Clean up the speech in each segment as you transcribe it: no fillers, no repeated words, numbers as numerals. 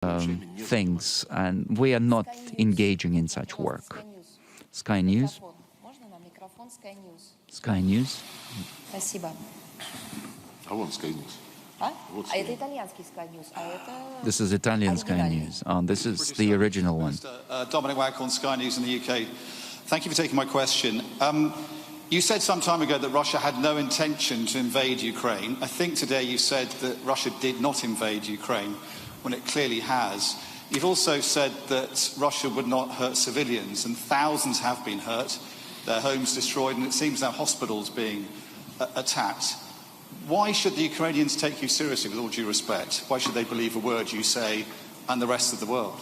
things, and we are not engaging in such work. Sky News. Sky News. Спасибо. А вон Sky News. А это итальянский Sky News, а это... This is Italian Sky News. This is the original one. Dominic Wagcon, Sky News in the UK. Thank you for taking my question. You said some time ago that Russia had no intention to invade Ukraine. I think today you said that Russia did not invade Ukraine, when it clearly has. You've also said that Russia would not hurt civilians, and thousands have been hurt, their homes destroyed, and it seems now hospitals being attacked. Why should the Ukrainians take you seriously, with all due respect? Why should they believe a word you say and the rest of the world?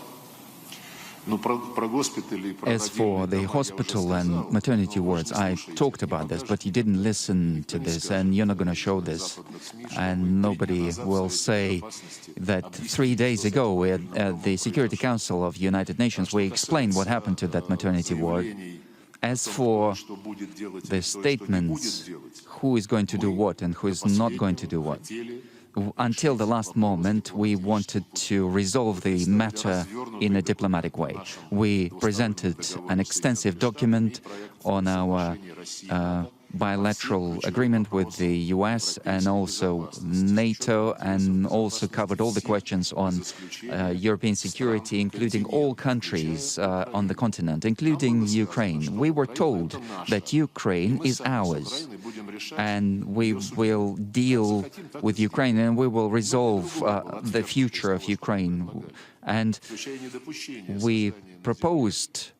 As for the hospital and maternity wards, I talked about this, but you didn't listen to this, and you're not going to show this. And nobody will say that 3 days ago at the Security Council of the United Nations, we explained what happened to that maternity ward. As for the statements, who is going to do what and who is not going to do what, until the last moment, we wanted to resolve the matter in a diplomatic way. We presented an extensive document on our bilateral agreement with the US and also NATO, and also covered all the questions on European security, including all countries on the continent, including Ukraine. We were told that Ukraine is ours, and we will deal with Ukraine, and we will resolve the future of Ukraine. And we proposed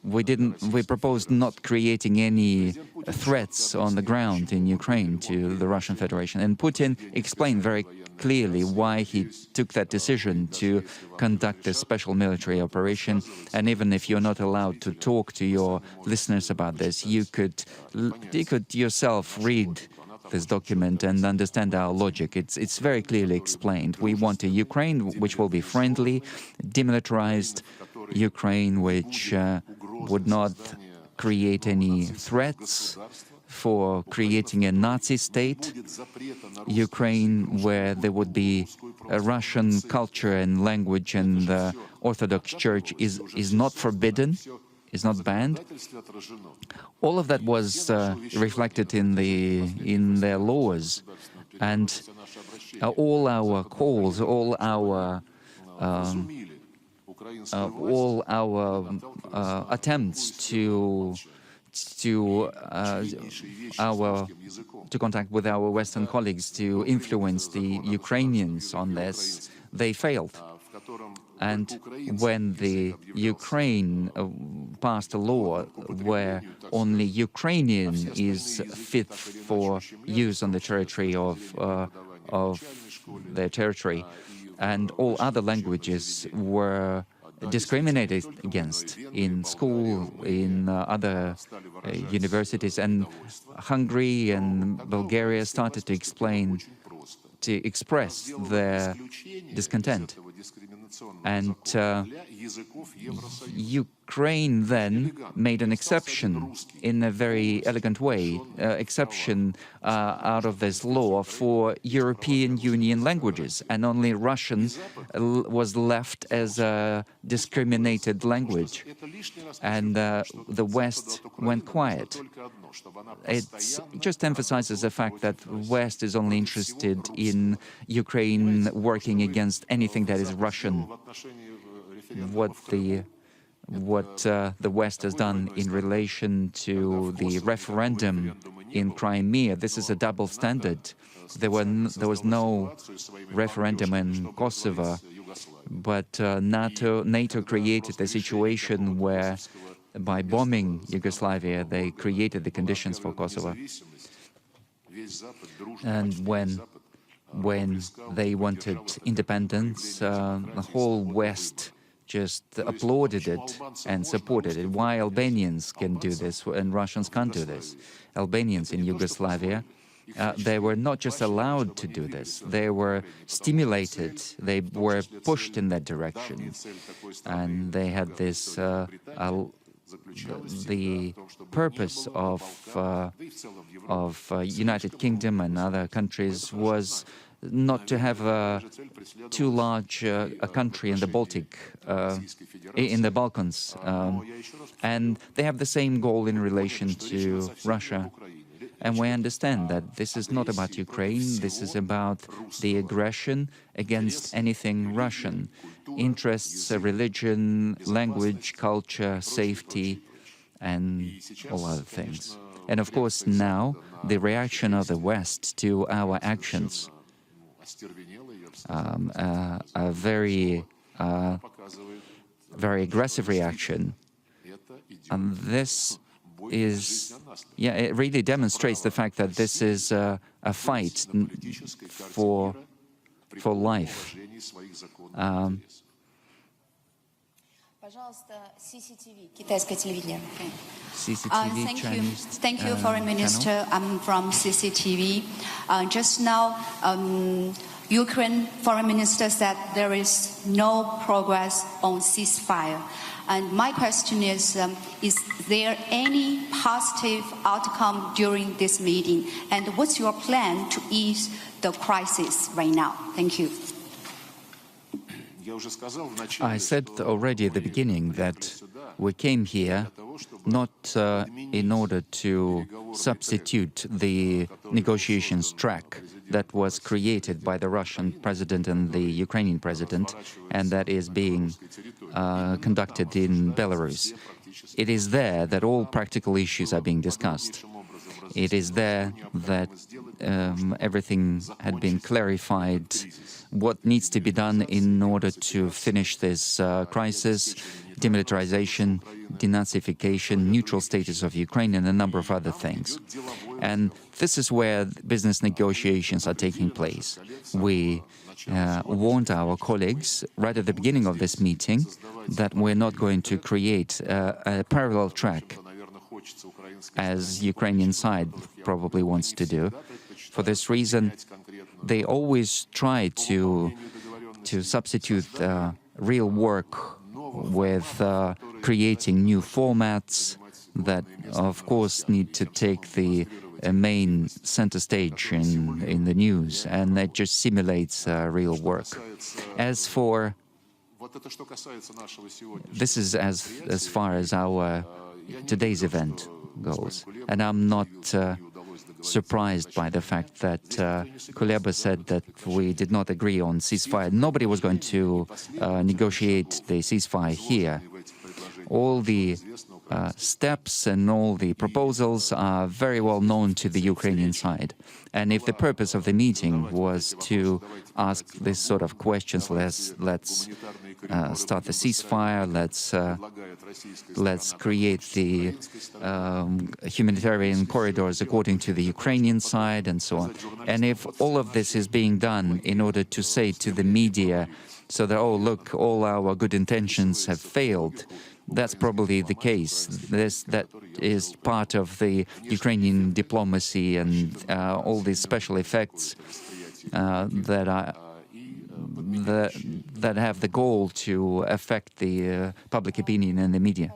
we proposed not creating any threats on the ground in Ukraine to the Russian Federation. And Putin explained very clearly why he took that decision to conduct a special military operation. And even if you're not allowed to talk to your listeners about this, you could yourself read this document and understand our logic. It's very clearly explained. We want a Ukraine which will be friendly, demilitarized Ukraine, which would not create any threats for creating a Nazi state, Ukraine where there would be a Russian culture and language, and the Orthodox Church is not forbidden, is not banned. All of that was reflected in their laws, and all our calls, all our attempts to contact with our Western colleagues to influence the Ukrainians on this, they failed. And when the Ukraine passed a law where only Ukrainian is fit for use on the territory of their territory, and all other languages were discriminated against in school, in other universities, and Hungary and Bulgaria started to express their discontent. And Ukraine then made an exception in a very elegant way, exception out of this law for European Union languages, and only Russian was left as a discriminated language, and the West went quiet. It just emphasizes the fact that the West is only interested in Ukraine working against anything that is Russian. What the West has done in relation to the referendum in Crimea, this is a double standard. There was no referendum in Kosovo, but NATO created a situation where, by bombing Yugoslavia, they created the conditions for Kosovo. And when they wanted independence, the whole West just applauded it and supported it. Why Albanians can do this and Russians can't do this? Albanians in Yugoslavia, they were not just allowed to do this, they were stimulated, they were pushed in that direction. And they had this, the purpose of United Kingdom and other countries was not to have too large a country in the Baltic, in the Balkans. And they have the same goal in relation to Russia. And we understand that this is not about Ukraine, this is about the aggression against anything Russian. Interests, religion, language, culture, safety, and all other things. And of course now, the reaction of the West to our actions, a very aggressive reaction. And this is, it really demonstrates the fact that this is a fight for life. CCTV, Thank you, Foreign Minister. I'm from CCTV. Just now, Ukraine Foreign Minister said there is no progress on ceasefire. And my question is there any positive outcome during this meeting? And what's your plan to ease the crisis right now? Thank you. I said already at the beginning that we came here not in order to substitute the negotiations track that was created by the Russian president and the Ukrainian president, and that is being conducted in Belarus. It is there that all practical issues are being discussed. It is there that everything had been clarified, what needs to be done in order to finish this crisis, demilitarization, denazification, neutral status of Ukraine, and a number of other things. And this is where business negotiations are taking place. We warned our colleagues right at the beginning of this meeting that we're not going to create a parallel track, as Ukrainian side probably wants to do. For this reason, they always try to substitute real work with creating new formats that, of course, need to take the main center stage in the news, and that just simulates real work. As for this is as far as our today's event goes, and I'm not surprised by the fact that Kuleba said that we did not agree on ceasefire. Nobody was going to negotiate the ceasefire here. All the steps and all the proposals are very well known to the Ukrainian side. And if the purpose of the meeting was to ask this sort of questions, let's start the ceasefire, let's create the humanitarian corridors according to the Ukrainian side and so on. And if all of this is being done in order to say to the media, so that, oh, look, all our good intentions have failed, that's probably the case. That is part of the Ukrainian diplomacy and all these special effects that have the goal to affect the public opinion and the media.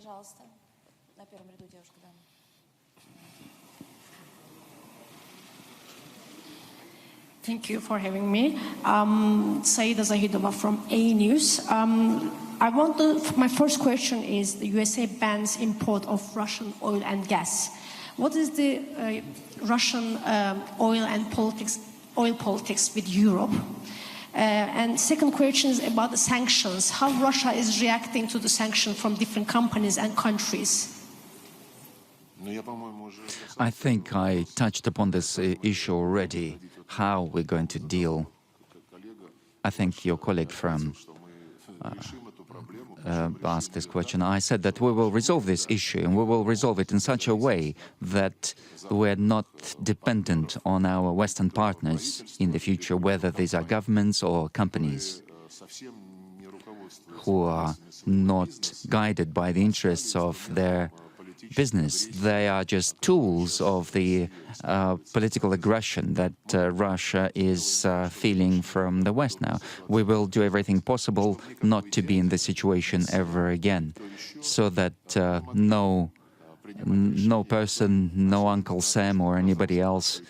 Thank you for having me. Saida Zahidova from A News. My first question is, the USA bans import of Russian oil and gas. What is the Russian oil politics with Europe? And second question is about the sanctions. How Russia is reacting to the sanctions from different companies and countries? I think I touched upon this issue already, how we're going to deal. I think your colleague from asked this question. I said that we will resolve this issue, and we will resolve it in such a way that we're not dependent on our Western partners in the future, whether these are governments or companies who are not guided by the interests of their business. They are just tools of the political aggression that Russia is feeling from the West now. We will do everything possible not to be in this situation ever again, so that no person, no Uncle Sam or anybody else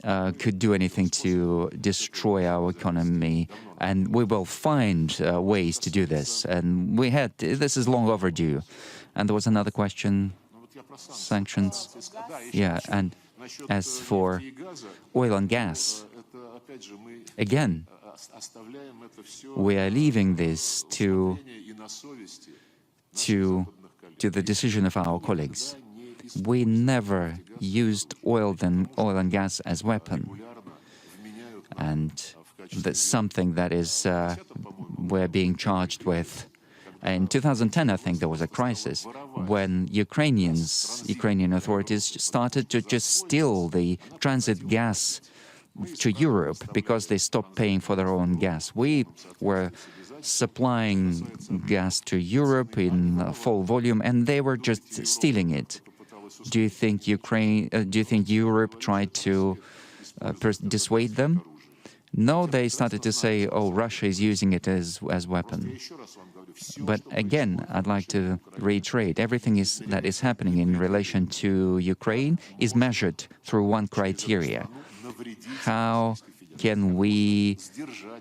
could do anything to destroy our economy, and we will find ways to do this. And this is long overdue. And there was another question, sanctions. Yeah, and as for oil and gas, again, we are leaving this to the decision of our colleagues. We never used oil and gas as weapon, and that's something that is we're being charged with. In 2010, I think there was a crisis when Ukrainian authorities started to just steal the transit gas to Europe because they stopped paying for their own gas. We were supplying gas to Europe in full volume, and they were just stealing it. Do you think Europe tried to dissuade them? No, they started to say, "Oh, Russia is using it as weapon." But again, I'd like to reiterate, everything that is happening in relation to Ukraine is measured through one criteria. How can we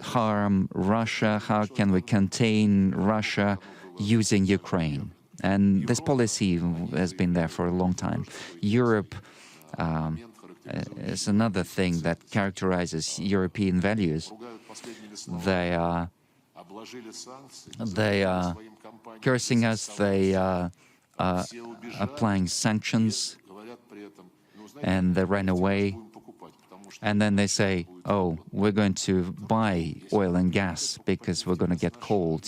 harm Russia? How can we contain Russia using Ukraine? And this policy has been there for a long time. Europe is another thing that characterizes European values. They are cursing us, they are applying sanctions, and they ran away. And then they say, "Oh, we're going to buy oil and gas because we're going to get cold."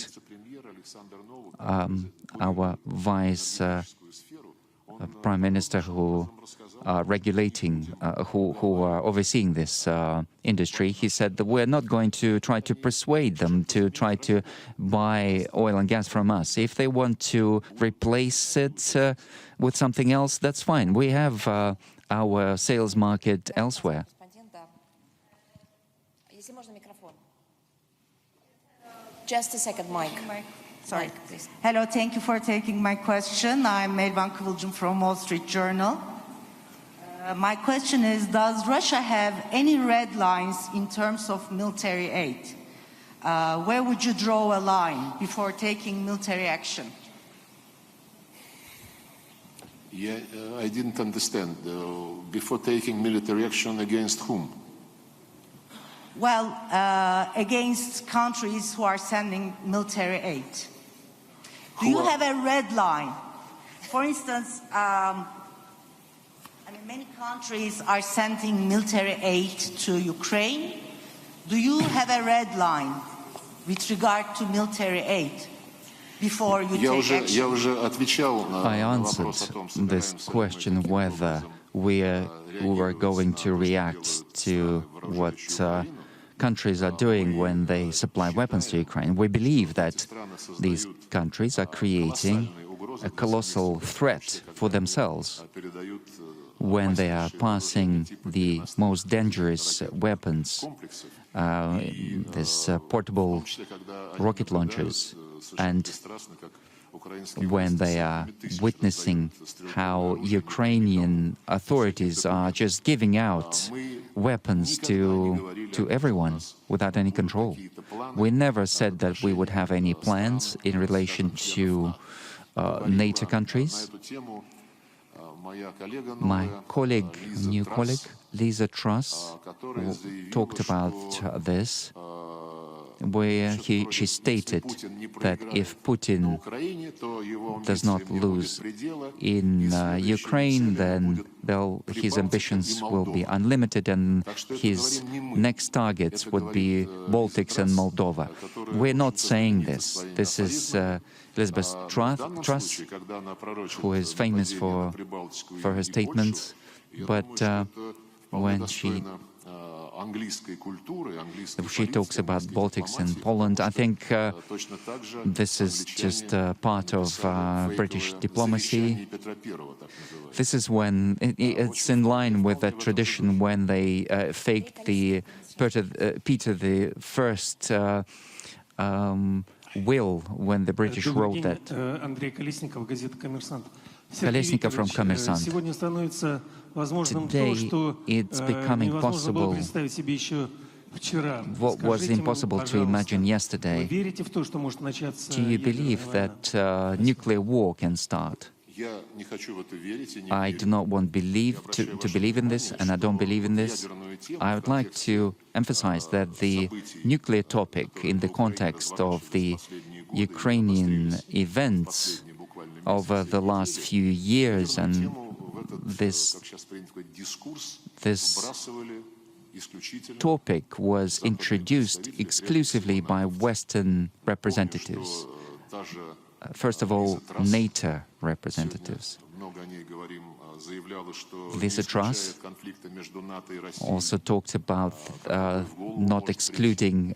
Our vice prime minister who are regulating, who are overseeing this industry, he said that we're not going to try to persuade them to try to buy oil and gas from us. If they want to replace it with something else, that's fine. We have our sales market elsewhere. Just a second, Mike. Sorry. Mike, please. Hello, thank you for taking my question. I'm Elvan Kıvılcım from Wall Street Journal. My question is, does Russia have any red lines in terms of military aid? Where would you draw a line before taking military action? Yeah, I didn't understand. Before taking military action against whom? Well, against countries who are sending military aid. Do you have a red line? For instance, many countries are sending military aid to Ukraine. Do you have a red line with regard to military aid before you take action? I answered this question whether we were going to react to what countries are doing when they supply weapons to Ukraine. We believe that these countries are creating a colossal threat for themselves when they are passing the most dangerous weapons, these portable rocket launchers, and when they are witnessing how Ukrainian authorities are just giving out weapons to everyone without any control. We never said that we would have any plans in relation to NATO countries. My new colleague, Lisa Truss, talked about this, where she stated that if Putin does not lose in Ukraine, then his ambitions will be unlimited and his next targets would be Baltics and Moldova. We're not saying this. This is Elizabeth Truss, who is famous for her statements, but when she talks about Baltics and Poland, I think this is just part of British diplomacy. This is when it's in line with the tradition when they faked the Peter I will when the British wrote that. Андрей Колесников, газета «Коммерсант». Kolesnikov from Kommersant. Today, it's becoming possible what was impossible to imagine yesterday. Do you believe that nuclear war can start? I do not want to believe in this, and I don't believe in this. I would like to emphasize that the nuclear topic in the context of the Ukrainian events over the last few years, and this topic was introduced exclusively by Western representatives. First of all, NATO representatives. Lisa Truss also talked about not excluding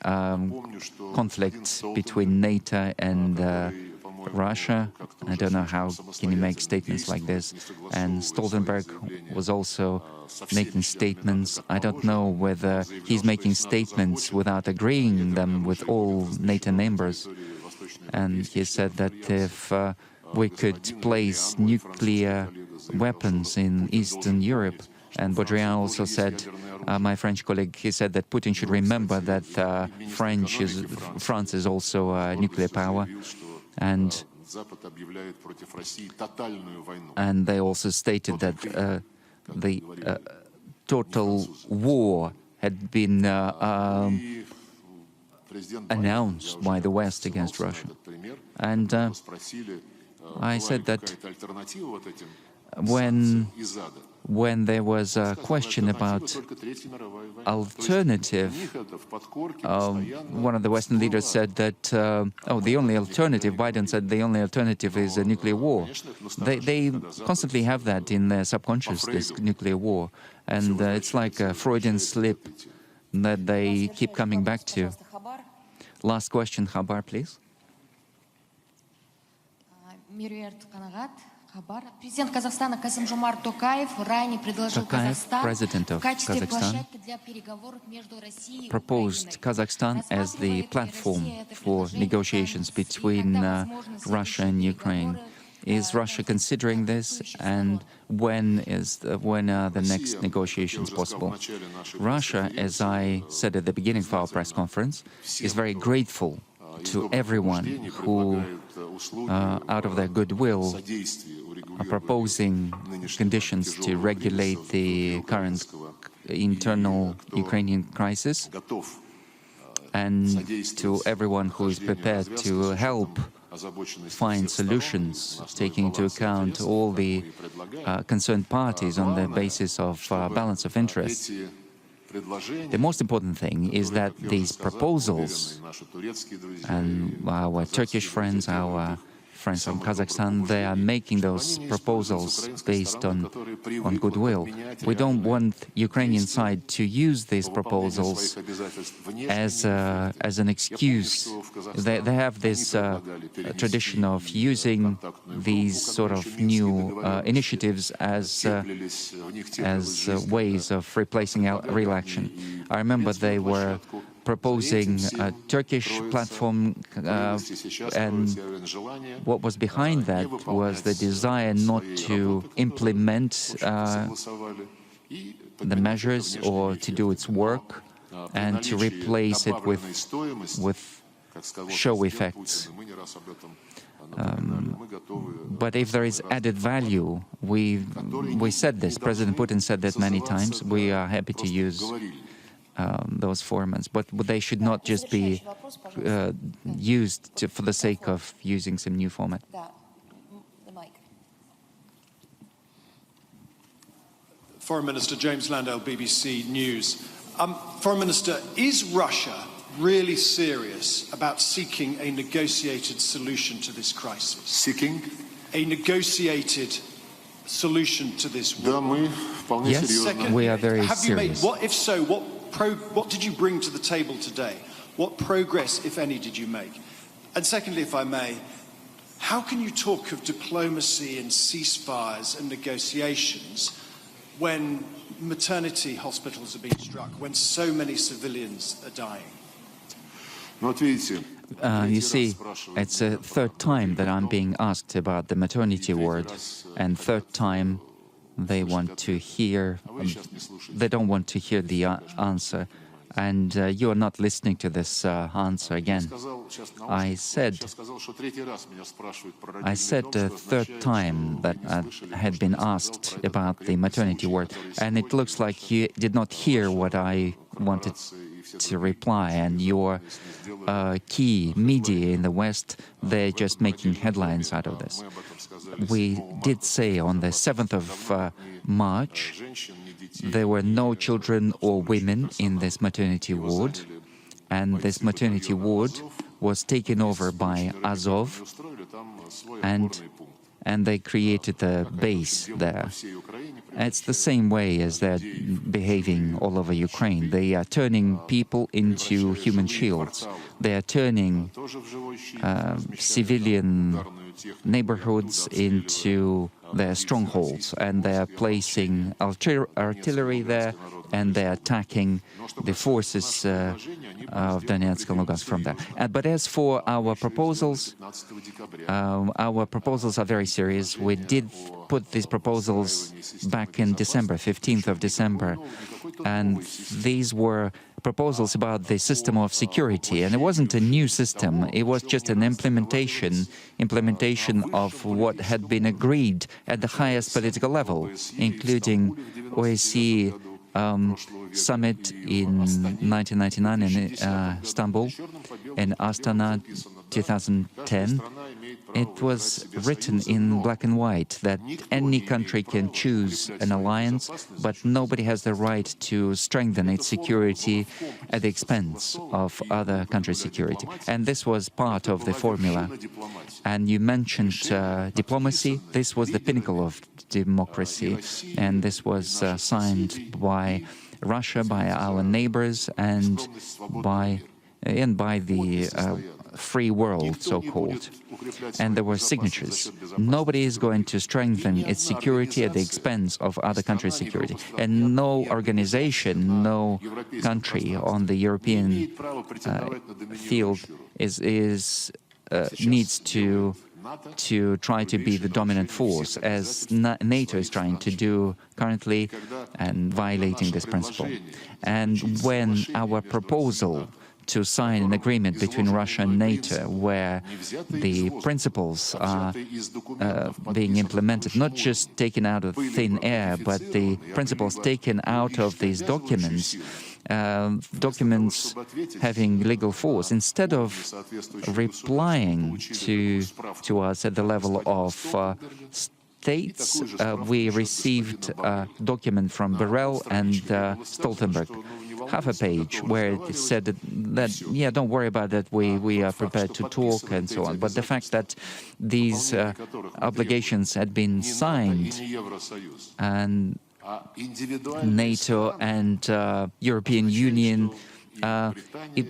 conflict between NATO and Russia. I don't know how can you make statements like this. And Stoltenberg was also making statements. I don't know whether he's making statements without agreeing them with all NATO members. And he said that if we could place nuclear weapons in Eastern Europe, and Baudrillard also said, my French colleague, he said that Putin should remember that France is also a nuclear power, and they also stated that the total war had been announced by the West against Russia. And I said that when there was a question about alternative, one of the Western leaders said that, the only alternative, Biden said the only alternative is a nuclear war. They constantly have that in their subconscious, this nuclear war. And it's like a Freudian slip that they keep coming back to. Last question, Khabar, please. Президент Казахстана Касым-Жомарт Токаев ранее предложил Казахстан в качестве площадки для переговоров между Россией и Украиной. Proposed Kazakhstan as the platform for negotiations between Russia and Ukraine. Is Russia considering this, and when are the next negotiations possible? Russia, as I said at the beginning of our press conference, is very grateful to everyone who, out of their goodwill, are proposing conditions to regulate the current internal Ukrainian crisis, and to everyone who is prepared to help find solutions, taking into account all the concerned parties on the basis of balance of interests. The most important thing is that these proposals, and our Turkish friends, our friends from Kazakhstan, they are making those proposals based on goodwill. We don't want Ukrainian side to use these proposals as an excuse. They have this tradition of using these sort of new initiatives as ways of replacing real action. I remember they were proposing a Turkish platform, and what was behind that was the desire not to implement the measures or to do its work, and to replace it with show effects. But if there is added value, we said this, President Putin said that many times, we are happy to use those formats, but they should not just be used for the sake of using some new format. Foreign Minister James Landale, BBC News. Foreign Minister, is Russia really serious about seeking a negotiated solution to this crisis? Seeking? A negotiated solution to this war? Yes, we are very serious. If so, what did you bring to the table today? What progress, if any, did you make? And secondly, if I may, how can you talk of diplomacy and ceasefires and negotiations when maternity hospitals are being struck, when so many civilians are dying? You see, it's a third time that I'm being asked about the maternity ward, and third time they want to hear, they don't want to hear the answer. And you are not listening to this answer again. I said the third time that I had been asked about the maternity ward, and it looks like you did not hear what I wanted to reply, and your key media in the West, they're just making headlines out of this. We did say on the 7th of March, there were no children or women in this maternity ward, and this maternity ward was taken over by Azov, and they created a base there. It's the same way as they're behaving all over Ukraine. They are turning people into human shields. They are turning civilian neighborhoods into their strongholds, and they are placing artillery there, and they are attacking the forces of Donetsk and Lugansk from there. But as for our proposals are very serious. We did put these proposals back in December, 15th of December, and these were proposals about the system of security, and it wasn't a new system. It was just an implementation of what had been agreed at the highest political level, including OSCE summit in 1999 in Istanbul, in Astana 2010. It was written in black and white that any country can choose an alliance, but nobody has the right to strengthen its security at the expense of other countries' security. And this was part of the formula. And you mentioned diplomacy. This was the pinnacle of democracy, and this was signed by Russia, by our neighbors, and by the free world, so-called. And there were signatures. Nobody is going to strengthen its security at the expense of other countries' security. And no organization, no country on the European field needs to try to be the dominant force, as NATO is trying to do currently, and violating this principle. And when our proposal to sign an agreement between Russia and NATO, where the principles are being implemented, not just taken out of thin air, but the principles taken out of these documents, documents having legal force. Instead of replying to us at the level of states, we received a document from Borrell and Stoltenberg, half a page, where it said that yeah, don't worry about that, we are prepared to talk and so on. But the fact that these obligations had been signed, and NATO and European Union, it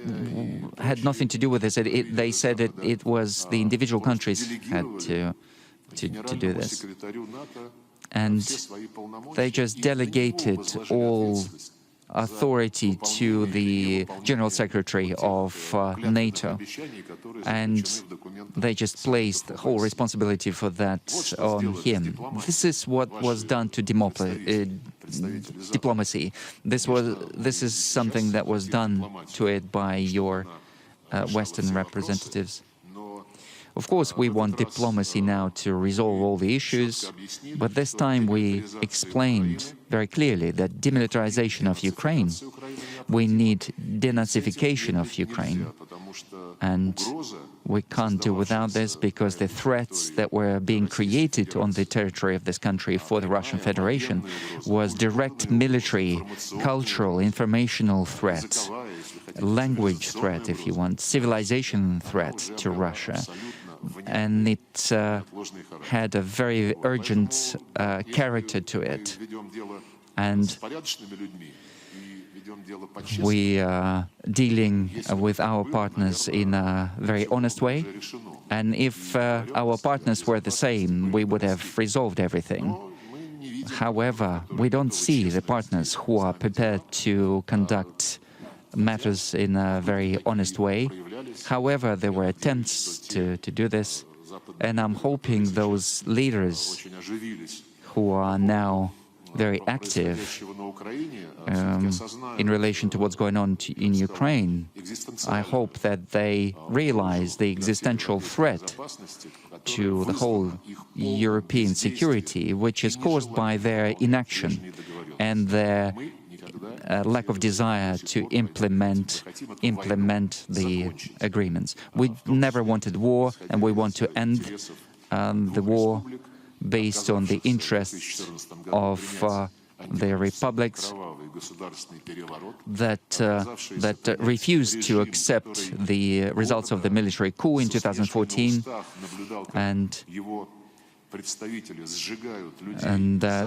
had nothing to do with this. They said that it was the individual countries had to do this. And they just delegated all authority to the General Secretary of NATO, and they just placed the whole responsibility for that on him. This is what was done to diplomacy. This is something that was done to it by your Western representatives. Of course, we want diplomacy now to resolve all the issues, but this time we explained very clearly that demilitarization of Ukraine, we need denazification of Ukraine, and we can't do without this, because the threats that were being created on the territory of this country for the Russian Federation was direct military, cultural, informational threat, language threat, if you want, civilization threat to Russia. And it had a very urgent character to it. And we are dealing with our partners in a very honest way. And if our partners were the same, we would have resolved everything. However, we don't see the partners who are prepared to conduct matters in a very honest way. However, there were attempts to do this, and I'm hoping those leaders who are now very active in relation to what's going on in Ukraine, I hope that they realize the existential threat to the whole European security, which is caused by their inaction and their lack of desire to implement the agreements. We never wanted war, and we want to end the war based on the interests of the republics that refused to accept the results of the military coup in 2014, and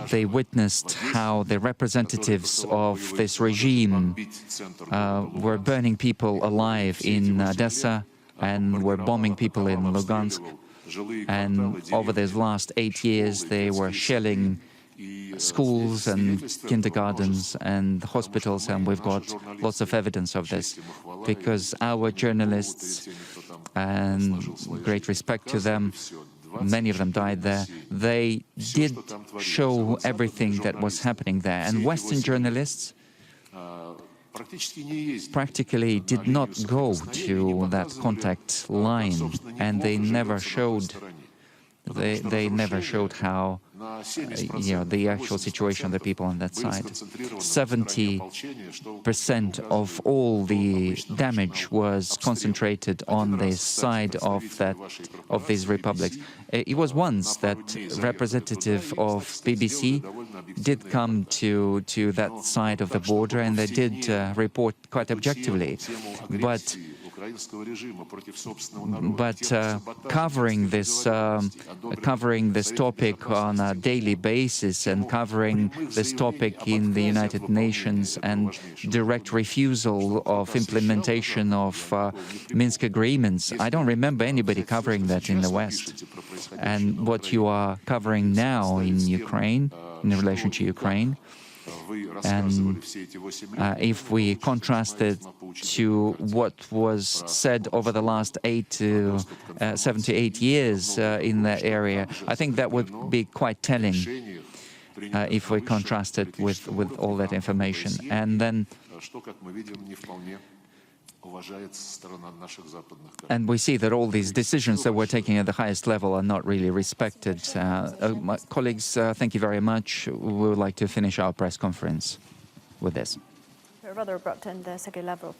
they witnessed how the representatives of this regime were burning people alive in Odessa and were bombing people in Lugansk. And over these last 8 years, they were shelling schools and kindergartens and hospitals, and we've got lots of evidence of this, because our journalists, and great respect to them, many of them died there, they did show everything that was happening there. And Western journalists practically did not go to that contact line, and they never showed how the actual situation of the people on that side. 70% of all the damage was concentrated on this side of these republics. It was once that representative of BBC did come to that side of the border, and they did report quite objectively. But covering this topic on a daily basis, and covering this topic in the United Nations, and direct refusal of implementation of Minsk agreements, I don't remember anybody covering that in the West. And what you are covering now in Ukraine, in relation to Ukraine, and if we contrast it to what was said over the last 7 to 8 years in that area, I think that would be quite telling if we contrast it with all that information. And then we see that all these decisions that we're taking at the highest level are not really respected. My colleagues, thank you very much. We would like to finish our press conference with this. A rather abrupt end there, Sergei Lavrov,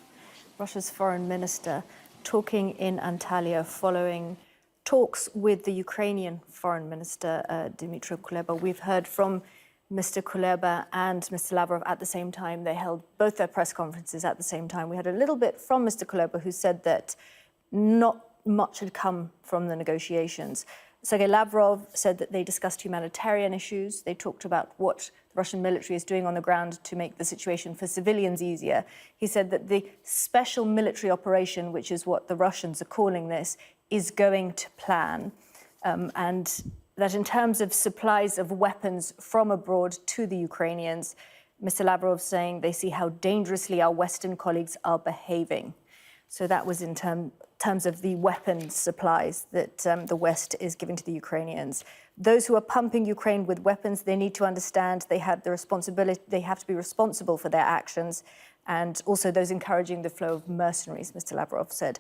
Russia's foreign minister, talking in Antalya following talks with the Ukrainian foreign minister, Dmytro Kuleba. We've heard from Mr. Kuleba and Mr. Lavrov at the same time. They held both their press conferences at the same time. We had a little bit from Mr. Kuleba, who said that not much had come from the negotiations. Sergei Lavrov said that they discussed humanitarian issues. They talked about what the Russian military is doing on the ground to make the situation for civilians easier. He said that the special military operation, which is what the Russians are calling this, is going to plan. And that in terms of supplies of weapons from abroad to the Ukrainians, Mr. Lavrov saying they see how dangerously our Western colleagues are behaving. So that was in terms of the weapons supplies that the West is giving to the Ukrainians. Those who are pumping Ukraine with weapons, they need to understand they have the responsibility, they have to be responsible for their actions, and also those encouraging the flow of mercenaries, Mr. Lavrov said.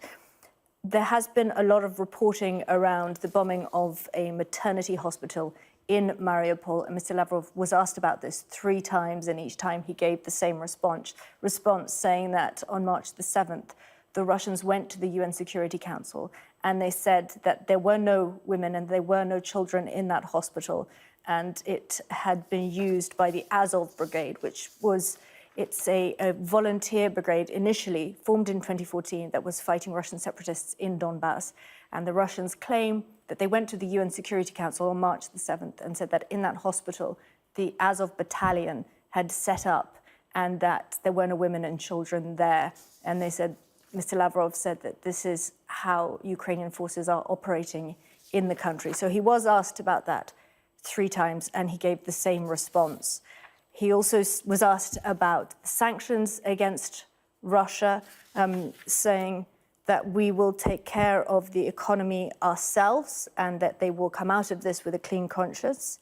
There has been a lot of reporting around the bombing of a maternity hospital in Mariupol, and Mr. Lavrov was asked about this 3 times, and each time he gave the same response saying that on March the 7th, the Russians went to the UN Security Council and they said that there were no women and there were no children in that hospital, and it had been used by the Azov Brigade, which was It's a volunteer brigade initially formed in 2014 that was fighting Russian separatists in Donbass. And the Russians claim that they went to the UN Security Council on March the 7th and said that in that hospital, the Azov battalion had set up and that there were no women and children there. And they said, Mr. Lavrov said that this is how Ukrainian forces are operating in the country. So he was asked about that 3 times and he gave the same response. He also was asked about sanctions against Russia, saying that we will take care of the economy ourselves and that they will come out of this with a clean conscience.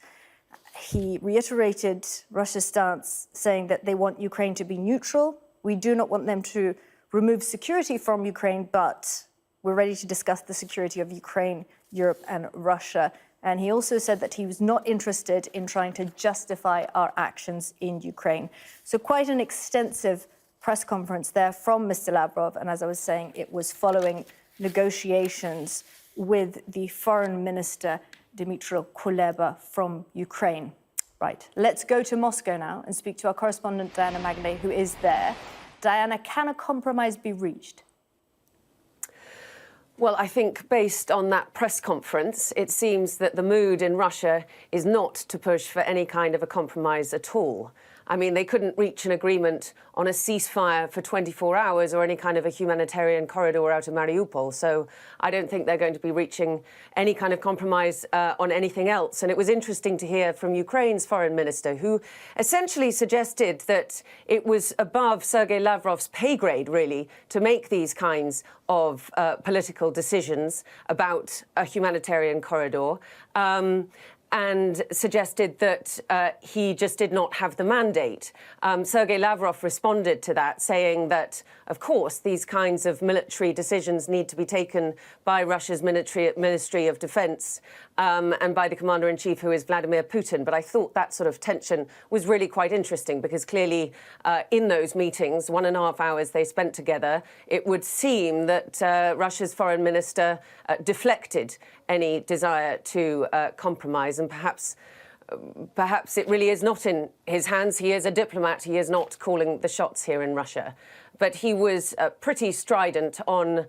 He reiterated Russia's stance, saying that they want Ukraine to be neutral. We do not want them to remove security from Ukraine, but we're ready to discuss the security of Ukraine, Europe, and Russia. And he also said that he was not interested in trying to justify our actions in Ukraine. So quite an extensive press conference there from Mr. Lavrov. And as I was saying, it was following negotiations with the foreign minister, Dmytro Kuleba, from Ukraine. Right, let's go to Moscow now and speak to our correspondent, Diana Magley, who is there. Diana, can a compromise be reached? Well, I think based on that press conference, it seems that the mood in Russia is not to push for any kind of a compromise at all. I mean, they couldn't reach an agreement on a ceasefire for 24 hours or any kind of a humanitarian corridor out of Mariupol. So I don't think they're going to be reaching any kind of compromise on anything else. And it was interesting to hear from Ukraine's foreign minister, who essentially suggested that it was above Sergei Lavrov's pay grade, really, to make these kinds of political decisions about a humanitarian corridor. And suggested that he just did not have the mandate. Sergei Lavrov responded to that, saying that, of course, these kinds of military decisions need to be taken by Russia's Ministry of Defense and by the commander-in-chief, who is Vladimir Putin. But I thought that sort of tension was really quite interesting, because clearly in those meetings, 1.5 hours they spent together, it would seem that Russia's foreign minister deflected any desire to compromise, and perhaps it really is not in his hands. He is a diplomat. He is not calling the shots here in Russia. But he was pretty strident on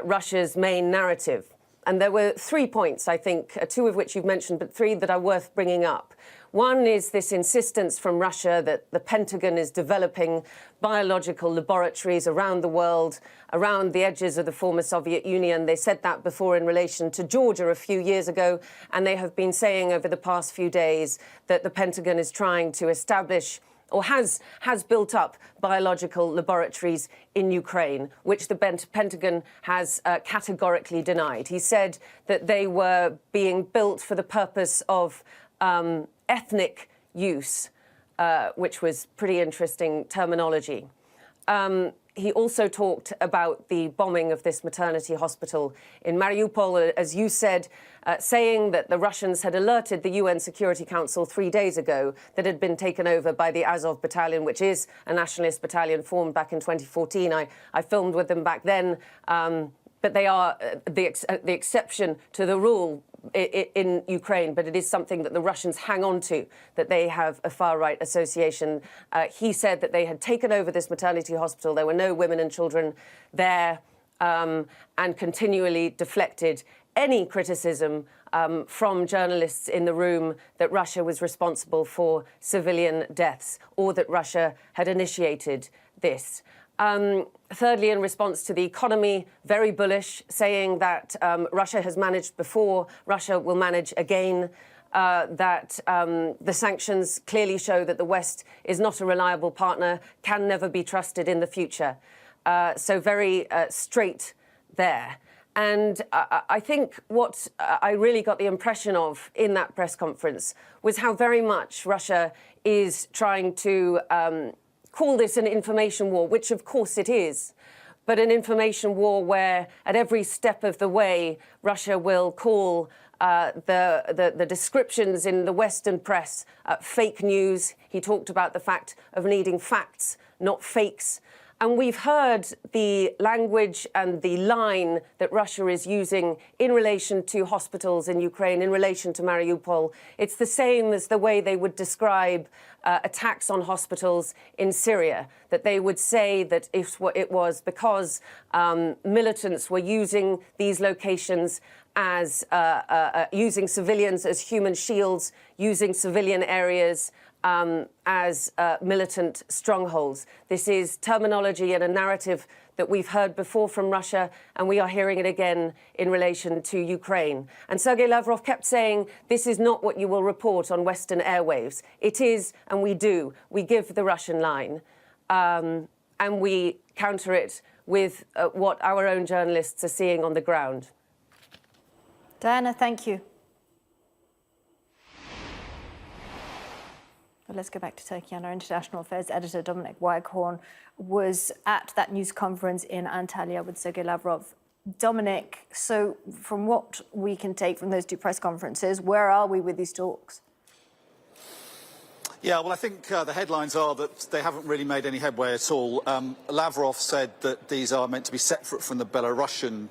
Russia's main narrative. And there were 3 points, I think, 2 of which you've mentioned, but 3 that are worth bringing up. One is this insistence from Russia that the Pentagon is developing biological laboratories around the world, around the edges of the former Soviet Union. They said that before in relation to Georgia a few years ago, and they have been saying over the past few days that the Pentagon is trying to establish or has built up biological laboratories in Ukraine, which the Pentagon has categorically denied. He said that they were being built for the purpose of ethnic use, which was pretty interesting terminology. He also talked about the bombing of this maternity hospital in Mariupol, as you said, saying that the Russians had alerted the UN Security Council 3 days ago that had been taken over by the Azov battalion, which is a nationalist battalion formed back in 2014. I filmed with them back then, but they are the exception to the rule in Ukraine, but it is something that the Russians hang on to, that they have a far-right association. He said that they had taken over this maternity hospital. There were no women and children there, and continually deflected any criticism from journalists in the room that Russia was responsible for civilian deaths or that Russia had initiated this. Thirdly, in response to the economy, very bullish, saying that Russia has managed before, Russia will manage again, that the sanctions clearly show that the West is not a reliable partner, can never be trusted in the future. So very straight there. And I think what I really got the impression of in that press conference was how very much Russia is trying to call this an information war, which of course it is, but an information war where at every step of the way Russia will call the descriptions in the Western press fake news. He talked about the fact of needing facts, not fakes. And we've heard the language and the line that Russia is using in relation to hospitals in Ukraine, in relation to Mariupol. It's the same as the way they would describe attacks on hospitals in Syria, that they would say that if it was because militants were using these locations as using civilians as human shields, using civilian areas as militant strongholds. This is terminology and a narrative that we've heard before from Russia, and we are hearing it again in relation to Ukraine. And Sergei Lavrov kept saying, this is not what you will report on Western airwaves. It is, and we do. We give the Russian line, and we counter it with what our own journalists are seeing on the ground. Diana, thank you. Well, let's go back to Turkey. And our international affairs editor, Dominic Weichhorn, was at that news conference in Antalya with Sergei Lavrov. Dominic, so from what we can take from those two press conferences, where are we with these talks? Yeah, well, I think the headlines are that they haven't really made any headway at all. Lavrov said that these are meant to be separate from the Belarusian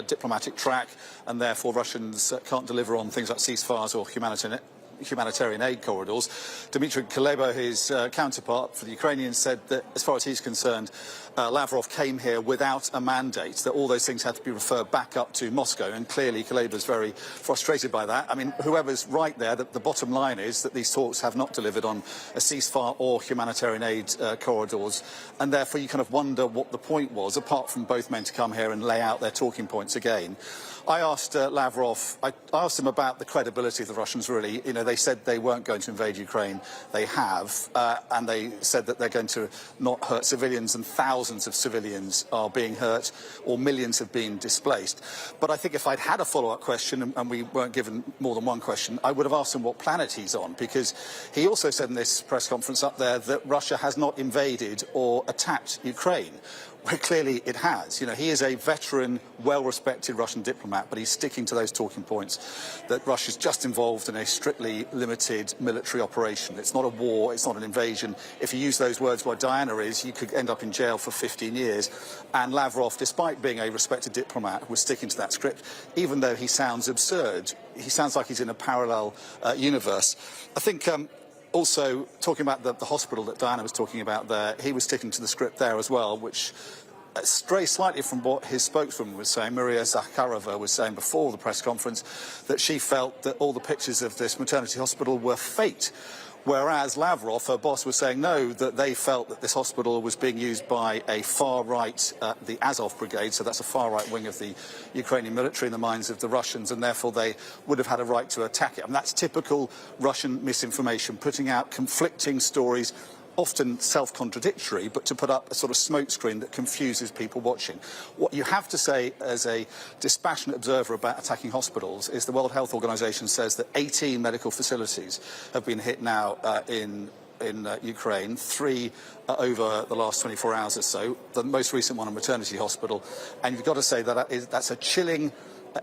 diplomatic track, and therefore Russians can't deliver on things like ceasefires or humanitarian aid corridors. Dmitry Kuleba, his counterpart for the Ukrainians, said that as far as he's concerned, Lavrov came here without a mandate, that all those things had to be referred back up to Moscow, and clearly Kuleba's very frustrated by that. I mean, whoever's right there, the bottom line is that these talks have not delivered on a ceasefire or humanitarian aid corridors, and therefore you kind of wonder what the point was, apart from both men to come here and lay out their talking points again. I asked Lavrov, I asked him about the credibility of the Russians, really. You know, they said they weren't going to invade Ukraine. They have, and they said that they're going to not hurt civilians, and thousands of civilians are being hurt, or millions have been displaced. But I think if I'd had a follow-up question, and we weren't given more than one question, I would have asked him what planet he's on, because he also said in this press conference up there that Russia has not invaded or attacked Ukraine. Well, clearly it has. You know, he is a veteran, well-respected Russian diplomat, but he's sticking to those talking points that Russia's just involved in a strictly limited military operation. It's not a war, it's not an invasion. If you use those words like Diana is, you could end up in jail for 15 years. And Lavrov, despite being a respected diplomat, was sticking to that script, even though he sounds absurd. He sounds like he's in a parallel universe. I think also, talking about the hospital that Diana was talking about there, he was sticking to the script there as well, which strays slightly from what his spokeswoman was saying. Maria Zakharova was saying before the press conference that she felt that all the pictures of this maternity hospital were faked. Whereas Lavrov, her boss, was saying no, that they felt that this hospital was being used by a far-right, the Azov Brigade, so that's a far-right wing of the Ukrainian military in the minds of the Russians, and therefore they would have had a right to attack it. And that's typical Russian misinformation, putting out conflicting stories, often self-contradictory, but to put up a sort of smokescreen that confuses people watching. What you have to say as a dispassionate observer about attacking hospitals is the World Health Organization says that 18 medical facilities have been hit now in Ukraine, 3 over the last 24 hours or so, the most recent one a maternity hospital. And you've got to say that that's a chilling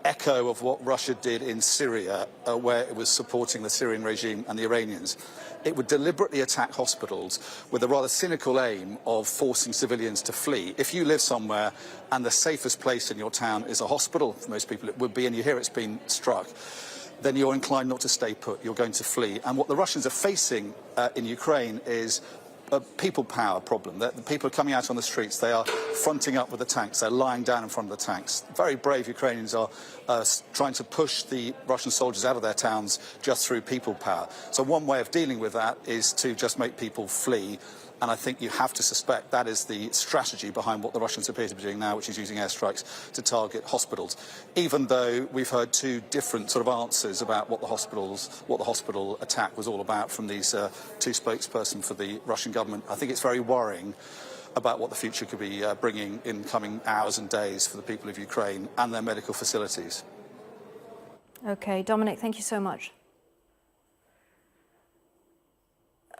echo of what Russia did in Syria, where it was supporting the Syrian regime and the Iranians. It would deliberately attack hospitals with a rather cynical aim of forcing civilians to flee. If you live somewhere and the safest place in your town is a hospital, for most people it would be, and you hear it's been struck, then you're inclined not to stay put, you're going to flee. And what the Russians are facing in Ukraine is a people power problem. The people are coming out on the streets, they are fronting up with the tanks, they're lying down in front of the tanks. Very brave Ukrainians are trying to push the Russian soldiers out of their towns just through people power. So one way of dealing with that is to just make people flee. And I think you have to suspect that is the strategy behind what the Russians appear to be doing now, which is using airstrikes to target hospitals. Even though we've heard two different sort of answers about what the hospital attack was all about from these two spokespersons for the Russian government, I think it's very worrying about what the future could be bringing in coming hours and days for the people of Ukraine and their medical facilities. Okay, Dominic, thank you so much.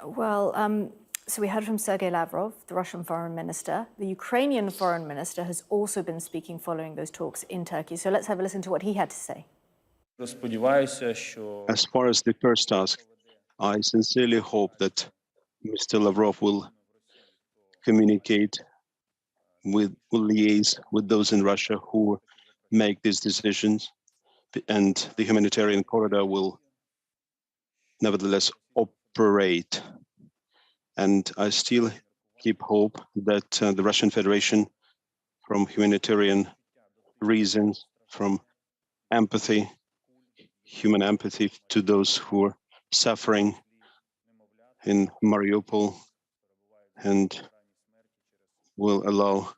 Well, so we heard from Sergei Lavrov, the Russian foreign minister. The Ukrainian foreign minister has also been speaking following those talks in Turkey. So let's have a listen to what he had to say. As far as the first task, I sincerely hope that Mr. Lavrov will communicate will liaise with those in Russia who make these decisions, and the humanitarian corridor will nevertheless operate. And I still keep hope that the Russian Federation, from humanitarian reasons, from empathy, human empathy to those who are suffering in Mariupol, and will allow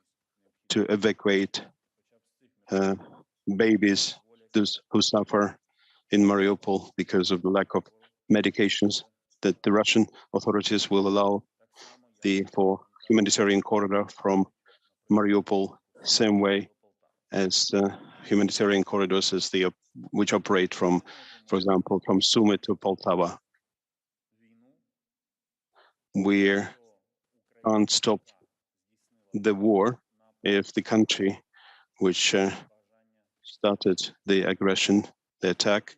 to evacuate babies, those who suffer in Mariupol because of the lack of medications, that the Russian authorities will allow for humanitarian corridor from Mariupol, same way as humanitarian corridors as which operate from, for example, from Sumy to Poltava. We can't stop the war if the country which started the aggression, the attack,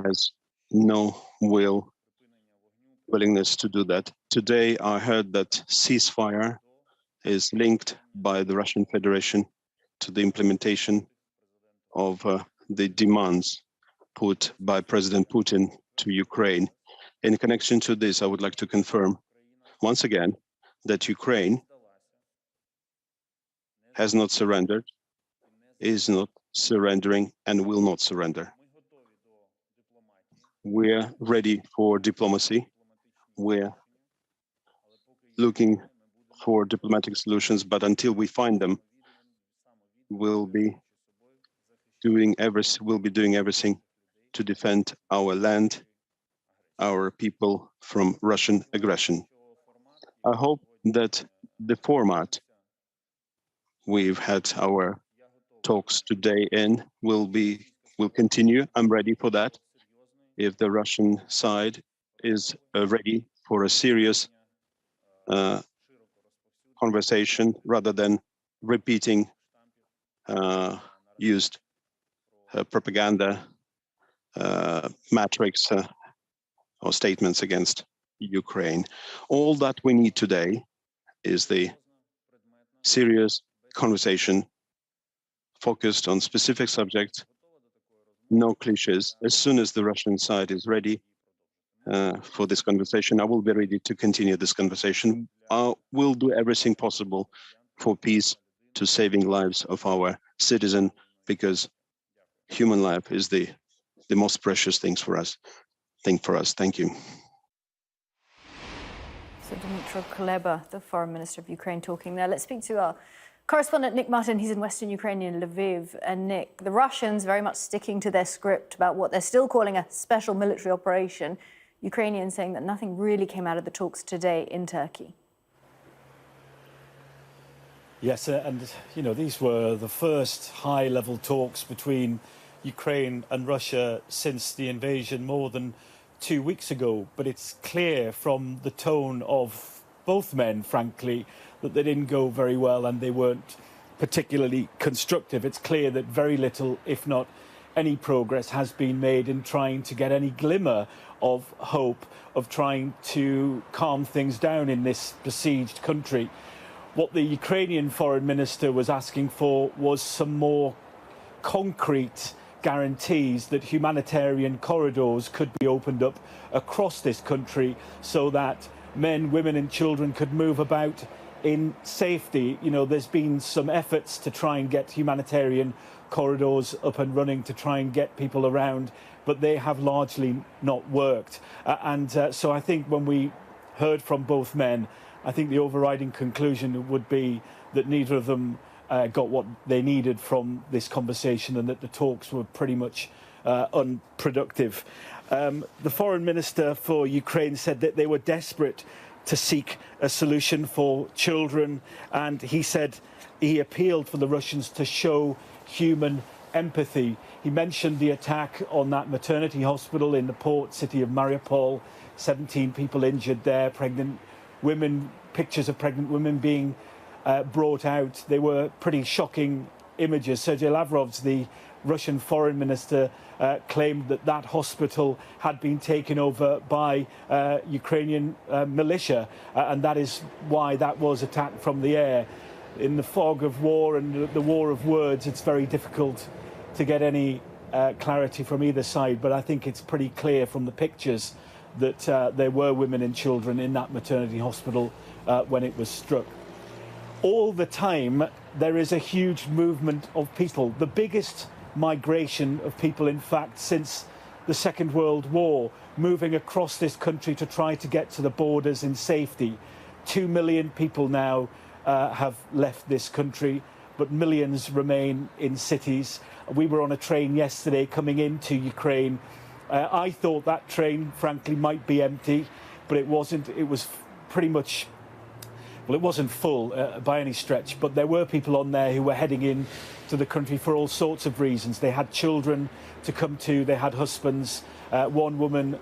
has no willingness to do that. Today, I heard that ceasefire is linked by the Russian Federation to the implementation of the demands put by President Putin to Ukraine. In connection to this, I would like to confirm once again that Ukraine has not surrendered, is not surrendering, and will not surrender. We're ready for diplomacy. We're looking for diplomatic solutions, but until we find them, we'll be doing everything to defend our land, our people from Russian aggression. I hope that the format we've had our talks today in will continue. I'm ready for that. If the Russian side is ready for a serious conversation rather than repeating used propaganda metrics or statements against Ukraine. All that we need today is the serious conversation focused on specific subjects, no cliches. As soon as the Russian side is ready for this conversation, I will be ready to continue this conversation. I will do everything possible for peace, to saving lives of our citizens, because human life is the most precious thing for us. Thank you. So Dmytro Kuleba, the Foreign Minister of Ukraine, talking there. Let's speak to our correspondent Nick Martin. He's in Western Ukraine in Lviv. And Nick, the Russians very much sticking to their script about what they're still calling a special military operation. Ukrainians saying that nothing really came out of the talks today in Turkey. Yes, and these were the first high-level talks between Ukraine and Russia since the invasion more than 2 weeks ago. But it's clear from the tone of both men, frankly, that they didn't go very well and they weren't particularly constructive. It's clear that very little, if not any progress has been made in trying to get any glimmer of hope of trying to calm things down in this besieged country. What the Ukrainian foreign minister was asking for was some more concrete guarantees that humanitarian corridors could be opened up across this country so that men, women and children could move about in safety. There's been some efforts to try and get humanitarian corridors up and running to try and get people around, but they have largely not worked. So I think when we heard from both men, I think the overriding conclusion would be that neither of them got what they needed from this conversation and that the talks were pretty much unproductive. The foreign minister for Ukraine said that they were desperate to seek a solution for children, and he said he appealed for the Russians to show human empathy. He mentioned the attack on that maternity hospital in the port city of Mariupol, 17 people injured there, pregnant women, pictures of pregnant women being brought out. They were pretty shocking images. Sergei Lavrov, the Russian foreign minister, claimed that that hospital had been taken over by Ukrainian militia, and that is why that was attacked from the air. In the fog of war and the war of words, it's very difficult to get any clarity from either side, but I think it's pretty clear from the pictures that there were women and children in that maternity hospital when it was struck. All the time, there is a huge movement of people, the biggest migration of people, in fact, since the Second World War, moving across this country to try to get to the borders in safety. 2 million people now have left this country, but millions remain in cities. We were on a train yesterday coming into Ukraine. I thought that train, frankly, might be empty, but it wasn't. It was pretty much well, it wasn't full by any stretch, but there were people on there who were heading in to the country for all sorts of reasons. They had children to come to, they had husbands. One woman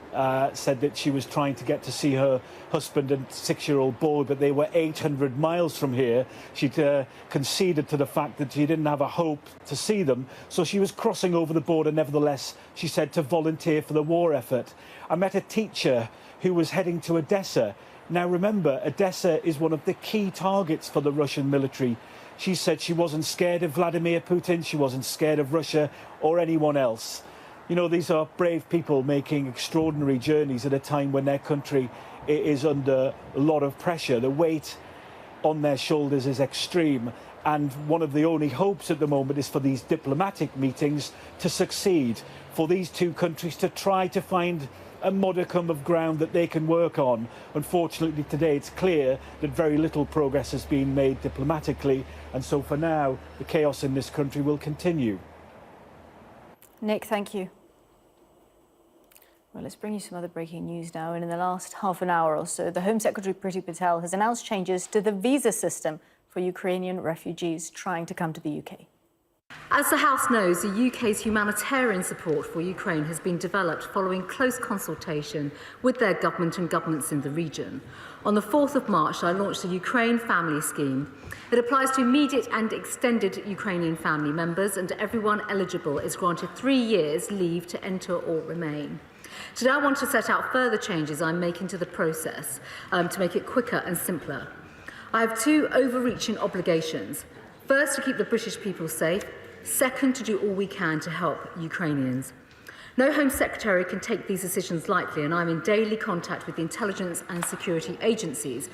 said that she was trying to get to see her husband and 6-year-old boy, but they were 800 miles from here. She'd conceded to the fact that she didn't have a hope to see them, so she was crossing over the border nevertheless, she said, to volunteer for the war effort. I met a teacher who was heading to Odessa. Now remember, Odessa is one of the key targets for the Russian military. She said she wasn't scared of Vladimir Putin, she wasn't scared of Russia or anyone else. You know, these are brave people making extraordinary journeys at a time when their country is under a lot of pressure. The weight on their shoulders is extreme, and one of the only hopes at the moment is for these diplomatic meetings to succeed, for these two countries to try to find a modicum of ground that they can work on. Unfortunately, today it's clear that very little progress has been made diplomatically, and so for now, the chaos in this country will continue. Nick, thank you. Well, let's bring you some other breaking news now. And in the last half an hour or so, the Home Secretary Priti Patel has announced changes to the visa system for Ukrainian refugees trying to come to the UK. As the House knows, the UK's humanitarian support for Ukraine has been developed following close consultation with their government and governments in the region. On the 4th of March, I launched the Ukraine Family Scheme. It applies to immediate and extended Ukrainian family members, and everyone eligible is granted 3 years leave to enter or remain. Today, I want to set out further changes I'm making to the process to make it quicker and simpler. I have two overreaching obligations. First, to keep the British people safe. Second, to do all we can to help Ukrainians. No Home Secretary can take these decisions lightly, and I'm in daily contact with the intelligence and security agencies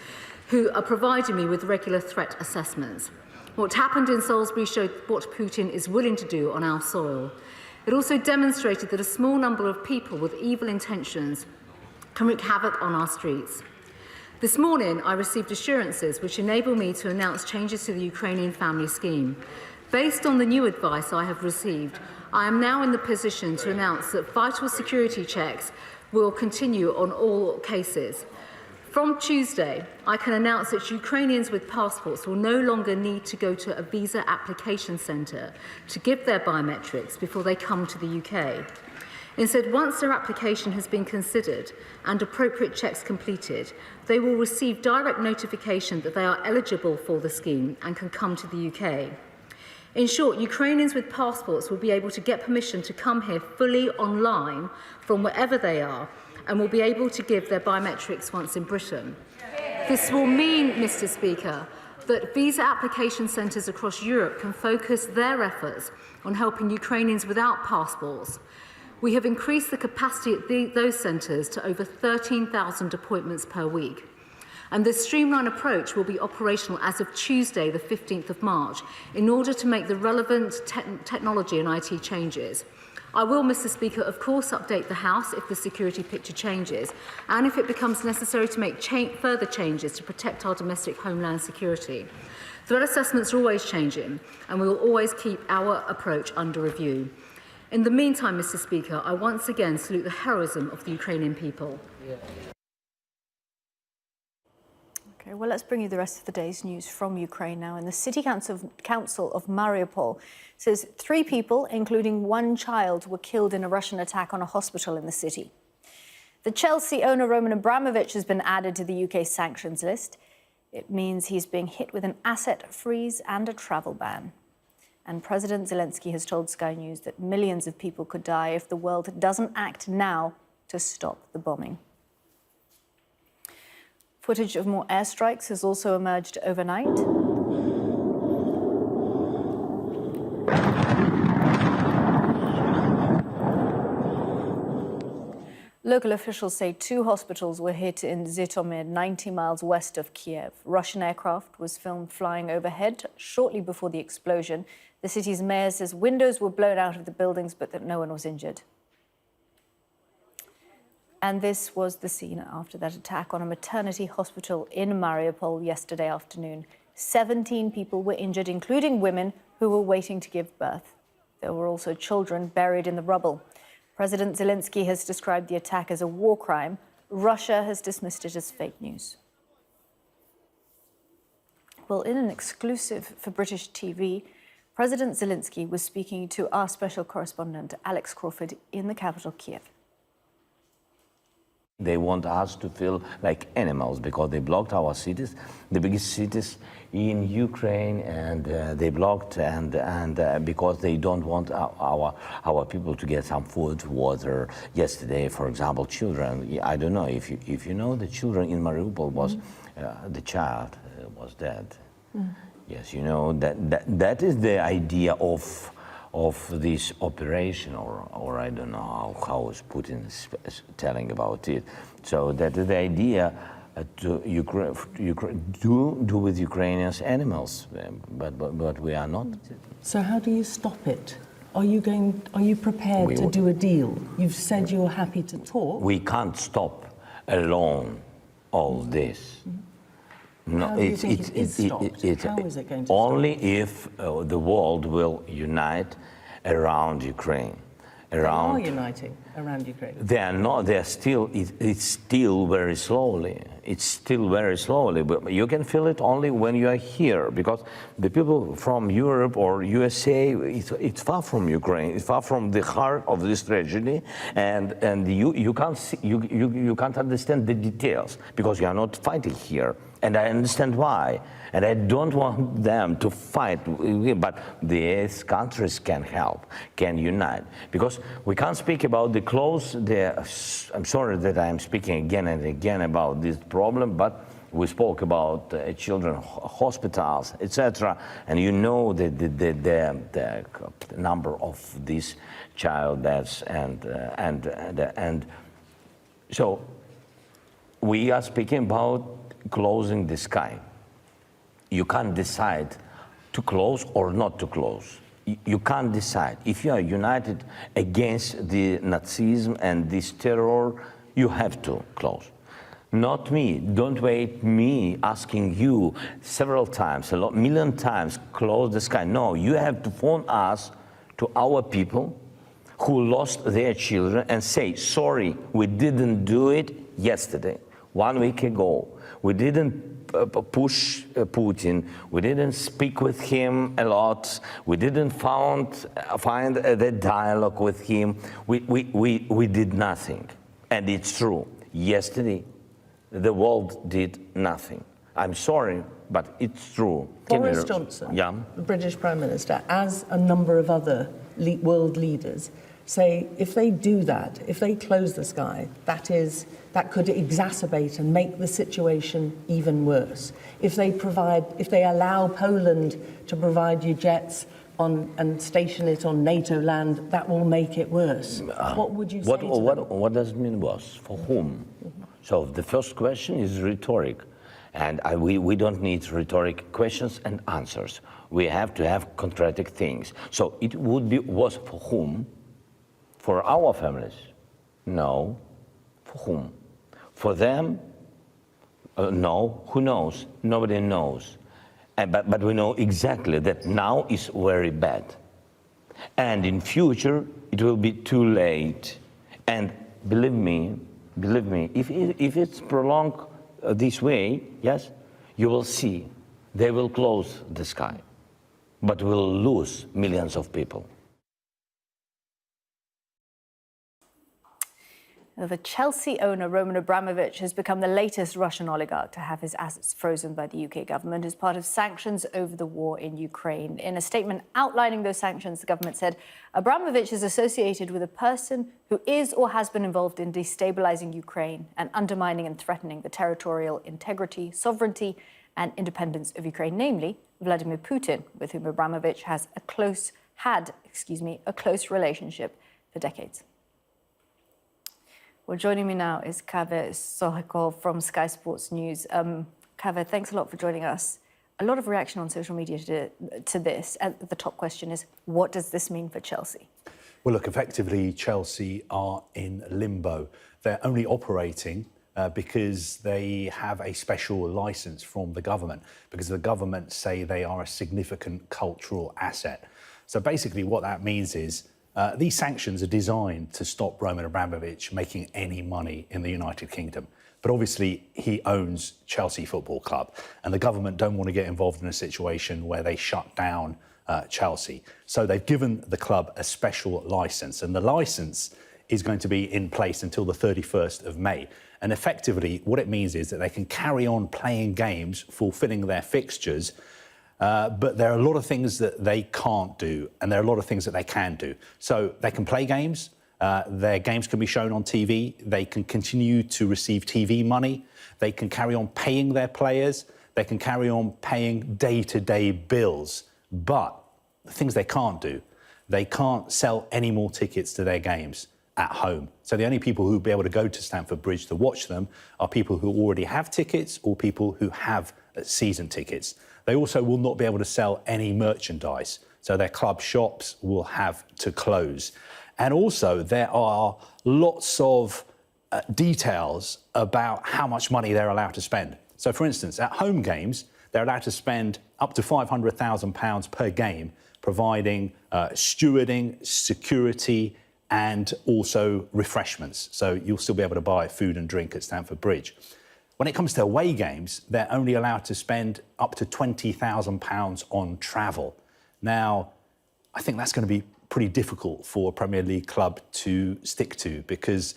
who are providing me with regular threat assessments. What happened in Salisbury showed what Putin is willing to do on our soil. It also demonstrated that a small number of people with evil intentions can wreak havoc on our streets. This morning, I received assurances which enable me to announce changes to the Ukrainian Family Scheme. Based on the new advice I have received, I am now in the position to announce that vital security checks will continue on all cases. From Tuesday, I can announce that Ukrainians with passports will no longer need to go to a visa application centre to give their biometrics before they come to the UK. Instead, once their application has been considered and appropriate checks completed, they will receive direct notification that they are eligible for the scheme and can come to the UK. In short, Ukrainians with passports will be able to get permission to come here fully online from wherever they are and will be able to give their biometrics once in Britain. This will mean, Mr. Speaker, that visa application centres across Europe can focus their efforts on helping Ukrainians without passports. We have increased the capacity at those centres to over 13,000 appointments per week. And this streamlined approach will be operational as of Tuesday, the 15th of March, in order to make the relevant technology and IT changes. I will, Mr. Speaker, of course, update the House if the security picture changes and if it becomes necessary to make further changes to protect our domestic homeland security. Threat assessments are always changing, and we will always keep our approach under review. In the meantime, Mr. Speaker, I once again salute the heroism of the Ukrainian people. Okay, well, let's bring you the rest of the day's news from Ukraine now. And the City Council of Mariupol says 3 people, including 1 child, were killed in a Russian attack on a hospital in the city. The Chelsea owner Roman Abramovich has been added to the UK sanctions list. It means he's being hit with an asset freeze and a travel ban. And President Zelensky has told Sky News that millions of people could die if the world doesn't act now to stop the bombing. Footage of more airstrikes has also emerged overnight. Local officials say 2 hospitals were hit in Zhytomyr, 90 miles west of Kiev. Russian aircraft was filmed flying overhead shortly before the explosion. The city's mayor says windows were blown out of the buildings, but that no one was injured. And this was the scene after that attack on a maternity hospital in Mariupol yesterday afternoon. 17 people were injured, including women who were waiting to give birth. There were also children buried in the rubble. President Zelensky has described the attack as a war crime. Russia has dismissed it as fake news. 「 Russia has dismissed it as fake news. 」 Russia has dismissed it as fake news. 」 Russia has dismissed it as fake news. 」 Russia has dismissed it as fake news. 」 Russia has dismissed it as fake news. 」 Russia has dismissed it as fake news. Well, in an exclusive for British TV, President Zelensky was speaking to our special correspondent, Alex Crawford, in the capital, Kiev. They want us to feel like animals because they blocked our cities, the biggest cities in Ukraine, and they blocked and because they don't want our people to get some food, water. Yesterday, for example, children. I don't know if you know the children in Mariupol was the child was dead. Yes, you know that is the idea of this operation, or I don't know how is Putin telling about it. So that is the idea to do with Ukrainians animals, but we are not. So how do you stop it? Are you prepared to do a deal? You've said you're happy to talk. We can't stop alone all this. No, How do you think it is stopped? How is it going to only stop? if the world will unite around Ukraine. They are uniting around Ukraine. They are not. They are still. It's still very slowly. It's still very slowly. But you can feel it only when you are here, because the people from Europe or USA, it's far from Ukraine. It's far from the heart of this tragedy, and you can't see, you can't understand the details because you are not fighting here. And I understand why. And I don't want them to fight, but these countries can help, can unite. Because we can't speak about the close, I'm sorry that I'm speaking again and again about this problem, but we spoke about children hospitals, etc. And you know the number of these child deaths and so we are speaking about closing the sky. You can't decide to close or not to close. You can't decide. If you are united against the Nazism and this terror, you have to close. Not me. Don't wait me asking you several times, a million times, close the sky. No, you have to phone us to our people who lost their children and say, sorry, we didn't do it yesterday, 1 week ago. We didn't push Putin. We didn't speak with him a lot. We didn't find the dialogue with him. We did nothing. And it's true. Yesterday, the world did nothing. I'm sorry, but it's true. Boris Johnson, the British Prime Minister, as a number of other world leaders, say if they do that, if they close the sky, that could exacerbate and make the situation even worse. If they allow Poland to provide you jets and station it on NATO land, that will make it worse. What would you say to them? What does it mean worse? For whom? So the first question is rhetoric. And we don't need rhetoric questions and answers. We have to have concrete things. So it would be worse for whom? For our families? No. For whom? For them? No. Who knows? Nobody knows. But we know exactly that now is very bad. And in future, it will be too late. And believe me, if it's prolonged this way, yes, you will see they will close the sky, but we'll lose millions of people. The Chelsea owner, Roman Abramovich, has become the latest Russian oligarch to have his assets frozen by the UK government as part of sanctions over the war in Ukraine. In a statement outlining those sanctions, the government said Abramovich is associated with a person who is or has been involved in destabilizing Ukraine and undermining and threatening the territorial integrity, sovereignty and independence of Ukraine, namely Vladimir Putin, with whom Abramovich had a close relationship for decades. Well, joining me now is Kaveh Sohekov from Sky Sports News. Kaveh, thanks a lot for joining us. A lot of reaction on social media to this. And the top question is, what does this mean for Chelsea? Well, look, effectively, Chelsea are in limbo. They're only operating because they have a special licence from the government, because the government say they are a significant cultural asset. So basically what that means is these sanctions are designed to stop Roman Abramovich making any money in the United Kingdom. But obviously, he owns Chelsea Football Club, and the government don't want to get involved in a situation where they shut down Chelsea. So they've given the club a special licence, and the licence is going to be in place until the 31st of May. And effectively, what it means is that they can carry on playing games, fulfilling their fixtures, but there are a lot of things that they can't do, and there are a lot of things that they can do. So they can play games, their games can be shown on TV, they can continue to receive TV money, they can carry on paying their players, they can carry on paying day-to-day bills. But the things they can't do, they can't sell any more tickets to their games at home. So the only people who will be able to go to Stamford Bridge to watch them are people who already have tickets or people who have season tickets. They also will not be able to sell any merchandise. So their club shops will have to close. And also there are lots of details about how much money they're allowed to spend. So for instance, at home games, they're allowed to spend up to £500,000 per game, providing stewarding, security, and also refreshments. So you'll still be able to buy food and drink at Stamford Bridge. When it comes to away games, they're only allowed to spend up to £20,000 on travel. Now, I think that's going to be pretty difficult for a Premier League club to stick to because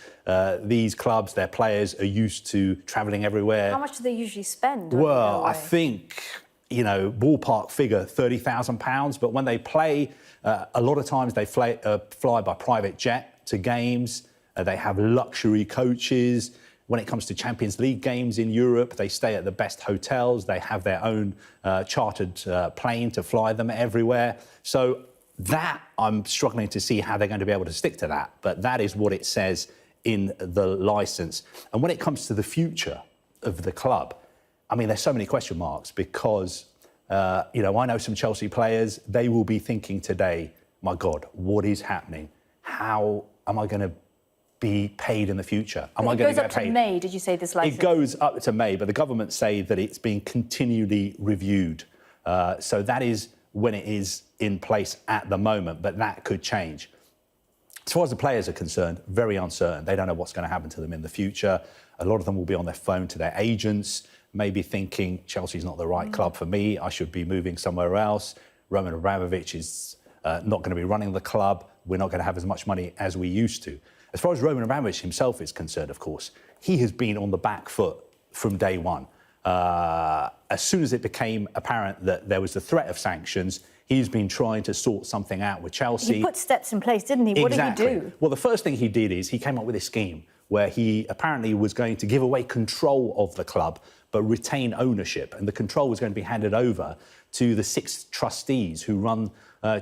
these clubs, their players are used to travelling everywhere. How much do they usually spend? Well, I think, you know, ballpark figure £30,000, but when they play, a lot of times they fly by private jet to games. They have luxury coaches. When it comes to Champions League games in Europe, they stay at the best hotels. They have their own chartered plane to fly them everywhere. So that, I'm struggling to see how they're going to be able to stick to that. But that is what it says in the licence. And when it comes to the future of the club, I mean, there's so many question marks because, you know, I know some Chelsea players, they will be thinking today, my God, what is happening? How am I going to be paid in the future? Am I going to get paid? It goes up to May, did you say, this licence? It goes up to May, but the government say that it's being continually reviewed. So that is when it is in place at the moment, but that could change. As far as the players are concerned, very uncertain. They don't know what's going to happen to them in the future. A lot of them will be on their phone to their agents, maybe thinking Chelsea's not the right club for me, I should be moving somewhere else. Roman Abramovich is not going to be running the club. We're not going to have as much money as we used to. As far as Roman Abramovich himself is concerned, of course, he has been on the back foot from day one. As soon as it became apparent that there was the threat of sanctions, he's been trying to sort something out with Chelsea. He put steps in place, didn't he? What did he do? Well, the first thing he did is he came up with a scheme where he apparently was going to give away control of the club but retain ownership, and the control was going to be handed over to the 6 trustees who run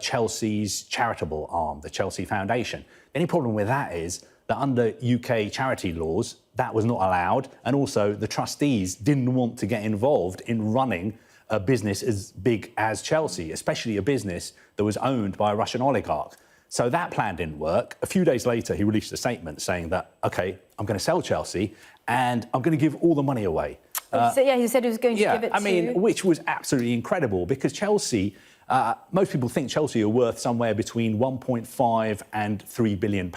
Chelsea's charitable arm, the Chelsea Foundation. The only problem with that is that under UK charity laws, that was not allowed, and also the trustees didn't want to get involved in running a business as big as Chelsea, especially a business that was owned by a Russian oligarch. So that plan didn't work. A few days later, he released a statement saying that, OK, I'm going to sell Chelsea and I'm going to give all the money away. He said he was going to give it to... I mean, which was absolutely incredible because Chelsea, most people think Chelsea are worth somewhere between 1.5 and £3 billion.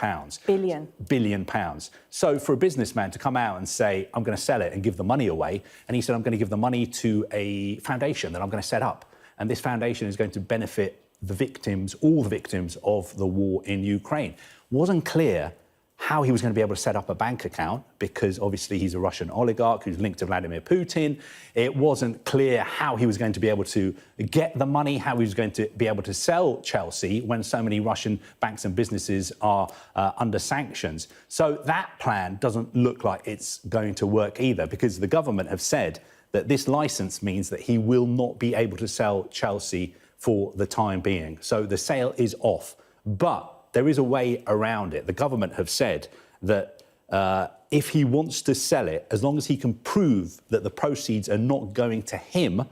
Billion pounds. So for a businessman to come out and say, I'm going to sell it and give the money away, and he said, I'm going to give the money to a foundation that I'm going to set up. And this foundation is going to benefit the victims, all the victims of the war in Ukraine. Wasn't clear how he was going to be able to set up a bank account because obviously he's a Russian oligarch who's linked to Vladimir Putin. It wasn't clear how he was going to be able to get the money, how he was going to be able to sell Chelsea when so many Russian banks and businesses are under sanctions. So that plan doesn't look like it's going to work either because the government have said that this licence means that he will not be able to sell Chelsea for the time being. So the sale is off. But there is a way around it. The government have said that if he wants to sell it, as long as he can prove that the proceeds are not going to him,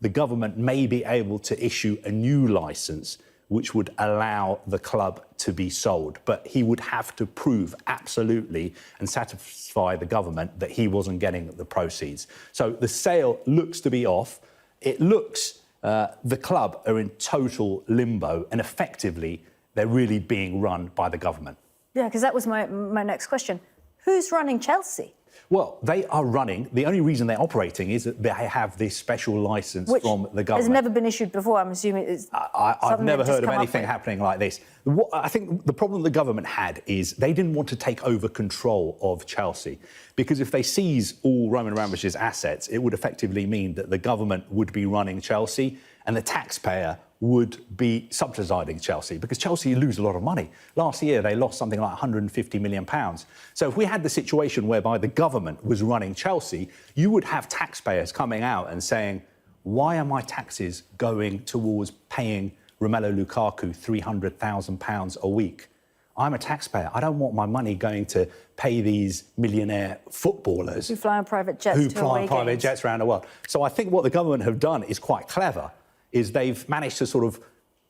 the government may be able to issue a new licence which would allow the club to be sold. But he would have to prove absolutely and satisfy the government that he wasn't getting the proceeds. So the sale looks to be off. It looks the club are in total limbo and effectively they're really being run by the government. Yeah, because that was my next question. Who's running Chelsea? Well, they are running. The only reason they're operating is that they have this special license from the government. Has never been issued before. I'm assuming it's. I've never heard of anything happening like this. What I think the problem the government had is they didn't want to take over control of Chelsea, because if they seize all Roman Abramovich's assets, it would effectively mean that the government would be running Chelsea and the taxpayer would be subsidising Chelsea, because Chelsea lose a lot of money. Last year, they lost something like £150 million. So if we had the situation whereby the government was running Chelsea, you would have taxpayers coming out and saying, why are my taxes going towards paying Romelu Lukaku £300,000 a week? I'm a taxpayer. I don't want my money going to pay these millionaire footballers who fly on private jets around the world. So I think what the government have done is quite clever, is they've managed to sort of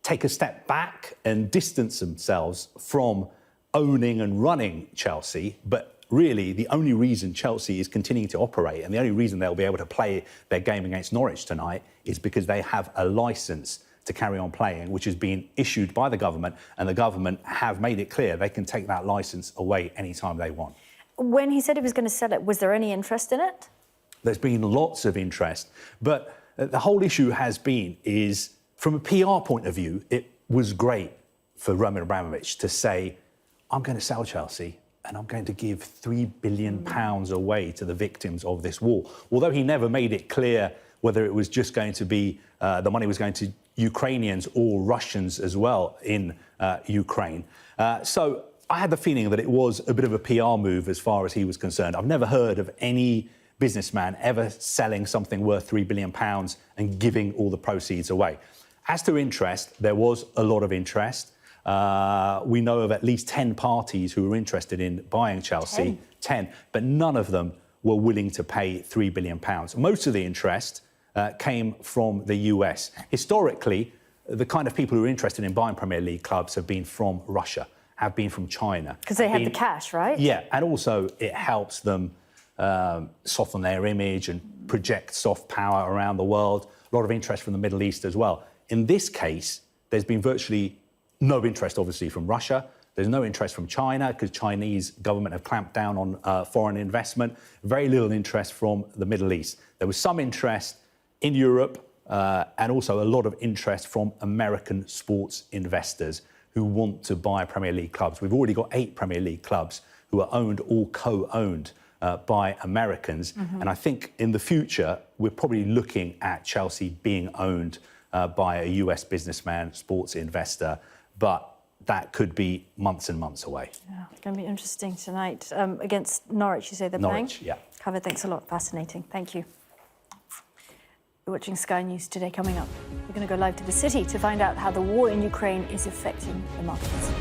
take a step back and distance themselves from owning and running Chelsea. But really, the only reason Chelsea is continuing to operate and the only reason they'll be able to play their game against Norwich tonight is because they have a licence to carry on playing, which has been issued by the government, and the government have made it clear they can take that licence away anytime they want. When he said he was going to sell it, was there any interest in it? There's been lots of interest, but the whole issue has been is, from a PR point of view, it was great for Roman Abramovich to say, I'm going to sell Chelsea and I'm going to give £3 billion away to the victims of this war. Although he never made it clear whether it was just going to be, the money was going to Ukrainians or Russians as well in Ukraine. So I had the feeling that it was a bit of a PR move as far as he was concerned. I've never heard of any businessman ever selling something worth £3 billion and giving all the proceeds away. As to interest, there was a lot of interest. We know of at least 10 parties who were interested in buying Chelsea. 10, but none of them were willing to pay £3 billion. Most of the interest came from the US. Historically, the kind of people who are interested in buying Premier League clubs have been from Russia, have been from China. Because they have the cash, right? Yeah, and also it helps them soften their image and project soft power around the world. A lot of interest from the Middle East as well. In this case, there's been virtually no interest, obviously, from Russia. There's no interest from China, because Chinese government have clamped down on foreign investment. Very little interest from the Middle East. There was some interest in Europe and also a lot of interest from American sports investors who want to buy Premier League clubs. We've already got 8 Premier League clubs who are owned or co-owned by Americans. And I think in the future, we're probably looking at Chelsea being owned by a US businessman, sports investor, but that could be months and months away. Yeah, it's going to be interesting tonight. Against Norwich, you say they're playing? Norwich, yeah. Covered, thanks a lot. Fascinating. Thank you. You're watching Sky News Today. Coming up, we're going to go live to the city to find out how the war in Ukraine is affecting the markets.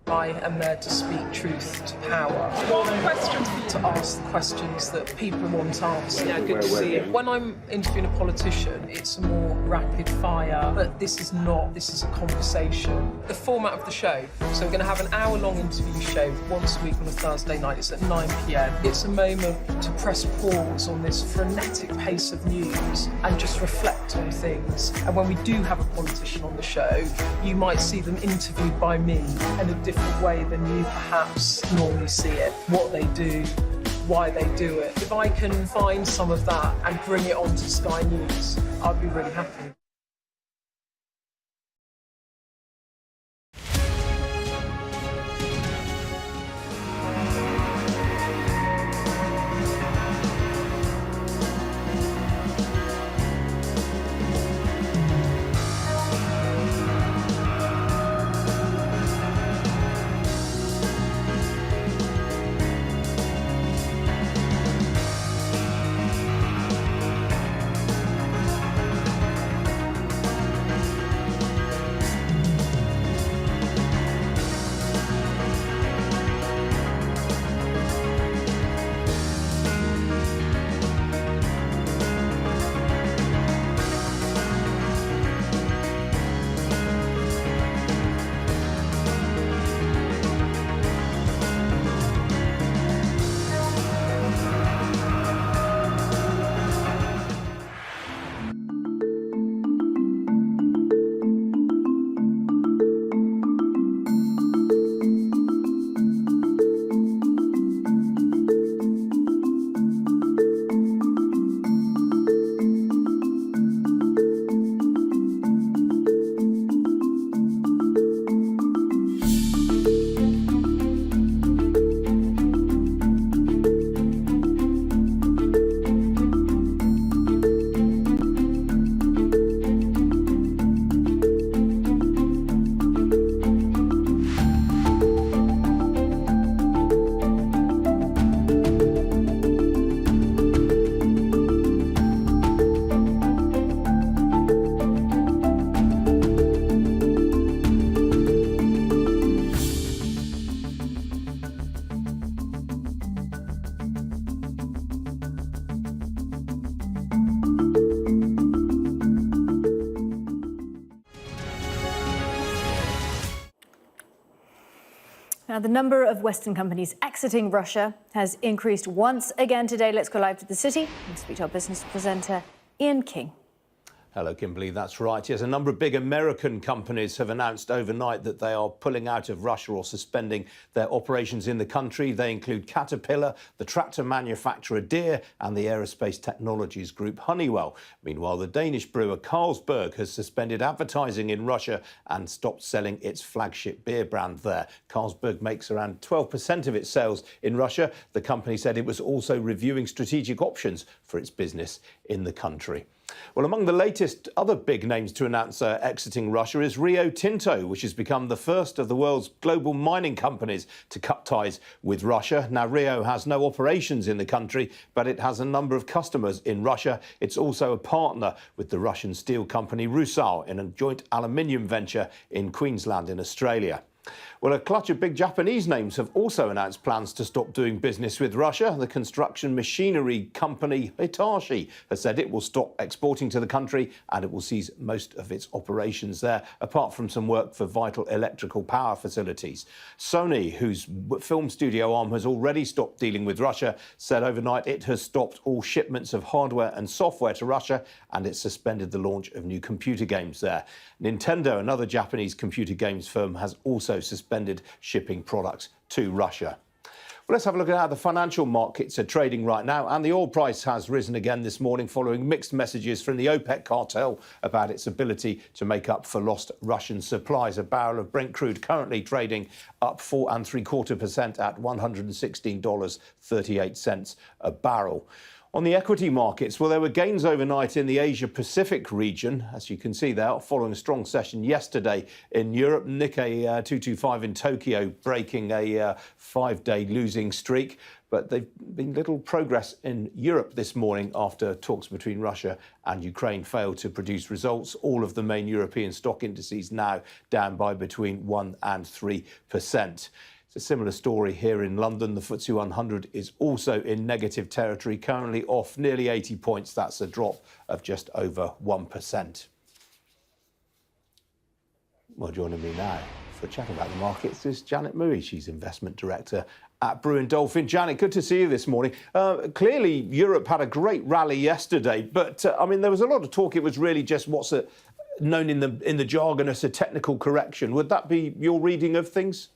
I am there to speak truth to power. One question to ask the questions that people want answered. Yeah, good to see you. When I'm interviewing a politician, it's a more rapid fire, but this is not. This is a conversation. The format of the show, so we're going to have an hour-long interview show once a week on a Thursday night. It's at 9 p.m. It's a moment to press pause on this frenetic pace of news and just reflect on things. And when we do have a politician on the show, you might see them interviewed by me in a different way than you perhaps normally see it. What they do, why they do it. If I can find some of that and bring it onto Sky News, I'd be really happy. Now, the number of Western companies exiting Russia has increased once again today. Let's go live to the city and speak to our business presenter, Ian King. Hello, Kimberly. That's right. Yes, a number of big American companies have announced overnight that they are pulling out of Russia or suspending their operations in the country. They include Caterpillar, the tractor manufacturer Deere, and the aerospace technologies group Honeywell. Meanwhile, the Danish brewer Carlsberg has suspended advertising in Russia and stopped selling its flagship beer brand there. Carlsberg makes around 12% of its sales in Russia. The company said it was also reviewing strategic options for its business in the country. Well, among the latest other big names to announce exiting Russia is Rio Tinto, which has become the first of the world's global mining companies to cut ties with Russia. Now, Rio has no operations in the country, but it has a number of customers in Russia. It's also a partner with the Russian steel company Rusal in a joint aluminium venture in Queensland in Australia. Well, a clutch of big Japanese names have also announced plans to stop doing business with Russia. The construction machinery company Hitachi has said it will stop exporting to the country and it will cease most of its operations there, apart from some work for vital electrical power facilities. Sony, whose film studio arm has already stopped dealing with Russia, said overnight it has stopped all shipments of hardware and software to Russia and it suspended the launch of new computer games there. Nintendo, another Japanese computer games firm, has also suspended shipping products to Russia. Well, let's have a look at how the financial markets are trading right now. And the oil price has risen again this morning following mixed messages from the OPEC cartel about its ability to make up for lost Russian supplies. A barrel of Brent crude currently trading up 4.75% at $116.38 a barrel. On the equity markets, well, there were gains overnight in the Asia-Pacific region, as you can see there, following a strong session yesterday in Europe. Nikkei 225 in Tokyo breaking a five-day losing streak. But there's been little progress in Europe this morning after talks between Russia and Ukraine failed to produce results. All of the main European stock indices now down by between 1% and 3%. A similar story here in London. The FTSE 100 is also in negative territory, currently off nearly 80 points. That's a drop of just over 1%. Well, joining me now for a chat about the markets is Janet Mui. She's Investment Director at Brewin Dolphin. Janet, good to see you this morning. Clearly, Europe had a great rally yesterday, but, I mean, there was a lot of talk. It was really just what's known in the jargon as a technical correction. Would that be your reading of things?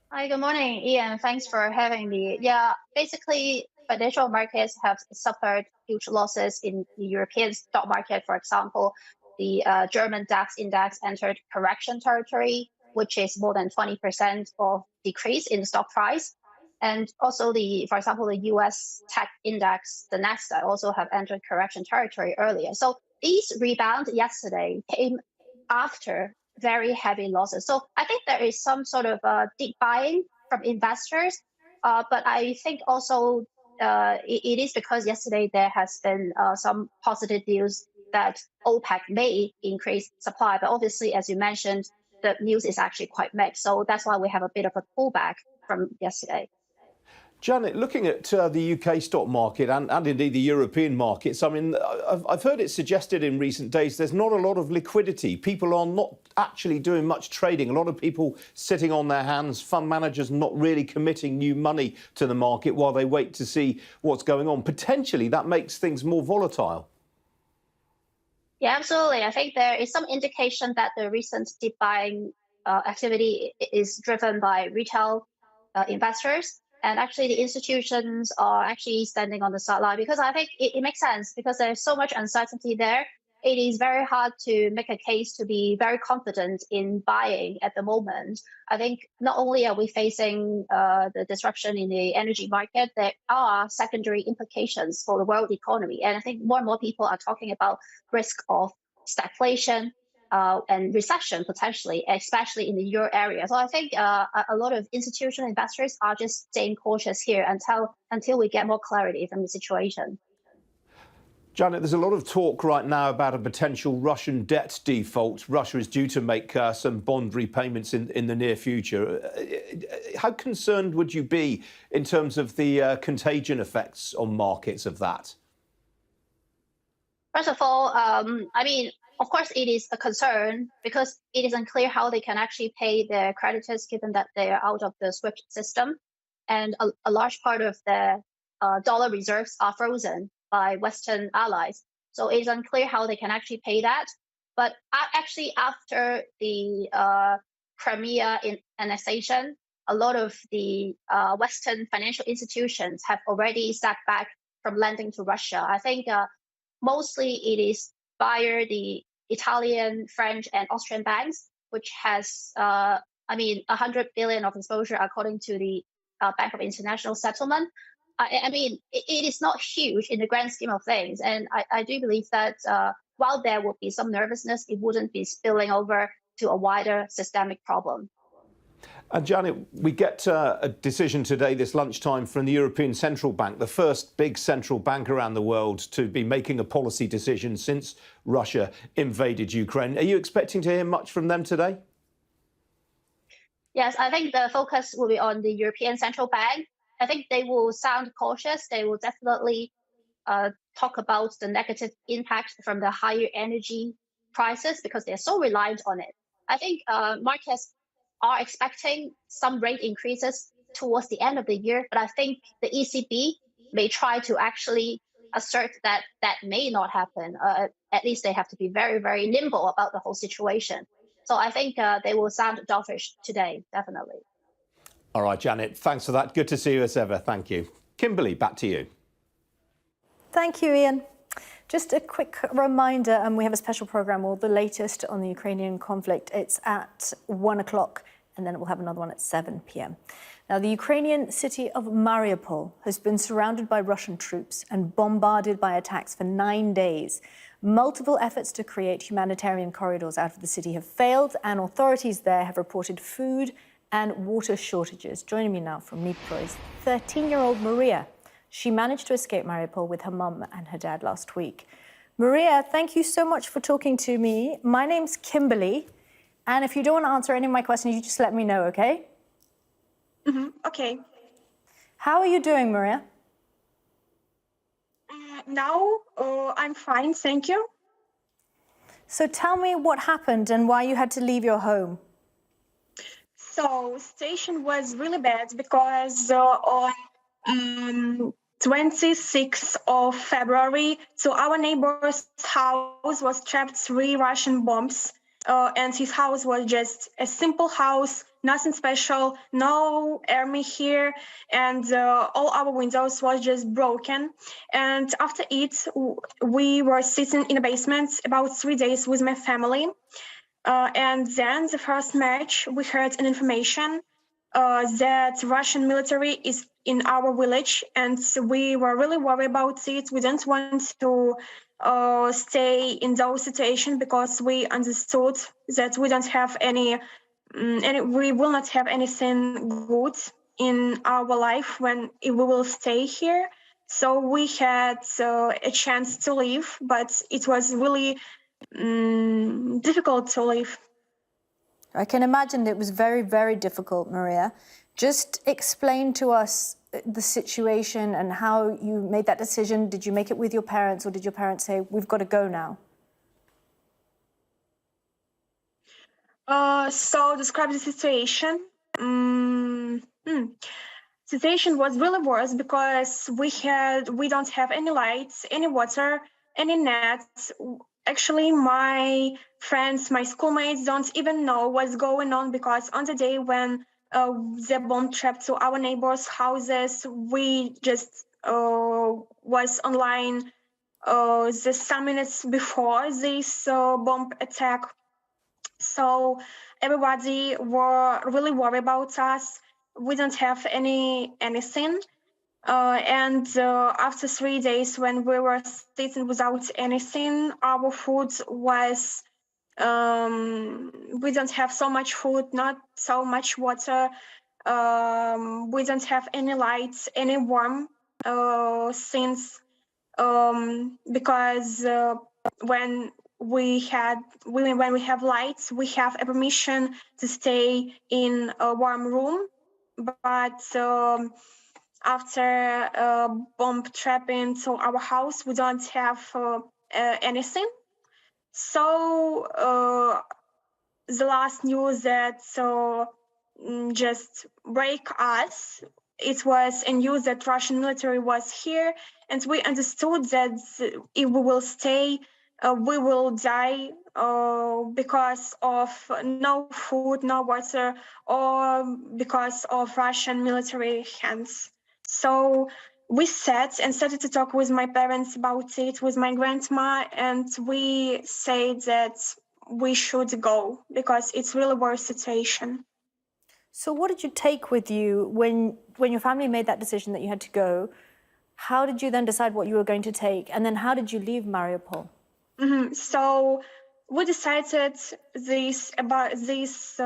Hi, good morning, Ian. Thanks for having me. Yeah, basically, financial markets have suffered huge losses in the European stock market. For example, the German DAX index entered correction territory, which is more than 20% of decrease in the stock price. And also, for example, the US tech index, the Nacht, also have entered correction territory earlier. So these rebound yesterday came after very heavy losses. So I think there is some sort of deep buying from investors, but I think also it is because yesterday there has been some positive news that OPEC may increase supply. But obviously, as you mentioned, the news is actually quite mixed. So that's why we have a bit of a pullback from yesterday. Janet, looking at the UK stock market and indeed the European markets, I mean, I've heard it suggested in recent days there's not a lot of liquidity. People are not actually doing much trading. A lot of people sitting on their hands, fund managers not really committing new money to the market while they wait to see what's going on. Potentially, that makes things more volatile. Yeah, absolutely. I think there is some indication that the recent deep buying activity is driven by retail investors. And actually, the institutions are actually standing on the sideline because I think it makes sense because there's so much uncertainty there. It is very hard to make a case to be very confident in buying at the moment. I think not only are we facing the disruption in the energy market, there are secondary implications for the world economy. And I think more and more people are talking about risk of stagflation and recession potentially, especially in the euro area. So I think a lot of institutional investors are just staying cautious here until we get more clarity from the situation. Janet, there's a lot of talk right now about a potential Russian debt default. Russia is due to make some bond repayments in the near future. How concerned would you be in terms of the contagion effects on markets of that? First of all, I mean, of course, it is a concern because it is unclear how they can actually pay their creditors given that they are out of the SWIFT system. And a large part of their dollar reserves are frozen by Western allies. So it is unclear how they can actually pay that. But actually, after the Crimea annexation, a lot of the Western financial institutions have already stepped back from lending to Russia. I think mostly it is via the Italian, French, and Austrian banks, which has, 100 billion of exposure according to the Bank of International Settlement. It is not huge in the grand scheme of things. And I do believe that while there would be some nervousness, it wouldn't be spilling over to a wider systemic problem. And Janet, we get a decision today, this lunchtime, from the European Central Bank, the first big central bank around the world to be making a policy decision since Russia invaded Ukraine. Are you expecting to hear much from them today? Yes, I think the focus will be on the European Central Bank. I think they will sound cautious. They will definitely talk about the negative impact from the higher energy prices because they're so reliant on it. I think markets are expecting some rate increases towards the end of the year, but I think the ECB may try to actually assert that that may not happen. At least they have to be very, very nimble about the whole situation. So I think they will sound dovish today, definitely. All right, Janet, thanks for that. Good to see you as ever. Thank you. Kimberly, back to you. Thank you, Ian. Just a quick reminder, we have a special programme, all the latest on the Ukrainian conflict. It's at 1 o'clock, and then we'll have another one at 7 p.m. Now, the Ukrainian city of Mariupol has been surrounded by Russian troops and bombarded by attacks for 9 days. Multiple efforts to create humanitarian corridors out of the city have failed, and authorities there have reported food and water shortages. Joining me now from Dnipro is 13-year-old Maria. She managed to escape Mariupol with her mum and her dad last week. Maria, thank you so much for talking to me. My name's Kimberly, and if you don't want to answer any of my questions, you just let me know, okay? Okay. How are you doing, Maria? Now I'm fine, thank you. So tell me what happened and why you had to leave your home. So situation was really bad because on 26th of February, so our neighbor's house was trapped 3 Russian bombs, and his house was just a simple house, nothing special, no army here, and all our windows was just broken. And after it, we were sitting in the basement about 3 days with my family. And then the first match, we heard an information that Russian military is in our village, and we were really worried about it. We didn't want to stay in those situations because we understood that we don't have we will not have anything good in our life when we will stay here. So we had a chance to leave, but it was really difficult to leave. I can imagine it was very, very difficult, Maria. Just explain to us the situation and how you made that decision. Did you make it with your parents, or did your parents say, we've got to go now? So describe the situation. Situation was really worse because we don't have any lights, any water, any nets. Actually, my friends, my schoolmates don't even know what's going on because on the day when the bomb trapped to our neighbors' houses, we just was online some minutes before this bomb attack. So everybody were really worried about us. We don't have anything. And after 3 days, when we were sitting without anything, our food was, we don't have so much food, not so much water. We don't have any lights, any warm things, because when we have lights, we have a permission to stay in a warm room, but after bomb trapping to our house, we don't have anything. So the last news that just break us, it was a news that Russian military was here, and we understood that if we will stay, we will die because of no food, no water, or because of Russian military hands. So we sat and started to talk with my parents about it, with my grandma, and we said that we should go because it's really worse situation. So what did you take with you when your family made that decision that you had to go? How did you then decide what you were going to take? And then how did you leave Mariupol? Mm-hmm. So we decided about this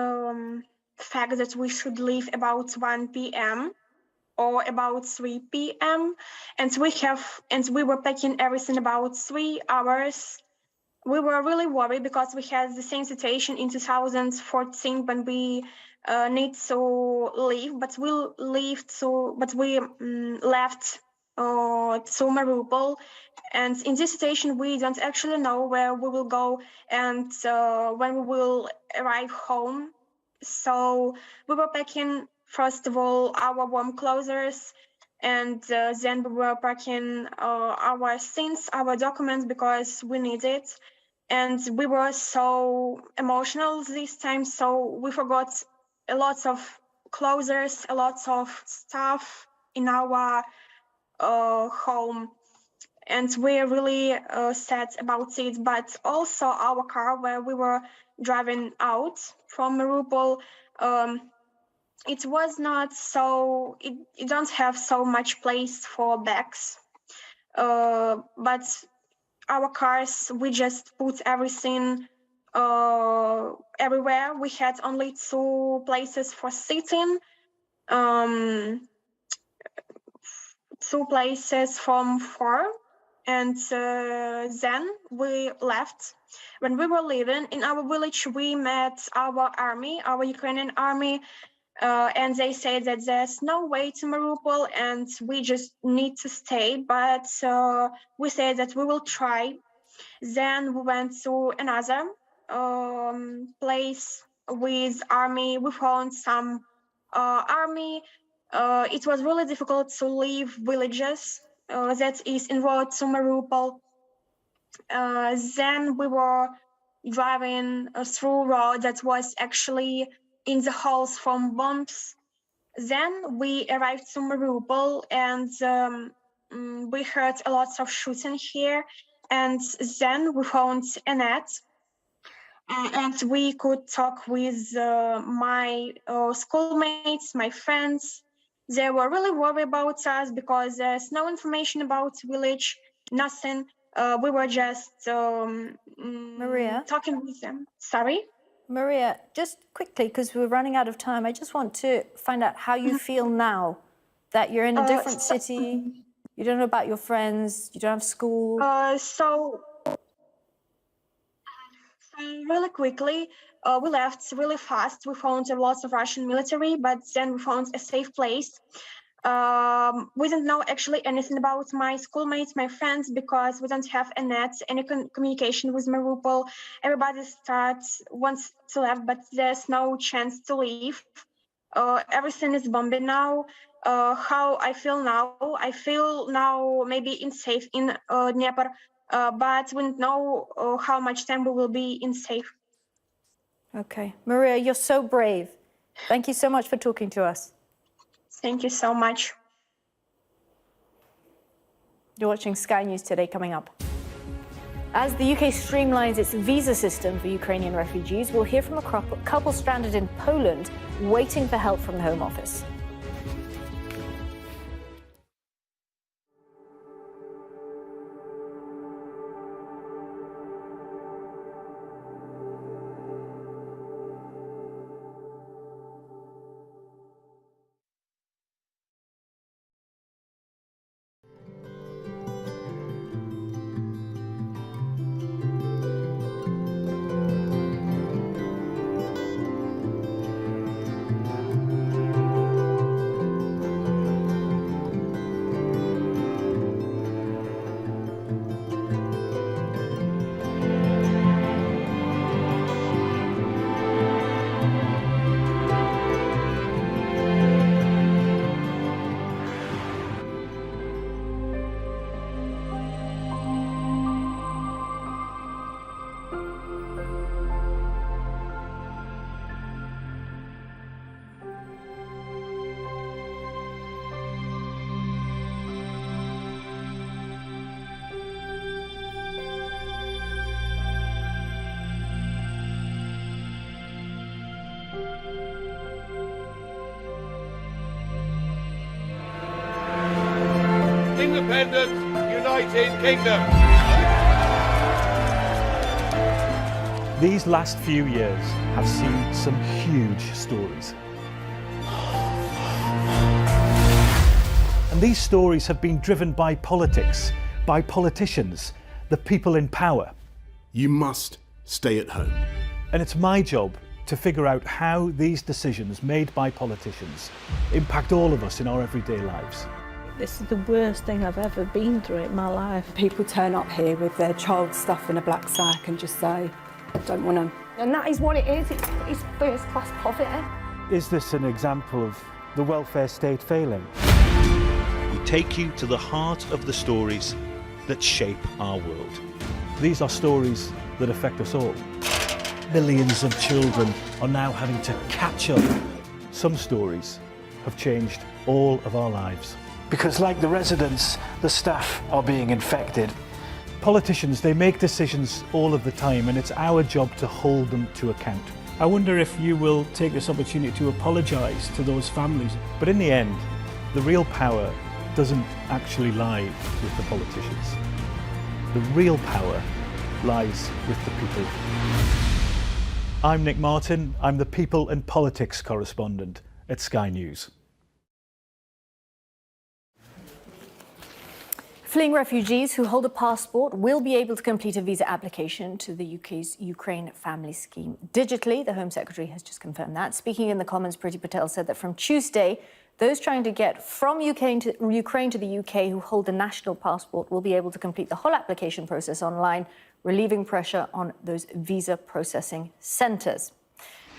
fact that we should leave about 1 p.m. or about 3 p.m. and we were packing everything about 3 hours. We were really worried because we had the same situation in 2014 when we need to leave, but we left to Mariupol. And in this situation, we don't actually know where we will go and when we will arrive home. So we were packing, first of all, our warm clothes, and then we were packing our things, our documents, because we need it. And we were so emotional this time, so we forgot a lot of clothes, a lot of stuff in our home. And we're really sad about it, but also our car where we were driving out from Mariupol, it was not so, it don't have so much place for bags, but our cars, we just put everything everywhere. We had only 2 places for sitting, 2 places from 4, and then we left. When we were leaving in our village, we met our army, our Ukrainian army, and they said that there's no way to Mariupol and we just need to stay, but we said that we will try. Then we went to another place with army. We found some army. It was really difficult to leave villages that is in road to Mariupol. Then we were driving through road that was actually in the holes from bombs. Then we arrived to Mariupol and we heard a lot of shooting here. And then we found a net and we could talk with my schoolmates, my friends. They were really worried about us because there's no information about village, nothing. We were just Maria, talking with them. Sorry? Maria, just quickly, because we're running out of time, I just want to find out how you feel now that you're in a different city, you don't know about your friends, you don't have school. So really quickly, we left really fast. We found a lot of Russian military, but then we found a safe place. We didn't know actually anything about my schoolmates, my friends, because we don't have a net, any communication with Mariupol. Everybody wants to leave, but there's no chance to leave. Everything is bombing now. How I feel now? I feel now maybe safe in Dnieper, but we don't know how much time we will be safe. Okay. Maria, you're so brave. Thank you so much for talking to us. Thank you so much. You're watching Sky News Today. Coming up. As the UK streamlines its visa system for Ukrainian refugees, we'll hear from a couple stranded in Poland waiting for help from the Home Office. independent, united kingdom. These last few years have seen some huge stories. And these stories have been driven by politics, by politicians, the people in power. You must stay at home. And it's my job to figure out how these decisions made by politicians impact all of us in our everyday lives. This is the worst thing I've ever been through in my life. People turn up here with their child stuff in a black sack and just say, I don't want to. And that is what it is. It's first-class poverty. Is this an example of the welfare state failing? We take you to the heart of the stories that shape our world. These are stories that affect us all. Millions of children are now having to catch up. Some stories have changed all of our lives. Because like the residents, the staff are being infected. Politicians, they make decisions all of the time, and it's our job to hold them to account. I wonder if you will take this opportunity to apologise to those families. But in the end, the real power doesn't actually lie with the politicians. The real power lies with the people. I'm Nick Martin. I'm the People and Politics correspondent at Sky News. Fleeing refugees who hold a passport will be able to complete a visa application to the UK's Ukraine Family Scheme digitally. The Home Secretary has just confirmed that. Speaking in the Commons, Priti Patel said that from Tuesday, those trying to get from Ukraine to the UK who hold a national passport will be able to complete the whole application process online, relieving pressure on those visa processing centres.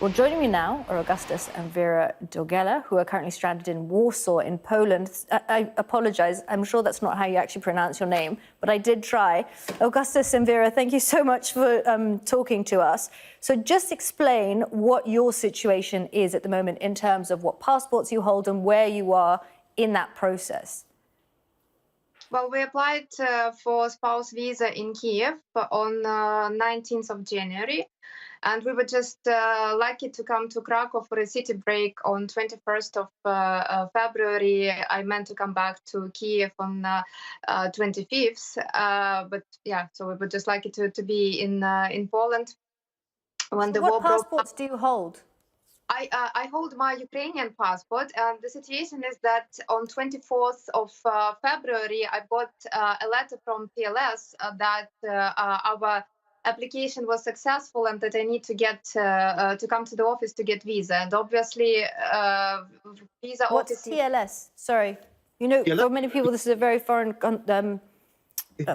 Well, joining me now are Augustus and Vera Dogela, who are currently stranded in Warsaw in Poland. I apologise, I'm sure that's not how you actually pronounce your name, but I did try. Augustus and Vera, thank you so much for talking to us. So just explain what your situation is at the moment in terms of what passports you hold and where you are in that process. Well, we applied for spouse visa in Kiev on 19th of January. And we were just lucky to come to Krakow for a city break on 21st of February. I meant to come back to Kiev on 25th. But yeah, so we were just lucky to be in Poland when the war broke out. What passports do you hold? I hold my Ukrainian passport, and the situation is that on 24th of February, I got a letter from PLS that our application was successful and that I need to get to come to the office to get visa. And obviously, visa What's office. TLS? Sorry, you know, for many people, this is a very foreign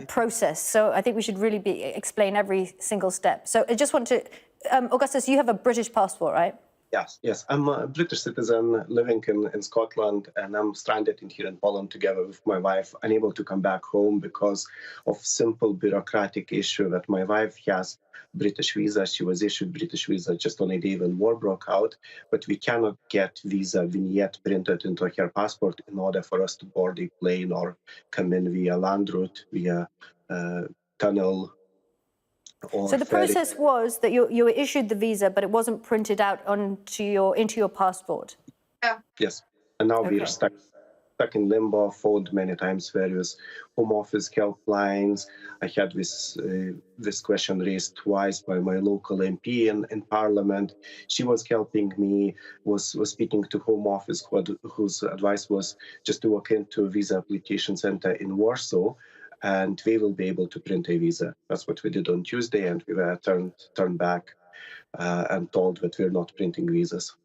process. So I think we should really explain every single step. So I just want to, Augustus, you have a British passport, right? Yes. I'm a British citizen living in Scotland, and I'm stranded here in Poland together with my wife, unable to come back home because of simple bureaucratic issue that my wife has British visa. She was issued British visa just on a day when war broke out, but we cannot get visa vignette printed into her passport in order for us to board a plane or come in via land route, via tunnel. So the process was that you were issued the visa, but it wasn't printed out into your passport. Yeah. Yes, and now we're stuck in limbo. Phoned many times various Home Office helplines. I had this question raised twice by my local MP in Parliament. She was helping me. Was speaking to Home Office, whose advice was just to walk into a visa application center in Warsaw, and we will be able to print a visa. That's what we did on Tuesday, and we were turned back and told that we're not printing visas.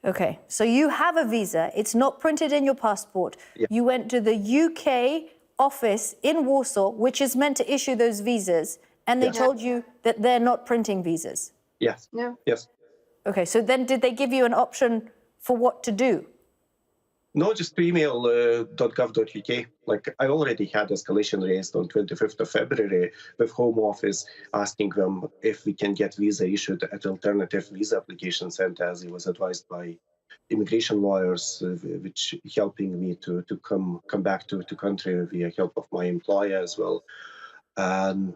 Okay, so you have a visa. It's not printed in your passport. Yeah. You went to the UK office in Warsaw, which is meant to issue those visas, and they told you that they're not printing visas. Yes. No. Yes. Okay, so then did they give you an option for what to do? No, just to email .gov.uk. Like, I already had escalation raised on 25th of February with Home Office asking them if we can get visa issued at alternative visa application center, as it was advised by immigration lawyers, which helping me to come back to country via help of my employer as well. And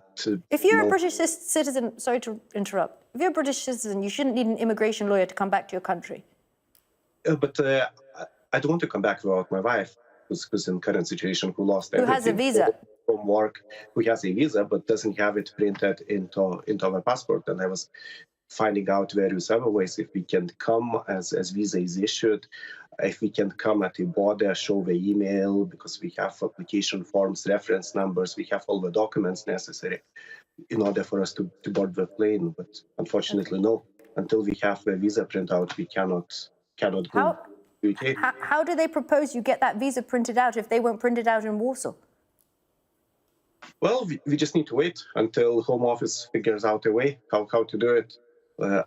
if you're a British citizen, sorry to interrupt, if you're a British citizen, you shouldn't need an immigration lawyer to come back to your country. But I don't want to come back without my wife. who's in current situation, who lost Who everything. has a visa? From work, who has a visa but doesn't have it printed into our passport. And I was finding out various other ways if we can come as visa is issued, if we can come at the border, show the email, because we have application forms, reference numbers, we have all the documents necessary in order for us to board the plane. But unfortunately, no. Until we have a visa printout, we cannot go to UK. How do they propose you get that visa printed out if they won't print it out in Warsaw? Well, we just need to wait until Home Office figures out a way how to do it.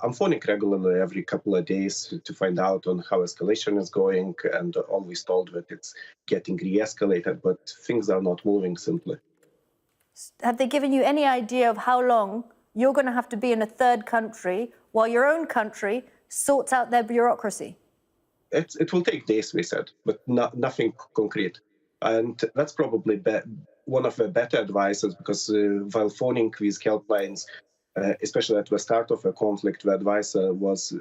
I'm phoning regularly every couple of days to find out on how escalation is going, and always told that it's getting re-escalated, but things are not moving simply. Have they given you any idea of how long you're going to have to be in a third country while your own country sorts out their bureaucracy? It will take days, we said, but nothing concrete. And that's probably one of the better advices, because while phoning these helplines, especially at the start of a conflict, the advice was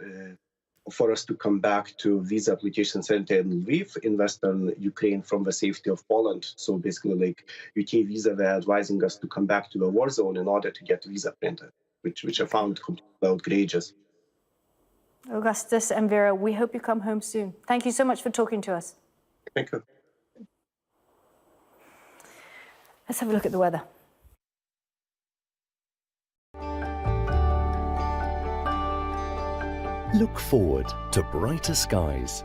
for us to come back to visa application center in Lviv in Western Ukraine from the safety of Poland. So basically, like UK visa, they're advising us to come back to the war zone in order to get visa printed, which I found completely outrageous. Augustus and Vera, we hope you come home soon. Thank you so much for talking to us. Thank you. Let's have a look at the weather. Look forward to brighter skies.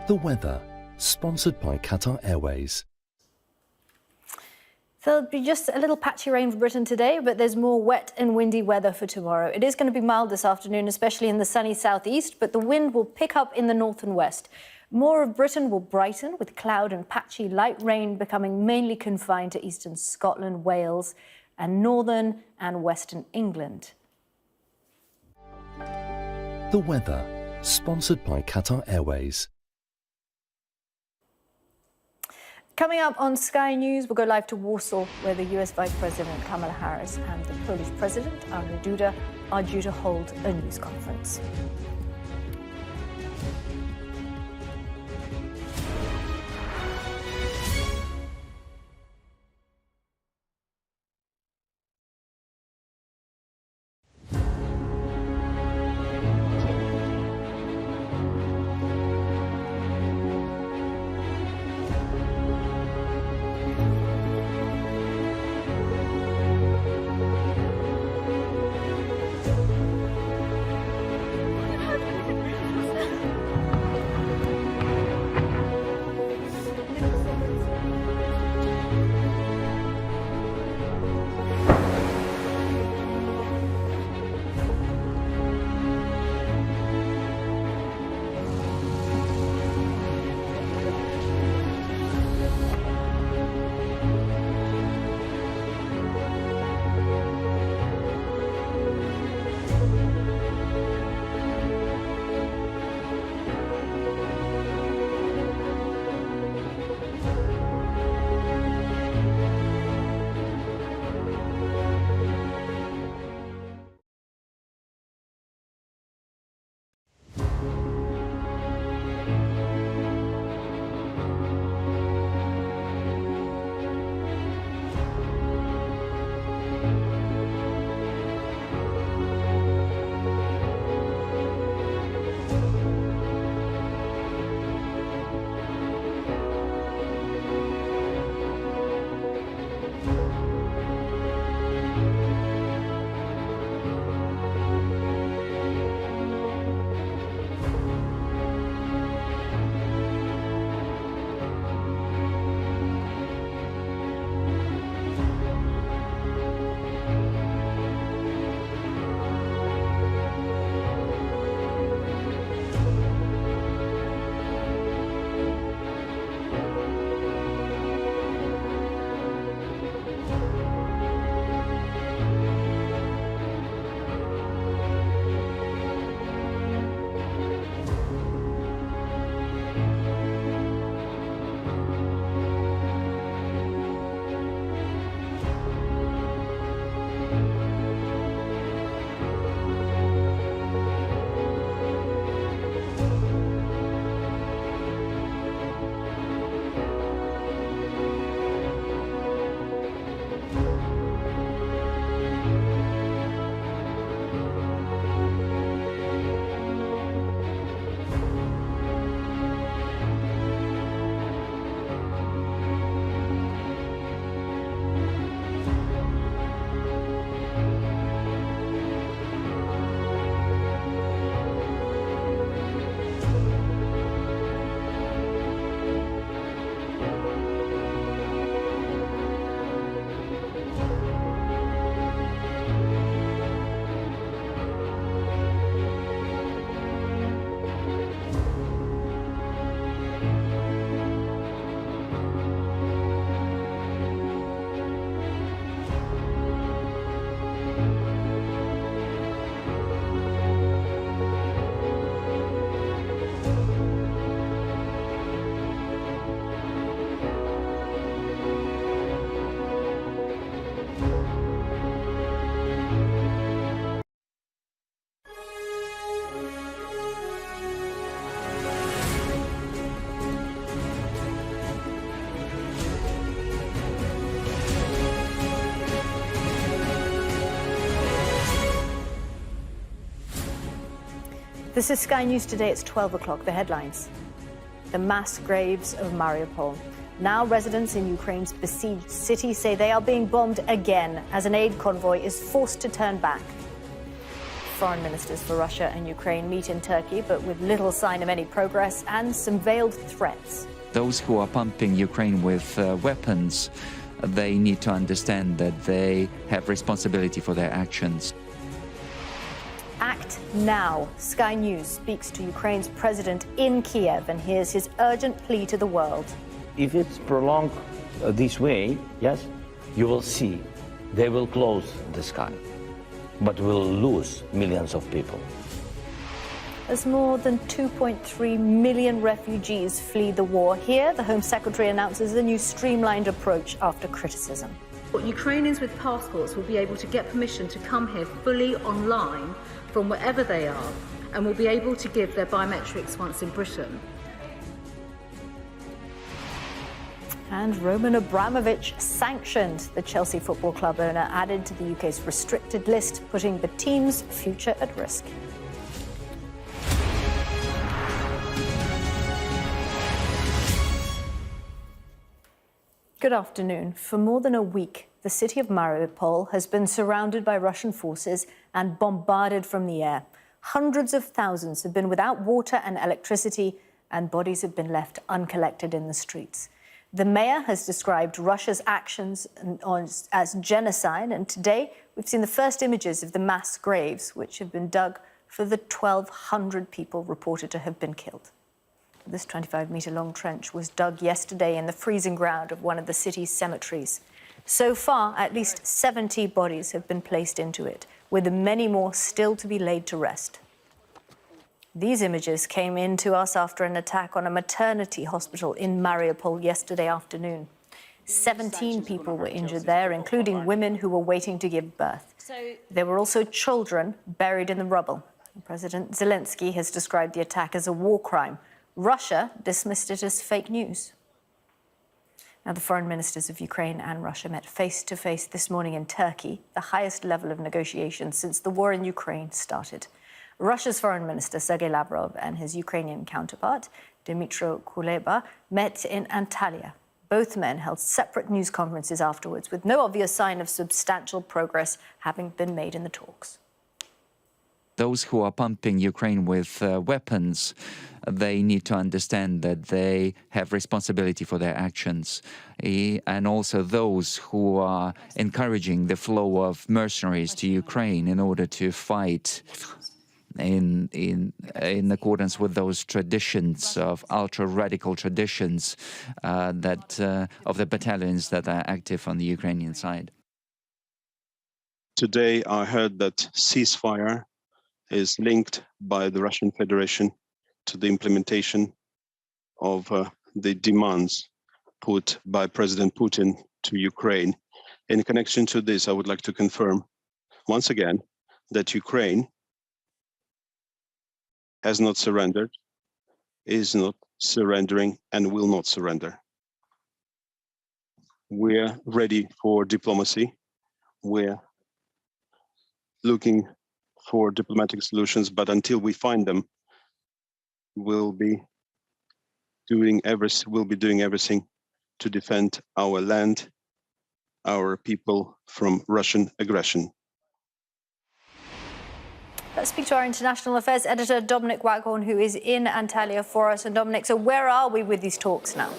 The weather, sponsored by Qatar Airways. There'll be just a little patchy rain for Britain today, but there's more wet and windy weather for tomorrow. It is going to be mild this afternoon, especially in the sunny southeast, but the wind will pick up in the north and west. More of Britain will brighten, with cloud and patchy light rain becoming mainly confined to eastern Scotland, Wales, and northern and western England. The weather, sponsored by Qatar Airways. Coming up on Sky News, we'll go live to Warsaw, where the US Vice President Kamala Harris and the Polish President Andrzej Duda are due to hold a news conference. This is Sky News today. It's 12 o'clock. The headlines. The mass graves of Mariupol. Now residents in Ukraine's besieged city say they are being bombed again as an aid convoy is forced to turn back. Foreign ministers for Russia and Ukraine meet in Turkey, but with little sign of any progress and some veiled threats. Those who are pumping Ukraine with weapons, they need to understand that they have responsibility for their actions. Act now. Sky News speaks to Ukraine's president in Kiev and hears his urgent plea to the world. If it's prolonged this way, yes, you will see they will close the sky, but we'll lose millions of people. As more than 2.3 million refugees flee the war, here the Home Secretary announces a new streamlined approach after criticism. Ukrainians with passports will be able to get permission to come here fully online from wherever they are and will be able to give their biometrics once in Britain. And Roman Abramovich sanctioned. The Chelsea Football Club owner added to the UK's restricted list, putting the team's future at risk. Good afternoon. For more than a week, the city of Mariupol has been surrounded by Russian forces and bombarded from the air. Hundreds of thousands have been without water and electricity, and bodies have been left uncollected in the streets. The mayor has described Russia's actions as genocide, and today we've seen the first images of the mass graves which have been dug for the 1,200 people reported to have been killed. This 25-metre-long trench was dug yesterday in the freezing ground of one of the city's cemeteries. So far, at least 70 bodies have been placed into it, with many more still to be laid to rest. These images came in to us after an attack on a maternity hospital in Mariupol yesterday afternoon. 17 people were injured there, including women who were waiting to give birth. There were also children buried in the rubble. President Zelensky has described the attack as a war crime. Russia dismissed it as fake news. Now, the foreign ministers of Ukraine and Russia met face-to-face this morning in Turkey, the highest level of negotiations since the war in Ukraine started. Russia's foreign minister, Sergei Lavrov, and his Ukrainian counterpart, Dmytro Kuleba, met in Antalya. Both men held separate news conferences afterwards, with no obvious sign of substantial progress having been made in the talks. Those who are pumping Ukraine with weapons, they need to understand that they have responsibility for their actions. And also those who are encouraging the flow of mercenaries to Ukraine in order to fight in accordance with those traditions of ultra-radical traditions of the battalions that are active on the Ukrainian side. Today I heard that ceasefire is linked by the Russian Federation to the implementation of the demands put by President Putin to Ukraine. In connection to this, I would like to confirm once again that Ukraine has not surrendered, is not surrendering, and will not surrender. We're ready for diplomacy. We're looking for diplomatic solutions, but until we find them, we'll be doing everything to defend our land, our people from Russian aggression. Let's speak to our international affairs editor, Dominic Waghorn, who is in Antalya for us. And Dominic, so where are we with these talks now?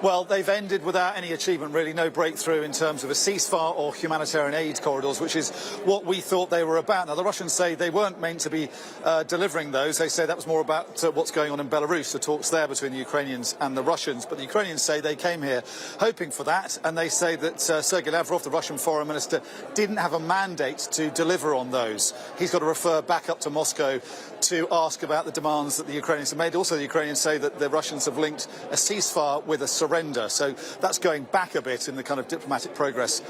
Well, they've ended without any achievement, really, no breakthrough in terms of a ceasefire or humanitarian aid corridors, which is what we thought they were about. Now, the Russians say they weren't meant to be delivering those. They say that was more about what's going on in Belarus, the talks there between the Ukrainians and the Russians. But the Ukrainians say they came here hoping for that, and they say that Sergei Lavrov, the Russian foreign minister, didn't have a mandate to deliver on those. He's got to refer back up to Moscow to ask about the demands that the Ukrainians have made. Also, the Ukrainians say that the Russians have linked a ceasefire with the surrender. So that's going back a bit in the kind of diplomatic progress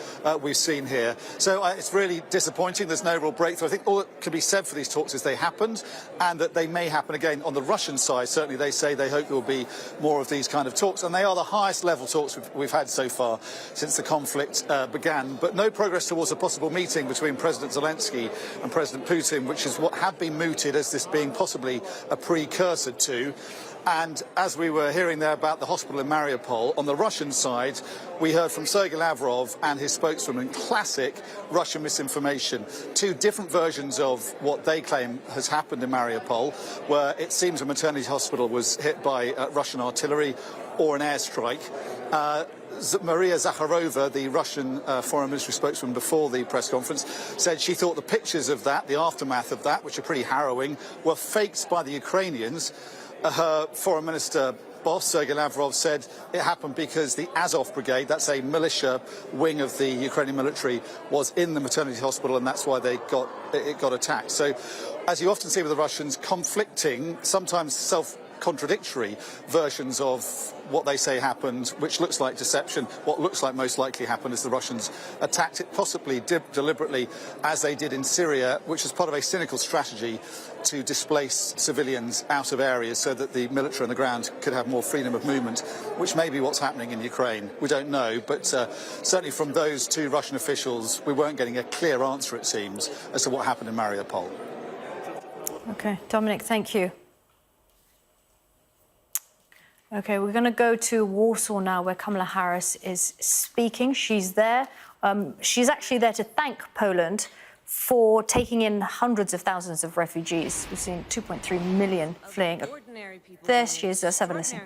we've seen here. So it's really disappointing. There's no real breakthrough. I think all that can be said for these talks is they happened, and that they may happen again. On the Russian side, certainly they say they hope there will be more of these kind of talks, and they are the highest level talks we've had so far since the conflict began. But no progress towards a possible meeting between President Zelensky and President Putin, which is what had been mooted as this being possibly a precursor to. And as we were hearing there about the hospital in Mariupol, on the Russian side, we heard from Sergei Lavrov and his spokeswoman classic Russian misinformation. Two different versions of what they claim has happened in Mariupol, where it seems a maternity hospital was hit by Russian artillery or an airstrike. Maria Zakharova, the Russian foreign ministry spokeswoman before the press conference, said she thought the pictures of that, the aftermath of that, which are pretty harrowing, were faked by the Ukrainians. Her foreign minister boss, Sergei Lavrov, said it happened because the Azov brigade, that's a militia wing of the Ukrainian military, was in the maternity hospital, and that's why it got attacked. So, as you often see with the Russians, conflicting, sometimes self-contradictory versions of what they say happened, which looks like deception. What looks like most likely happened is the Russians attacked it, possibly deliberately, as they did in Syria, which was part of a cynical strategy to displace civilians out of areas so that the military on the ground could have more freedom of movement, which may be what's happening in Ukraine. We don't know, but certainly from those two Russian officials, we weren't getting a clear answer, it seems, as to what happened in Mariupol. Okay, Dominic, thank you. Okay, we're going to go to Warsaw now, where Kamala Harris is speaking. She's there. She's actually there to thank Poland for taking in hundreds of thousands of refugees. We've seen 2.3 million fleeing. There she is. Let's have a listen.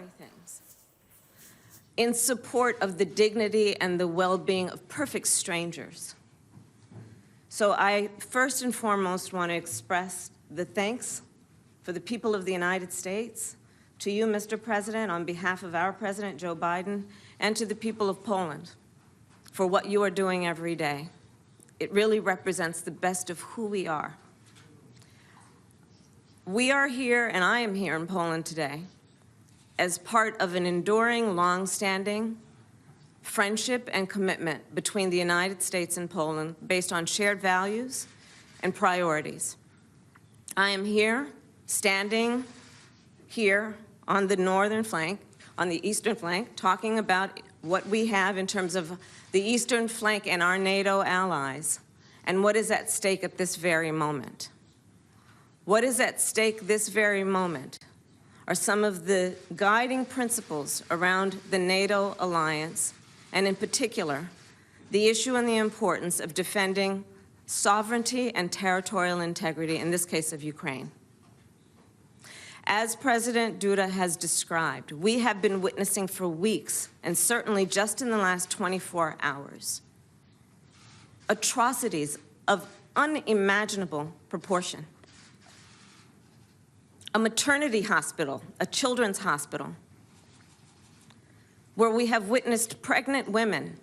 In support of the dignity and the well-being of perfect strangers. So I first and foremost want to express the thanks for the people of the United States, to you, Mr. President, on behalf of our President, Joe Biden, and to the people of Poland for what you are doing every day. It really represents the best of who we are. We are here, and I am here in Poland today, as part of an enduring, long-standing friendship and commitment between the United States and Poland based on shared values and priorities. I am here, standing here on the northern flank, on the eastern flank, talking about what we have in terms of the eastern flank and our NATO allies, and what is at stake at this very moment. What is at stake this very moment are some of the guiding principles around the NATO alliance, and in particular, the issue and the importance of defending sovereignty and territorial integrity, in this case of Ukraine. As President Duda has described, we have been witnessing for weeks, and certainly just in the last 24 hours, atrocities of unimaginable proportion. A maternity hospital, a children's hospital, where we have witnessed pregnant women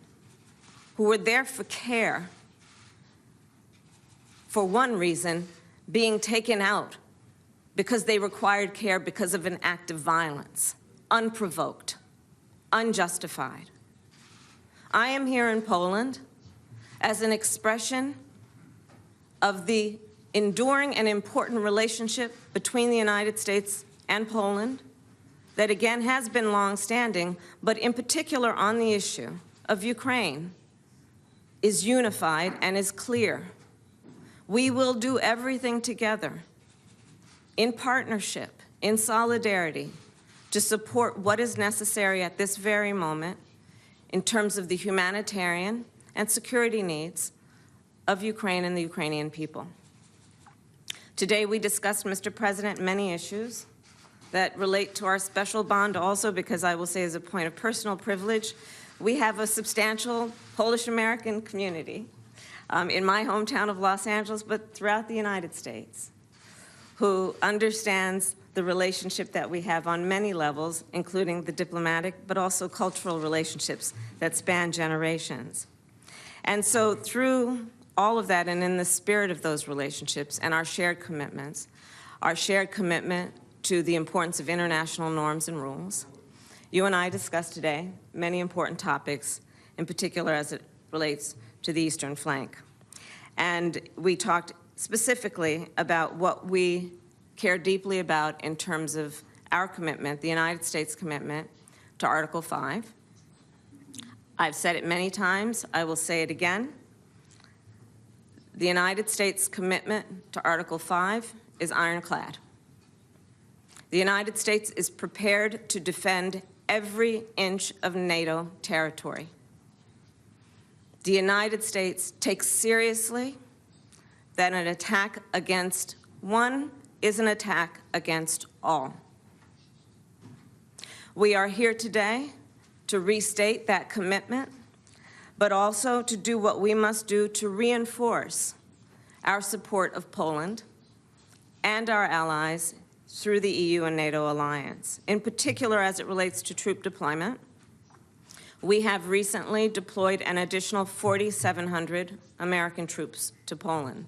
who were there for care, for one reason, being taken out because they required care because of an act of violence, unprovoked, unjustified. I am here in Poland as an expression of the enduring and important relationship between the United States and Poland that again has been long-standing, but in particular on the issue of Ukraine is unified and is clear. We will do everything together in partnership, in solidarity, to support what is necessary at this very moment in terms of the humanitarian and security needs of Ukraine and the Ukrainian people. Today we discussed, Mr. President, many issues that relate to our special bond also, because I will say as a point of personal privilege, we have a substantial Polish-American community in my hometown of Los Angeles, but throughout the United States, who understands the relationship that we have on many levels, including the diplomatic, but also cultural relationships that span generations. And so through all of that, and in the spirit of those relationships and our shared commitments, our shared commitment to the importance of international norms and rules, You and I discussed today many important topics, in particular as it relates to the eastern flank. And we talked specifically about what we care deeply about in terms of our commitment, the United States commitment to Article 5. I've said it many times, I will say it again. The United States commitment to Article 5 is ironclad. The United States is prepared to defend every inch of NATO territory. The United States takes seriously that an attack against one is an attack against all. We are here today to restate that commitment, but also to do what we must do to reinforce our support of Poland and our allies through the EU and NATO alliance, in particular as it relates to troop deployment. We have recently deployed an additional 4,700 American troops to Poland.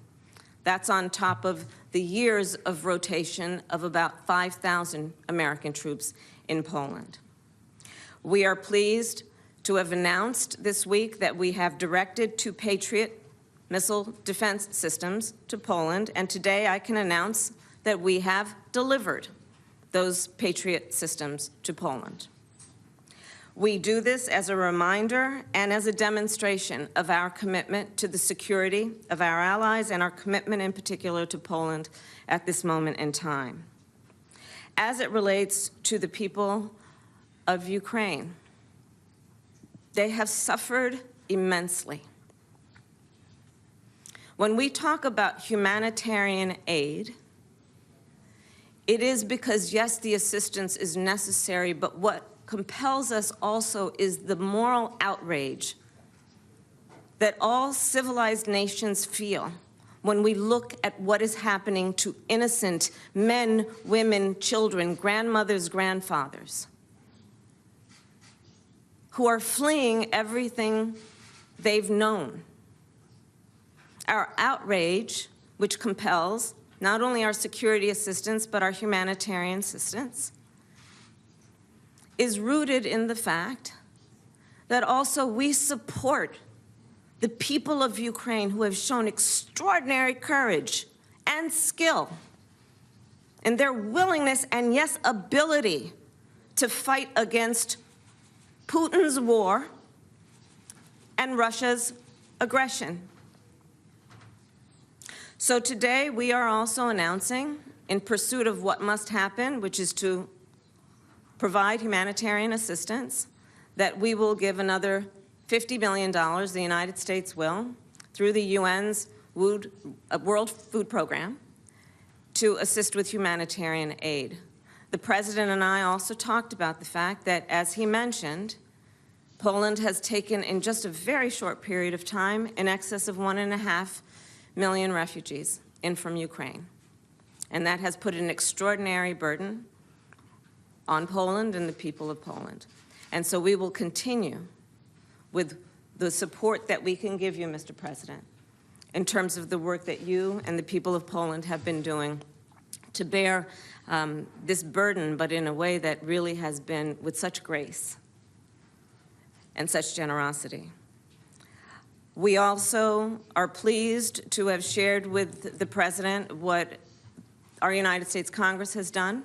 That's on top of the years of rotation of about 5,000 American troops in Poland. We are pleased to have announced this week that we have directed 2 Patriot missile defense systems to Poland, and today I can announce that we have delivered those Patriot systems to Poland. We do this as a reminder and as a demonstration of our commitment to the security of our allies and our commitment in particular to Poland at this moment in time. As it relates to the people of Ukraine, they have suffered immensely. When we talk about humanitarian aid, it is because, yes, the assistance is necessary, but what compels us also is the moral outrage that all civilized nations feel when we look at what is happening to innocent men, women, children, grandmothers, grandfathers, who are fleeing everything they've known. Our outrage, which compels not only our security assistance, but our humanitarian assistance, is rooted in the fact that also we support the people of Ukraine who have shown extraordinary courage and skill in their willingness and, yes, ability to fight against Putin's war and Russia's aggression. So today we are also announcing, in pursuit of what must happen, which is to provide humanitarian assistance, that we will give another $50 billion, the United States will, through the UN's World Food Program, to assist with humanitarian aid. The President and I also talked about the fact that, as he mentioned, Poland has taken, in just a very short period of time, in excess of 1.5 million refugees in from Ukraine. And that has put an extraordinary burden on Poland and the people of Poland. And so we will continue with the support that we can give you, Mr. President, in terms of the work that you and the people of Poland have been doing to bear this burden, but in a way that really has been with such grace and such generosity. We also are pleased to have shared with the President what our United States Congress has done,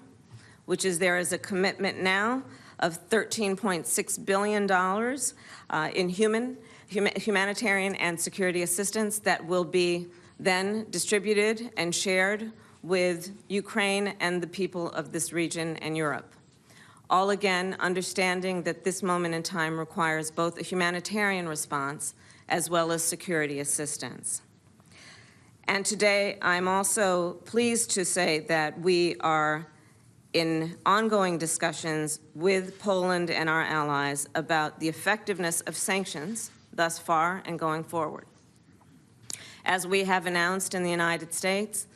which is there is a commitment now of $13.6 billion in humanitarian and security assistance that will be then distributed and shared with Ukraine and the people of this region and Europe. All again, understanding that this moment in time requires both a humanitarian response as well as security assistance. And today, I'm also pleased to say that we are in ongoing discussions with Poland and our allies about the effectiveness of sanctions thus far and going forward. As we have announced in the United States,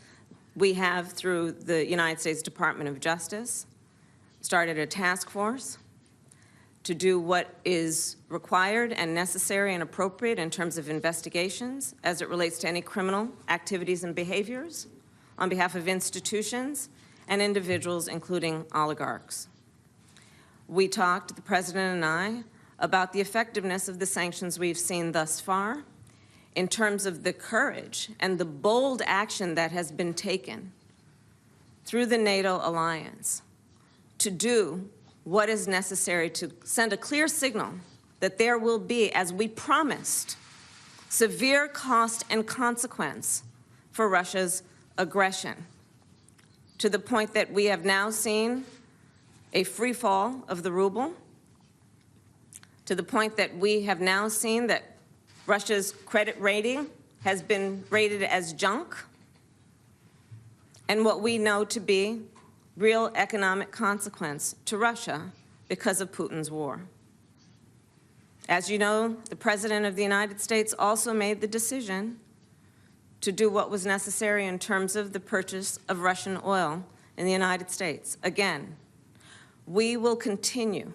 we have, through the United States Department of Justice, started a task force to do what is required and necessary and appropriate in terms of investigations as it relates to any criminal activities and behaviors on behalf of institutions and individuals, including oligarchs. We talked, the President and I, about the effectiveness of the sanctions we've seen thus far in terms of the courage and the bold action that has been taken through the NATO alliance to do what is necessary to send a clear signal that there will be, as we promised, severe cost and consequence for Russia's aggression, to the point that we have now seen a free fall of the ruble, to the point that we have now seen that Russia's credit rating has been rated as junk, and what we know to be real economic consequence to Russia because of Putin's war. As you know, the President of the United States also made the decision to do what was necessary in terms of the purchase of Russian oil in the United States. Again, we will continue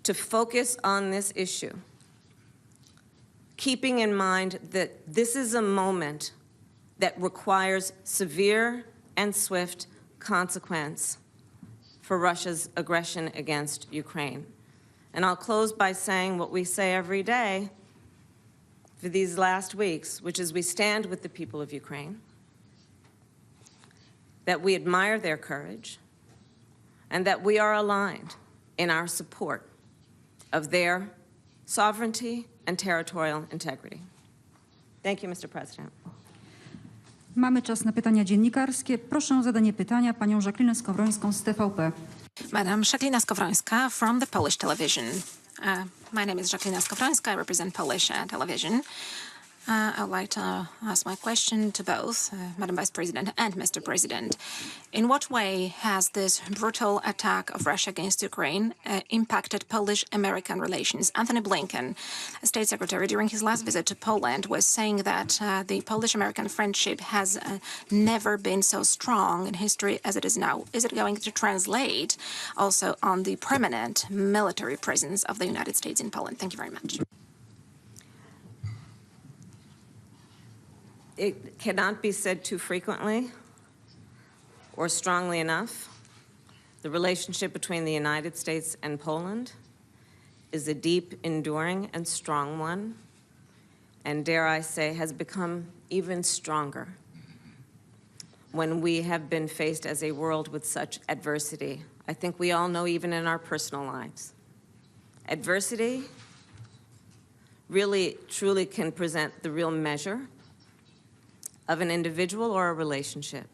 to focus on this issue, keeping in mind that this is a moment that requires severe and swift consequence for Russia's aggression against Ukraine. And I'll close by saying what we say every day for these last weeks, which is we stand with the people of Ukraine, that we admire their courage, and that we are aligned in our support of their sovereignty and territorial integrity. Thank you, Mr. President. Mamy czas na pytania dziennikarskie. Proszę o zadanie pytania panią Jacqueline Skowrońską z TVP. Madam Jacqueline Skowrońska from the Polish television. My name is Jacqueline Skowrońska. I represent Polish television. I would like to ask my question to both Madam Vice President and Mr. President. In what way has this brutal attack of Russia against Ukraine impacted Polish-American relations? Anthony Blinken, State Secretary, during his last visit to Poland, was saying that the Polish-American friendship has never been so strong in history as it is now. Is it going to translate also on the permanent military presence of the United States in Poland? Thank you very much. It cannot be said too frequently or strongly enough. The relationship between the United States and Poland is a deep, enduring, and strong one, and dare I say, has become even stronger when we have been faced as a world with such adversity. I think we all know, even in our personal lives, adversity really, truly can present the real measure of an individual or a relationship.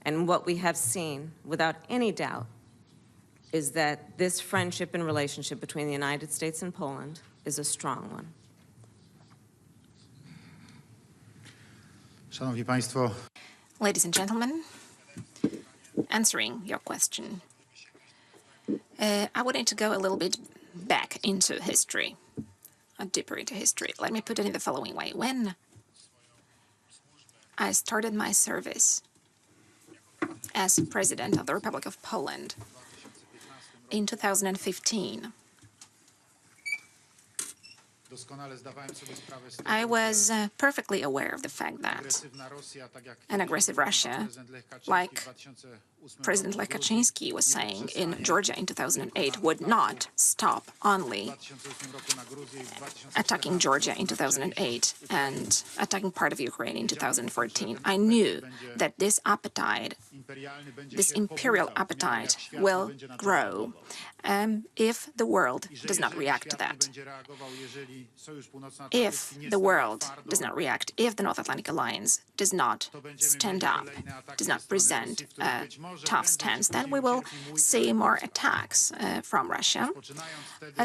And what we have seen, without any doubt, is that this friendship and relationship between the United States and Poland is a strong one. Szanowni Państwo. Ladies and gentlemen, answering your question, I wanted to go a little bit back into history, deeper into history. Let me put it in the following way. When I started my service as President of the Republic of Poland in 2015, I was perfectly aware of the fact that an aggressive Russia, like President Lech Kaczynski was saying in Georgia in 2008, would not stop only attacking Georgia in 2008 and attacking part of Ukraine in 2014. I knew that this appetite, this imperial appetite, will grow if the world does not react to that. If the world does not react, if the North Atlantic Alliance does not stand up, does not present a tough stance, then we will see more attacks from Russia,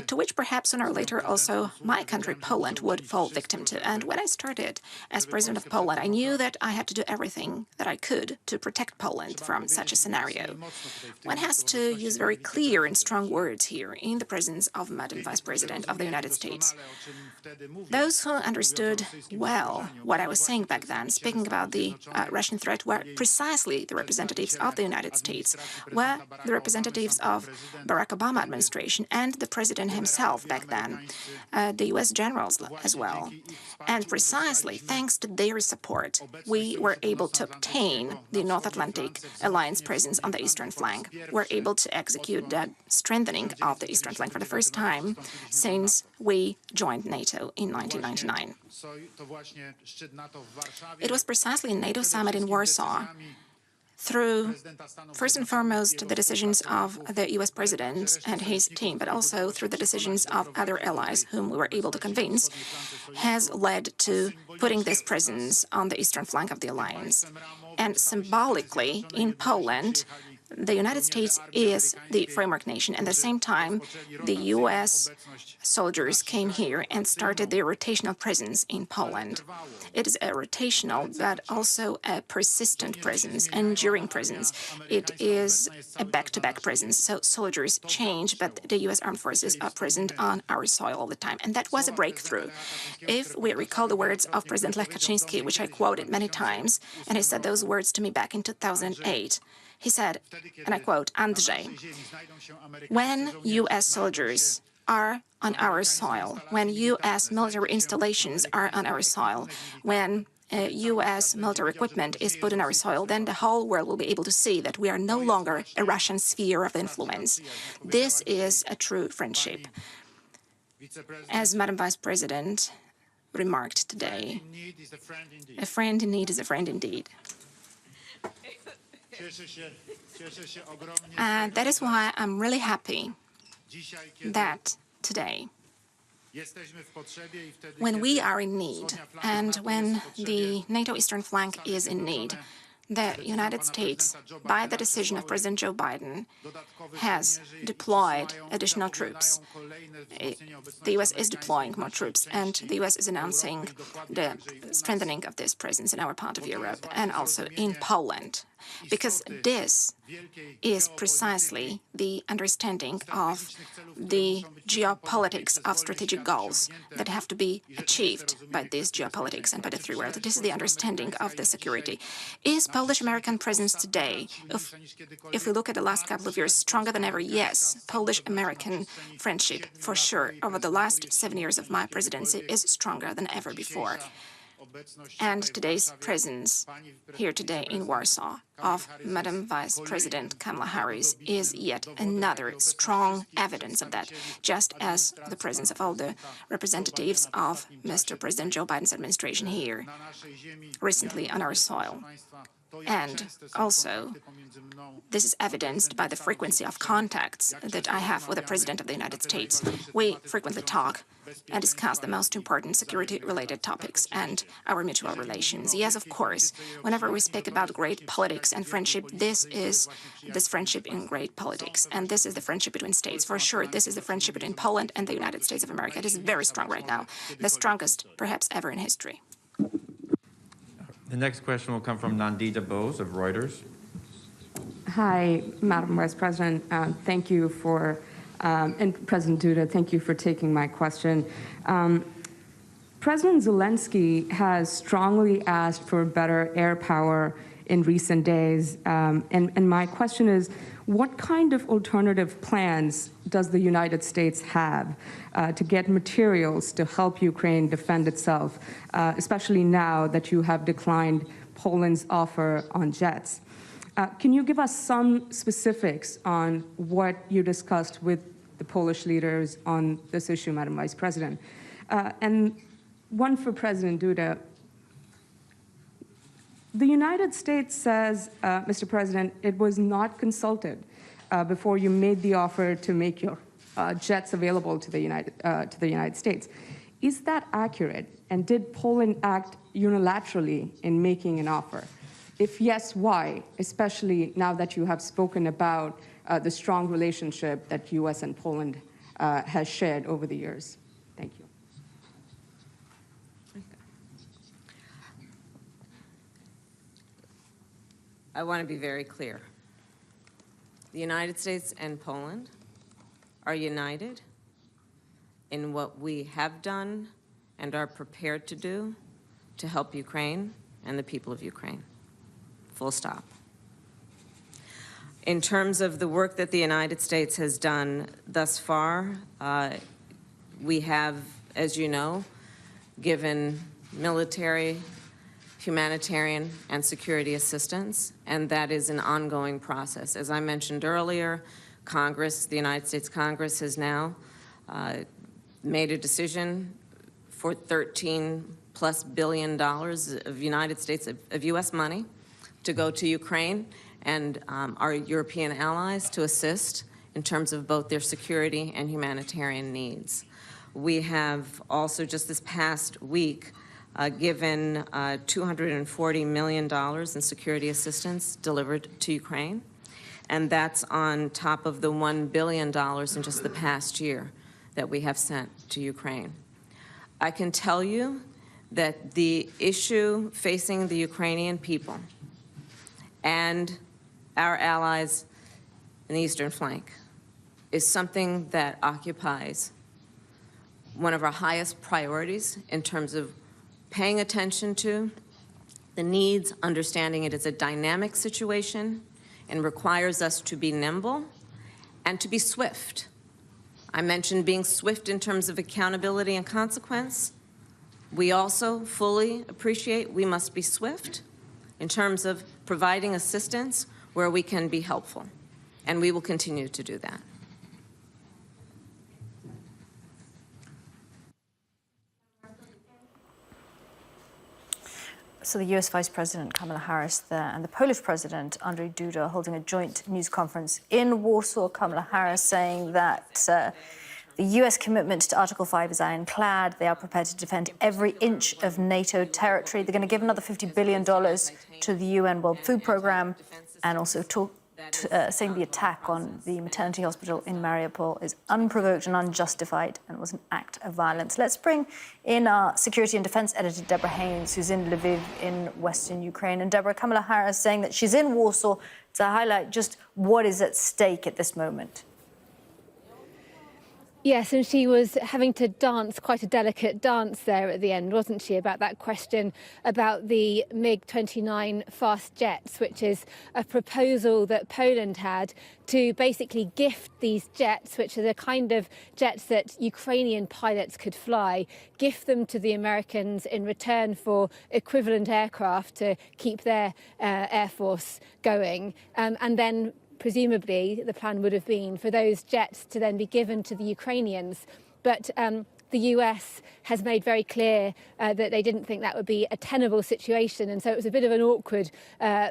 to which perhaps sooner or later also my country, Poland, would fall victim to. And when I started as President of Poland, I knew that I had to do everything that I could to protect Poland from such a scenario. One has to use very clear and strong strong words here in the presence of Madam Vice President of the United States. Those who understood well what I was saying back then, speaking about the Russian threat, were precisely the representatives of the United States, were the representatives of Barack Obama administration and the president himself back then, the US generals as well. And precisely thanks to their support, we were able to obtain the North Atlantic Alliance presence on the eastern flank. We're able to execute the strengthening of the eastern flank for the first time since we joined NATO in 1999. It was precisely a NATO summit in Warsaw, through, first and foremost, the decisions of the US president and his team, but also through the decisions of other allies whom we were able to convince, has led to putting this presence on the eastern flank of the alliance. And symbolically, in Poland, the United States is the framework nation. At the same time, the US soldiers came here and started their rotational presence in Poland. It is a rotational, but also a persistent presence, enduring presence. It is a back-to-back presence. So soldiers change, but the US armed forces are present on our soil all the time. And that was a breakthrough. If we recall the words of President Lech Kaczynski, which I quoted many times, and he said those words to me back in 2008, he said, and I quote, "Andrzej, when U.S. soldiers are on our soil, when U.S. military installations are on our soil, when U.S. military equipment is put on our soil, then the whole world will be able to see that we are no longer a Russian sphere of influence. This is a true friendship." As Madam Vice President remarked today, a friend in need is a friend indeed. That is why I'm really happy that today, when we are in need and when the NATO eastern flank is in need, the United States, by the decision of President Joe Biden, has deployed additional troops. The U.S. is deploying more troops, and the U.S. is announcing the strengthening of this presence in our part of Europe and also in Poland, because this is precisely the understanding of the geopolitics of strategic goals that have to be achieved by this geopolitics and by the three worlds. This is the understanding of the security. Is Polish-American presence today, if we look at the last couple of years, stronger than ever? Yes. Polish-American friendship, for sure, over the last 7 years of my presidency is stronger than ever before. And today's presence here today in Warsaw of Madam Vice President Kamala Harris is yet another strong evidence of that, just as the presence of all the representatives of Mr. President Joe Biden's administration here recently on our soil. And also, this is evidenced by the frequency of contacts that I have with the President of the United States. We frequently talk and discuss the most important security-related topics and our mutual relations. Yes, of course, whenever we speak about great politics and friendship, this is this friendship in great politics, and this is the friendship between states. For sure, this is the friendship between Poland and the United States of America. It is very strong right now, the strongest perhaps ever in history. The next question will come from Nandita Bose of Reuters. Hi, Madam Vice President. Thank you for, and President Duda, thank you for taking my question. President Zelensky has strongly asked for better air power in recent days. And my question is, what kind of alternative plans does the United States have to get materials to help Ukraine defend itself, especially now that you have declined Poland's offer on jets? Can you give us some specifics on what you discussed with the Polish leaders on this issue, Madam Vice President? And one for President Duda. The United States says, Mr. President, it was not consulted before you made the offer to make your jets available to the United States. Is that accurate? And did Poland act unilaterally in making an offer? If yes, why? Especially now that you have spoken about the strong relationship that U.S. and Poland has shared over the years. Thank you. I want to be very clear. The United States and Poland are united in what we have done and are prepared to do to help Ukraine and the people of Ukraine. Full stop. In terms of the work that the United States has done thus far, we have, as you know, given military, humanitarian, and security assistance, and that is an ongoing process. As I mentioned earlier, Congress, the United States Congress, has now made a decision for $13+ billion of United States, of U.S. money to go to Ukraine and our European allies to assist in terms of both their security and humanitarian needs. We have also just this past week given $240 million in security assistance delivered to Ukraine, and that's on top of the $1 billion in just the past year that we have sent to Ukraine. I can tell you that the issue facing the Ukrainian people and our allies in the eastern flank is something that occupies one of our highest priorities in terms of paying attention to the needs, understanding it is a dynamic situation and requires us to be nimble and to be swift. I mentioned being swift in terms of accountability and consequence. We also fully appreciate we must be swift in terms of providing assistance where we can be helpful, and we will continue to do that. So the US Vice President Kamala Harris there and the Polish President Andrzej Duda holding a joint news conference in Warsaw. Kamala Harris saying that the US commitment to Article 5 is ironclad. They are prepared to defend every inch of NATO territory. They're going to give another $50 billion to the UN World Food Programme, and also saying the attack on the maternity hospital in Mariupol is unprovoked and unjustified and was an act of violence. Let's bring in our security and defense editor, Deborah Haynes, who's in Lviv in western Ukraine. And Deborah, Kamala Harris saying that she's in Warsaw to highlight just what is at stake at this moment. Yes, and she was having to dance quite a delicate dance there at the end, wasn't she, about that question about the MiG-29 fast jets, which is a proposal that Poland had to basically gift these jets, which are the kind of jets that Ukrainian pilots could fly, gift them to the Americans in return for equivalent aircraft to keep their air force going, and then presumably the plan would have been for those jets to then be given to the Ukrainians. But the US has made very clear that they didn't think that would be a tenable situation. And so it was a bit of an awkward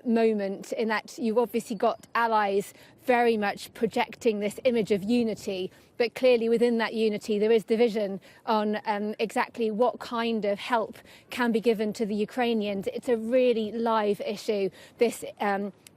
moment in that you've obviously got allies very much projecting this image of unity. But clearly within that unity, there is division on exactly what kind of help can be given to the Ukrainians. It's a really live issue,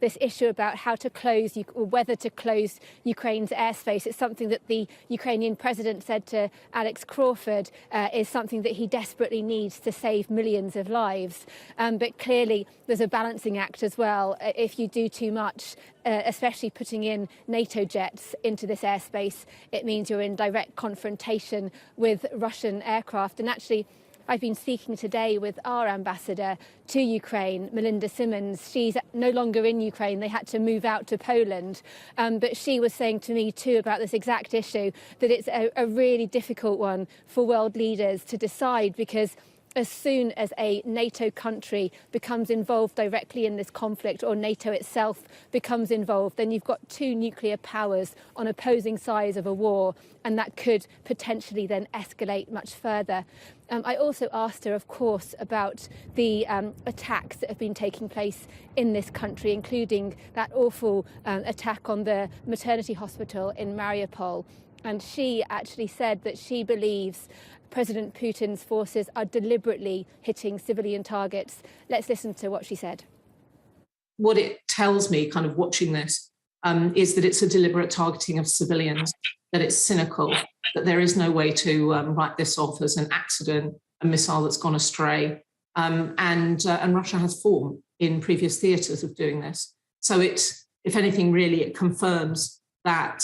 this issue about how to close, or whether to close Ukraine's airspace. It's something that the Ukrainian president said to Alex Crawford is something that he desperately needs to save millions of lives. But clearly there's a balancing act as well. If you do too much, especially putting in NATO jets into this airspace, it means you're in direct confrontation with Russian aircraft. And actually, I've been speaking today with our ambassador to Ukraine, Melinda Simmons. She's no longer in Ukraine. They had to move out to Poland. But she was saying to me too about this exact issue, that it's a really difficult one for world leaders to decide, because as soon as a NATO country becomes involved directly in this conflict, or NATO itself becomes involved, then you've got two nuclear powers on opposing sides of a war, and that could potentially then escalate much further. I also asked her, of course, about the attacks that have been taking place in this country, including that awful attack on the maternity hospital in Mariupol. And she actually said that she believes President Putin's forces are deliberately hitting civilian targets. Let's listen to what she said. What it tells me, kind of watching this, is that it's a deliberate targeting of civilians, that it's cynical, that there is no way to write this off as an accident, a missile that's gone astray. And Russia has form in previous theatres of doing this. So it, if anything, really, it confirms that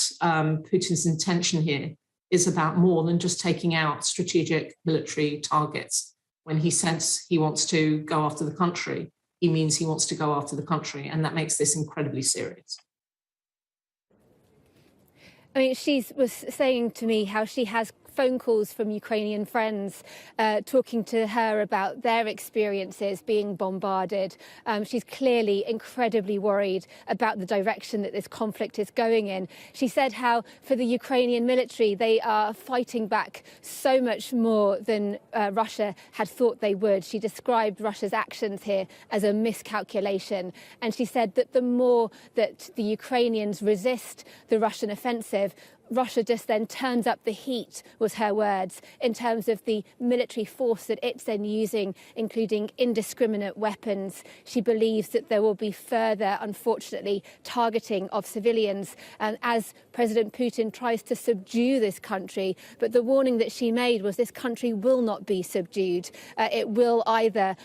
Putin's intention here is about more than just taking out strategic military targets. When he says he wants to go after the country, he means he wants to go after the country, and that makes this incredibly serious. I mean, she was saying to me how she has phone calls from Ukrainian friends talking to her about their experiences being bombarded. She's clearly incredibly worried about the direction that this conflict is going in. She said how for the Ukrainian military, they are fighting back so much more than Russia had thought they would. She described Russia's actions here as a miscalculation. And she said that the more that the Ukrainians resist the Russian offensive, Russia just then turns up the heat, was her words, in terms of the military force that it's then using, including indiscriminate weapons. She believes that there will be further, unfortunately, targeting of civilians as President Putin tries to subdue this country. But the warning that she made was this country will not be subdued. It will either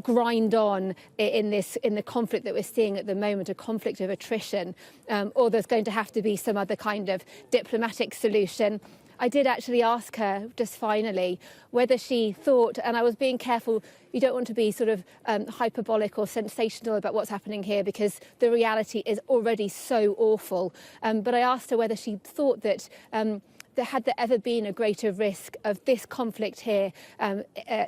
grind on in the conflict that we're seeing at the moment, a conflict of attrition, or there's going to have to be some other kind of diplomatic solution. I did actually ask her, just finally, whether she thought, and I was being careful, you don't want to be sort of hyperbolic or sensational about what's happening here because the reality is already so awful. But I asked her whether she thought that had there ever been a greater risk of this conflict here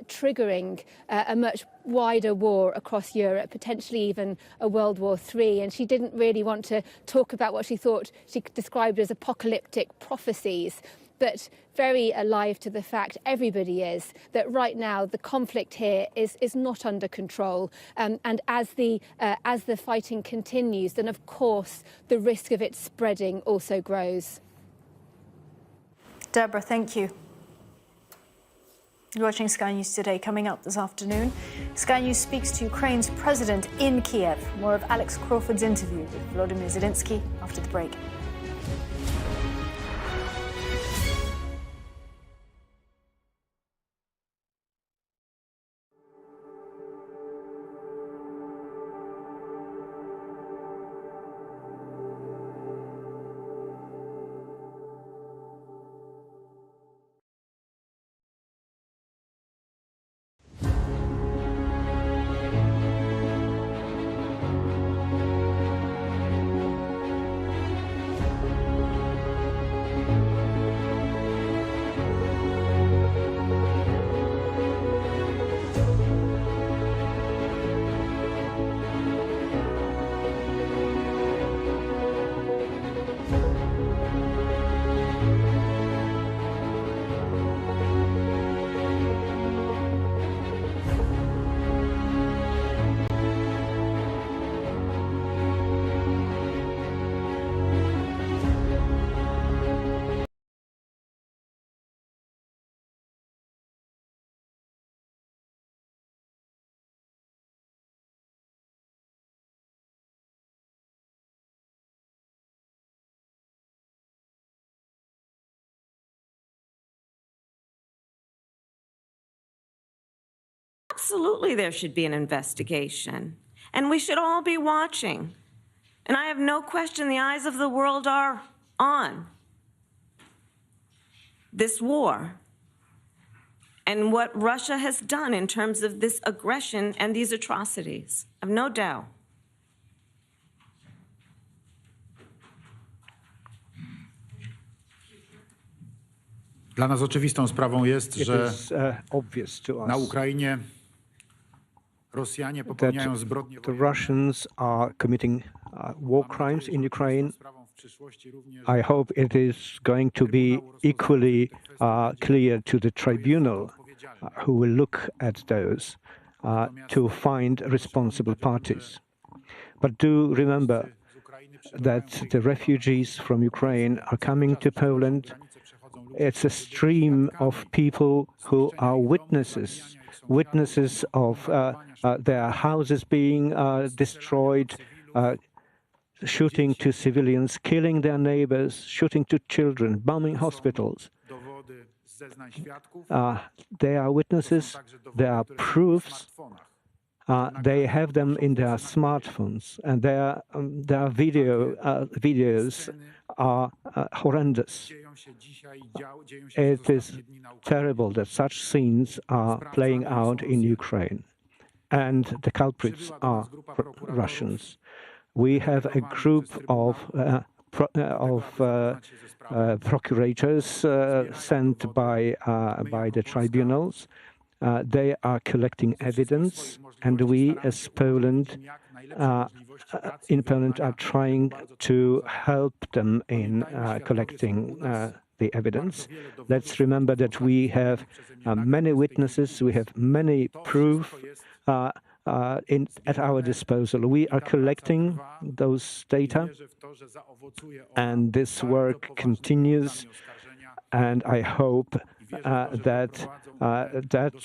triggering a much wider war across Europe, potentially even a World War III. And she didn't really want to talk about what she thought she described as apocalyptic prophecies, but very alive to the fact, everybody is, that right now the conflict here is not under control. And as the fighting continues, then of course the risk of it spreading also grows. Deborah, thank you. You're watching Sky News Today. Coming up this afternoon, Sky News speaks to Ukraine's president in Kiev. More of Alex Crawford's interview with Volodymyr Zelensky after the break. Absolutely, there should be an investigation. And we should all be watching. And I have no question the eyes of the world are on this war and what Russia has done in terms of this aggression and these atrocities. I have no doubt. Dla nas oczywistą sprawą jest, że na Ukrainie Rosjanie popełniają zbrodnie. The Russians are committing war crimes in Ukraine. I hope it is going to be equally clear to the tribunal who will look at those to find responsible parties. But do remember that the refugees from Ukraine are coming to Poland. It's a stream of people who are witnesses of their houses being destroyed, shooting to civilians, killing their neighbors, shooting to children, bombing hospitals. They are witnesses, there are proofs, they have them in their smartphones, and there are videos are horrendous. It is terrible that such scenes are playing out in Ukraine, and the culprits are Russians. We have a group of procurators sent by the tribunals. They are collecting evidence, and we, as Poland, in Poland, are trying to help them in collecting the evidence. Let's remember that we have many witnesses, we have many proof at our disposal. We are collecting those data, and this work continues, and I hope that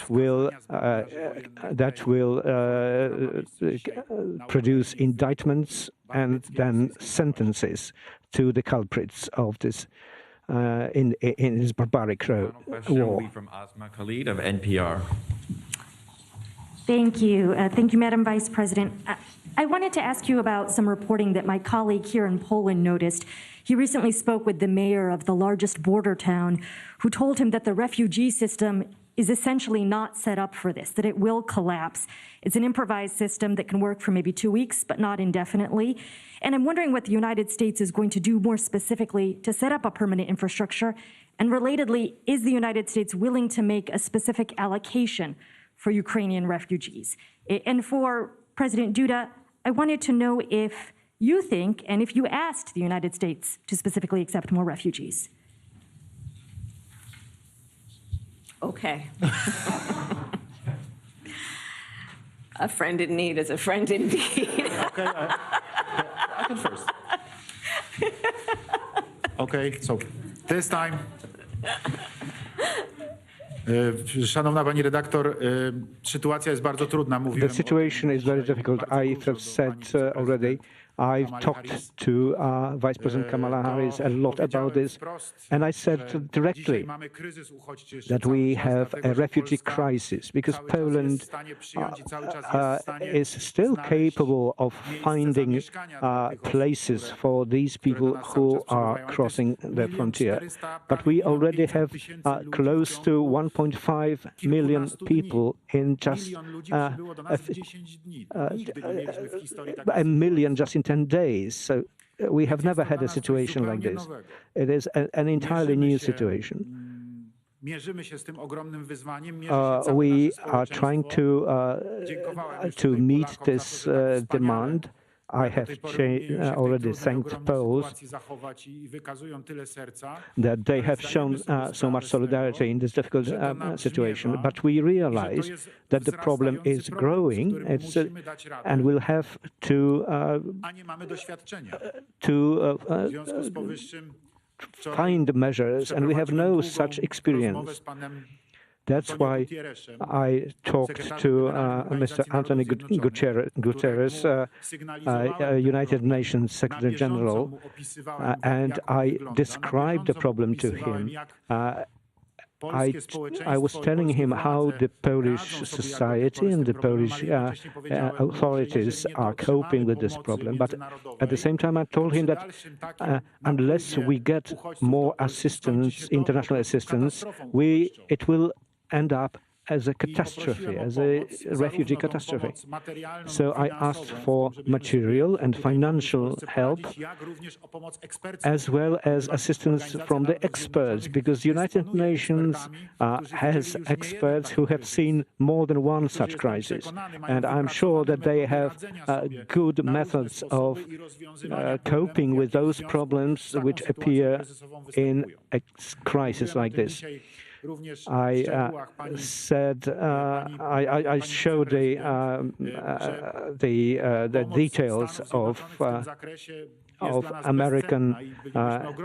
will produce indictments and then sentences to the culprits of this in this barbaric war. From Asma Khalid of NPR. Thank you. Thank you, Madam Vice President. I wanted to ask you about some reporting that my colleague here in Poland noticed. He recently spoke with the mayor of the largest border town, who told him that the refugee system is essentially not set up for this, that it will collapse. It's an improvised system that can work for maybe 2 weeks, but not indefinitely. And I'm wondering what the United States is going to do more specifically to set up a permanent infrastructure. And relatedly, is the United States willing to make a specific allocation for Ukrainian refugees? And for President Duda, I wanted to know if you think, and if you asked the United States to specifically accept more refugees. Okay. A friend in need is a friend indeed. Okay, I can first. Okay, so this time. Szanowna pani redaktor, sytuacja jest bardzo trudna. The situation is very difficult. I have said already, I've talked to Vice President Kamala Harris a lot about this, and I said directly that we have a refugee crisis because Poland is still capable of finding places for these people who are crossing the frontier. But we already have close to 1.5 million people in just a million just in 10 days. So we have never had a situation like this. It is an entirely new situation. We are trying to meet this demand. I have already thanked Poles that they have shown so much solidarity in this difficult situation. But we realize that the problem is growing, and we'll have to find measures, and we have no such experience. That's why I talked to Mr. Antonio Guterres, United Nations Secretary General, and I described the problem to him. I was telling him how the Polish society and the Polish authorities are coping with this problem. But at the same time, I told him that unless we get more assistance, international assistance, it will end up as a catastrophe, as a refugee catastrophe. So I asked for material and financial help, as well as assistance from the experts, because the United Nations has experts who have seen more than one such crisis. And I'm sure that they have good methods of coping with those problems which appear in a crisis like this. I said I showed the details of American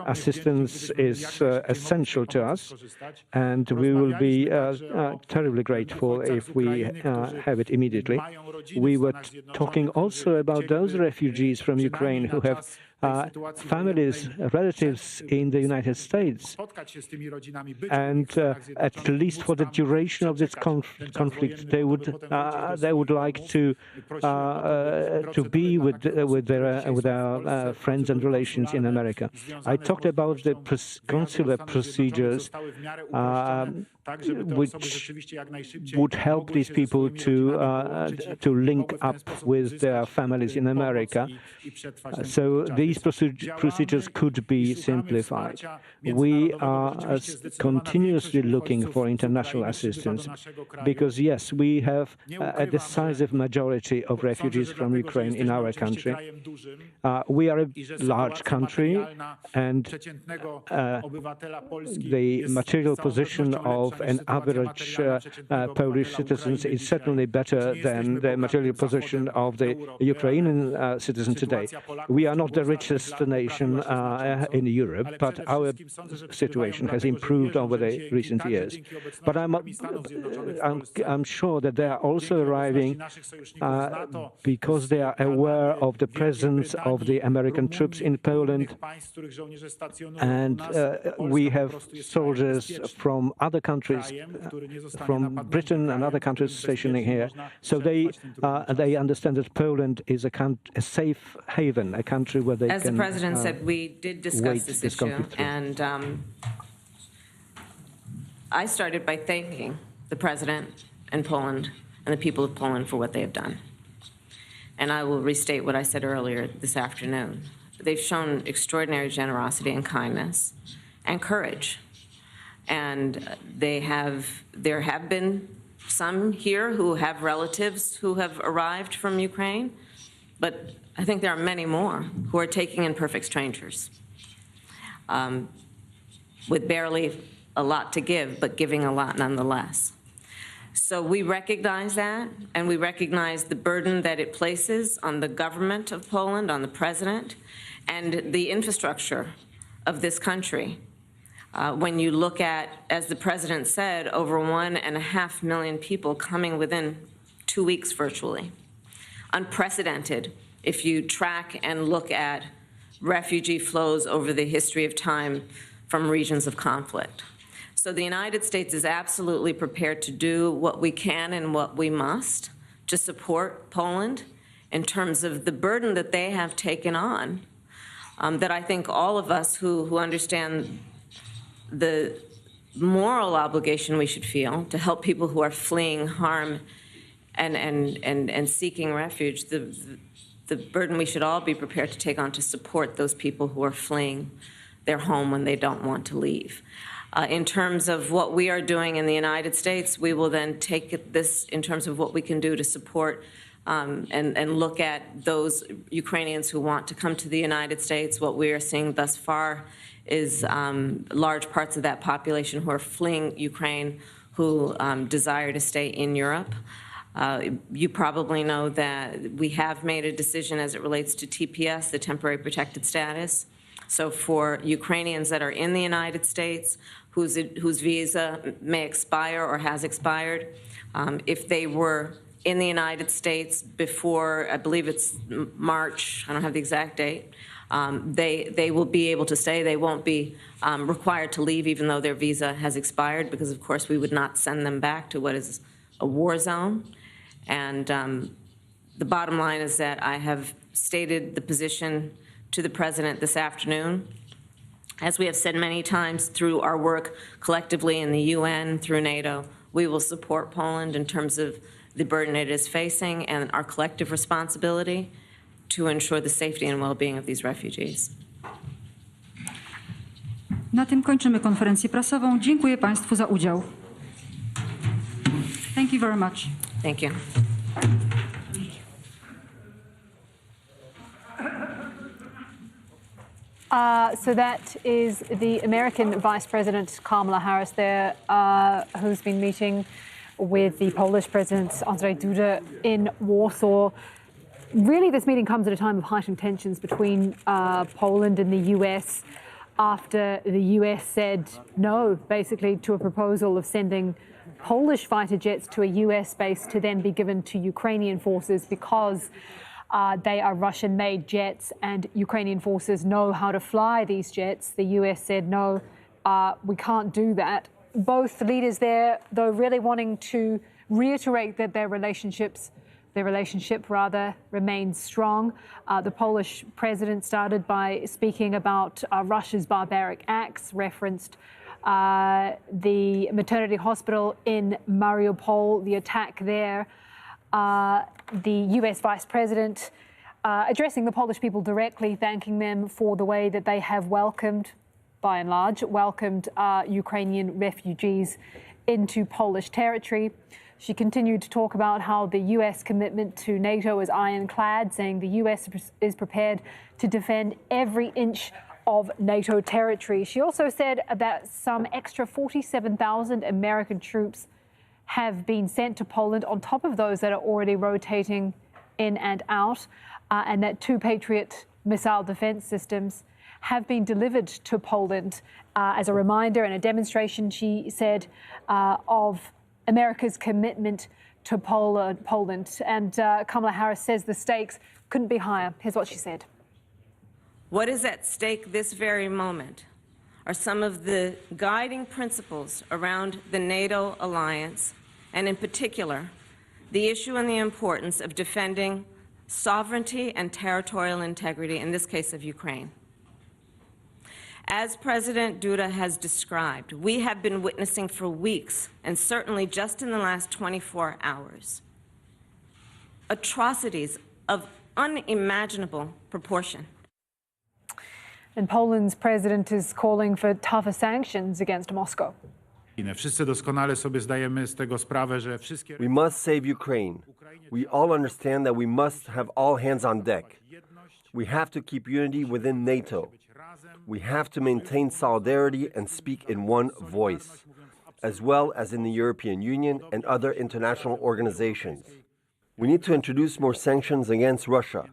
assistance is essential to us, and we will be terribly grateful if we have it immediately. We were talking also about those refugees from Ukraine who have families, relatives in the United States. And at least for the duration of this conflict, they would like to be with their friends and relations in America. I talked about the consular procedures, which would help these people to link up with their families in America. So these procedures could be simplified. We are continuously looking for international assistance because, yes, we have a decisive majority of refugees from Ukraine in our country. We are a large country, and the material position of an average Polish citizen is certainly better than the material position of the Ukrainian citizen today. We are not the richest nation in Europe, but our situation has improved over the recent years. But I'm sure that they are also arriving because they are aware of the presence of the American troops in Poland, and we have soldiers from other countries, from Britain and other countries stationing here. So they understand that Poland is a safe haven, a country where they As can. The President said, we did discuss this issue, and I started by thanking the President and Poland and the people of Poland for what they have done. And I will restate what I said earlier this afternoon. They've shown extraordinary generosity and kindness and courage. And there have been some here who have relatives who have arrived from Ukraine, but I think there are many more who are taking in perfect strangers with barely a lot to give, but giving a lot nonetheless. So we recognize that, and we recognize the burden that it places on the government of Poland, on the president, and the infrastructure of this country. When you look at, as the president said, over 1.5 million people coming within 2 weeks virtually. Unprecedented if you track and look at refugee flows over the history of time from regions of conflict. So the United States is absolutely prepared to do what we can and what we must to support Poland in terms of the burden that they have taken on, that I think all of us who understand the moral obligation we should feel to help people who are fleeing harm and seeking refuge, the burden we should all be prepared to take on to support those people who are fleeing their home when they don't want to leave. In terms of what we are doing in the United States, we will then take this in terms of what we can do to support and look at those Ukrainians who want to come to the United States. What we are seeing thus far is large parts of that population who are fleeing Ukraine, who desire to stay in Europe. You probably know that we have made a decision as it relates to TPS, the temporary protected status. So for Ukrainians that are in the United States, whose visa may expire or has expired, if they were in the United States before, I believe it's March, I don't have the exact date, they will be able to stay. They won't be required to leave even though their visa has expired, because of course we would not send them back to what is a war zone. And the bottom line is that I have stated the position to the President this afternoon. As we have said many times through our work collectively in the UN, through NATO, we will support Poland in terms of the burden it is facing and our collective responsibility to ensure the safety and well-being of these refugees. Na tym kończymy konferencję prasową. Dziękuję Państwu za udział. Thank you very much. Thank you. So that is the American Vice President Kamala Harris there, who's been meeting with the Polish President Andrzej Duda in Warsaw. Really, this meeting comes at a time of heightened tensions between Poland and the US after the US said no, basically, to a proposal of sending Polish fighter jets to a US base to then be given to Ukrainian forces because They are Russian-made jets, and Ukrainian forces know how to fly these jets. The US said, no, we can't do that. Both leaders there, though, really wanting to reiterate that their relationship remains strong. The Polish president started by speaking about Russia's barbaric acts, referenced the maternity hospital in Mariupol, the attack there. The US vice president addressing the Polish people directly, thanking them for the way that they have welcomed, by and large, Ukrainian refugees into Polish territory. She continued to talk about how the US commitment to NATO is ironclad, saying the US is prepared to defend every inch of NATO territory. She also said that some extra 47,000 American troops have been sent to Poland on top of those that are already rotating in and out, and that 2 Patriot missile defense systems have been delivered to Poland as a reminder and a demonstration, she said, of America's commitment to Poland. And Kamala Harris says the stakes couldn't be higher. Here's what she said. What is at stake this very moment are some of the guiding principles around the NATO alliance, and in particular, the issue and the importance of defending sovereignty and territorial integrity, in this case of Ukraine. As President Duda has described, we have been witnessing for weeks, and certainly just in the last 24 hours, atrocities of unimaginable proportion. And Poland's president is calling for tougher sanctions against Moscow. We must save Ukraine. We all understand that we must have all hands on deck. We have to keep unity within NATO. We have to maintain solidarity and speak in one voice, as well as in the European Union and other international organizations. We need to introduce more sanctions against Russia.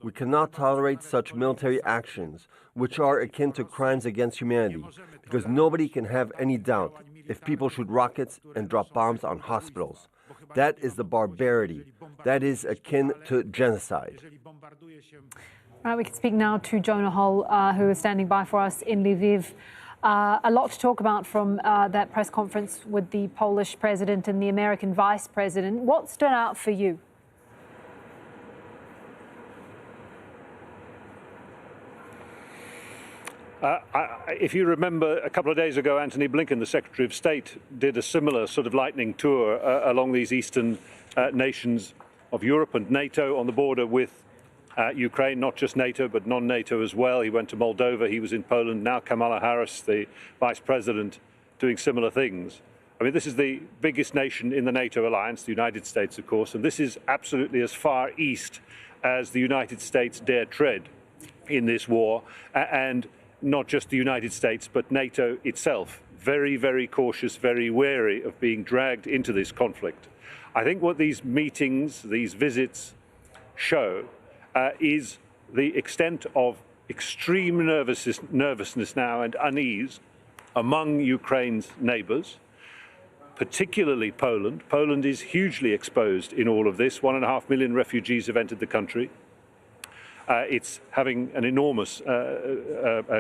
We cannot tolerate such military actions, which are akin to crimes against humanity, because nobody can have any doubt if people shoot rockets and drop bombs on hospitals. That is the barbarity. That is akin to genocide. Right, we can speak now to Jonah Hull, who is standing by for us in Lviv. A lot to talk about from that press conference with the Polish president and the American vice president. What stood out for you? If you remember, a couple of days ago, Antony Blinken, the Secretary of State, did a similar sort of lightning tour along these eastern nations of Europe and NATO on the border with Ukraine, not just NATO, but non-NATO as well. He went to Moldova, he was in Poland. Now Kamala Harris, the Vice President, doing similar things. I mean, this is the biggest nation in the NATO alliance, the United States, of course, and this is absolutely as far east as the United States dare tread in this war, and not just the United States, but NATO itself. Very, very cautious, very wary of being dragged into this conflict. I think what these meetings, these visits show is the extent of extreme nervousness now and unease among Ukraine's neighbors, particularly Poland. Poland is hugely exposed in all of this. 1.5 million refugees have entered the country. It's having an enormous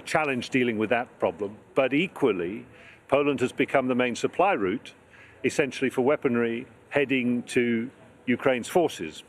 challenge dealing with that problem. But equally, Poland has become the main supply route, essentially for weaponry heading to Ukraine's forces,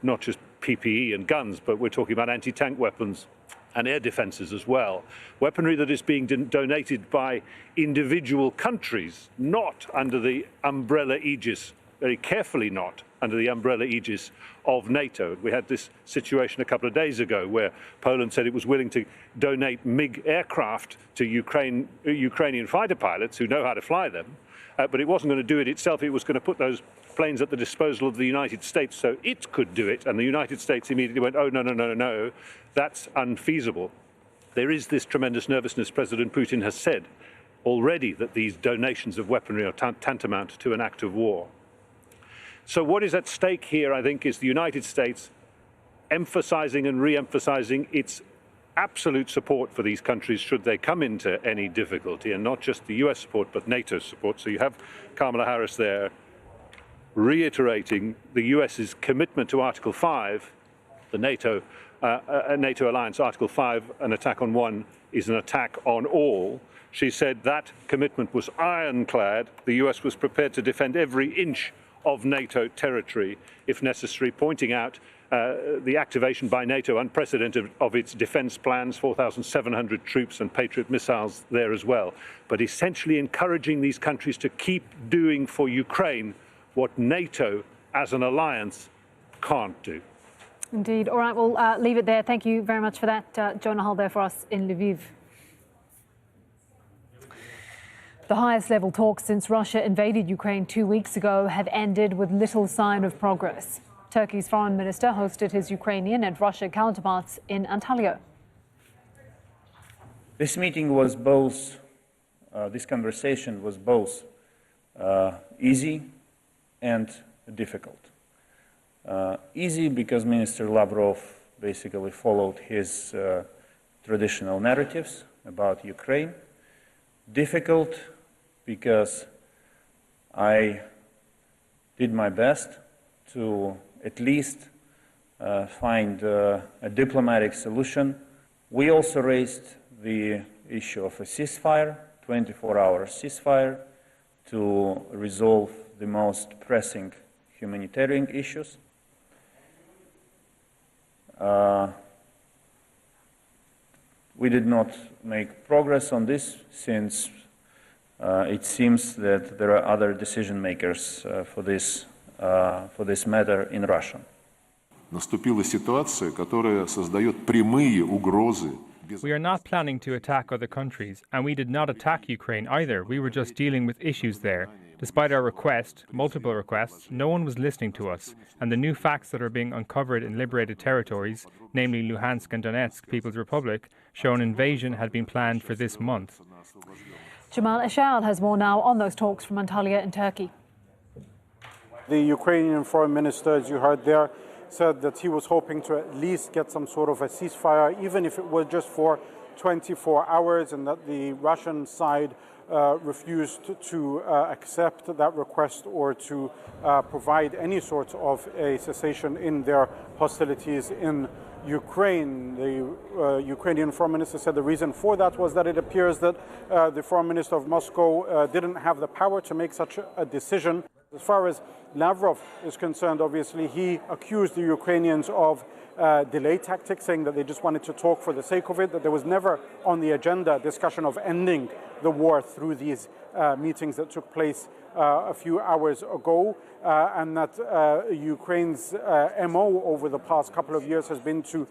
not just PPE and guns, but we're talking about anti-tank weapons and air defenses as well. Weaponry that is being donated by individual countries, not under the umbrella aegis, very carefully not under the umbrella aegis of NATO. We had this situation a couple of days ago where Poland said it was willing to donate MiG aircraft to Ukrainian fighter pilots who know how to fly them, but it wasn't going to do it itself. It was going to put those planes at the disposal of the United States so it could do it, and the United States immediately went, oh, no, that's unfeasible. There is this tremendous nervousness. President Putin has said already that these donations of weaponry are tantamount to an act of war. So what is at stake here, I think, is the United States emphasizing and re-emphasizing its absolute support for these countries should they come into any difficulty, and not just the US support, but NATO's support. So you have Kamala Harris there reiterating the US's commitment to Article 5 the NATO alliance, Article 5, an attack on one is an attack on all. She said that commitment was ironclad. The US was prepared to defend every inch of NATO territory if necessary, pointing out the activation by NATO, unprecedented, of its defence plans, 4,700 troops and Patriot missiles there as well, but essentially encouraging these countries to keep doing for Ukraine what NATO as an alliance can't do. Indeed. All right, we'll leave it there. Thank you very much for that, Jonah Hull, there for us in Lviv. The highest level talks since Russia invaded Ukraine 2 weeks ago have ended with little sign of progress. Turkey's foreign minister hosted his Ukrainian and Russian counterparts in Antalya. This meeting was both, this conversation was both easy and difficult. Easy because Minister Lavrov basically followed his traditional narratives about Ukraine. Difficult because I did my best to at least find a diplomatic solution. We also raised the issue of a ceasefire, 24-hour ceasefire, to resolve the most pressing humanitarian issues. We did not make progress on this since it seems that there are other decision makers for this matter in Russia. Наступила ситуация, которая создает прямые угрозы. We are not planning to attack other countries, and we did not attack Ukraine either. We were just dealing with issues there. Despite our request, multiple requests, no one was listening to us, and the new facts that are being uncovered in liberated territories, namely Luhansk and Donetsk People's Republic, show an invasion had been planned for this month. Jamal Eshal has more now on those talks from Antalya in Turkey. The Ukrainian foreign minister, as you heard there, said that he was hoping to at least get some sort of a ceasefire, even if it was just for 24 hours, and that the Russian side refused to accept that request or to provide any sort of a cessation in their hostilities in Ukraine. The Ukrainian foreign minister said the reason for that was that it appears that the foreign minister of Moscow didn't have the power to make such a decision. As far as Lavrov is concerned, obviously, he accused the Ukrainians of delay tactics, saying that they just wanted to talk for the sake of it, that there was never on the agenda discussion of ending the war through these meetings that took place a few hours ago, and that Ukraine's MO over the past couple of years has been to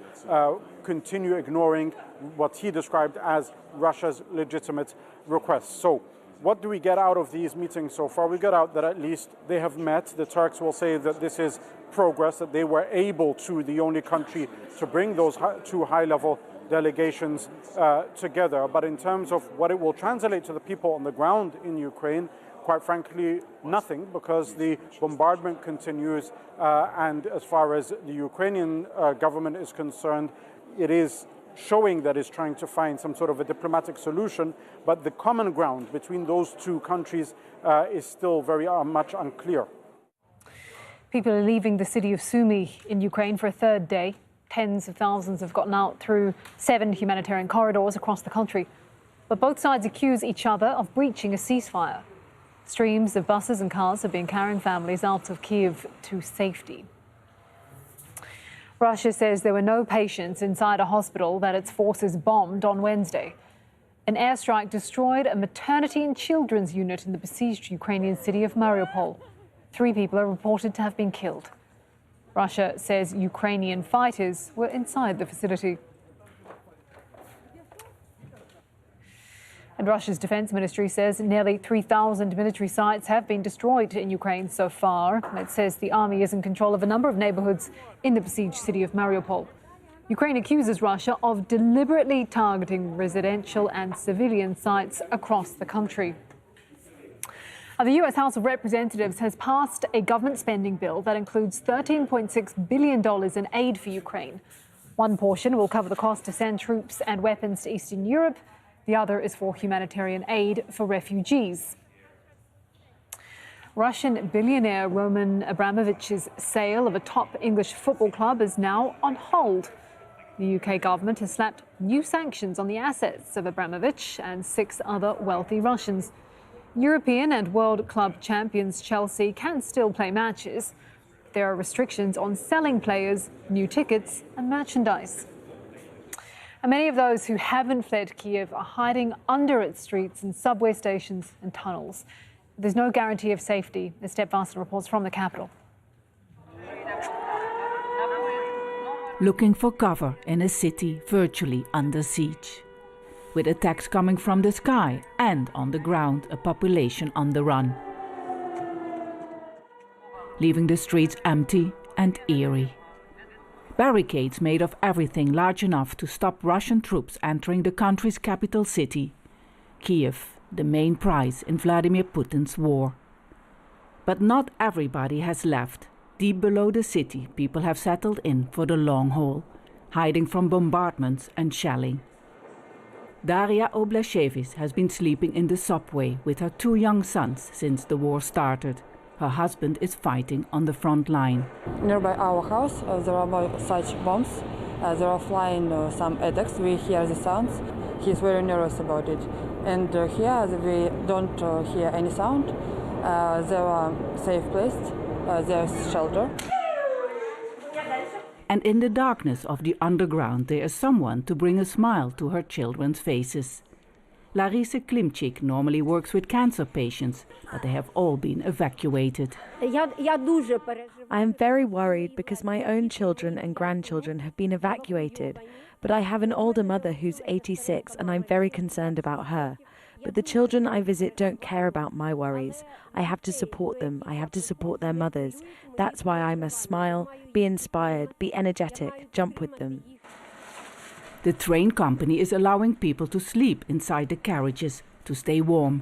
continue ignoring what he described as Russia's legitimate requests. So, what do we get out of these meetings so far? We get out that at least they have met. The Turks will say that this is progress, that they were able to, the only country, to bring those two high-level delegations together. But in terms of what it will translate to the people on the ground in Ukraine, quite frankly, nothing, because the bombardment continues. And as far as the Ukrainian government is concerned, it is showing that it's trying to find some sort of a diplomatic solution, but the common ground between those two countries is still very much unclear. People are leaving the city of Sumy in Ukraine for a third day. Tens of thousands have gotten out through 7 humanitarian corridors across the country. But both sides accuse each other of breaching a ceasefire. Streams of buses and cars have been carrying families out of Kiev to safety. Russia says there were no patients inside a hospital that its forces bombed on Wednesday. An airstrike destroyed a maternity and children's unit in the besieged Ukrainian city of Mariupol. 3 people are reported to have been killed. Russia says Ukrainian fighters were inside the facility. And Russia's defense ministry says nearly 3,000 military sites have been destroyed in Ukraine so far. It says the army is in control of a number of neighborhoods in the besieged city of Mariupol. Ukraine accuses Russia of deliberately targeting residential and civilian sites across the country. The US House of Representatives has passed a government spending bill that includes $13.6 billion in aid for Ukraine. One portion will cover the cost to send troops and weapons to Eastern Europe. The other is for humanitarian aid for refugees. Russian billionaire Roman Abramovich's sale of a top English football club is now on hold. The UK government has slapped new sanctions on the assets of Abramovich and 6 other wealthy Russians. European and world club champions Chelsea can still play matches. There are restrictions on selling players, new tickets and merchandise. And many of those who haven't fled Kiev are hiding under its streets and subway stations and tunnels. There's no guarantee of safety, as Step Vassen reports from the capital. Looking for cover in a city virtually under siege. With attacks coming from the sky and on the ground, a population on the run. Leaving the streets empty and eerie. Barricades made of everything large enough to stop Russian troops entering the country's capital city, Kiev, the main prize in Vladimir Putin's war. But not everybody has left. Deep below the city, people have settled in for the long haul, hiding from bombardments and shelling. Daria Oblashevich has been sleeping in the subway with her 2 young sons since the war started. Her husband is fighting on the front line. Nearby our house, there are such bombs. There are flying some attacks. We hear the sounds. He's very nervous about it. And here we don't hear any sound. There are safe place. There's shelter. And in the darkness of the underground, there is someone to bring a smile to her children's faces. Larisa Klimchik normally works with cancer patients, but they have all been evacuated. I am very worried because my own children and grandchildren have been evacuated, but I have an older mother who's 86 and I'm very concerned about her. But the children I visit don't care about my worries. I have to support them. I have to support their mothers. That's why I must smile, be inspired, be energetic, jump with them. The train company is allowing people to sleep inside the carriages to stay warm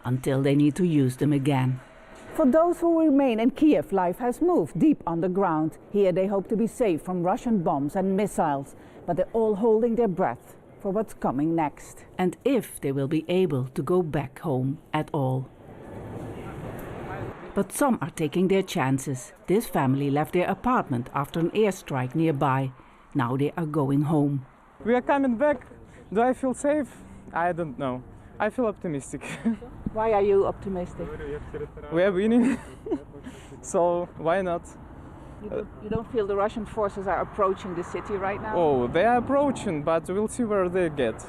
until they need to use them again. For those who remain in Kiev, life has moved deep underground. Here they hope to be safe from Russian bombs and missiles, but they're all holding their breath for what's coming next. And if they will be able to go back home at all. But some are taking their chances. This family left their apartment after an airstrike nearby. Now they are going home. We are coming back. Do I feel safe? I don't know. I feel optimistic. Why are you optimistic? We are winning, so why not? You don't feel the Russian forces are approaching the city right now? Oh, they are approaching, but we'll see where they get.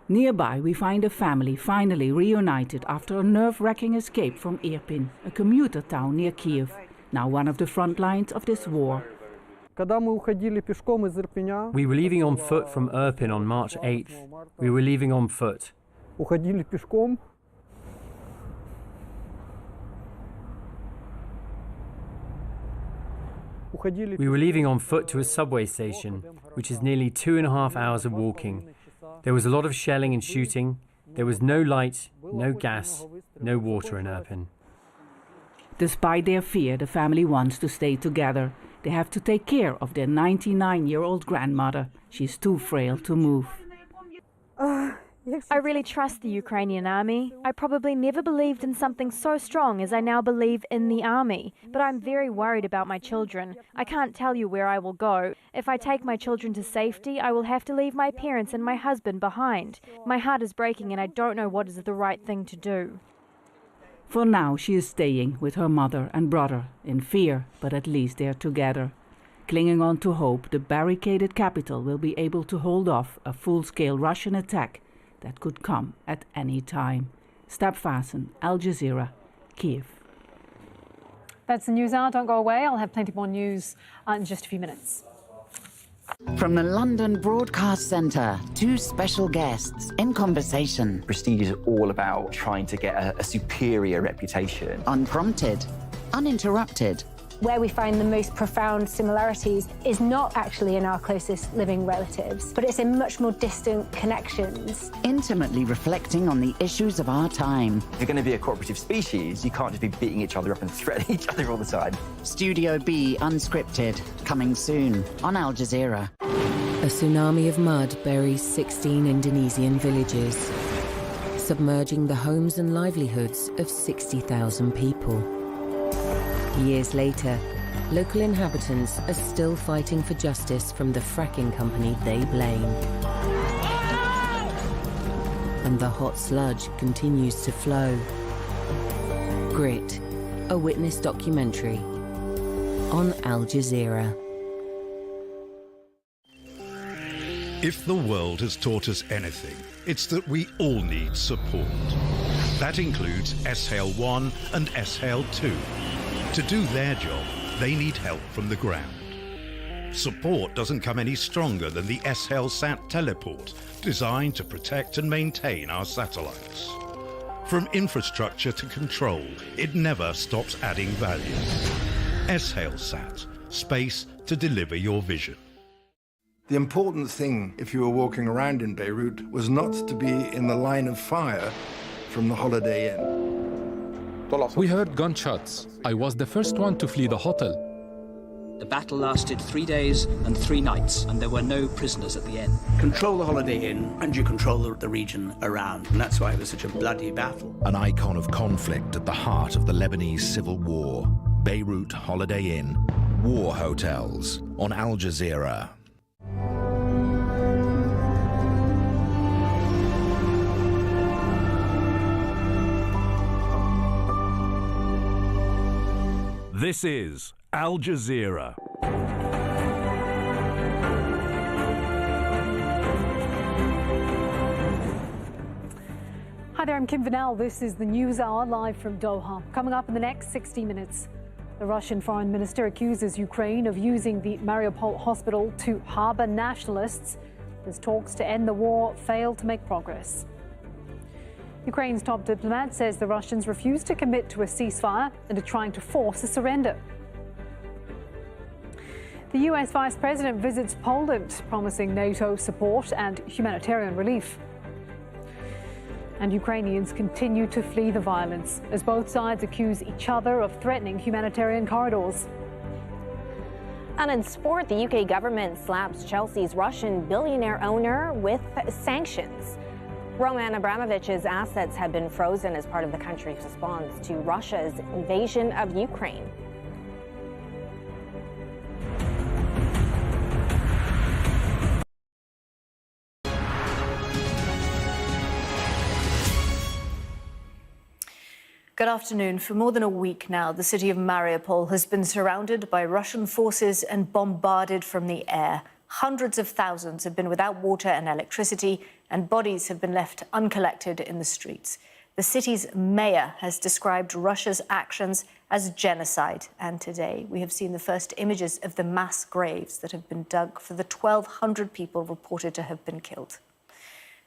Nearby, we find a family finally reunited after a nerve-wracking escape from Irpin, a commuter town near Kiev, now one of the front lines of this war. We were leaving on foot from Irpin on March 8th. We were leaving on foot. We were leaving on foot to a subway station, which is nearly 2.5 hours of walking. There was a lot of shelling and shooting. There was no light, no gas, no water in Irpin. Despite their fear, the family wants to stay together. They have to take care of their 99-year-old grandmother. She's too frail to move. I really trust the Ukrainian army. I probably never believed in something so strong as I now believe in the army. But I'm very worried about my children. I can't tell you where I will go. If I take my children to safety, I will have to leave my parents and my husband behind. My heart is breaking and I don't know what is the right thing to do. For now, she is staying with her mother and brother, in fear, but at least they are together. Clinging on to hope, the barricaded capital will be able to hold off a full-scale Russian attack that could come at any time. Step Vassen, Al Jazeera, Kiev. That's the news hour. Don't go away. I'll have plenty more news in just a few minutes. From the London Broadcast Centre, 2 special guests in conversation. Prestige is all about trying to get a superior reputation. Unprompted, uninterrupted. Where we find the most profound similarities is not actually in our closest living relatives, but it's in much more distant connections. Intimately reflecting on the issues of our time. If you're going to be a cooperative species, you can't just be beating each other up and threatening each other all the time. Studio B Unscripted, coming soon on Al Jazeera. A tsunami of mud buries 16 Indonesian villages, submerging the homes and livelihoods of 60,000 people. Years later, local inhabitants are still fighting for justice from the fracking company they blame. And the hot sludge continues to flow. Grit, a witness documentary on Al Jazeera. If the world has taught us anything, it's that we all need support. That includes S-Hail 1 and S-Hail 2. To do their job, they need help from the ground. Support doesn't come any stronger than the S-Hail Sat teleport, designed to protect and maintain our satellites. From infrastructure to control, it never stops adding value. S-Hail Sat, space to deliver your vision. The important thing, if you were walking around in Beirut, was not to be in the line of fire from the Holiday Inn. We heard gunshots. I was the first one to flee the hotel. The battle lasted 3 days and 3 nights, and there were no prisoners at the end. Control the Holiday Inn, and you control the region around, and that's why it was such a bloody battle. An icon of conflict at the heart of the Lebanese civil war. Beirut Holiday Inn, war hotels on Al Jazeera. This is Al Jazeera. Hi there, I'm Kim Vanel. This is the News Hour live from Doha. Coming up in the next 60 minutes, the Russian Foreign Minister accuses Ukraine of using the Mariupol hospital to harbor nationalists as talks to end the war failed to make progress. Ukraine's top diplomat says the Russians refuse to commit to a ceasefire and are trying to force a surrender. The US Vice President visits Poland, promising NATO support and humanitarian relief. And Ukrainians continue to flee the violence as both sides accuse each other of threatening humanitarian corridors. And in sport, the UK government slaps Chelsea's Russian billionaire owner with sanctions. Roman Abramovich's assets have been frozen as part of the country's response to Russia's invasion of Ukraine. Good afternoon. For more than a week now, the city of Mariupol has been surrounded by Russian forces and bombarded from the air. Hundreds of thousands have been without water and electricity, and bodies have been left uncollected in the streets. The city's mayor has described Russia's actions as genocide, and today we have seen the first images of the mass graves that have been dug for the 1,200 people reported to have been killed.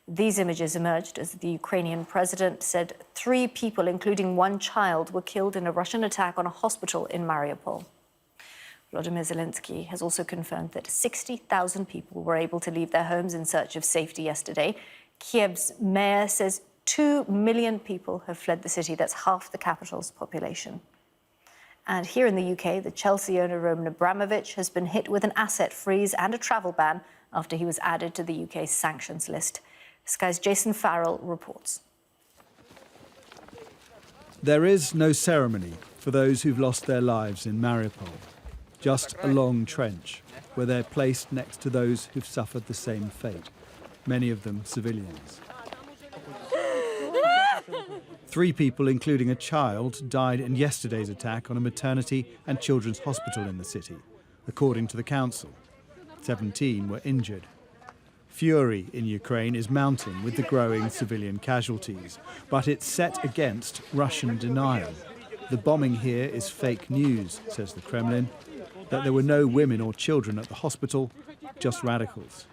These images emerged as the Ukrainian president said 3 people, including 1 child, were killed in a Russian attack on a hospital in Mariupol. Volodymyr Zelensky has also confirmed that 60,000 people were able to leave their homes in search of safety yesterday. Kiev's mayor says 2 million people have fled the city. That's half the capital's population. And here in the UK, the Chelsea owner Roman Abramovich has been hit with an asset freeze and a travel ban after he was added to the UK's sanctions list. Sky's Jason Farrell reports. There is no ceremony for those who've lost their lives in Mariupol. Just a long trench where they're placed next to those who've suffered the same fate, many of them civilians. 3 people, including a child, died in yesterday's attack on a maternity and children's hospital in the city, according to the council. 17 were injured. Fury in Ukraine is mounting with the growing civilian casualties, but it's set against Russian denial. The bombing here is fake news, says the Kremlin, that there were no women or children at the hospital, just radicals.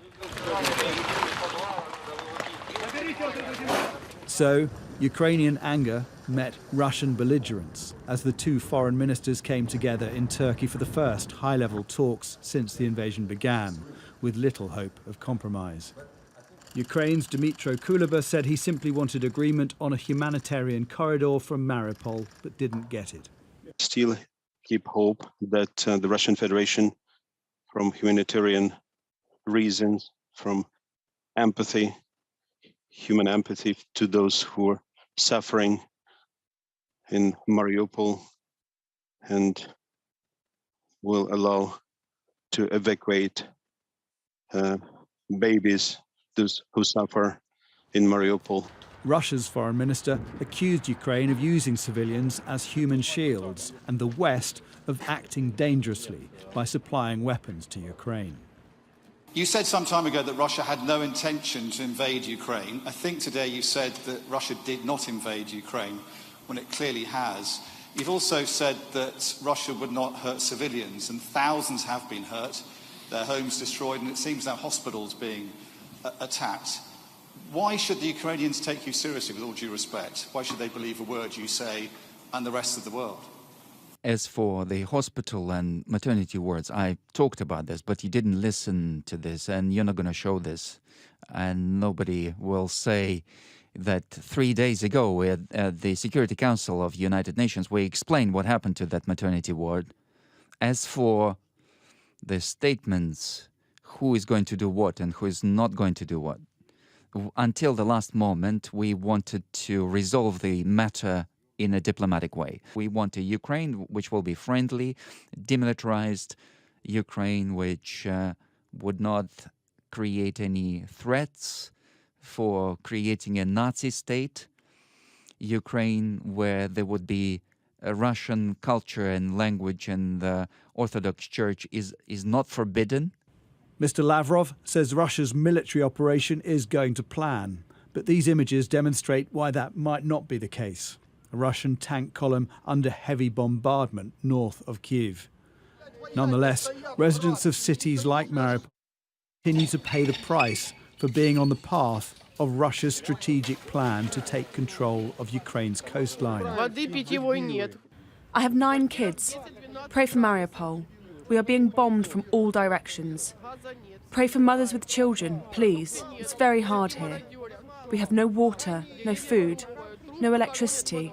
So, Ukrainian anger met Russian belligerence as the 2 foreign ministers came together in Turkey for the first high-level talks since the invasion began, with little hope of compromise. Ukraine's Dmytro Kuleba said he simply wanted agreement on a humanitarian corridor from Mariupol, but didn't get it. Still keep hope that the Russian Federation, from humanitarian reasons, from empathy, human empathy to those who are suffering in Mariupol and will allow to evacuate babies, those who suffer in Mariupol. Russia's foreign minister accused Ukraine of using civilians as human shields and the West of acting dangerously by supplying weapons to Ukraine. You said some time ago that Russia had no intention to invade Ukraine. I think today you said that Russia did not invade Ukraine when it clearly has. You've also said that Russia would not hurt civilians, and thousands have been hurt, their homes destroyed, and it seems now hospitals being attacked. Why should the Ukrainians take you seriously, with all due respect? Why should they believe a word you say and the rest of the world? As for the hospital and maternity wards, I talked about this, but you didn't listen to this, and you're not going to show this. And nobody will say that 3 days ago at the Security Council of the United Nations, we explained what happened to that maternity ward. As for the statements, who is going to do what and who is not going to do what, until the last moment, we wanted to resolve the matter in a diplomatic way. We want a Ukraine which will be friendly, demilitarized Ukraine which would not create any threats for creating a Nazi state, Ukraine where there would be a Russian culture and language, and the Orthodox Church is not forbidden. Mr. Lavrov says Russia's military operation is going to plan, but these images demonstrate why that might not be the case. A Russian tank column under heavy bombardment north of Kiev. Nonetheless, residents of cities like Mariupol continue to pay the price for being on the path of Russia's strategic plan to take control of Ukraine's coastline. I have 9 kids. Pray for Mariupol. We are being bombed from all directions. Pray for mothers with children, please. It's very hard here. We have no water, no food, no electricity.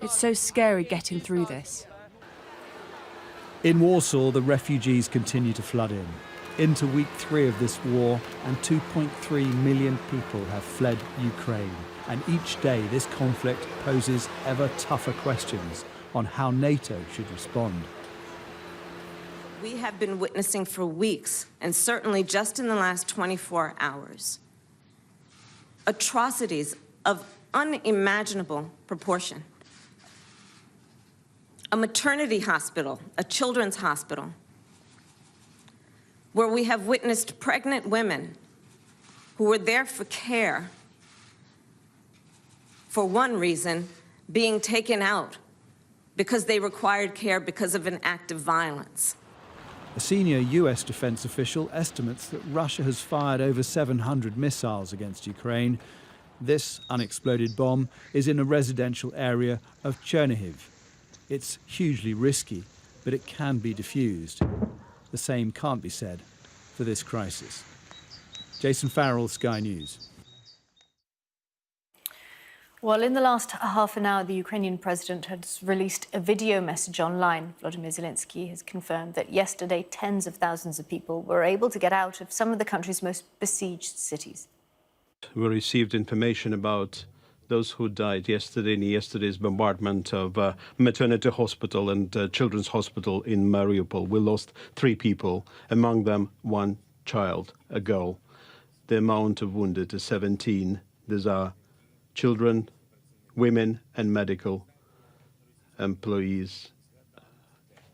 It's so scary getting through this. In Warsaw, the refugees continue to flood in. Into week 3 of this war, and 2.3 million people have fled Ukraine. And each day this conflict poses ever tougher questions on how NATO should respond. We have been witnessing for weeks, and certainly just in the last 24 hours, atrocities of unimaginable proportion. A maternity hospital, a children's hospital, where we have witnessed pregnant women who were there for care, for one reason, being taken out because they required care because of an act of violence. A senior US defense official estimates that Russia has fired over 700 missiles against Ukraine. This unexploded bomb is in a residential area of Chernihiv. It's hugely risky, but it can be defused. The same can't be said for this crisis. Jason Farrell, Sky News. Well, in the last half an hour, the Ukrainian president has released a video message online. Volodymyr Zelensky has confirmed that yesterday tens of thousands of people were able to get out of some of the country's most besieged cities. We received information about those who died yesterday in yesterday's bombardment of maternity hospital and children's hospital in Mariupol. We lost 3 people, among them 1 child, a girl. The amount of wounded is 17. These are children, women, and medical employees.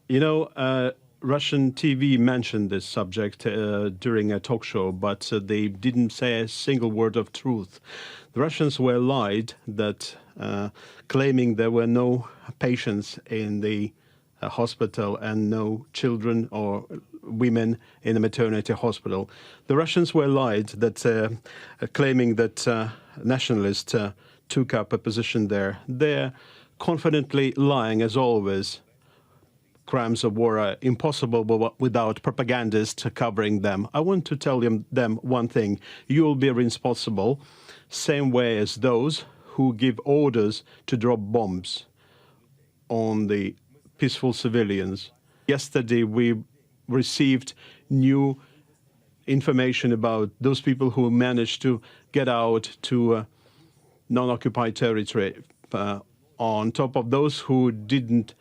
You know, Russian TV mentioned this subject during a talk show, but they didn't say a single word of truth. The Russians were lied that claiming there were no patients in the hospital and no children or women in the maternity hospital. The Russians were lied that claiming that nationalists took up a position there. They're confidently lying as always. Crimes of war are impossible without propagandists covering them. I want to tell them one thing. You will be responsible, same way as those who give orders to drop bombs on the peaceful civilians. Yesterday, we received new information about those people who managed to get out to non-occupied territory, on top of those who didn't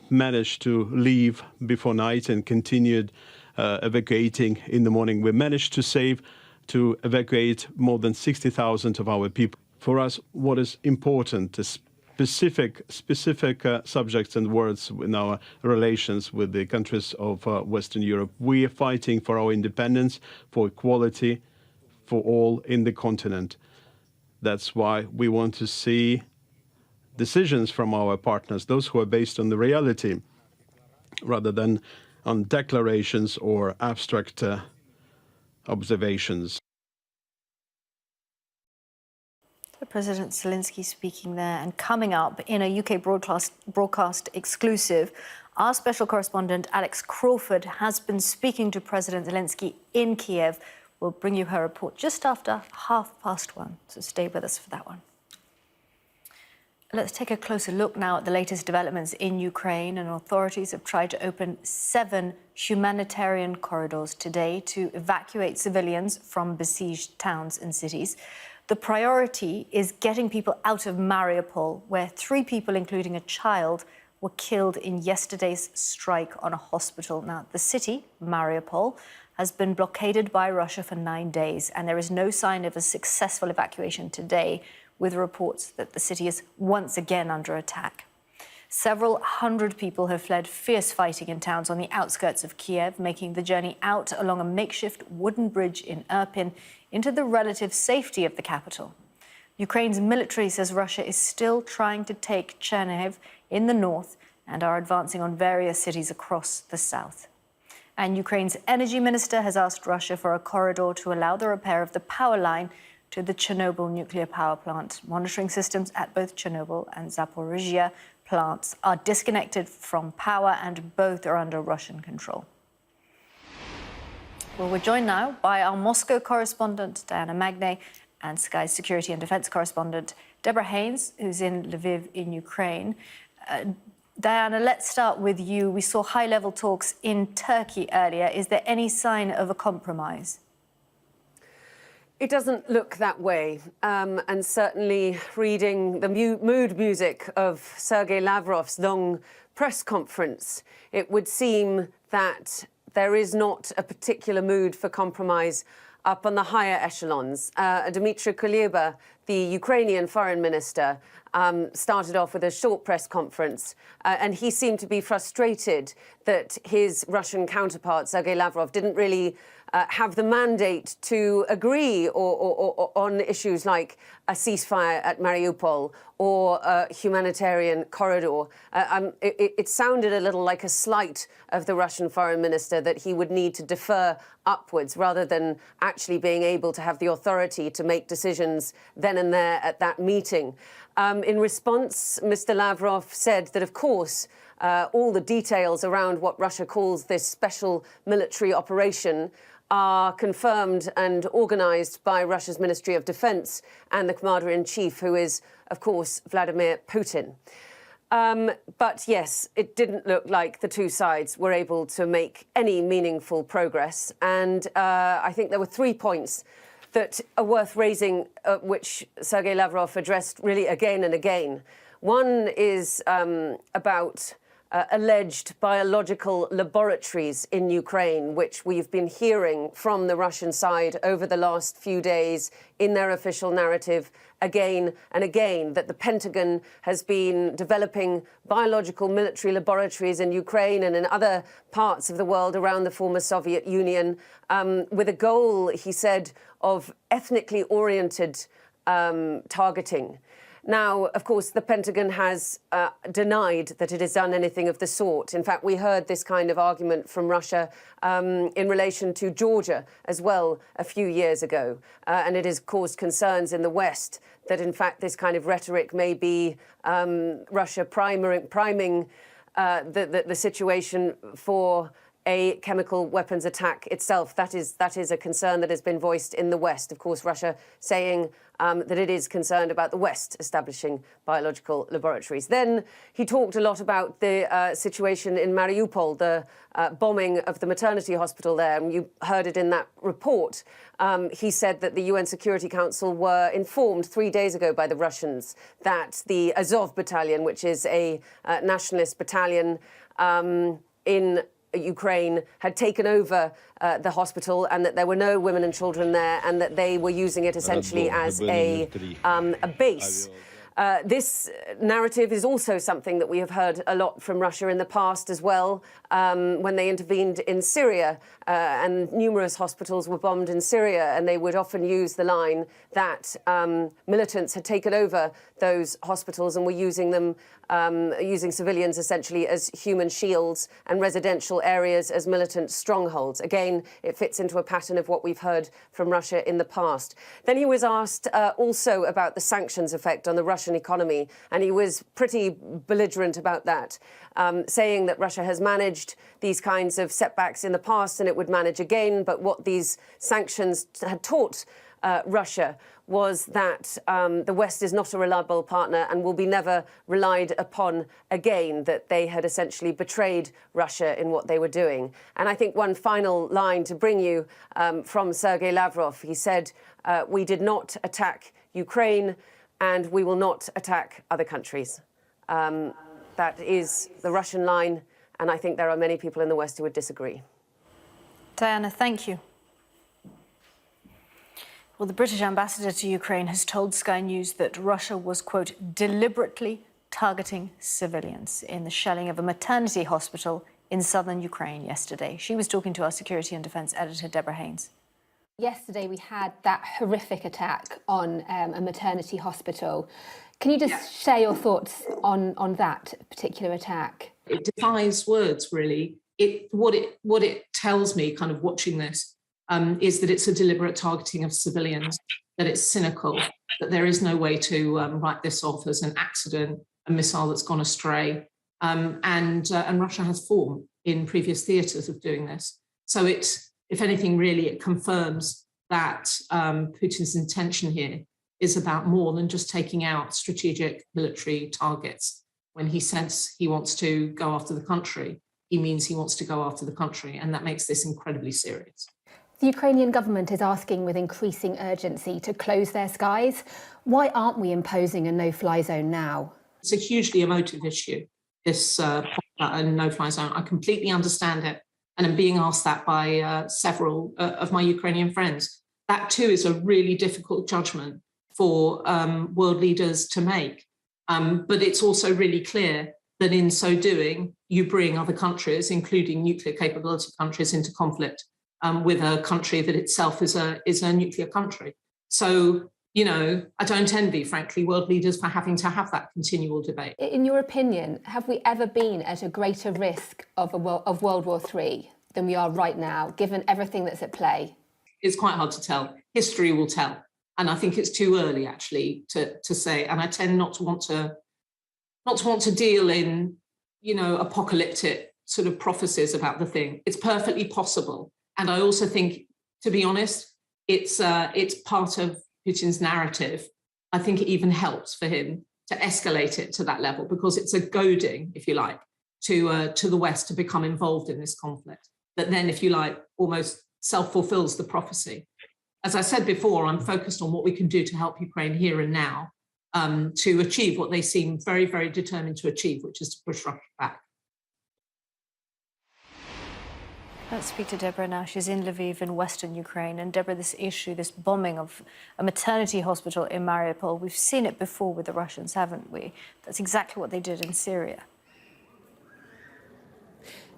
managed to leave before night and continued evacuating in the morning. We managed to evacuate more than 60,000 of our people. For us, what is important is specific subjects and words in our relations with the countries of Western Europe. We are fighting for our independence, for equality, for all in the continent. That's why we want to see decisions from our partners, those who are based on the reality, rather than on declarations or abstract observations. President Zelensky speaking there. And coming up in a UK broadcast exclusive, our special correspondent Alex Crawford has been speaking to President Zelensky in Kiev. We'll bring you her report just after 1:30, so stay with us for that one. Let's take a closer look now at the latest developments in Ukraine, and authorities have tried to open 7 humanitarian corridors today to evacuate civilians from besieged towns and cities. The priority is getting people out of Mariupol, where 3 people, including a child, were killed in yesterday's strike on a hospital. Now, the city, Mariupol, has been blockaded by Russia for 9 days, and there is no sign of a successful evacuation today, with reports that the city is once again under attack. Several hundred people have fled fierce fighting in towns on the outskirts of Kiev, making the journey out along a makeshift wooden bridge in Irpin into the relative safety of the capital. Ukraine's military says Russia is still trying to take Chernihiv in the north and are advancing on various cities across the south. And Ukraine's energy minister has asked Russia for a corridor to allow the repair of the power line to the Chernobyl nuclear power plant. Monitoring systems at both Chernobyl and Zaporizhia plants are disconnected from power, and both are under Russian control. Well, we're joined now by our Moscow correspondent, Diana Magne, and Sky's security and defense correspondent, Deborah Haynes, who's in Lviv in Ukraine. Diana, let's start with you. We saw high-level talks in Turkey earlier. Is there any sign of a compromise? It doesn't look that way, and certainly reading the mood music of Sergei Lavrov's long press conference, it would seem that there is not a particular mood for compromise up on the higher echelons. Dmitry Kuleba, the Ukrainian foreign minister, started off with a short press conference, and he seemed to be frustrated that his Russian counterpart, Sergei Lavrov, didn't really have the mandate to agree or on issues like a ceasefire at Mariupol or a humanitarian corridor. It sounded a little like a slight of the Russian foreign minister that he would need to defer upwards rather than actually being able to have the authority to make decisions then and there at that meeting. In response, Mr. Lavrov said that, of course, all the details around what Russia calls this special military operation are confirmed and organised by Russia's Ministry of Defence and the Commander-in-Chief, who is, of course, Vladimir Putin. But yes, it didn't look like the two sides were able to make any meaningful progress. And I think there were 3 points that are worth raising, which Sergei Lavrov addressed really again and again. One is about alleged biological laboratories in Ukraine, which we've been hearing from the Russian side over the last few days in their official narrative again and again, that the Pentagon has been developing biological military laboratories in Ukraine and in other parts of the world around the former Soviet Union, with a goal, he said, of ethnically oriented targeting. Now, of course, the Pentagon has denied that it has done anything of the sort. In fact, we heard this kind of argument from Russia in relation to Georgia as well a few years ago. And it has caused concerns in the West that, in fact, this kind of rhetoric may be Russia priming the situation for a chemical weapons attack itself. That is a concern that has been voiced in the West. Of course, Russia saying that it is concerned about the West establishing biological laboratories. Then he talked a lot about the situation in Mariupol, the bombing of the maternity hospital there. And you heard it in that report. He said that the UN Security Council were informed 3 days ago by the Russians that the Azov battalion, which is a nationalist battalion in Ukraine, had taken over the hospital, and that there were no women and children there, and that they were using it essentially as a base. This narrative is also something that we have heard a lot from Russia in the past as well, when they intervened in Syria, and numerous hospitals were bombed in Syria, and they would often use the line that militants had taken over those hospitals and were using them, using civilians essentially as human shields and residential areas as militant strongholds. Again, it fits into a pattern of what we've heard from Russia in the past. Then he was asked also about the sanctions effect on the Russian economy, and he was pretty belligerent about that, saying that Russia has managed these kinds of setbacks in the past and it would manage again, but what these sanctions had taught Russia was that the West is not a reliable partner and will be never relied upon again, that they had essentially betrayed Russia in what they were doing. And I think one final line to bring you from Sergei Lavrov, he said, we did not attack Ukraine and we will not attack other countries. That is the Russian line, and I think there are many people in the West who would disagree. Diana, thank you. Well, the British ambassador to Ukraine has told Sky News that Russia was, quote, deliberately targeting civilians in the shelling of a maternity hospital in southern Ukraine yesterday. She was talking to our security and defence editor, Deborah Haynes. Yesterday, we had that horrific attack on a maternity hospital. Can you just share your thoughts on that particular attack? It defies words, really. What it tells me, kind of watching this, is that it's a deliberate targeting of civilians, that it's cynical, that there is no way to write this off as an accident, a missile that's gone astray. And Russia has form in previous theatres of doing this. So if anything, really, it confirms that Putin's intention here is about more than just taking out strategic military targets. When he says he wants to go after the country, he means he wants to go after the country, and that makes this incredibly serious. The Ukrainian government is asking with increasing urgency to close their skies. Why aren't we imposing a no-fly zone now? It's a hugely emotive issue, this no-fly zone. I completely understand it, and I'm being asked that by several of my Ukrainian friends. That too is a really difficult judgment for world leaders to make. But it's also really clear that in so doing, you bring other countries, including nuclear capability countries, into conflict with a country that itself is a nuclear country. So, you know, I don't envy, frankly, world leaders for having to have that continual debate. In your opinion, have we ever been at a greater risk of World War III than we are right now, given everything that's at play? It's quite hard to tell. History will tell. And I think it's too early, actually, to say. And I tend not to want to deal in, you know, apocalyptic sort of prophecies about the thing. It's perfectly possible. And I also think, to be honest, it's part of Putin's narrative. I think it even helps for him to escalate it to that level, because it's a goading, if you like, to the West to become involved in this conflict. That then, if you like, almost self-fulfills the prophecy. As I said before, I'm focused on what we can do to help Ukraine here and now to achieve what they seem very, very determined to achieve, which is to push Russia back. Let's speak to Deborah now. She's in Lviv in western Ukraine. And Deborah, this issue, this bombing of a maternity hospital in Mariupol, we've seen it before with the Russians, haven't we? That's exactly what they did in Syria.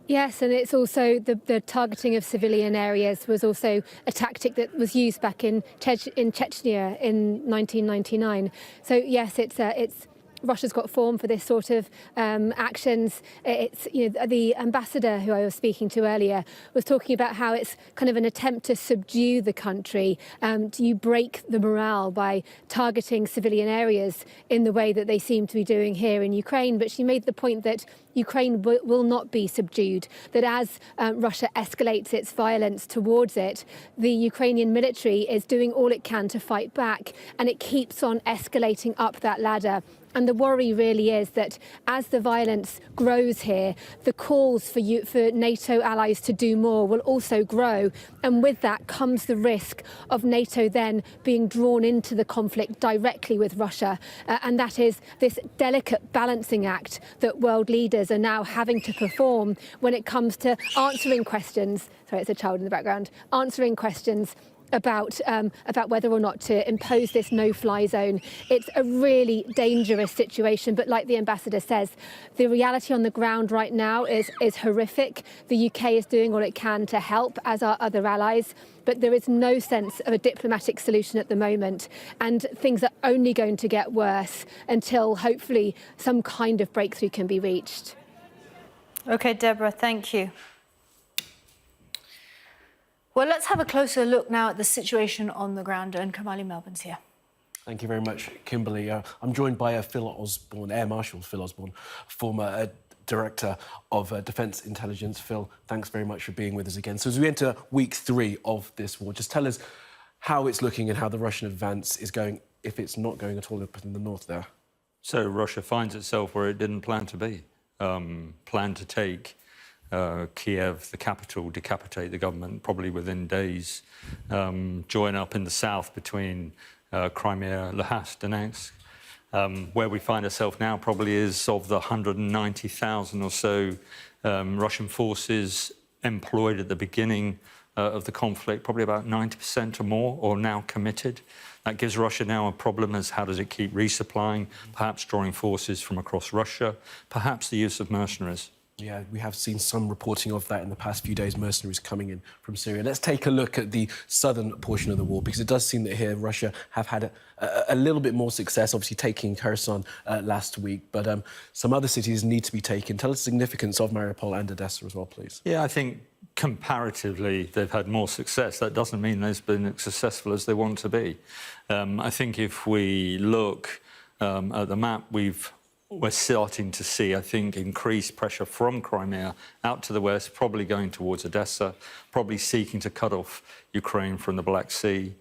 Yes, and it's also the targeting of civilian areas was also a tactic that was used back in Chechnya in 1999. So yes, it's Russia's got form for this sort of actions. It's, you know, the ambassador who I was speaking to earlier was talking about how it's kind of an attempt to subdue the country. Do you break the morale by targeting civilian areas in the way that they seem to be doing here in Ukraine? But she made the point that Ukraine will not be subdued, that as Russia escalates its violence towards it, the Ukrainian military is doing all it can to fight back, and it keeps on escalating up that ladder. And the worry really is that as the violence grows here, the calls for NATO allies to do more will also grow. And with that comes the risk of NATO then being drawn into the conflict directly with Russia. And that is this delicate balancing act that world leaders are now having to perform when it comes to answering questions. Sorry, it's a child in the background. Answering questions about whether or not to impose this no-fly zone. It's a really dangerous situation, but like the ambassador says, the reality on the ground right now is horrific. The UK is doing all it can to help, as are other allies, but there is no sense of a diplomatic solution at the moment, and things are only going to get worse until hopefully some kind of breakthrough can be reached. OK, Deborah, thank you. Well, let's have a closer look now at the situation on the ground, and Kamali Melbourne's here. Thank you very much, Kimberly. I'm joined by Phil Osborne, Air Marshal Phil Osborne, former Director of Defence Intelligence. Phil, thanks very much for being with us again. So as we enter week 3 of this war, just tell us how it's looking and how the Russian advance is going, if it's not going at all up in the north there. So Russia finds itself where it didn't plan to be, planned to take Kiev, the capital, decapitate the government probably within days, join up in the south between Crimea, Luhansk, Donetsk. Where we find ourselves now probably is of the 190,000 or so Russian forces employed at the beginning of the conflict, probably about 90% or more are now committed. That gives Russia now a problem as how does it keep resupplying, perhaps drawing forces from across Russia, perhaps the use of mercenaries. Yeah, we have seen some reporting of that in the past few days, mercenaries coming in from Syria. Let's take a look at the southern portion of the war, because it does seem that here Russia have had a little bit more success, obviously taking Kherson last week, but some other cities need to be taken. Tell us the significance of Mariupol and Odessa as well, please. Yeah, I think comparatively they've had more success. That doesn't mean they've been as successful as they want to be. I think if we look at the map, we're starting to see, I think, increased pressure from Crimea out to the west, probably going towards Odessa, probably seeking to cut off Ukraine from the Black Sea.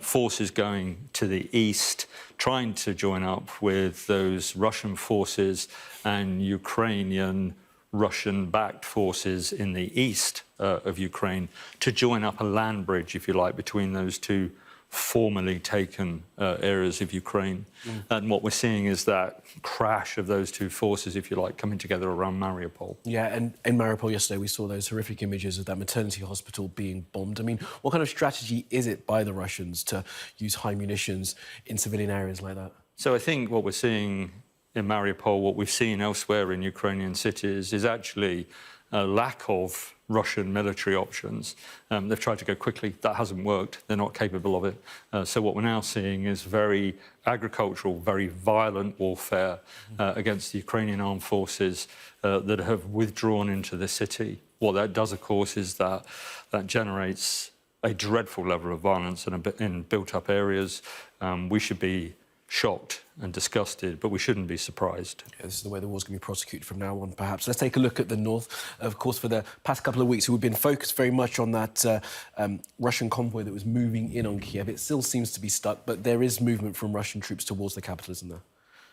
Forces going to the east, trying to join up with those Russian forces and Ukrainian Russian-backed forces in the east of Ukraine to join up a land bridge, if you like, between those two formerly taken areas of Ukraine. And what we're seeing is that crash of those two forces, if you like, coming together around Mariupol. Yeah, and in Mariupol yesterday we saw those horrific images of that maternity hospital being bombed. I mean, what kind of strategy is it by the Russians to use high munitions in civilian areas like that? So I think what we're seeing in Mariupol, what we've seen elsewhere in Ukrainian cities, is actually a lack of Russian military options. They've tried to go quickly. That hasn't worked. They're not capable of it. So what we're now seeing is very agricultural, very violent warfare against the Ukrainian armed forces that have withdrawn into the city. What that does, of course, is that generates a dreadful level of violence in built-up areas. We should be shocked and disgusted, but we shouldn't be surprised. Yeah, this is the way the war's going to be prosecuted from now on, perhaps. Let's take a look at the north. Of course, for the past couple of weeks, we've been focused very much on that Russian convoy that was moving in on Kiev. It still seems to be stuck, but there is movement from Russian troops towards the capital, isn't there?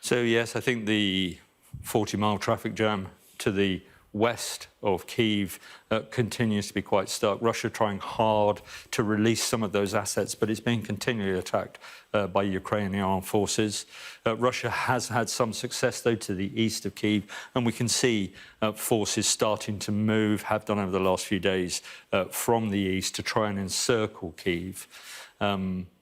So, yes, I think the 40-mile traffic jam to the west of Kyiv continues to be quite stuck. Russia trying hard to release some of those assets, but it's being continually attacked by Ukrainian armed forces. Russia has had some success, though, to the east of Kyiv, and we can see forces starting to move, have done over the last few days, from the east to try and encircle Kyiv.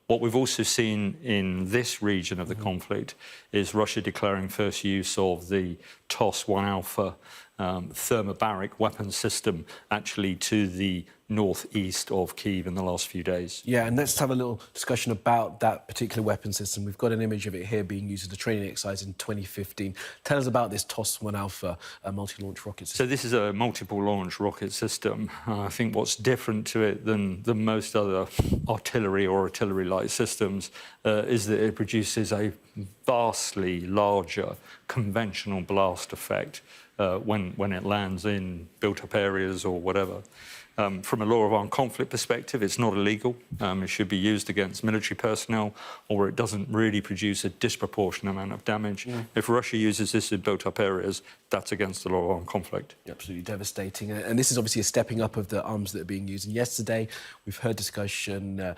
What we've also seen in this region of the conflict is Russia declaring first use of the TOS-1 Alpha thermobaric weapon system actually to the northeast of Kyiv in the last few days. Yeah, and let's have a little discussion about that particular weapon system. We've got an image of it here being used as a training exercise in 2015. Tell us about this TOS-1 Alpha multi-launch rocket system. So this is a multiple launch rocket system. I think what's different to it than most other artillery or artillery-like systems is that it produces a vastly larger conventional blast effect when it lands in built-up areas or whatever. From a law of armed conflict perspective, it's not illegal. It should be used against military personnel, or it doesn't really produce a disproportionate amount of damage. If Russia uses this in built-up areas, that's against the law of armed conflict. Absolutely devastating. And this is obviously a stepping up of the arms that are being used. And yesterday, we've heard discussion,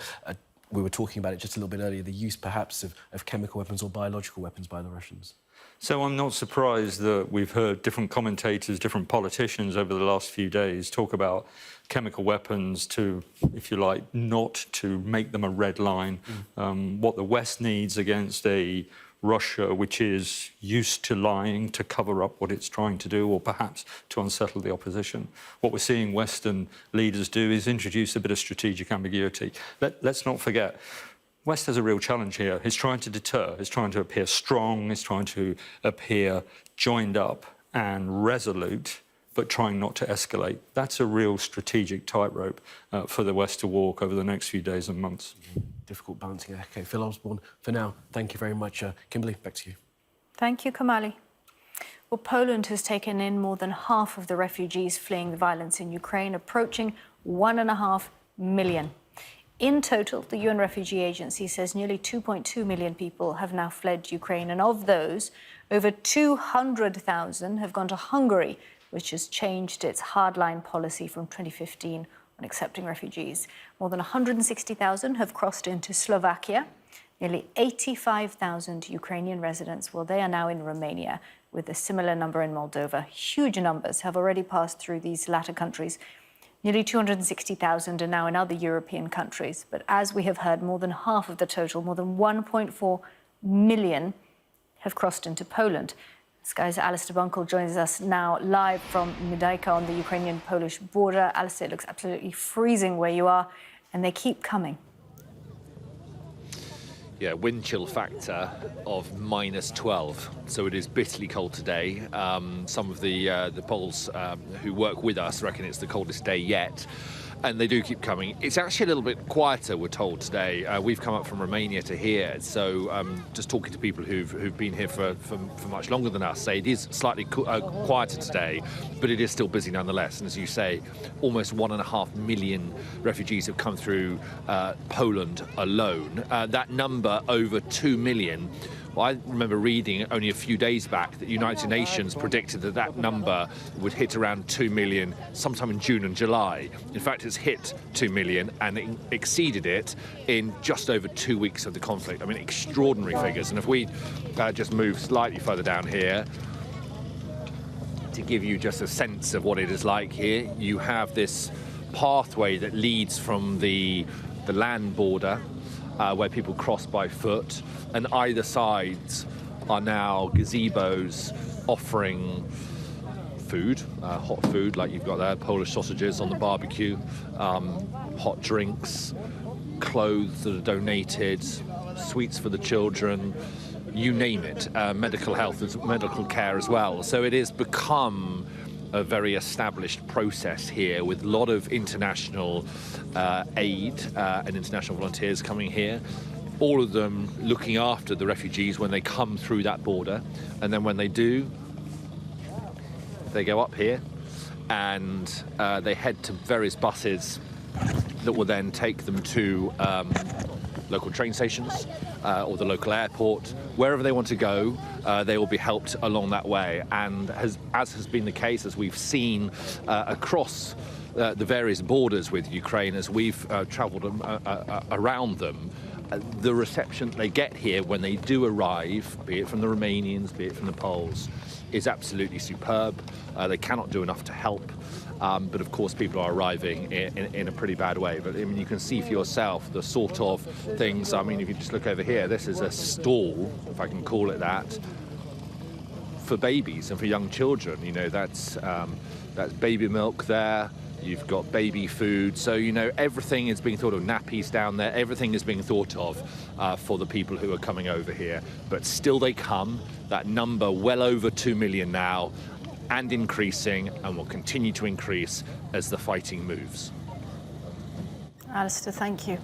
we were talking about it just a little bit earlier, the use perhaps of chemical weapons or biological weapons by the Russians. So I'm not surprised that we've heard different commentators, different politicians over the last few days talk about chemical weapons to, if you like, not to make them a red line. What the West needs against a Russia which is used to lying to cover up what it's trying to do, or perhaps to unsettle the opposition. What we're seeing Western leaders do is introduce a bit of strategic ambiguity. Let's not forget, West has a real challenge here. He's trying to deter, he's trying to appear strong, he's trying to appear joined up and resolute, but trying not to escalate. That's a real strategic tightrope for the West to walk over the next few days and months. Difficult balancing. OK, Phil Osborne, for now, thank you very much. Kimberly, back to you. Thank you, Kamali. Well, Poland has taken in more than half of the refugees fleeing the violence in Ukraine, approaching 1.5 million. In total, the UN Refugee Agency says nearly 2.2 million people have now fled Ukraine, and of those, over 200,000 have gone to Hungary, which has changed its hardline policy from 2015 on accepting refugees. More than 160,000 have crossed into Slovakia. Nearly 85,000 Ukrainian residents, well, they are now in Romania, with a similar number in Moldova. Huge numbers have already passed through these latter countries. Nearly 260,000 are now in other European countries. But as we have heard, more than half of the total, more than 1.4 million, have crossed into Poland. Sky's Alistair Bunkle joins us now live from Medyka on the Ukrainian-Polish border. Alistair, it looks absolutely freezing where you are, and they keep coming. Yeah, wind chill factor of -12, so it is bitterly cold today. Some of the Poles who work with us reckon it's the coldest day yet, and they do keep coming. It's actually a little bit quieter, we're told, today. We've come up from Romania to here, so just talking to people who've been here for much longer than us, say it is slightly quieter today, but it is still busy nonetheless. And as you say, almost 1.5 million refugees have come through Poland alone. That number over 2 million. Well, I remember reading only a few days back that the United Nations predicted that that number would hit around 2 million sometime in June and July. In fact, it's hit 2 million and it exceeded it in just over 2 weeks of the conflict. I mean, extraordinary figures. And if we just move slightly further down here, to give you just a sense of what it is like here, you have this pathway that leads from the land border, where people cross by foot, and either sides are now gazebos offering food, hot food like you've got there, Polish sausages on the barbecue, hot drinks, clothes that are donated, sweets for the children, you name it, medical care as well. So it has become a very established process here with a lot of international aid and international volunteers coming here, all of them looking after the refugees when they come through that border. And then when they do, they go up here and they head to various buses that will then take them to local train stations or the local airport. Wherever they want to go, they will be helped along that way. And as has been the case, as we've seen across the various borders with Ukraine, as we've travelled around them, the reception they get here when they do arrive, be it from the Romanians, be it from the Poles, is absolutely superb. They cannot do enough to help. But of course, people are arriving in a pretty bad way. But I mean, you can see for yourself the sort of things. I mean, if you just look over here, this is a stall, if I can call it that, for babies and for young children. You know, that's baby milk there. You've got baby food. So, you know, everything is being thought of. Nappies down there. Everything is being thought of for the people who are coming over here. But still they come. That number well over 2 million now, and increasing, and will continue to increase as the fighting moves. Alistair, thank you.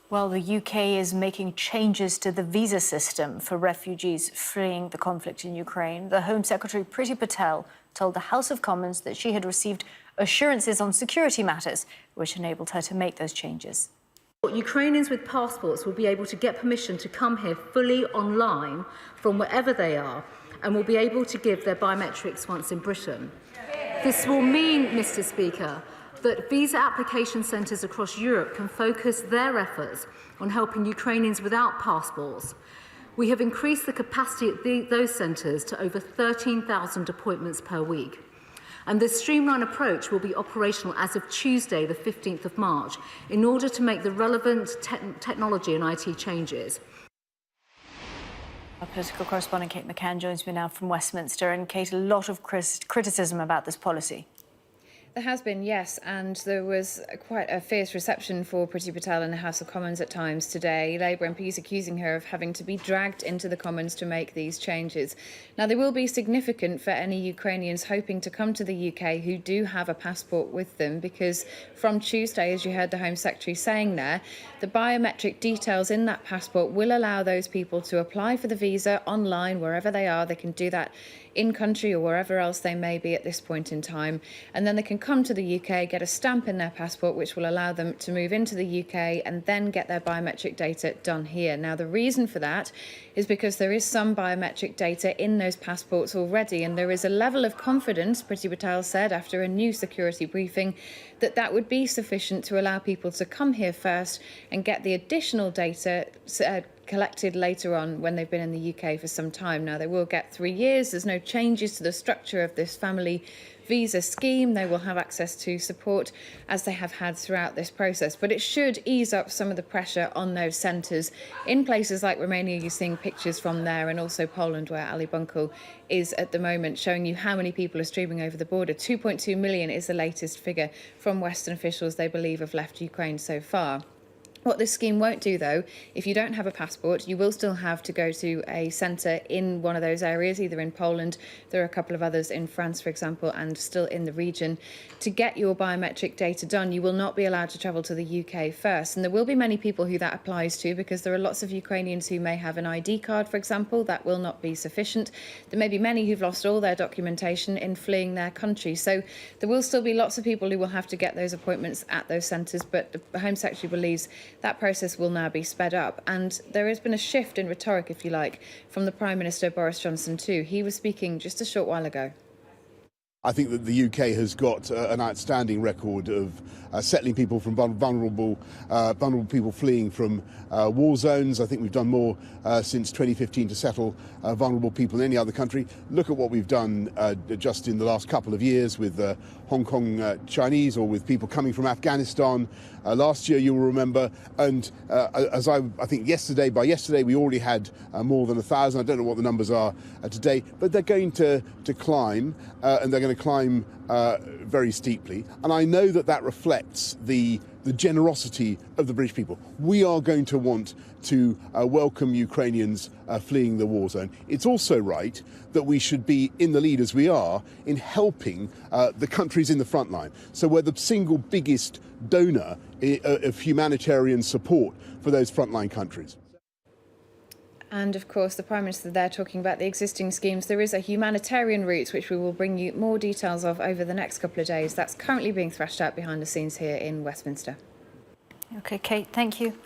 Well, the UK is making changes to the visa system for refugees fleeing the conflict in Ukraine. The Home Secretary, Priti Patel, told the House of Commons that she had received assurances on security matters, which enabled her to make those changes. Ukrainians with passports will be able to get permission to come here fully online from wherever they are, and will be able to give their biometrics once in Britain. This will mean, Mr. Speaker, that visa application centres across Europe can focus their efforts on helping Ukrainians without passports. We have increased the capacity at those centres to over 13,000 appointments per week. And this streamlined approach will be operational as of Tuesday, the 15th of March, in order to make the relevant technology and IT changes. Our political correspondent Kate McCann joins me now from Westminster. And Kate, a lot of criticism about this policy. There has been, yes, and there was quite a fierce reception for Priti Patel in the House of Commons at times today. Labour MPs accusing her of having to be dragged into the Commons to make these changes. Now, they will be significant for any Ukrainians hoping to come to the UK who do have a passport with them, because from Tuesday, as you heard the Home Secretary saying there, the biometric details in that passport will allow those people to apply for the visa online wherever they are. They can do that in country or wherever else they may be at this point in time, and then they can come to the UK, get a stamp in their passport which will allow them to move into the UK and then get their biometric data done here. Now, the reason for that is because there is some biometric data in those passports already, and there is a level of confidence, Priti Patel said after a new security briefing, that that would be sufficient to allow people to come here first and get the additional data collected later on when they've been in the UK for some time. Now, they will get 3 years. There's no changes to the structure of this family visa scheme. They will have access to support as they have had throughout this process. But it should ease up some of the pressure on those centres. In places like Romania, you're seeing pictures from there, and also Poland, where Ali Bunkel is at the moment, showing you how many people are streaming over the border. 2.2 million is the latest figure from Western officials they believe have left Ukraine so far. What this scheme won't do, though, if you don't have a passport, you will still have to go to a centre in one of those areas, either in Poland, there are a couple of others in France, for example, and still in the region. To get your biometric data done, you will not be allowed to travel to the UK first. And there will be many people who that applies to, because there are lots of Ukrainians who may have an ID card, for example. That will not be sufficient. There may be many who've lost all their documentation in fleeing their country. So there will still be lots of people who will have to get those appointments at those centres, but the Home Secretary believes that process will now be sped up. And there has been a shift in rhetoric, if you like, from the Prime Minister Boris Johnson too. He was speaking just a short while ago. I think that the UK has got an outstanding record of settling people from vulnerable people fleeing from war zones. I think we've done more since 2015 to settle vulnerable people in any other country. Look at what we've done just in the last couple of years with Hong Kong Chinese, or with people coming from Afghanistan. Last year, you will remember, and as I think by yesterday we already had more than 1,000. I don't know what the numbers are today, but they're going to climb, and they're going to climb very steeply. And I know that reflects the generosity of the British people. We are going to want to welcome Ukrainians fleeing the war zone. It's also right that we should be in the lead, as we are, in helping the countries in the front line. So we're the single biggest donor of humanitarian support for those frontline countries. And of course, the Prime Minister there talking about the existing schemes. There is a humanitarian route, which we will bring you more details of over the next couple of days. That's currently being thrashed out behind the scenes here in Westminster. OK, Kate, thank you.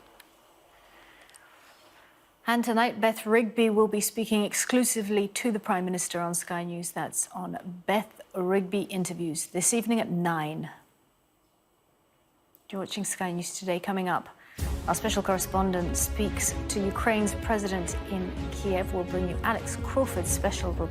And tonight, Beth Rigby will be speaking exclusively to the Prime Minister on Sky News. That's on Beth Rigby Interviews this evening at 9. You're watching Sky News Today. Coming up, our special correspondent speaks to Ukraine's president in Kiev. We'll bring you Alex Crawford's special report.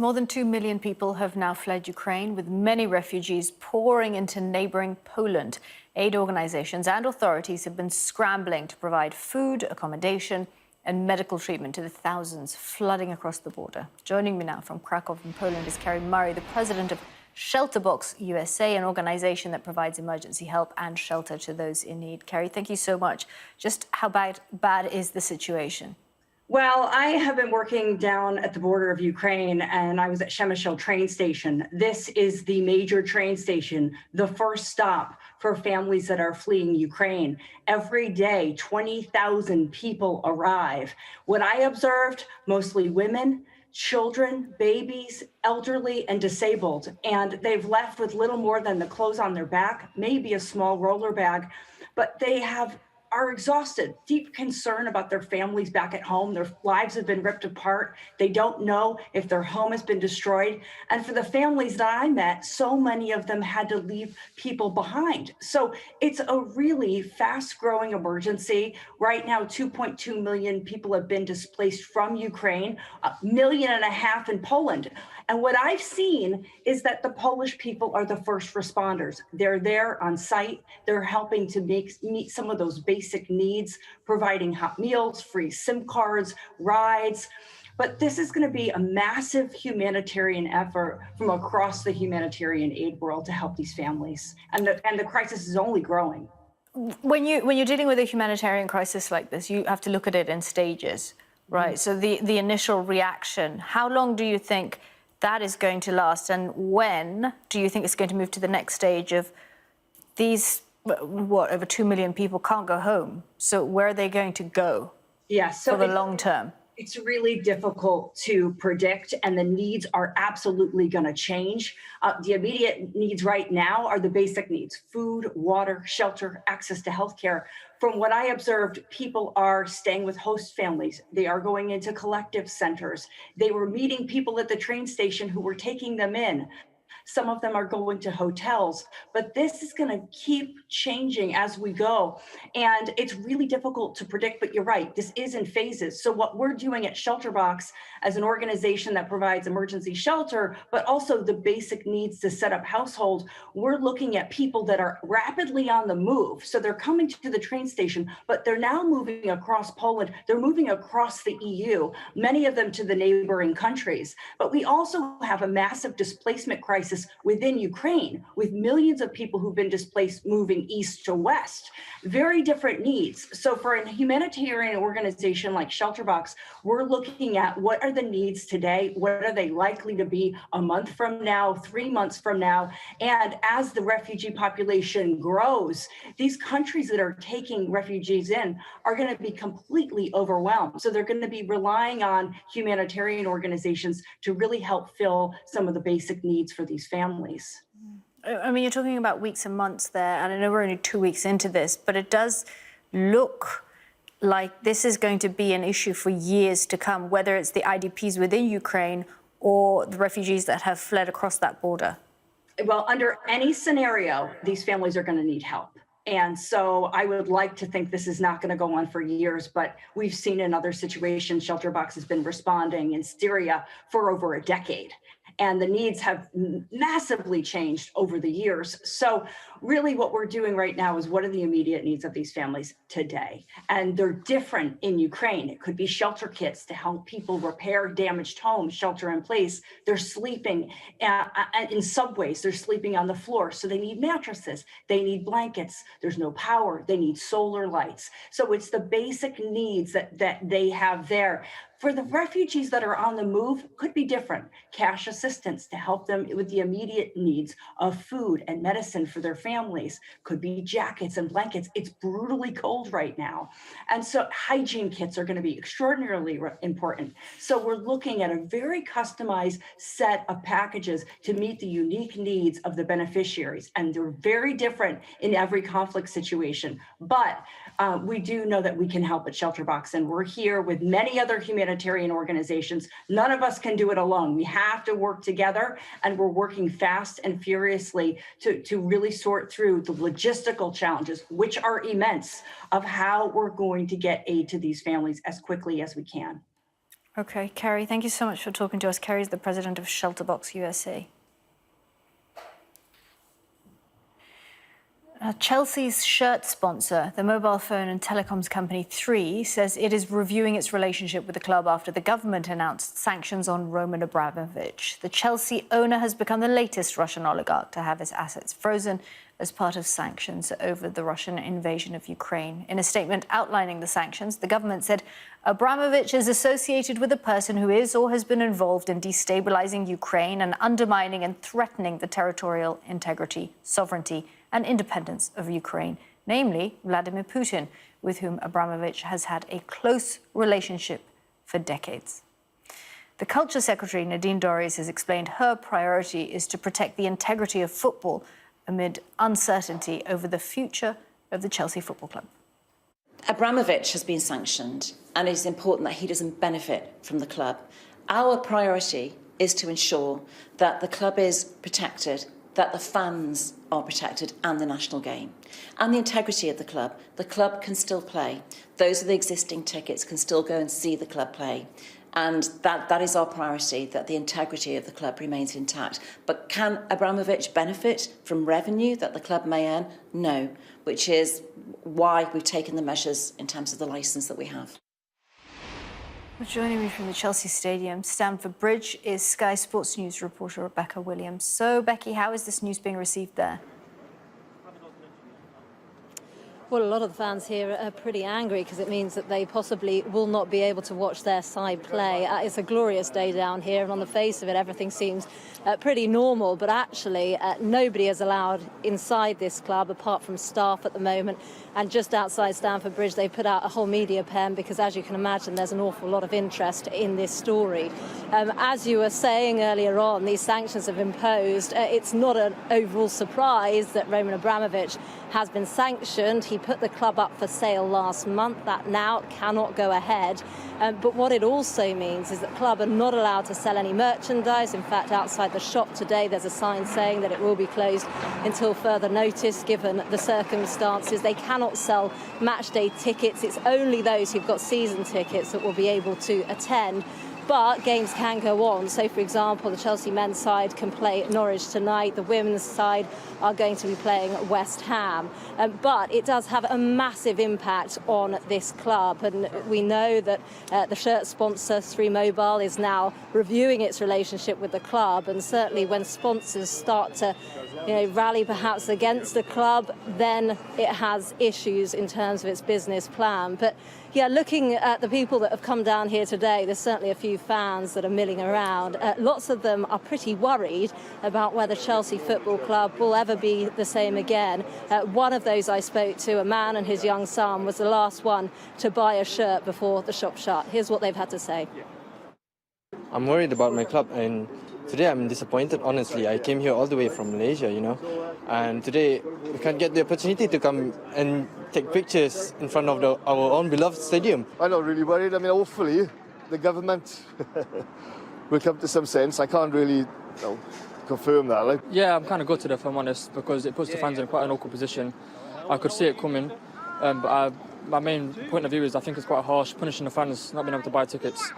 More than 2 million people have now fled Ukraine, with many refugees pouring into neighbouring Poland. Aid organisations and authorities have been scrambling to provide food, accommodation and medical treatment to the thousands flooding across the border. Joining me now from Krakow in Poland is Kerry Murray, the president of Shelterbox USA, an organisation that provides emergency help and shelter to those in need. Kerry, thank you so much. Just how bad is the situation? Well, I have been working down at the border of Ukraine, and I was at Przemysl train station. This is the major train station, the first stop for families that are fleeing Ukraine. Every day, 20,000 people arrive. What I observed, mostly women, children, babies, elderly, and disabled. And they've left with little more than the clothes on their back, maybe a small roller bag, but they are exhausted, deep concern about their families back at home. Their lives have been ripped apart. They don't know if their home has been destroyed. And for the families that I met, so many of them had to leave people behind. So it's a really fast growing emergency. Right now, 2.2 million people have been displaced from Ukraine, 1.5 million in Poland. And what I've seen is that the Polish people are the first responders. They're there on site. They're helping to meet some of those basic needs, providing hot meals, free SIM cards, rides. But this is going to be a massive humanitarian effort from across the humanitarian aid world to help these families. And the crisis is only growing. When you're dealing with a humanitarian crisis like this, you have to look at it in stages, right? So the initial reaction, how long do you think that is going to last, and when do you think it's going to move to the next stage of these, over 2 million people can't go home? So where are they going to go for the long term? It's really difficult to predict, and the needs are absolutely going to change. The immediate needs right now are the basic needs: food, water, shelter, access to healthcare. From what I observed, people are staying with host families. They are going into collective centers. They were meeting people at the train station who were taking them in. Some of them are going to hotels, but this is going to keep changing as we go. And it's really difficult to predict, but you're right, this is in phases. So what we're doing at Shelterbox as an organization that provides emergency shelter, but also the basic needs to set up households, we're looking at people that are rapidly on the move. So they're coming to the train station, but they're now moving across Poland. They're moving across the EU, many of them to the neighboring countries. But we also have a massive displacement crisis within Ukraine, with millions of people who've been displaced moving east to west. Very different needs. So for a humanitarian organization like Shelterbox, we're looking at what are the needs today, what are they likely to be a month from now, 3 months from now, and as the refugee population grows, these countries that are taking refugees in are going to be completely overwhelmed. So they're going to be relying on humanitarian organizations to really help fill some of the basic needs for these families. I mean, you're talking about weeks and months there, and I know we're only 2 weeks into this, but it does look like this is going to be an issue for years to come, whether it's the IDPs within Ukraine or the refugees that have fled across that border. Well, under any scenario, these families are going to need help. And so I would like to think this is not going to go on for years, but we've seen in other situations, Shelterbox has been responding in Syria for over a decade. And the needs have massively changed over the years. So really what we're doing right now is what are the immediate needs of these families today? And they're different in Ukraine. It could be shelter kits to help people repair damaged homes, shelter in place. They're sleeping in subways. They're sleeping on the floor. So they need mattresses. They need blankets. There's no power. They need solar lights. So it's the basic needs that they have there. For the refugees that are on the move, could be different. Cash assistance to help them with the immediate needs of food and medicine for their families. Could be jackets and blankets. It's brutally cold right now. And so hygiene kits are going to be extraordinarily important. So we're looking at a very customized set of packages to meet the unique needs of the beneficiaries. And they're very different in every conflict situation. But we do know that we can help at Shelterbox, and we're here with many other humanitarian organizations. None of us can do it alone. We have to work together, and we're working fast and furiously to really sort through the logistical challenges, which are immense, of how we're going to get aid to these families as quickly as we can. Okay, Kerry, thank you so much for talking to us. Kerry is the president of Shelterbox USA. Chelsea's shirt sponsor, the mobile phone and telecoms company Three, says it is reviewing its relationship with the club after the government announced sanctions on Roman Abramovich. The Chelsea owner has become the latest Russian oligarch to have his assets frozen as part of sanctions over the Russian invasion of Ukraine. In a statement outlining the sanctions, the government said Abramovich is associated with a person who is or has been involved in destabilizing Ukraine and undermining and threatening the territorial integrity, sovereignty, and independence of Ukraine, namely Vladimir Putin, with whom Abramovich has had a close relationship for decades. The Culture Secretary, Nadine Dorries, has explained her priority is to protect the integrity of football amid uncertainty over the future of the Chelsea Football Club. Abramovich has been sanctioned, and it is important that he doesn't benefit from the club. Our priority is to ensure that the club is protected, that the fans are protected, and the national game. And the integrity of the club can still play. Those with the existing tickets can still go and see the club play. And that is our priority, that the integrity of the club remains intact. But can Abramovich benefit from revenue that the club may earn? No, which is why we've taken the measures in terms of the licence that we have. Joining me from the Chelsea Stadium, Stamford Bridge, is Sky Sports News reporter Rebecca Williams. So, Becky, how is this news being received there? Well, a lot of the fans here are pretty angry because it means that they possibly will not be able to watch their side play. It's a glorious day down here, and on the face of it, everything seems pretty normal. But actually, nobody is allowed inside this club apart from staff at the moment. And just outside Stamford Bridge, they put out a whole media pen because, as you can imagine, there's an awful lot of interest in this story. As you were saying earlier on, these sanctions have imposed. It's not an overall surprise that Roman Abramovich has been sanctioned. He put the club up for sale last month. That now cannot go ahead. But what it also means is that the club are not allowed to sell any merchandise. In fact, outside the shop today, there's a sign saying that it will be closed until further notice, given the circumstances. They cannot sell match day tickets. It's only those who've got season tickets that will be able to attend. But games can go on. So, for example, the Chelsea men's side can play Norwich tonight. The women's side are going to be playing West Ham. But it does have a massive impact on this club. And we know that the shirt sponsor, Three Mobile, is now reviewing its relationship with the club. And certainly when sponsors start to rally perhaps against the club, then it has issues in terms of its business plan. But yeah, looking at the people that have come down here today, there's certainly a few fans that are milling around. Lots of them are pretty worried about whether Chelsea Football Club will ever be the same again. One of those I spoke to, a man and his young son, was the last one to buy a shirt before the shop shut. Here's what they've had to say. I'm worried about my club, and today I'm disappointed, honestly. I came here all the way from Malaysia, and today we can't get the opportunity to come and take pictures in front of our own beloved stadium. I'm not really worried. I mean, hopefully the government will come to some sense. I can't really confirm that. Yeah, I'm kind of gutted, if I'm honest, because it puts the fans in quite an awkward position. I could see it coming, but my main point of view is I think it's quite harsh, punishing the fans not being able to buy tickets.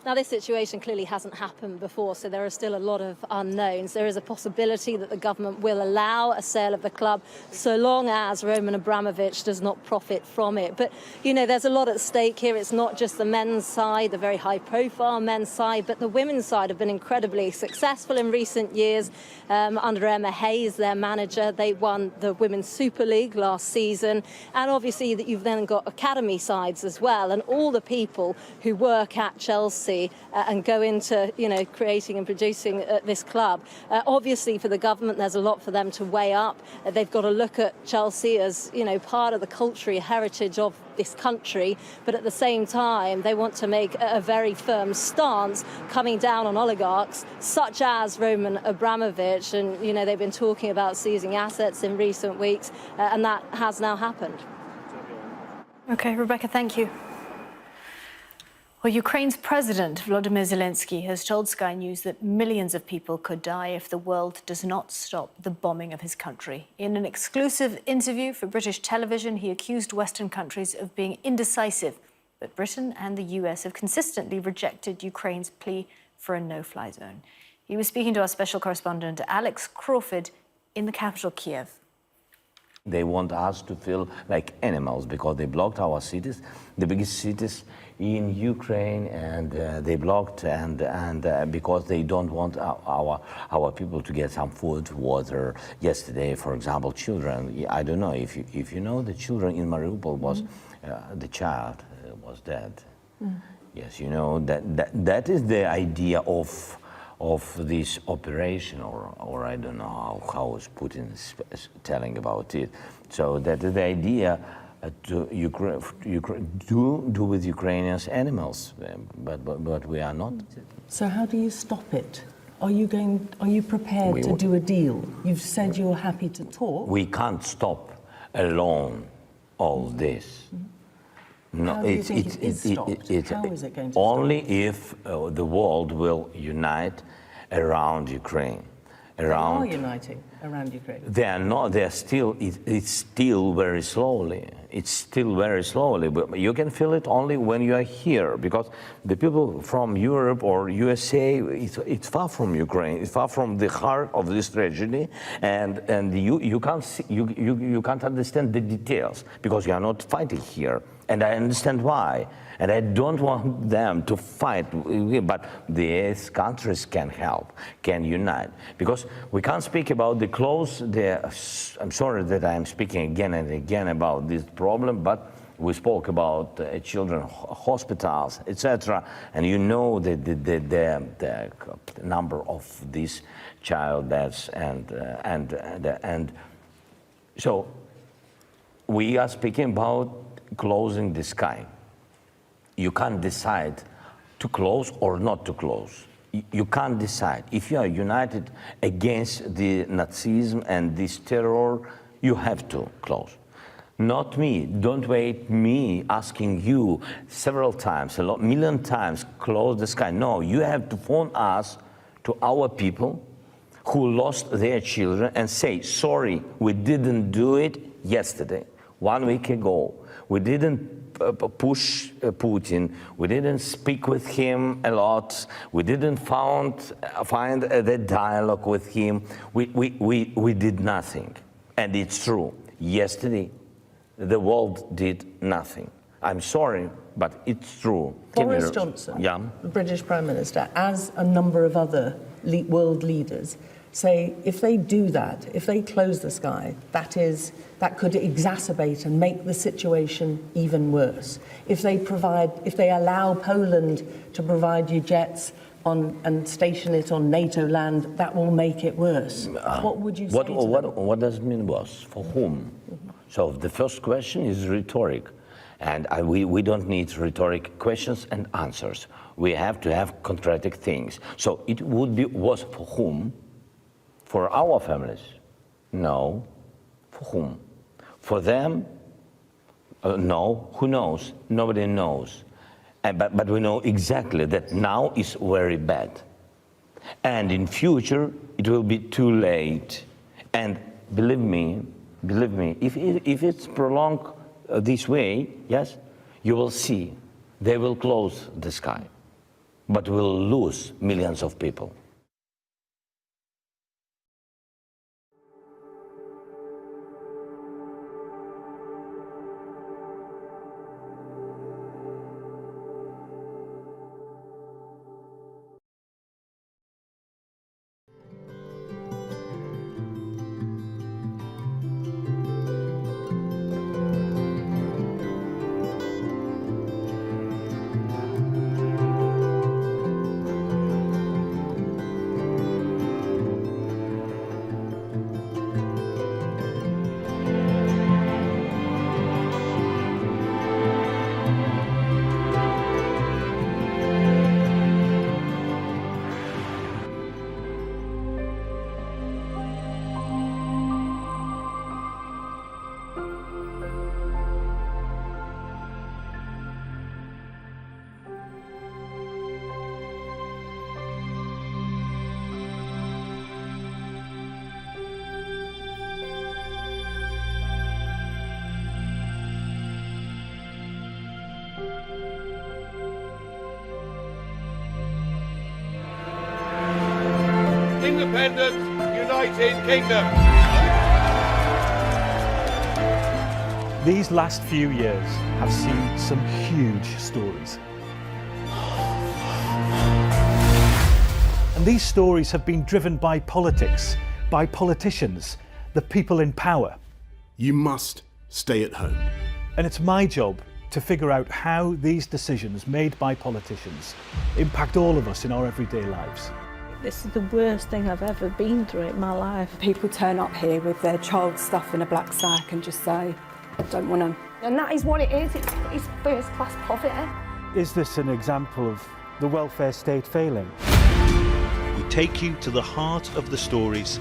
Now, this situation clearly hasn't happened before, so there are still a lot of unknowns. There is a possibility that the government will allow a sale of the club so long as Roman Abramovich does not profit from it. But, there's a lot at stake here. It's not just the men's side, the very high-profile men's side, but the women's side have been incredibly successful in recent years. Under Emma Hayes, their manager, they won the Women's Super League last season. And obviously that you've then got academy sides as well. And all the people who work at Chelsea and go into, creating and producing this club. Obviously, for the government, there's a lot for them to weigh up. They've got to look at Chelsea as, part of the cultural heritage of this country. But at the same time, they want to make a very firm stance coming down on oligarchs such as Roman Abramovich. And, they've been talking about seizing assets in recent weeks, and that has now happened. OK, Rebecca, thank you. Well, Ukraine's President Volodymyr Zelensky has told Sky News that millions of people could die if the world does not stop the bombing of his country. In an exclusive interview for British television, he accused Western countries of being indecisive But Britain and the US have consistently rejected Ukraine's plea for a no-fly zone. He was speaking to our special correspondent Alex Crawford in the capital, Kiev. They want us to feel like animals because they blocked our cities, the biggest cities in Ukraine, and they blocked and because they don't want our people to get some food, water. Yesterday, for example, children. I don't know if you know the children in Mariupol was the child was dead. Yes, you know that is the idea of this operation, or I don't know how is Putin telling about it. So that is the idea to do with Ukrainians animals, but we are not. So how do you stop it? Are you prepared to do a deal? You've said you're happy to talk. We can't stop alone all this. No, How do you think it is stopped? How is it going to only stop? if the world will unite around Ukraine. They are uniting around Ukraine. They are not. They are still. It's still very slowly. It's still very slowly. But you can feel it only when you are here, because the people from Europe or USA, it's far from Ukraine. It's far from the heart of this tragedy, and you can't see, you can't understand the details because you are not fighting here. And I understand why. And I don't want them to fight, but these countries can help, can unite. Because we can't speak about the close, I'm sorry that I'm speaking again and again about this problem, but we spoke about children hospitals, etc. And you know the number of these child deaths and so we are speaking about closing the sky. You can't decide to close or not to close. You can't decide. If you are united against the Nazism and this terror, you have to close. Not me. Don't wait me asking you several times, a million times, close the sky. No, you have to phone us to our people who lost their children and say, sorry, we didn't do it yesterday, 1 week ago. We didn't push Putin. We didn't speak with him a lot. We didn't find the dialogue with him. We did nothing. And it's true. Yesterday, the world did nothing. I'm sorry, but it's true. Boris Johnson, the British Prime Minister, as a number of other world leaders, say if they do that, if they close the sky, that could exacerbate and make the situation even worse. If they allow Poland to provide you jets and station it on NATO land, that will make it worse. What would you say to them? What does it mean worse? For whom? So the first question is rhetoric. And we don't need rhetoric questions and answers. We have to have concrete things. So it would be worse for whom? For our families? No. For whom? For them? No. Who knows? Nobody knows. But we know exactly that now is very bad. And in future, it will be too late. And believe me, if it's prolonged this way, yes, you will see they will close the sky, but we'll lose millions of people. independent, united kingdom. These last few years have seen some huge stories. And these stories have been driven by politics, by politicians, the people in power. You must stay at home. And it's my job to figure out how these decisions made by politicians impact all of us in our everyday lives. This is the worst thing I've ever been through in my life. People turn up here with their child stuff in a black sack and just say, I don't want them. And that is what it is. It's first-class profit. Is this an example of the welfare state failing? We take you to the heart of the stories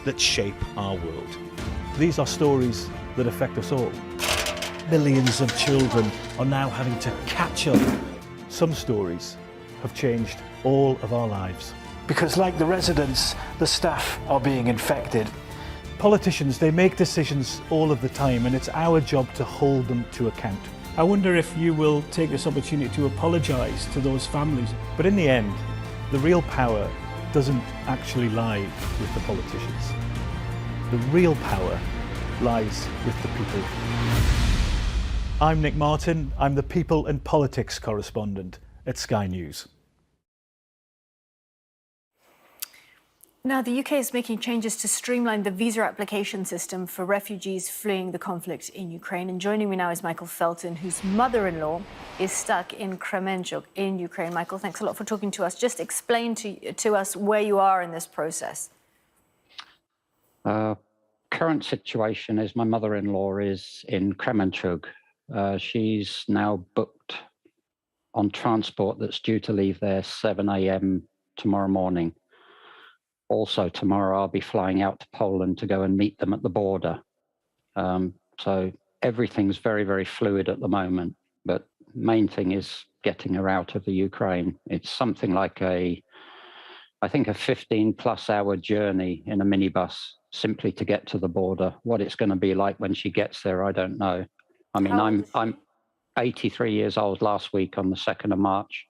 that shape our world. These are stories that affect us all. Millions of children are now having to catch up. Some stories have changed all of our lives. Because like the residents, the staff are being infected. Politicians, they make decisions all of the time, and it's our job to hold them to account. I wonder if you will take this opportunity to apologise to those families. But in the end, the real power doesn't actually lie with the politicians. The real power lies with the people. I'm Nick Martin. I'm the People and Politics correspondent at Sky News. Now, the UK is making changes to streamline the visa application system for refugees fleeing the conflict in Ukraine. And joining me now is Michael Felton, whose mother-in-law is stuck in Kremenchuk in Ukraine. Michael, thanks a lot for talking to us. Just explain to us where you are in this process. Current situation is my mother-in-law is in Kremenchuk. She's now booked on transport that's due to leave there 7 a.m. tomorrow morning. Also, tomorrow I'll be flying out to Poland to go and meet them at the border. So everything's very, very fluid at the moment. But main thing is getting her out of the Ukraine. It's something like I think a 15+ hour journey in a minibus simply to get to the border. What it's going to be like when she gets there, I don't know. I mean, I'm 83 years old last week on the 2nd of March.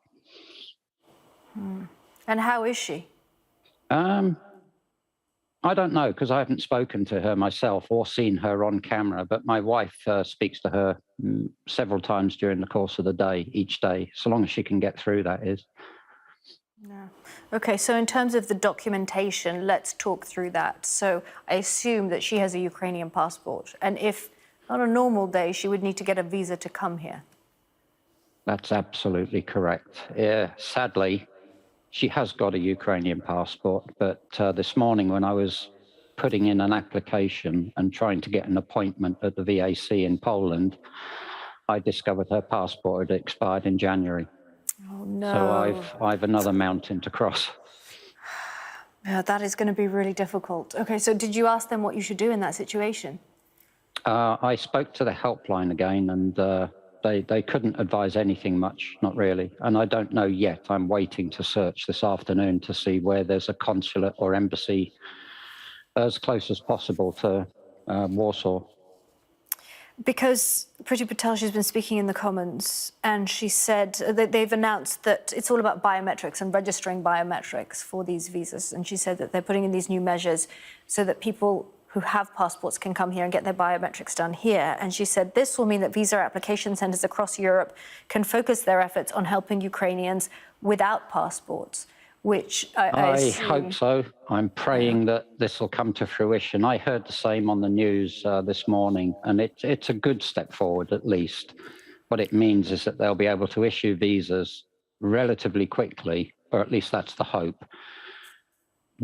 And how is she? I don't know, because I haven't spoken to her myself or seen her on camera, but my wife speaks to her several times during the course of the day, each day, so long as she can get through, that is. Yeah. Okay, so in terms of the documentation, let's talk through that. So I assume that she has a Ukrainian passport, and if on a normal day, she would need to get a visa to come here. That's absolutely correct. Sadly, she has got a Ukrainian passport, but this morning when I was putting in an application and trying to get an appointment at the VAC in Poland, I discovered her passport had expired in January. Oh, no. So I've another mountain to cross. Yeah, that is going to be really difficult. Okay, so did you ask them what you should do in that situation? I spoke to the helpline again, and they couldn't advise anything much, not really. And I don't know yet. I'm waiting to search this afternoon to see where there's a consulate or embassy as close as possible to Warsaw. Because Priti Patel, she's been speaking in the Commons, and she said that they've announced that it's all about biometrics and registering biometrics for these visas. And she said that they're putting in these new measures so that people who have passports can come here and get their biometrics done here. And she said this will mean that visa application centres across Europe can focus their efforts on helping Ukrainians without passports, which I hope so. I'm praying that this will come to fruition. I heard the same on the news this morning, and it's a good step forward at least. What it means is that they'll be able to issue visas relatively quickly, or at least that's the hope.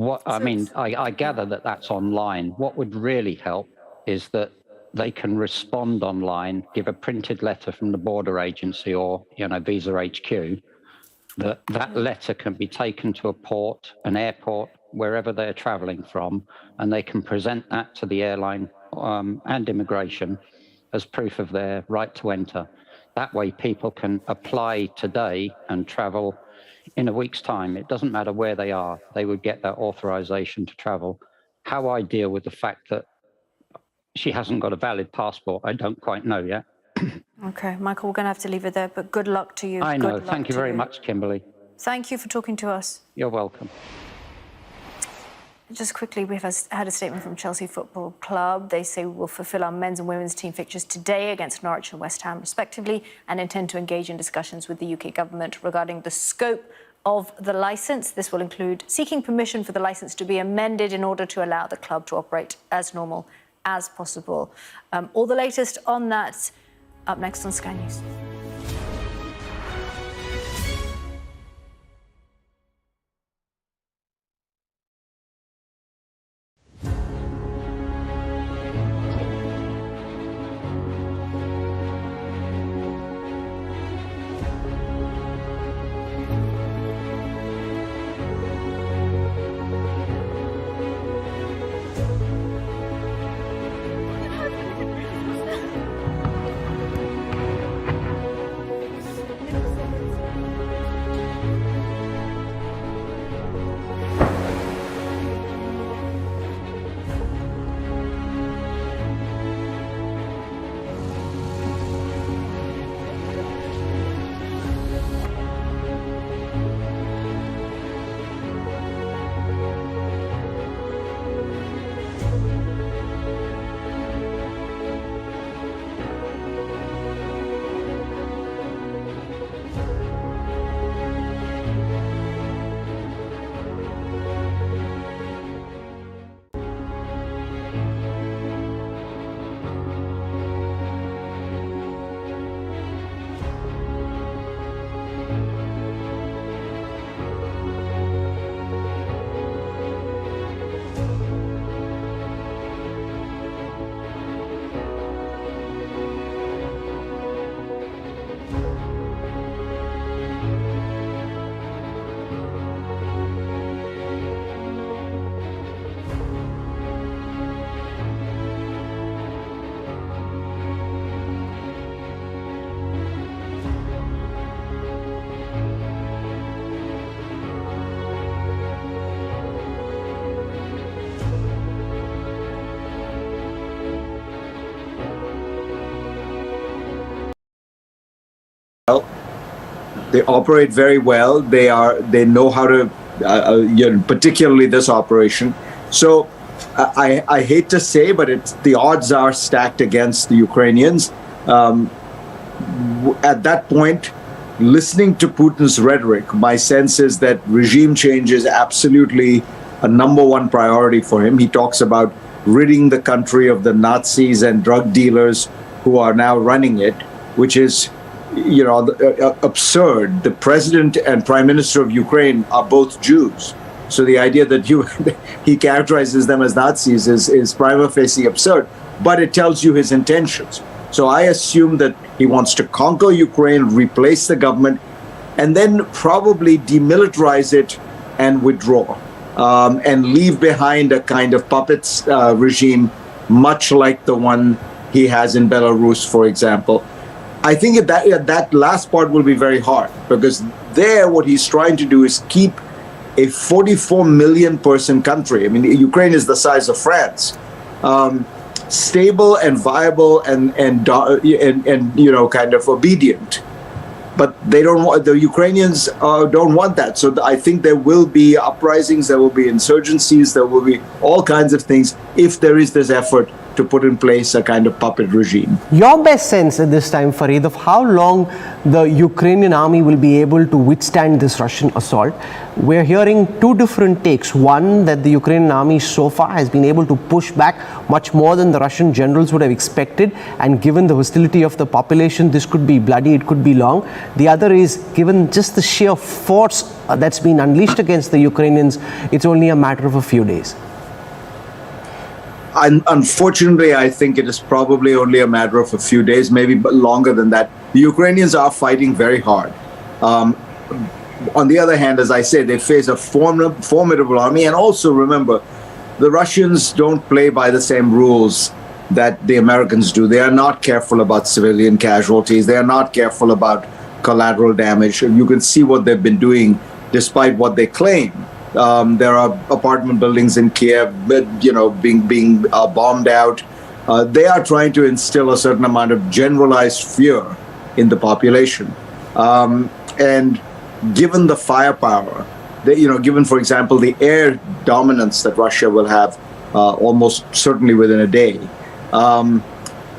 I gather that that's online. What would really help is that they can respond online, give a printed letter from the border agency or, Visa HQ, that letter can be taken to a port, an airport, wherever they're traveling from, and they can present that to the airline and immigration as proof of their right to enter. That way people can apply today and travel in a week's time. It doesn't matter where they are, they would get that authorization to travel. How I deal with the fact that she hasn't got a valid passport, I don't quite know yet. Okay, Michael, we're going to have to leave it there, but good luck to you. I know. Thank you very much, Kimberly. Thank you for talking to us. You're welcome. Just quickly, we've had a statement from Chelsea Football Club. They say we'll fulfil our men's and women's team fixtures today against Norwich and West Ham, respectively, and intend to engage in discussions with the UK government regarding the scope of the licence. This will include seeking permission for the licence to be amended in order to allow the club to operate as normal as possible. All the latest on that up next on Sky News. They operate very well. They know how to, particularly this operation. So I hate to say, but the odds are stacked against the Ukrainians. At that point, listening to Putin's rhetoric, my sense is that regime change is absolutely a #1 priority for him. He talks about ridding the country of the Nazis and drug dealers who are now running it, which is, absurd. The president and prime minister of Ukraine are both Jews. So the idea that he characterizes them as Nazis is prima facie absurd, but it tells you his intentions. So I assume that he wants to conquer Ukraine, replace the government, and then probably demilitarize it and withdraw, and leave behind a kind of puppets regime, much like the one he has in Belarus, for example. I think that last part will be very hard, because there what he's trying to do is keep a 44 million person country. I mean, Ukraine is the size of France. Stable and viable and kind of obedient, but they don't want, the Ukrainians don't want that. So I think there will be uprisings, there will be insurgencies, there will be all kinds of things if there is this effort to put in place a kind of puppet regime. Your best sense at this time, Farid, of how long the Ukrainian army will be able to withstand this Russian assault? We're hearing two different takes. One, that the Ukrainian army so far has been able to push back much more than the Russian generals would have expected, and given the hostility of the population, this could be bloody, it could be long. The other is, given just the sheer force that's been unleashed against the Ukrainians, it's only a matter of a few days. Unfortunately, I think it is probably only a matter of a few days, maybe longer than that. The Ukrainians are fighting very hard. On the other hand, as I say, they face a formidable army. And also remember, the Russians don't play by the same rules that the Americans do. They are not careful about civilian casualties. They are not careful about collateral damage. You can see what they've been doing despite what they claim. There are apartment buildings in Kiev, being bombed out. They are trying to instill a certain amount of generalized fear in the population. And given the firepower given, for example, the air dominance that Russia will have almost certainly within a day,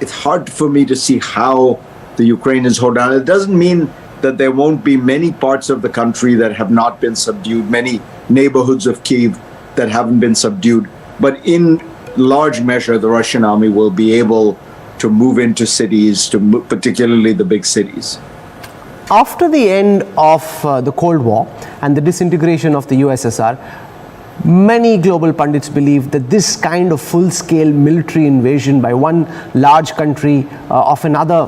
it's hard for me to see how the Ukrainians hold on. It doesn't mean that there won't be many parts of the country that have not been subdued, many neighborhoods of Kyiv that haven't been subdued. But in large measure, the Russian army will be able to move into cities, particularly the big cities. After the end of the Cold War and the disintegration of the USSR, many global pundits believe that this kind of full-scale military invasion by one large country of another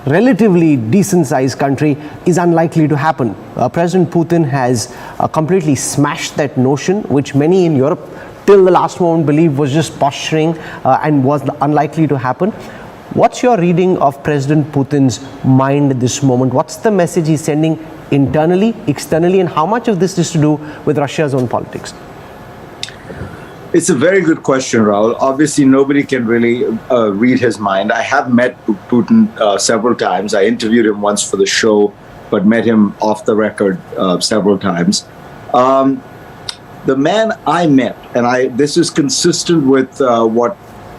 relatively decent-sized country is unlikely to happen. President Putin has completely smashed that notion, which many in Europe till the last moment believed was just posturing and was unlikely to happen. What's your reading of President Putin's mind at this moment? What's the message he's sending internally, externally, and how much of this is to do with Russia's own politics? It's a very good question, Rahul. Obviously, nobody can really read his mind. I have met Putin several times. I interviewed him once for the show, but met him off the record several times. The man I met, and this is consistent with what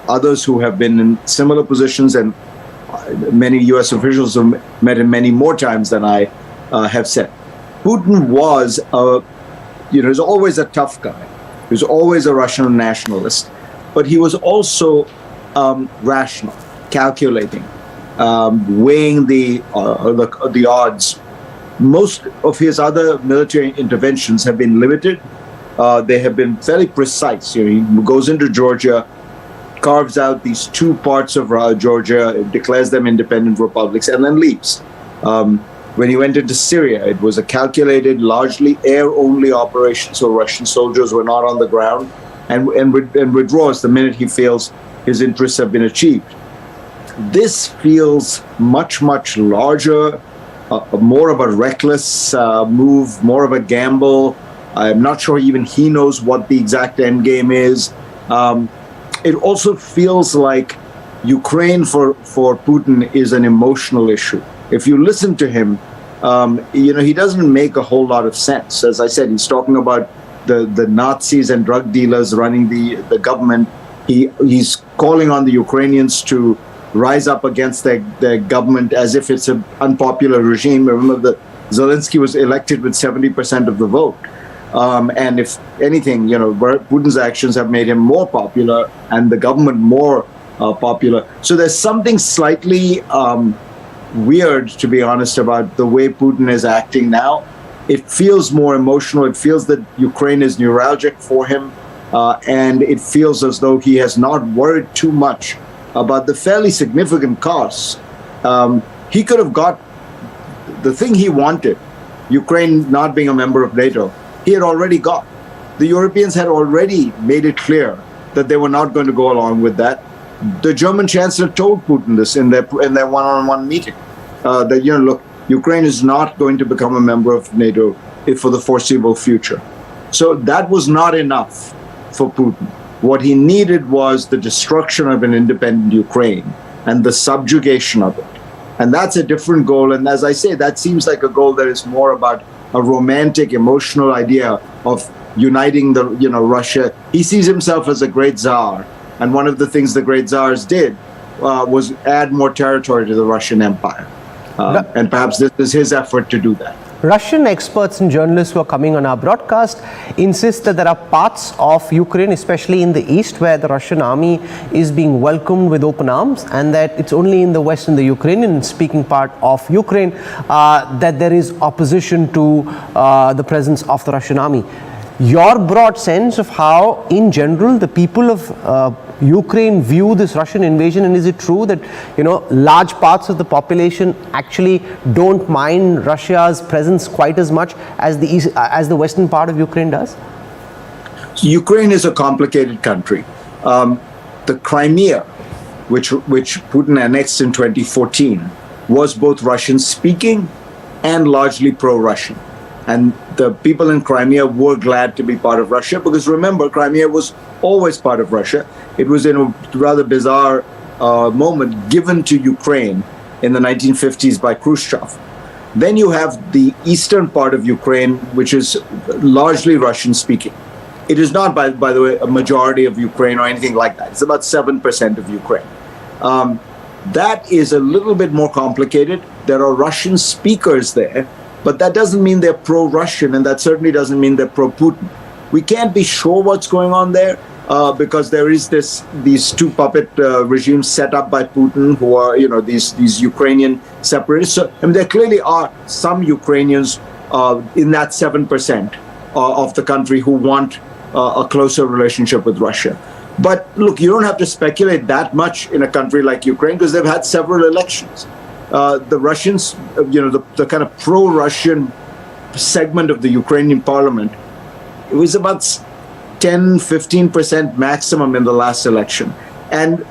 others who have been in similar positions, and many U.S. officials have met him many more times than I have said. Putin was, he's always a tough guy. He was always a Russian nationalist, but he was also rational, calculating, weighing the odds. Most of his other military interventions have been limited. They have been fairly precise. He goes into Georgia, carves out these two parts of Georgia, declares them independent republics, and then leaves. When he went into Syria, it was a calculated, largely air-only operation, so Russian soldiers were not on the ground, and withdraws the minute he feels his interests have been achieved. This feels much, much larger, more of a reckless move, more of a gamble. I'm not sure even he knows what the exact end game is. It also feels like Ukraine for Putin is an emotional issue. If you listen to him, he doesn't make a whole lot of sense. As I said, he's talking about the Nazis and drug dealers running the government. He's calling on the Ukrainians to rise up against their government as if it's an unpopular regime. Remember, Zelensky was elected with 70% of the vote. And if anything, Putin's actions have made him more popular and the government more popular. So there's something slightly weird, to be honest, about the way Putin is acting now. It feels more emotional. It feels that Ukraine is neuralgic for him. And it feels as though he has not worried too much about the fairly significant costs. He could have got the thing he wanted, Ukraine not being a member of NATO, he had already got. The Europeans had already made it clear that they were not going to go along with that. The German chancellor told Putin this in their one-on-one meeting, that, look, Ukraine is not going to become a member of NATO for the foreseeable future. So that was not enough for Putin. What he needed was the destruction of an independent Ukraine and the subjugation of it. And that's a different goal. And as I say, that seems like a goal that is more about a romantic, emotional idea of uniting Russia. He sees himself as a great Tsar. And one of the things the great Tsars did was add more territory to the Russian Empire. And perhaps this is his effort to do that. Russian experts and journalists who are coming on our broadcast insist that there are parts of Ukraine, especially in the east, where the Russian army is being welcomed with open arms, and that it's only in the west, in the Ukrainian-speaking part of Ukraine, that there is opposition to the presence of the Russian army. Your broad sense of how, in general, the people of Ukraine view this Russian invasion, and is it true that large parts of the population actually don't mind Russia's presence quite as much as the western part of Ukraine does? So Ukraine is a complicated country. The Crimea, which Putin annexed in 2014, was both Russian-speaking and largely pro-Russian. And the people in Crimea were glad to be part of Russia because, remember, Crimea was always part of Russia. It was in a rather bizarre moment given to Ukraine in the 1950s by Khrushchev. Then you have the eastern part of Ukraine, which is largely Russian speaking. It is not, by the way, a majority of Ukraine or anything like that. It's about 7% of Ukraine. That is a little bit more complicated. There are Russian speakers there, but that doesn't mean they're pro-Russian, and that certainly doesn't mean they're pro-Putin. We can't be sure what's going on there because there is these two puppet regimes set up by Putin who are, these Ukrainian separatists. So, there clearly are some Ukrainians in that 7% of the country who want a closer relationship with Russia. But look, you don't have to speculate that much in a country like Ukraine because they've had several elections. The Russians, the kind of pro-Russian segment of the Ukrainian parliament, it was about 10-15% maximum in the last election. And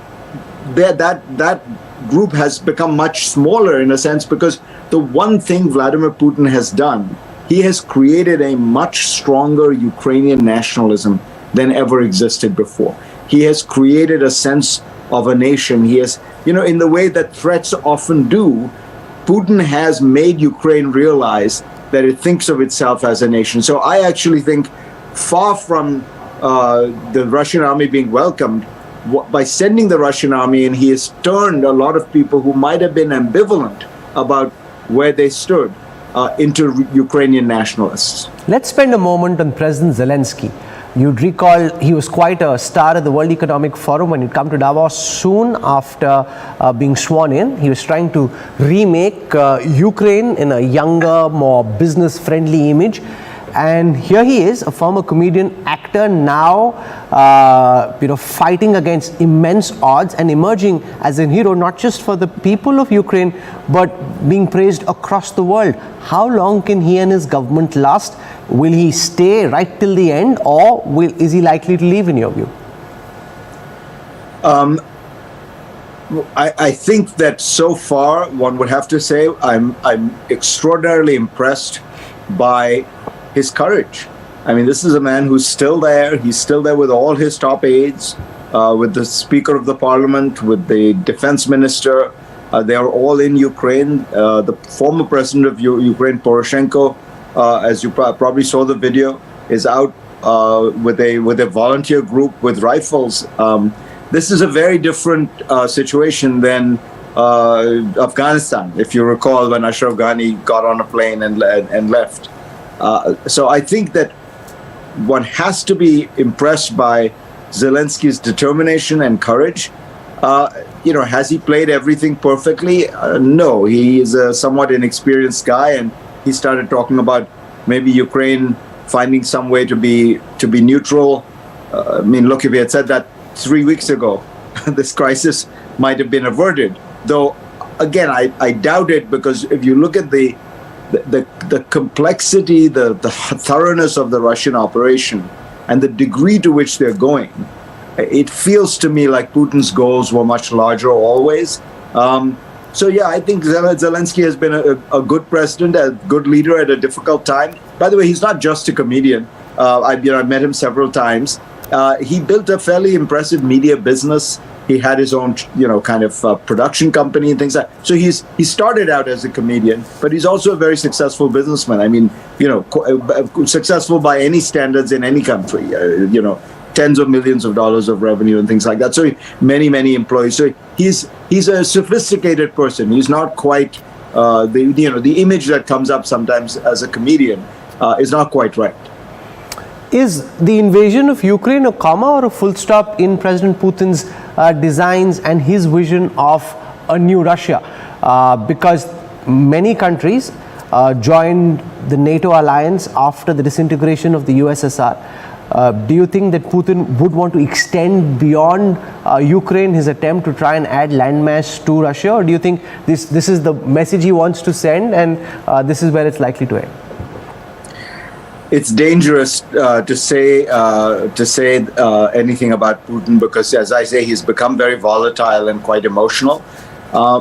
that group has become much smaller in a sense because the one thing Vladimir Putin has done, he has created a much stronger Ukrainian nationalism than ever existed before. He has created a sense of a nation. He has, in the way that threats often do, Putin has made Ukraine realize that it thinks of itself as a nation. So I actually think, far from the Russian army being welcomed, by sending the Russian army in, he has turned a lot of people who might have been ambivalent about where they stood into Ukrainian nationalists. Let's spend a moment on President Zelensky. You'd recall he was quite a star at the World Economic Forum when he'd come to Davos soon after being sworn in. He was trying to remake Ukraine in a younger, more business-friendly image. And here he is, a former comedian, actor, now fighting against immense odds and emerging as a hero, not just for the people of Ukraine, but being praised across the world. How long can he and his government last? Will he stay right till the end, or is he likely to leave, in your view? I think that so far, one would have to say, I'm extraordinarily impressed by his courage. I mean, this is a man who's still there. He's still there with all his top aides, with the Speaker of the Parliament, with the Defense Minister. They are all in Ukraine. The former president of Ukraine, Poroshenko, as you probably saw the video, is out with a volunteer group with rifles. This is a very different situation than Afghanistan, if you recall, when Ashraf Ghani got on a plane and left. So I think that one has to be impressed by Zelensky's determination and courage. Has he played everything perfectly? No, he is a somewhat inexperienced guy, and he started talking about maybe Ukraine finding some way to be neutral. Look, if he had said that 3 weeks ago, this crisis might have been averted. Though, again, I doubt it, because if you look at the complexity, the thoroughness of the Russian operation and the degree to which they're going, it feels to me like Putin's goals were much larger always. So yeah, I think Zelensky has been a good president, a good leader at a difficult time. By the way, he's not just a comedian. I've met him several times. He built a fairly impressive media business. He had his own, production company and things like that. So he started out as a comedian, but he's also a very successful businessman. I mean, successful by any standards in any country. Tens of millions of dollars of revenue and things like that. So many employees. So he's a sophisticated person. He's not quite the image that comes up sometimes as a comedian is not quite right. Is the invasion of Ukraine a comma or a full stop in President Putin's designs and his vision of a new Russia? Because many countries joined the NATO alliance after the disintegration of the USSR. Do you think that Putin would want to extend beyond Ukraine his attempt to try and add landmass to Russia? Or do you think this is the message he wants to send, and this is where it's likely to end? It's dangerous to say anything about Putin because, as I say, he's become very volatile and quite emotional.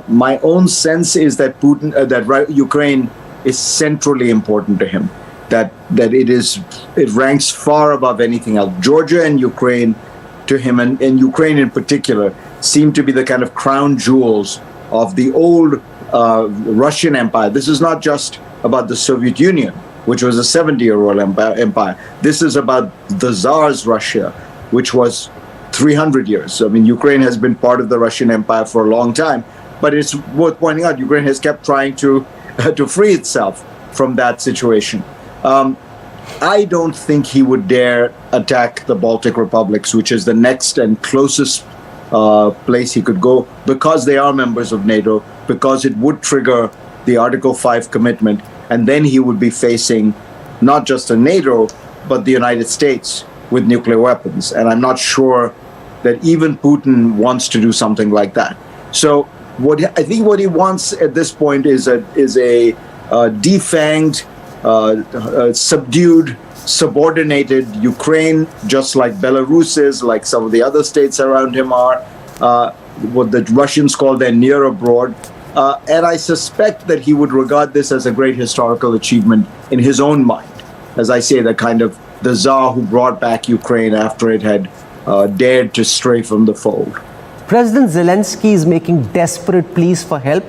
My own sense is that Ukraine is centrally important to him. That it ranks far above anything else. Georgia and Ukraine, to him, and Ukraine in particular, seem to be the kind of crown jewels of the old Russian Empire. This is not just about the Soviet Union, which was a 70-year-old empire. This is about the Tsar's Russia, which was 300 years. I mean, Ukraine has been part of the Russian Empire for a long time, but it's worth pointing out Ukraine has kept trying to free itself from that situation. I don't think he would dare attack the Baltic republics, which is the next and closest place he could go, because they are members of NATO, because it would trigger the Article 5 commitment, and then he would be facing not just a NATO, but the United States with nuclear weapons. And I'm not sure that even Putin wants to do something like that. So I think what he wants at this point is a defanged, subdued, subordinated Ukraine, just like Belarus is, like some of the other states around him are, what the Russians call their near abroad. And I suspect that he would regard this as a great historical achievement in his own mind. As I say, the kind of the Tsar who brought back Ukraine after it had dared to stray from the fold. President Zelensky is making desperate pleas for help.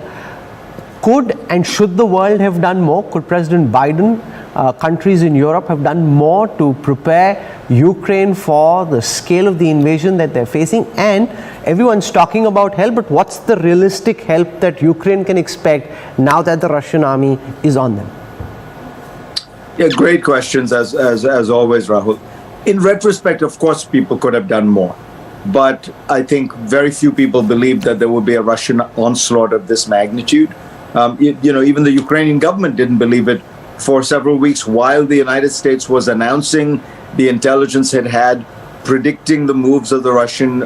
Could and should the world have done more? Could President Biden, countries in Europe have done more to prepare Ukraine for the scale of the invasion that they're facing? And everyone's talking about help, but what's the realistic help that Ukraine can expect now that the Russian army is on them? Yeah, great questions as always, Rahul. In retrospect, of course, people could have done more. But I think very few people believed that there would be a Russian onslaught of this magnitude. Even the Ukrainian government didn't believe it for several weeks while the United States was announcing the intelligence it had, predicting the moves of the Russian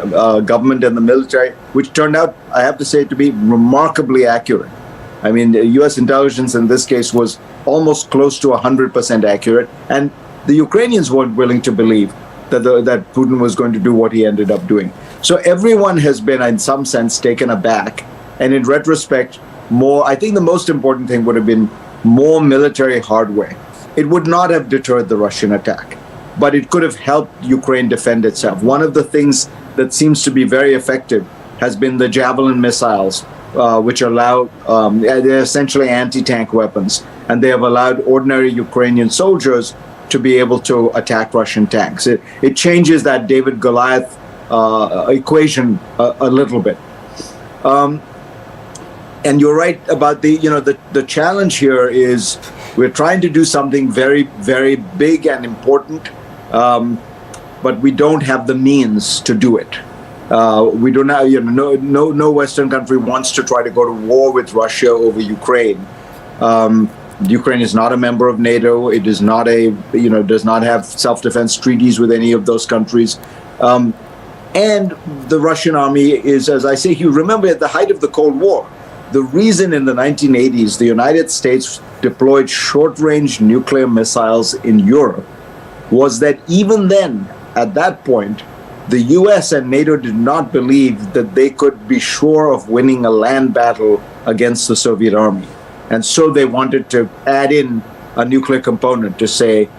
government and the military, which turned out, I have to say, to be remarkably accurate. I mean, the U.S. intelligence in this case was almost close to 100% accurate, and the Ukrainians weren't willing to believe that Putin was going to do what he ended up doing. So everyone has been, in some sense, taken aback, and in retrospect, I think the most important thing would have been more military hardware. It would not have deterred the Russian attack, but it could have helped Ukraine defend itself. One of the things that seems to be very effective has been the Javelin missiles, which allow, they're essentially anti-tank weapons, and they have allowed ordinary Ukrainian soldiers to be able to attack Russian tanks. It changes that David-Goliath equation a little bit. And you're right about the challenge here is we're trying to do something very, very big and important, but we don't have the means to do it. We don't have, no Western country wants to try to go to war with Russia over Ukraine. Ukraine is not a member of NATO. It is not does not have self-defense treaties with any of those countries. And the Russian army is, as I say, you remember at the height of the Cold War, the reason in the 1980s the United States deployed short-range nuclear missiles in Europe was that even then, at that point, the US and NATO did not believe that they could be sure of winning a land battle against the Soviet army. And so they wanted to add in a nuclear component to say,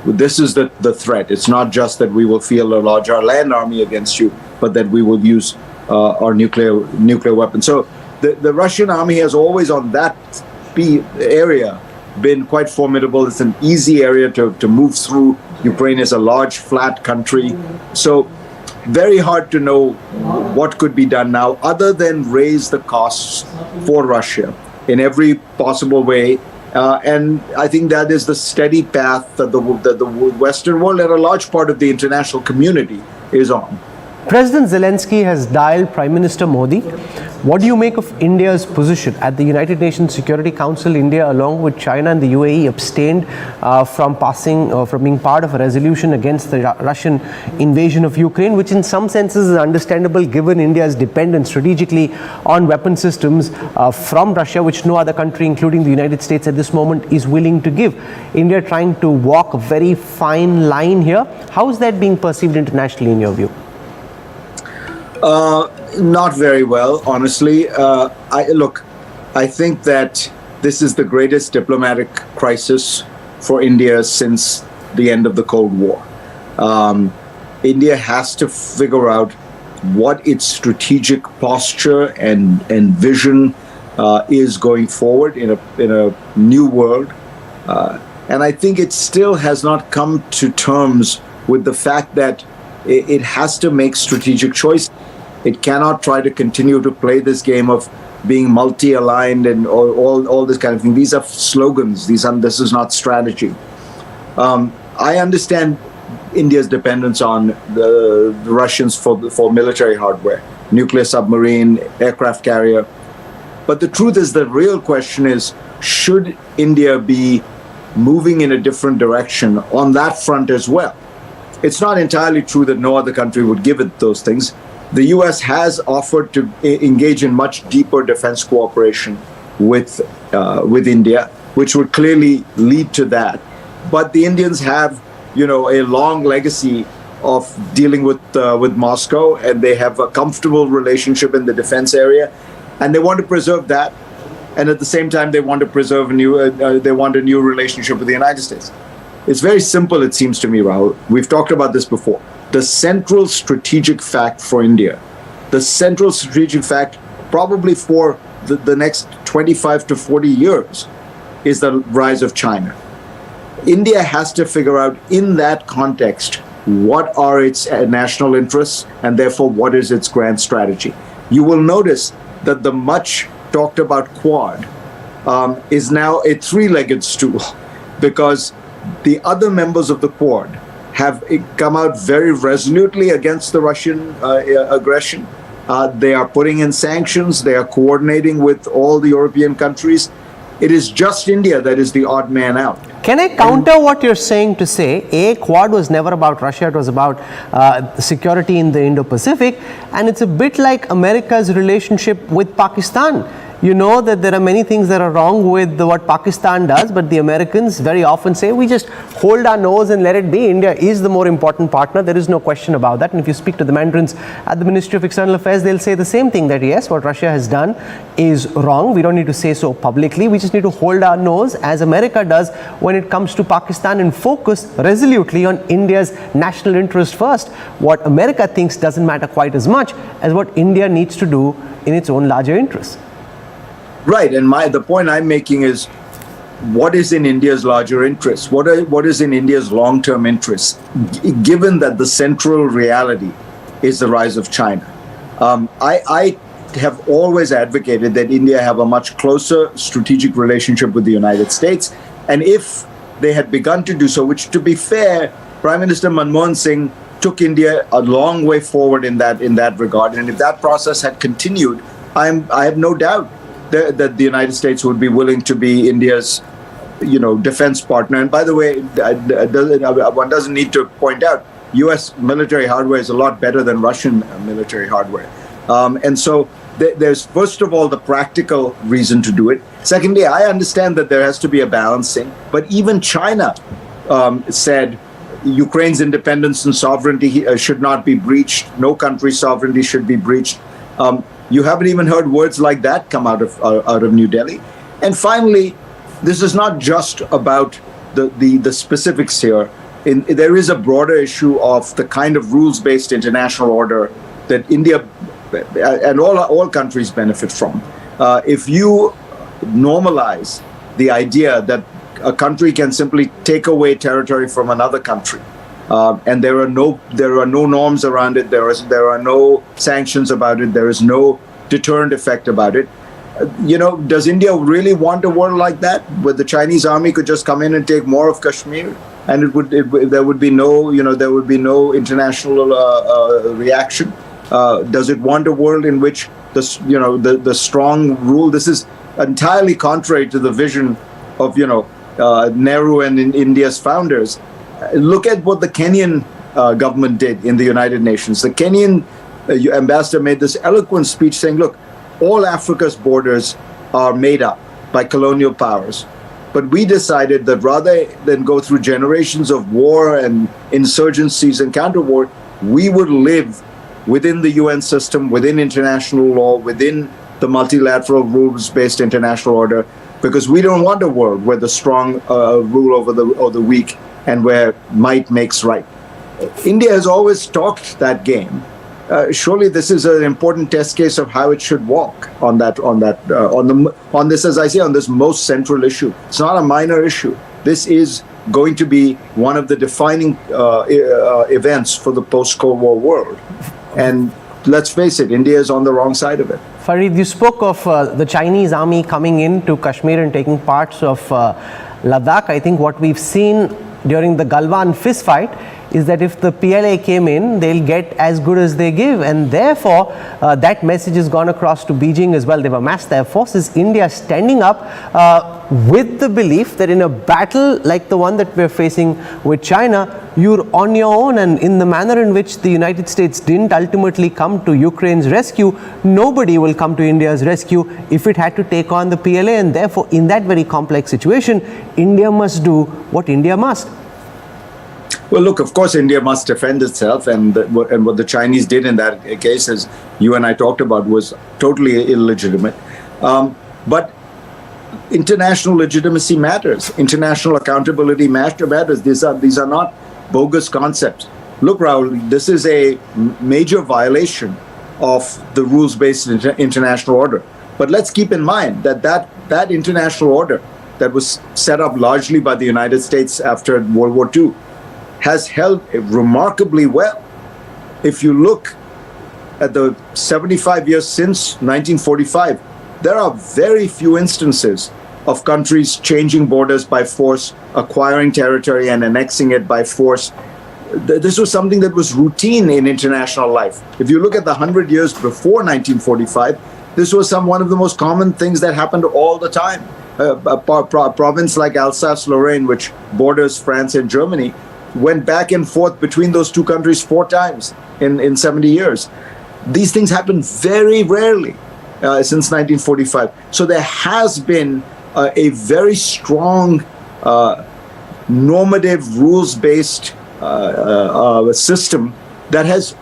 this is the threat. It's not just that we will field a larger land army against you, but that we will use our nuclear weapons. So the Russian army has always on that area been quite formidable. It's an easy area to move through. Ukraine is a large, flat country. So very hard to know what could be done now other than raise the costs for Russia in every possible way. And I think that is the steady path that the Western world and a large part of the international community is on. President Zelensky has dialed Prime Minister Modi. What do you make of India's position? At the United Nations Security Council, India, along with China and the UAE, abstained from being part of a resolution against the Russian invasion of Ukraine, which in some senses is understandable given India's dependence strategically on weapon systems from Russia, which no other country, including the United States at this moment, is willing to give. India trying to walk a very fine line here. How is that being perceived internationally in your view? Not very well, honestly. I think that this is the greatest diplomatic crisis for India since the end of the Cold War. India has to figure out what its strategic posture and vision is going forward in a new world. And I think it still has not come to terms with the fact that it has to make strategic choices. It cannot try to continue to play this game of being multi-aligned and all this kind of thing. These are slogans. This is not strategy. I understand India's dependence on the Russians for military hardware, nuclear submarine, aircraft carrier. But the truth is, the real question is, should India be moving in a different direction on that front as well? It's not entirely true that no other country would give it those things. The US has offered to engage in much deeper defense cooperation with India, which would clearly lead to that. But the Indians have, a long legacy of dealing with Moscow, and they have a comfortable relationship in the defense area, and they want to preserve that. And at the same time, they want to preserve a new relationship with the United States. It's very simple, it seems to me, Rahul. We've talked about this before. The central strategic fact for India, the central strategic fact probably for the next 25 to 40 years, is the rise of China. India has to figure out in that context what are its national interests and therefore what is its grand strategy. You will notice that the much talked about Quad is now a three-legged stool, because the other members of the Quad have come out very resolutely against the Russian aggression. They are putting in sanctions. They are coordinating with all the European countries. It is just India that is the odd man out. Can I counter what you're saying to say, Quad was never about Russia, it was about security in the Indo-Pacific, and it's a bit like America's relationship with Pakistan. You know that there are many things that are wrong with what Pakistan does, but the Americans very often say, we just hold our nose and let it be. India is the more important partner. There is no question about that. And if you speak to the Mandarins at the Ministry of External Affairs, they'll say the same thing, that yes, what Russia has done is wrong. We don't need to say so publicly. We just need to hold our nose, as America does when it comes to Pakistan, and focus resolutely on India's national interest first. What America thinks doesn't matter quite as much as what India needs to do in its own larger interests. Right, and the point I'm making is, what is in India's larger interests? What is in India's long-term interests, given that the central reality is the rise of China? I have always advocated that India have a much closer strategic relationship with the United States, and if they had begun to do so, which, to be fair, Prime Minister Manmohan Singh took India a long way forward in that regard, and if that process had continued, I have no doubt that the United States would be willing to be India's, defense partner. And by the way, one doesn't need to point out, U.S. military hardware is a lot better than Russian military hardware. And so there's, first of all, the practical reason to do it. Secondly, I understand that there has to be a balancing, but even China said Ukraine's independence and sovereignty should not be breached. No country's sovereignty should be breached. You haven't even heard words like that come out of New Delhi. And finally, this is not just about the specifics here. There is a broader issue of the kind of rules-based international order that India and all countries benefit from. If you normalize the idea that a country can simply take away territory from another country, and there are no norms around it. There are no sanctions about it. There is no deterrent effect about it. Does India really want a world like that, where the Chinese army could just come in and take more of Kashmir, and there would be no international reaction? Does it want a world in which the strong rule? This is entirely contrary to the vision of Nehru and India's founders. Look at what the Kenyan government did in the United Nations. The Kenyan ambassador made this eloquent speech saying, look, all Africa's borders are made up by colonial powers. But we decided that rather than go through generations of war and insurgencies and counter-war, we would live within the UN system, within international law, within the multilateral rules-based international order, because we don't want a world where the strong rule over the weak and where might makes right. India has always talked that game, surely this is an important test case of how it should walk on this, as I say, on this most central issue. It's not a minor issue. This is going to be one of the defining events for the post-Cold War world. And let's face it, India is on the wrong side of it. Farid, you spoke of the Chinese army coming into Kashmir and taking parts of Ladakh. I think what we've seen during the Galwan fist fight is that if the PLA came in, they'll get as good as they give, and therefore that message has gone across to Beijing as well. They've amassed their forces. India standing up with the belief that in a battle like the one that we're facing with China, you're on your own, and in the manner in which the United States didn't ultimately come to Ukraine's rescue, nobody will come to India's rescue if it had to take on the PLA, and therefore in that very complex situation, India must do what India must. Well, look, of course, India must defend itself, and what the Chinese did in that case, as you and I talked about, was totally illegitimate. But international legitimacy matters. International accountability matters. These are not bogus concepts. Look, Rahul, this is a major violation of the rules-based international order. But let's keep in mind that international order that was set up largely by the United States after World War II has held remarkably well. If you look at the 75 years since 1945, there are very few instances of countries changing borders by force, acquiring territory and annexing it by force. This was something that was routine in international life. If you look at the 100 years before 1945, this was one of the most common things that happened all the time. A province like Alsace-Lorraine, which borders France and Germany, went back and forth between those two countries 4 times in 70 years. These things happen very rarely since 1945. So there has been a very strong normative, rules-based system that has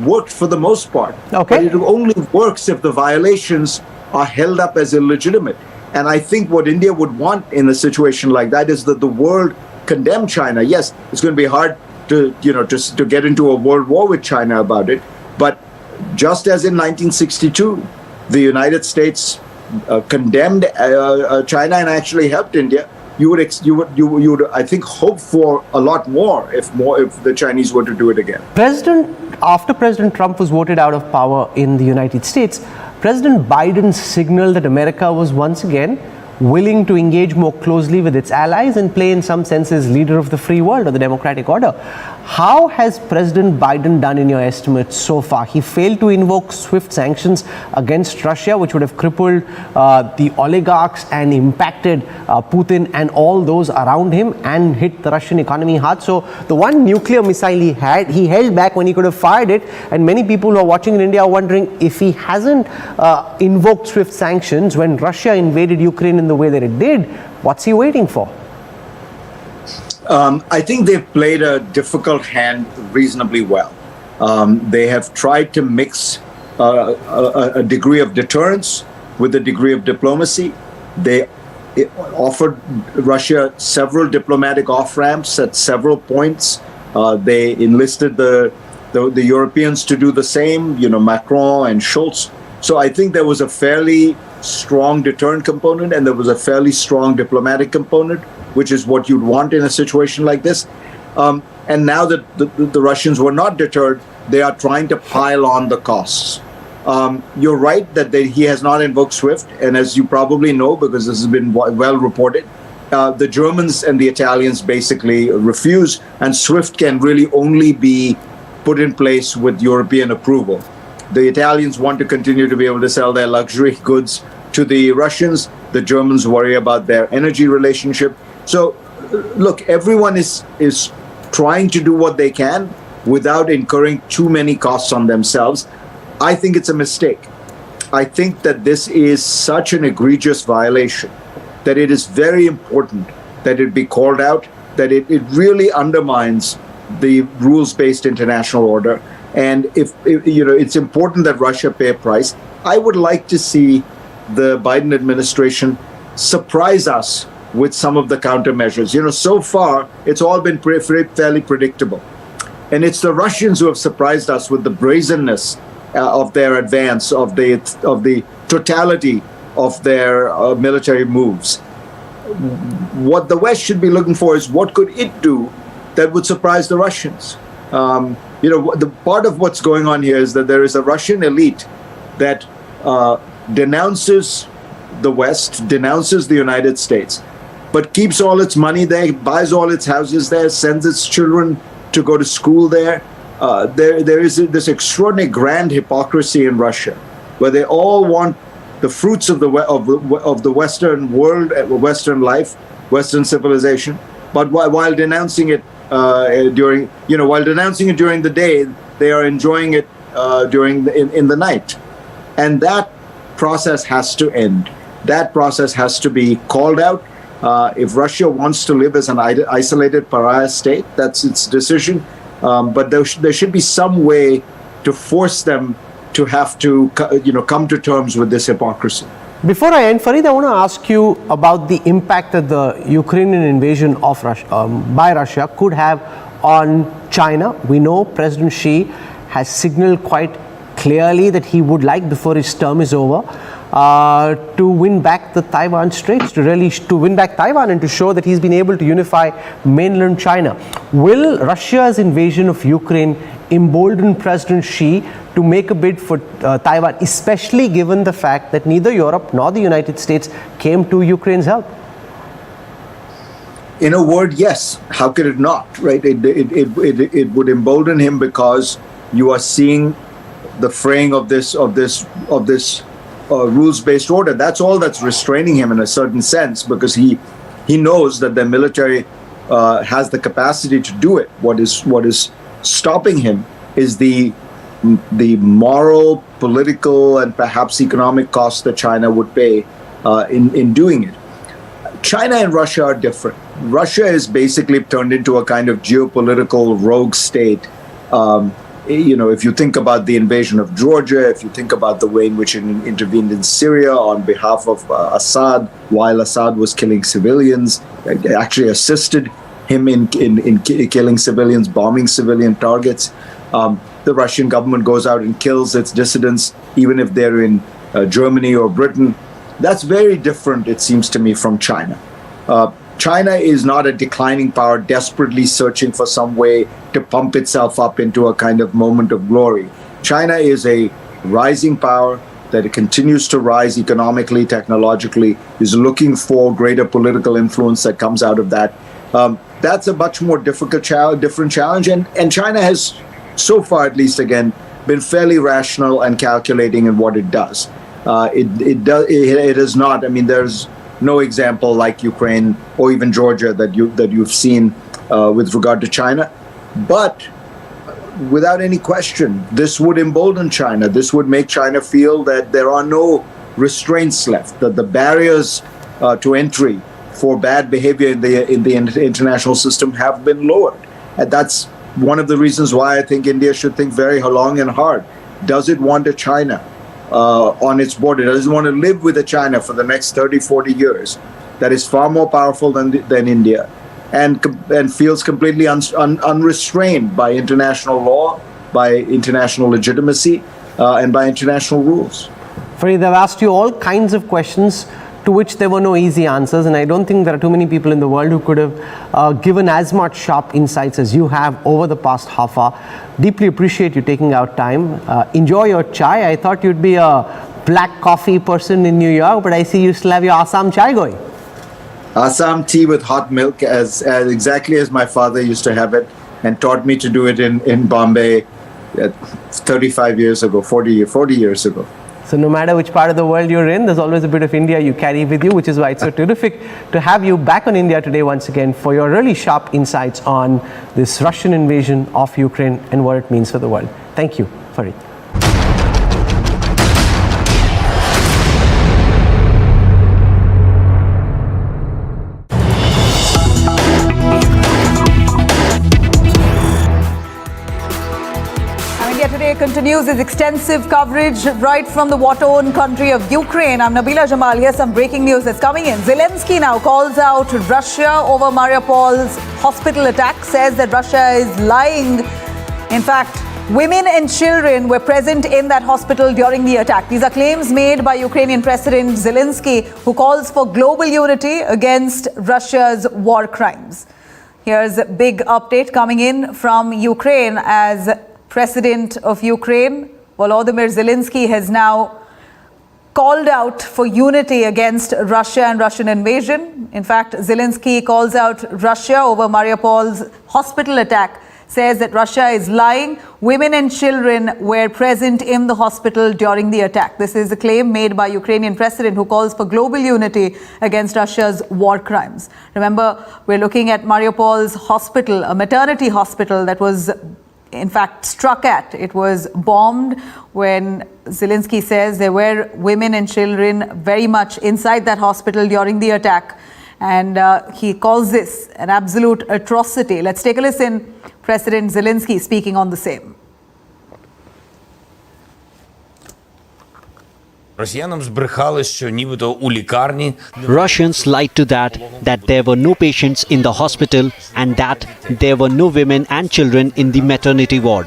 worked for the most part. Okay. But it only works if the violations are held up as illegitimate. And I think what India would want in a situation like that is that the world condemn China. Yes, it's going to be hard to get into a world war with China about it. But just as in 1962, the United States condemned China and actually helped India, you would I think hope for a lot more if the Chinese were to do it again. After President Trump was voted out of power in the United States, President Biden signaled that America was once again willing to engage more closely with its allies and play in some sense as leader of the free world or the democratic order. How has President Biden done in your estimates so far? He failed to invoke swift sanctions against Russia, which would have crippled the oligarchs and impacted Putin and all those around him and hit the Russian economy hard. So the one nuclear missile he held back when he could have fired it, and many people who are watching in India are wondering if he hasn't invoked swift sanctions when Russia invaded Ukraine in the way that it did, what's he waiting for? I think they've played a difficult hand reasonably well. They have tried to mix a degree of deterrence with a degree of diplomacy. They offered Russia several diplomatic off-ramps at several points. They enlisted the Europeans to do the same, Macron and Scholz. So I think there was a fairly strong deterrent component and there was a fairly strong diplomatic component, which is what you'd want in a situation like this. And now that the Russians were not deterred, they are trying to pile on the costs. You're right that he has not invoked SWIFT, and as you probably know, because this has been well reported, the Germans and the Italians basically refuse, and SWIFT can really only be put in place with European approval. The Italians want to continue to be able to sell their luxury goods to the Russians. The Germans worry about their energy relationship. So, look, everyone is trying to do what they can without incurring too many costs on themselves. I think it's a mistake. I think that this is such an egregious violation that it is very important that it be called out, that it really undermines the rules-based international order. And if it's important that Russia pay a price. I would like to see the Biden administration surprise us with some of the countermeasures. So far, it's all been fairly predictable. And it's the Russians who have surprised us with the brazenness of their advance, of the totality of their military moves. What the West should be looking for is what could it do that would surprise the Russians. The part of what's going on here is that there is a Russian elite that denounces the West, denounces the United States, but keeps all its money there, buys all its houses there, sends its children to go to school there. There is this extraordinary grand hypocrisy in Russia, where they all want the fruits of the Western world, Western life, Western civilization, but while denouncing it during the day, they are enjoying it in the night, and that process has to end. That process has to be called out. If Russia wants to live as an isolated pariah state, that's its decision. But there should be some way to force them to have to, come to terms with this hypocrisy. Before I end, Farid, I want to ask you about the impact that the Ukrainian invasion of Russia, by Russia could have on China. We know President Xi has signaled quite clearly that he would like, before his term is over, to win back the Taiwan Straits, to win back Taiwan and to show that he's been able to unify mainland China. Will Russia's invasion of Ukraine embolden President Xi to make a bid for Taiwan, especially given the fact that neither Europe nor the United States came to Ukraine's help? In a word, yes. How could it not, right? It would embolden him because you are seeing the fraying of this rules-based order. That's all that's restraining him in a certain sense, because he knows that the military has the capacity to do it. What is stopping him is the moral, political, and perhaps economic cost that China would pay in doing it. China and Russia are different. Russia is basically turned into a kind of geopolitical rogue state. If you think about the invasion of Georgia, if you think about the way in which it intervened in Syria on behalf of Assad, while Assad was killing civilians, actually assisted him in killing civilians, bombing civilian targets. The Russian government goes out and kills its dissidents, even if they're in Germany or Britain. That's very different, it seems to me, from China. China is not a declining power desperately searching for some way to pump itself up into a kind of moment of glory. China is a rising power that continues to rise economically, technologically, is looking for greater political influence that comes out of that. That's a much more different challenge, and China has, so far at least, again, been fairly rational and calculating in what it does. It is not. I mean, there's no example like Ukraine or even Georgia that you've seen with regard to China. But without any question, this would embolden China. This would make China feel that there are no restraints left, that the barriers to entry for bad behavior in the international system have been lowered. And that's one of the reasons why I think India should think very long and hard. Does it want a China on its border? Does it want to live with a China for the next 30, 40 years that is far more powerful than India and feels completely unrestrained by international law, by international legitimacy, and by international rules? Farid, I've asked you all kinds of questions to which there were no easy answers, and I don't think there are too many people in the world who could have given as much sharp insights as you have over the past half hour. Deeply appreciate you taking out time. Enjoy your chai. I thought you'd be a black coffee person in New York, but I see you still have your Assam chai going. Assam tea with hot milk, as exactly as my father used to have it, and taught me to do it in Bombay 35 years ago, 40 years ago. So no matter which part of the world you're in, there's always a bit of India you carry with you, which is why it's so terrific to have you back on India today once again for your really sharp insights on this Russian invasion of Ukraine and what it means for the world. Thank you, Farid. Continues its extensive coverage right from the war-torn country of Ukraine. I'm Nabila Jamal. Here's some breaking news that's coming in. Zelensky now calls out Russia over Mariupol's hospital attack, says that Russia is lying In fact, women and children were present in that hospital during the attack. These are claims made by Ukrainian President Zelensky, who calls for global unity against Russia's war crimes. Here's a big update coming in from Ukraine as President of Ukraine, Volodymyr Zelensky, has now called out for unity against Russia and Russian invasion. In fact, Zelensky calls out Russia over Mariupol's hospital attack, says that Russia is lying. Women and children were present in the hospital during the attack. This is a claim made by Ukrainian president, who calls for global unity against Russia's war crimes. Remember, we're looking at Mariupol's hospital, a maternity hospital that was in fact struck at. It was bombed when Zelensky says there were women and children very much inside that hospital during the attack. And he calls this an absolute atrocity. Let's take a listen. President Zelensky speaking on the same. Росіянам збрехали, що нібито у лікарні. Russians lied to that there were no patients in the hospital and that there were no women and children in the maternity ward.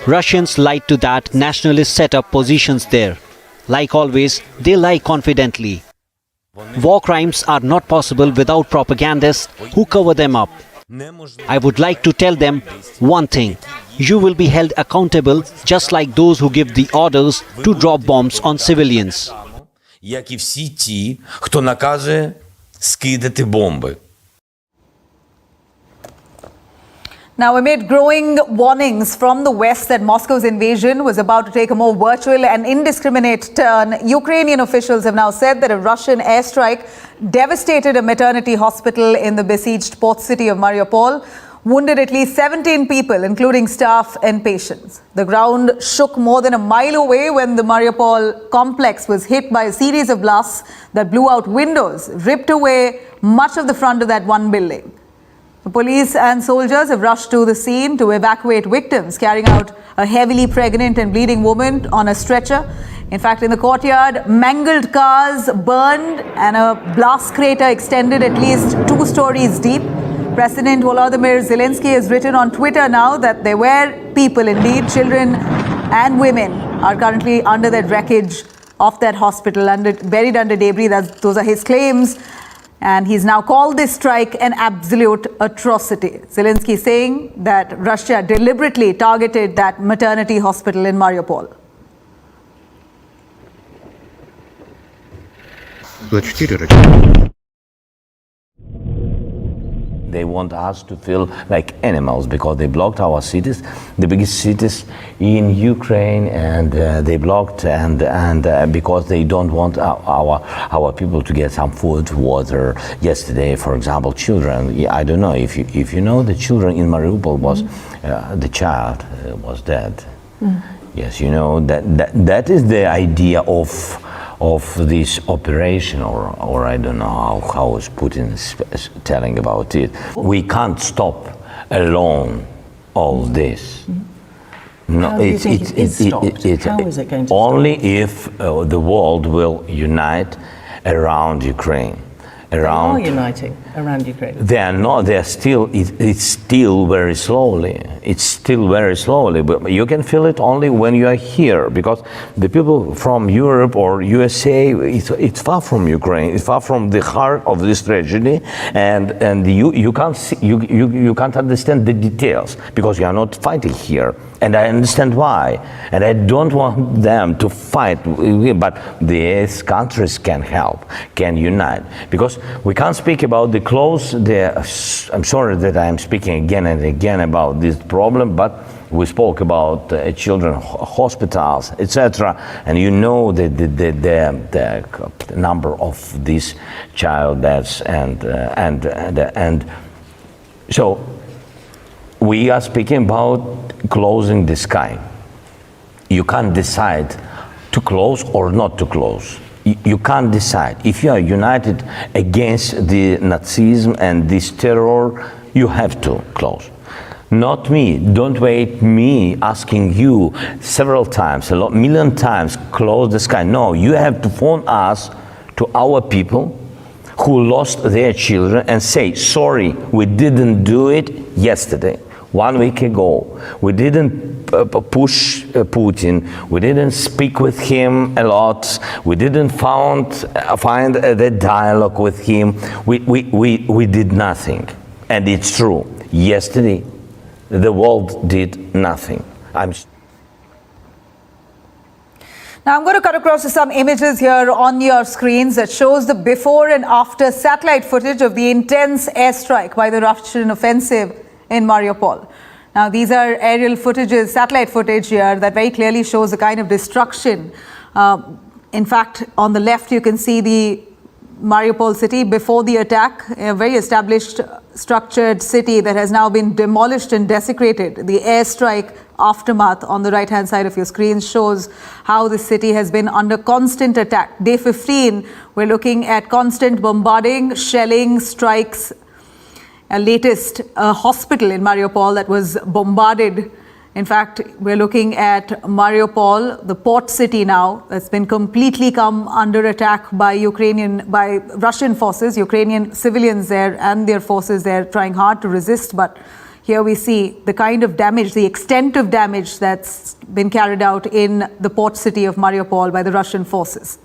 Russians lied to that nationalists set up positions there. Like always, they lie confidently. War crimes are not possible without propagandists who cover them up. I would like to tell them one thing. You will be held accountable just like those who give the orders to drop bombs on civilians. Як і всі ті, хто наказує скидати бомби. Now, amid growing warnings from the West that Moscow's invasion was about to take a more virtual and indiscriminate turn, Ukrainian officials have now said that a Russian airstrike devastated a maternity hospital in the besieged port city of Mariupol, wounded at least 17 people, including staff and patients. The ground shook more than a mile away when the Mariupol complex was hit by a series of blasts that blew out windows, ripped away much of the front of that one building. The police and soldiers have rushed to the scene to evacuate victims, carrying out a heavily pregnant and bleeding woman on a stretcher. In fact, in the courtyard, mangled cars burned and a blast crater extended at least 2 stories deep. President Volodymyr Zelensky has written on Twitter now that there were people, indeed, children and women, are currently under that wreckage of that hospital, buried under debris. Those are his claims. And he's now called this strike an absolute atrocity. Zelensky saying that Russia deliberately targeted that maternity hospital in Mariupol. They want us to feel like animals because they blocked our cities, the biggest cities in Ukraine, and they blocked and because they don't want our people to get some food, water. Yesterday, for example, children. I don't know if you know the children in Mariupol was the child was dead. Yes, you know that is the idea of this operation, or I don't know how is Putin telling about it. We can't stop alone all this. No, How do you think it is stopped? How is it going to only stop? if the world will unite around Ukraine. They are uniting around Ukraine. They are not. They are still. It's still very slowly. It's still very slowly. But you can feel it only when you are here, because the people from Europe or USA, it's far from Ukraine. It's far from the heart of this tragedy, and you can't see, you can't understand the details because you are not fighting here. And I understand why. And I don't want them to fight, but these countries can help, can unite. Because we can't speak about the close, I'm sorry that I'm speaking again and again about this problem, but we spoke about children hospitals, etc. And you know the number of these child deaths and so we are speaking about closing the sky. You can't decide to close or not to close. You can't decide. If you are united against the Nazism and this terror, you have to close. Not me. Don't wait me asking you several times, a million times, close the sky. No, you have to phone us, to our people who lost their children, and say, sorry, we didn't do it yesterday. 1 week ago, we didn't push Putin. We didn't speak with him a lot. We didn't find the dialogue with him. We did nothing. And it's true. Yesterday, the world did nothing. Now I'm going to cut across to some images here on your screens that shows the before and after satellite footage of the intense airstrike by the Russian offensive in Mariupol. Now these are aerial footages, satellite footage here that very clearly shows the kind of destruction. In fact, on the left you can see the Mariupol city before the attack, a very established structured city that has now been demolished and desecrated. The airstrike aftermath on the right hand side of your screen shows how the city has been under constant attack. Day 15, we're looking at constant bombarding, shelling, strikes. Latest hospital in Mariupol that was bombarded. In fact, we're looking at Mariupol, the port city now, that's been completely come under attack by Russian forces, Ukrainian civilians there and their forces there trying hard to resist. But here we see the kind of damage, the extent of damage that's been carried out in the port city of Mariupol by the Russian forces.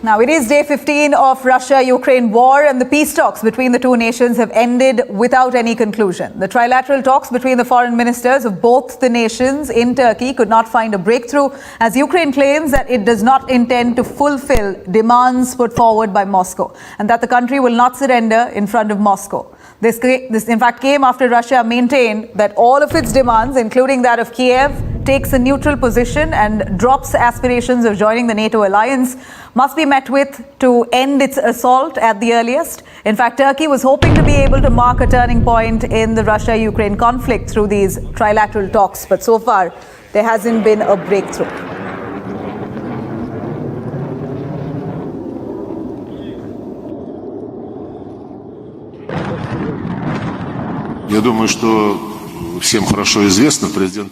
Now, it is day 15 of Russia-Ukraine war, and the peace talks between the two nations have ended without any conclusion. The trilateral talks between the foreign ministers of both the nations in Turkey could not find a breakthrough, as Ukraine claims that it does not intend to fulfill demands put forward by Moscow, and that the country will not surrender in front of Moscow. This in fact came after Russia maintained that all of its demands, including that of Kiev, takes a neutral position and drops aspirations of joining the NATO alliance, must be met with to end its assault at the earliest. In fact, Turkey was hoping to be able to mark a turning point in the Russia-Ukraine conflict through these trilateral talks, but so far there hasn't been a breakthrough.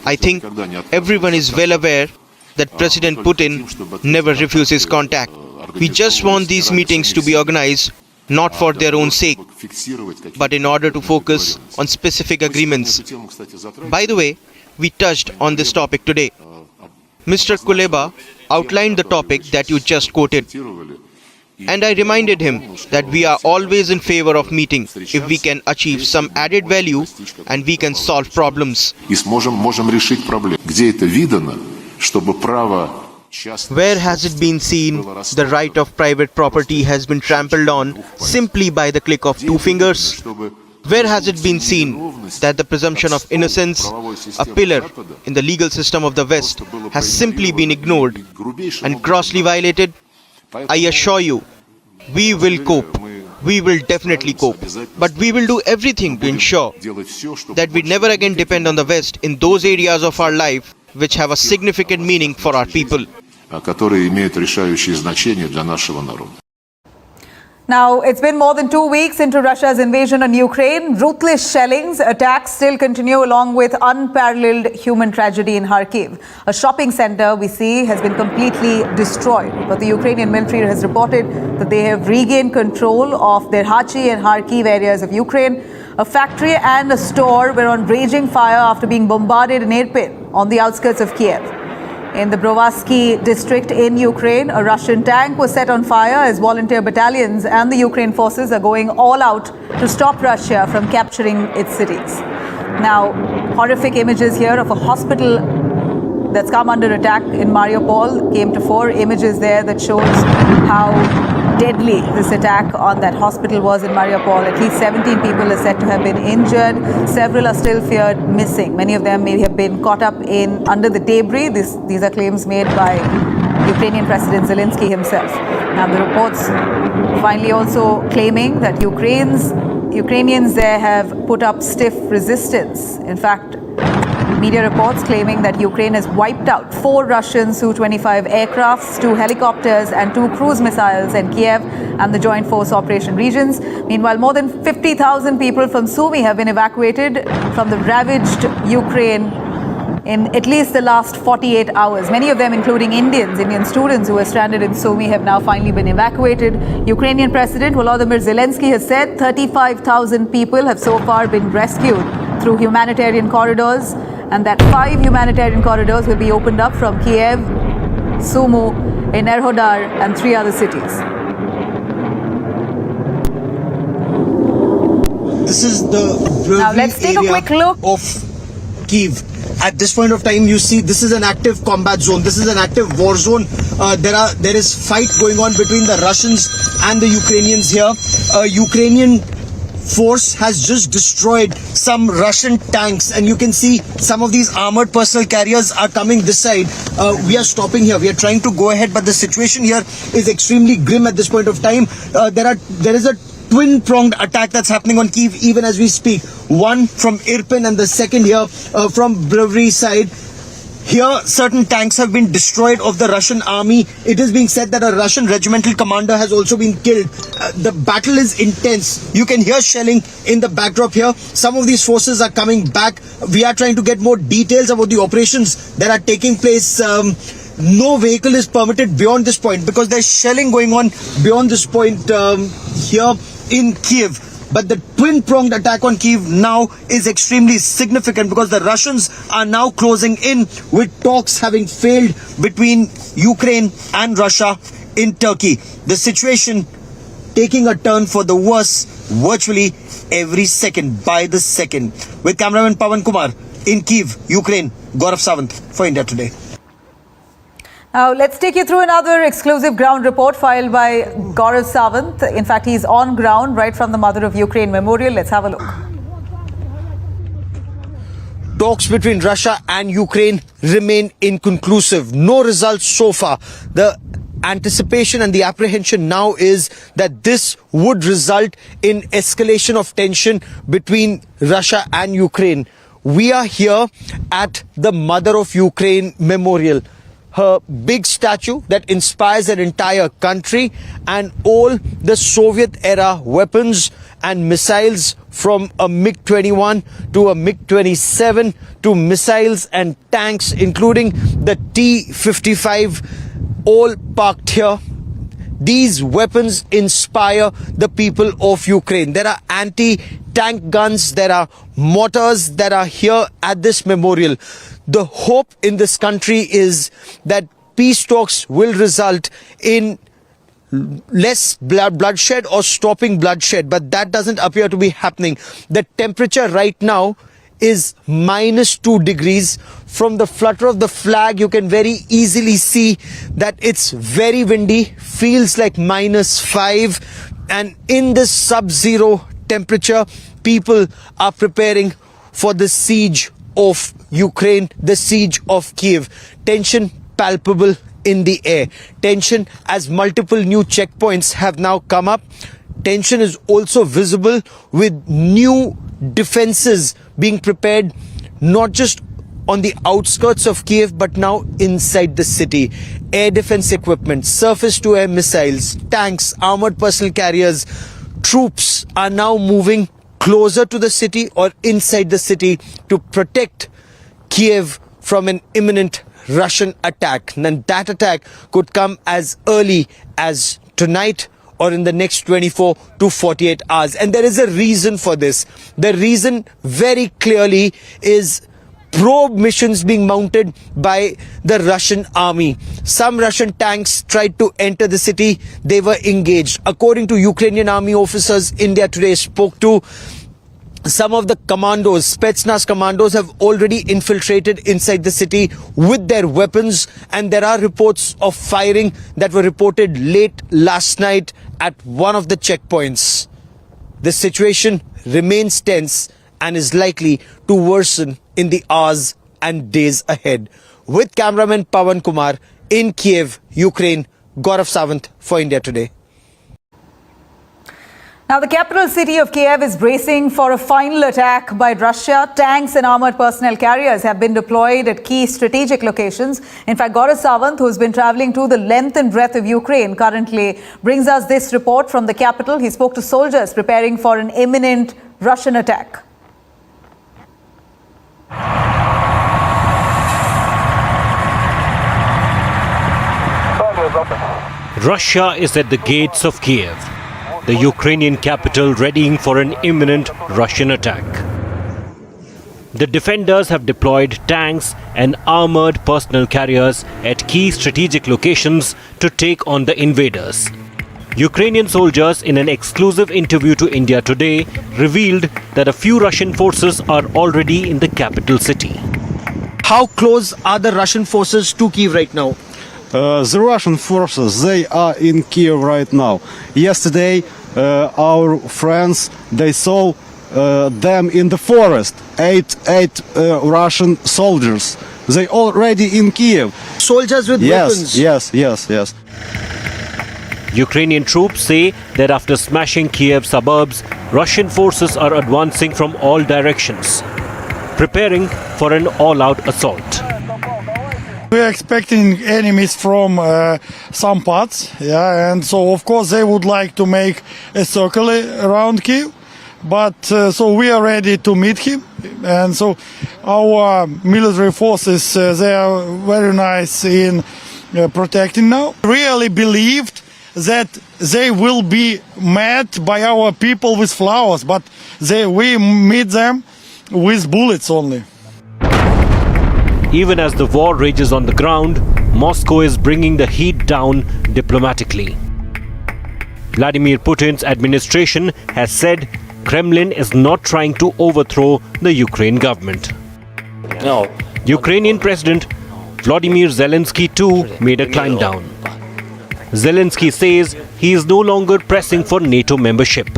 I think everyone is well aware that President Putin never refuses contact. We just want these meetings to be organized not for their own sake, but in order to focus on specific agreements. By the way, we touched on this topic today. Mr. Kuleba outlined the topic that you just quoted. And I reminded him that we are always in favor of meeting if we can achieve some added value and we can solve problems. Where has it been seen the right of private property has been trampled on simply by the click of two fingers? Where has it been seen that the presumption of innocence, a pillar in the legal system of the West, has simply been ignored and grossly violated? I assure you, we will cope. We will definitely cope. But we will do everything to ensure that we never again depend on the West in those areas of our life which have a significant meaning for our people. Now, it's been more than 2 weeks into Russia's invasion on Ukraine. Ruthless shellings, attacks still continue along with unparalleled human tragedy in Kharkiv. A shopping center, we see, has been completely destroyed. But the Ukrainian military has reported that they have regained control of their Hachi and Kharkiv areas of Ukraine. A factory and a store were on raging fire after being bombarded in Irpin on the outskirts of Kiev. In the Brovsky district in Ukraine, a Russian tank was set on fire as volunteer battalions and the Ukraine forces are going all out to stop Russia from capturing its cities. Now, horrific images here of a hospital that's come under attack in Mariupol came to fore. Images there that shows how deadly this attack on that hospital was in Mariupol. At least 17 people are said to have been injured. Several are still feared missing. Many of them may have been caught up under the debris. These are claims made by Ukrainian President Zelensky himself. Now the reports finally also claiming that Ukrainians there have put up stiff resistance. In fact, media reports claiming that Ukraine has wiped out 4 Russian Su-25 aircrafts, 2 helicopters and 2 cruise missiles in Kiev and the Joint Force Operation regions. Meanwhile, more than 50,000 people from Sumy have been evacuated from the ravaged Ukraine in at least the last 48 hours. Many of them, including Indian students who were stranded in Sumy, have now finally been evacuated. Ukrainian President Volodymyr Zelensky has said 35,000 people have so far been rescued through humanitarian corridors, and that 5 humanitarian corridors will be opened up from Kiev, Sumy, Enerhodar, and 3 other cities. This is the now let's take a quick look of Kyiv. At this point of time, you see this is an active combat zone. This is an active war zone. There is fight going on between the Russians and the Ukrainians here. Ukrainian force has just destroyed some Russian tanks, and you can see some of these armored personal carriers are coming this side. We are stopping here. We are trying to go ahead, but the situation here is extremely grim at this point of time. There is a twin-pronged attack that's happening on Kyiv even as we speak. One from Irpin and the second here from Brovary side. Here, certain tanks have been destroyed of the Russian army. It is being said that a Russian regimental commander has also been killed. The battle is intense. You can hear shelling in the backdrop here. Some of these forces are coming back. We are trying to get more details about the operations that are taking place. No vehicle is permitted beyond this point because there's shelling going on beyond this point here in Kiev. But the twin-pronged attack on Kyiv now is extremely significant because the Russians are now closing in, with talks having failed between Ukraine and Russia in Turkey. The situation taking a turn for the worse virtually every second, by the second. With cameraman Pawan Kumar in Kyiv, Ukraine, Gaurav Sawant for India Today. Now, let's take you through another exclusive ground report filed by Gaurav Sawant. In fact, he's on ground right from the Mother of Ukraine Memorial. Let's have a look. Talks between Russia and Ukraine remain inconclusive. No results so far. The anticipation and the apprehension now is that this would result in escalation of tension between Russia and Ukraine. We are here at the Mother of Ukraine Memorial. Her big statue that inspires an entire country, and all the Soviet-era weapons and missiles, from a MiG-21 to a MiG-27 to missiles and tanks, including the T-55, all parked here. These weapons inspire the people of Ukraine. There are anti-tank guns, there are mortars that are here at this memorial. The hope in this country is that peace talks will result in less bloodshed or stopping bloodshed, but that doesn't appear to be happening. The temperature right now is -2 degrees. From the flutter of the flag, you can very easily see that it's very windy, feels like -5, and in this sub-zero temperature, people are preparing for the siege of Ukraine, the siege of Kiev. Tension palpable in the air. Tension as multiple new checkpoints have now come up. Tension is also visible with new defenses being prepared, not just on the outskirts of Kiev, but now inside the city. Air defense equipment, surface-to-air missiles, tanks, armored personal carriers. Troops are now moving closer to the city or inside the city to protect Kiev from an imminent Russian attack. And that attack could come as early as tonight or in the next 24 to 48 hours. And there is a reason for this. The reason very clearly is probe missions being mounted by the Russian army. Some Russian tanks tried to enter the city. They were engaged. According to Ukrainian army officers India Today spoke to, some of the commandos, Spetsnaz commandos, have already infiltrated inside the city with their weapons, and there are reports of firing that were reported late last night at one of the checkpoints. The situation remains tense and is likely to worsen in the hours and days ahead. With cameraman Pawan Kumar in Kiev, Ukraine, Gaurav Sawant for India Today. Now, the capital city of Kiev is bracing for a final attack by Russia. Tanks and armored personnel carriers have been deployed at key strategic locations. In fact, Gaurav Sawant, who's been traveling to the length and breadth of Ukraine currently, brings us this report from the capital. He spoke to soldiers preparing for an imminent Russian attack. Russia is at the gates of Kiev, the Ukrainian capital readying for an imminent Russian attack. The defenders have deployed tanks and armored personnel carriers at key strategic locations to take on the invaders. Ukrainian soldiers, in an exclusive interview to India Today, revealed that a few Russian forces are already in the capital city. How close are the Russian forces to Kyiv right now? The Russian forces, they are in Kiev right now. Yesterday, our friends, they saw them in the forest, eight Russian soldiers. They already in Kiev. Soldiers with weapons? Yes. Ukrainian troops say that after smashing Kiev suburbs, Russian forces are advancing from all directions, preparing for an all-out assault. We are expecting enemies from some parts, and so of course they would like to make a circle around Kyiv, but so we are ready to meet him, and so our military forces, they are very nice in protecting now. Really believed that they will be met by our people with flowers, but we meet them with bullets only. Even as the war rages on the ground, Moscow is bringing the heat down diplomatically. Vladimir Putin's administration has said Kremlin is not trying to overthrow the Ukraine government. No. Ukrainian President Volodymyr Zelensky too made a climb down. Zelensky says he is no longer pressing for NATO membership,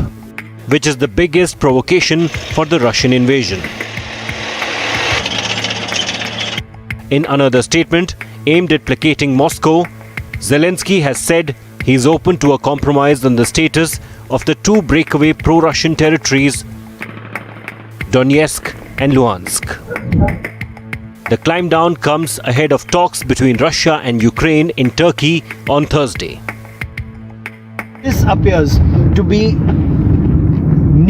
which is the biggest provocation for the Russian invasion. In another statement aimed at placating Moscow, Zelensky has said he is open to a compromise on the status of the two breakaway pro-Russian territories, Donetsk and Luhansk. The climb down comes ahead of talks between Russia and Ukraine in Turkey on Thursday. This appears to be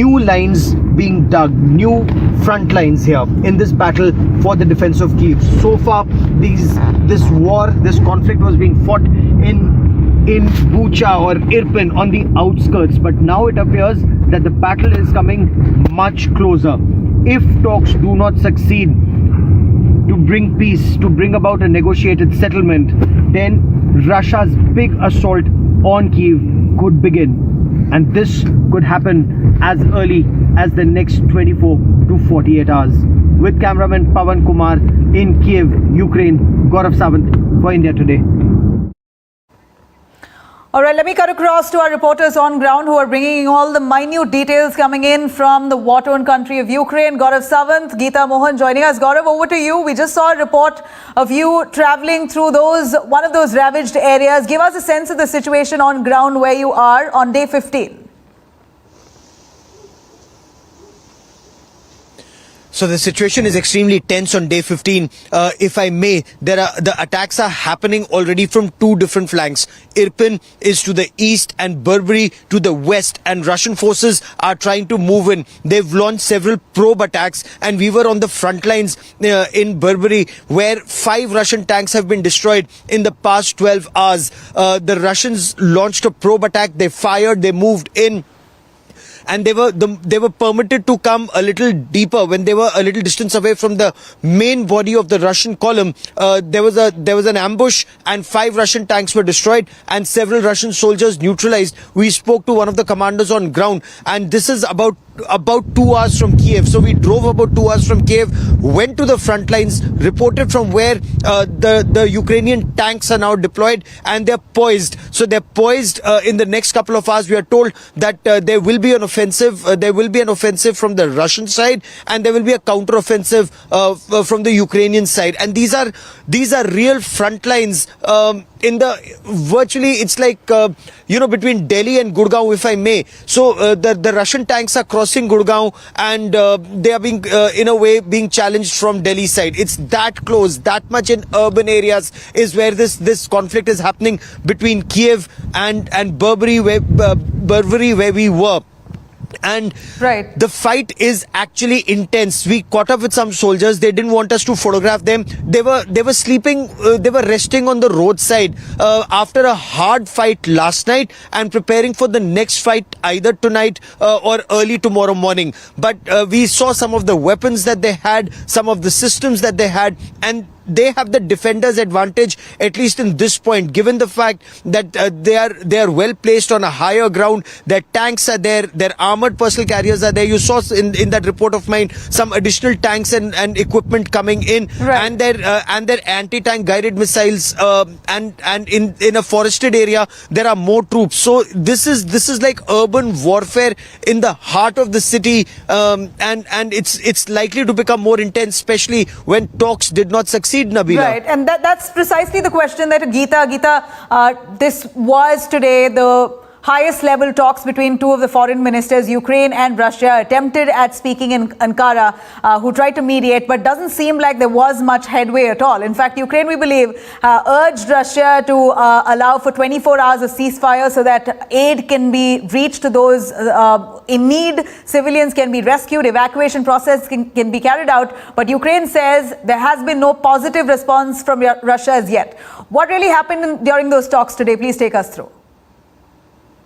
new lines being dug, new front lines here in this battle for the defense of Kyiv. So far, this conflict was being fought in Bucha or Irpin on the outskirts, but now it appears that the battle is coming much closer. If talks do not succeed to bring peace, to bring about a negotiated settlement, then Russia's big assault on Kyiv could begin. And this could happen as early as the next 24 to 48 hours. With cameraman Pawan Kumar in Kiev, Ukraine, Gaurav Sawant for India Today. All right, let me cut across to our reporters on ground who are bringing all the minute details coming in from the war-torn country of Ukraine. Gaurav Sawant, Geeta Mohan joining us. Gaurav, over to you. We just saw a report of you traveling through one of those ravaged areas. Give us a sense of the situation on ground where you are on day 15. So the situation is extremely tense on day 15. If I may, the attacks are happening already from two different flanks. Irpin is to the east and Burberry to the west, and Russian forces are trying to move in. They've launched several probe attacks, and we were on the front lines in Burberry where 5 Russian tanks have been destroyed in the past 12 hours. The Russians launched a probe attack. They fired, they moved in. And they were permitted to come a little deeper when they were a little distance away from the main body of the Russian column. There was an ambush, and 5 Russian tanks were destroyed and several Russian soldiers neutralized. We spoke to one of the commanders on ground, and this is about 2 hours from Kiev. So we drove about 2 hours from Kiev, went to the front lines, reported from where the Ukrainian tanks are now deployed, and they're poised. So they're poised in the next couple of hours. We are told that there will be an offensive. There will be an offensive from the Russian side, and there will be a counter-offensive from the Ukrainian side. And these are real front lines. Virtually, it's like between Delhi and Gurgaon, if I may. So the Russian tanks are crossing Gurgaon, and they are being challenged from Delhi side. It's that close, that much in urban areas is where this conflict is happening between Kiev and Burberry, where we were. And the fight is actually intense. We caught up with some soldiers. They didn't want us to photograph them. They were sleeping, they were resting on the roadside after a hard fight last night and preparing for the next fight either tonight or early tomorrow morning. But we saw some of the weapons that they had, some of the systems that they had, and they have the defender's advantage, at least in this point, given the fact that they are well placed on a higher ground. Their tanks are there, their armored personal carriers are there. You saw in that report of mine some additional tanks and equipment coming in, and their anti-tank guided missiles, and in a forested area there are more troops. So this is like urban warfare in the heart of the city, and it's likely to become more intense, especially when talks did not succeed. Nabila. Right, and that's precisely the question that Geeta, this was today the highest level talks between two of the foreign ministers, Ukraine and Russia, attempted at speaking in Ankara, who tried to mediate, but doesn't seem like there was much headway at all. In fact, Ukraine, we believe, urged Russia to allow for 24 hours of ceasefire so that aid can be reached to those in need, civilians can be rescued, evacuation process can be carried out. But Ukraine says there has been no positive response from Russia as yet. What really happened during those talks today? Please take us through.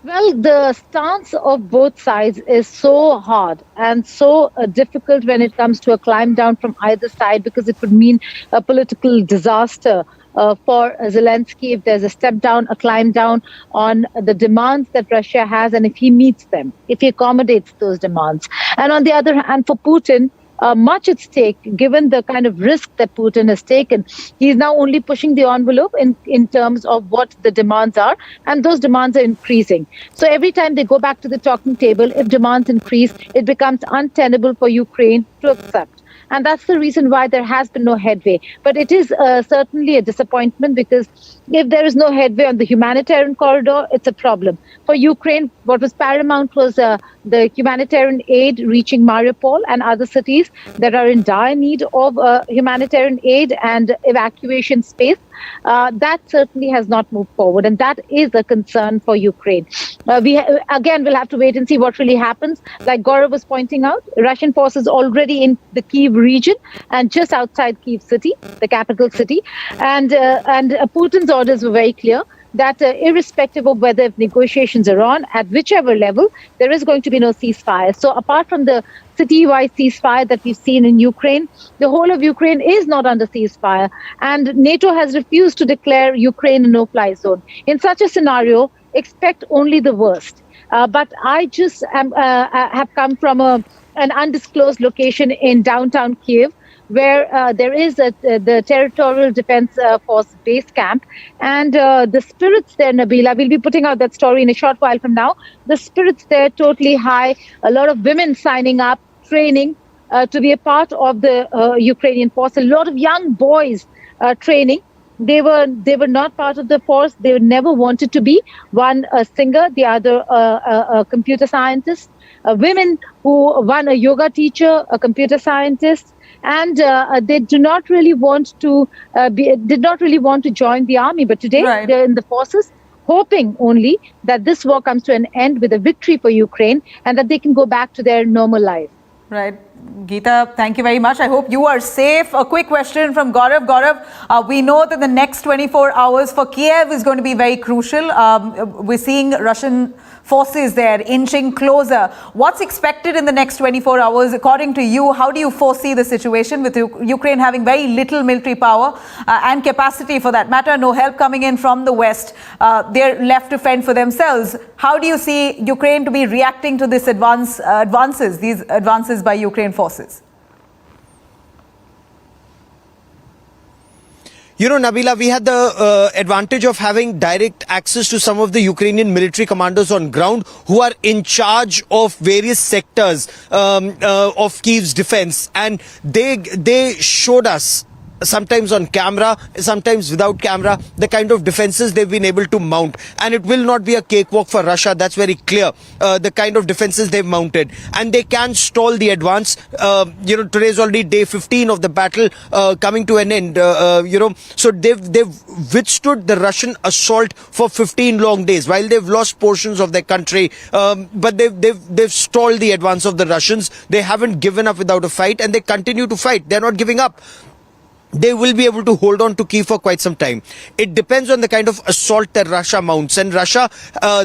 Well, the stance of both sides is so hard and so difficult when it comes to a climb down from either side, because it would mean a political disaster for Zelensky if there's a step down, a climb down on the demands that Russia has, and if he meets them, if he accommodates those demands. And on the other hand, for Putin, much at stake, given the kind of risk that Putin has taken. He is now only pushing the envelope in terms of what the demands are, and those demands are increasing. So every time they go back to the talking table, if demands increase, it becomes untenable for Ukraine to accept. And that's the reason why there has been no headway. But it is certainly a disappointment, because if there is no headway on the humanitarian corridor, it's a problem. For Ukraine, what was paramount was the humanitarian aid reaching Mariupol and other cities that are in dire need of humanitarian aid and evacuation space. That certainly has not moved forward, and that is a concern for Ukraine. We'll have to wait and see what really happens. Like Gaurav was pointing out, Russian forces already in the Kyiv region and just outside Kyiv city, the capital city, and Putin's orders were very clear that irrespective of whether negotiations are on, at whichever level, there is going to be no ceasefire. So apart from the city-wide ceasefire that we've seen in Ukraine, the whole of Ukraine is not under ceasefire, and NATO has refused to declare Ukraine a no-fly zone. In such a scenario, expect only the worst. But I just have come from an undisclosed location in downtown Kiev, where there is the Territorial Defense Force base camp. And the spirits there, Nabila, we'll be putting out that story in a short while from now. The spirits there totally high, a lot of women signing up, training to be a part of the Ukrainian force, a lot of young boys training. They were not part of the force. They never wanted to be. One a singer, the other a computer scientist. Women one a yoga teacher, a computer scientist, and they did not really want to join the army. But today they're in the forces, hoping only that this war comes to an end with a victory for Ukraine and that they can go back to their normal life. Right. Geeta, thank you very much. I hope you are safe. A quick question from Gaurav. Gaurav, we know that the next 24 hours for Kiev is going to be very crucial. We're seeing Russian forces there inching closer. What's expected in the next 24 hours? According to you, how do you foresee the situation with Ukraine having very little military power and capacity for that matter, no help coming in from the West? They're left to fend for themselves. How do you see Ukraine to be reacting to this advances by Ukraine forces? You know, Nabila, we had the advantage of having direct access to some of the Ukrainian military commanders on ground who are in charge of various sectors of Kyiv's defense. And they showed us sometimes on camera, sometimes without camera, the kind of defenses they've been able to mount. And it will not be a cakewalk for Russia, that's very clear, the kind of defenses they've mounted. And they can stall the advance. Today is already day 15 of the battle coming to an end, So they've withstood the Russian assault for 15 long days, while they've lost portions of their country. But they've stalled the advance of the Russians. They haven't given up without a fight, and they continue to fight. They're not giving up. They will be able to hold on to Kyiv for quite some time. It depends on the kind of assault that Russia mounts. And Russia,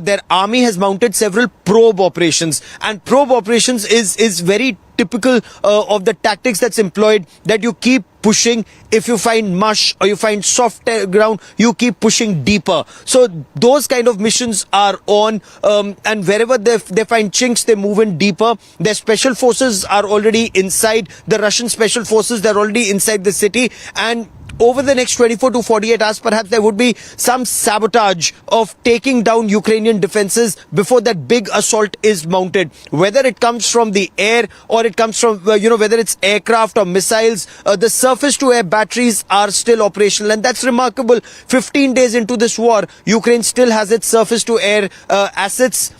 their army has mounted several probe operations. And probe operations is very typical of the tactics that's employed, that you keep pushing. If you find mush or you find soft ground, you keep pushing deeper. So those kind of missions are on, and wherever they find chinks, they move in deeper. Their special forces are already inside. The Russian special forces, they're already inside the city. And over the next 24 to 48 hours, perhaps there would be some sabotage of taking down Ukrainian defenses before that big assault is mounted. Whether it comes from the air or it comes from, whether it's aircraft or missiles, the surface-to-air batteries are still operational. And that's remarkable. 15 days into this war, Ukraine still has its surface-to-air assets.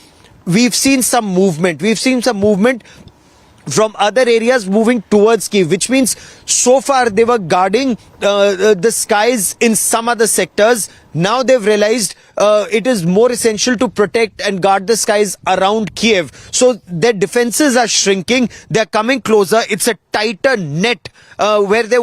We've seen some movement. From other areas moving towards Kyiv, which means so far they were guarding the skies in some other sectors. Now they've realized it is more essential to protect and guard the skies around Kiev. So their defenses are shrinking. They're coming closer. It's a tighter net where they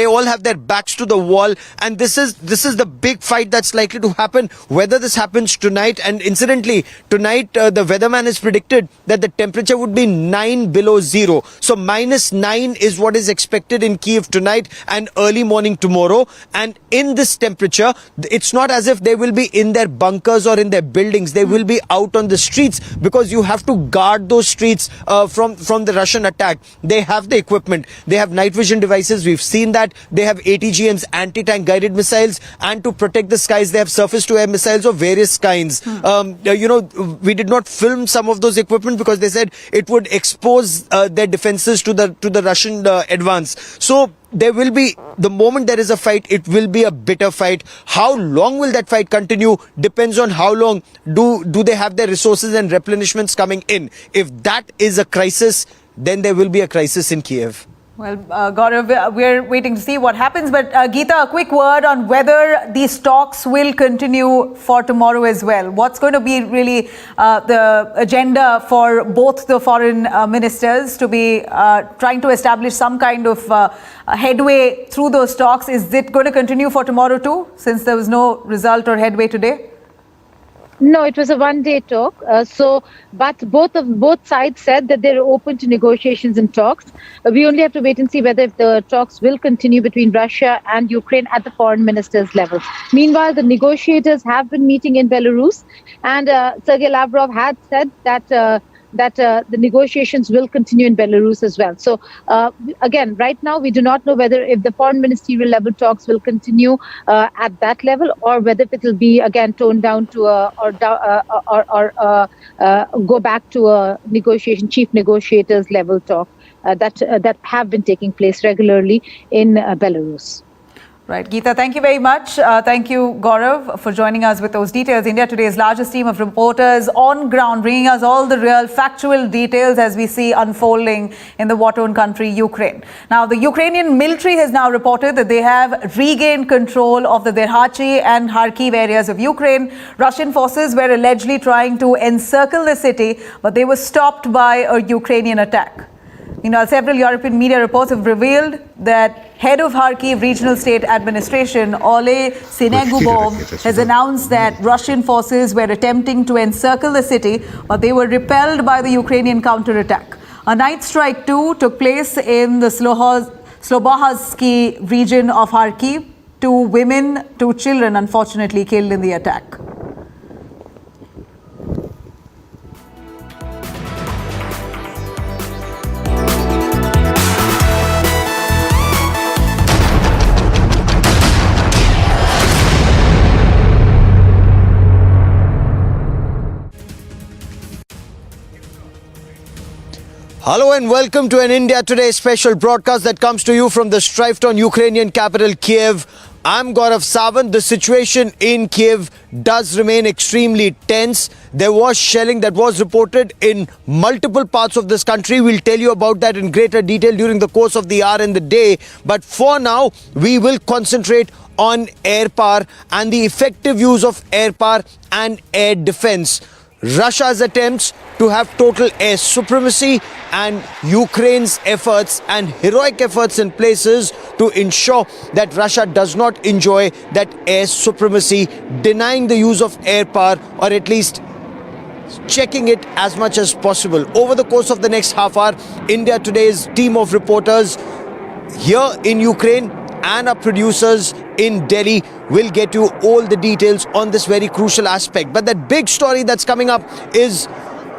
all have their backs to the wall. And this is the big fight that's likely to happen, whether this happens tonight. And incidentally, tonight the weatherman has predicted that the temperature would be 9 below zero. So -9 is what is expected in Kyiv tonight and early morning tomorrow. And in this temperature, it's not as if they will be in their bunkers or in their buildings. They will be out on the streets, because you have to guard those streets from the Russian attack. They have the equipment. They have night vision devices. We've seen that. They have ATGMs, anti-tank guided missiles. And to protect the skies, they have surface-to-air missiles of various kinds. We did not film some of those equipment because they said it would expose their defenses to the Russian advance. So there will be, the moment there is a fight, it will be a bitter fight. How long will that fight continue depends on how long do they have their resources and replenishments coming in. If that is a crisis, then there will be a crisis in Kiev. Well, Gaurav, we're waiting to see what happens. But Geeta, a quick word on whether these talks will continue for tomorrow as well. What's going to be really the agenda for both the foreign ministers to be trying to establish some kind of headway through those talks? Is it going to continue for tomorrow too, since there was no result or headway today? No, it was a one-day talk. But both sides said that they're open to negotiations and talks. We only have to wait and see whether the talks will continue between Russia and Ukraine at the foreign ministers' level. Meanwhile, the negotiators have been meeting in Belarus, and Sergei Lavrov had said that the negotiations will continue in Belarus as well. So again, right now we do not know whether if the foreign ministerial level talks will continue at that level, or whether it will be again toned down to go back to a chief negotiators level talk that have been taking place regularly in Belarus. Right. Geeta, thank you very much. Thank you, Gaurav, for joining us with those details. India Today's largest team of reporters on ground, bringing us all the real factual details as we see unfolding in the war-torn country, Ukraine. Now, the Ukrainian military has now reported that they have regained control of the Derhachi and Kharkiv areas of Ukraine. Russian forces were allegedly trying to encircle the city, but they were stopped by a Ukrainian attack. Meanwhile, several European media reports have revealed that head of Kharkiv Regional State Administration, Ole Sinegubov, has announced that Russian forces were attempting to encircle the city, but they were repelled by the Ukrainian counterattack. A night strike too took place in the Slobohansky region of Kharkiv. 2 women, 2 children unfortunately killed in the attack. Hello and welcome to an India Today special broadcast that comes to you from the strife-torn Ukrainian capital Kiev. I'm Gaurav Sawant. The situation in Kiev does remain extremely tense. There was shelling that was reported in multiple parts of this country. We'll tell you about that in greater detail during the course of the hour and the day. But for now, we will concentrate on air power and the effective use of air power and air defense. Russia's attempts to have total air supremacy and Ukraine's efforts and heroic efforts in places to ensure that Russia does not enjoy that air supremacy, denying the use of air power or at least checking it as much as possible. Over the course of the next half hour, India Today's team of reporters here in Ukraine and our producers in Delhi will get you all the details on this very crucial aspect. But that big story that's coming up is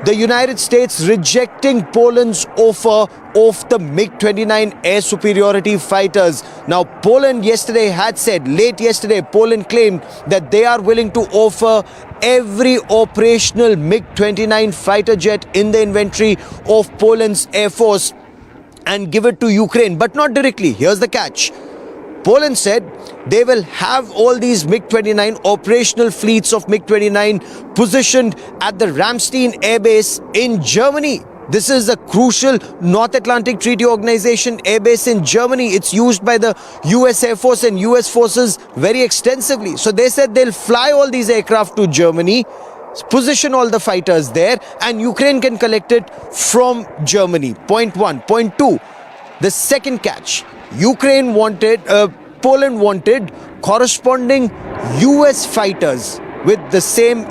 the United States rejecting Poland's offer of the MiG-29 air superiority fighters. Now, Poland yesterday had said, late yesterday, Poland claimed that they are willing to offer every operational MiG-29 fighter jet in the inventory of Poland's air force and give it to Ukraine, but not directly. Here's the catch. Poland said they will have all these MiG-29 operational fleets of MiG-29 positioned at the Ramstein Air Base in Germany. This is a crucial North Atlantic Treaty Organization air base in Germany. It's used by the US Air Force and US forces very extensively. So they said they'll fly all these aircraft to Germany, position all the fighters there, and Ukraine can collect it from Germany. Point one. Point two, the second catch. Poland wanted corresponding US fighters with the same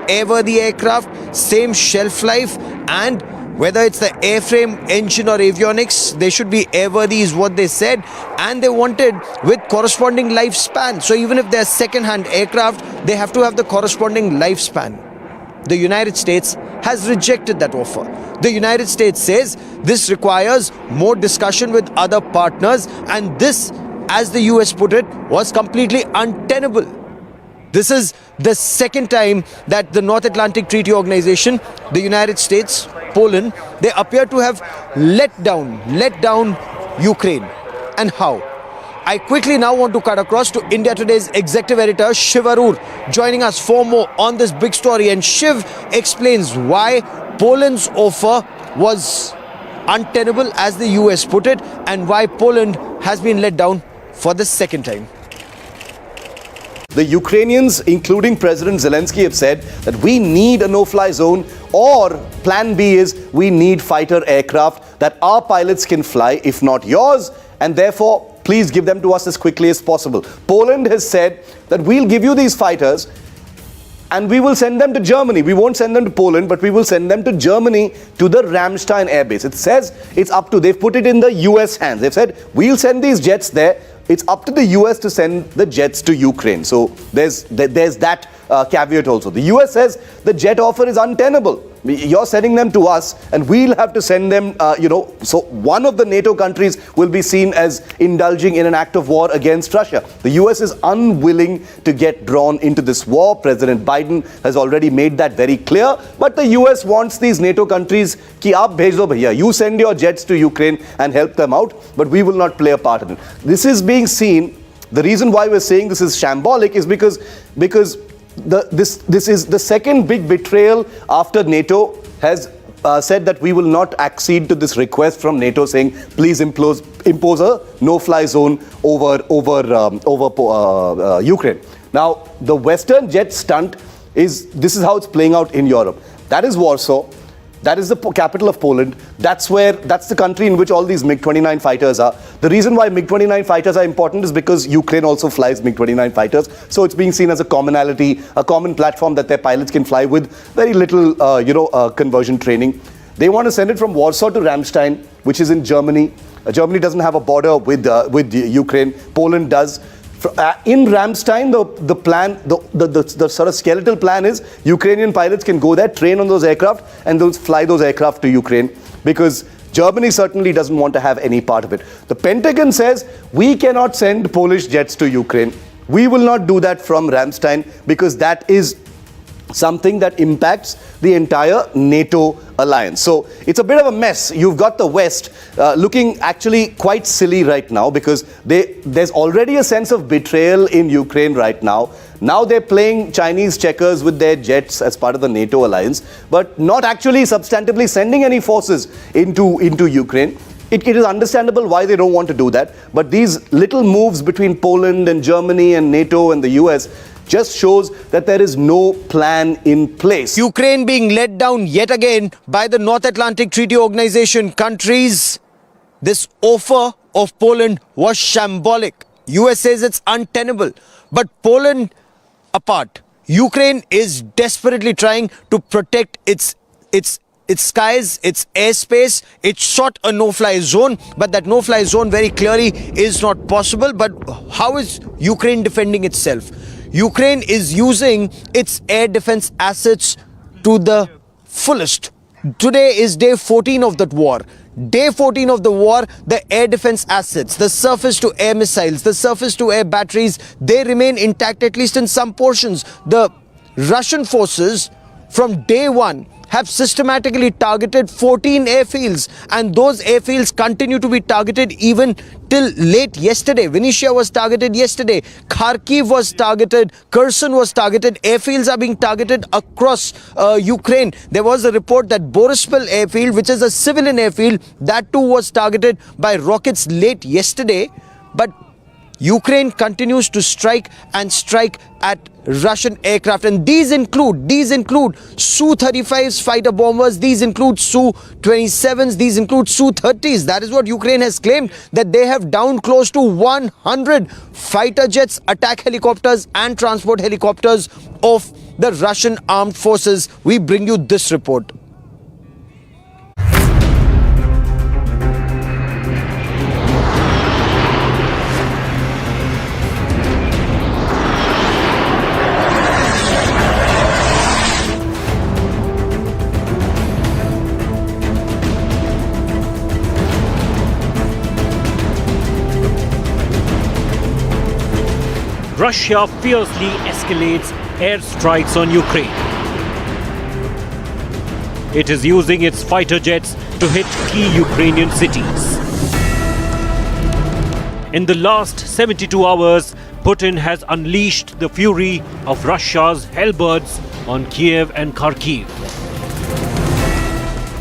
airworthy aircraft, same shelf life, and whether it's the airframe, engine or avionics, they should be airworthy is what they said, and they wanted with corresponding lifespan. So even if they're second-hand aircraft, they have to have the corresponding lifespan. The United States has rejected that offer. The United States says this requires more discussion with other partners, and this, as the US put it, was completely untenable. This is the second time that the North Atlantic Treaty Organization, the United States, Poland, they appear to have let down Ukraine. And how? I quickly now want to cut across to India Today's executive editor, Shiv Arur, joining us for more on this big story. And Shiv explains why Poland's offer was untenable, as the US put it, and why Poland has been let down for the second time. The Ukrainians, including President Zelensky, have said that we need a no-fly zone, or plan B is we need fighter aircraft that our pilots can fly, if not yours, and therefore please give them to us as quickly as possible. Poland has said that we'll give you these fighters and we will send them to Germany. We won't send them to Poland, but we will send them to Germany, to the Ramstein Air Base. It says it's up to, they've put it in the US hands. They've said, we'll send these jets there. It's up to the US to send the jets to Ukraine. So there's that caveat also. The US says the jet offer is untenable. You're sending them to us and we'll have to send them, so one of the NATO countries will be seen as indulging in an act of war against Russia. The US is unwilling to get drawn into this war. President Biden has already made that very clear. But the US wants ththese NATO countries, ki aap bhej do bhaiya, you send your jets to Ukraine and help them out, but we will not play a part in it. This is being seen, the reason why we're saying this is shambolic is because this is the second big betrayal after NATO has said that we will not accede to this request from NATO, saying please impose a no-fly zone over Ukraine. Now, the Western jet stunt this is how it's playing out in Europe. That is Warsaw. That is the capital of Poland. That's the country in which all these MiG-29 fighters are. The reason why MiG-29 fighters are important is because Ukraine also flies MiG-29 fighters. So it's being seen as a commonality, a common platform that their pilots can fly with very little, conversion training. They want to send it from Warsaw to Ramstein, which is in Germany. Germany doesn't have a border with Ukraine. Poland does. In Ramstein, the plan, the sort of skeletal plan is Ukrainian pilots can go there, train on those aircraft, and they'll fly those aircraft to Ukraine, because Germany certainly doesn't want to have any part of it. The Pentagon says we cannot send Polish jets to Ukraine. We will not do that from Ramstein, because that is something that impacts the entire NATO alliance. So it's a bit of a mess. You've got the West looking actually quite silly right now because there's already a sense of betrayal in Ukraine right now. Now they're playing Chinese checkers with their jets as part of the NATO alliance, but not actually substantively sending any forces into Ukraine. It is understandable why they don't want to do that, but these little moves between Poland and Germany and NATO and the US just shows that there is no plan in place. Ukraine being let down yet again by the North Atlantic Treaty Organization countries. This offer of Poland was shambolic. US says it's untenable. But Poland apart, Ukraine is desperately trying to protect its skies, its airspace. It shot a no-fly zone, but that no-fly zone very clearly is not possible. But how is Ukraine defending itself? Ukraine is using its air defense assets to the fullest. Today is day 14 of that war. Day 14 of the war, the air defense assets, the surface-to-air missiles, the surface-to-air batteries, they remain intact, at least in some portions. The Russian forces, from day one, have systematically targeted 14 airfields, and those airfields continue to be targeted even till late yesterday. Vinnytsia was targeted yesterday, Kharkiv was targeted, Kherson was targeted. Airfields are being targeted across Ukraine. There was a report that Borispil airfield, which is a civilian airfield, that too was targeted by rockets late yesterday. But Ukraine continues to strike and strike at Russian aircraft, and these include Su-35s fighter bombers, these include Su-27s, these include Su-30s. That is what Ukraine has claimed, that they have downed close to 100 fighter jets, attack helicopters and transport helicopters of the Russian armed forces. We bring you this report. Russia fiercely escalates airstrikes on Ukraine. It is using its fighter jets to hit key Ukrainian cities. In the last 72 hours, Putin has unleashed the fury of Russia's hellbirds on Kiev and Kharkiv.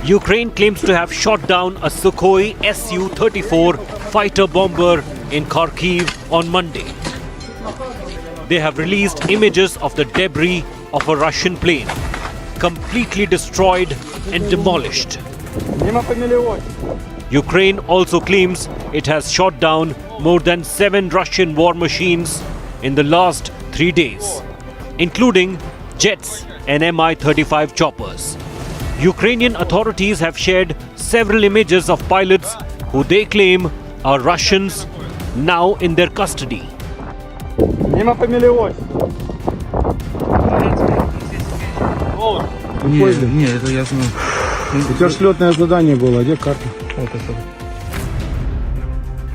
Ukraine claims to have shot down a Sukhoi Su-34 fighter bomber in Kharkiv on Monday. They have released images of the debris of a Russian plane, completely destroyed and demolished. Ukraine also claims it has shot down more than 7 Russian war machines in the last 3 days, including jets and Mi-35 choppers. Ukrainian authorities have shared several images of pilots who they claim are Russians now in their custody. Мимо помилилось. Не, это ясно. У тебя слетное задание было, где карта?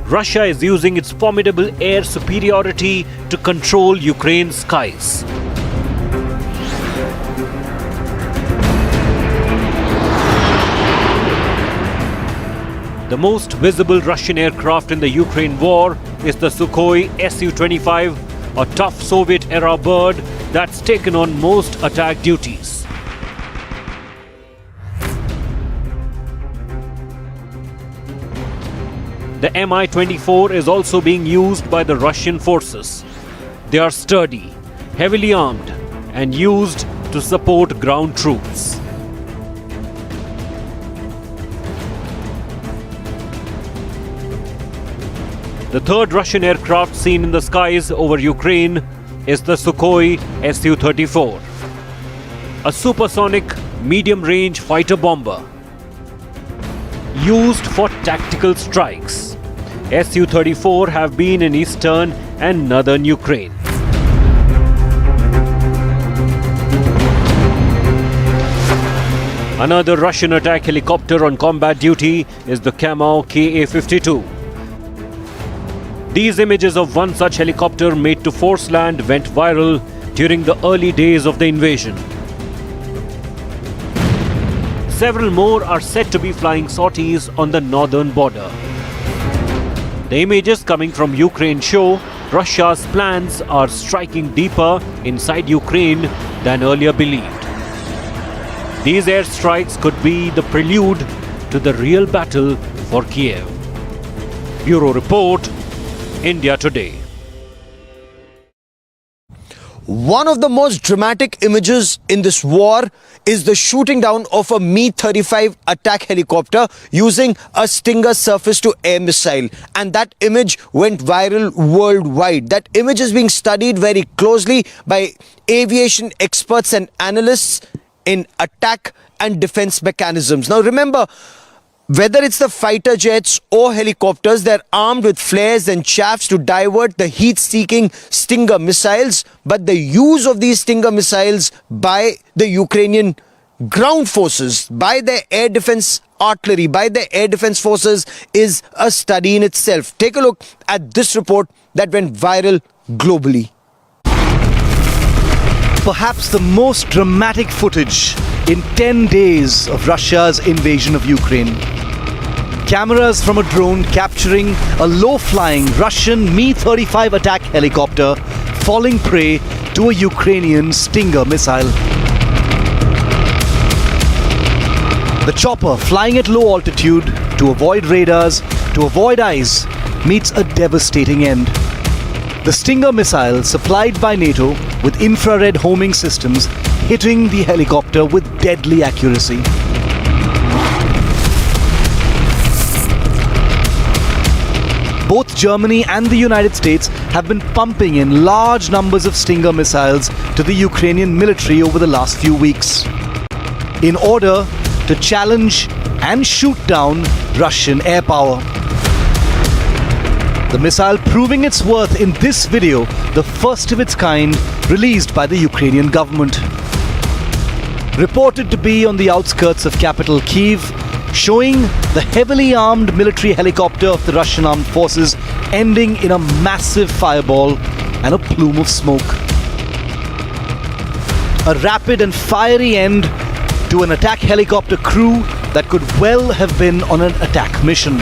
Russia is using its formidable air superiority to control Ukraine's skies. The most visible Russian aircraft in the Ukraine war is the Sukhoi Su-25, a tough Soviet-era bird that's taken on most attack duties. The Mi-24 is also being used by the Russian forces. They are sturdy, heavily armed, and used to support ground troops. The third Russian aircraft seen in the skies over Ukraine is the Sukhoi Su-34, a supersonic medium-range fighter bomber used for tactical strikes. Su-34 have been in eastern and northern Ukraine. Another Russian attack helicopter on combat duty is the Cámara Ka-52. These images of one such helicopter made to force land went viral during the early days of the invasion. several more are said to be flying sorties on the northern border. The images coming from Ukraine show Russia's plans are striking deeper inside Ukraine than earlier believed. These airstrikes could be the prelude to the real battle for Kiev. Bureau Report, India Today. One of the most dramatic images in this war is the shooting down of a Mi-35 attack helicopter using a Stinger surface-to-air missile. And that image went viral worldwide. That image is being studied very closely by aviation experts and analysts in attack and defense mechanisms. Now remember, whether it's the fighter jets or helicopters, they're armed with flares and shafts to divert the heat-seeking Stinger missiles. But the use of these Stinger missiles by the Ukrainian ground forces, by their air defense artillery, by their air defense forces is a study in itself. Take a look at this report that went viral globally. Perhaps the most dramatic footage in 10 days of Russia's invasion of Ukraine. Cameras from a drone capturing a low-flying Russian Mi-35 attack helicopter falling prey to a Ukrainian Stinger missile. The chopper, flying at low altitude to avoid radars, to avoid eyes, meets a devastating end. The Stinger missile, supplied by NATO with infrared homing systems, hitting the helicopter with deadly accuracy. Both Germany and the United States have been pumping in large numbers of Stinger missiles to the Ukrainian military over the last few weeks in order to challenge and shoot down Russian air power. The missile proving its worth in this video, the first of its kind released by the Ukrainian government. Reported to be on the outskirts of capital Kyiv, showing the heavily armed military helicopter of the Russian armed forces ending in a massive fireball and a plume of smoke. A rapid and fiery end to an attack helicopter crew that could well have been on an attack mission.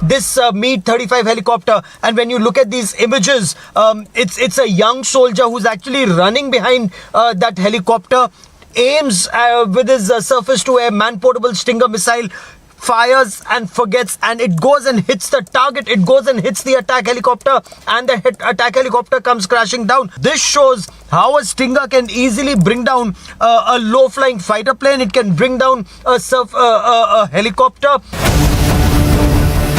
This Mi-35 helicopter, and when you look at these images, it's a young soldier who's actually running behind that helicopter, aims with his surface-to-air man-portable Stinger missile, fires and forgets, and it goes and hits the target. It goes and hits the attack helicopter, and the attack helicopter comes crashing down. This shows how a Stinger can easily bring down a low-flying fighter plane. It can bring down a helicopter.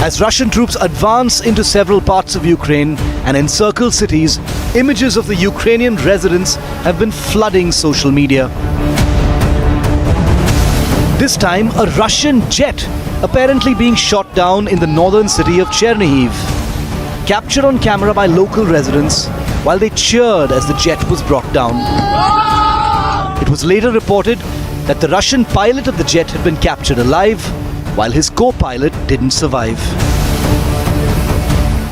As Russian troops advance into several parts of Ukraine and encircle cities, images of the Ukrainian residents have been flooding social media. This time, a Russian jet apparently being shot down in the northern city of Chernihiv. Captured on camera by local residents while they cheered as the jet was brought down. It was later reported that the Russian pilot of the jet had been captured alive, while his co-pilot didn't survive.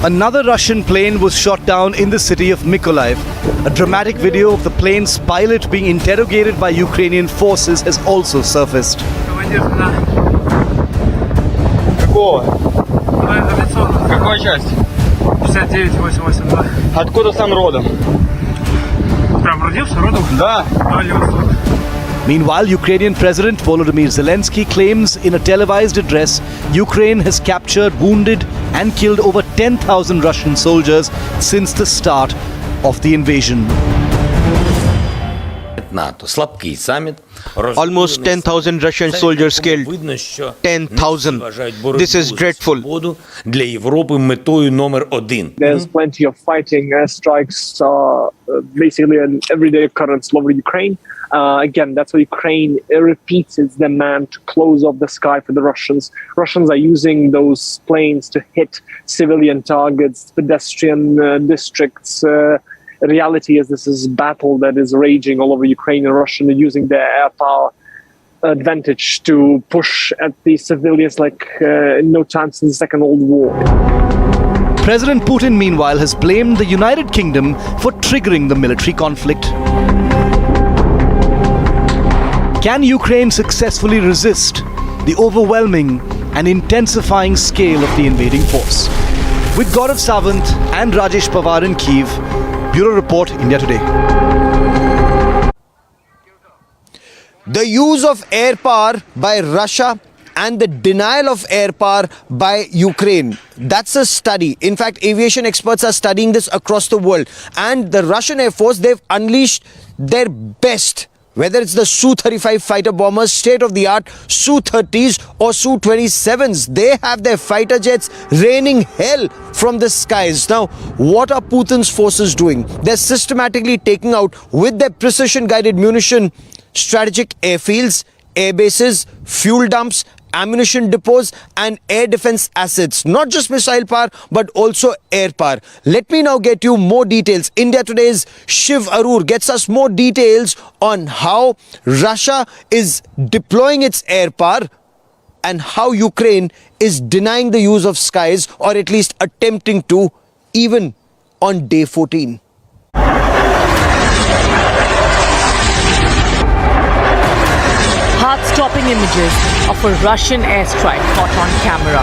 Another Russian plane was shot down in the city of Mykolaiv. A dramatic video of the plane's pilot being interrogated by Ukrainian forces has also surfaced. Какой часть? 59-882. Откуда сам родом? Прям родился, родом? Да. Meanwhile, Ukrainian President Volodymyr Zelensky claims in a televised address Ukraine has captured, wounded and killed over 10,000 Russian soldiers since the start of the invasion. Almost 10,000 Russian soldiers killed. 10,000. This is dreadful. There's plenty of fighting. Airstrikes are basically an everyday occurrence all over Ukraine. Again, that's what Ukraine repeats its demand to close off the sky for the Russians. Russians are using those planes to hit civilian targets, pedestrian districts. Reality is this is battle that is raging all over Ukraine, and Russians are using their air power advantage to push at the civilians like no time since the Second World War. President Putin, meanwhile, has blamed the United Kingdom for triggering the military conflict. Can Ukraine successfully resist the overwhelming and intensifying scale of the invading force? With Gaurav Savant and Rajesh Pawar in Kiev, Bureau Report, India Today. The use of air power by Russia and the denial of air power by Ukraine. That's a study. In fact, aviation experts are studying this across the world. And the Russian Air Force, they've unleashed their best. Whether it's the Su-35 fighter bombers, state-of-the-art Su-30s or Su-27s, they have their fighter jets raining hell from the skies. Now, what are Putin's forces doing? They're systematically taking out, with their precision-guided munition, strategic airfields, air bases, fuel dumps, ammunition depots and air defense assets. Not just missile power, but also air power. Let me now get you more details. India Today's Shiv Arur gets us more details on how Russia is deploying its air power and how Ukraine is denying the use of skies, or at least attempting to, even on day 14. Heart-stopping images of a Russian airstrike caught on camera.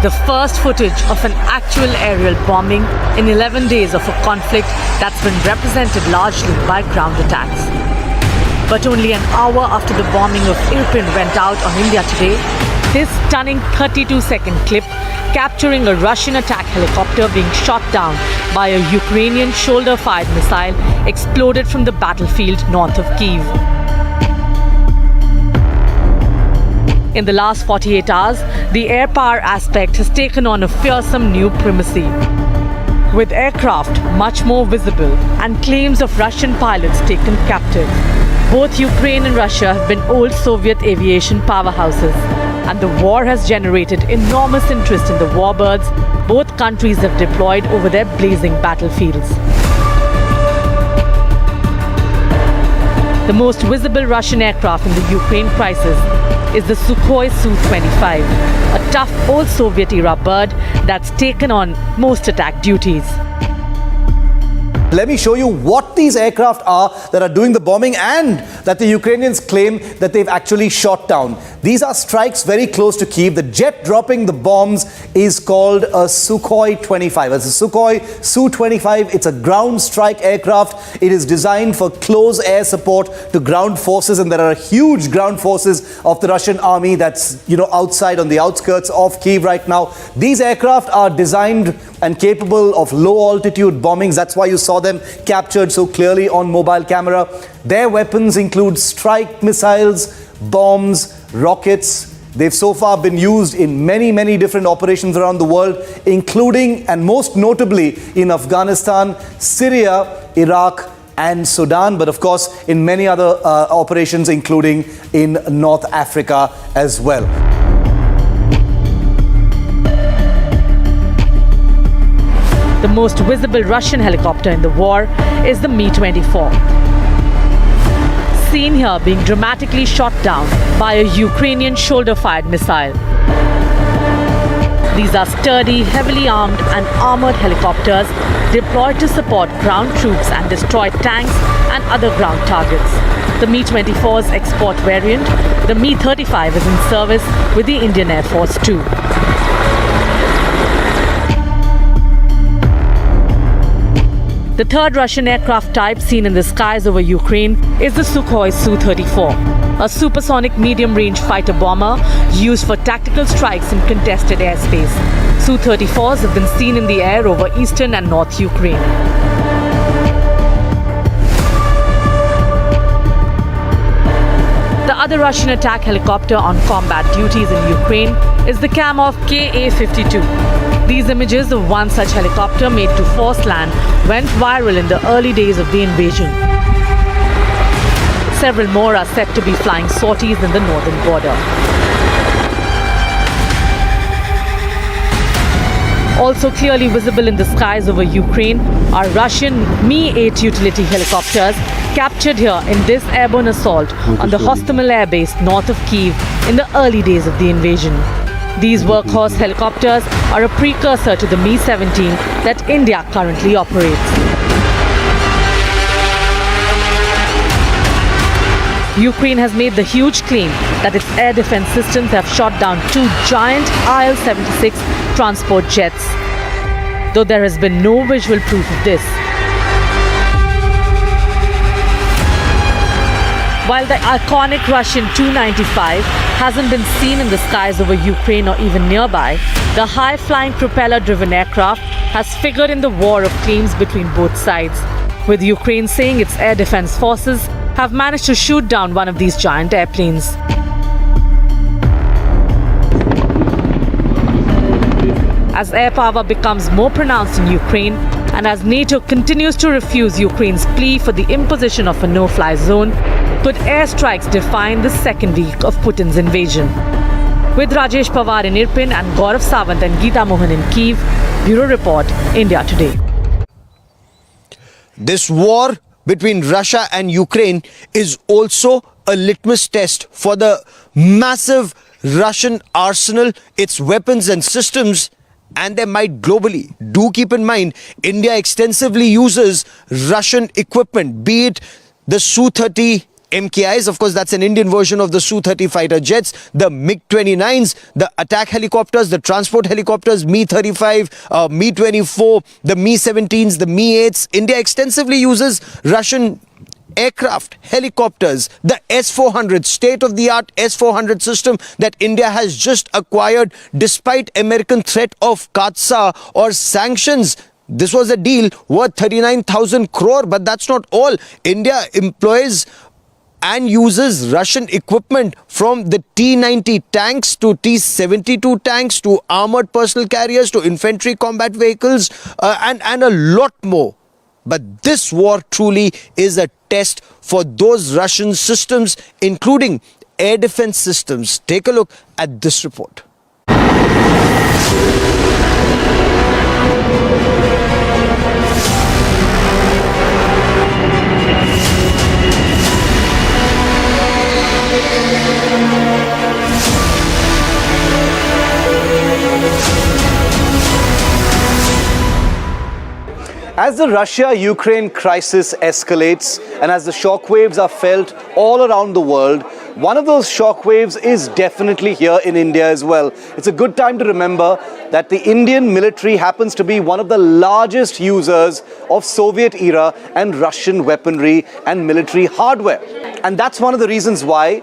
The first footage of an actual aerial bombing in 11 days of a conflict that's been represented largely by ground attacks. But only an hour after the bombing of Irpin went out on India Today, this stunning 32-second clip capturing a Russian attack helicopter being shot down by a Ukrainian shoulder-fired missile exploded from the battlefield north of Kyiv. In the last 48 hours, the air power aspect has taken on a fearsome new primacy. With aircraft much more visible and claims of Russian pilots taken captive, both Ukraine and Russia have been old Soviet aviation powerhouses, and the war has generated enormous interest in the warbirds both countries have deployed over their blazing battlefields. The most visible Russian aircraft in the Ukraine crisis is the Sukhoi Su-25, a tough old Soviet-era bird that's taken on most attack duties. Let me show you what these aircraft are that are doing the bombing and that the Ukrainians claim that they've actually shot down. These are strikes very close to Kyiv. The jet dropping the bombs is called a Sukhoi 25. It's a Sukhoi Su-25. It's a ground strike aircraft. It is designed for close air support to ground forces, and there are huge ground forces of the Russian army that's, outside on the outskirts of Kyiv right now. These aircraft are designed and capable of low altitude bombings. That's why you saw them captured so clearly on mobile camera. Their weapons include strike missiles, bombs, rockets. They've so far been used in many, many different operations around the world, including and most notably in Afghanistan, Syria, Iraq, and Sudan, but of course in many other operations, including in North Africa as well. The most visible Russian helicopter in the war is the Mi-24. Seen here being dramatically shot down by a Ukrainian shoulder-fired missile. These are sturdy, heavily armed and armored helicopters deployed to support ground troops and destroy tanks and other ground targets. The Mi-24's export variant, the Mi-35, is in service with the Indian Air Force too. The third Russian aircraft type seen in the skies over Ukraine is the Sukhoi Su-34, a supersonic medium-range fighter bomber used for tactical strikes in contested airspace. Su-34s have been seen in the air over eastern and north Ukraine. The other Russian attack helicopter on combat duties in Ukraine is the Kamov Ka-52. These images of one such helicopter made to force land went viral in the early days of the invasion. Several more are set to be flying sorties in the northern border. Also clearly visible in the skies over Ukraine are Russian Mi-8 utility helicopters captured here in this airborne assault on the Hostomel air base north of Kyiv in the early days of the invasion. These workhorse helicopters are a precursor to the Mi-17 that India currently operates. Ukraine has made the huge claim that its air defense systems have shot down 2 giant Il-76 transport jets, though there has been no visual proof of this. While the iconic Russian Tu-95 hasn't been seen in the skies over Ukraine or even nearby, the high-flying propeller-driven aircraft has figured in the war of claims between both sides, with Ukraine saying its air defense forces have managed to shoot down one of these giant airplanes. As air power becomes more pronounced in Ukraine, and as NATO continues to refuse Ukraine's plea for the imposition of a no-fly zone, could airstrikes define the second week of Putin's invasion? With Rajesh Pawar in Irpin and Gaurav Sawant and Geeta Mohan in Kyiv, Bureau Report, India Today. This war between Russia and Ukraine is also a litmus test for the massive Russian arsenal, its weapons and systems, and their might globally. Do keep in mind, India extensively uses Russian equipment, be it the Su-30 MKIs, of course that's an Indian version of the Su-30 fighter jets, the MiG-29s, the attack helicopters, the transport helicopters, Mi-35, Mi-24, the Mi-17s, the Mi-8s. India extensively uses Russian aircraft, helicopters, the S-400, state-of-the-art S-400 system that India has just acquired despite American threat of Katsa or sanctions. This was a deal worth 39,000 crore, but that's not all. India employs and uses Russian equipment from the T-90 tanks to T-72 tanks to armored personal carriers to infantry combat vehicles and a lot more. But this war truly is a test for those Russian systems, including air defense systems. Take a look at this report. As the Russia-Ukraine crisis escalates and as the shockwaves are felt all around the world, one of those shockwaves is definitely here in India as well. It's a good time to remember that the Indian military happens to be one of the largest users of Soviet-era and Russian weaponry and military hardware. And that's one of the reasons why,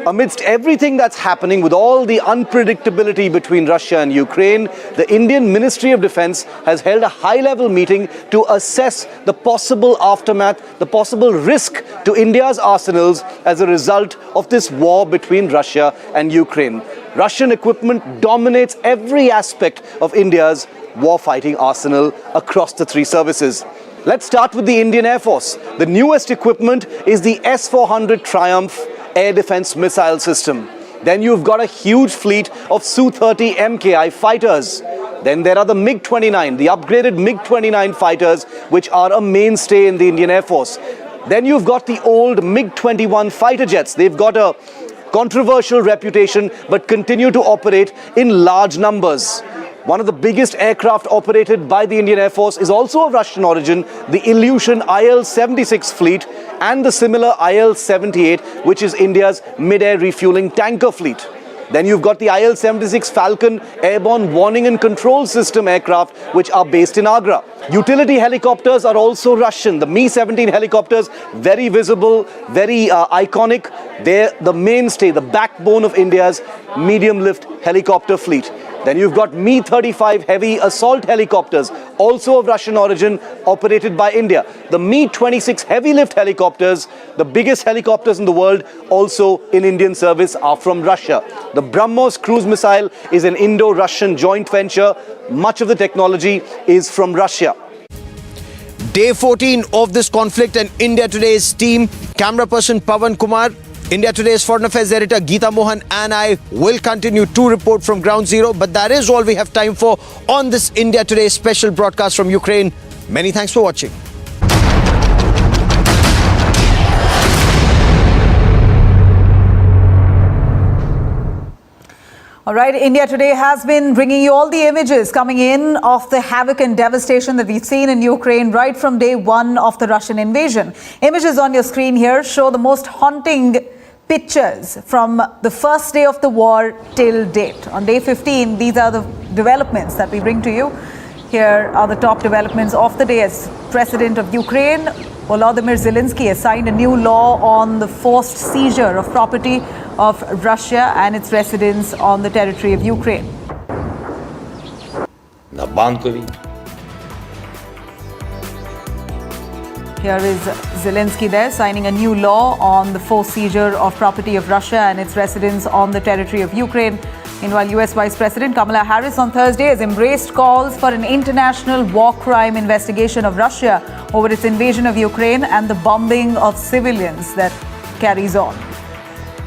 amidst everything that's happening with all the unpredictability between Russia and Ukraine, the Indian Ministry of Defense has held a high-level meeting to assess the possible aftermath, the possible risk to India's arsenals as a result of this war between Russia and Ukraine. Russian equipment dominates every aspect of India's war-fighting arsenal across the three services. Let's start with the Indian Air Force. The newest equipment is the S-400 Triumph air defense missile system. Then you've got a huge fleet of Su-30 MKI fighters. Then there are the MiG-29, the upgraded MiG-29 fighters, which are a mainstay in the Indian Air Force. Then you've got the old MiG-21 fighter jets. They've got a controversial reputation, but continue to operate in large numbers. One of the biggest aircraft operated by the Indian Air Force is also of Russian origin, the Ilyushin Il-76 fleet and the similar Il-78, which is India's mid-air refueling tanker fleet. Then you've got the Il-76 Falcon airborne warning and control system aircraft, which are based in Agra. Utility helicopters are also Russian. The Mi-17 helicopters, very visible, very iconic. They're the mainstay, the backbone of India's medium-lift helicopter fleet. Then you've got Mi-35 heavy assault helicopters, also of Russian origin, operated by India. The Mi-26 heavy lift helicopters, the biggest helicopters in the world, also in Indian service, are from Russia. The BrahMos cruise missile is an Indo-Russian joint venture. Much of the technology is from Russia. Day 14 of this conflict, and India Today's team, camera person Pawan Kumar, India Today's Foreign Affairs editor Geeta Mohan and I will continue to report from Ground Zero, but that is all we have time for on this India Today special broadcast from Ukraine. Many thanks for watching. All right, India Today has been bringing you all the images coming in of the havoc and devastation that we've seen in Ukraine right from day one of the Russian invasion. Images on your screen here show the most haunting pictures from the first day of the war till date. On day 15, these are the developments that we bring to you. Here are the top developments of the day. As President of Ukraine, Volodymyr Zelensky, has signed a new law on the forced seizure of property of Russia and its residents on the territory of Ukraine. На Банковій. Here is Zelensky there signing a new law on the forced seizure of property of Russia and its residents on the territory of Ukraine. Meanwhile, US Vice President Kamala Harris on Thursday has embraced calls for an international war crime investigation of Russia over its invasion of Ukraine and the bombing of civilians that carries on.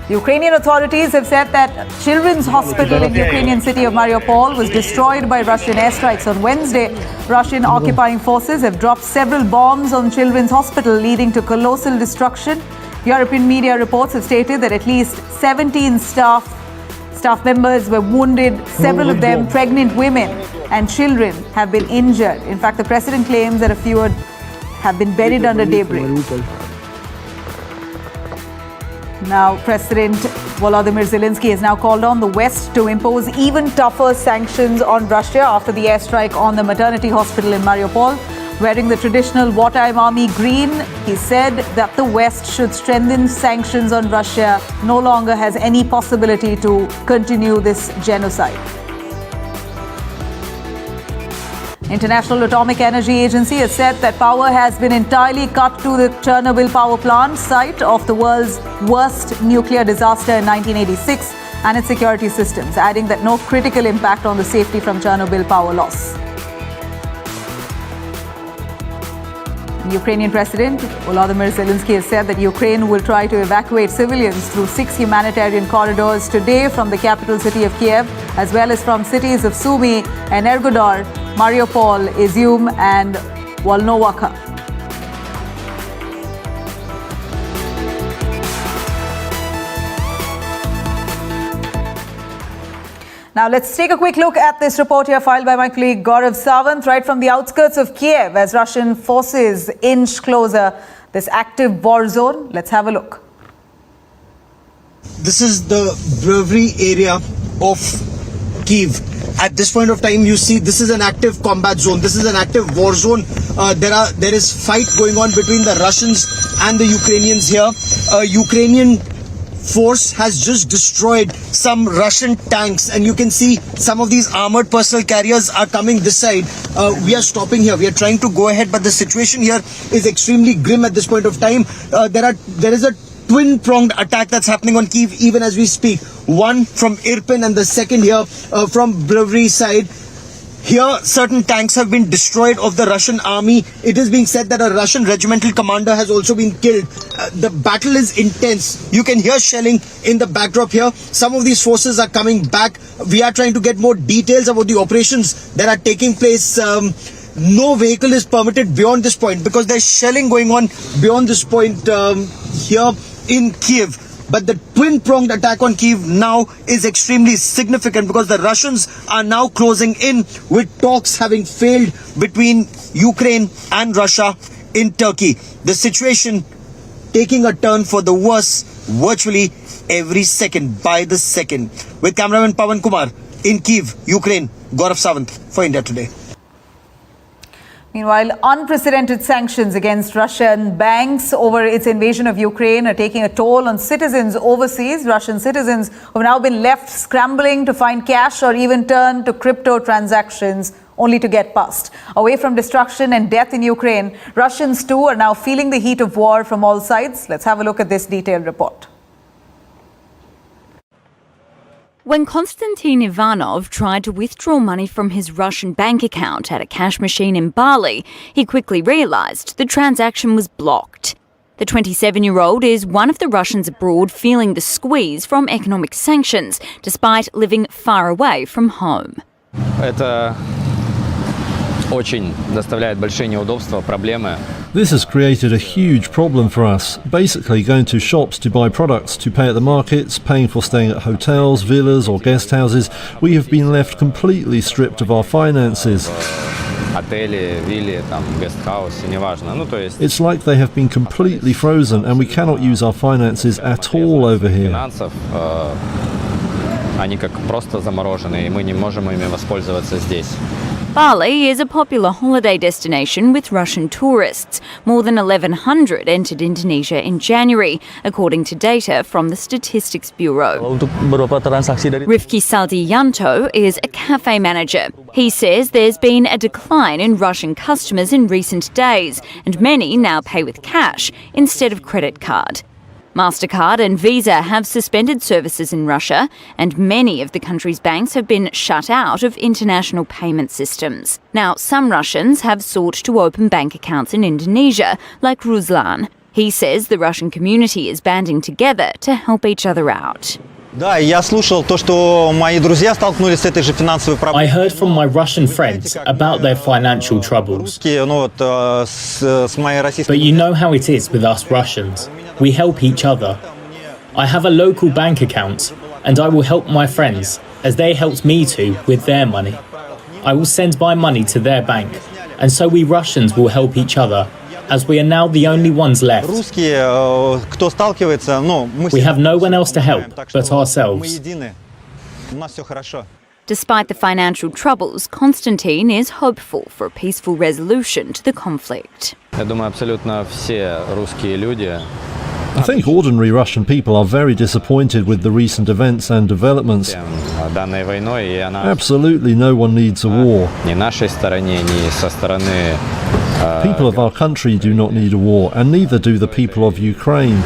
Ukrainian authorities have said that children's hospital in Ukrainian city of Mariupol was destroyed by Russian airstrikes on Wednesday. Russian occupying forces have dropped several bombs on children's hospital, leading to colossal destruction. European media reports have stated that at least 17 staff members were wounded, several of them pregnant women and children have been injured. In fact, the president claims that a few have been buried under debris. Now, President Volodymyr Zelensky has now called on the West to impose even tougher sanctions on Russia after the airstrike on the maternity hospital in Mariupol. Wearing the traditional wartime army green, he said that the West should strengthen sanctions on Russia, no longer has any possibility to continue this genocide. International Atomic Energy Agency has said that power has been entirely cut to the Chernobyl power plant, site of the world's worst nuclear disaster in 1986, and its security systems, adding that no critical impact on the safety from Chernobyl power loss. Ukrainian President Volodymyr Zelensky has said that Ukraine will try to evacuate civilians through 6 humanitarian corridors today from the capital city of Kiev, as well as from cities of Sumy, Energodar, Mariupol, Izium and Volnovakha. Now let's take a quick look at this report here filed by my colleague Gaurav Sawant right from the outskirts of Kiev as Russian forces inch closer this active war zone. Let's have a look. This is the brewery area of Kyiv. At this point of time, you see this is an active combat zone. This is an active war zone. There is fight going on between the Russians and the Ukrainians here. Ukrainian force has just destroyed some Russian tanks, and you can see some of these armored personnel carriers are coming this side. We are stopping here. We are trying to go ahead, but the situation here is extremely grim at this point of time. There is a twin-pronged attack that's happening on Kyiv even as we speak. One from Irpin and the second here from Brewery side. Here, certain tanks have been destroyed of the Russian army. It is being said that a Russian regimental commander has also been killed. The battle is intense. You can hear shelling in the backdrop here. Some of these forces are coming back. We are trying to get more details about the operations that are taking place. No vehicle is permitted beyond this point because there's shelling going on beyond this point here in Kiev. But the twin-pronged attack on Kyiv now is extremely significant because the Russians are now closing in with talks having failed between Ukraine and Russia in Turkey. The situation taking a turn for the worse virtually every second by the second. With cameraman Pawan Kumar in Kyiv, Ukraine, Gaurav Sawant for India Today. Meanwhile, unprecedented sanctions against Russian banks over its invasion of Ukraine are taking a toll on citizens overseas. Russian citizens who have now been left scrambling to find cash or even turn to crypto transactions only to get past. Away from destruction and death in Ukraine, Russians too are now feeling the heat of war from all sides. Let's have a look at this detailed report. When Konstantin Ivanov tried to withdraw money from his Russian bank account at a cash machine in Bali, he quickly realised the transaction was blocked. The 27-year-old is one of the Russians abroad feeling the squeeze from economic sanctions, despite living far away from home. This has created a huge problem for us. Basically going to shops to buy products, to pay at the markets, paying for staying at hotels, villas or guest houses. We have been left completely stripped of our finances. отели, вилли, там, гестхаусы, неважно. Ну, то есть... It's like they have been completely frozen and we cannot use our finances at all over here. Финансов, они как просто заморожены, и мы не можем ими воспользоваться здесь. Bali is a popular holiday destination with Russian tourists. More than 1,100 entered Indonesia in January, according to data from the Statistics Bureau. Rifki Saldiyanto is a cafe manager. He says there's been a decline in Russian customers in recent days, and many now pay with cash instead of credit card. MasterCard and Visa have suspended services in Russia, and many of the country's banks have been shut out of international payment systems. Now, some Russians have sought to open bank accounts in Indonesia, like Ruslan. He says the Russian community is banding together to help each other out. I heard from my Russian friends about their financial troubles. But you know how it is with us Russians. We help each other. I have a local bank account, and I will help my friends, as they helped me too with their money. I will send my money to their bank, and so we Russians will help each other, as we are now the only ones left. We have no one else to help but ourselves. Despite the financial troubles, Konstantin is hopeful for a peaceful resolution to the conflict. Я думаю, абсолютно все русские люди. I think ordinary Russian people are very disappointed with the recent events and developments. Absolutely no one needs a war. People of our country do not need a war, and neither do the people of Ukraine.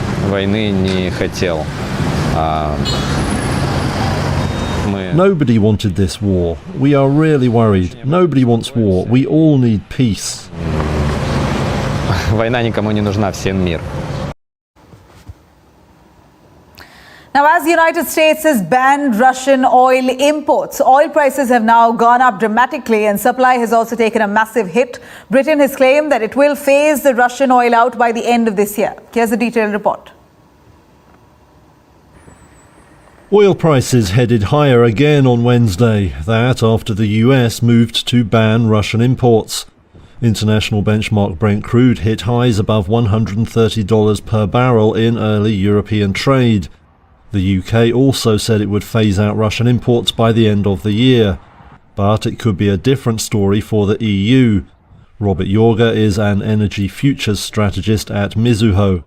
Nobody wanted this war. We are really worried. Nobody wants war. We all need peace. Война никому не нужна, всем мир. Now, as the United States has banned Russian oil imports, oil prices have now gone up dramatically and supply has also taken a massive hit. Britain has claimed that it will phase the Russian oil out by the end of this year. Here's a detailed report. Oil prices headed higher again on Wednesday, that after the US moved to ban Russian imports. International benchmark Brent crude hit highs above $130 per barrel in early European trade. The UK also said it would phase out Russian imports by the end of the year. But it could be a different story for the EU. Robert Jorger is an energy futures strategist at Mizuho.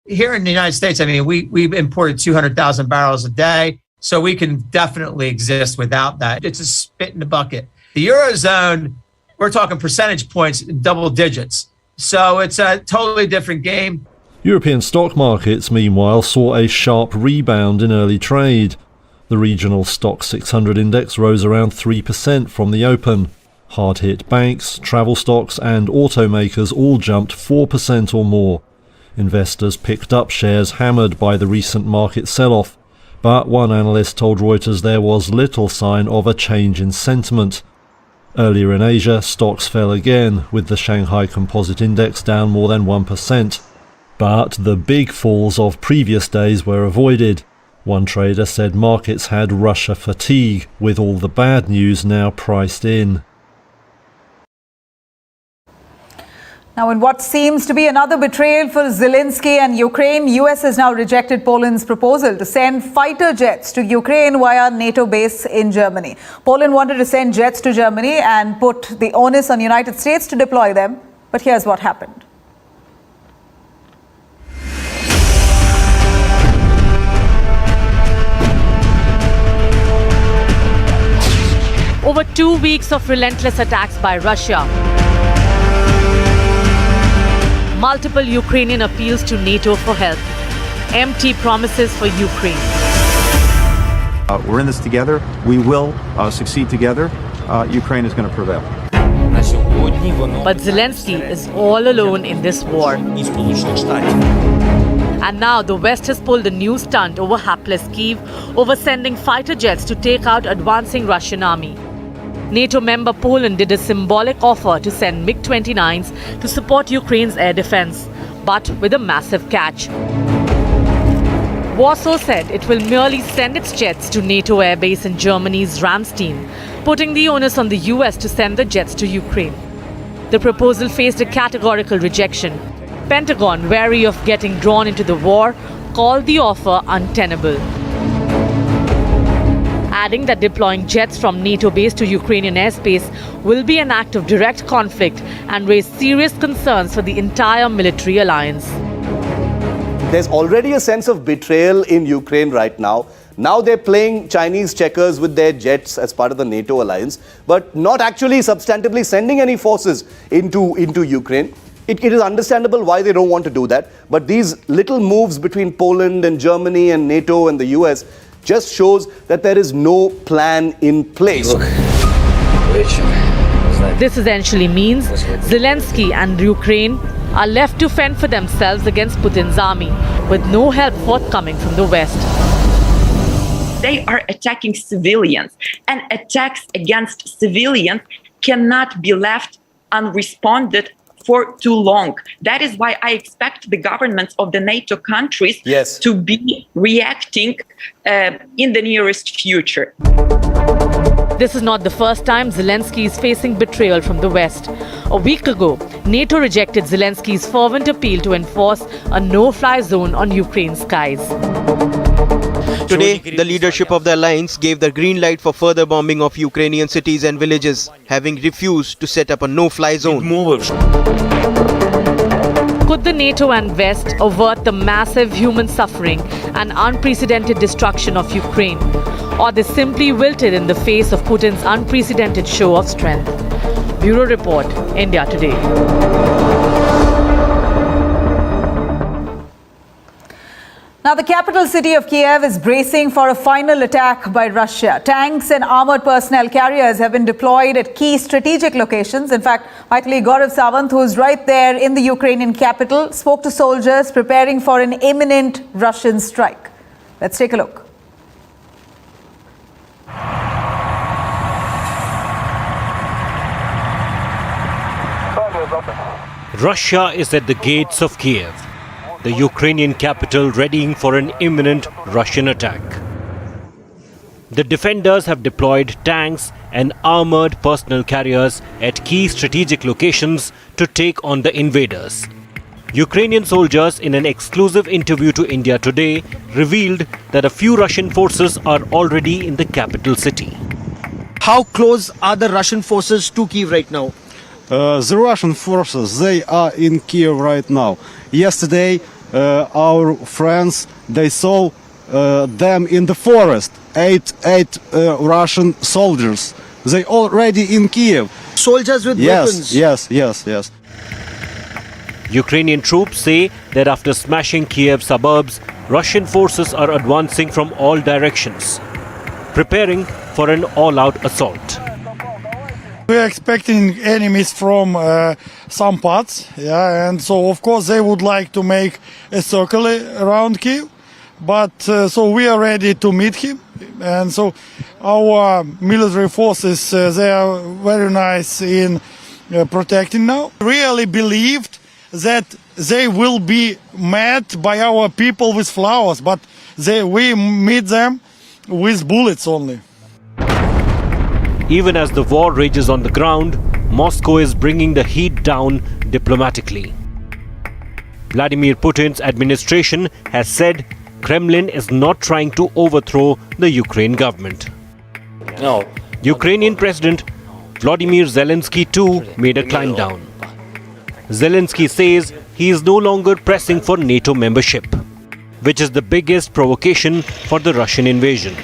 Here in the United States, I mean, we've imported 200,000 barrels a day, so we can definitely exist without that. It's a spit in the bucket. The Eurozone, we're talking percentage points in double digits. So it's a totally different game. European stock markets, meanwhile, saw a sharp rebound in early trade. The regional Stock 600 index rose around 3% from the open. Hard-hit banks, travel stocks and automakers all jumped 4% or more. Investors picked up shares hammered by the recent market sell-off, but one analyst told Reuters there was little sign of a change in sentiment. Earlier in Asia, stocks fell again, with the Shanghai Composite Index down more than 1%. But the big falls of previous days were avoided. One trader said markets had Russia fatigue, with all the bad news now priced in. Now, in what seems to be another betrayal for Zelensky and Ukraine, US has now rejected Poland's proposal to send fighter jets to Ukraine via NATO base in Germany. Poland wanted to send jets to Germany and put the onus on the United States to deploy them. But here's what happened. Over 2 weeks of relentless attacks by Russia. Multiple Ukrainian appeals to NATO for help. Empty promises for Ukraine. We're in this together. We will succeed together. Ukraine is going to prevail. But Zelensky is all alone in this war. And now the West has pulled a new stunt over hapless Kyiv over sending fighter jets to take out advancing Russian army. NATO member Poland did a symbolic offer to send MiG-29s to support Ukraine's air defense, but with a massive catch. Warsaw said it will merely send its jets to NATO airbase in Germany's Ramstein, putting the onus on the US to send the jets to Ukraine. The proposal faced a categorical rejection. Pentagon, wary of getting drawn into the war, called the offer untenable, adding that deploying jets from NATO base to Ukrainian airspace will be an act of direct conflict and raise serious concerns for the entire military alliance. There's already a sense of betrayal in Ukraine right now. Now they're playing Chinese checkers with their jets as part of the NATO alliance, but not actually substantively sending any forces into Ukraine. It is understandable why they don't want to do that, but these little moves between Poland and Germany and NATO and the US just shows that there is no plan in place. This essentially means Zelensky and Ukraine are left to fend for themselves against Putin's army, with no help forthcoming from the West. They are attacking civilians, and attacks against civilians cannot be left unresponded for too long. That is why I expect the governments of the NATO countries to be reacting in the nearest future. This is not the first time Zelensky is facing betrayal from the West. A week ago, NATO rejected Zelensky's fervent appeal to enforce a no-fly zone on Ukraine's skies. Today, the leadership of the alliance gave the green light for further bombing of Ukrainian cities and villages, having refused to set up a no-fly zone. Could the NATO and West avert the massive human suffering and unprecedented destruction of Ukraine? Or they simply wilted in the face of Putin's unprecedented show of strength? Bureau Report, India Today. Now, the capital city of Kiev is bracing for a final attack by Russia. Tanks and armored personnel carriers have been deployed at key strategic locations. In fact, my colleague Gaurav Sawant, who is right there in the Ukrainian capital, spoke to soldiers preparing for an imminent Russian strike. Let's take a look. Russia is at the gates of Kiev, the Ukrainian capital readying for an imminent Russian attack. The defenders have deployed tanks and armored personnel carriers at key strategic locations to take on the invaders. Ukrainian soldiers, in an exclusive interview to India Today, revealed that a few Russian forces are already in the capital city. How close are the Russian forces to Kyiv right now? The Russian forces, they are in Kiev right now. Yesterday, our friends, they saw them in the forest. Eight Russian soldiers. They already in Kiev. Soldiers with weapons? Yes. Ukrainian troops say that after smashing Kiev suburbs, Russian forces are advancing from all directions, preparing for an all-out assault. We are expecting enemies from some parts, and so of course they would like to make a circle around Kyiv, but so we are ready to meet him, and so our military forces, they are very nice in protecting now. Really believed that they will be met by our people with flowers, but we meet them with bullets only. Even as the war rages on the ground, Moscow is bringing the heat down diplomatically. Vladimir Putin's administration has said Kremlin is not trying to overthrow the Ukraine government. No. Ukrainian President Volodymyr Zelensky too made a climb down. Zelensky says he is no longer pressing for NATO membership, which is the biggest provocation for the Russian invasion.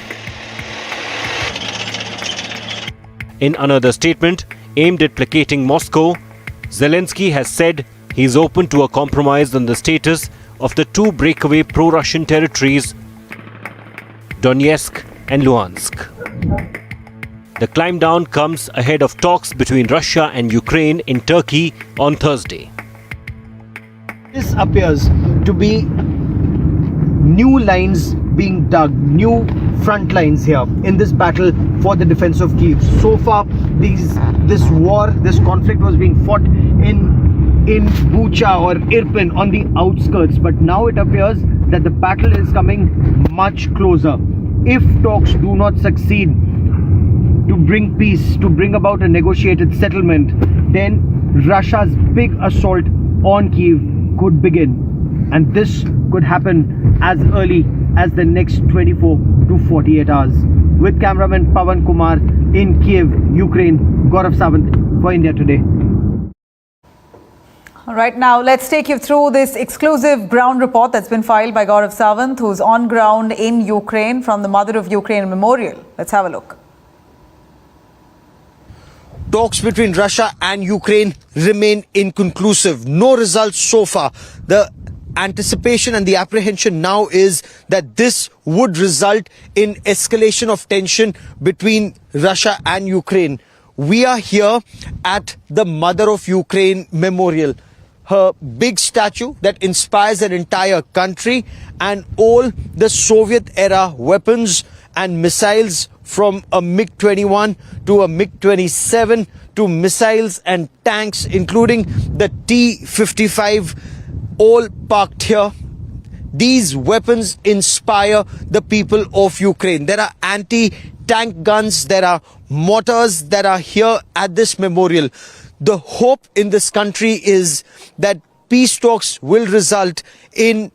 In another statement aimed at placating Moscow, Zelensky has said he is open to a compromise on the status of the two breakaway pro-Russian territories, Donetsk and Luhansk. The climb down comes ahead of talks between Russia and Ukraine in Turkey on Thursday. This appears to be new lines being dug, new front lines here in this battle for the defense of Kyiv. So far, this conflict was being fought in Bucha or Irpin on the outskirts, but now it appears that the battle is coming much closer. If talks do not succeed to bring peace, to bring about a negotiated settlement, then Russia's big assault on Kiev could begin. And this could happen as early as the next 24 to 48 hours. With cameraman Pawan Kumar in Kiev, Ukraine, Gaurav Sawant for India Today. All right, now let's take you through this exclusive ground report that's been filed by Gaurav Sawant, who's on ground in Ukraine from the Mother of Ukraine Memorial. Let's have a look. Talks between Russia and Ukraine remain inconclusive. No results so far. The anticipation and the apprehension now is that this would result in escalation of tension between Russia and Ukraine. We are here at the Mother of Ukraine Memorial, her big statue that inspires an entire country, and all the Soviet-era weapons and missiles from a MiG-21 to a MiG-27 to missiles and tanks, including the T-55, all parked here. These weapons inspire the people of Ukraine. There are anti-tank guns, there are mortars that are here at this memorial. The hope in this country is that peace talks will result in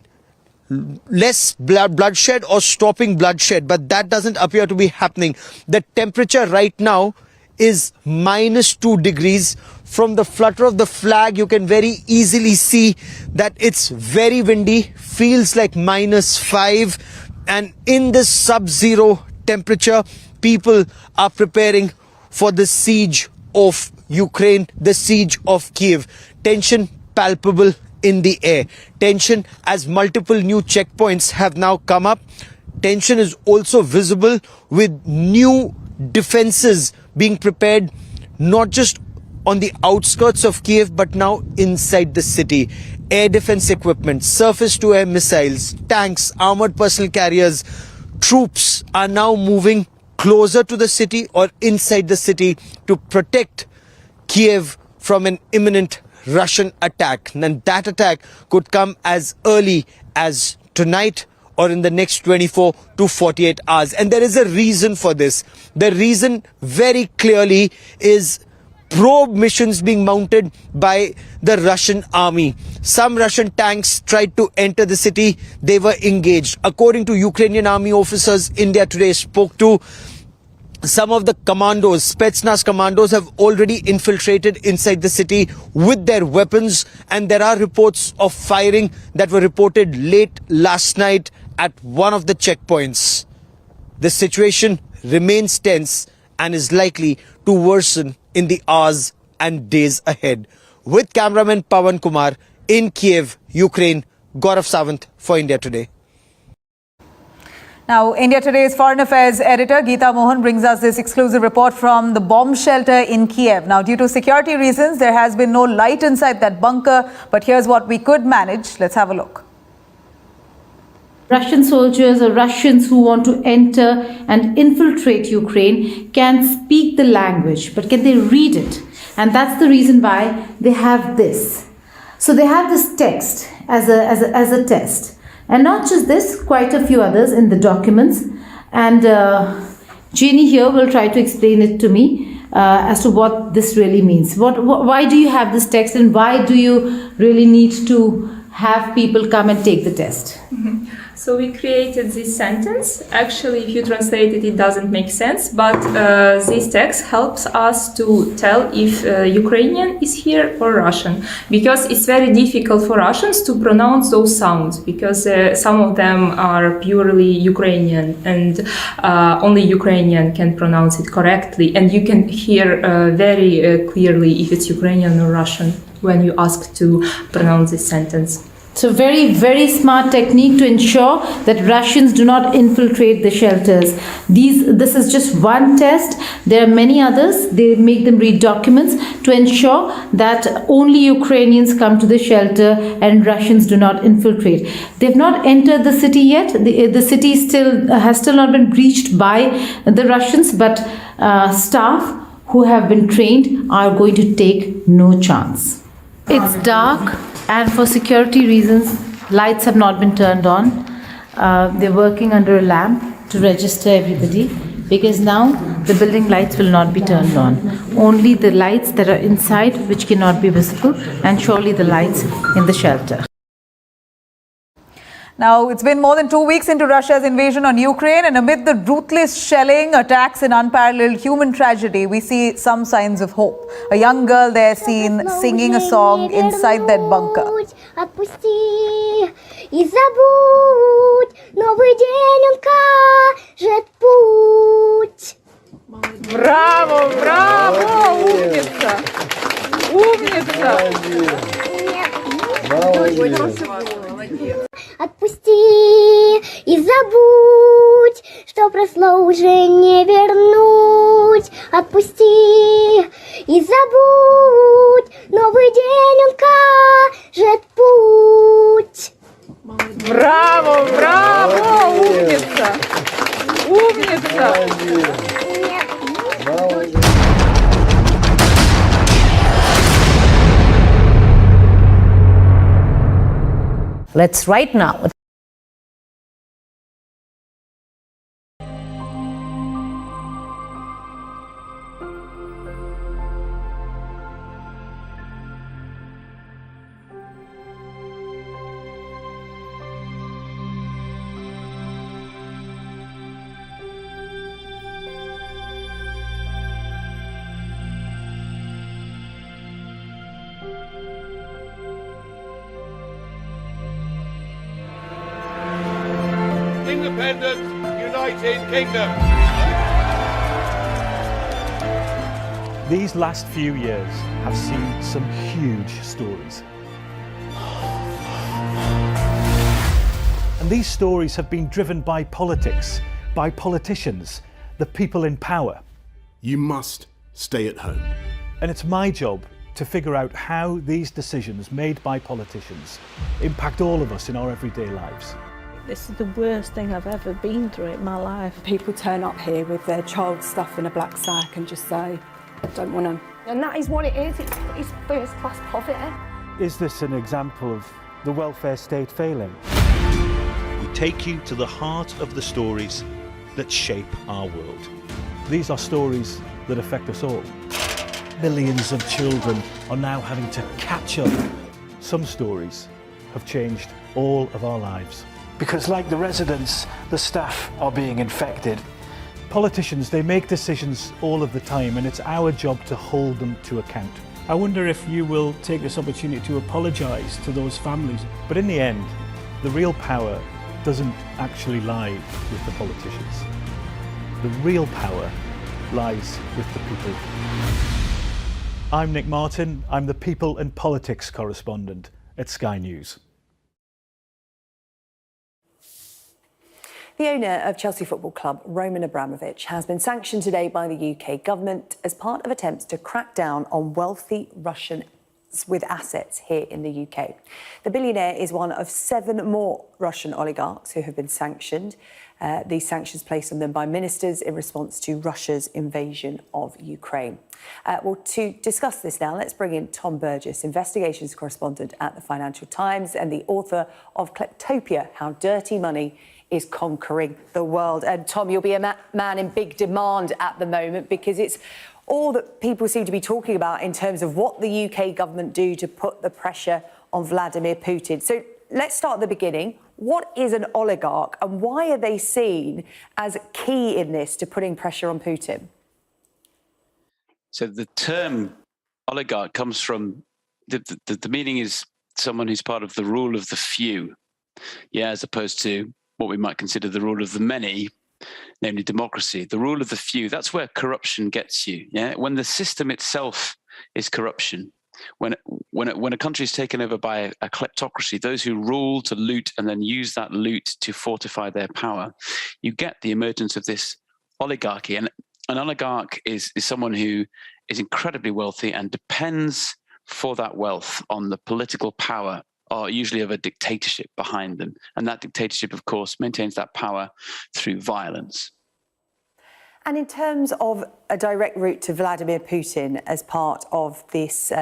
less bloodshed or stopping bloodshed, but that doesn't appear to be happening. The temperature right now is -2 degrees. From the flutter of the flag, you can very easily see that it's very windy, feels like -5, and in this sub-zero temperature, people are preparing for the siege of Ukraine, the siege of Kiev. Tension palpable in the air. Tension as multiple new checkpoints have now come up. Tension is also visible with new defenses being prepared, not just on the outskirts of Kiev, but now inside the city. Air defense equipment, surface-to-air missiles, tanks, armored personal carriers. Troops are now moving closer to the city or inside the city to protect Kiev from an imminent Russian attack. And that attack could come as early as tonight or in the next 24 to 48 hours. And there is a reason for this. The reason very clearly is probe missions being mounted by the Russian army. Some Russian tanks tried to enter the city. They were engaged. According to Ukrainian army officers India Today spoke to, some of the commandos, Spetsnaz commandos, have already infiltrated inside the city with their weapons, and there are reports of firing that were reported late last night at one of the checkpoints. The situation remains tense and is likely to worsen in the hours and days ahead. With cameraman Pawan Kumar in Kiev, Ukraine, Gaurav Sawant for India Today. Now, India Today's Foreign Affairs editor Geeta Mohan brings us this exclusive report from the bomb shelter in Kiev. Now, due to security reasons, there has been no light inside that bunker, but here's what we could manage. Let's have a look. Russian soldiers or Russians who want to enter and infiltrate Ukraine can speak the language, but can they read it? And that's the reason why they have this. So they have this text as a test. And not just this, quite a few others in the documents. And Jeannie here will try to explain it to me as to what this really means. Why do you have this text, and why do you really need to have people come and take the test? Mm-hmm. So we created this sentence. Actually, if you translate it, it doesn't make sense. But this text helps us to tell if Ukrainian is here or Russian, because it's very difficult for Russians to pronounce those sounds, because some of them are purely Ukrainian, and only Ukrainian can pronounce it correctly. And you can hear very clearly if it's Ukrainian or Russian when you ask to pronounce this sentence. So very, very smart technique to ensure that Russians do not infiltrate the shelters. This is just one test. There are many others. They make them read documents to ensure that only Ukrainians come to the shelter and Russians do not infiltrate. They've not entered the city yet. The city has still not been breached by the Russians, but staff who have been trained are going to take no chance. It's dark, and for security reasons, Lights have not been turned on. They're working under a lamp to register everybody, because now the building lights will not be turned on. Only the lights that are inside, which cannot be visible, and surely the lights in the shelter. Now, it's been more than 2 weeks into Russia's invasion on Ukraine, and amid the ruthless shelling, attacks and unparalleled human tragedy, we see some signs of hope. A young girl there seen singing a song inside that bunker. Браво, браво, умница, умница. Отпусти и забудь, что прошло уже не вернуть. Отпусти и забудь, новый день он кажет путь. Браво, браво, умница, умница. Let's right now. Independent United Kingdom. These last few years have seen some huge stories. And these stories have been driven by politics, by politicians, the people in power. You must stay at home. And it's my job to figure out how these decisions made by politicians impact all of us in our everyday lives. This is the worst thing I've ever been through in my life. People turn up here with their child stuff in a black sack and just say, I don't want to. And that is what it is. It's first-class poverty. Is this an example of the welfare state failing? We take you to the heart of the stories that shape our world. These are stories that affect us all. Millions of children are now having to catch up. Some stories have changed all of our lives. Because like the residents, the staff are being infected. Politicians, they make decisions all of the time, and it's our job to hold them to account. I wonder if you will take this opportunity to apologise to those families. But in the end, the real power doesn't actually lie with the politicians. The real power lies with the people. I'm Nick Martin. I'm the People and Politics correspondent at Sky News. The owner of Chelsea Football Club, Roman Abramovich, has been sanctioned today by the UK government as part of attempts to crack down on wealthy Russians with assets here in the UK. The billionaire is one of 7 more Russian oligarchs who have been sanctioned. These sanctions placed on them by ministers in response to Russia's invasion of Ukraine. Well, to discuss this now, let's bring in Tom Burgess, investigations correspondent at the Financial Times and the author of Kleptopia, How Dirty Money is Conquering the World. And Tom, you'll be a man in big demand at the moment because it's all that people seem to be talking about in terms of what the UK government do to put the pressure on Vladimir Putin. So let's start at the beginning. What is an oligarch and why are they seen as key in this to putting pressure on Putin? So the term oligarch comes from, the meaning is someone who's part of the rule of the few, as opposed to what we might consider the rule of the many, namely democracy. The rule of the few, that's where corruption gets you. When the system itself is corruption, when a country is taken over by a kleptocracy, those who rule to loot and then use that loot to fortify their power, you get the emergence of this oligarchy. And an oligarch is someone who is incredibly wealthy and depends for that wealth on the political power, or usually of a dictatorship behind them. And that dictatorship, of course, maintains that power through violence. And in terms of a direct route to Vladimir Putin as part of this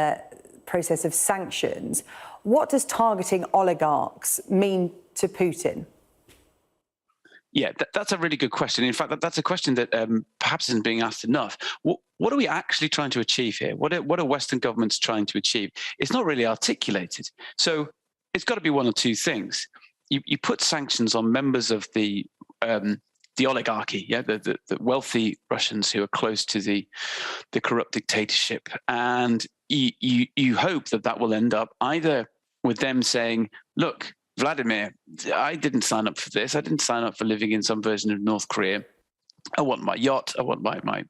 process of sanctions, What does targeting oligarchs mean to Putin? Yeah, that's a really good question. In fact, that's a question that perhaps isn't being asked enough. What are we actually trying to achieve here? What are Western governments trying to achieve? It's not really articulated. So it's got to be one or two things. You put sanctions on members of the oligarchy, yeah, the wealthy Russians who are close to the corrupt dictatorship, and you hope that will end up either with them saying, "Look, Vladimir, I didn't sign up for this. I didn't sign up for living in some version of North Korea. I want my yacht. I want my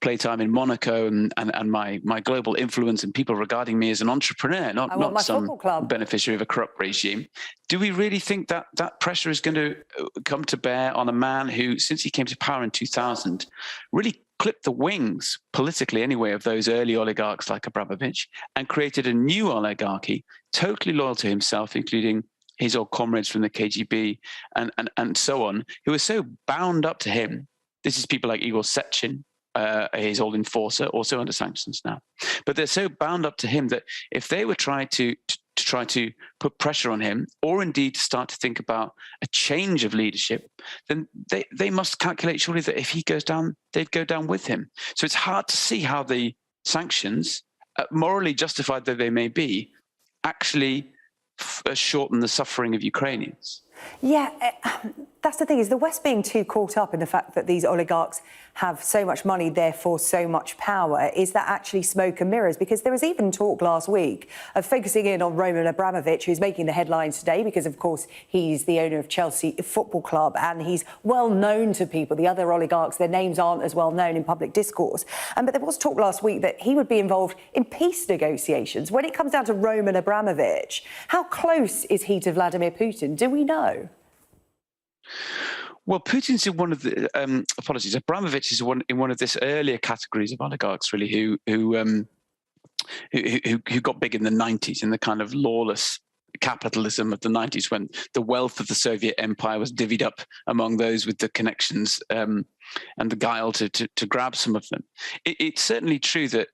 playtime in Monaco and my global influence and people regarding me as an entrepreneur, not some beneficiary of a corrupt regime." Do we really think that pressure is going to come to bear on a man who, since he came to power in 2000, really clipped the wings, politically anyway, of those early oligarchs like Abramovich and created a new oligarchy, totally loyal to himself, including his old comrades from the KGB and so on, who are so bound up to him. This is people like Igor Sechin, his old enforcer, also under sanctions now. But they're so bound up to him that if they were try to put pressure on him, or indeed start to think about a change of leadership, then they must calculate surely that if he goes down, they'd go down with him. So it's hard to see how the sanctions, morally justified though they may be, actually shorten the suffering of Ukrainians. Yeah, that's the thing, is the West being too caught up in the fact that these oligarchs have so much money, therefore so much power? Is that actually smoke and mirrors? Because there was even talk last week of focusing in on Roman Abramovich, who's making the headlines today because, of course, he's the owner of Chelsea Football Club and he's well known to people. The other oligarchs, their names aren't as well known in public discourse. But there was talk last week that he would be involved in peace negotiations. When it comes down to Roman Abramovich, how close is he to Vladimir Putin? Do we know? Well, Putin's in one of the apologies. Abramovich is in one of this earlier categories of oligarchs, really, who got big in the 90s, in the kind of lawless capitalism of the 90s, when the wealth of the Soviet Empire was divvied up among those with the connections and the guile to grab some of them. It's certainly true that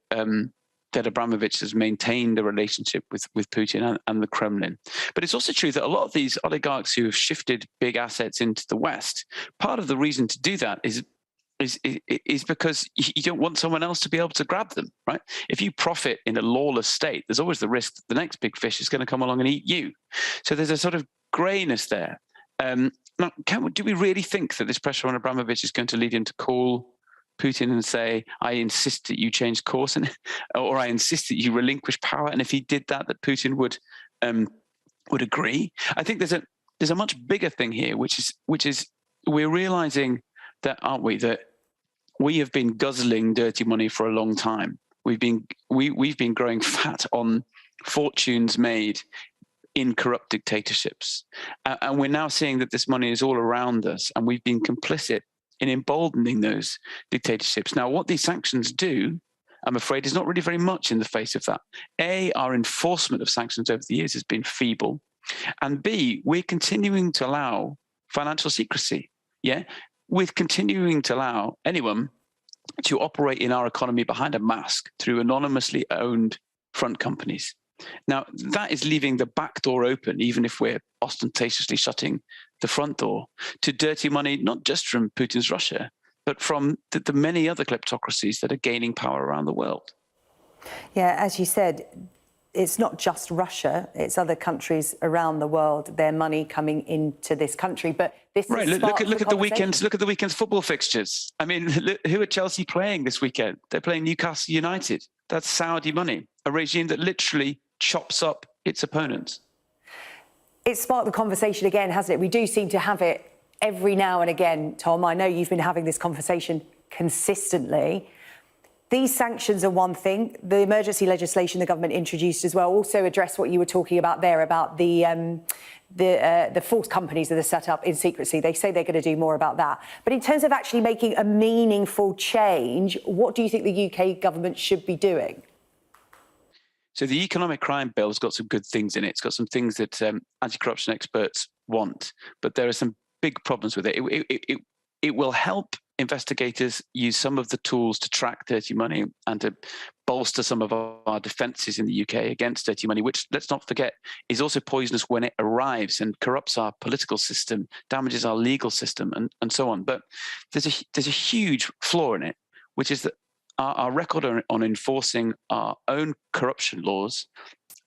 that Abramovich has maintained a relationship with Putin and the Kremlin. But it's also true that a lot of these oligarchs who have shifted big assets into the West, part of the reason to do that is because you don't want someone else to be able to grab them, right? If you profit in a lawless state, there's always the risk that the next big fish is going to come along and eat you. So there's a sort of greyness there. Now, do we really think that this pressure on Abramovich is going to lead him to call Putin and say, "I insist that you change course," or "I insist that you relinquish power"? And if he did that Putin would agree? I think there's a much bigger thing here, which is we're realizing that, aren't we, that we have been guzzling dirty money for a long time. We've been growing fat on fortunes made in corrupt dictatorships, and we're now seeing that this money is all around us, and we've been complicit in emboldening those dictatorships. Now, what these sanctions do, I'm afraid, is not really very much in the face of that. A, our enforcement of sanctions over the years has been feeble, and B, we're continuing to allow financial secrecy. Yeah, we're continuing to allow anyone to operate in our economy behind a mask through anonymously owned front companies. Now, that is leaving the back door open, even if we're ostentatiously shutting the front door, to dirty money, not just from Putin's Russia, but from the many other kleptocracies that are gaining power around the world. Yeah, as you said, it's not just Russia, it's other countries around the world, their money coming into this country. But this right, is look at the weekends. Look at the weekend's football fixtures. I mean, who are Chelsea playing this weekend? They're playing Newcastle United. That's Saudi money, a regime that literally chops up its opponents. It's sparked the conversation again, hasn't it? We do seem to have it every now and again, Tom. I know you've been having this conversation consistently. These sanctions are one thing. The emergency legislation the government introduced as well also addressed what you were talking about there, about the false companies that are set up in secrecy. They say they're going to do more about that. But in terms of actually making a meaningful change, what do you think the UK government should be doing? So the economic crime bill has got some good things in it. It's got some things that anti-corruption experts want, but there are some big problems with it. It will help investigators use some of the tools to track dirty money and to bolster some of our defences in the UK against dirty money, which, let's not forget, is also poisonous when it arrives and corrupts our political system, damages our legal system, and so on. But there's a huge flaw in it, which is that our record on enforcing our own corruption laws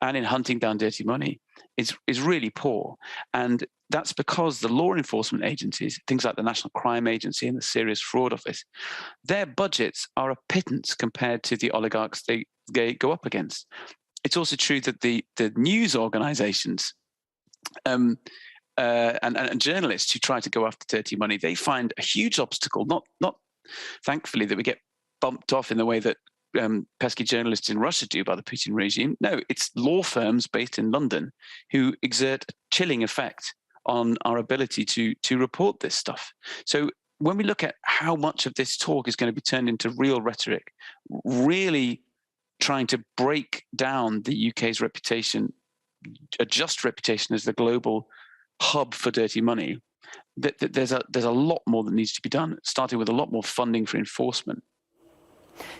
and in hunting down dirty money is really poor. And that's because the law enforcement agencies, things like the National Crime Agency and the Serious Fraud Office, their budgets are a pittance compared to the oligarchs they go up against. It's also true that the news organizations and journalists who try to go after dirty money, they find a huge obstacle, not thankfully that we get bumped off in the way that pesky journalists in Russia do by the Putin regime. No, it's law firms based in London who exert a chilling effect on our ability to report this stuff. So when we look at how much of this talk is going to be turned into real rhetoric, really trying to break down the UK's reputation, a just reputation as the global hub for dirty money, there's a lot more that needs to be done, starting with a lot more funding for enforcement.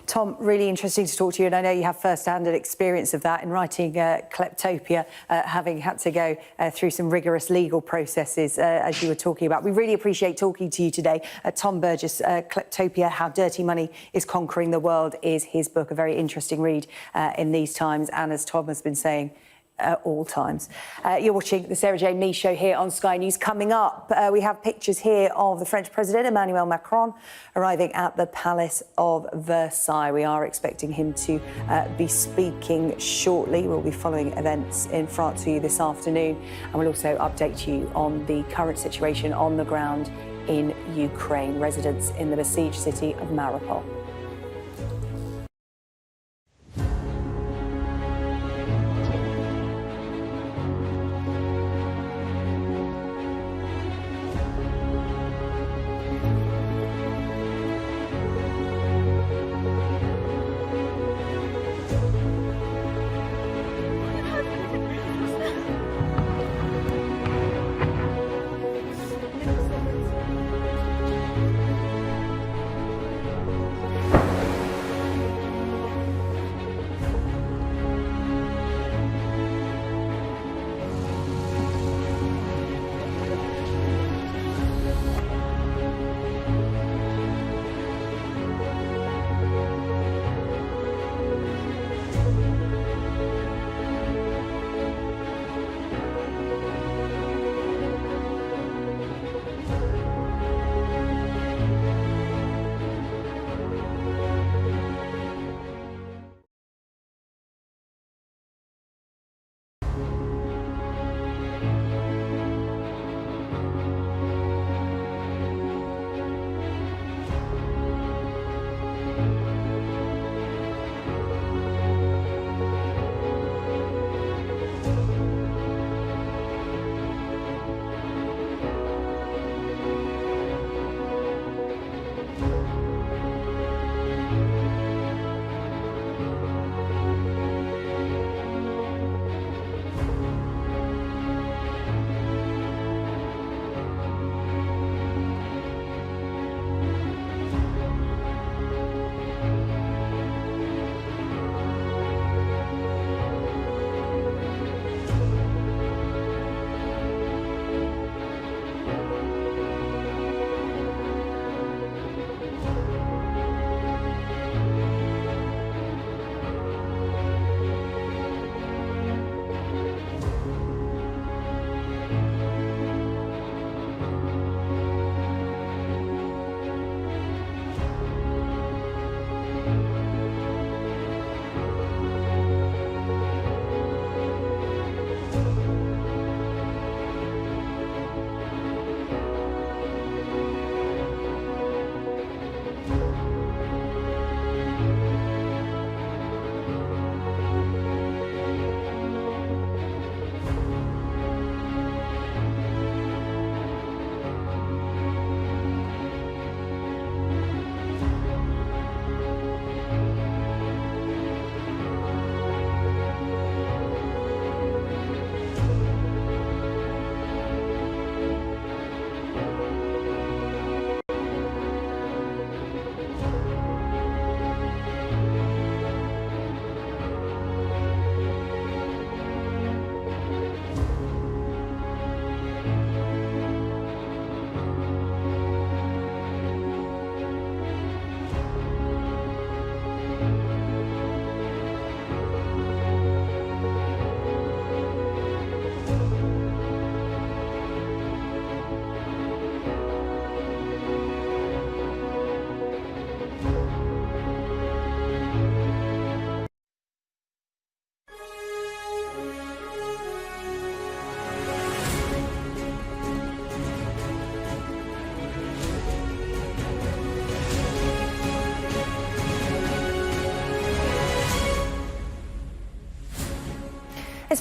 Tom, really interesting to talk to you, and I know you have first-hand experience of that in writing Kleptopia, having had to go through some rigorous legal processes, as you were talking about. We really appreciate talking to you today. Tom Burgess, Kleptopia, How Dirty Money is Conquering the World is his book, a very interesting read in these times, and as Tom has been saying, all times. You're watching the Sarah Jane Mee Show here on Sky News. Coming up, we have pictures here of the French President Emmanuel Macron arriving at the Palace of Versailles. We are expecting him to be speaking shortly. We'll be following events in France for you this afternoon, and we'll also update you on the current situation on the ground in Ukraine. Residents in the besieged city of Mariupol.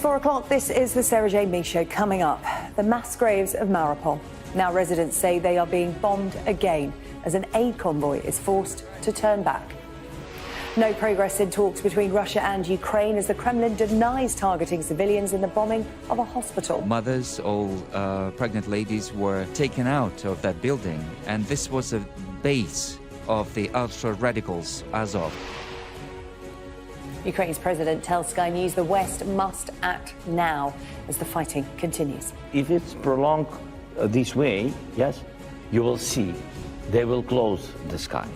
4 o'clock, this is the Sarah J. Mee Show. Coming up, the mass graves of Mariupol. Now residents say they are being bombed again as an aid convoy is forced to turn back. No progress in talks between Russia and Ukraine as the Kremlin denies targeting civilians in the bombing of a hospital. Mothers, all pregnant ladies were taken out of that building, and this was a base of the ultra-radicals Azov. Ukraine's president tells Sky News the West must act now as the fighting continues. If it's prolonged this way, yes, you will see they will close the sky,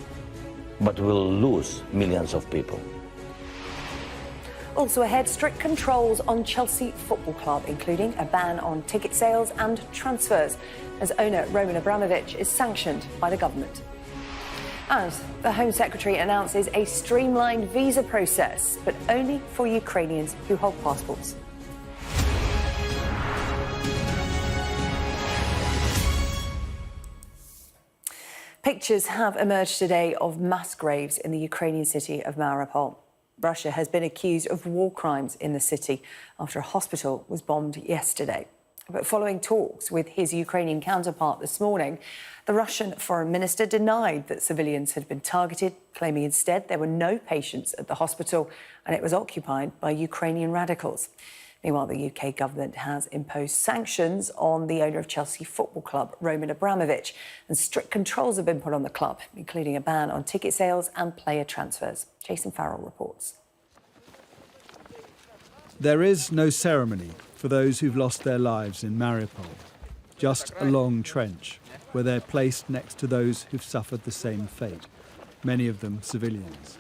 but will lose millions of people. Also ahead, strict controls on Chelsea Football Club, including a ban on ticket sales and transfers, as owner Roman Abramovich is sanctioned by the government. And the Home Secretary announces a streamlined visa process, but only for Ukrainians who hold passports. Pictures have emerged today of mass graves in the Ukrainian city of Mariupol. Russia has been accused of war crimes in the city after a hospital was bombed yesterday. But following talks with his Ukrainian counterpart this morning, the Russian foreign minister denied that civilians had been targeted, claiming instead there were no patients at the hospital and it was occupied by Ukrainian radicals. Meanwhile, the UK government has imposed sanctions on the owner of Chelsea Football Club, Roman Abramovich, and strict controls have been put on the club, including a ban on ticket sales and player transfers. Jason Farrell reports. There is no ceremony for those who've lost their lives in Mariupol. Just a long trench where they're placed next to those who've suffered the same fate, many of them civilians.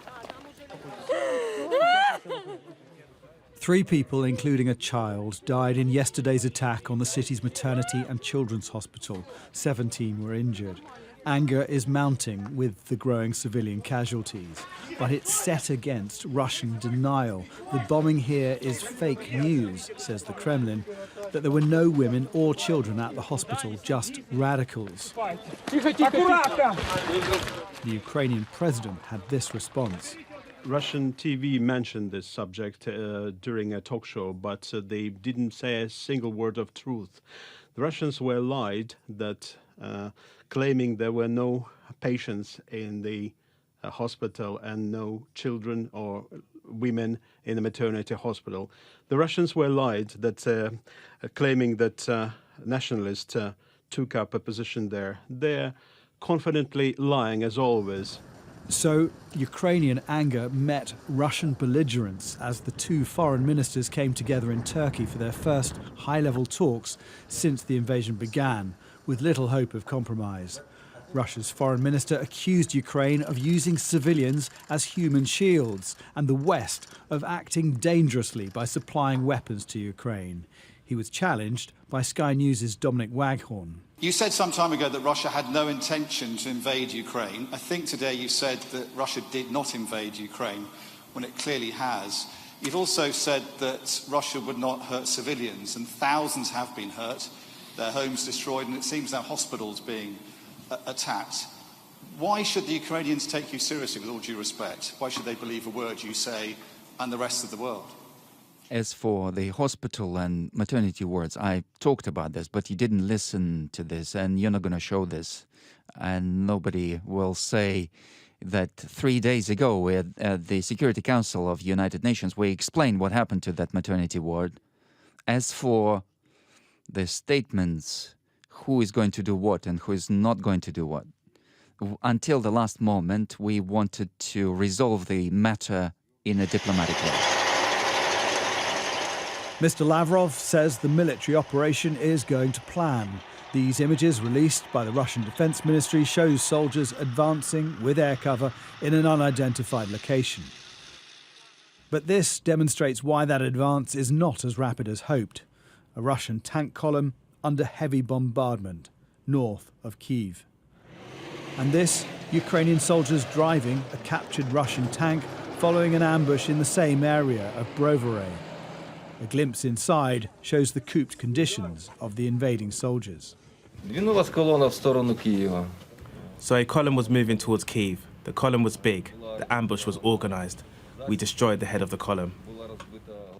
3 people, including a child, died in yesterday's attack on the city's maternity and children's hospital. 17 were injured. Anger is mounting with the growing civilian casualties, but it's set against Russian denial. The bombing here is fake news, says the Kremlin, that there were no women or children at the hospital, just radicals. The Ukrainian president had this response. Russian TV mentioned this subject during a talk show, but they didn't say a single word of truth. The Russians were lied that claiming there were no patients in the hospital and no children or women in the maternity hospital. The Russians were lied that claiming that nationalists took up a position there. They're confidently lying as always. So Ukrainian anger met Russian belligerence as the 2 foreign ministers came together in Turkey for their first high-level talks since the invasion began, with little hope of compromise. Russia's foreign minister accused Ukraine of using civilians as human shields and the West of acting dangerously by supplying weapons to Ukraine. He was challenged by Sky News' Dominic Waghorn. You said some time ago that Russia had no intention to invade Ukraine. I think today you said that Russia did not invade Ukraine when it clearly has. You've also said that Russia would not hurt civilians, and thousands have been hurt, their homes destroyed, and it seems now hospitals being attacked. Why should the Ukrainians take you seriously, with all due respect? Why should they believe a word you say and the rest of the world? As for the hospital and maternity wards, I talked about this, but you didn't listen to this, and you're not going to show this. And nobody will say that 3 days ago at the Security Council of the United Nations, we explained what happened to that maternity ward. As for the statements, who is going to do what and who is not going to do what, until the last moment, we wanted to resolve the matter in a diplomatic way. Mr. Lavrov says the military operation is going to plan. These images released by the Russian Defense Ministry shows soldiers advancing with air cover in an unidentified location. But this demonstrates why that advance is not as rapid as hoped. A Russian tank column under heavy bombardment north of Kyiv. And this, Ukrainian soldiers driving a captured Russian tank following an ambush in the same area of Brovary. A glimpse inside shows the cooped conditions of the invading soldiers. So a column was moving towards Kyiv. The column was big. The ambush was organized. We destroyed the head of the column.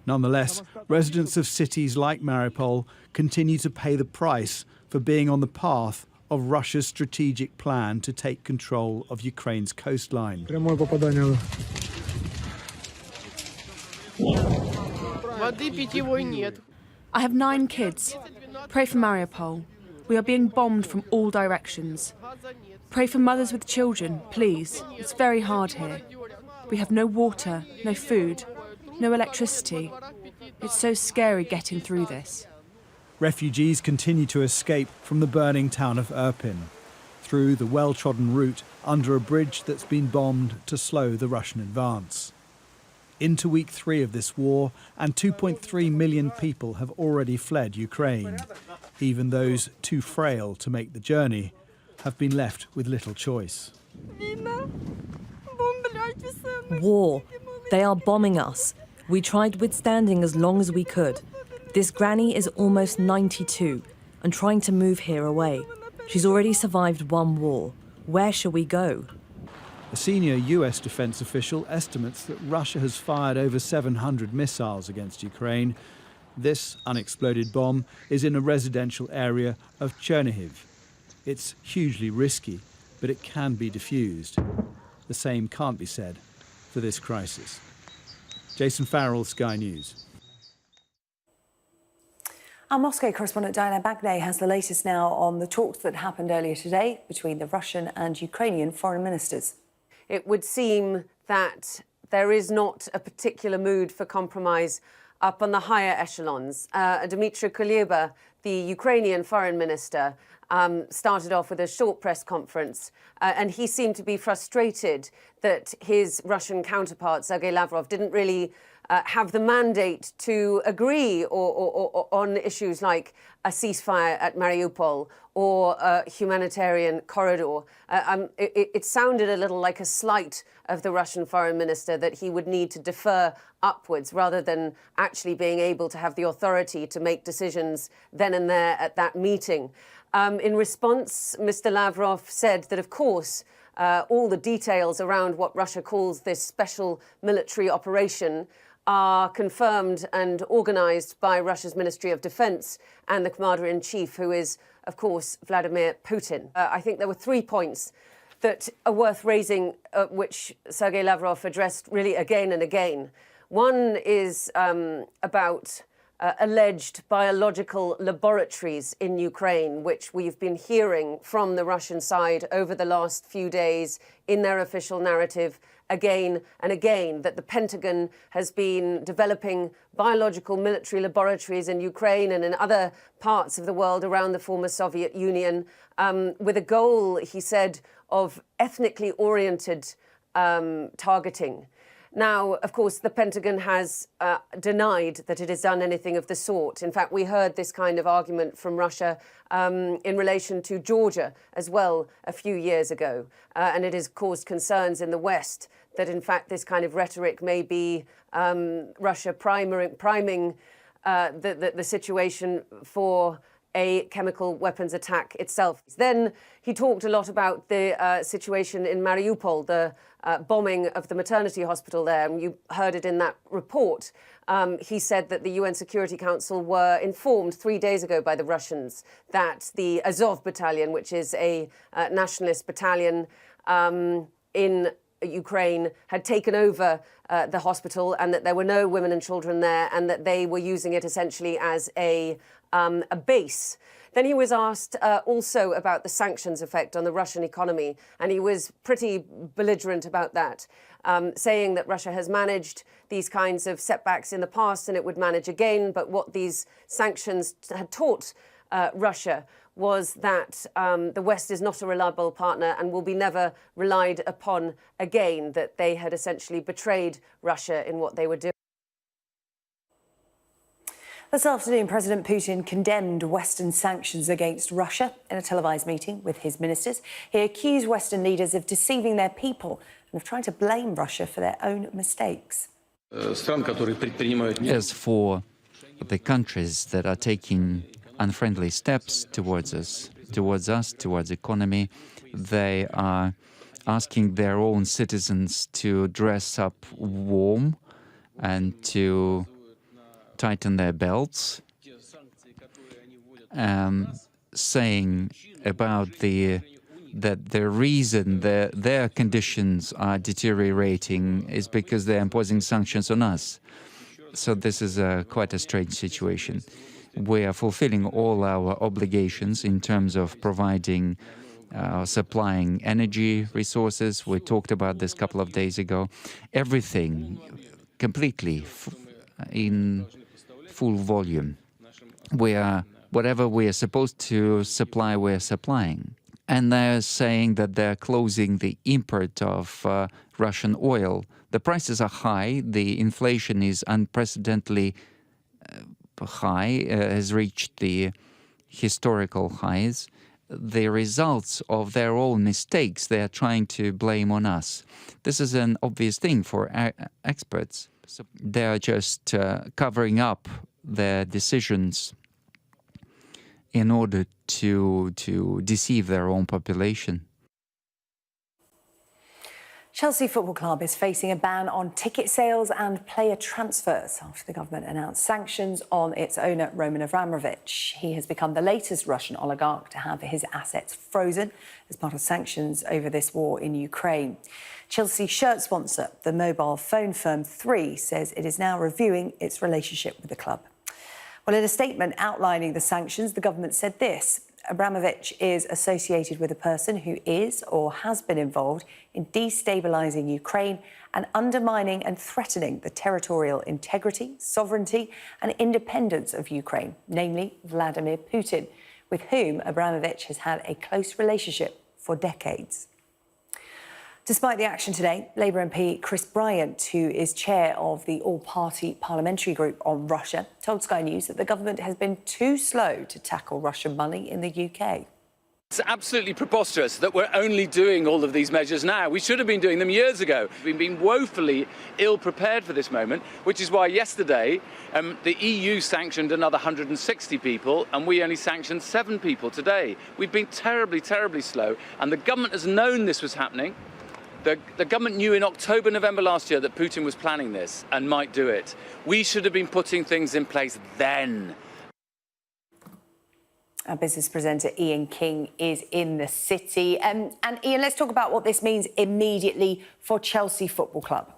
Nonetheless, residents of cities like Mariupol continue to pay the price for being on the path of Russia's strategic plan to take control of Ukraine's coastline. I have 9 kids. Pray for Mariupol. We are being bombed from all directions. Pray for mothers with children, please. It's very hard here. We have no water, no food, no electricity. It's so scary getting through this. Refugees continue to escape from the burning town of Irpin through the well-trodden route under a bridge that's been bombed to slow the Russian advance. Into week 3 of this war, and 2.3 million people have already fled Ukraine. Even those too frail to make the journey have been left with little choice. War. They are bombing us. We tried withstanding as long as we could. This granny is almost 92 and trying to move here away. She's already survived 1 war. Where shall we go? A senior US defense official estimates that Russia has fired over 700 missiles against Ukraine. This unexploded bomb is in a residential area of Chernihiv. It's hugely risky, but it can be defused. The same can't be said for this crisis. Jason Farrell, Sky News. Our Moscow correspondent Diana Bagnay has the latest now on the talks that happened earlier today between the Russian and Ukrainian foreign ministers. It would seem that there is not a particular mood for compromise up on the higher echelons. Dmitry Kuleba, the Ukrainian foreign minister, started off with a short press conference, and he seemed to be frustrated that his Russian counterpart, Sergei Lavrov, didn't really have the mandate to agree or on issues like a ceasefire at Mariupol or a humanitarian corridor. It sounded a little like a slight of the Russian foreign minister that he would need to defer upwards rather than actually being able to have the authority to make decisions then and there at that meeting. In response, Mr. Lavrov said that, of course, all the details around what Russia calls this special military operation are confirmed and organised by Russia's Ministry of Defence and the Commander-in-Chief, who is, of course, Vladimir Putin. I think there were 3 points that are worth raising, which Sergei Lavrov addressed really again and again. One is about alleged biological laboratories in Ukraine, which we've been hearing from the Russian side over the last few days in their official narrative again and again, that the Pentagon has been developing biological military laboratories in Ukraine and in other parts of the world around the former Soviet Union, with a goal, he said, of ethnically oriented targeting. Now, of course, the Pentagon has denied that it has done anything of the sort. In fact, we heard this kind of argument from Russia in relation to Georgia as well a few years ago. And it has caused concerns in the West that, in fact, this kind of rhetoric may be Russia priming the situation for a chemical weapons attack itself. Then he talked a lot about the situation in Mariupol, the bombing of the maternity hospital there. And you heard it in that report. He said that the UN Security Council were informed 3 days ago by the Russians that the Azov battalion, which is a nationalist battalion in Ukraine, had taken over the hospital and that there were no women and children there and that they were using it essentially as a base. Then he was asked also about the sanctions effect on the Russian economy, and he was pretty belligerent about that, saying that Russia has managed these kinds of setbacks in the past and it would manage again, but what these sanctions had taught Russia was that the West is not a reliable partner and will be never relied upon again, that they had essentially betrayed Russia in what they were doing. This afternoon, President Putin condemned Western sanctions against Russia in a televised meeting with his ministers. He accused Western leaders of deceiving their people and of trying to blame Russia for their own mistakes. As for the countries that are taking unfriendly steps towards towards economy, they are asking their own citizens to dress up warm and to tighten their belts, saying about that the reason their conditions are deteriorating is because they're imposing sanctions on us. So this is quite a strange situation. We are fulfilling all our obligations in terms of providing, supplying energy resources. We talked about this a couple of days ago. Everything completely in full volume. Whatever we are supposed to supply, we're supplying. And they're saying that they're closing the import of Russian oil. The prices are high. The inflation is unprecedentedly high, has reached the historical highs. The results of their own mistakes they are trying to blame on us. This is an obvious thing for experts. So they are just covering up their decisions in order to deceive their own population. Chelsea Football Club is facing a ban on ticket sales and player transfers after the government announced sanctions on its owner, Roman Abramovich. He has become the latest Russian oligarch to have his assets frozen as part of sanctions over this war in Ukraine. Chelsea shirt sponsor, the mobile phone firm 3, says it is now reviewing its relationship with the club. Well, in a statement outlining the sanctions, the government said this: Abramovich is associated with a person who is or has been involved in destabilising Ukraine and undermining and threatening the territorial integrity, sovereignty and independence of Ukraine, namely Vladimir Putin, with whom Abramovich has had a close relationship for decades. Despite the action today, Labour MP Chris Bryant, who is chair of the all-party parliamentary group on Russia, told Sky News that the government has been too slow to tackle Russian money in the UK. It's absolutely preposterous that we're only doing all of these measures now. We should have been doing them years ago. We've been woefully ill-prepared for this moment, which is why yesterday the EU sanctioned another 160 people and we only sanctioned 7 people today. We've been terribly, terribly slow, and the government has known this was happening. The government knew in October, November last year that Putin was planning this and might do it. We should have been putting things in place then. Our business presenter Ian King is in the city. And Ian, let's talk about what this means immediately for Chelsea Football Club.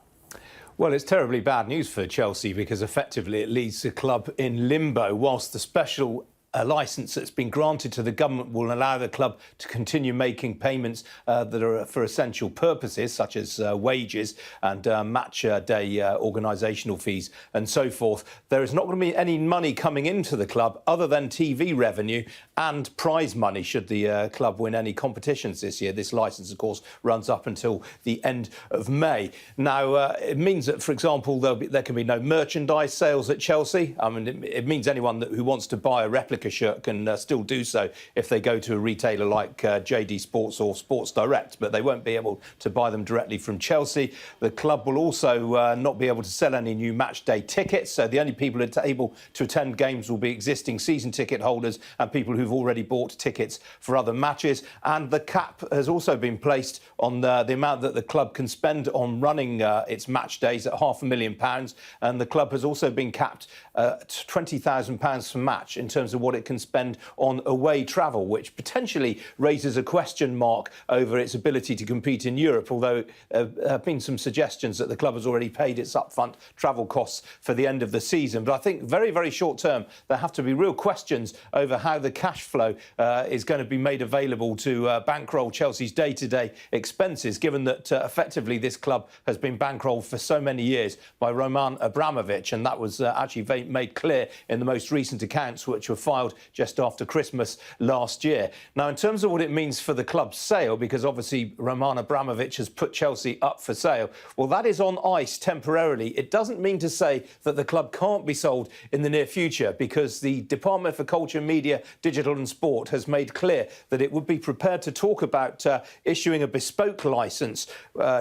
Well, it's terribly bad news for Chelsea because effectively it leaves the club in limbo whilst the special licence that's been granted to the government will allow the club to continue making payments that are for essential purposes, such as wages and match day organisational fees and so forth. There is not going to be any money coming into the club other than TV revenue and prize money should the club win any competitions this year. This licence, of course, runs up until the end of May. Now, it means that, for example, there can be no merchandise sales at Chelsea. I mean, it means anyone who wants to buy a replica shirt can still do so if they go to a retailer like JD Sports or Sports Direct, but they won't be able to buy them directly from Chelsea. The club will also not be able to sell any new match day tickets, so the only people able to attend games will be existing season ticket holders and people who've already bought tickets for other matches. And the cap has also been placed on the amount that the club can spend on running its match days at £500,000, and the club has also been capped at £20,000 per match in terms of what it can spend on away travel, which potentially raises a question mark over its ability to compete in Europe, although there have been some suggestions that the club has already paid its upfront travel costs for the end of the season. But I think very, very short term, there have to be real questions over how the cash flow is going to be made available to bankroll Chelsea's day-to-day expenses, given that effectively this club has been bankrolled for so many years by Roman Abramovich, and that was actually made clear in the most recent accounts, which were filed just after Christmas last year. Now, in terms of what it means for the club's sale, because obviously Roman Abramovich has put Chelsea up for sale, well, that is on ice temporarily. It doesn't mean to say that the club can't be sold in the near future, because the Department for Culture, Media, Digital and Sport has made clear that it would be prepared to talk about issuing a bespoke licence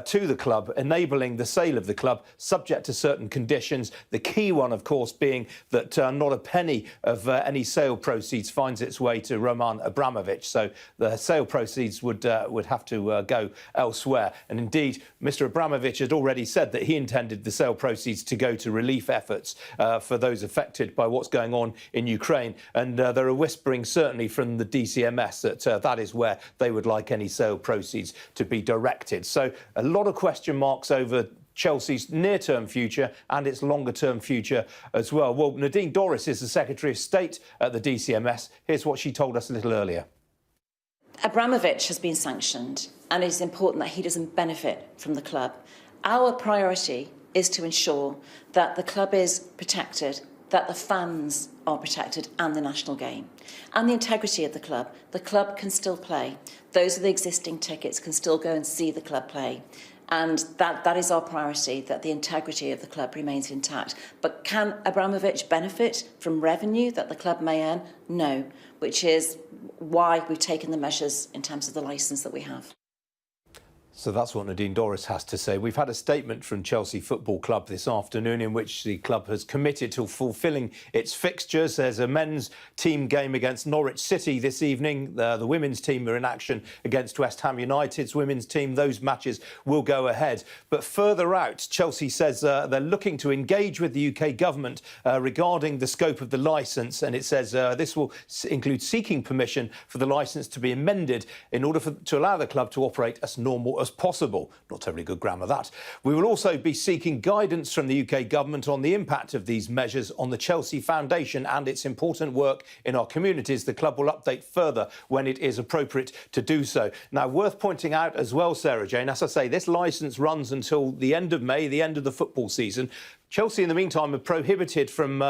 to the club, enabling the sale of the club, subject to certain conditions. The key one, of course, being that not a penny of any sale sale proceeds finds its way to Roman Abramovich. So the sale proceeds would have to go elsewhere. And indeed, Mr. Abramovich had already said that he intended the sale proceeds to go to relief efforts for those affected by what's going on in Ukraine. And there are whisperings, certainly from the DCMS, that that is where they would like any sale proceeds to be directed. So a lot of question marks over Chelsea's near-term future and its longer-term future as well. Well, Nadine Dorries is the Secretary of State at the DCMS. Here's what she told us a little earlier. Abramovich has been sanctioned, and it is important that he doesn't benefit from the club. Our priority is to ensure that the club is protected, that the fans are protected, and the national game. And the integrity of the club. The club can still play. Those with the existing tickets can still go and see the club play. And that is our priority, that the integrity of the club remains intact. But can Abramovich benefit from revenue that the club may earn? No, which is why we've taken the measures in terms of the licence that we have. So that's what Nadine Dorries has to say. We've had a statement from Chelsea Football Club this afternoon in which the club has committed to fulfilling its fixtures. There's a men's team game against Norwich City this evening. The women's team are in action against West Ham United's women's team. Those matches will go ahead. But further out, Chelsea says they're looking to engage with the UK government regarding the scope of the licence. And it says this will include seeking permission for the licence to be amended in order to allow the club to operate as normal as possible. Not terribly good grammar, that. We will also be seeking guidance from the UK government on the impact of these measures on the Chelsea Foundation and its important work in our communities. The club will update further when it is appropriate to do so. Now, worth pointing out as well, Sarah Jane, as I say, this licence runs until the end of May, the end of the football season. Chelsea, in the meantime, are prohibited from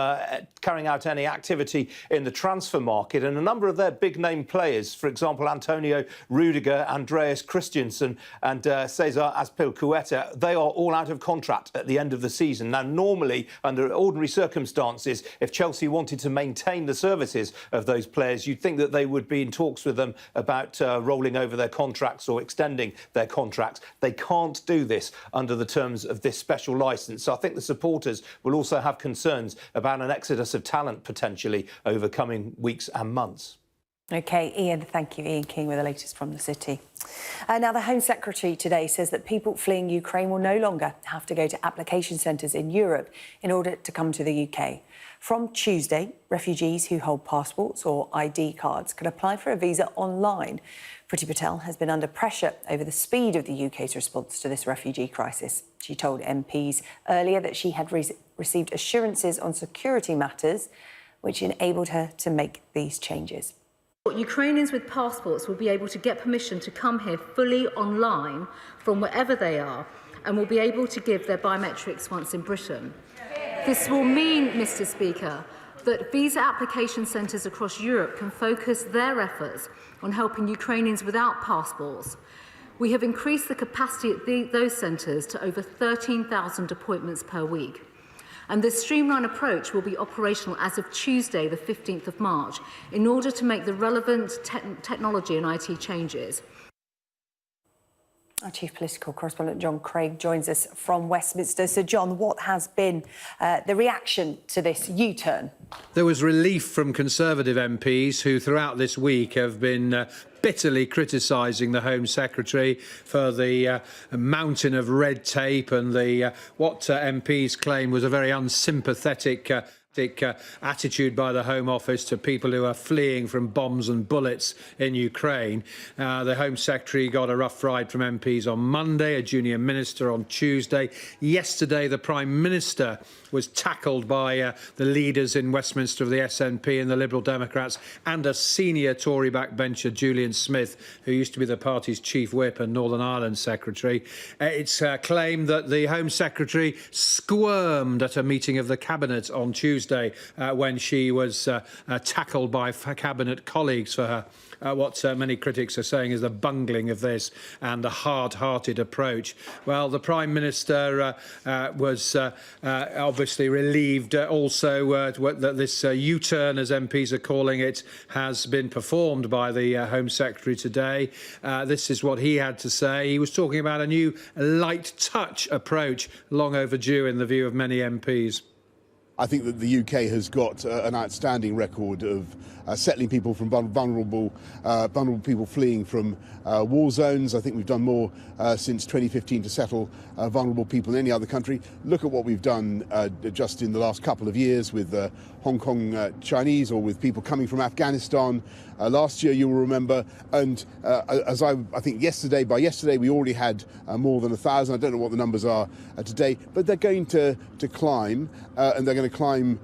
carrying out any activity in the transfer market, and a number of their big-name players, for example, Antonio Rudiger, Andreas Christensen and Cesar Azpilicueta, they are all out of contract at the end of the season. Now, normally, under ordinary circumstances, if Chelsea wanted to maintain the services of those players, you'd think that they would be in talks with them about rolling over their contracts or extending their contracts. They can't do this under the terms of this special licence. So I think the supporters will also have concerns about an exodus of talent potentially over coming weeks and months. OK, Ian, thank you. Ian King with the latest from the city. Now, the Home Secretary today says that people fleeing Ukraine will no longer have to go to application centres in Europe in order to come to the UK. From Tuesday, refugees who hold passports or ID cards can apply for a visa online. Priti Patel has been under pressure over the speed of the UK's response to this refugee crisis. She told MPs earlier that she had received assurances on security matters, which enabled her to make these changes. Ukrainians with passports will be able to get permission to come here fully online from wherever they are and will be able to give their biometrics once in Britain. This will mean, Mr. Speaker, that visa application centres across Europe can focus their efforts on helping Ukrainians without passports. We have increased the capacity at those centres to over 13,000 appointments per week. And this streamlined approach will be operational as of Tuesday, the 15th of March, in order to make the relevant technology and IT changes. Our chief political correspondent, John Craig, joins us from Westminster. So, John, what has been the reaction to this U-turn? There was relief from Conservative MPs who, throughout this week, have been bitterly criticising the Home Secretary for the mountain of red tape and the what MPs claim was a very unsympathetic attitude by the Home Office to people who are fleeing from bombs and bullets in Ukraine. The Home Secretary got a rough ride from MPs on Monday, a junior minister on Tuesday. Yesterday, the Prime Minister was tackled by the leaders in Westminster of the SNP and the Liberal Democrats and a senior Tory backbencher, Julian Smith, who used to be the party's chief whip and Northern Ireland secretary. It's claimed that the Home Secretary squirmed at a meeting of the Cabinet on Tuesday when she was tackled by Cabinet colleagues for her. What many critics are saying is the bungling of this and the hard-hearted approach. Well, the Prime Minister was obviously relieved also that this U-turn, as MPs are calling it, has been performed by the Home Secretary today. This is what he had to say. He was talking about a new light touch approach, long overdue in the view of many MPs. I think that the UK has got an outstanding record of settling people from vulnerable people fleeing from war zones. I think we've done more since 2015 to settle vulnerable people in any other country. Look at what we've done just in the last couple of years with Hong Kong Chinese, or with people coming from Afghanistan. Last year, you will remember, and as I think by yesterday we already had more than 1,000. I don't know what the numbers are today, but they're going to climb, and they're going to climb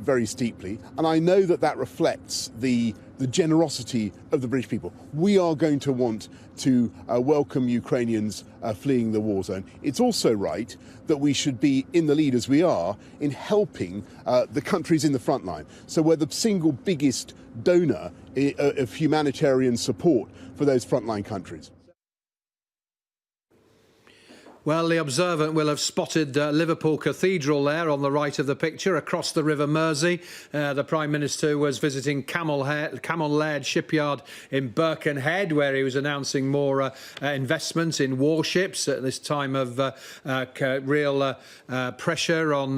very steeply. And I know that reflects the generosity of the British people. We are going to want to welcome Ukrainians fleeing the war zone. It's also right that we should be in the lead, as we are, in helping the countries in the front line. So we're the single biggest donor of humanitarian support for those frontline countries. Well, the observant will have spotted Liverpool Cathedral there on the right of the picture, across the River Mersey. The Prime Minister was visiting Camel Laird shipyard in Birkenhead, where he was announcing more investment in warships at this time of real pressure on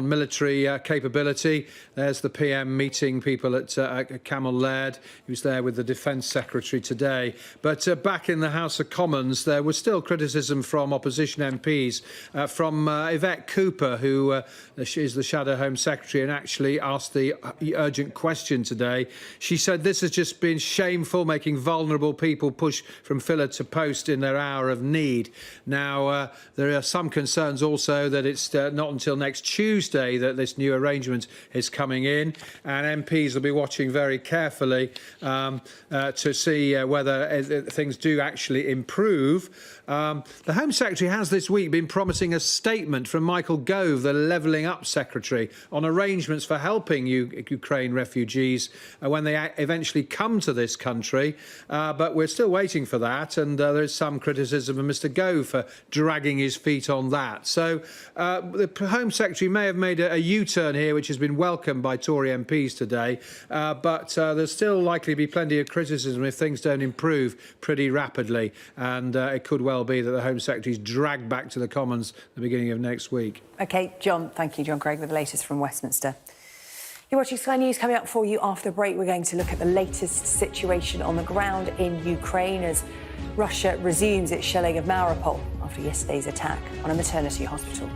military capability. There's the PM meeting people at Camel Laird. He was there with the Defence Secretary today. But back in the House of Commons, there was still criticism from opposition MPs, from Yvette Cooper, who is the Shadow Home Secretary and actually asked the urgent question today. She said this has just been shameful, making vulnerable people push from pillar to post in their hour of need. Now, there are some concerns also that it's not until next Tuesday that this new arrangement is coming in, and MPs will be watching very carefully to see whether things do actually improve. The Home Secretary has this week been promising a statement from Michael Gove, the Levelling Up Secretary, on arrangements for helping Ukraine refugees when they eventually come to this country. But we're still waiting for that, and there is some criticism of Mr Gove for dragging his feet on that. So the Home Secretary may have made a U-turn here, which has been welcomed by Tory MPs today, but there's still likely to be plenty of criticism if things don't improve pretty rapidly, and it could well be that the Home Secretary is dragged back to the Commons at the beginning of next week. OK, John, thank you, John Craig, with the latest from Westminster. You're watching Sky News. Coming up for you after the break, we're going to look at the latest situation on the ground in Ukraine as Russia resumes its shelling of Mariupol after yesterday's attack on a maternity hospital.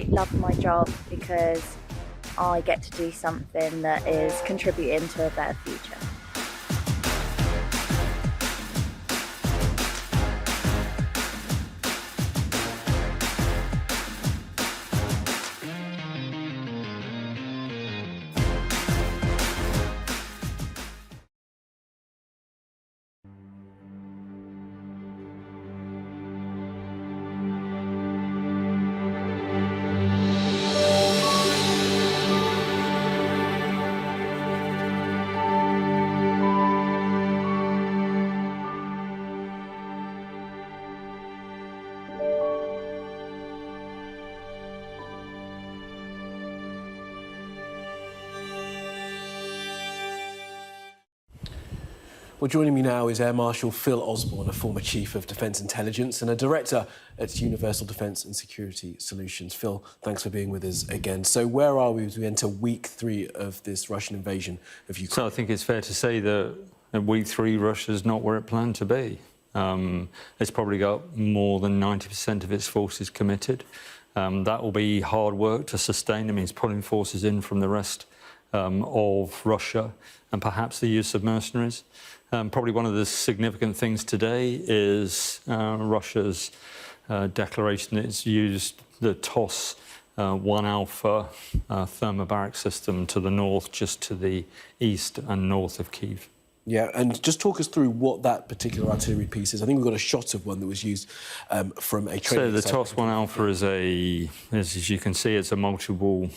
love my job because I get to do something that is contributing to a better future. Well, joining me now is Air Marshal Phil Osborne, a former Chief of Defence Intelligence and a Director at Universal Defence and Security Solutions. Phil, thanks for being with us again. So where are we as we enter week 3 of this Russian invasion of Ukraine? So I think it's fair to say that at week 3, Russia's not where it planned to be. It's probably got more than 90% of its forces committed. That will be hard work to sustain. It means pulling forces in from the rest of Russia and perhaps the use of mercenaries. Probably one of the significant things today is Russia's declaration that it's used the TOS 1 Alpha thermobaric system to the north, just to the east and north of Kiev. Yeah, and just talk us through what that particular artillery piece is. I think we've got a shot of one that was used from a training. So the TOS 1 Alpha is as you can see, it's a multiple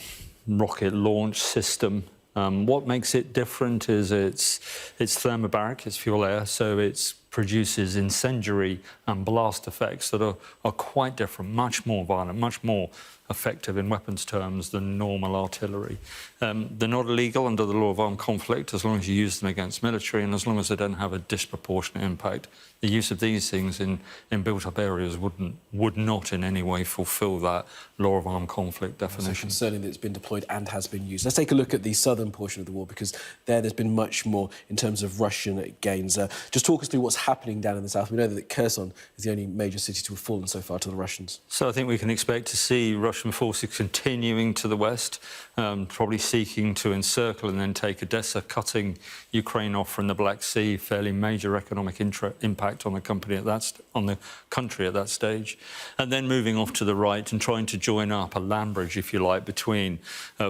rocket launch system. What makes it different is it's thermobaric, it's fuel air, so it produces incendiary and blast effects that are quite different, much more violent, much more effective in weapons terms than normal artillery. They're not illegal under the law of armed conflict as long as you use them against military and as long as they don't have a disproportionate impact. The use of these things in built-up areas would not in any way fulfil that law of armed conflict definition. So concerning that it's been deployed and has been used. Let's take a look at the southern portion of the war because there's been much more in terms of Russian gains. Just talk us through what's happening down in the south. We know that Kherson is the only major city to have fallen so far to the Russians. So I think we can expect to see Russian forces continuing to the west, probably seeking to encircle and then take Odessa, cutting Ukraine off from the Black Sea, fairly major economic impact on the country at that stage, and then moving off to the right and trying to join up a land bridge, if you like, between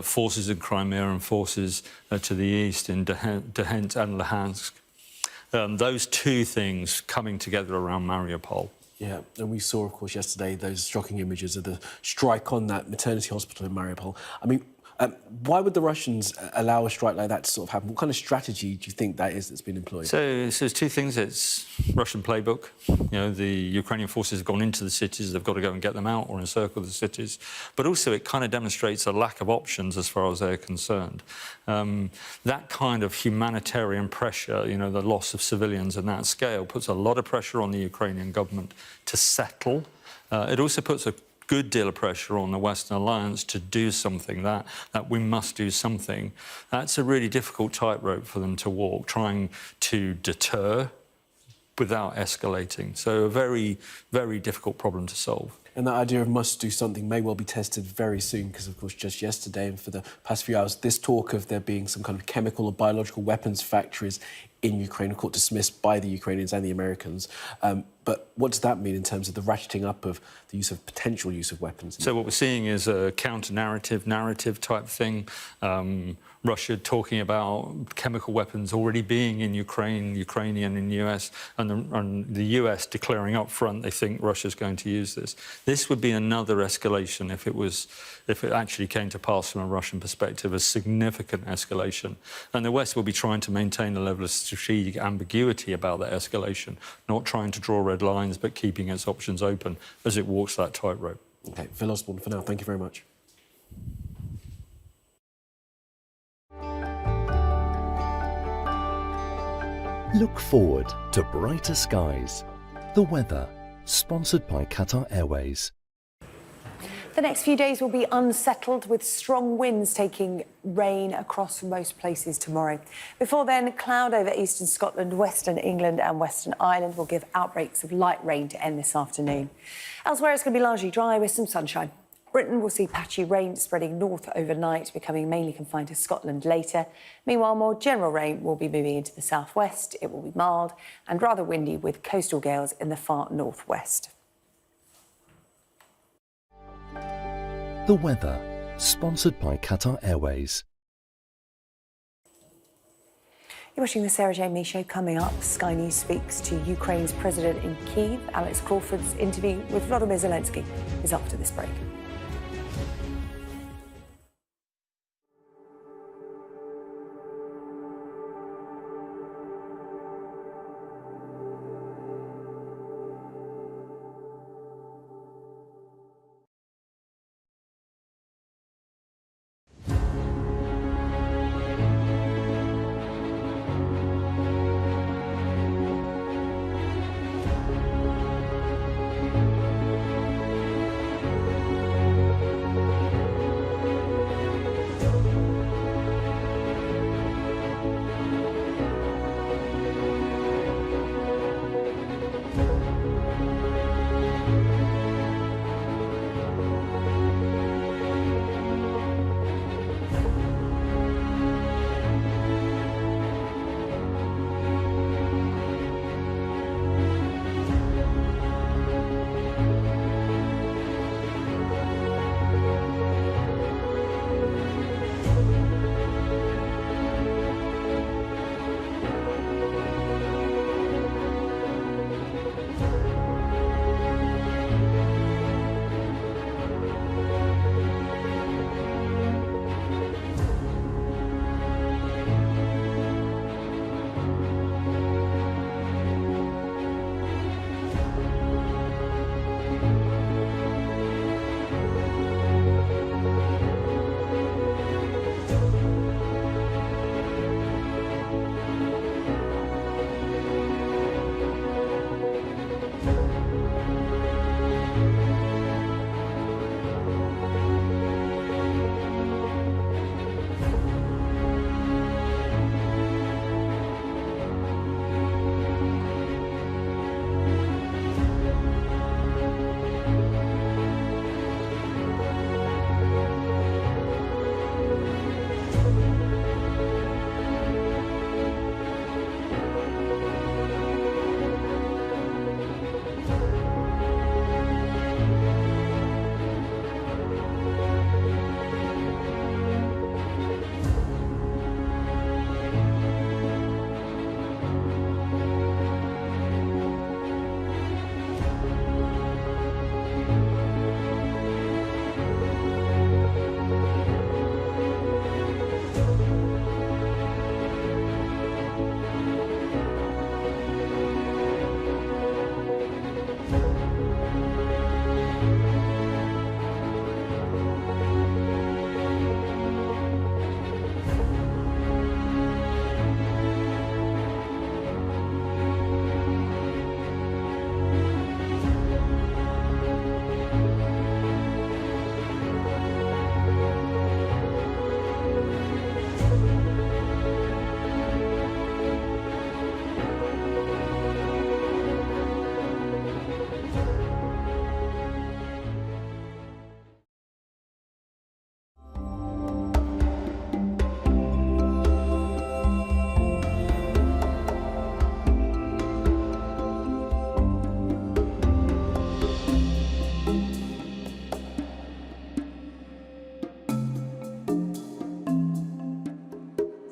forces in Crimea and forces to the east in Donetsk and Luhansk. Those two things coming together around Mariupol. Yeah, and we saw, of course, yesterday those shocking images of the strike on that maternity hospital in Mariupol. I mean, why would the Russians allow a strike like that to sort of happen? What kind of strategy do you think that is that's been employed? So there's two things. It's Russian playbook. You know, the Ukrainian forces have gone into the cities. They've got to go and get them out or encircle the cities. But also it kind of demonstrates a lack of options as far as they're concerned. That kind of humanitarian pressure, you know, the loss of civilians on that scale, puts a lot of pressure on the Ukrainian government to settle. It also puts a good deal of pressure on the Western alliance to do something, that we must do something. That's a really difficult tightrope for them to walk, trying to deter without escalating. So a very, very difficult problem to solve. And that idea of must do something may well be tested very soon because, of course, just yesterday and for the past few hours, this talk of there being some kind of chemical or biological weapons factories in Ukraine, of course, dismissed by the Ukrainians and the Americans. But what does that mean in terms of the ratcheting up of the potential use of weapons? So what we're seeing is a narrative type thing. Russia talking about chemical weapons already being in Ukrainian in the US, and the US declaring up front they think Russia's going to use this. This would be another escalation if it actually came to pass from a Russian perspective, a significant escalation. And the West will be trying to maintain a level of strategic ambiguity about that escalation, not trying to draw red lines, but keeping its options open as it walks that tightrope. OK, Phil Osborne, for now, thank you very much. Look forward to brighter skies. The weather, sponsored by Qatar Airways. The next few days will be unsettled with strong winds taking rain across most places tomorrow. Before then, cloud over eastern Scotland, western England and western Ireland will give outbreaks of light rain to end this afternoon. Elsewhere, it's going to be largely dry with some sunshine. Britain will see patchy rain spreading north overnight, becoming mainly confined to Scotland later. Meanwhile, more general rain will be moving into the southwest. It will be mild and rather windy with coastal gales in the far northwest. The weather, sponsored by Qatar Airways. You're watching the Sarah J. Me Show. Coming up, Sky News speaks to Ukraine's president in Kyiv. Alex Crawford's interview with Volodymyr Zelensky is after this break.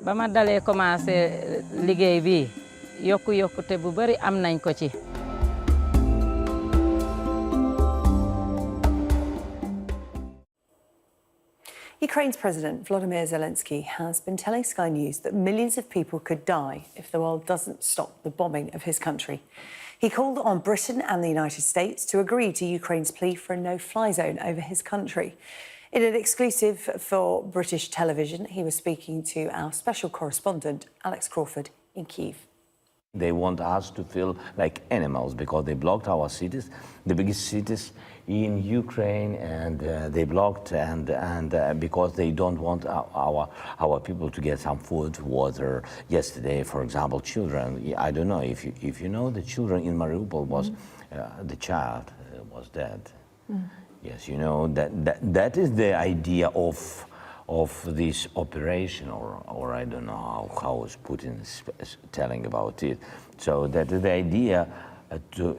ba ma dalee commencé liggéey bi yokkute bu bari am nañ ko ci. Ukraine's President Volodymyr Zelensky has been telling Sky News that millions of people could die if the world doesn't stop the bombing of his country. He called on Britain and the United States to agree to Ukraine's plea for a no-fly zone over his country. In an exclusive for British television, he was speaking to our special correspondent, Alex Crawford, in Kyiv. They want us to feel like animals because they blocked our cities, the biggest cities in Ukraine, and they blocked and because they don't want our people to get some food, water. Yesterday, for example, children. I don't know if you know the children in Mariupol was the child was dead. Yes, you know, that is the idea of this operation, or I don't know how is Putin telling about it. So that is the idea to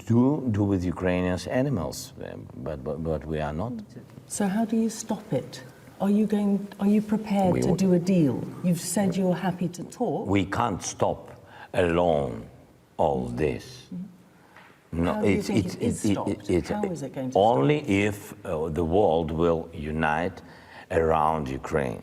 do with Ukrainians animals, but we are not. So how do you stop it? Are you prepared to do a deal? You've said you're happy to talk. We can't stop alone all this. No, How do you think it is stopped? How is it going to only if the world will unite around Ukraine.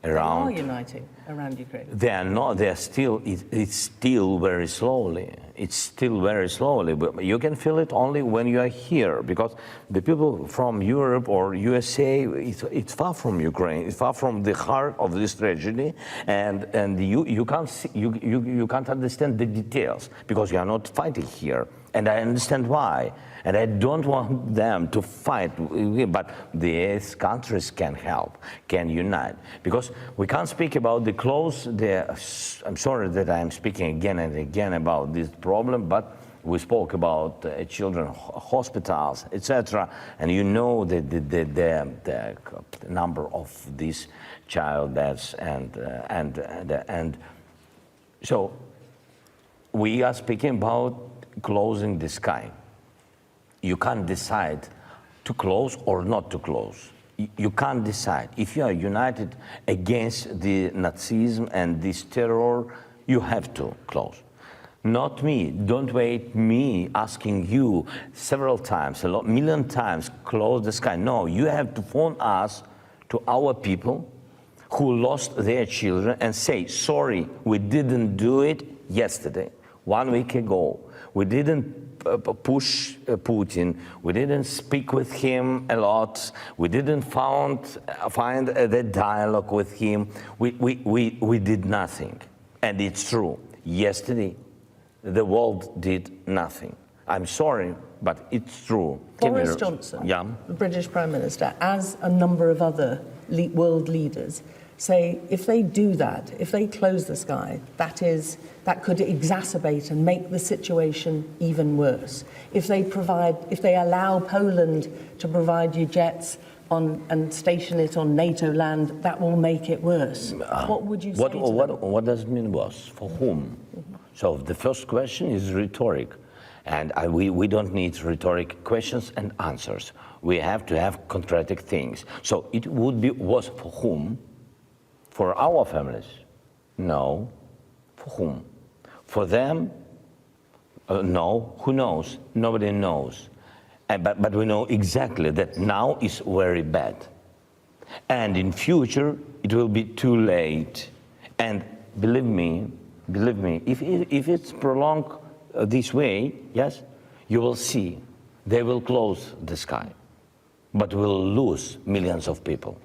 They are uniting around Ukraine. They are not. They are still. It's still very slowly. It's still very slowly. But you can feel it only when you are here, because the people from Europe or USA, it's far from Ukraine. It's far from the heart of this tragedy, and you can't see, you can't understand the details because you are not fighting here. And I understand why. And I don't want them to fight, but these countries can help, can unite. Because we can't speak about the close, I'm sorry that I'm speaking again and again about this problem, but we spoke about children hospitals, etc. And you know the number of these child deaths and so we are speaking about closing the sky. You can't decide to close or not to close. You can't decide. If you are united against the Nazism and this terror, you have to close. Not me. Don't wait me asking you several times, a million times, close the sky. No, you have to phone us to our people who lost their children and say, sorry, we didn't do it yesterday, 1 week ago. We didn't push Putin. We didn't speak with him a lot. We didn't find the dialogue with him. We did nothing. And it's true. Yesterday, the world did nothing. I'm sorry, but it's true. Boris Johnson, the British Prime Minister, as a number of other world leaders, say if they do that, if they close the sky, that could exacerbate and make the situation even worse. If they allow Poland to provide you jets and station it on NATO land, that will make it worse. What would you say to them? What does it mean worse? For whom? So the first question is rhetoric. And we don't need rhetoric questions and answers. We have to have concrete things. So it would be worse for whom? For our families? No. For whom? For them? No. Who knows? Nobody knows. But we know exactly that now is very bad. And in future, it will be too late. And believe me, if it's prolonged this way, yes, you will see they will close the sky, but we'll lose millions of people.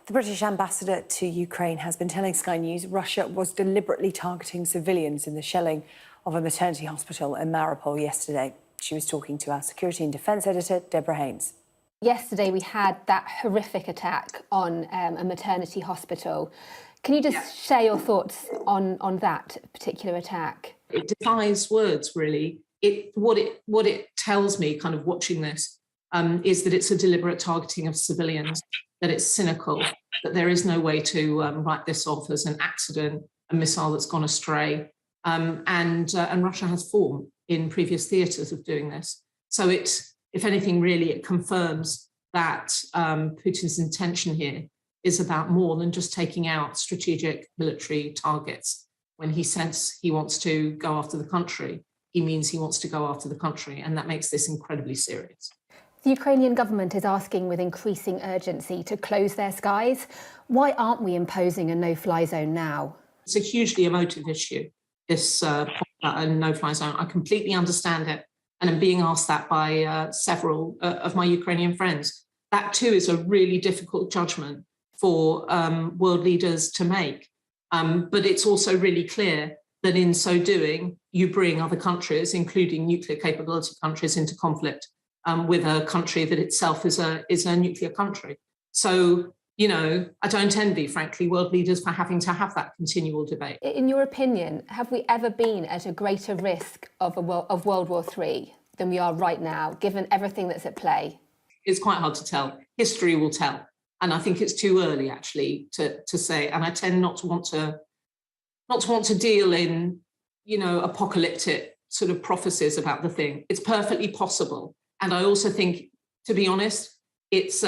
The British ambassador to Ukraine has been telling Sky News Russia was deliberately targeting civilians in the shelling of a maternity hospital in Mariupol yesterday. She was talking to our security and defence editor, Deborah Haynes. Yesterday we had that horrific attack on a maternity hospital. Can you just share your thoughts on that particular attack? It defies words, really. What it tells me, kind of watching this, is that it's a deliberate targeting of civilians, that it's cynical, that there is no way to write this off as an accident, a missile that's gone astray. And Russia has form in previous theatres of doing this. So if anything, really, it confirms that Putin's intention here is about more than just taking out strategic military targets. When he says he wants to go after the country, he means he wants to go after the country, and that makes this incredibly serious. The Ukrainian government is asking with increasing urgency to close their skies. Why aren't we imposing a no-fly zone now? It's a hugely emotive issue, this no-fly zone. I completely understand it, and I'm being asked that by several of my Ukrainian friends. That too is a really difficult judgment for world leaders to make. But it's also really clear that in so doing, you bring other countries, including nuclear capability countries, into conflict with a country that itself is a nuclear country. So You know, I don't envy, frankly, world leaders for having to have that continual debate. In your opinion, have we ever been at a greater risk of World War III than we are right now, given everything that's at play? It's quite hard to tell. History will tell. And I think it's too early, actually, to say. And I tend not to want to deal in, you know, apocalyptic sort of prophecies about the thing. It's perfectly possible. And I also think, to be honest, it's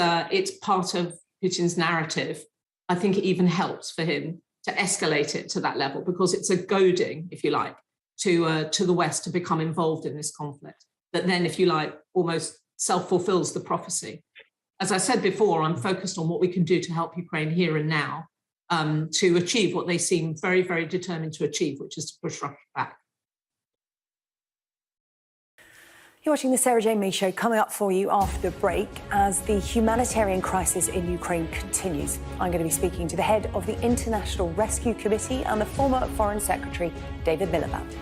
part of Putin's narrative. I think it even helps for him to escalate it to that level, because it's a goading, if you like, to the West to become involved in this conflict. That then, if you like, almost self-fulfills the prophecy. As I said before, I'm focused on what we can do to help Ukraine here and now to achieve what they seem very, very determined to achieve, which is to push Russia back. You're watching the Sarah Jane Mee Show, coming up for you after the break as the humanitarian crisis in Ukraine continues. I'm going to be speaking to the head of the International Rescue Committee and the former Foreign Secretary, David Miliband.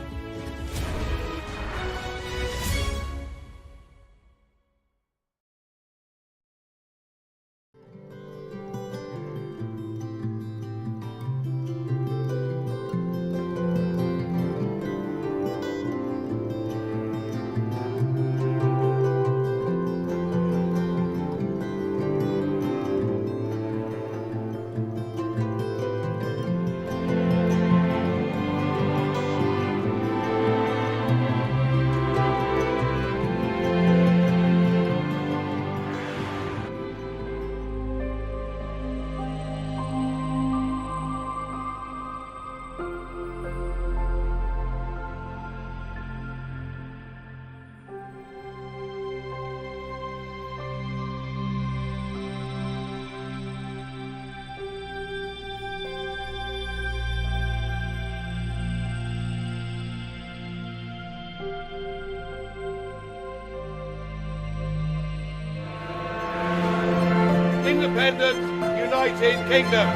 Independent United Kingdom.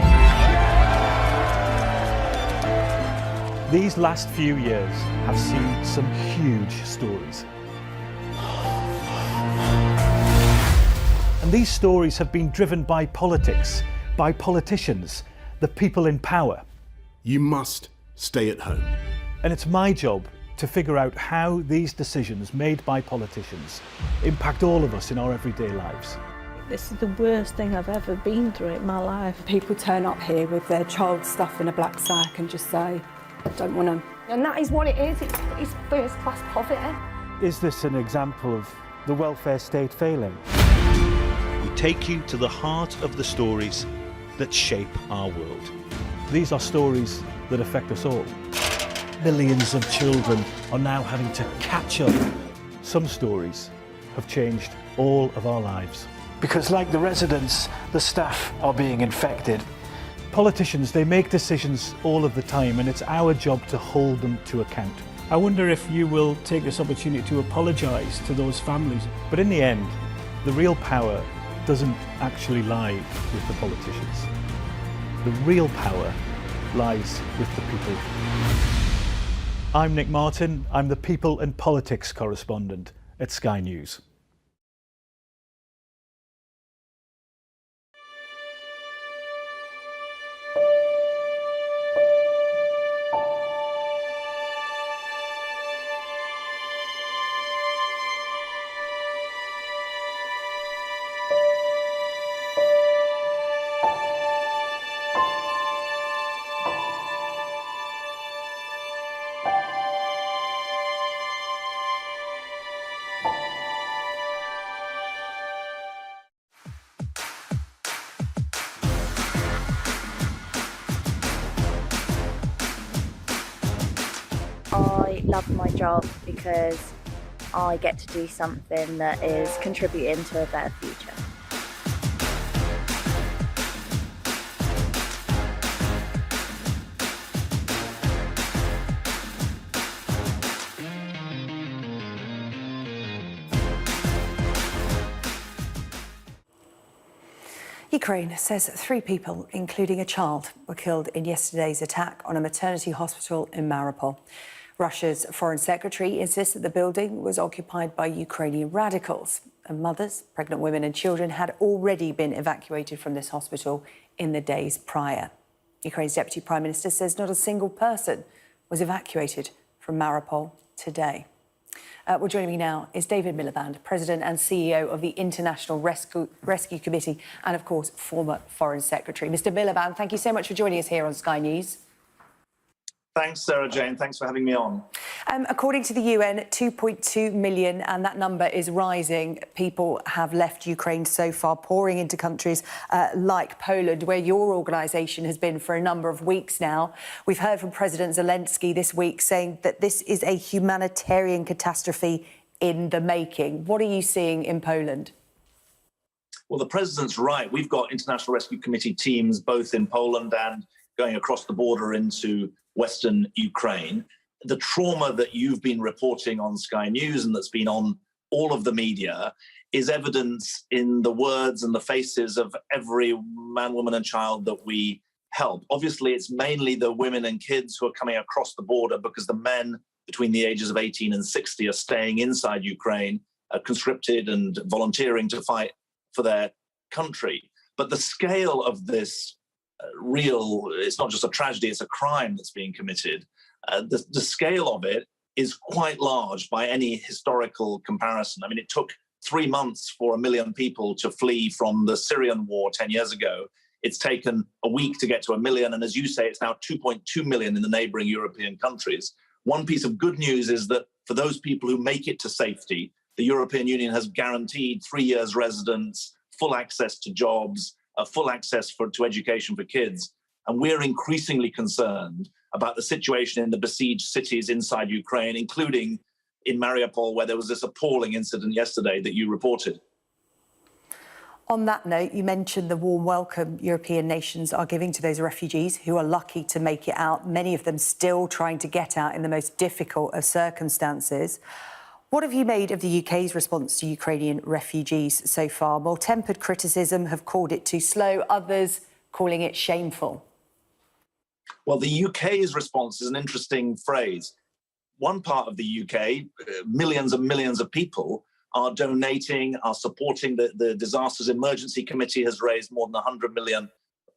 These last few years have seen some huge stories. And these stories have been driven by politics, by politicians, the people in power. You must stay at home. And it's my job to figure out how these decisions made by politicians impact all of us in our everyday lives. This is the worst thing I've ever been through in my life. People turn up here with their child stuff in a black sack and just say, I don't want to. And that is what it is. It's first-class poverty. Is this an example of the welfare state failing? We take you to the heart of the stories that shape our world. These are stories that affect us all. Millions of children are now having to catch up. Some stories have changed all of our lives. Because like the residents, the staff are being infected. Politicians, they make decisions all of the time, and it's our job to hold them to account. I wonder if you will take this opportunity to apologise to those families. But in the end, the real power doesn't actually lie with the politicians. The real power lies with the people. I'm Nick Martin. I'm the People and Politics correspondent at Sky News. I love my job because I get to do something that is contributing to a better future. Ukraine says 3 people, including a child, were killed in yesterday's attack on a maternity hospital in Mariupol. Russia's foreign secretary insists that the building was occupied by Ukrainian radicals, and mothers, pregnant women and children had already been evacuated from this hospital in the days prior. Ukraine's Deputy Prime Minister says not a single person was evacuated from Mariupol today. Well, joining me now is David Miliband, President and CEO of the International Rescue Committee and, of course, former Foreign Secretary. Mr Miliband, thank you so much for joining us here on Sky News. Thanks, Sarah Jane. Thanks for having me on. According to the UN, 2.2 million, and that number is rising, people have left Ukraine so far, pouring into countries like Poland, where your organisation has been for a number of weeks now. We've heard from President Zelensky this week saying that this is a humanitarian catastrophe in the making. What are you seeing in Poland? Well, the President's right. We've got International Rescue Committee teams both in Poland and going across the border into Western Ukraine. The trauma that you've been reporting on Sky News and that's been on all of the media is evidence in the words and the faces of every man, woman and child that we help. Obviously, it's mainly the women and kids who are coming across the border because the men between the ages of 18 and 60 are staying inside Ukraine, conscripted and volunteering to fight for their country. But the scale of this it's not just a tragedy, it's a crime that's being committed. The scale of it is quite large by any historical comparison. I mean, it took 3 months for 1 million people to flee from the Syrian war 10 years ago. It's taken a week to get to 1 million. And as you say, it's now 2.2 million in the neighboring European countries. One piece of good news is that for those people who make it to safety, the European Union has guaranteed 3 years residence, full access to jobs, full access to education for kids. And we're increasingly concerned about the situation in the besieged cities inside Ukraine, including in Mariupol, where there was this appalling incident yesterday that you reported. On that note, you mentioned the warm welcome European nations are giving to those refugees who are lucky to make it out, many of them still trying to get out in the most difficult of circumstances. What have you made of the UK's response to Ukrainian refugees so far? More tempered criticism have called it too slow, others calling it shameful. Well, the UK's response is an interesting phrase. One part of the UK, millions and millions of people, are donating, are supporting the Disasters Emergency Committee has raised more than £100 million.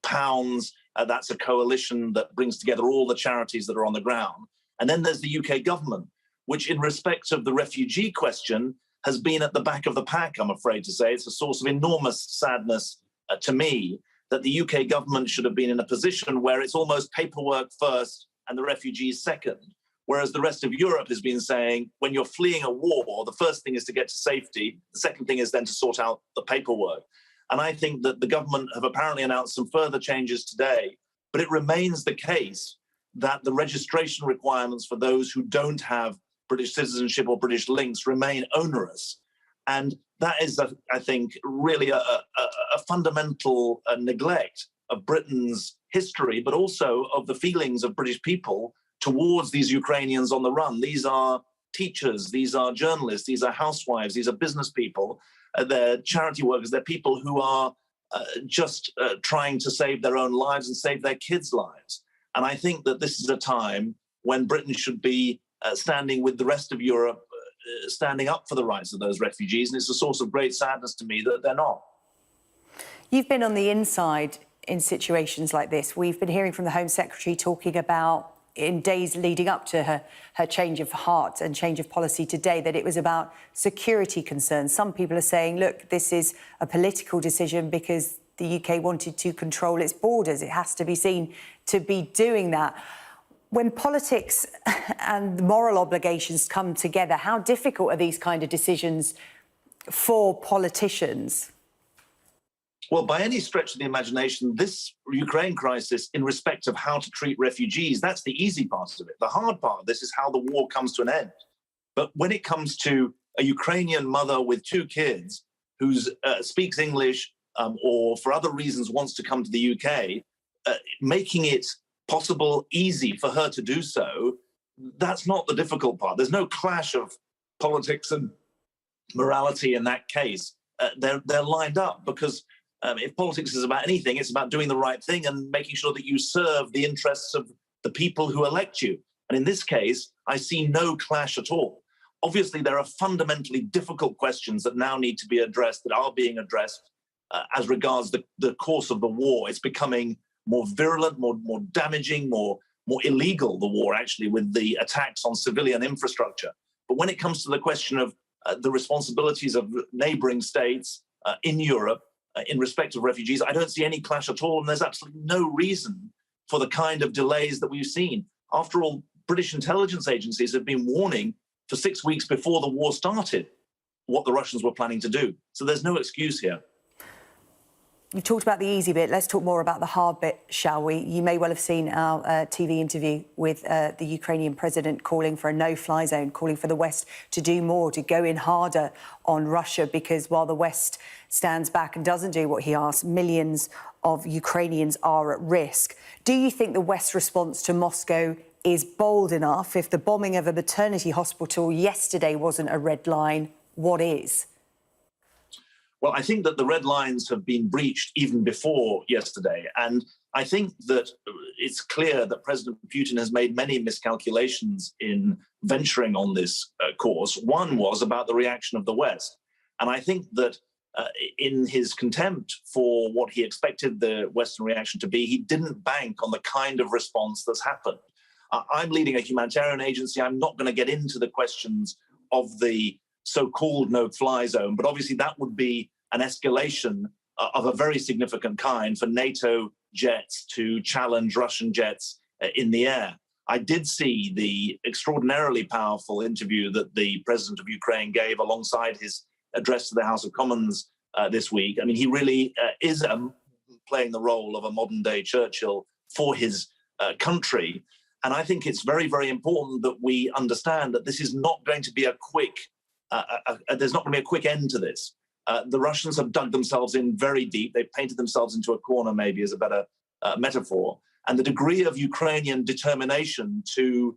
That's a coalition that brings together all the charities that are on the ground. And then there's the UK government, which in respect of the refugee question has been at the back of the pack, I'm afraid to say. It's a source of enormous sadness to me that the UK government should have been in a position where it's almost paperwork first and the refugees second. Whereas the rest of Europe has been saying, when you're fleeing a war, the first thing is to get to safety. The second thing is then to sort out the paperwork. And I think that the government have apparently announced some further changes today, but it remains the case that the registration requirements for those who don't have British citizenship or British links remain onerous. And that is, I think, really a fundamental neglect of Britain's history, but also of the feelings of British people towards these Ukrainians on the run. These are teachers, these are journalists, these are housewives, these are business people, they're charity workers, they're people who are just trying to save their own lives and save their kids' lives. And I think that this is a time when Britain should be standing with the rest of Europe, standing up for the rights of those refugees. And it's a source of great sadness to me that they're not. You've been on the inside in situations like this. We've been hearing from the Home Secretary talking about, in days leading up to her change of heart and change of policy today, that it was about security concerns. Some people are saying, look, this is a political decision because the UK wanted to control its borders. It has to be seen to be doing that. When politics and moral obligations come together, how difficult are these kind of decisions for politicians? Well, by any stretch of the imagination, this Ukraine crisis, in respect of how to treat refugees, that's the easy part of it. The hard part of this is how the war comes to an end. But when it comes to a Ukrainian mother with 2 kids who speaks English or for other reasons wants to come to the UK, making it possible, easy for her to do so, that's not the difficult part. There's no clash of politics and morality in that case. They're lined up because if politics is about anything, it's about doing the right thing and making sure that you serve the interests of the people who elect you. And in this case, I see no clash at all. Obviously, there are fundamentally difficult questions that now need to be addressed, that are being addressed as regards the course of the war. It's becoming more virulent, more damaging, more illegal, the war, actually, with the attacks on civilian infrastructure. But when it comes to the question of the responsibilities of neighboring states in Europe in respect of refugees, I don't see any clash at all. And there's absolutely no reason for the kind of delays that we've seen. After all, British intelligence agencies have been warning for 6 weeks before the war started what the Russians were planning to do. So there's no excuse here. You talked about the easy bit. Let's talk more about the hard bit, shall we? You may well have seen our TV interview with the Ukrainian president calling for a no-fly zone, calling for the West to do more, to go in harder on Russia, because while the West stands back and doesn't do what he asks, millions of Ukrainians are at risk. Do you think the West's response to Moscow is bold enough? If the bombing of a maternity hospital yesterday wasn't a red line, what is? Well, I think that the red lines have been breached even before yesterday. And I think that it's clear that President Putin has made many miscalculations in venturing on this course. One was about the reaction of the West. And I think that in his contempt for what he expected the Western reaction to be, he didn't bank on the kind of response that's happened. I'm leading a humanitarian agency. I'm not going to get into the questions of the so-called no-fly zone, but obviously that would be an escalation of a very significant kind for NATO jets to challenge Russian jets in the air. I did see the extraordinarily powerful interview that the president of Ukraine gave alongside his address to the House of Commons this week. I mean, he really is playing the role of a modern-day Churchill for his country. And I think it's very, very important that we understand that this is not going to be a quick there's not going to be a quick end to this. The Russians have dug themselves in very deep. They've painted themselves into a corner, maybe, as a better metaphor. And the degree of Ukrainian determination to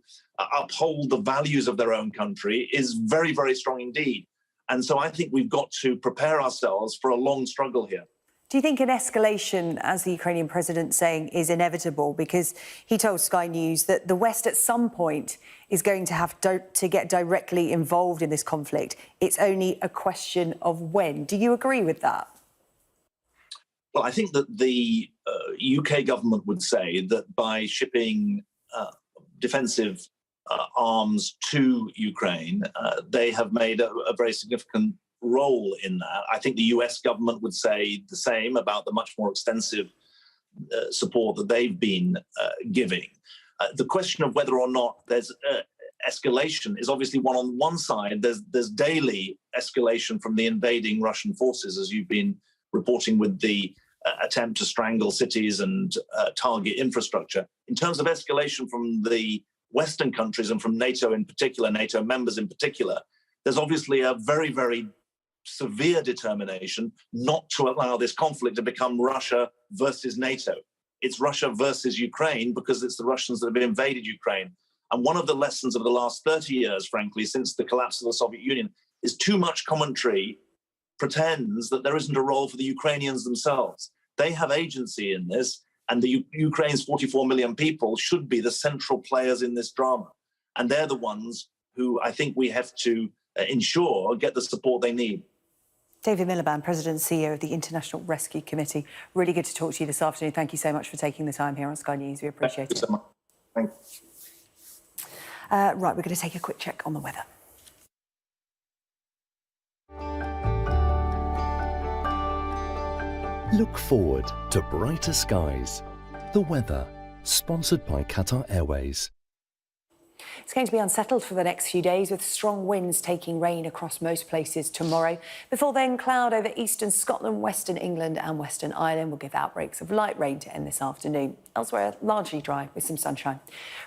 uphold the values of their own country is very, very strong indeed. And so I think we've got to prepare ourselves for a long struggle here. Do you think an escalation, as the Ukrainian president's saying, is inevitable? Because he told Sky News that the West at some point is going to have to get directly involved in this conflict. It's only a question of when. Do you agree with that? Well, I think that the UK government would say that by shipping defensive arms to Ukraine, they have made a very significant role in that. I think the US government would say the same about the much more extensive support that they've been giving. The question of whether or not there's escalation is obviously one. On one side, there's daily escalation from the invading Russian forces, as you've been reporting, with the attempt to strangle cities and target infrastructure. In terms of escalation from the Western countries and from NATO in particular, NATO members in particular, there's obviously a very, very severe determination not to allow this conflict to become Russia versus NATO. It's Russia versus Ukraine because it's the Russians that have invaded Ukraine. And one of the lessons of the last 30 years, frankly, since the collapse of the Soviet Union, is too much commentary pretends that there isn't a role for the Ukrainians themselves. They have agency in this, and the Ukraine's 44 million people should be the central players in this drama. And they're the ones who I think we have to ensure get the support they need. David Miliband, President and CEO of the International Rescue Committee. Really good to talk to you this afternoon. Thank you so much for taking the time here on Sky News. We appreciate it. Thank you so much. Thank you. Right, we're going to take a quick check on the weather. Look forward to brighter skies. The weather, sponsored by Qatar Airways. It's going to be unsettled for the next few days, with strong winds taking rain across most places tomorrow. Before then, cloud over eastern Scotland, western England and western Ireland will give outbreaks of light rain to end this afternoon. Elsewhere, largely dry with some sunshine.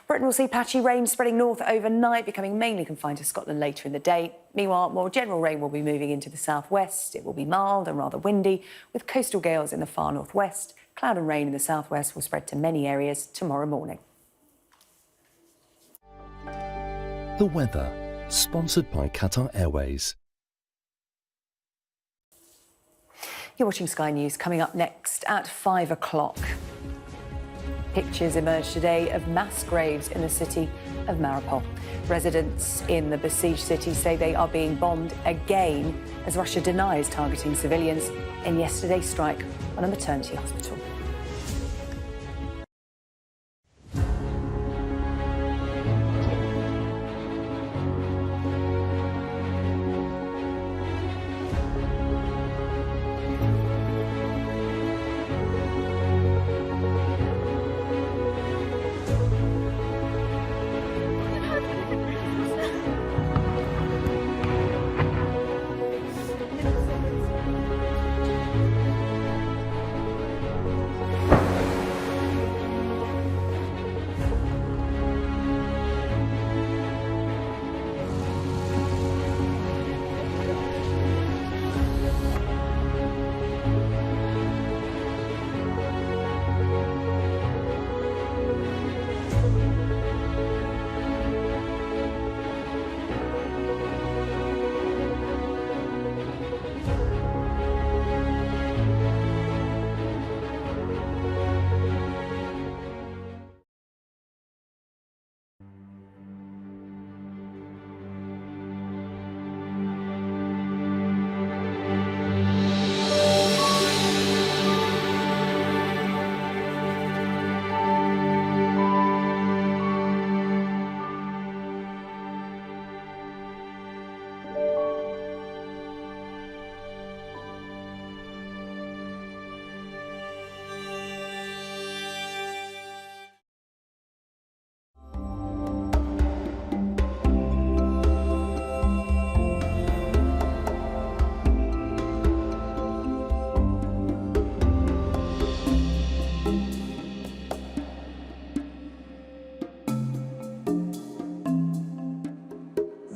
Britain will see patchy rain spreading north overnight, becoming mainly confined to Scotland later in the day. Meanwhile, more general rain will be moving into the southwest. It will be mild and rather windy, with coastal gales in the far northwest. Cloud and rain in the southwest will spread to many areas tomorrow morning. The weather, sponsored by Qatar Airways. You're watching Sky News. Coming up next at 5 o'clock. Pictures emerged today of mass graves in the city of Mariupol. Residents in the besieged city say they are being bombed again as Russia denies targeting civilians in yesterday's strike on a maternity hospital.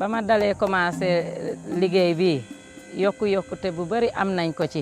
ba ma dalee commencé liggéey bi yokkute bu bari am nañ ko ci.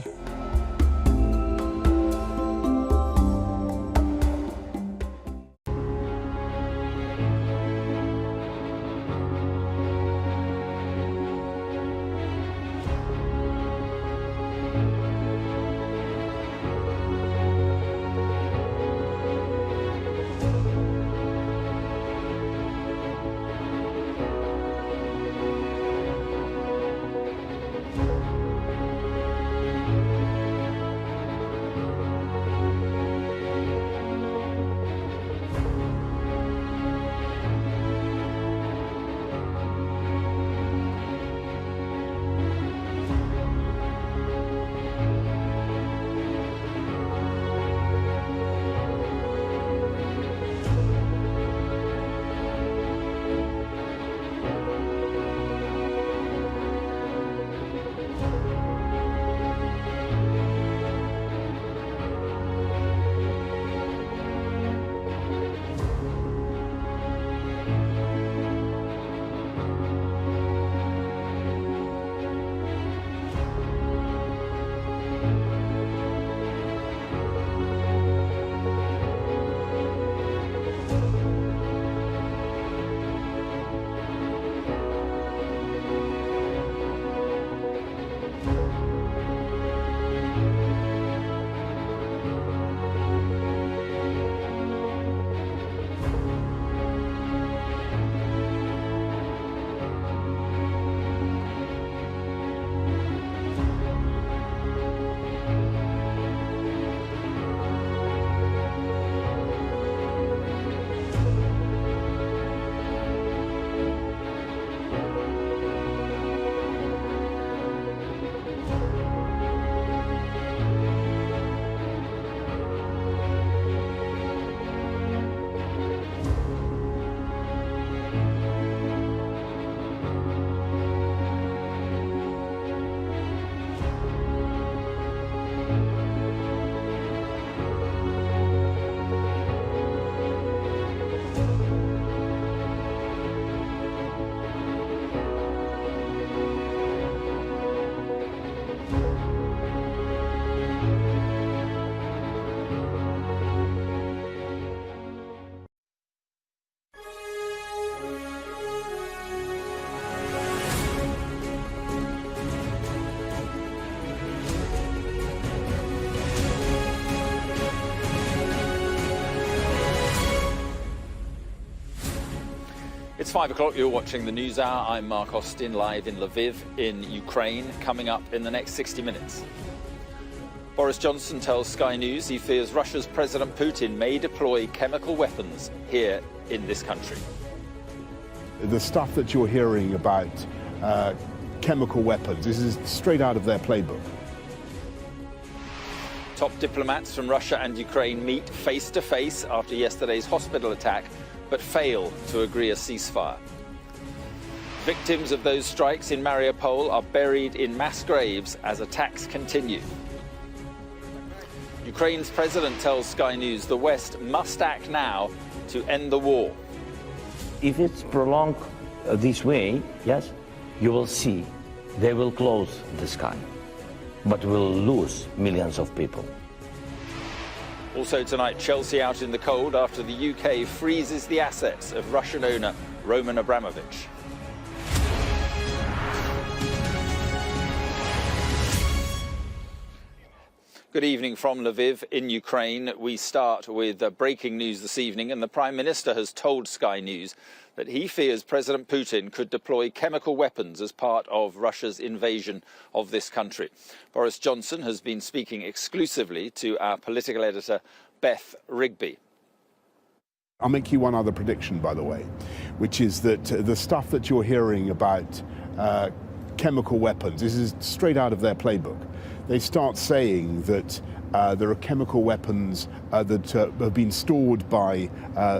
It's 5 o'clock, you're watching the News Hour. I'm Mark Austin, live in Lviv in Ukraine, coming up in the next 60 minutes. Boris Johnson tells Sky News he fears Russia's President Putin may deploy chemical weapons here in this country. The stuff that you're hearing about chemical weapons, this is straight out of their playbook. Top diplomats from Russia and Ukraine meet face to face after yesterday's hospital attack, but fail to agree a ceasefire. Victims of those strikes in Mariupol are buried in mass graves as attacks continue. Ukraine's president tells Sky News the West must act now to end the war. If it's prolonged this way, yes, you will see they will close the sky, but we'll lose millions of people. Also tonight, Chelsea out in the cold after the UK freezes the assets of Russian owner Roman Abramovich. Good evening from Lviv in Ukraine. We start with breaking news this evening, and the Prime Minister has told Sky News that he fears President Putin could deploy chemical weapons as part of Russia's invasion of this country. Boris Johnson has been speaking exclusively to our political editor, Beth Rigby. I'll make you one other prediction, by the way, which is that the stuff that you're hearing about chemical weapons, this is straight out of their playbook. They start saying that there are chemical weapons that have been stored by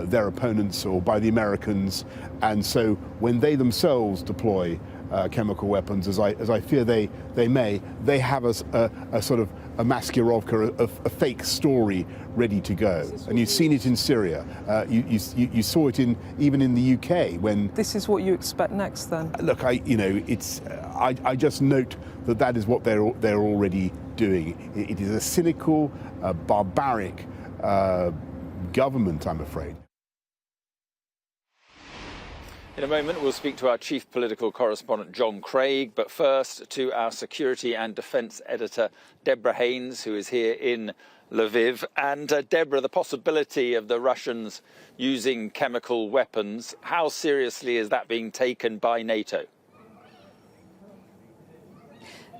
their opponents or by the Americans, and so when they themselves deploy chemical weapons, as I fear they may, they have a sort of a masquerovka, a fake story ready to go. And you've seen it in Syria. You saw it even in the UK when. This is what you expect next, then. Look, I just note that is what they're already doing. It is a cynical, barbaric government, I'm afraid. In a moment, we'll speak to our chief political correspondent, John Craig, but first to our security and defence editor, Deborah Haynes, who is here in Lviv. And Deborah, the possibility of the Russians using chemical weapons, how seriously is that being taken by NATO?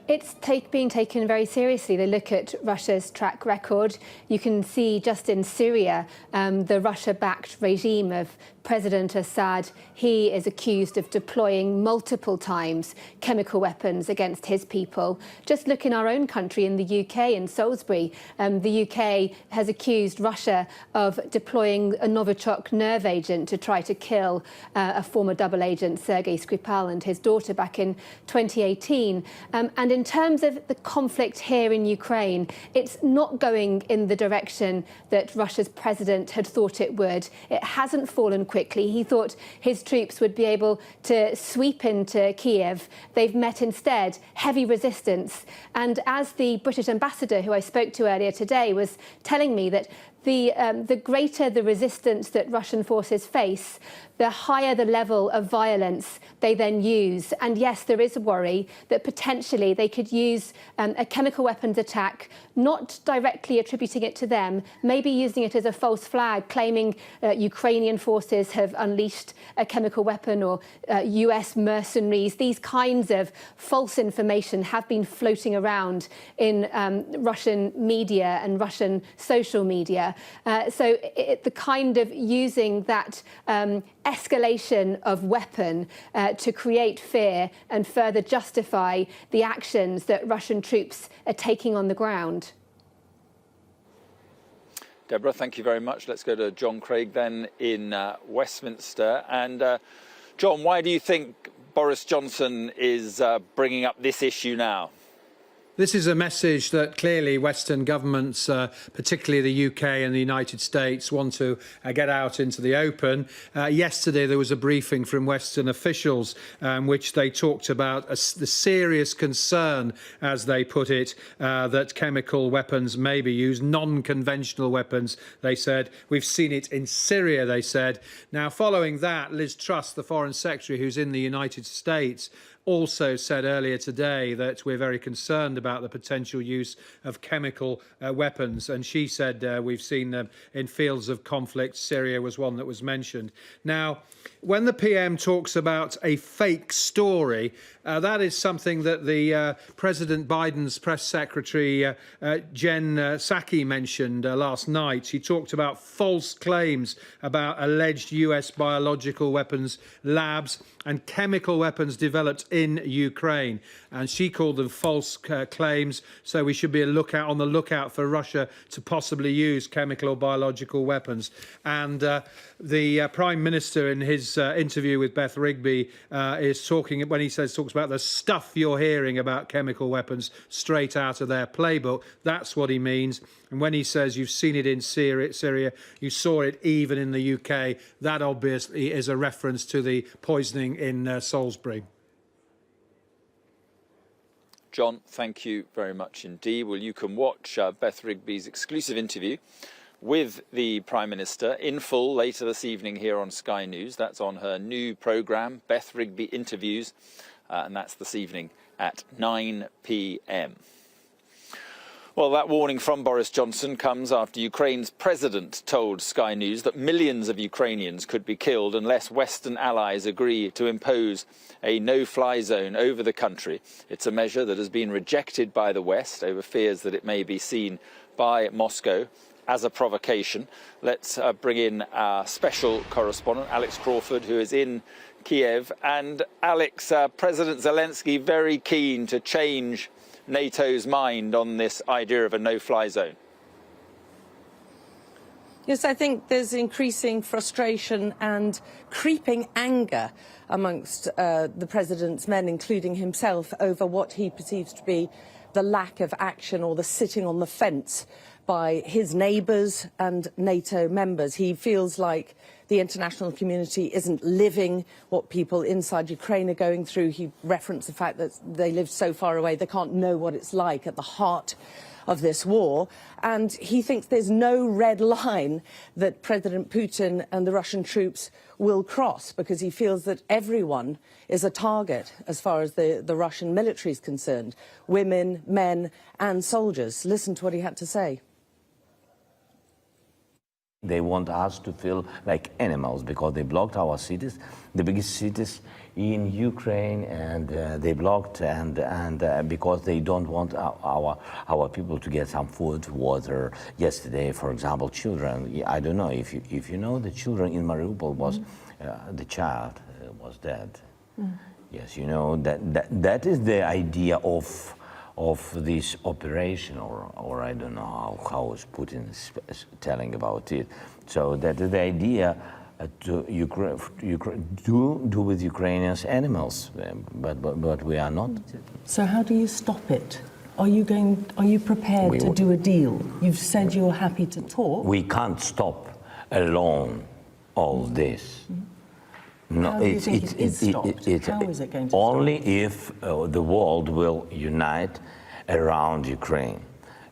It's being taken very seriously. They look at Russia's track record. You can see just in Syria, the Russia-backed regime of President Assad, he is accused of deploying multiple times chemical weapons against his people. Just look in our own country, in the UK, in Salisbury, the UK has accused Russia of deploying a Novichok nerve agent to try to kill a former double agent, Sergei Skripal, and his daughter back in 2018. And in terms of the conflict here in Ukraine, it's not going in the direction that Russia's president had thought it would. It hasn't fallen quickly. He thought his troops would be able to sweep into Kiev. They've met instead heavy resistance. And as the British ambassador who I spoke to earlier today was telling me that the greater the resistance that Russian forces face, the higher the level of violence they then use. And yes, there is a worry that potentially they could use a chemical weapons attack, not directly attributing it to them, maybe using it as a false flag, claiming Ukrainian forces have unleashed a chemical weapon or US mercenaries. These kinds of false information have been floating around in Russian media and Russian social media. So the kind of using that escalation of weapon to create fear and further justify the actions that Russian troops are taking on the ground. Deborah, thank you very much. Let's go to John Craig then in Westminster. And John, why do you think Boris Johnson is bringing up this issue now? This is a message that clearly Western governments, particularly the UK and the United States, want to get out into the open. Yesterday, there was a briefing from Western officials which they talked about the serious concern, as they put it, that chemical weapons may be used, non-conventional weapons, they said. We've seen it in Syria, they said. Now, following that, Liz Truss, the Foreign Secretary, who's in the United States, also said earlier today that we're very concerned about the potential use of chemical weapons. And she said we've seen them in fields of conflict. Syria was one that was mentioned. Now, when the PM talks about a fake story, that is something that the President Biden's press secretary, Jen Psaki, mentioned last night. She talked about false claims about alleged US biological weapons labs and chemical weapons developed in Ukraine. And she called them false claims, so we should be on the lookout for Russia to possibly use chemical or biological weapons. And the Prime Minister, in his interview with Beth Rigby, is talking, when he talks about the stuff you're hearing about chemical weapons straight out of their playbook. That's what he means. And when he says you've seen it in Syria, you saw it even in the UK, that obviously is a reference to the poisoning in Salisbury. John, thank you very much indeed. Well, you can watch Beth Rigby's exclusive interview with the Prime Minister in full later this evening here on Sky News. That's on her new programme, Beth Rigby Interviews, and that's this evening at 9 p.m. Well, that warning from Boris Johnson comes after Ukraine's president told Sky News that millions of Ukrainians could be killed unless Western allies agree to impose a no-fly zone over the country. It's a measure that has been rejected by the West over fears that it may be seen by Moscow as a provocation. Let's bring in our special correspondent, Alex Crawford, who is in Kiev. And Alex, President Zelensky very keen to change NATO's mind on this idea of a no-fly zone. Yes, I think there's increasing frustration and creeping anger amongst the president's men, including himself, over what he perceives to be the lack of action or the sitting on the fence by his neighbours and NATO members. He feels like the international community isn't living what people inside Ukraine are going through. He referenced the fact that they live so far away they can't know what it's like at the heart of this war. And he thinks there's no red line that President Putin and the Russian troops will cross, because he feels that everyone is a target as far as the Russian military is concerned. Women, men and soldiers. Listen to what he had to say. They want us to feel like animals because they blocked our cities, the biggest cities in Ukraine, and they blocked and because they don't want our people to get some food, water. Yesterday, for example, children. I don't know if you know, the children in Mariupol was the child was dead. Yes, you know that is the idea of this operation, or I don't know how Putin is telling about it. So that is the idea to do with Ukrainians animals, but we are not. So how do you stop it? Are you prepared to do a deal? You've said you're happy to talk. We can't stop alone all this. No, How do you think it is stopped? How is it going to only if the world will unite around Ukraine.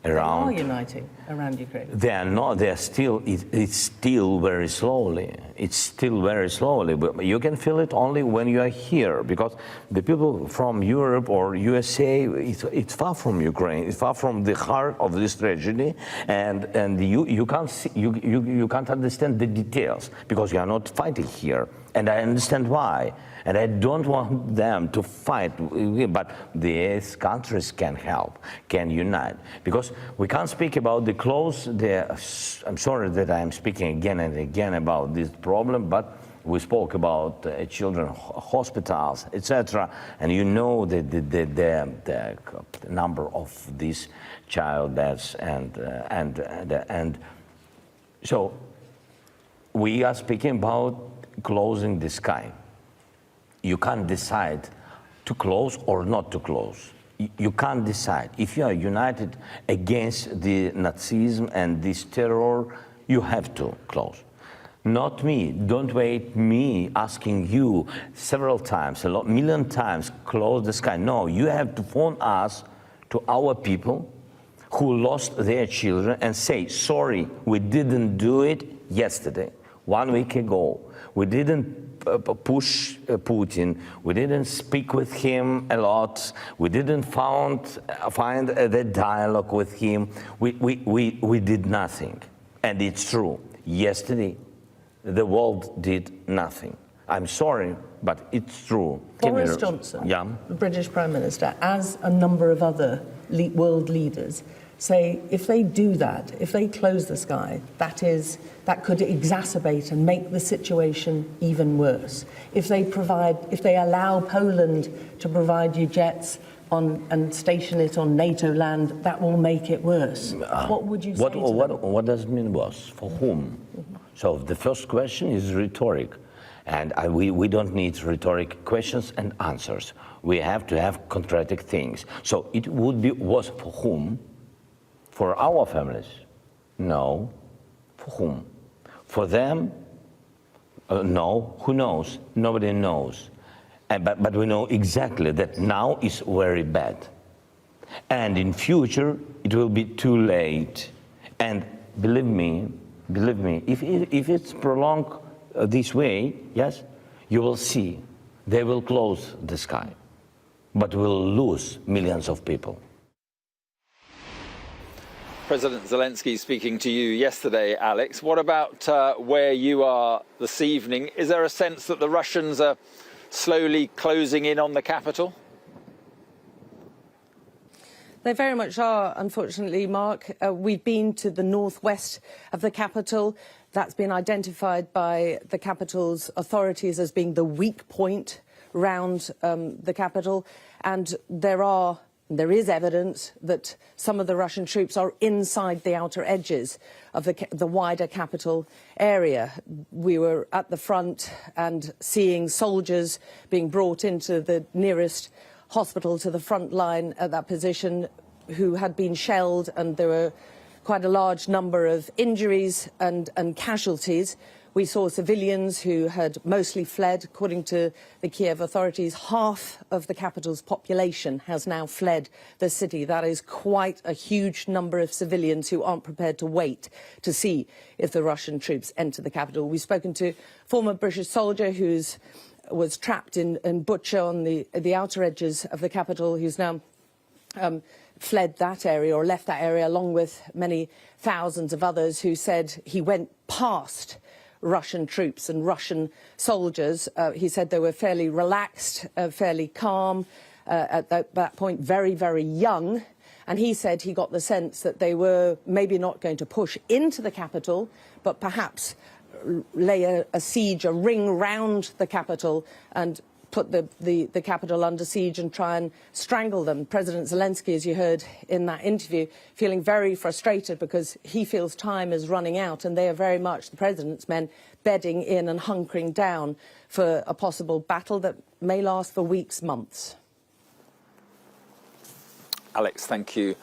They are uniting around Ukraine. They are not. They are still. It's still very slowly. It's still very slowly. But you can feel it only when you are here, because the people from Europe or USA, it's far from Ukraine. It's far from the heart of this tragedy, and you can't see, you can't understand the details because you are not fighting here. And I understand why. And I don't want them to fight, but these countries can help, can unite. Because we can't speak about the close, I'm sorry that I'm speaking again and again about this problem, but we spoke about children hospitals, etc. And you know the number of these child deaths, and so we are speaking about closing the sky. You can't decide to close or not to close. You can't decide. If you are united against the Nazism and this terror, you have to close. Not me. Don't wait me asking you several times, a million times, close the sky. No, you have to phone us, to our people who lost their children, and say, sorry, we didn't do it yesterday. 1 week ago. We didn't push Putin. We didn't speak with him a lot. We didn't find the dialogue with him. We did nothing. And it's true. Yesterday, the world did nothing. I'm sorry, but it's true. Boris Johnson, the British Prime Minister, as a number of other world leaders, say if they do that, if they close the sky, that could exacerbate and make the situation even worse. If they allow Poland to provide you jets and station it on NATO land, that will make it worse. What would you say to them? What does it mean worse? For whom? So the first question is rhetoric. And we don't need rhetoric questions and answers. We have to have concrete things. So it would be worse for whom? For our families? No. For whom? For them? No. Who knows? Nobody knows. But we know exactly that now is very bad. And in future, it will be too late. And believe me, if it's prolonged this way, yes, you will see they will close the sky, but we'll lose millions of people. President Zelensky speaking to you yesterday, Alex. What about where you are this evening? Is there a sense that the Russians are slowly closing in on the capital? They very much are, unfortunately, Mark. We've been to the northwest of the capital. That's been identified by the capital's authorities as being the weak point round the capital. And there is evidence that some of the Russian troops are inside the outer edges of the wider capital area. We were at the front and seeing soldiers being brought into the nearest hospital to the front line at that position who had been shelled, and there were quite a large number of injuries and casualties. We saw civilians who had mostly fled. According to the Kiev authorities, half of the capital's population has now fled the city. That is quite a huge number of civilians who aren't prepared to wait to see if the Russian troops enter the capital. We've spoken to a former British soldier who was trapped in Bucha on the outer edges of the capital, who's now fled that area or left that area, along with many thousands of others, who said he went past Russian troops and Russian soldiers. He said they were fairly relaxed, fairly calm, at that point very, very young. And he said he got the sense that they were maybe not going to push into the capital, but perhaps lay a siege, a ring round the capital and put the capital under siege and try and strangle them. President Zelensky, as you heard in that interview, feeling very frustrated because he feels time is running out, and they are very much, the president's men, bedding in and hunkering down for a possible battle that may last for weeks, months. Alex, thank you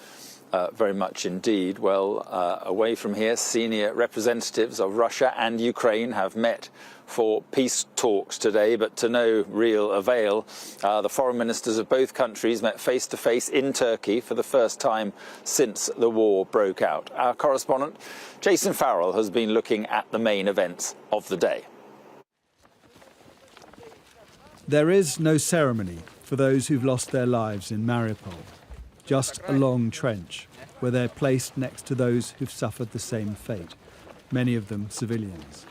very much indeed. Well, away from here, senior representatives of Russia and Ukraine have met for peace talks today, but to no real avail. The foreign ministers of both countries met face-to-face in Turkey for the first time since the war broke out. Our correspondent, Jason Farrell, has been looking at the main events of the day. There is no ceremony for those who've lost their lives in Mariupol. Just a long trench where they're placed next to those who've suffered the same fate, many of them civilians.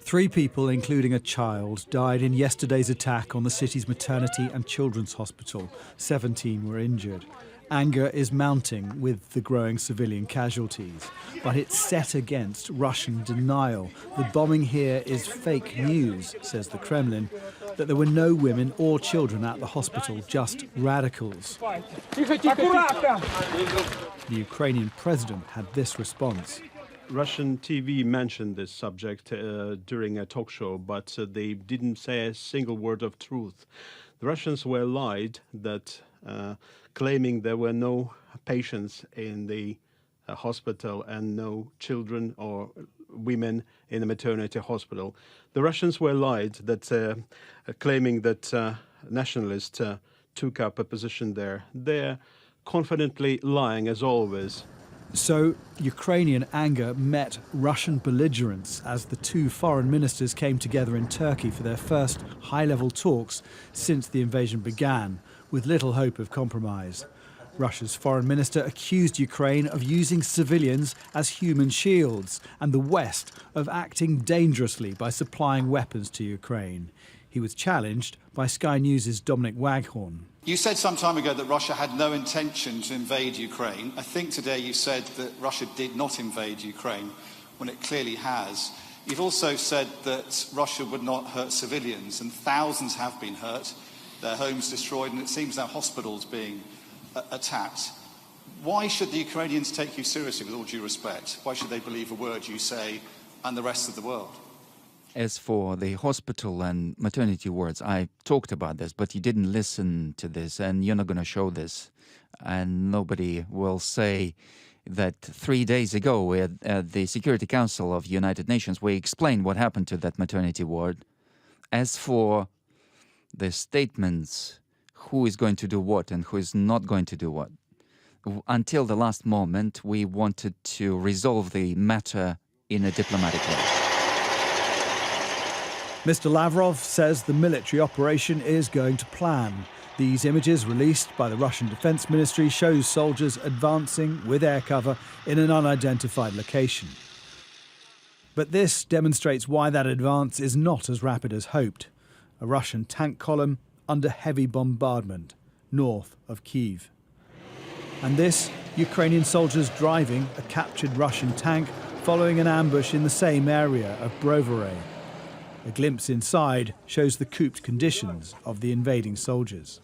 3 people, including a child, died in yesterday's attack on the city's maternity and children's hospital. 17 were injured. Anger is mounting with the growing civilian casualties, but it's set against Russian denial. The bombing here is fake news, says the Kremlin, that there were no women or children at the hospital, just radicals. The Ukrainian president had this response. Russian TV mentioned this subject during a talk show, but they didn't say a single word of truth. The Russians were lied that claiming there were no patients in the hospital and no children or women in the maternity hospital. The Russians were lied that claiming that nationalists took up a position there. They're confidently lying as always. So Ukrainian anger met Russian belligerence as the two foreign ministers came together in Turkey for their first high-level talks since the invasion began, with little hope of compromise. Russia's foreign minister accused Ukraine of using civilians as human shields and the West of acting dangerously by supplying weapons to Ukraine. He was challenged by Sky News' Dominic Waghorn. You said some time ago that Russia had no intention to invade Ukraine. I think today you said that Russia did not invade Ukraine when it clearly has. You've also said that Russia would not hurt civilians, and thousands have been hurt, their homes destroyed, and it seems now hospitals being attacked. Why should the Ukrainians take you seriously, with all due respect? Why should they believe a word you say and the rest of the world? As for the hospital and maternity wards, I talked about this, but you didn't listen to this, and you're not going to show this. And nobody will say that 3 days ago at the Security Council of the United Nations, we explained what happened to that maternity ward. As for the statements, who is going to do what and who is not going to do what, until the last moment, we wanted to resolve the matter in a diplomatic way. Mr. Lavrov says the military operation is going to plan. These images released by the Russian Defense Ministry show soldiers advancing with air cover in an unidentified location. But this demonstrates why that advance is not as rapid as hoped. A Russian tank column under heavy bombardment north of Kiev. And this, Ukrainian soldiers driving a captured Russian tank following an ambush in the same area of Brovary. A glimpse inside shows the cooped conditions of the invading soldiers.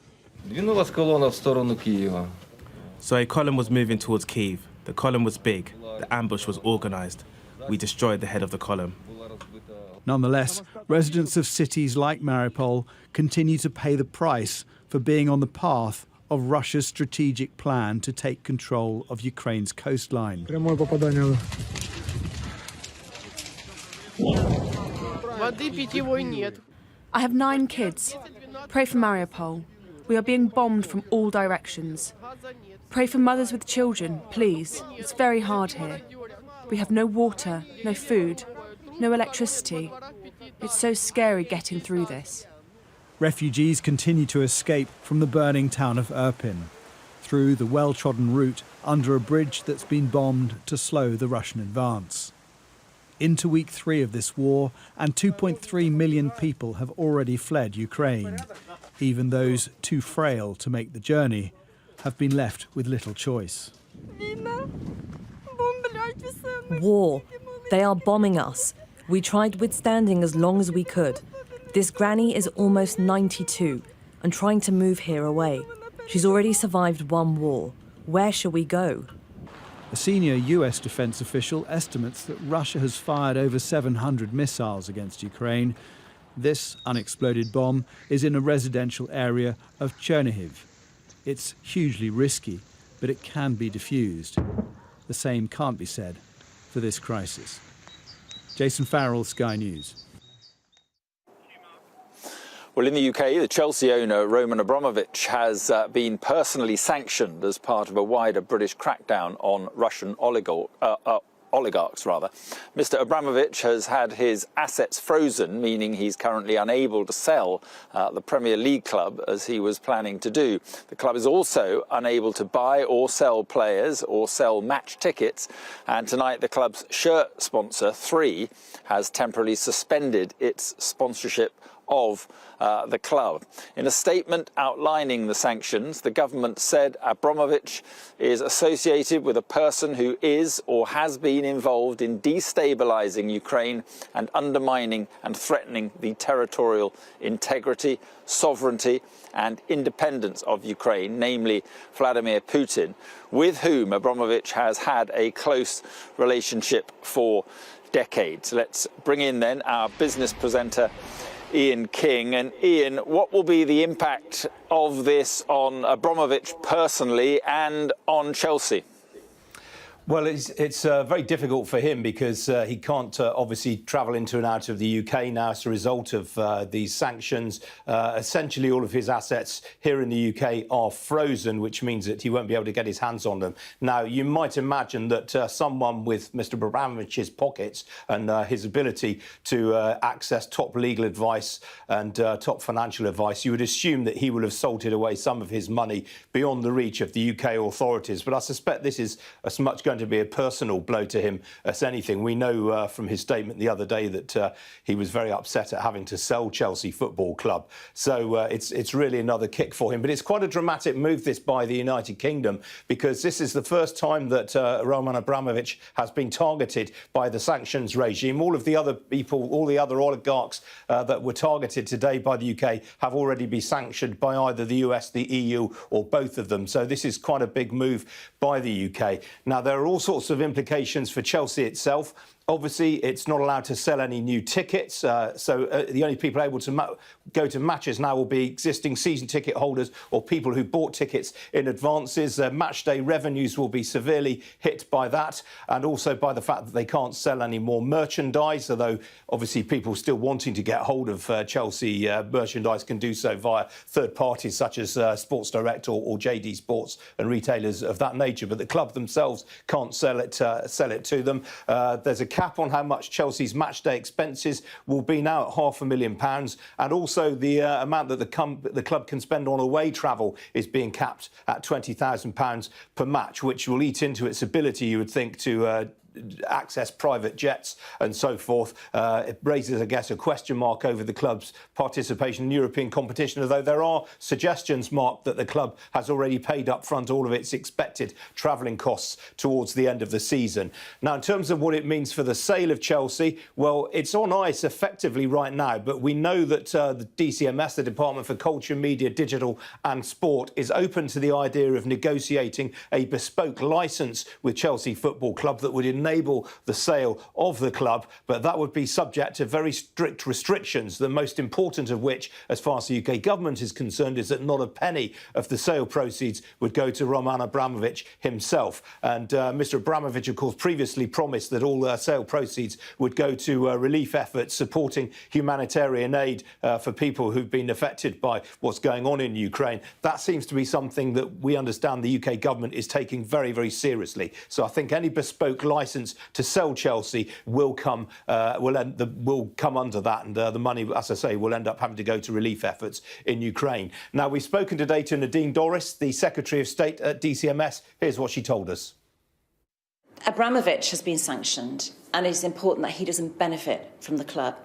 So a column was moving towards Kyiv. The column was big. The ambush was organised. We destroyed the head of the column. Nonetheless, residents of cities like Mariupol continue to pay the price for being on the path of Russia's strategic plan to take control of Ukraine's coastline. I have 9 kids. Pray for Mariupol. We are being bombed from all directions. Pray for mothers with children, please. It's very hard here. We have no water, no food, no electricity. It's so scary getting through this. Refugees continue to escape from the burning town of Irpin, through the well-trodden route under a bridge that's been bombed to slow the Russian advance. Into week 3 of this war, and 2.3 million people have already fled Ukraine. Even those too frail to make the journey have been left with little choice. War. They are bombing us. We tried withstanding as long as we could. This granny is almost 92 and trying to move here away. She's already survived 1 war. Where shall we go? A senior US defense official estimates that Russia has fired over 700 missiles against Ukraine. This unexploded bomb is in a residential area of Chernihiv. It's hugely risky, but it can be defused. The same can't be said for this crisis. Jason Farrell, Sky News. Well, in the UK, the Chelsea owner, Roman Abramovich, has been personally sanctioned as part of a wider British crackdown on Russian oligarchs. Mr. Abramovich has had his assets frozen, meaning he's currently unable to sell the Premier League club as he was planning to do. The club is also unable to buy or sell players or sell match tickets. And tonight, the club's shirt sponsor, 3, has temporarily suspended its sponsorship of the club. In a statement outlining the sanctions, the government said Abramovich is associated with a person who is or has been involved in destabilising Ukraine and undermining and threatening the territorial integrity, sovereignty and independence of Ukraine, namely Vladimir Putin, with whom Abramovich has had a close relationship for decades. Let's bring in then our business presenter, Ian King. And Ian, what will be the impact of this on Abramovich personally and on Chelsea? Well, it's very difficult for him because he can't obviously travel into and out of the UK now as a result of these sanctions. Essentially, all of his assets here in the UK are frozen, which means that he won't be able to get his hands on them. Now, you might imagine that someone with Mr. Abramovich's pockets and his ability to access top legal advice and top financial advice, you would assume that he will have salted away some of his money beyond the reach of the UK authorities. But I suspect this is as much going to be a personal blow to him as anything. We know from his statement the other day that he was very upset at having to sell Chelsea Football Club. So it's really another kick for him. But it's quite a dramatic move, this, by the United Kingdom, because this is the first time that Roman Abramovich has been targeted by the sanctions regime. All of the other people, all the other oligarchs that were targeted today by the UK have already been sanctioned by either the US, the EU, or both of them. So this is quite a big move by the UK. Now, there are all sorts of implications for Chelsea itself. Obviously, it's not allowed to sell any new tickets, so the only people able to go to matches now will be existing season ticket holders or people who bought tickets in advances. Match day revenues will be severely hit by that, and also by the fact that they can't sell any more merchandise, although obviously people still wanting to get hold of Chelsea merchandise can do so via third parties such as Sports Direct or JD Sports and retailers of that nature, but the club themselves can't sell it to them. There's a cap on how much Chelsea's matchday expenses will be now at £500,000, and also the amount that the club can spend on away travel is being capped at £20,000 per match, which will eat into its ability, you would think, to access private jets and so forth. It raises, I guess, a question mark over the club's participation in European competition, although there are suggestions, Mark, that the club has already paid up front all of its expected travelling costs towards the end of the season. Now, in terms of what it means for the sale of Chelsea, well, it's on ice effectively right now, but we know that the DCMS, the Department for Culture, Media, Digital and Sport, is open to the idea of negotiating a bespoke licence with Chelsea Football Club that would enable the sale of the club, but that would be subject to very strict restrictions, the most important of which, as far as the UK government is concerned, is that not a penny of the sale proceeds would go to Roman Abramovich himself. And Mr Abramovich, of course, previously promised that all sale proceeds would go to relief efforts supporting humanitarian aid for people who've been affected by what's going on in Ukraine. That seems to be something that we understand the UK government is taking very, very seriously. So I think any bespoke licence to sell Chelsea will come under that, and the money, as I say, will end up having to go to relief efforts in Ukraine. Now, we've spoken today to Nadine Dorris, the Secretary of State at DCMS. Here's what she told us. Abramovich has been sanctioned, and it is important that he doesn't benefit from the club.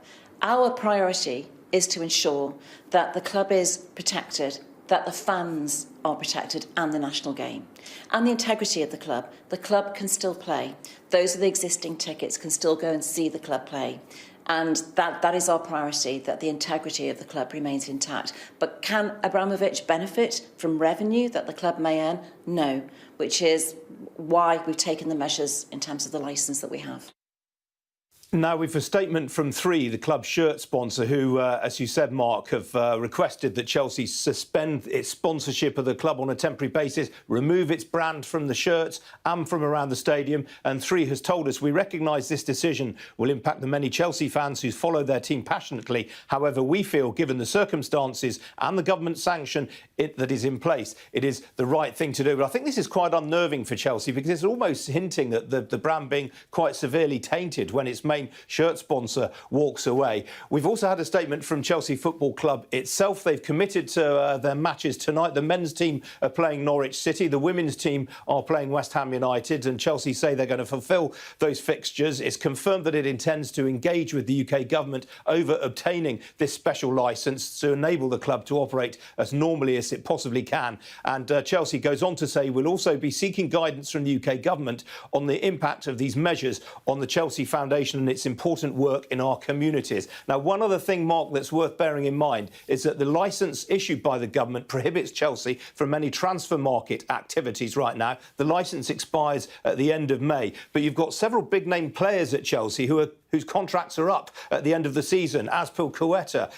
Our priority is to ensure that the club is protected, that the fans are protected, and the national game, and the integrity of the club. The club can still play. Those with the existing tickets can still go and see the club play. And that is our priority, that the integrity of the club remains intact. But can Abramovich benefit from revenue that the club may earn? No, which is why we've taken the measures in terms of the licence that we have. Now, we've a statement from Three, the club shirt sponsor, who, as you said, Mark, have requested that Chelsea suspend its sponsorship of the club on a temporary basis, remove its brand from the shirts and from around the stadium. And Three has told us, we recognise this decision will impact the many Chelsea fans who follow their team passionately. However, we feel, given the circumstances and the government sanction that is in place, it is the right thing to do. But I think this is quite unnerving for Chelsea, because it's almost hinting at the brand being quite severely tainted when its main shirt sponsor walks away. We've also had a statement from Chelsea Football Club itself. They've committed to their matches tonight. The men's team are playing Norwich City. The women's team are playing West Ham United, and Chelsea say they're going to fulfil those fixtures. It's confirmed that it intends to engage with the UK government over obtaining this special licence to enable the club to operate as normally as it possibly can. And Chelsea goes on to say we'll also be seeking guidance from the UK government on the impact of these measures on the Chelsea Foundation and its important work in our communities. Now, one other thing, Mark, that's worth bearing in mind is that the licence issued by the government prohibits Chelsea from any transfer market activities right now. The licence expires at the end of May. But you've got several big-name players at Chelsea whose contracts are up at the end of the season. Azpilicueta,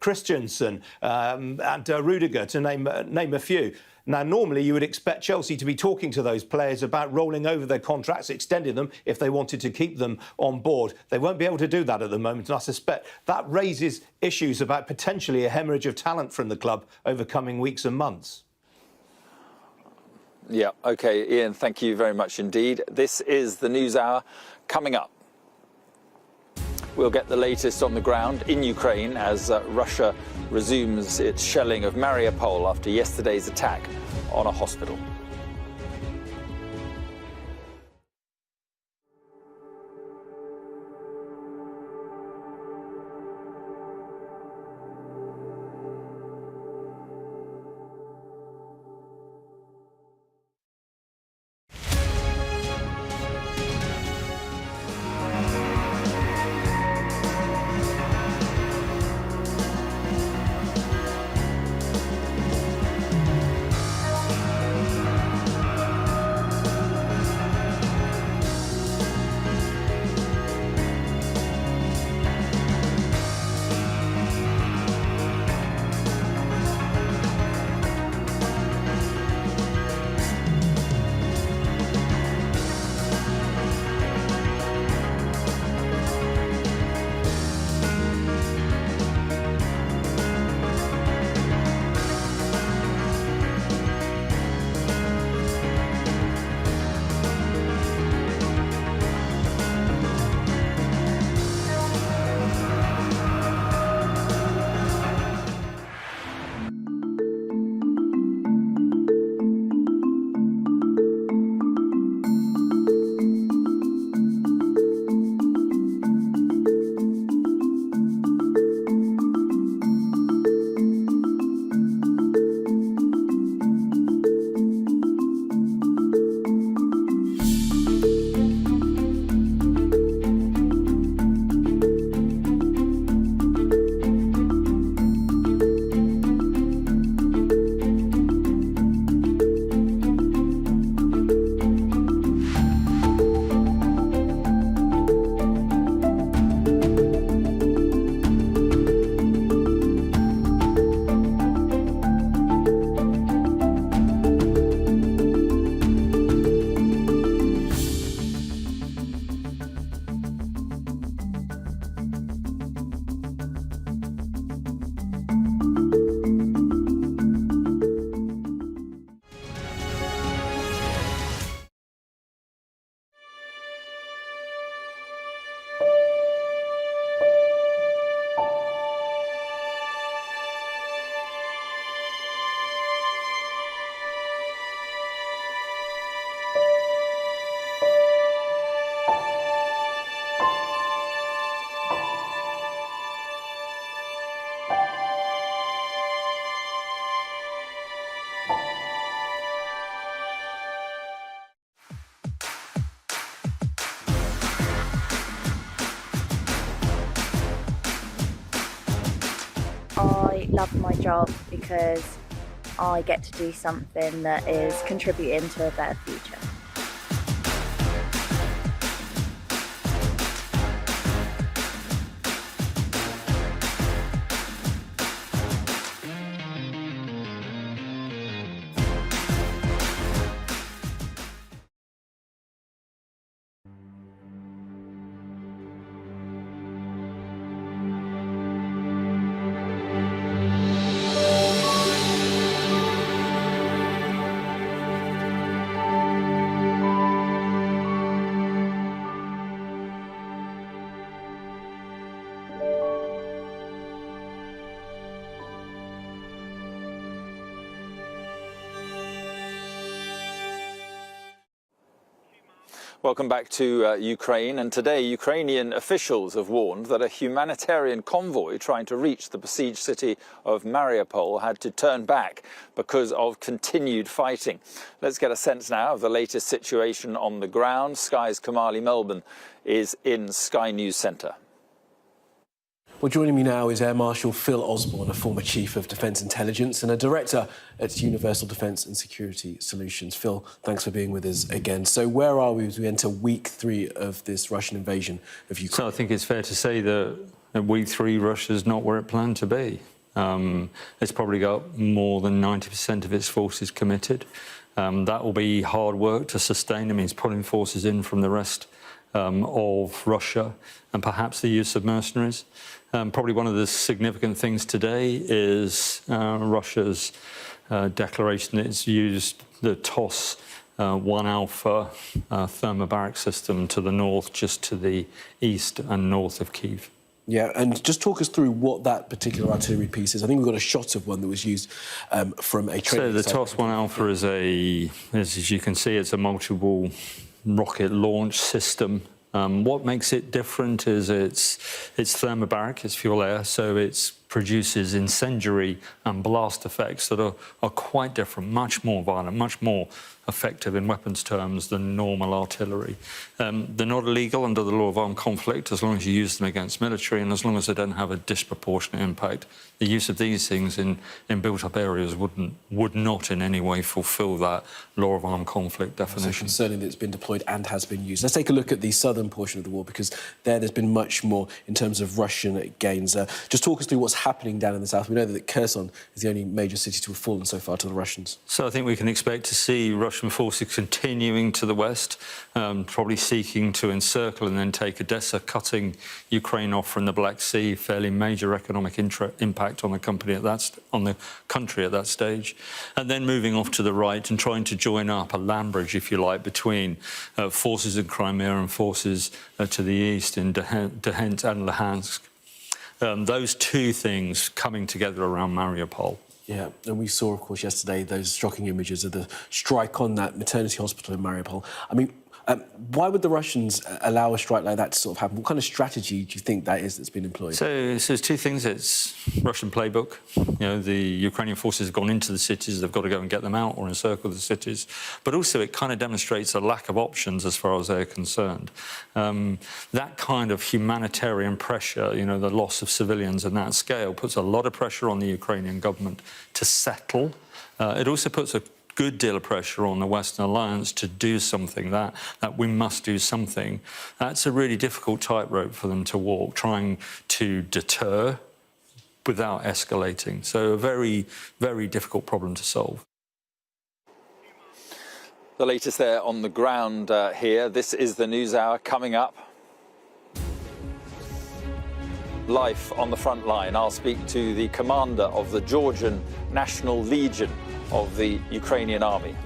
Christensen and Rudiger, to name a few. Now, normally you would expect Chelsea to be talking to those players about rolling over their contracts, extending them if they wanted to keep them on board. They won't be able to do that at the moment, and I suspect that raises issues about potentially a hemorrhage of talent from the club over coming weeks and months. Yeah, OK, Ian, thank you very much indeed. This is the News Hour. Coming up, we'll get the latest on the ground in Ukraine as Russia resumes its shelling of Mariupol after yesterday's attack on a hospital. I love my job because I get to do something that is contributing to a better future. Welcome back to Ukraine, and today Ukrainian officials have warned that a humanitarian convoy trying to reach the besieged city of Mariupol had to turn back because of continued fighting. Let's get a sense now of the latest situation on the ground. Sky's Kamali Melbourne is in Sky News Centre. Well, joining me now is Air Marshal Phil Osborne, a former Chief of Defence Intelligence and a Director at Universal Defence and Security Solutions. Phil, thanks for being with us again. So where are we as we enter week 3 of this Russian invasion of Ukraine? So I think it's fair to say that at week 3, Russia's not where it planned to be. It's probably got more than 90% of its forces committed. That will be hard work to sustain. It means pulling forces in from the rest of Russia and perhaps the use of mercenaries. Probably one of the significant things today is Russia's declaration that it's used the TOS 1 Alpha thermobaric system to the north, just to the east and north of Kiev. Yeah, and just talk us through what that particular artillery piece is. I think we've got a shot of one that was used from a training. So the TOS 1 Alpha is as you can see, it's a multiple rocket launch system. What makes it different is it's thermobaric, it's fuel air, so it produces incendiary and blast effects that are quite different, much more violent, much more effective in weapons terms than normal artillery. They're not illegal under the law of armed conflict as long as you use them against military and as long as they don't have a disproportionate impact. The use of these things in built-up areas would not in any way fulfil that law of armed conflict definition. It's concerning that it's been deployed and has been used. Let's take a look at the southern portion of the war because there's been much more in terms of Russian gains. Just talk us through what's happening down in the south. We know that Kherson is the only major city to have fallen so far to the Russians. So I think we can expect to see Russian forces continuing to the west, probably seeking to encircle and then take Odessa, cutting Ukraine off from the Black Sea, fairly major economic impact on the country at that stage, and then moving off to the right and trying to join up a land bridge, if you like, between forces in Crimea and forces to the east in Donetsk and Luhansk. Those two things coming together around Mariupol. Yeah, and we saw, of course, yesterday those shocking images of the strike on that maternity hospital in Mariupol. I mean, why would the Russians allow a strike like that to sort of happen? What kind of strategy do you think that is that's been employed? So there's two things. It's Russian playbook. You know, the Ukrainian forces have gone into the cities. They've got to go and get them out or encircle the cities. But also it kind of demonstrates a lack of options as far as they're concerned. That kind of humanitarian pressure, you know, the loss of civilians on that scale, puts a lot of pressure on the Ukrainian government to settle. It also puts a good deal of pressure on the Western alliance to do something, that we must do something. That's a really difficult tightrope for them to walk, trying to deter without escalating. So a very, very difficult problem to solve. The latest there on the ground here. This is the News Hour coming up. Live on the front line, I'll speak to the commander of the Georgian National Legion of the Ukrainian army.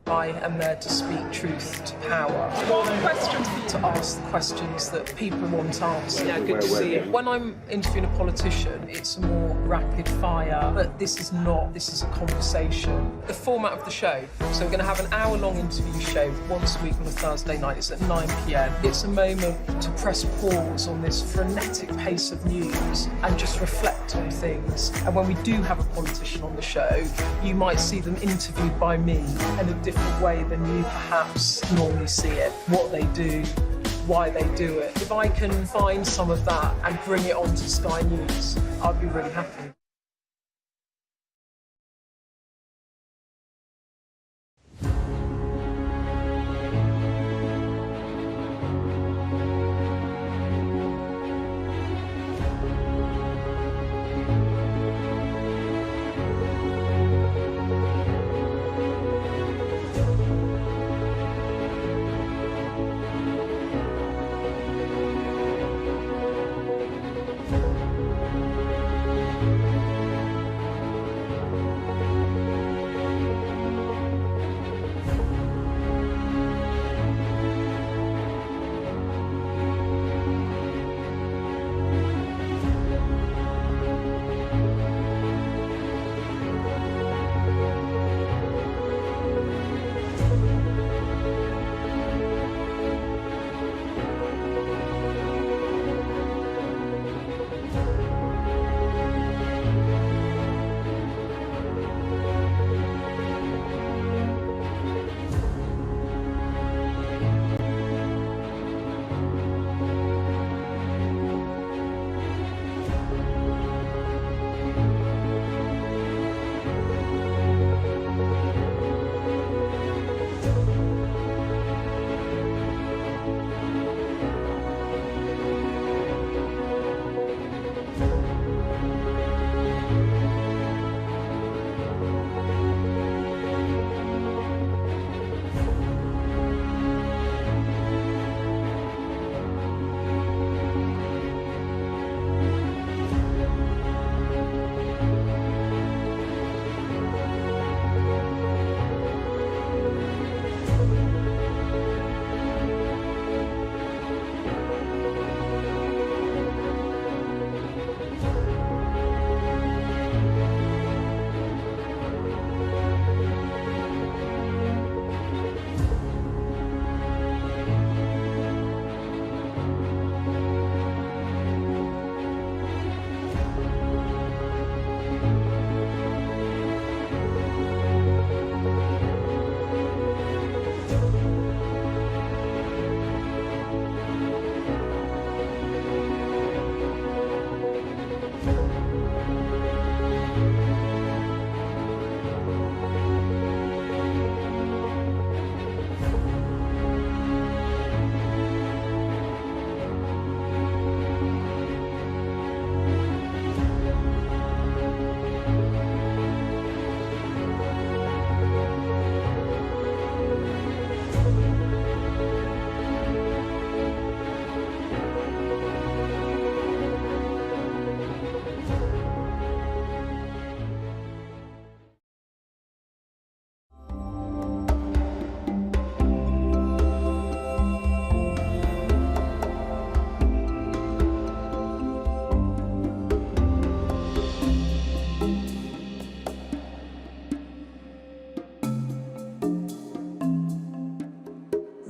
I am there to speak truth to power. One question to ask the questions that people want answered. Yeah, good to see you. When I'm interviewing a politician, it's a more rapid fire, but this is not. This is a conversation. The format of the show. So we're going to have an hour-long interview show once a week on a Thursday night. It's at 9 p.m. It's a moment to press pause on this frenetic pace of news and just reflect on things. And when we do have a politician on the show, you might see them interviewed by me in a different way than you perhaps normally see it. What they do, why they do it. If I can find some of that and bring it onto Sky News, I'd be really happy.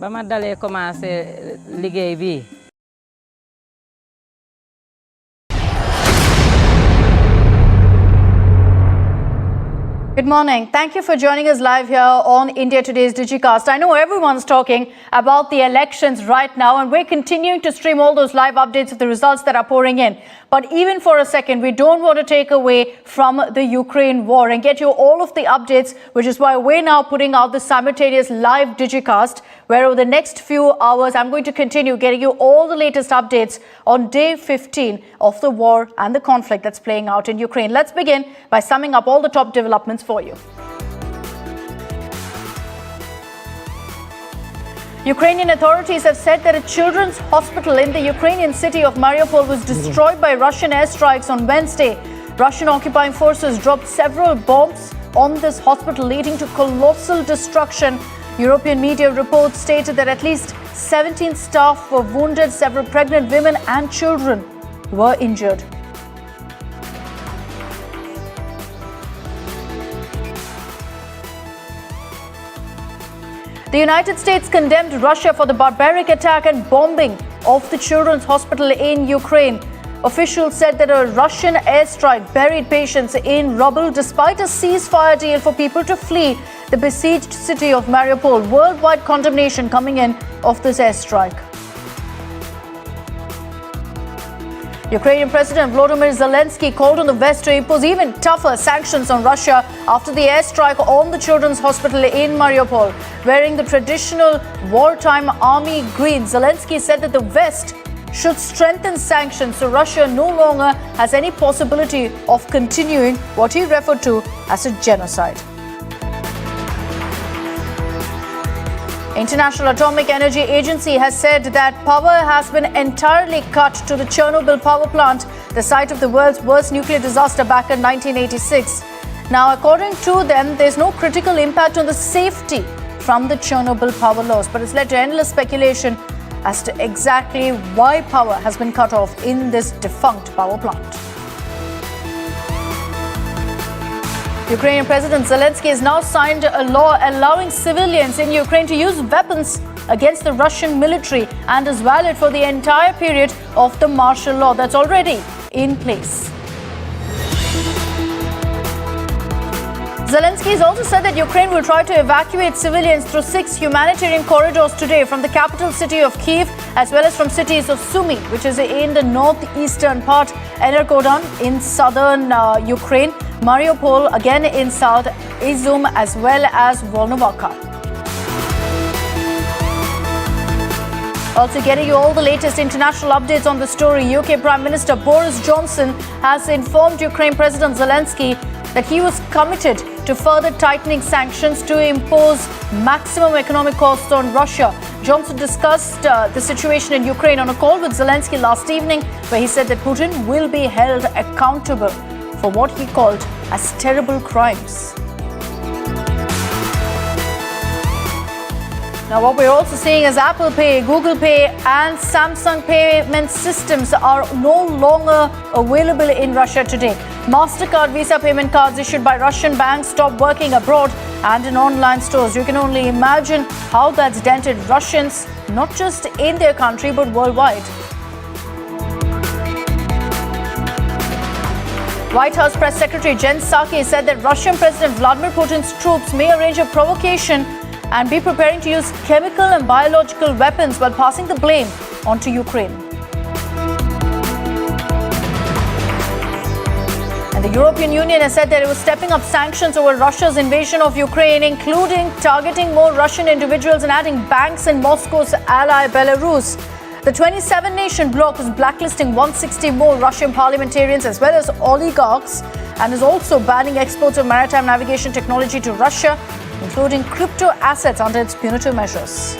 ba ma dalee commencé liggéey bi. Good morning. Thank you for joining us live here on India Today's Digicast. I know everyone's talking about the elections right now, and we're continuing to stream all those live updates of the results that are pouring in. But even for a second, we don't want to take away from the Ukraine war and get you all of the updates, which is why we're now putting out the simultaneous live Digicast, where over the next few hours, I'm going to continue getting you all the latest updates on day 15 of the war and the conflict that's playing out in Ukraine. Let's begin by summing up all the top developments for you. Ukrainian authorities have said that a children's hospital in the Ukrainian city of Mariupol was destroyed by Russian airstrikes on Wednesday. Russian occupying forces dropped several bombs on this hospital, leading to colossal destruction. European media reports stated that at least 17 staff were wounded, several pregnant women and children were injured. The United States condemned Russia for the barbaric attack and bombing of the children's hospital in Ukraine. Officials said that a Russian airstrike buried patients in rubble despite a ceasefire deal for people to flee the besieged city of Mariupol. Worldwide condemnation coming in of this airstrike. Ukrainian President Volodymyr Zelensky called on the West to impose even tougher sanctions on Russia after the airstrike on the children's hospital in Mariupol. Wearing the traditional wartime army green, Zelensky said that the West should strengthen sanctions so Russia no longer has any possibility of continuing what he referred to as a genocide. International Atomic Energy Agency has said that power has been entirely cut to the Chernobyl power plant, the site of the world's worst nuclear disaster back in 1986. Now, according to them, there's no critical impact on the safety from the Chernobyl power loss, but it's led to endless speculation as to exactly why power has been cut off in this defunct power plant. Ukrainian President Zelensky has now signed a law allowing civilians in Ukraine to use weapons against the Russian military and is valid for the entire period of the martial law that's already in place. Zelensky has also said that Ukraine will try to evacuate civilians through 6 humanitarian corridors today from the capital city of Kiev, as well as from cities of Sumy, which is in the northeastern part, Energodon in southern Ukraine, Mariupol again in south, Izum, as well as Volnovakha. Also getting you all the latest international updates on the story, UK Prime Minister Boris Johnson has informed Ukraine President Zelensky that he was committed to further tightening sanctions to impose maximum economic costs on Russia. Johnson discussed the situation in Ukraine on a call with Zelensky last evening, where he said that Putin will be held accountable for what he called as terrible crimes. Now, what we're also seeing is Apple Pay, Google Pay and Samsung payment systems are no longer available in Russia today. MasterCard Visa payment cards issued by Russian banks stopped working abroad and in online stores. You can only imagine how that's dented Russians, not just in their country, but worldwide. White House Press Secretary Jen Psaki said that Russian President Vladimir Putin's troops may arrange a provocation and be preparing to use chemical and biological weapons while passing the blame onto Ukraine. And the European Union has said that it was stepping up sanctions over Russia's invasion of Ukraine, including targeting more Russian individuals and adding banks in Moscow's ally Belarus. The 27-nation bloc is blacklisting 160 more Russian parliamentarians as well as oligarchs, and is also banning exports of maritime navigation technology to Russia, including crypto assets, under its punitive measures.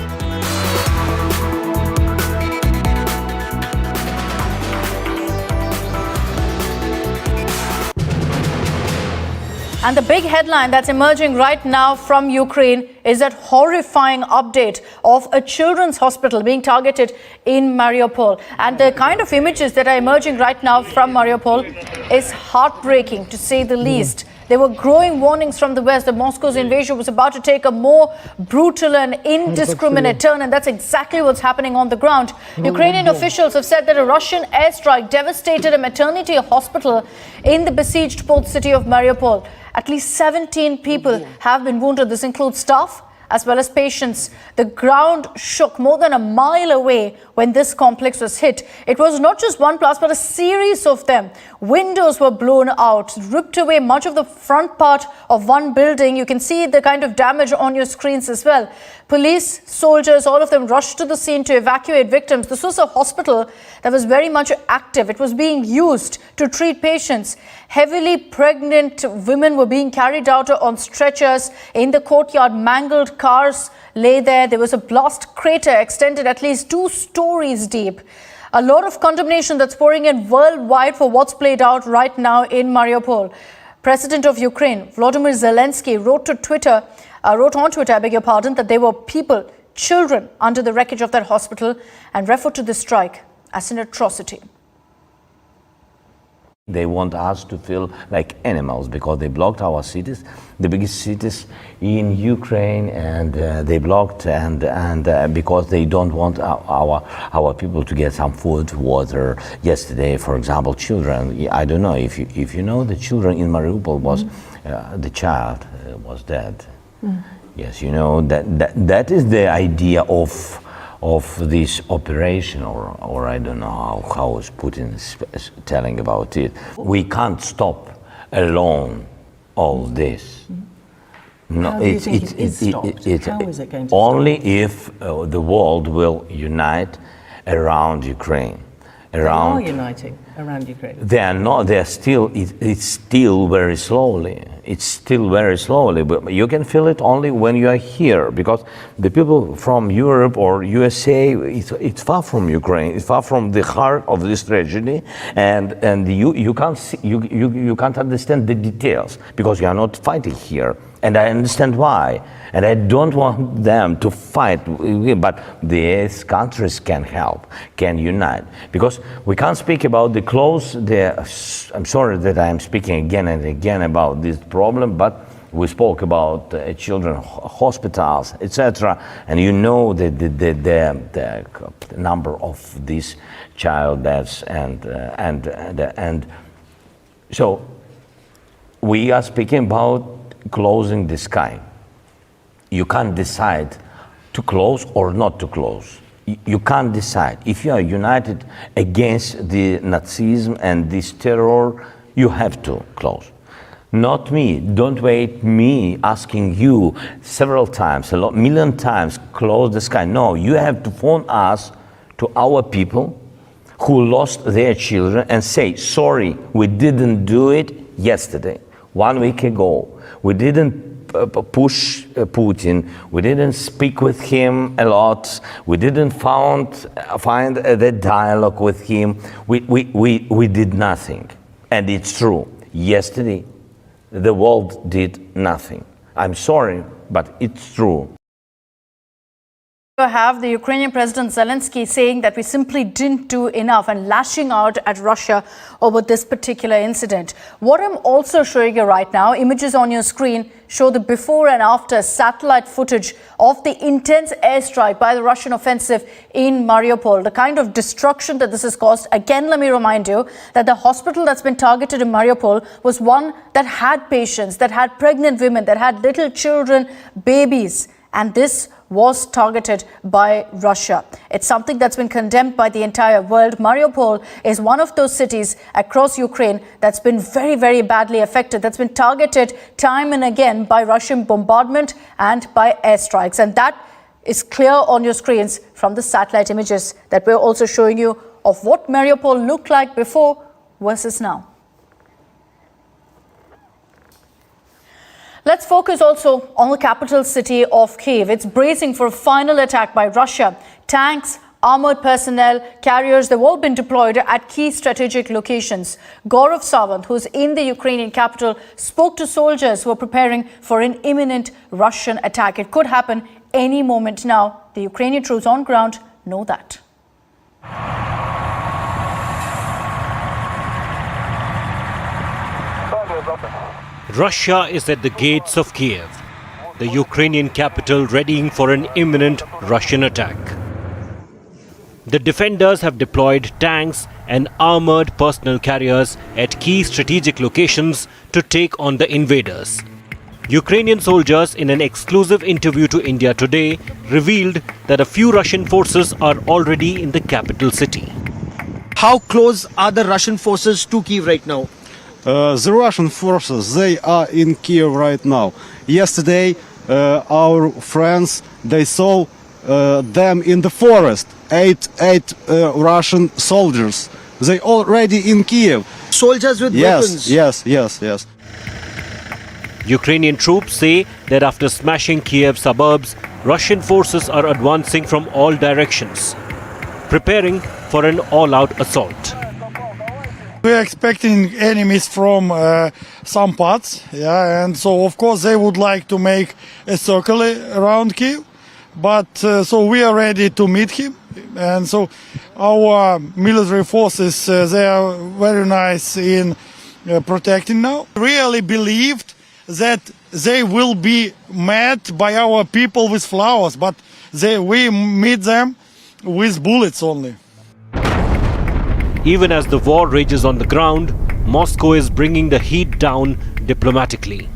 And the big headline that's emerging right now from Ukraine is that horrifying update of a children's hospital being targeted in Mariupol. And the kind of images that are emerging right now from Mariupol is heartbreaking, to say the least. There were growing warnings from the West that Moscow's invasion was about to take a more brutal and indiscriminate turn, and that's exactly what's happening on the ground. Ukrainian officials have said that a Russian airstrike devastated a maternity hospital in the besieged port city of Mariupol. At least 17 people have been wounded. This includes staff as well as patients. The ground shook more than a mile away when this complex was hit. It was not just one blast, but a series of them. Windows were blown out, ripped away much of the front part of one building. You can see the kind of damage on your screens as well. Police, soldiers, all of them rushed to the scene to evacuate victims. This was a hospital that was very much active. It was being used to treat patients. Heavily pregnant women were being carried out on stretchers. In the courtyard, mangled cars lay there. There was a blast crater extended at least 2 stories deep. A lot of condemnation that's pouring in worldwide for what's played out right now in Mariupol. President of Ukraine, Volodymyr Zelensky, wrote on Twitter, that there were people, children, under the wreckage of that hospital, and referred to the strike as an atrocity. They want us to feel like animals because they blocked our cities, the biggest cities in Ukraine, and they blocked and because they don't want our people to get some food, water. Yesterday, for example, children. I don't know if you know the children in Mariupol was the child was dead. Yes, you know that is the idea of this operation, or I don't know how Putin is telling about it. We can't stop alone all this. No, How do you think it is stopped? How is it going to only if the world will unite around Ukraine. They are uniting around Ukraine. They are not. They are still. It's still very slowly. It's still very slowly. But you can feel it only when you are here, because the people from Europe or USA, it's far from Ukraine. It's far from the heart of this tragedy, and you can't see, you can't understand the details because you are not fighting here. And I understand why. And I don't want them to fight, but these countries can help, can unite. Because we can't speak about the close, I'm sorry that I'm speaking again and again about this problem, but we spoke about children hospitals, etc. And you know the number of these child deaths and so we are speaking about closing the sky. You can't decide to close or not to close. You can't decide. If you are united against the Nazism and this terror, you have to close. Not me. Don't wait me asking you several times, a million times, close the sky. No, you have to phone us to our people who lost their children and say, sorry, we didn't do it yesterday, 1 week ago. We didn't push Putin. We didn't speak with him a lot. We didn't find the dialogue with him. We did nothing. And it's true. Yesterday, the world did nothing. I'm sorry, but it's true. Have the Ukrainian President Zelensky saying that we simply didn't do enough and lashing out at Russia over this particular incident. What I'm also showing you right now, images on your screen show the before and after satellite footage of the intense airstrike by the Russian offensive in Mariupol. The kind of destruction that this has caused. Again, let me remind you that the hospital that's been targeted in Mariupol was one that had patients, that had pregnant women, that had little children, babies, and this was targeted by Russia. It's something that's been condemned by the entire world. Mariupol is one of those cities across Ukraine that's been very, very badly affected, that's been targeted time and again by Russian bombardment and by airstrikes. And that is clear on your screens from the satellite images that we're also showing you of what Mariupol looked like before versus now. Let's focus also on the capital city of Kiev. It's bracing for a final attack by Russia. Tanks, armored personnel, carriers, they've all been deployed at key strategic locations. Gaurav Sawant, who's in the Ukrainian capital, spoke to soldiers who are preparing for an imminent Russian attack. It could happen any moment now. The Ukrainian troops on ground know that. Russia is at the gates of Kiev, the Ukrainian capital readying for an imminent Russian attack. The defenders have deployed tanks and armored personnel carriers at key strategic locations to take on the invaders. Ukrainian soldiers, in an exclusive interview to India Today, revealed that a few Russian forces are already in the capital city. How close are the Russian forces to Kyiv right now? The Russian forces, they are in Kiev right now. Yesterday, our friends, they saw them in the forest, eight Russian soldiers. They already in Kiev. Soldiers with weapons? Yes. Ukrainian troops say that after smashing Kiev suburbs, Russian forces are advancing from all directions, preparing for an all-out assault. We are expecting enemies from some parts, and so of course they would like to make a circle around Kyiv, but so we are ready to meet him, and so our military forces, they are very nice in protecting now. Really believed that they will be met by our people with flowers, but we meet them with bullets only. Even as the war rages on the ground, Moscow is bringing the heat down diplomatically.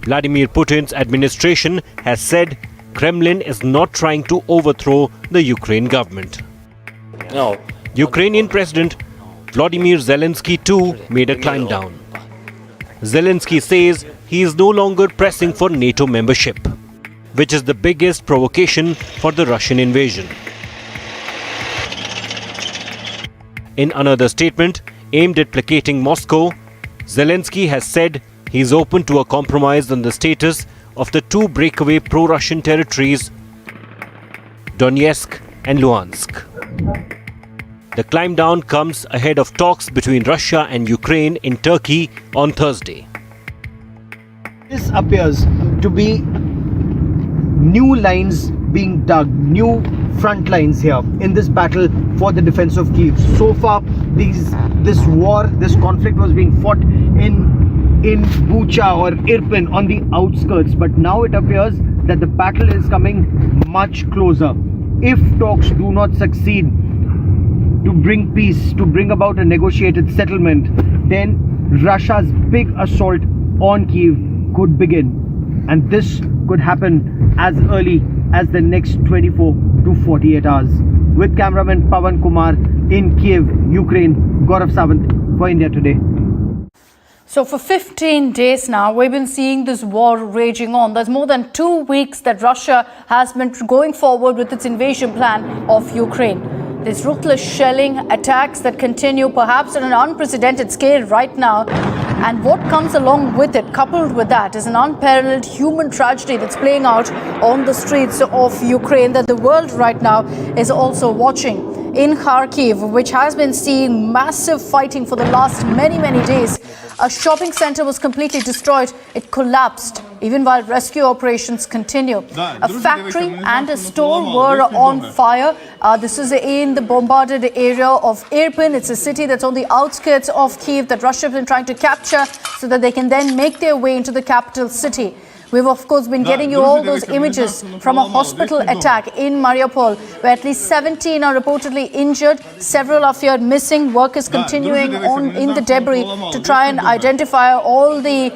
Vladimir Putin's administration has said Kremlin is not trying to overthrow the Ukraine government. No. Ukrainian President Volodymyr Zelensky too made a climb down. Zelensky says he is no longer pressing for NATO membership, which is the biggest provocation for the Russian invasion. In another statement aimed at placating Moscow, Zelensky has said he is open to a compromise on the status of the two breakaway pro-Russian territories, Donetsk and Luhansk. The climb down comes ahead of talks between Russia and Ukraine in Turkey on Thursday. This appears to be new lines being dug, new front lines here in this battle for the defense of Kyiv. So far, this conflict was being fought in Bucha or Irpin on the outskirts, but now it appears that the battle is coming much closer. If talks do not succeed to bring peace, to bring about a negotiated settlement, then Russia's big assault on Kyiv could begin, and this could happen as early as the next 24 to 48 hours. With cameraman Pawan Kumar in Kiev, Ukraine, Gaurav Sawant for India Today. So for 15 days now, we've been seeing this war raging on. There's more than 2 weeks that Russia has been going forward with its invasion plan of Ukraine. There's ruthless shelling attacks that continue, perhaps at an unprecedented scale right now. And what comes along with it, coupled with that, is an unparalleled human tragedy that's playing out on the streets of Ukraine that the world right now is also watching. In Kharkiv, which has been seeing massive fighting for the last many days, a shopping center was completely destroyed. It collapsed, even while rescue operations continue. A factory and a store were on fire. This is in the bombarded area of Irpin. It's a city that's on the outskirts of Kyiv that Russia has been trying to capture so that they can then make their way into the capital city. We've, of course, been getting you all those images from a hospital attack in Mariupol, where at least 17 are reportedly injured. Several are feared missing. Work is continuing on in the debris to try and identify all the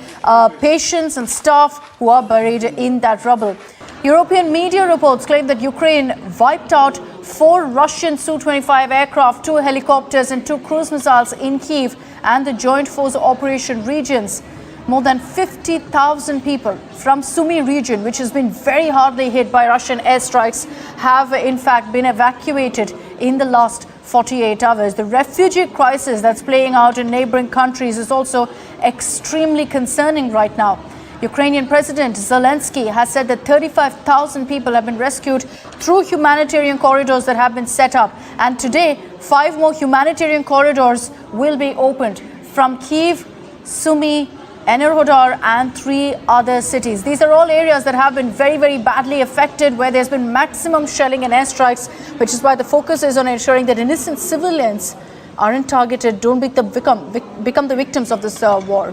patients and staff who are buried in that rubble. European media reports claim that Ukraine wiped out 4 Russian Su-25 aircraft, 2 helicopters and 2 cruise missiles in Kyiv and the Joint Force Operation regions. More than 50,000 people from Sumy region, which has been very hardly hit by Russian airstrikes, have in fact been evacuated in the last 48 hours. The refugee crisis that's playing out in neighboring countries is also extremely concerning right now. Ukrainian President Zelensky has said that 35,000 people have been rescued through humanitarian corridors that have been set up. And today, 5 more humanitarian corridors will be opened from Kyiv, Sumy, Enerhodar and 3 other cities. These are all areas that have been very badly affected, where there's been maximum shelling and airstrikes, which is why the focus is on ensuring that innocent civilians aren't targeted, don't become the victims of this war.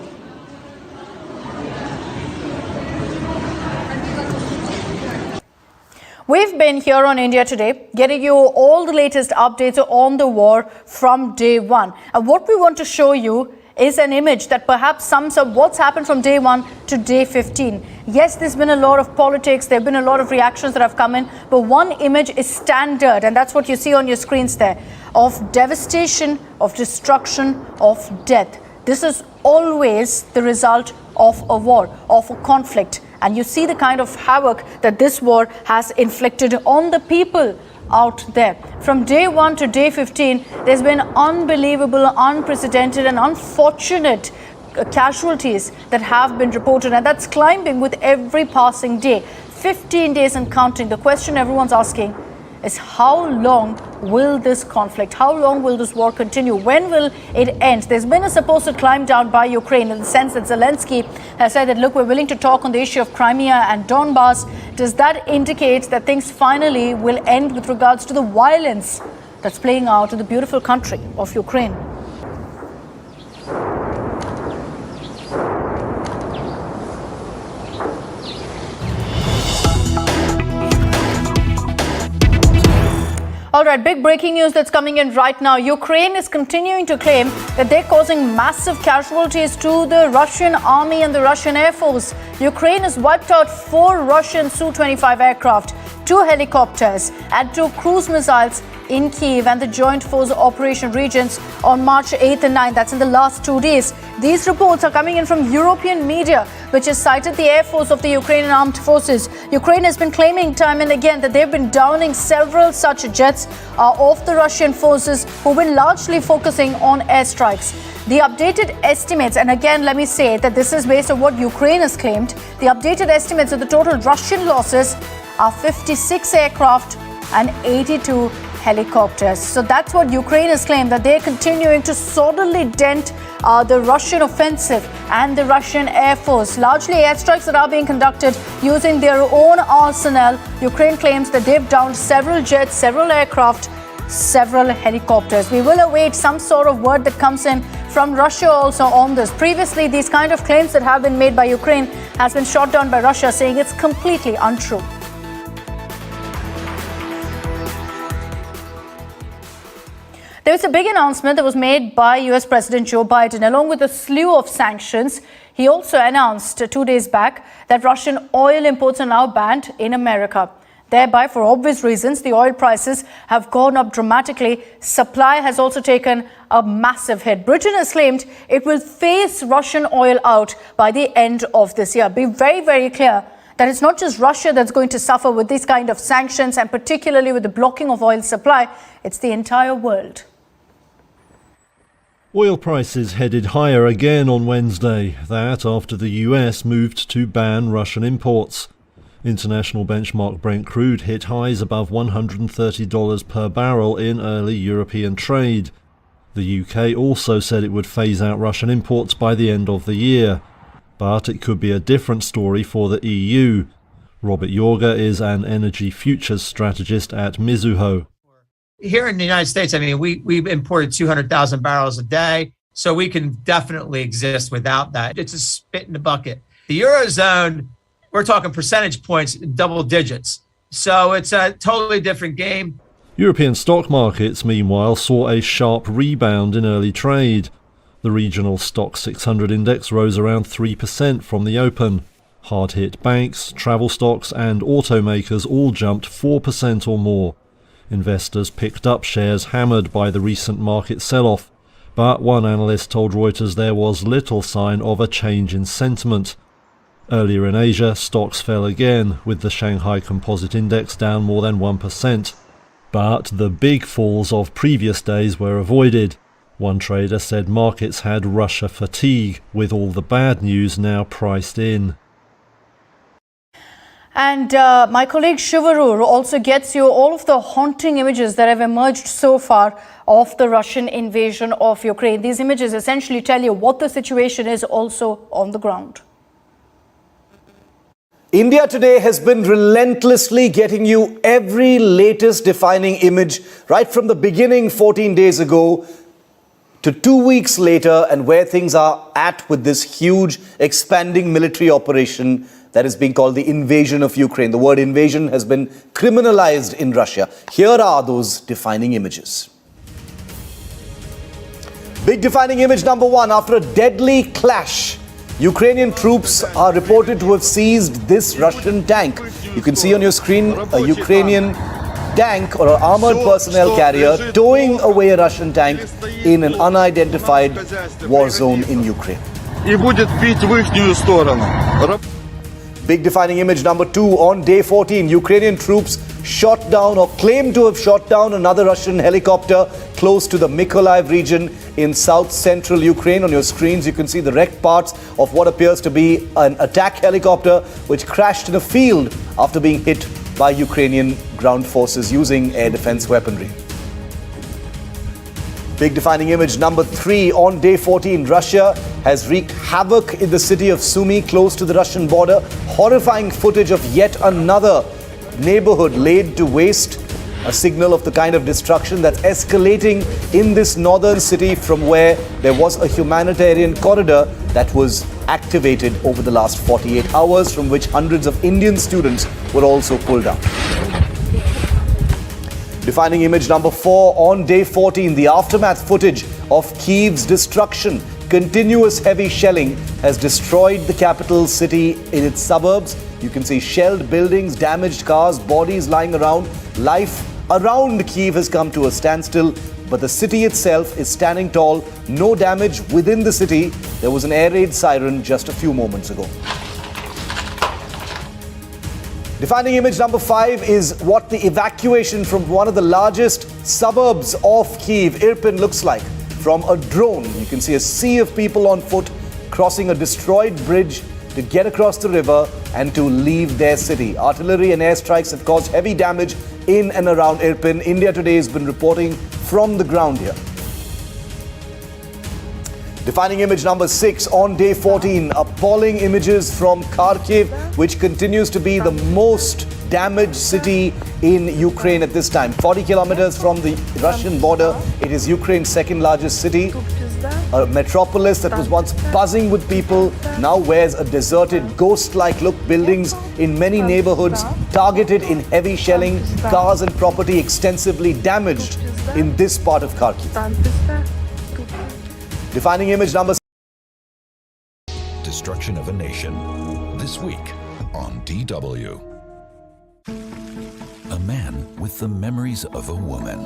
We've been here on India Today, getting you all the latest updates on the war from day one. And what we want to show you is an image that perhaps sums up what's happened from day 1 to day 15. Yes, there's been a lot of politics, there have been a lot of reactions that have come in, but one image is standard, and that's what you see on your screens there, of devastation, of destruction, of death. This is always the result of a war, of a conflict. And you see the kind of havoc that this war has inflicted on the people out there. From day 1 to day 15, there's been unbelievable, unprecedented and unfortunate casualties that have been reported, and that's climbing with every passing day. 15 days and counting. The question everyone's asking is, how long will this conflict, how long will this war continue? When will it end? There's been a supposed climb down by Ukraine in the sense that Zelensky has said that, look, we're willing to talk on the issue of Crimea and Donbass. Does that indicate that things finally will end with regards to the violence that's playing out in the beautiful country of Ukraine? All right, big breaking news that's coming in right now. Ukraine is continuing to claim that they're causing massive casualties to the Russian army and the Russian Air Force. Ukraine has wiped out 4 Russian Su-25 aircraft, 2 helicopters and 2 cruise missiles in Kiev and the Joint Force Operation regions on March 8th and 9th. That's in the last 2 days. These reports are coming in from European media, which has cited the Air Force of the Ukrainian Armed Forces. Ukraine has been claiming time and again that they've been downing several such jets of the Russian forces, who've been largely focusing on airstrikes. The updated estimates, and again let me say that this is based on what Ukraine has claimed, the updated estimates of the total Russian losses are 56 aircraft and 82 helicopters. So that's what Ukraine has claimed, that they're continuing to solidly dent the Russian offensive and the Russian Air Force. Largely airstrikes that are being conducted using their own arsenal. Ukraine claims that they've downed several jets, several aircraft, several helicopters. We will await some sort of word that comes in from Russia also on this. Previously, these kind of claims that have been made by Ukraine has been shot down by Russia, saying it's completely untrue. There was a big announcement that was made by US President Joe Biden. Along with a slew of sanctions, he also announced 2 days back that Russian oil imports are now banned in America. Thereby, for obvious reasons, the oil prices have gone up dramatically. Supply has also taken a massive hit. Britain has claimed it will phase Russian oil out by the end of this year. Be very, very clear that it's not just Russia that's going to suffer with these kind of sanctions, and particularly with the blocking of oil supply. It's the entire world. Oil prices headed higher again on Wednesday, that after the US moved to ban Russian imports. International benchmark Brent crude hit highs above $130 per barrel in early European trade. The UK also said it would phase out Russian imports by the end of the year. But it could be a different story for the EU. Robert Jorger is an energy futures strategist at Mizuho. Here in the United States, I mean, we've imported 200,000 barrels a day, so we can definitely exist without that. It's a spit in the bucket. The Eurozone, we're talking percentage points, double digits. So it's a totally different game. European stock markets, meanwhile, saw a sharp rebound in early trade. The regional Stock 600 index rose around 3% from the open. Hard-hit banks, travel stocks and automakers all jumped 4% or more. Investors picked up shares hammered by the recent market sell-off, but one analyst told Reuters there was little sign of a change in sentiment. Earlier in Asia, stocks fell again, with the Shanghai Composite Index down more than 1%. But the big falls of previous days were avoided. One trader said markets had Russia fatigue, with all the bad news now priced in. And my colleague Shivaru also gets you all of the haunting images that have emerged so far of the Russian invasion of Ukraine. These images essentially tell you what the situation is also on the ground. India Today has been relentlessly getting you every latest defining image right from the beginning 14 days ago to 2 weeks later, and where things are at with this huge expanding military operation that is being called the invasion of Ukraine. The word invasion has been criminalized in Russia. Here are those defining images. Big defining image number one. After a deadly clash, Ukrainian troops are reported to have seized this Russian tank. You can see on your screen a Ukrainian tank or an armored personnel carrier towing away a Russian tank in an unidentified war zone in Ukraine. Big defining image number two. On day 14, Ukrainian troops shot down or claimed to have shot down another Russian helicopter close to the Mykolaiv region in south-central Ukraine. On your screens, you can see the wrecked parts of what appears to be an attack helicopter which crashed in a field after being hit by Ukrainian ground forces using air defense weaponry. Big defining image number three. On day 14, Russia has wreaked havoc in the city of Sumy, close to the Russian border. Horrifying footage of yet another neighborhood laid to waste, a signal of the kind of destruction that's escalating in this northern city from where there was a humanitarian corridor that was activated over the last 48 hours, from which hundreds of Indian students were also pulled out. Defining image number four. On day 14, the aftermath footage of Kiev's destruction. Continuous heavy shelling has destroyed the capital city in its suburbs. You can see shelled buildings, damaged cars, bodies lying around. Life around Kyiv has come to a standstill, but the city itself is standing tall. No damage within the city. There was an air raid siren just a few moments ago. Defining image number five is what the evacuation from one of the largest suburbs of Kyiv, Irpin, looks like. From a drone, you can see a sea of people on foot crossing a destroyed bridge to get across the river and to leave their city. Artillery and airstrikes have caused heavy damage in and around Irpin. India Today has been reporting from the ground here. Defining image number six. On day 14, appalling images from Kharkiv, which continues to be the most damaged city in Ukraine at this time. 40 kilometers from the Russian border, it is Ukraine's second largest city. A metropolis that was once buzzing with people now wears a deserted, ghost-like look. Buildings in many neighborhoods targeted in heavy shelling, cars and property extensively damaged in this part of Kharkiv. Defining image number Destruction of a Nation. This week on DW. A man with the memories of a woman.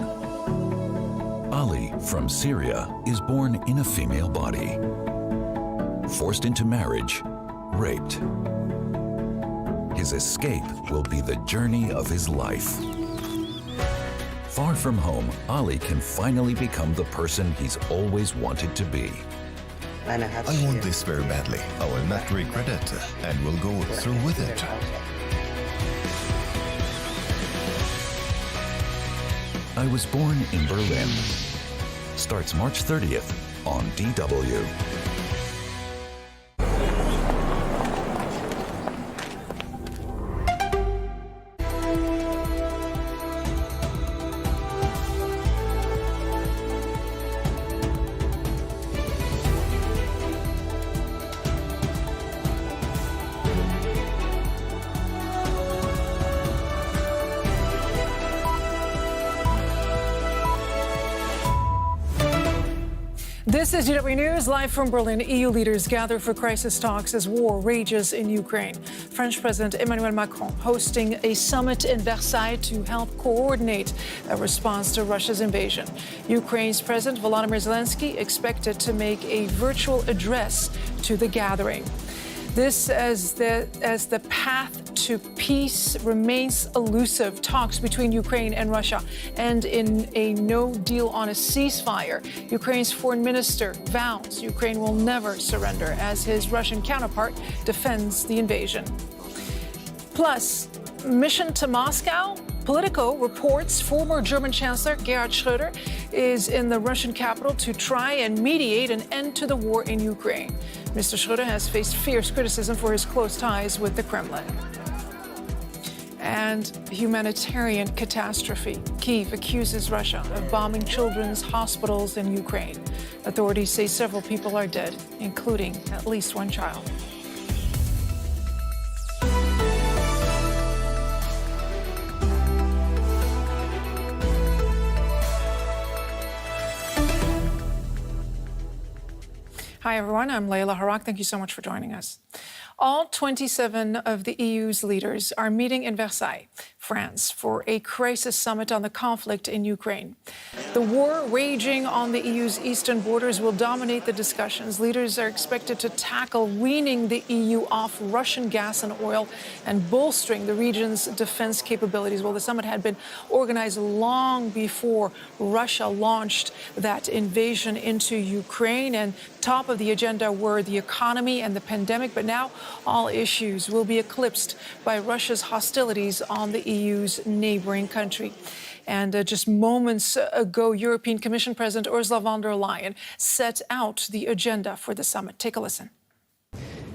Ali from Syria is born in a female body. Forced into marriage, raped. His escape will be the journey of his life. Far from home, Ali can finally become the person he's always wanted to be. I want this very badly. I will not regret it and will go through with it. I Was Born in Berlin. Starts March 30th on DW. This is DW News, live from Berlin. EU leaders gather for crisis talks as war rages in Ukraine. French President Emmanuel Macron hosting a summit in Versailles to help coordinate a response to Russia's invasion. Ukraine's President Volodymyr Zelensky expected to make a virtual address to the gathering. This as the path to peace remains elusive. Talks between Ukraine and Russia end in a no deal on a ceasefire. Ukraine's foreign minister vows Ukraine will never surrender as his Russian counterpart defends the invasion. Plus, mission to Moscow? Politico reports former German Chancellor Gerhard Schröder is in the Russian capital to try and mediate an end to the war in Ukraine. Mr. Schröder has faced fierce criticism for his close ties with the Kremlin. And humanitarian catastrophe. Kyiv accuses Russia of bombing children's hospitals in Ukraine. Authorities say several people are dead, including at least one child. Hi, everyone. I'm Layla Harak. Thank you so much for joining us. All 27 of the EU's leaders are meeting in Versailles, France, for a crisis summit on the conflict in Ukraine. The war raging on the EU's eastern borders will dominate the discussions. Leaders are expected to tackle weaning the EU off Russian gas and oil and bolstering the region's defense capabilities. Well, the summit had been organized long before Russia launched that invasion into Ukraine, and top of the agenda were the economy and the pandemic, but now all issues will be eclipsed by Russia's hostilities on the EU's neighboring country. And just moments ago, European Commission President Ursula von der Leyen set out the agenda for the summit. Take a listen.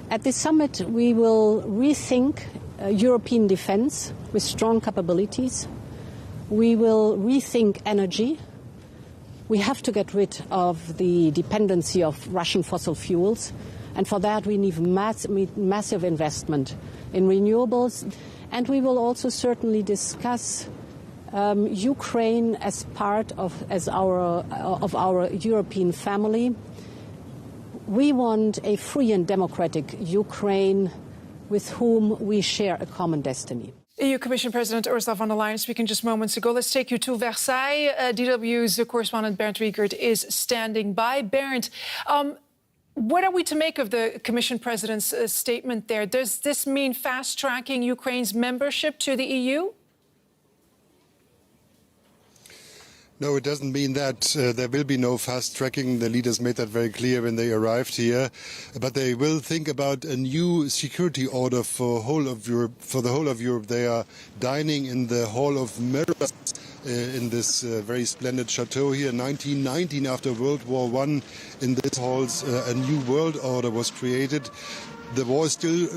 At this summit, we will rethink European defense with strong capabilities. We will rethink energy. We have to get rid of the dependency of Russian fossil fuels. And for that, we need massive investment in renewables. And we will also certainly discuss Ukraine as part of our European family. We want a free and democratic Ukraine with whom we share a common destiny. EU Commission President Ursula von der Leyen speaking just moments ago. Let's take you to Versailles. DW's correspondent Bernd Riegert is standing by. Bernd, what are we to make of the Commission President's statement there? Does this mean fast-tracking Ukraine's membership to the EU? No, it doesn't mean that. There will be no fast tracking. The leaders made that very clear when they arrived here. But they will think about a new security order for the whole of Europe. They are dining in the Hall of Mirrors in this very splendid chateau here. 1919, after World War I, in this halls, a new world order was created. The war is still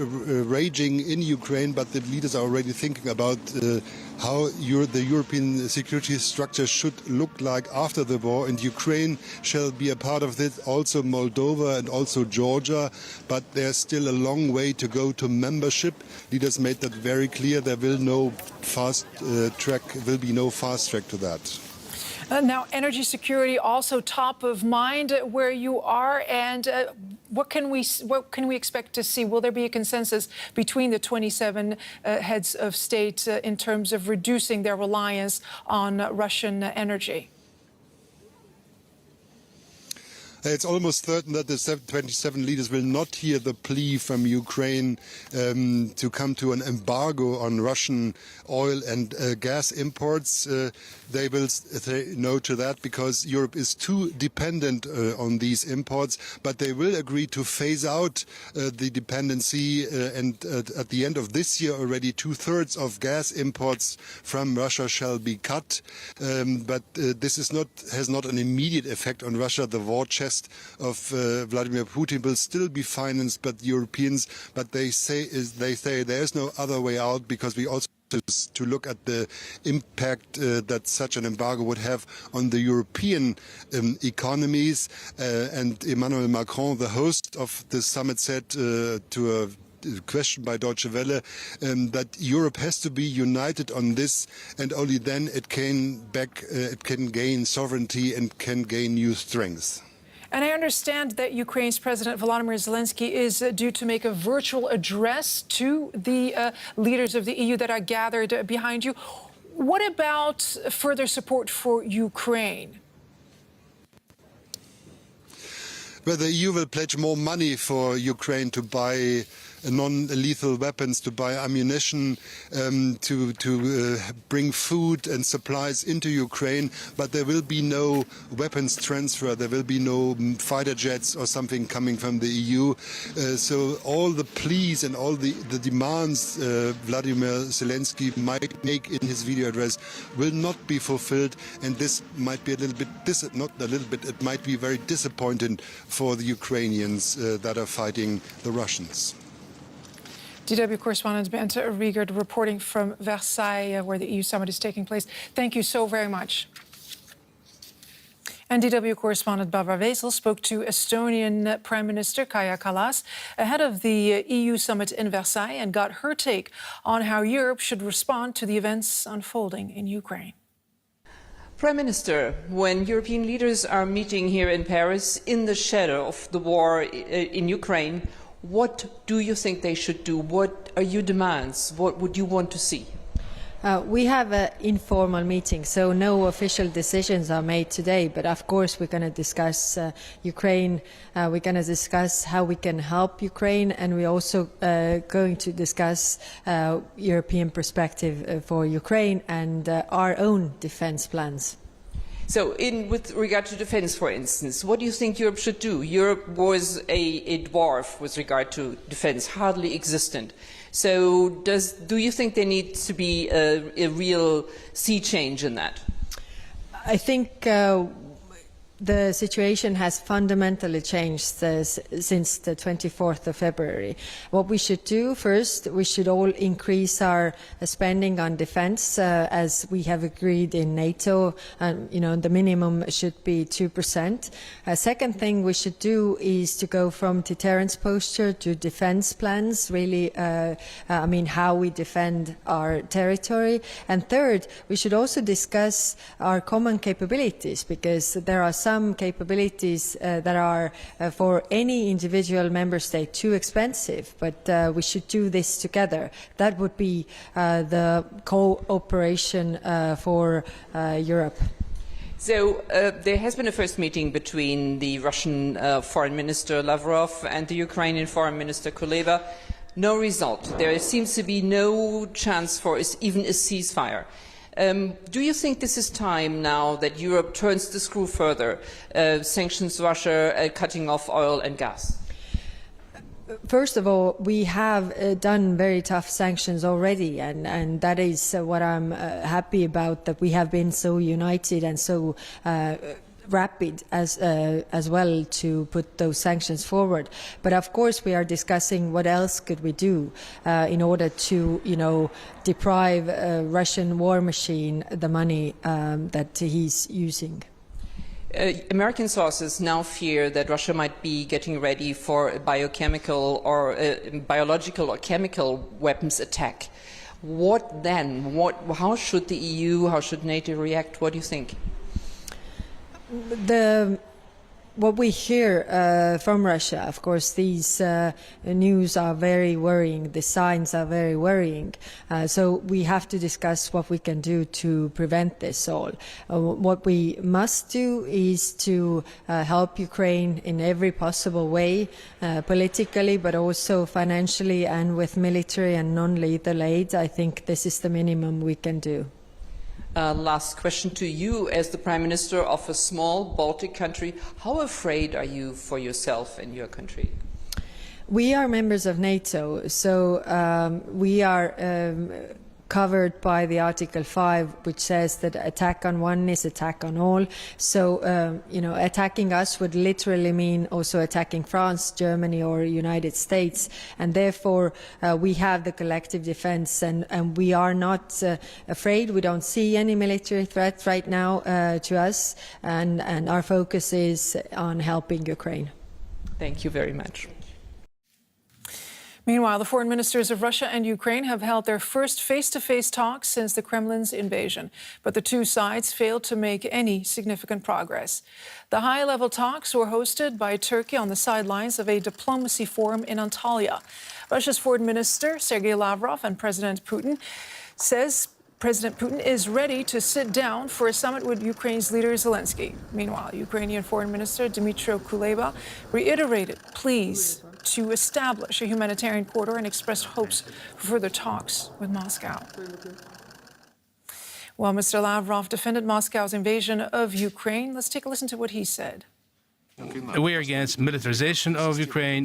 raging in Ukraine, but the leaders are already thinking about how the European security structure should look like after the war, and Ukraine shall be a part of this, also Moldova and also Georgia, but there's still a long way to go to membership. Leaders made that very clear. There will be no fast track to that. Now, energy security also top of mind where you are, and what can we expect to see? Will there be a consensus between the 27 heads of state in terms of reducing their reliance on Russian energy? It's almost certain that the 27 leaders will not hear the plea from Ukraine to come to an embargo on Russian oil and gas imports. They will say no to that because Europe is too dependent on these imports, but they will agree to phase out the dependency and at the end of this year already 2/3 of gas imports from Russia shall be cut. But this has not an immediate effect on Russia. The war chest of Vladimir Putin will still be financed by the Europeans, but they say there is no other way out because we also to look at the impact that such an embargo would have on the European economies. And Emmanuel Macron, the host of the summit, said to a question by Deutsche Welle that Europe has to be united on this, and only then it can gain sovereignty and can gain new strength. And I understand that Ukraine's President Volodymyr Zelensky is due to make a virtual address to the leaders of the EU that are gathered behind you. What about further support for Ukraine? Well, the EU will pledge more money for Ukraine to buy non-lethal weapons, to buy ammunition, to bring food and supplies into Ukraine, but there will be no weapons transfer, there will be no fighter jets or something coming from the EU. So all the pleas and all the demands Vladimir Zelensky might make in his video address will not be fulfilled, and this might be it might be very disappointing for the Ukrainians that are fighting the Russians. DW correspondent Bernd Riegert reporting from Versailles, where the EU summit is taking place. Thank you so very much. And DW correspondent Barbara Vesel spoke to Estonian Prime Minister Kaja Kallas ahead of the EU summit in Versailles and got her take on how Europe should respond to the events unfolding in Ukraine. Prime Minister, when European leaders are meeting here in Paris in the shadow of the war in Ukraine, what do you think they should do? What are your demands? What would you want to see? We have an informal meeting, so no official decisions are made today. But of course, we're going to discuss Ukraine. We're going to discuss how we can help Ukraine, and we're also going to discuss European perspective for Ukraine and our own defense plans. So, with regard to defense, for instance, what do you think Europe should do? Europe was a dwarf with regard to defense, hardly existent. So do you think there needs to be a real sea change in that? I think the situation has fundamentally changed since the 24th of February. What we should do first, we should all increase our spending on defense as we have agreed in NATO. The minimum should be 2%. Second thing we should do is to go from deterrence posture to defense plans, really, how we defend our territory. And third, we should also discuss our common capabilities, because there are some capabilities that are for any individual member state too expensive, but we should do this together. That would be the cooperation for Europe. So there has been a first meeting between the Russian Foreign Minister Lavrov and the Ukrainian Foreign Minister Kuleba. No result. There seems to be no chance for even a ceasefire. Do you think this is time now that Europe turns the screw further, sanctions Russia, cutting off oil and gas? First of all, we have done very tough sanctions already, and that is what I'm happy about, that we have been so united and so rapid as well to put those sanctions forward. But of course, we are discussing what else could we do in order to, deprive Russian war machine the money that he's using. American sources now fear that Russia might be getting ready for a biochemical or biological or chemical weapons attack. What then? How should the EU, how should NATO react? What do you think? What we hear from Russia, of course, these news are very worrying, the signs are very worrying. So we have to discuss what we can do to prevent this all. What we must do is to help Ukraine in every possible way, politically, but also financially and with military and non-lethal aid. I think this is the minimum we can do. Last question to you, as the Prime Minister of a small Baltic country. How afraid are you for yourself and your country? We are members of NATO, so we are covered by the Article 5, which says that attack on one is attack on all. So, attacking us would literally mean also attacking France, Germany, or United States. And therefore, we have the collective defense, and we are not afraid. We don't see any military threat right now to us, and our focus is on helping Ukraine. Thank you very much. Meanwhile, the foreign ministers of Russia and Ukraine have held their first face-to-face talks since the Kremlin's invasion. But the two sides failed to make any significant progress. The high-level talks were hosted by Turkey on the sidelines of a diplomacy forum in Antalya. Russia's foreign minister, Sergei Lavrov, and President Putin is ready to sit down for a summit with Ukraine's leader Zelensky. Meanwhile, Ukrainian Foreign Minister Dmytro Kuleba reiterated pleas to establish a humanitarian corridor and expressed hopes for further talks with Moscow. While Mr. Lavrov defended Moscow's invasion of Ukraine, let's take a listen to what he said. We are against militarization of Ukraine.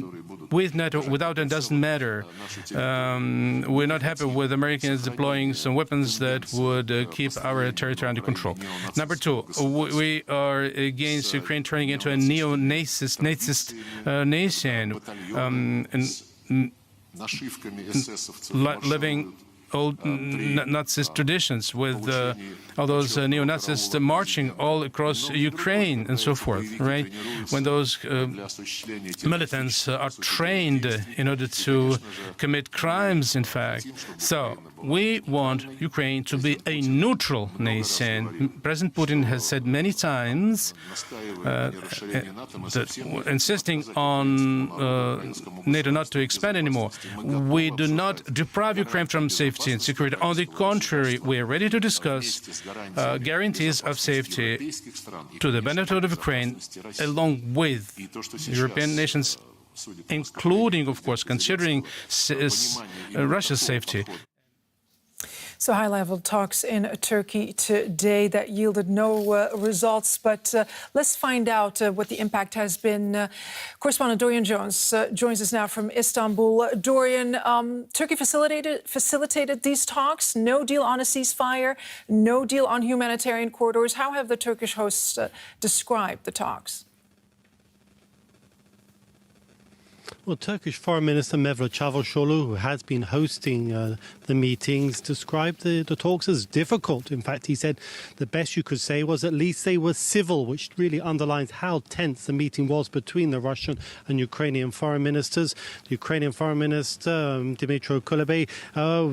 With NATO, without it, doesn't matter. We're not happy with Americans deploying some weapons that would keep our territory under control. Number two, we are against Ukraine turning into a neo-Nazist nation, living old Nazist traditions with all those neo-Nazis marching all across Ukraine and so forth, right? When those militants are trained in order to commit crimes, in fact. So We want Ukraine to be a neutral nation. President Putin has said many times that insisting on NATO not to expand anymore. We do not deprive Ukraine from safety and security. On the contrary, we are ready to discuss guarantees of safety to the benefit of Ukraine, along with European nations, including, of course, considering Russia's safety. So high-level talks in Turkey today that yielded no results, but let's find out what the impact has been. Correspondent Dorian Jones joins us now from Istanbul. Dorian, Turkey facilitated these talks, no deal on a ceasefire, no deal on humanitarian corridors. How have the Turkish hosts described the talks? Well, Turkish Foreign Minister Mevlut Çavuşoğlu, who has been hosting the meetings, described the talks as difficult. In fact, he said the best you could say was at least they were civil, which really underlines how tense the meeting was between the Russian and Ukrainian foreign ministers. The Ukrainian foreign minister, Dmytro Kuleba,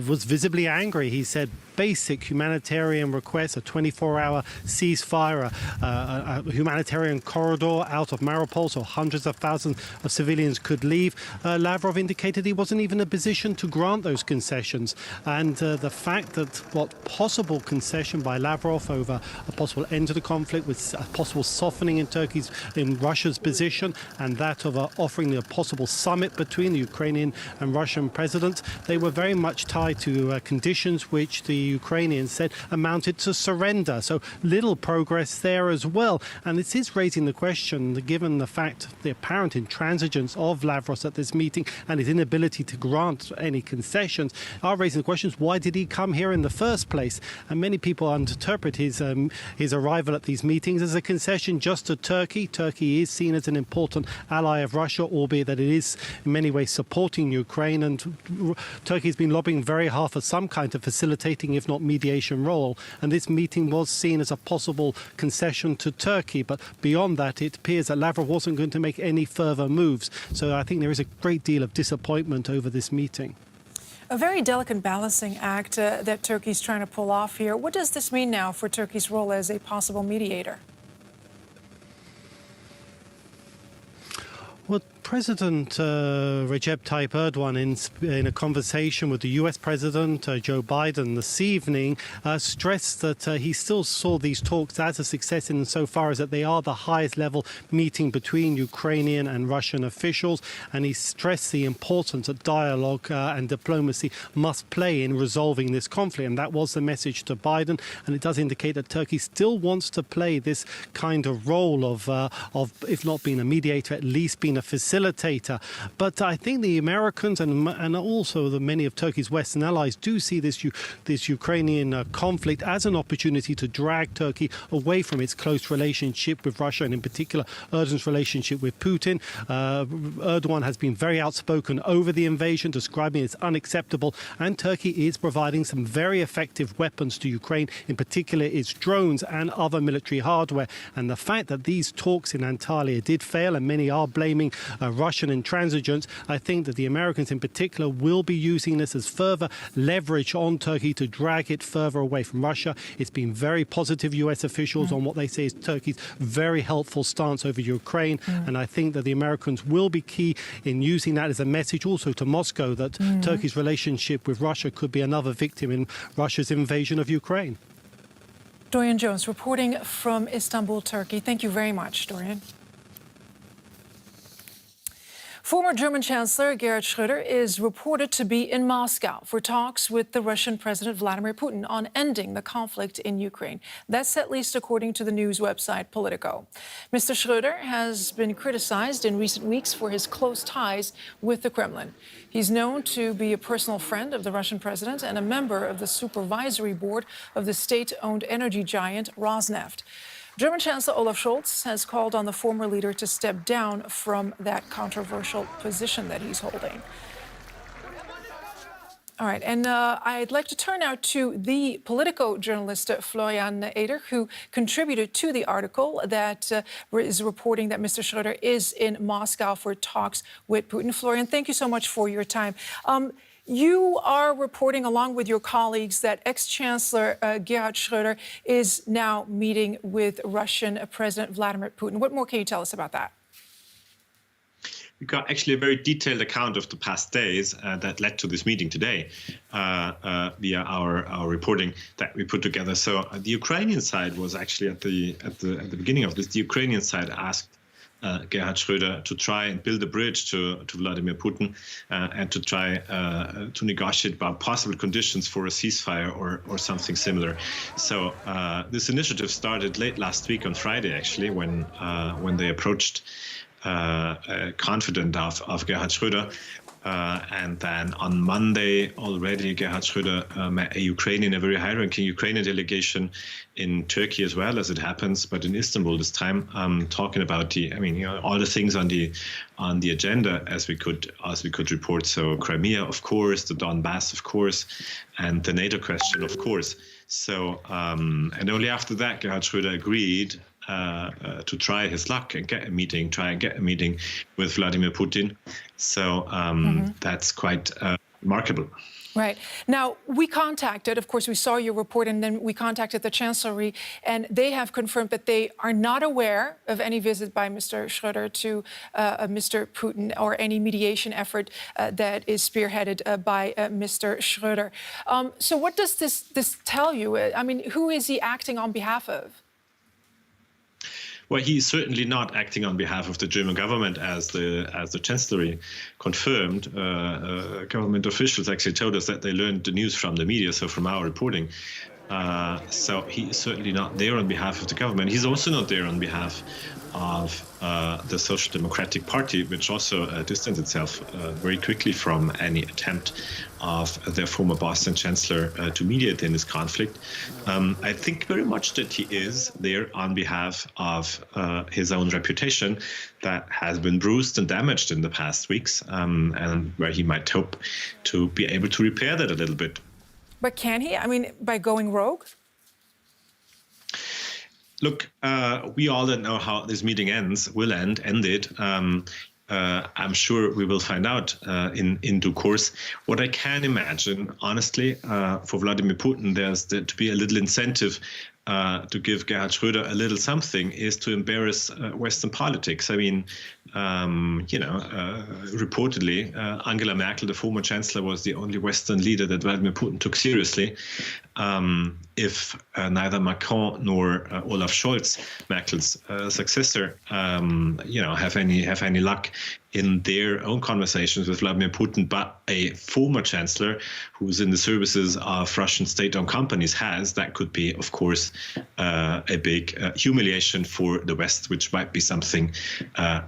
was visibly angry. He said basic humanitarian requests, a 24-hour ceasefire, a humanitarian corridor out of Mariupol, so hundreds of thousands of civilians could leave. Lavrov indicated he wasn't even in a position to grant those concessions. And the fact that what possible concession by Lavrov over a possible end to the conflict with a possible softening in Russia's position, and that of offering a possible summit between the Ukrainian and Russian presidents, they were very much tied to conditions which the Ukrainians said amounted to surrender. So little progress there as well. And it is raising the question, given the fact, the apparent intransigence of Lavrov at this meeting and his inability to grant any concessions, are raising the questions, why did he come here in the first place? And many people interpret his arrival at these meetings as a concession just to Turkey. Turkey is seen as an important ally of Russia, albeit that it is in many ways supporting Ukraine, and Turkey has been lobbying very hard for some kind of facilitating, if not mediation role. And this meeting was seen as a possible concession to Turkey. But beyond that, it appears that Lavrov wasn't going to make any further moves. So I think there is a great deal of disappointment over this meeting. A very delicate balancing act that Turkey's trying to pull off here. What does this mean now for Turkey's role as a possible mediator? Well, President Recep Tayyip Erdogan, in a conversation with the US President Joe Biden this evening, stressed that he still saw these talks as a success insofar as that they are the highest level meeting between Ukrainian and Russian officials, and he stressed the importance that dialogue and diplomacy must play in resolving this conflict. And that was the message to Biden, and it does indicate that Turkey still wants to play this kind of role of if not being a mediator, at least being a facilitator. But I think the Americans and also many of Turkey's Western allies do see this Ukrainian conflict as an opportunity to drag Turkey away from its close relationship with Russia, and in particular Erdogan's relationship with Putin. Erdogan has been very outspoken over the invasion, describing it as unacceptable, and Turkey is providing some very effective weapons to Ukraine, in particular its drones and other military hardware. And the fact that these talks in Antalya did fail, and many are blaming Russian intransigence, I think that the Americans in particular will be using this as further leverage on Turkey to drag it further away from Russia. It's been very positive US officials on what they say is Turkey's very helpful stance over Ukraine, and I think that the Americans will be key in using that as a message also to Moscow that Turkey's relationship with Russia could be another victim in Russia's invasion of Ukraine. Dorian Jones reporting from Istanbul, Turkey. Thank you very much, Dorian. Former German Chancellor Gerhard Schröder is reported to be in Moscow for talks with the Russian President Vladimir Putin on ending the conflict in Ukraine. That's at least according to the news website Politico. Mr. Schröder has been criticized in recent weeks for his close ties with the Kremlin. He's known to be a personal friend of the Russian president and a member of the supervisory board of the state-owned energy giant Rosneft. German Chancellor Olaf Scholz has called on the former leader to step down from that controversial position that he's holding. All right, and I'd like to turn now to the Politico journalist Florian Eder, who contributed to the article that is reporting that Mr. Schröder is in Moscow for talks with Putin. Florian, thank you so much for your time. You are reporting, along with your colleagues, that ex-Chancellor Gerhard Schröder is now meeting with Russian President Vladimir Putin. What more can you tell us about that? We got actually a very detailed account of the past days that led to this meeting today via our reporting that we put together. So the Ukrainian side was actually at the beginning of this. The Ukrainian side asked Gerhard Schröder to try and build a bridge to Vladimir Putin and to try to negotiate about possible conditions for a ceasefire or something similar. So this initiative started late last week on Friday, actually, when they approached confident of Gerhard Schröder. And then on Monday already, Gerhard Schröder met a very high-ranking Ukrainian delegation in Turkey as well, as it happens, but in Istanbul this time, talking about all the things on the agenda as we could report. So Crimea, of course, the Donbass, of course, and the NATO question, of course. So and only after that, Gerhard Schröder agreed to try his luck and get a meeting with Vladimir Putin. So that's quite remarkable. Right. Now, we contacted, of course, we saw your report, and then we contacted the Chancellery, and they have confirmed that they are not aware of any visit by Mr. Schröder to Mr. Putin or any mediation effort that is spearheaded by Mr. Schröder. So what does this tell you? I mean, who is he acting on behalf of? Well, he's certainly not acting on behalf of the German government, as the Chancellery confirmed. Government officials actually told us that they learned the news from the media, so from our reporting. So he is certainly not there on behalf of the government. He's also not there on behalf of the Social Democratic Party, which also distanced itself very quickly from any attempt of their former boss and chancellor to mediate in this conflict. I think very much that he is there on behalf of his own reputation that has been bruised and damaged in the past weeks, and where he might hope to be able to repair that a little bit. But can he? I mean, by going rogue? Look, we all don't know how this meeting ended. I'm sure we will find out in due course. What I can imagine, honestly, for Vladimir Putin, there's to be a little incentive to give Gerhard Schröder a little something, is to embarrass Western politics. I mean, reportedly, Angela Merkel, the former chancellor, was the only Western leader that Vladimir Putin took seriously. If neither Macron nor Olaf Scholz, Merkel's successor, have any luck in their own conversations with Vladimir Putin, but a former chancellor who's in the services of Russian state-owned companies that could be, of course, a big humiliation for the West, which might be something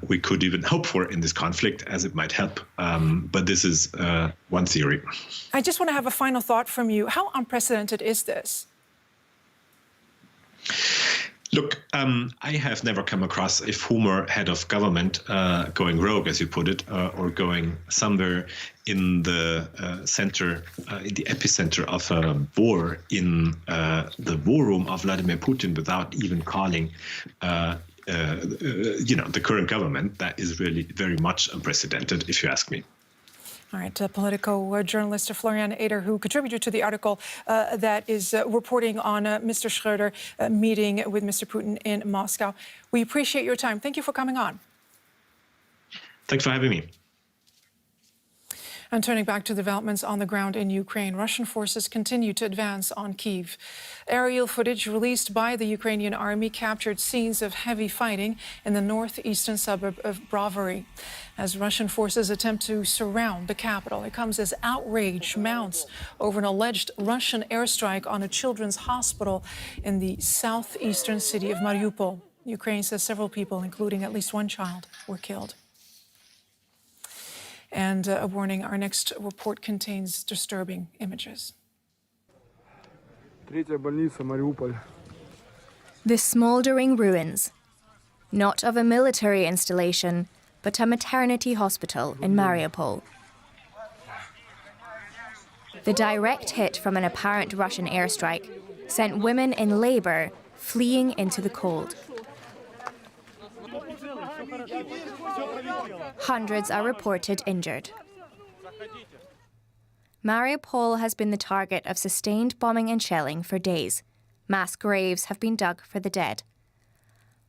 we could even hope for in this conflict, as it might help. But this is one theory. I just want to have a final thought from you. How unprecedented is this? Look, I have never come across a former head of government going rogue, as you put it, or going somewhere in the center, in the epicenter of a war, in the war room of Vladimir Putin, without even calling, the current government. That is really very much unprecedented, if you ask me. All right, Politico journalist Florian Eder, who contributed to the article that is reporting on Mr. Schröder meeting with Mr. Putin in Moscow. We appreciate your time. Thank you for coming on. Thanks for having me. And turning back to developments on the ground in Ukraine, Russian forces continue to advance on Kyiv. Aerial footage released by the Ukrainian army captured scenes of heavy fighting in the northeastern suburb of Brovary. As Russian forces attempt to surround the capital, it comes as outrage mounts over an alleged Russian airstrike on a children's hospital in the southeastern city of Mariupol. Ukraine says several people, including at least one child, were killed. And a warning, our next report contains disturbing images. The smouldering ruins, not of a military installation, but a maternity hospital in Mariupol. The direct hit from an apparent Russian airstrike sent women in labor fleeing into the cold. Hundreds are reported injured. Mariupol has been the target of sustained bombing and shelling for days. Mass graves have been dug for the dead.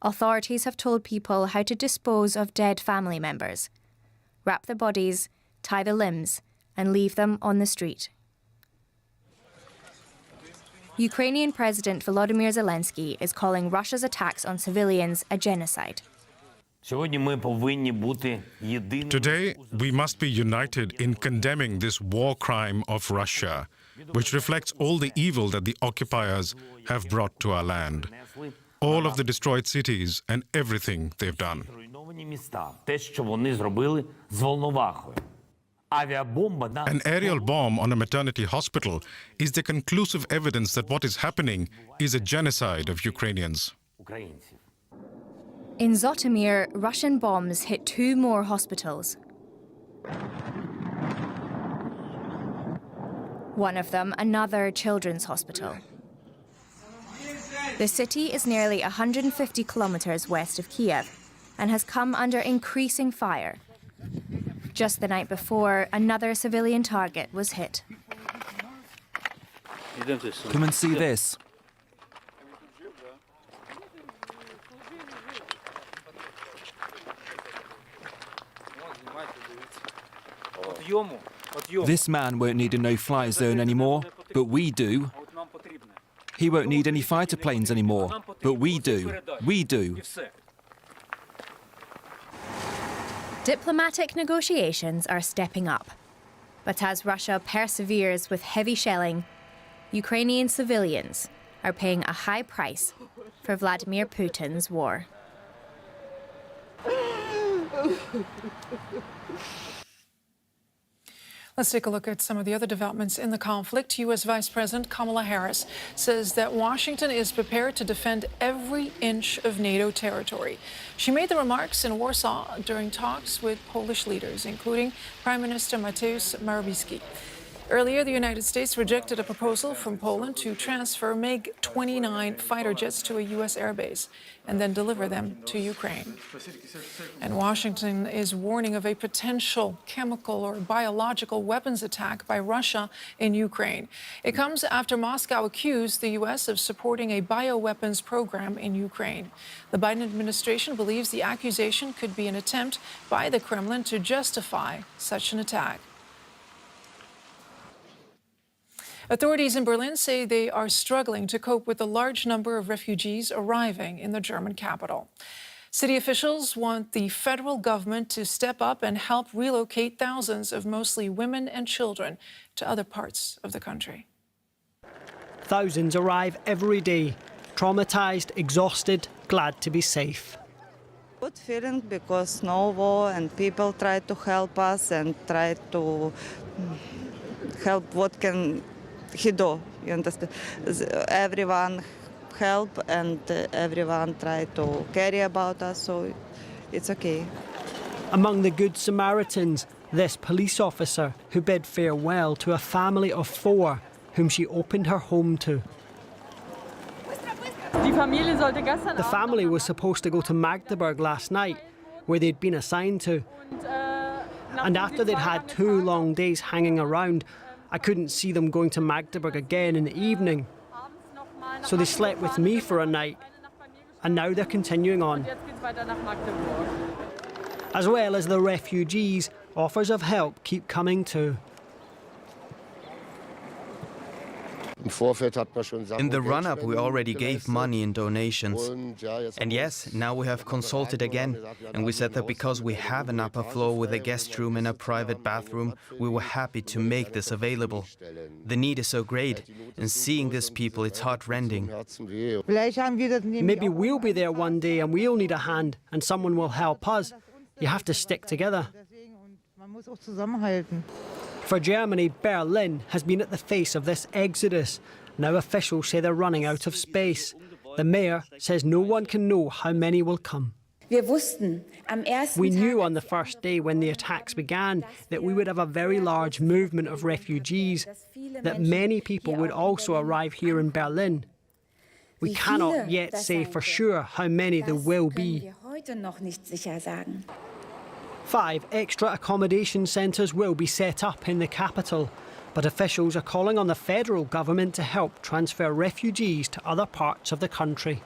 Authorities have told people how to dispose of dead family members. Wrap the bodies, tie the limbs, and leave them on the street. Ukrainian President Volodymyr Zelensky is calling Russia's attacks on civilians a genocide. Today, we must be united in condemning this war crime of Russia, which reflects all the evil that the occupiers have brought to our land. All of the destroyed cities and everything they've done. An aerial bomb on a maternity hospital is the conclusive evidence that what is happening is a genocide of Ukrainians. In Zhytomyr, Russian bombs hit 2 more hospitals. One of them, another children's hospital. The city is nearly 150 kilometers west of Kiev and has come under increasing fire. Just the night before, another civilian target was hit. Come and see this. This man won't need a no-fly zone anymore, but we do. He won't need any fighter planes anymore, but we do. We do. Diplomatic negotiations are stepping up. But as Russia perseveres with heavy shelling, Ukrainian civilians are paying a high price for Vladimir Putin's war. Let's take a look at some of the other developments in the conflict. U.S. Vice President Kamala Harris says that Washington is prepared to defend every inch of NATO territory. She made the remarks in Warsaw during talks with Polish leaders, including Prime Minister Mateusz Morawiecki. Earlier, the United States rejected a proposal from Poland to transfer MiG-29 fighter jets to a U.S. airbase and then deliver them to Ukraine. And Washington is warning of a potential chemical or biological weapons attack by Russia in Ukraine. It comes after Moscow accused the U.S. of supporting a bioweapons program in Ukraine. The Biden administration believes the accusation could be an attempt by the Kremlin to justify such an attack. Authorities in Berlin say they are struggling to cope with the large number of refugees arriving in the German capital. City officials want the federal government to step up and help relocate thousands of mostly women and children to other parts of the country. Thousands arrive every day, traumatized, exhausted, glad to be safe. Good feeling because no war and people try to help us and try to help what can he do, you understand? Everyone help and everyone try to care about us, so it's okay. Among the Good Samaritans, this police officer who bid farewell to a family of 4 whom she opened her home to. The family was supposed to go to Magdeburg last night, where they'd been assigned to. And after they'd had 2 long days hanging around, I couldn't see them going to Magdeburg again in the evening. So they slept with me for a night, and now they're continuing on. As well as the refugees, offers of help keep coming too. In the run-up, we already gave money in donations. And yes, now we have consulted again, and we said that because we have an upper floor with a guest room and a private bathroom, we were happy to make this available. The need is so great, and seeing these people, it's heart-rending. Maybe we'll be there one day and we'll need a hand, and someone will help us. You have to stick together. For Germany, Berlin has been at the face of this exodus. Now officials say they're running out of space. The mayor says no one can know how many will come. We knew on the first day when the attacks began that we would have a very large movement of refugees, that many people would also arrive here in Berlin. We cannot yet say for sure how many there will be. 5 extra accommodation centres will be set up in the capital. But officials are calling on the federal government to help transfer refugees to other parts of the country.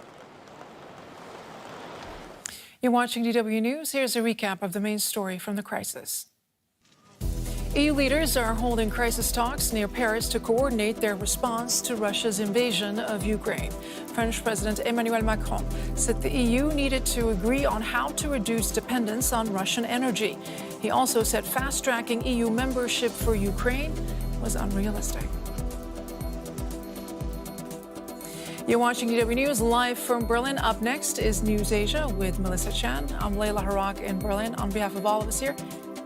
You're watching DW News. Here's a recap of the main story from the crisis. EU leaders are holding crisis talks near Paris to coordinate their response to Russia's invasion of Ukraine. French President Emmanuel Macron said the EU needed to agree on how to reduce dependence on Russian energy. He also said fast-tracking EU membership for Ukraine was unrealistic. You're watching DW News live from Berlin. Up next is News Asia with Melissa Chan. I'm Leila Harak in Berlin. On behalf of all of us here,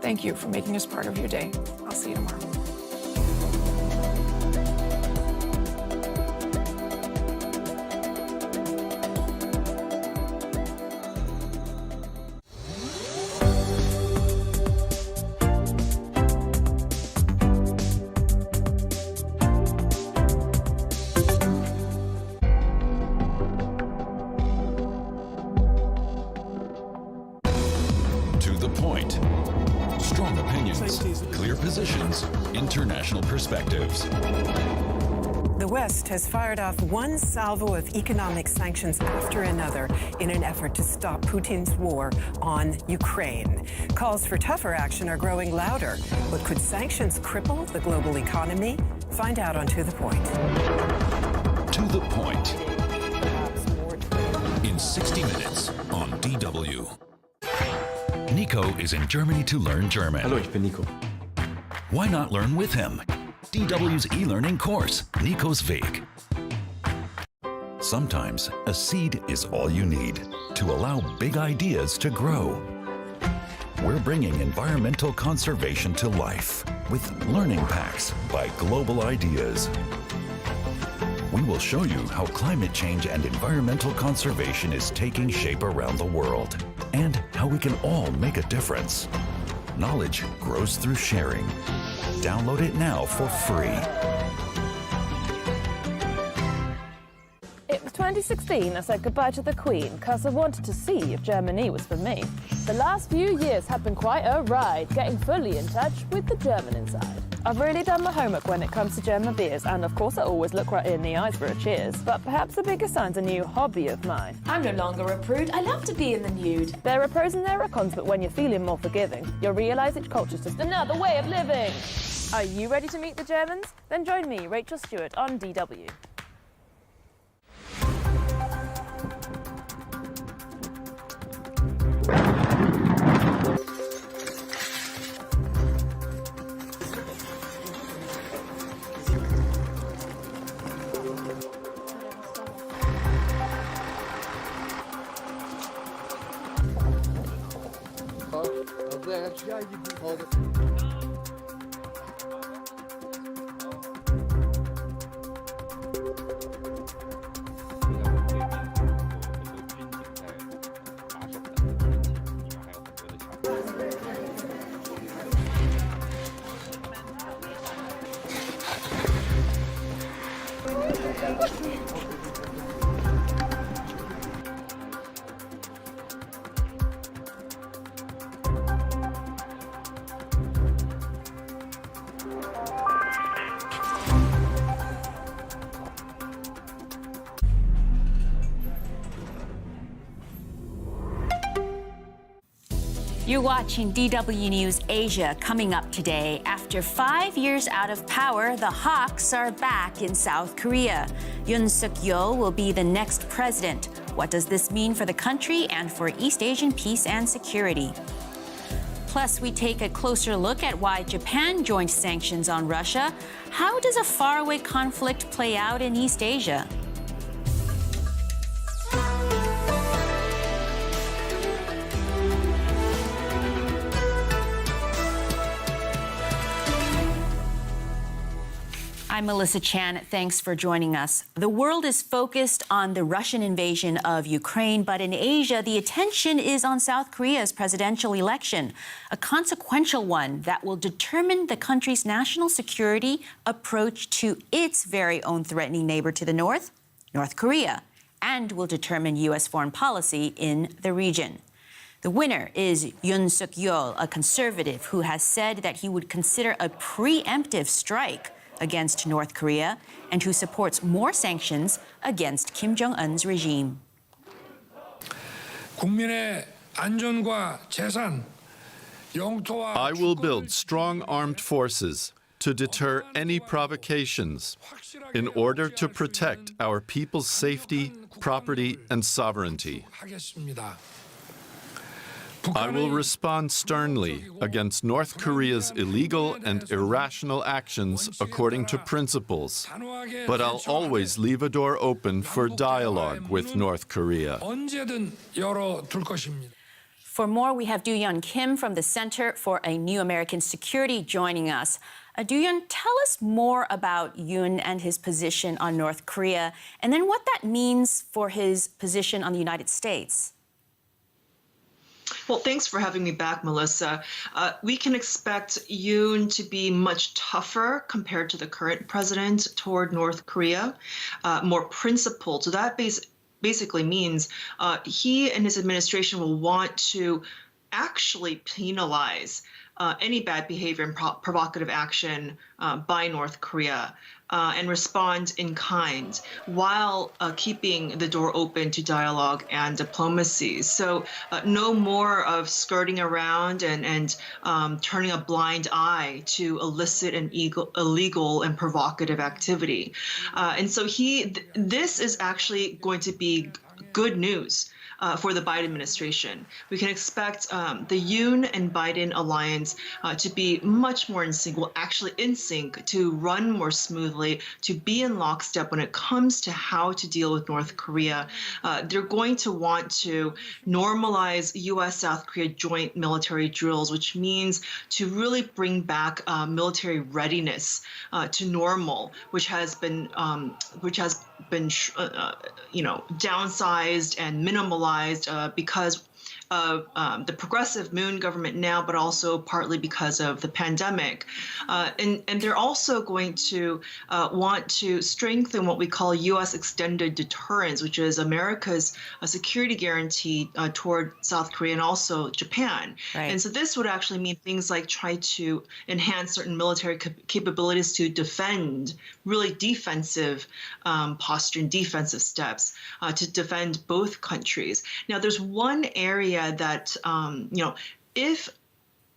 thank you for making us part of your day. I'll see you tomorrow. International perspectives. The West has fired off one salvo of economic sanctions after another in an effort to stop Putin's war on Ukraine. Calls for tougher action are growing louder. But could sanctions cripple the global economy? Find out on To the Point. To the Point. In 60 minutes on DW. Nico is in Germany to learn German. Hallo, ich bin Nico. Why not learn with him? DW's e-learning course, Nico's Weg. Sometimes a seed is all you need to allow big ideas to grow. We're bringing environmental conservation to life with learning packs by Global Ideas. We will show you how climate change and environmental conservation is taking shape around the world and how we can all make a difference. Knowledge grows through sharing. Download it now for free. It was 2016 I said goodbye to the Queen because I wanted to see if Germany was for me. The last few years have been quite a ride, getting fully in touch with the German inside. I've really done my homework when it comes to German beers, and of course I always look right in the eyes for a cheers. But perhaps the bigger sign's a new hobby of mine. I'm no longer a prude. I love to be in the nude. There are pros and there are cons, but when you're feeling more forgiving, you'll realise each culture's just another way of living. Are you ready to meet the Germans? Then join me, Rachel Stewart, on DW. You're watching DW News Asia. Coming up today, after 5 years out of power, the hawks are back in South Korea. Yoon Suk-yeol will be the next president. What does this mean for the country and for East Asian peace and security? Plus, we take a closer look at why Japan joined sanctions on Russia. How does a faraway conflict play out in East Asia? I'm Melissa Chan. Thanks for joining us. The world is focused on the Russian invasion of Ukraine, but in Asia, the attention is on South Korea's presidential election, a consequential one that will determine the country's national security approach to its very own threatening neighbor to the north, North Korea, and will determine U.S. foreign policy in the region. The winner is Yoon Suk-yeol, a conservative who has said that he would consider a preemptive strike against North Korea and who supports more sanctions against Kim Jong-un's regime. 국민의 안전과 재산, 영토와 I will build strong armed forces to deter any provocations in order to protect our people's safety, property, and sovereignty. 하겠습니다. I will respond sternly against North Korea's illegal and irrational actions according to principles, but I'll always leave a door open for dialogue with North Korea. 언제든 열어둘 것입니다. For more, we have Do-yeon Kim from the Center for a New American Security joining us. Do-yeon, tell us more about Yoon and his position on North Korea, and then what that means for his position on the United States. Well, thanks for having me back, Melissa. We can expect Yoon to be much tougher compared to the current president toward North Korea, more principled. So that basically means he and his administration will want to actually penalize any bad behavior and provocative action by North Korea and respond in kind while keeping the door open to dialogue and diplomacy. So no more of skirting around and turning a blind eye to illicit and illegal and provocative activity. And so this is actually going to be good news for the Biden administration. We can expect the Yoon and Biden alliance to be much more in sync, well, actually in sync, to run more smoothly, to be in lockstep when it comes to how to deal with North Korea. They're going to want to normalize U.S.-South Korea joint military drills, which means to really bring back military readiness to normal, which has been downsized and minimalized because of the progressive Moon government now, but also partly because of the pandemic. And they're also going to want to strengthen what we call U.S. extended deterrence, which is America's security guarantee toward South Korea and also Japan. Right. And so this would actually mean things like try to enhance certain military capabilities to defend, really defensive posture and defensive steps to defend both countries. Now, there's one area that, if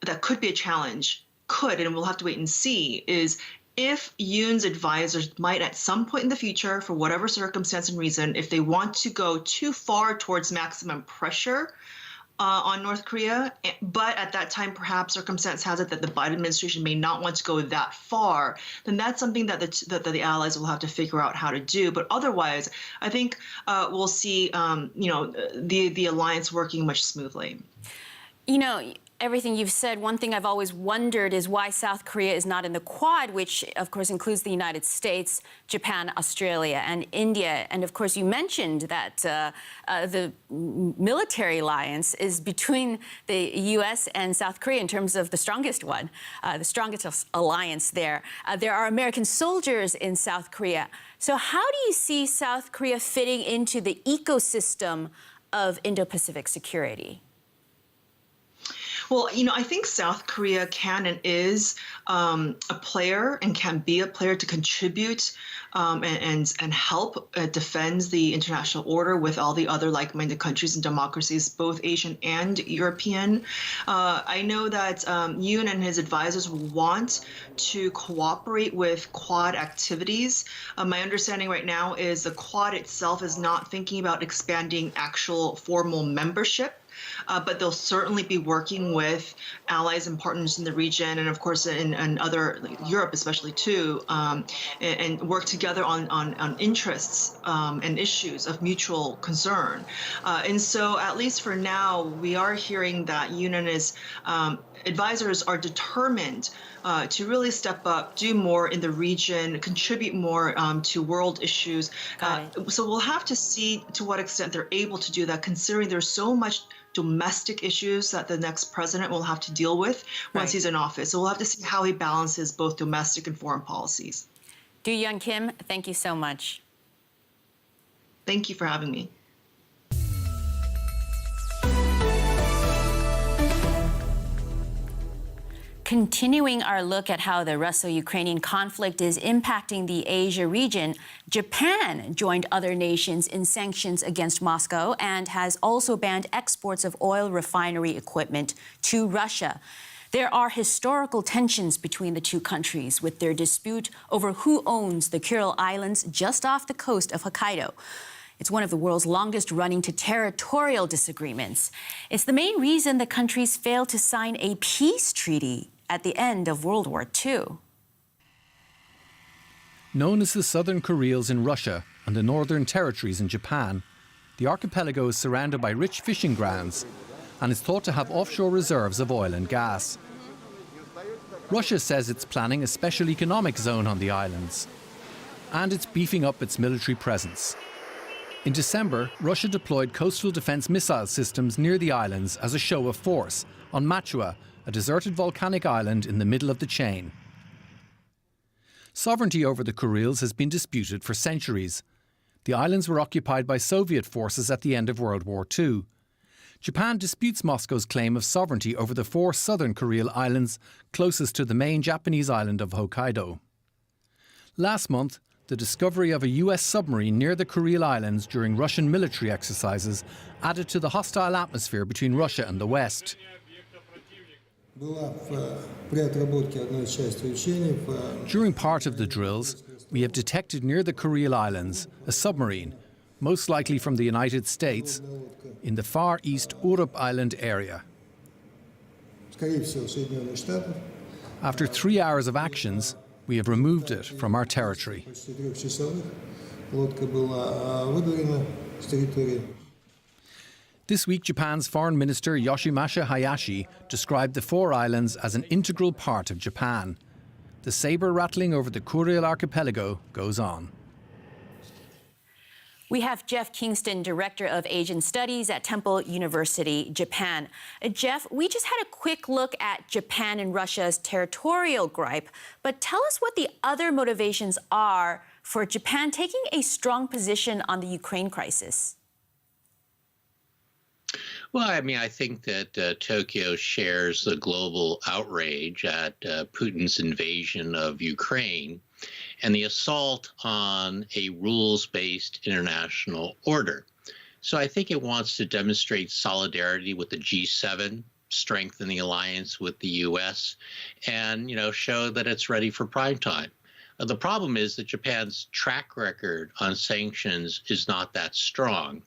that could be a challenge, and we'll have to wait and see, is if Yoon's advisors might at some point in the future, for whatever circumstance and reason, if they want to go too far towards maximum pressure on North Korea, but at that time, perhaps circumstance has it that the Biden administration may not want to go that far, then that's something that the allies will have to figure out how to do. But otherwise, I think we'll see, the alliance working much smoothly. Everything you've said, one thing I've always wondered is why South Korea is not in the Quad, which, of course, includes the United States, Japan, Australia, and India. And, of course, you mentioned that the military alliance is between the U.S. and South Korea in terms of the strongest one, the strongest alliance there. There are American soldiers in South Korea. So how do you see South Korea fitting into the ecosystem of Indo-Pacific security? Well, I think South Korea can and is a player and can be a player to contribute and help defend the international order with all the other like-minded countries and democracies, both Asian and European. I know that Yoon and his advisors want to cooperate with Quad activities. My understanding right now is the Quad itself is not thinking about expanding actual formal membership. But they'll certainly be working with allies and partners in the region, and of course in other, Europe especially too, and work together on interests and issues of mutual concern. And so, at least for now, we are hearing that Yoon and his advisors are determined to really step up, do more in the region, contribute more to world issues. So we'll have to see to what extent they're able to do that, considering there's so much domestic issues that the next president will have to deal with once he's in office. So we'll have to see how he balances both domestic and foreign policies. Do-yeon Kim, thank you so much. Thank you for having me. Continuing our look at how the Russo-Ukrainian conflict is impacting the Asia region, Japan joined other nations in sanctions against Moscow and has also banned exports of oil refinery equipment to Russia. There are historical tensions between the two countries, with their dispute over who owns the Kuril Islands just off the coast of Hokkaido. It's one of the world's longest-running territorial disagreements. It's the main reason the countries failed to sign a peace treaty at the end of World War II. Known as the Southern Kurils in Russia and the Northern Territories in Japan, the archipelago is surrounded by rich fishing grounds and is thought to have offshore reserves of oil and gas. Russia says it's planning a special economic zone on the islands, and it's beefing up its military presence. In December, Russia deployed coastal defence missile systems near the islands as a show of force on Machua, a deserted volcanic island in the middle of the chain. Sovereignty over the Kurils has been disputed for centuries. The islands were occupied by Soviet forces at the end of World War II. Japan disputes Moscow's claim of sovereignty over the 4 southern Kuril islands closest to the main Japanese island of Hokkaido. Last month, the discovery of a US submarine near the Kuril Islands during Russian military exercises added to the hostile atmosphere between Russia and the West. During part of the drills, we have detected near the Kuril Islands a submarine, most likely from the United States, in the Far East Urup Island area. After 3 hours of actions, we have removed it from our territory. This week, Japan's Foreign Minister Yoshimasa Hayashi described the 4 islands as an integral part of Japan. The saber rattling over the Kuril archipelago goes on. We have Jeff Kingston, Director of Asian Studies at Temple University, Japan. Jeff, we just had a quick look at Japan and Russia's territorial gripe, but tell us what the other motivations are for Japan taking a strong position on the Ukraine crisis. Well, I mean, I think that Tokyo shares the global outrage at Putin's invasion of Ukraine and the assault on a rules-based international order. So I think it wants to demonstrate solidarity with the G7, strengthen the alliance with the U.S., and, show that it's ready for prime time. The problem is that Japan's track record on sanctions is not that strong.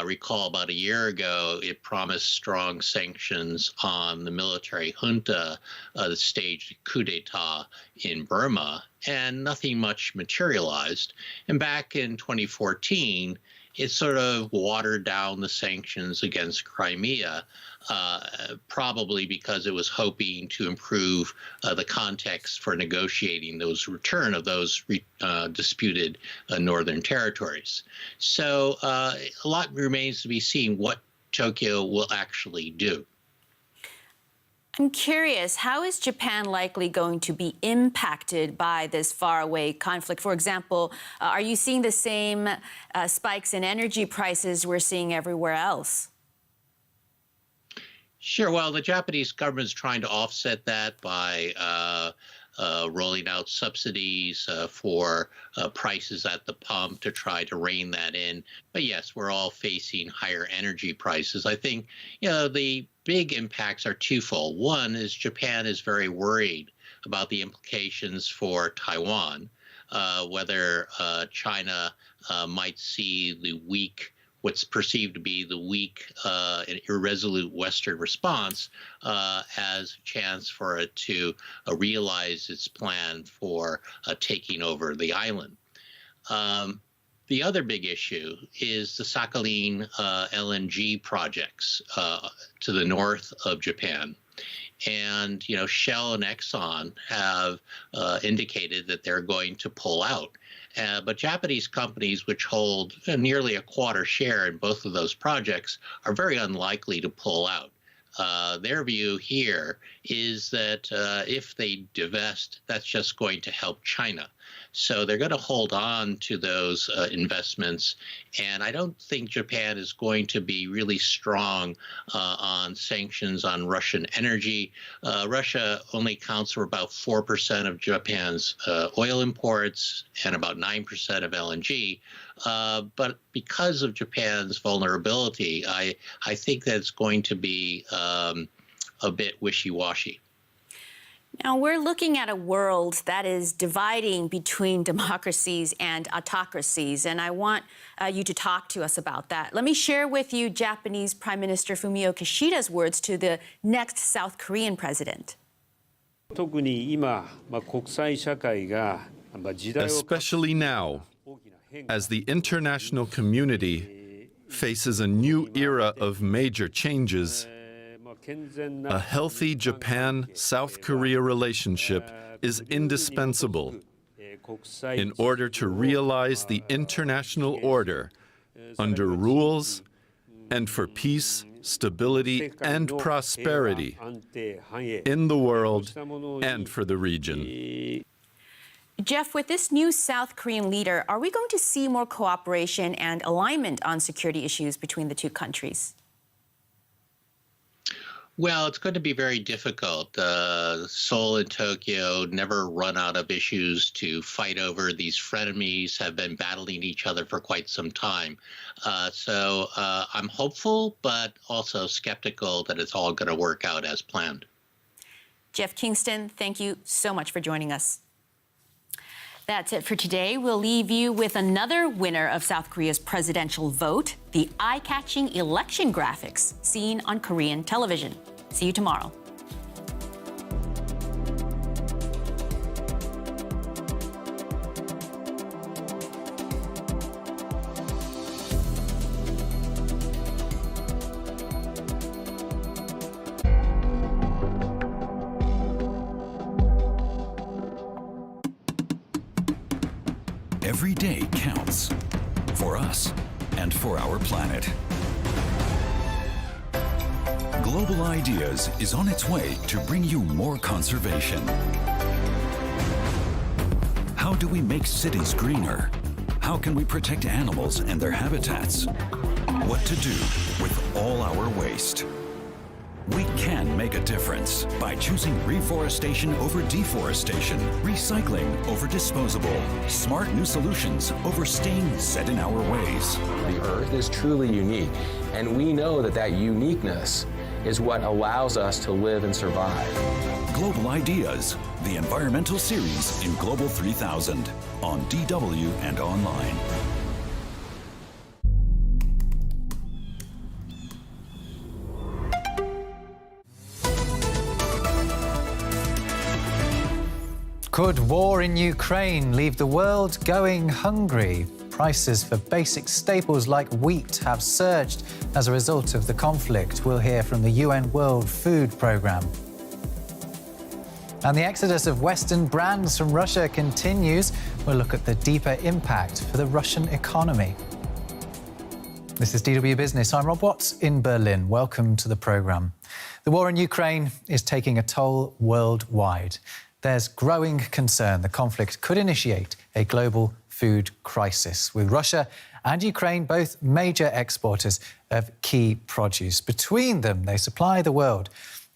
Recall about a year ago, it promised strong sanctions on the military junta that staged a coup d'etat in Burma, and nothing much materialized. And back in 2014, it sort of watered down the sanctions against Crimea, probably because it was hoping to improve the context for negotiating those return of those disputed northern territories. So a lot remains to be seen what Tokyo will actually do. I'm curious, how is Japan likely going to be impacted by this faraway conflict? For example, are you seeing the same spikes in energy prices we're seeing everywhere else? Sure. Well, the Japanese government is trying to offset that by rolling out subsidies for prices at the pump to try to rein that in. But yes, we're all facing higher energy prices. I think, the big impacts are twofold. One is Japan is very worried about the implications for Taiwan, whether China might see the weak, what's perceived to be the weak and irresolute Western response as a chance for it to realize its plan for taking over the island. The other big issue is the Sakhalin LNG projects to the north of Japan. And, Shell and Exxon have indicated that they're going to pull out. But Japanese companies, which hold nearly a quarter share in both of those projects, are very unlikely to pull out. Their view here is that if they divest, that's just going to help China. So they're going to hold on to those investments. And I don't think Japan is going to be really strong on sanctions on Russian energy. Russia only accounts for about 4% of Japan's oil imports and about 9% of LNG. But because of Japan's vulnerability, I think that it's going to be a bit wishy-washy. Now, we're looking at a world that is dividing between democracies and autocracies, and I want you to talk to us about that. Let me share with you Japanese Prime Minister Fumio Kishida's words to the next South Korean president. Especially now, as the international community faces a new era of major changes, a healthy Japan-South Korea relationship is indispensable in order to realize the international order under rules and for peace, stability, and prosperity in the world and for the region. Jeff, with this new South Korean leader, are we going to see more cooperation and alignment on security issues between the two countries? Well, it's going to be very difficult. Seoul and Tokyo never run out of issues to fight over. These frenemies have been battling each other for quite some time. So I'm hopeful, but also skeptical that it's all going to work out as planned. Jeff Kingston, thank you so much for joining us. That's it for today. We'll leave you with another winner of South Korea's presidential vote, the eye-catching election graphics seen on Korean television. See you tomorrow. Every day counts for us and for our planet. Global Ideas is on its way to bring you more conservation. How do we make cities greener? How can we protect animals and their habitats? What to do with all our waste? We can make a difference by choosing reforestation over deforestation, recycling over disposable, smart new solutions over staying set in our ways. The Earth is truly unique, and we know that that uniqueness is what allows us to live and survive. Global Ideas, the environmental series in Global 3000, on DW and online. Could war in Ukraine leave the world going hungry? Prices for basic staples like wheat have surged as a result of the conflict. We'll hear from the UN World Food Programme. And the exodus of Western brands from Russia continues. We'll look at the deeper impact for the Russian economy. This is DW Business. I'm Rob Watts in Berlin. Welcome to the programme. The war in Ukraine is taking a toll worldwide. There's growing concern the conflict could initiate a global food crisis, with Russia and Ukraine both major exporters of key produce. Between them, they supply the world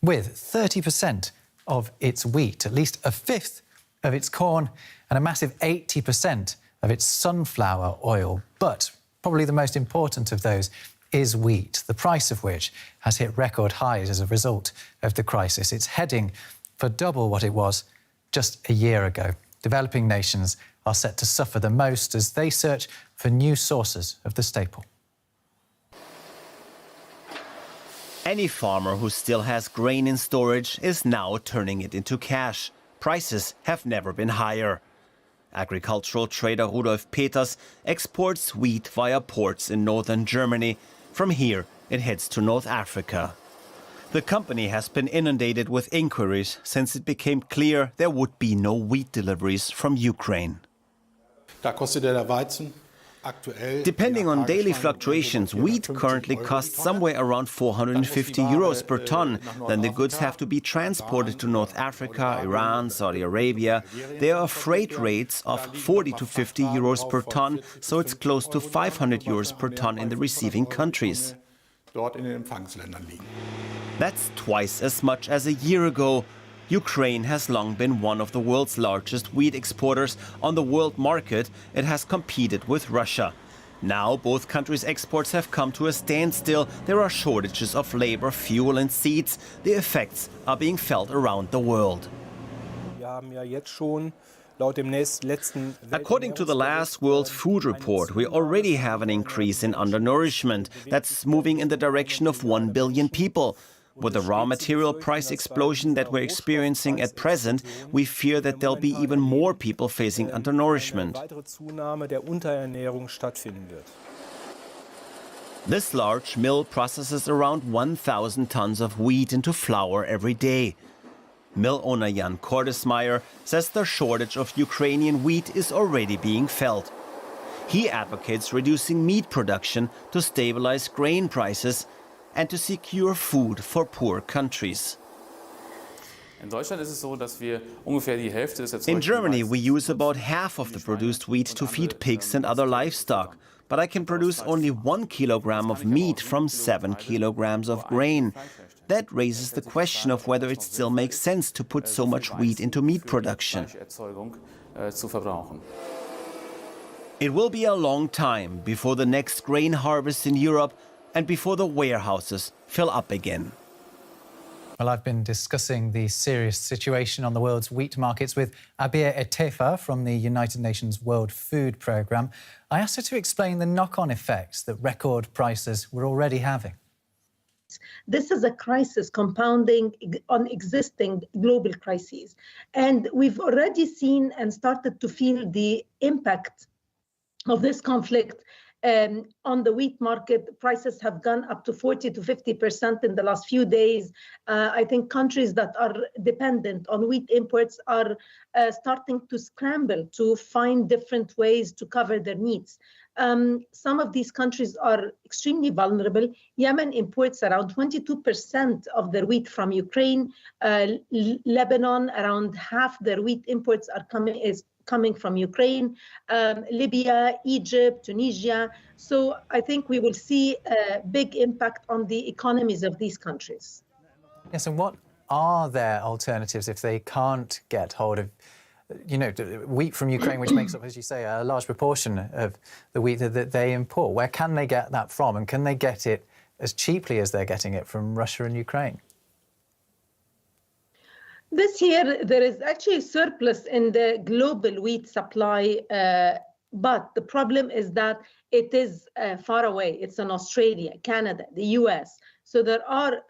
with 30% of its wheat, at least a fifth of its corn, and a massive 80% of its sunflower oil. But probably the most important of those is wheat, the price of which has hit record highs as a result of the crisis. It's heading for double what it was just a year ago. Developing nations are set to suffer the most as they search for new sources of the staple. Any farmer who still has grain in storage is now turning it into cash. Prices have never been higher. Agricultural trader Rudolf Peters exports wheat via ports in northern Germany. From here, it heads to North Africa. The company has been inundated with inquiries since it became clear there would be no wheat deliveries from Ukraine. Depending on daily fluctuations, wheat currently costs somewhere around 450 euros per ton. Then the goods have to be transported to North Africa, Iran, Saudi Arabia. There are freight rates of 40 to 50 euros per ton, so it's close to 500 euros per ton in the receiving countries. That's twice as much as a year ago. Ukraine has long been one of the world's largest wheat exporters. On the world market, it has competed with Russia. Now both countries' exports have come to a standstill. There are shortages of labor, fuel and seeds. The effects are being felt around the world. According to the last World Food Report, we already have an increase in undernourishment that's moving in the direction of 1 billion people. With the raw material price explosion that we're experiencing at present, we fear that there'll be even more people facing undernourishment. This large mill processes around 1,000 tons of wheat into flour every day. Mill owner Jan Kordesmeyer says the shortage of Ukrainian wheat is already being felt. He advocates reducing meat production to stabilize grain prices and to secure food for poor countries. In Germany, we use about half of the produced wheat to feed pigs and other livestock. But I can produce only 1 kilogram of meat from 7 kilograms of grain. That raises the question of whether it still makes sense to put so much wheat into meat production. It will be a long time before the next grain harvest in Europe and before the warehouses fill up again. Well, I've been discussing the serious situation on the world's wheat markets with Abir Etefa from the United Nations World Food Programme. I asked her to explain the knock-on effects that record prices were already having. This is a crisis compounding on existing global crises. And we've already seen and started to feel the impact of this conflict on the wheat market. Prices have gone up to 40 to 50% in the last few days. I think countries that are dependent on wheat imports are starting to scramble to find different ways to cover their needs. Some of these countries are extremely vulnerable. Yemen imports around 22% of their wheat from Ukraine. Lebanon, around half their wheat imports are coming from Ukraine, Libya, Egypt, Tunisia. So I think we will see a big impact on the economies of these countries. Yes, and what are their alternatives if they can't get hold of, wheat from Ukraine, which makes up, as you say, a large proportion of the wheat that they import? Where can they get that from, and can they get it as cheaply as they're getting it from Russia and Ukraine? This year, there is actually a surplus in the global wheat supply, but the problem is that it is far away. It's in Australia, Canada, the US. So there are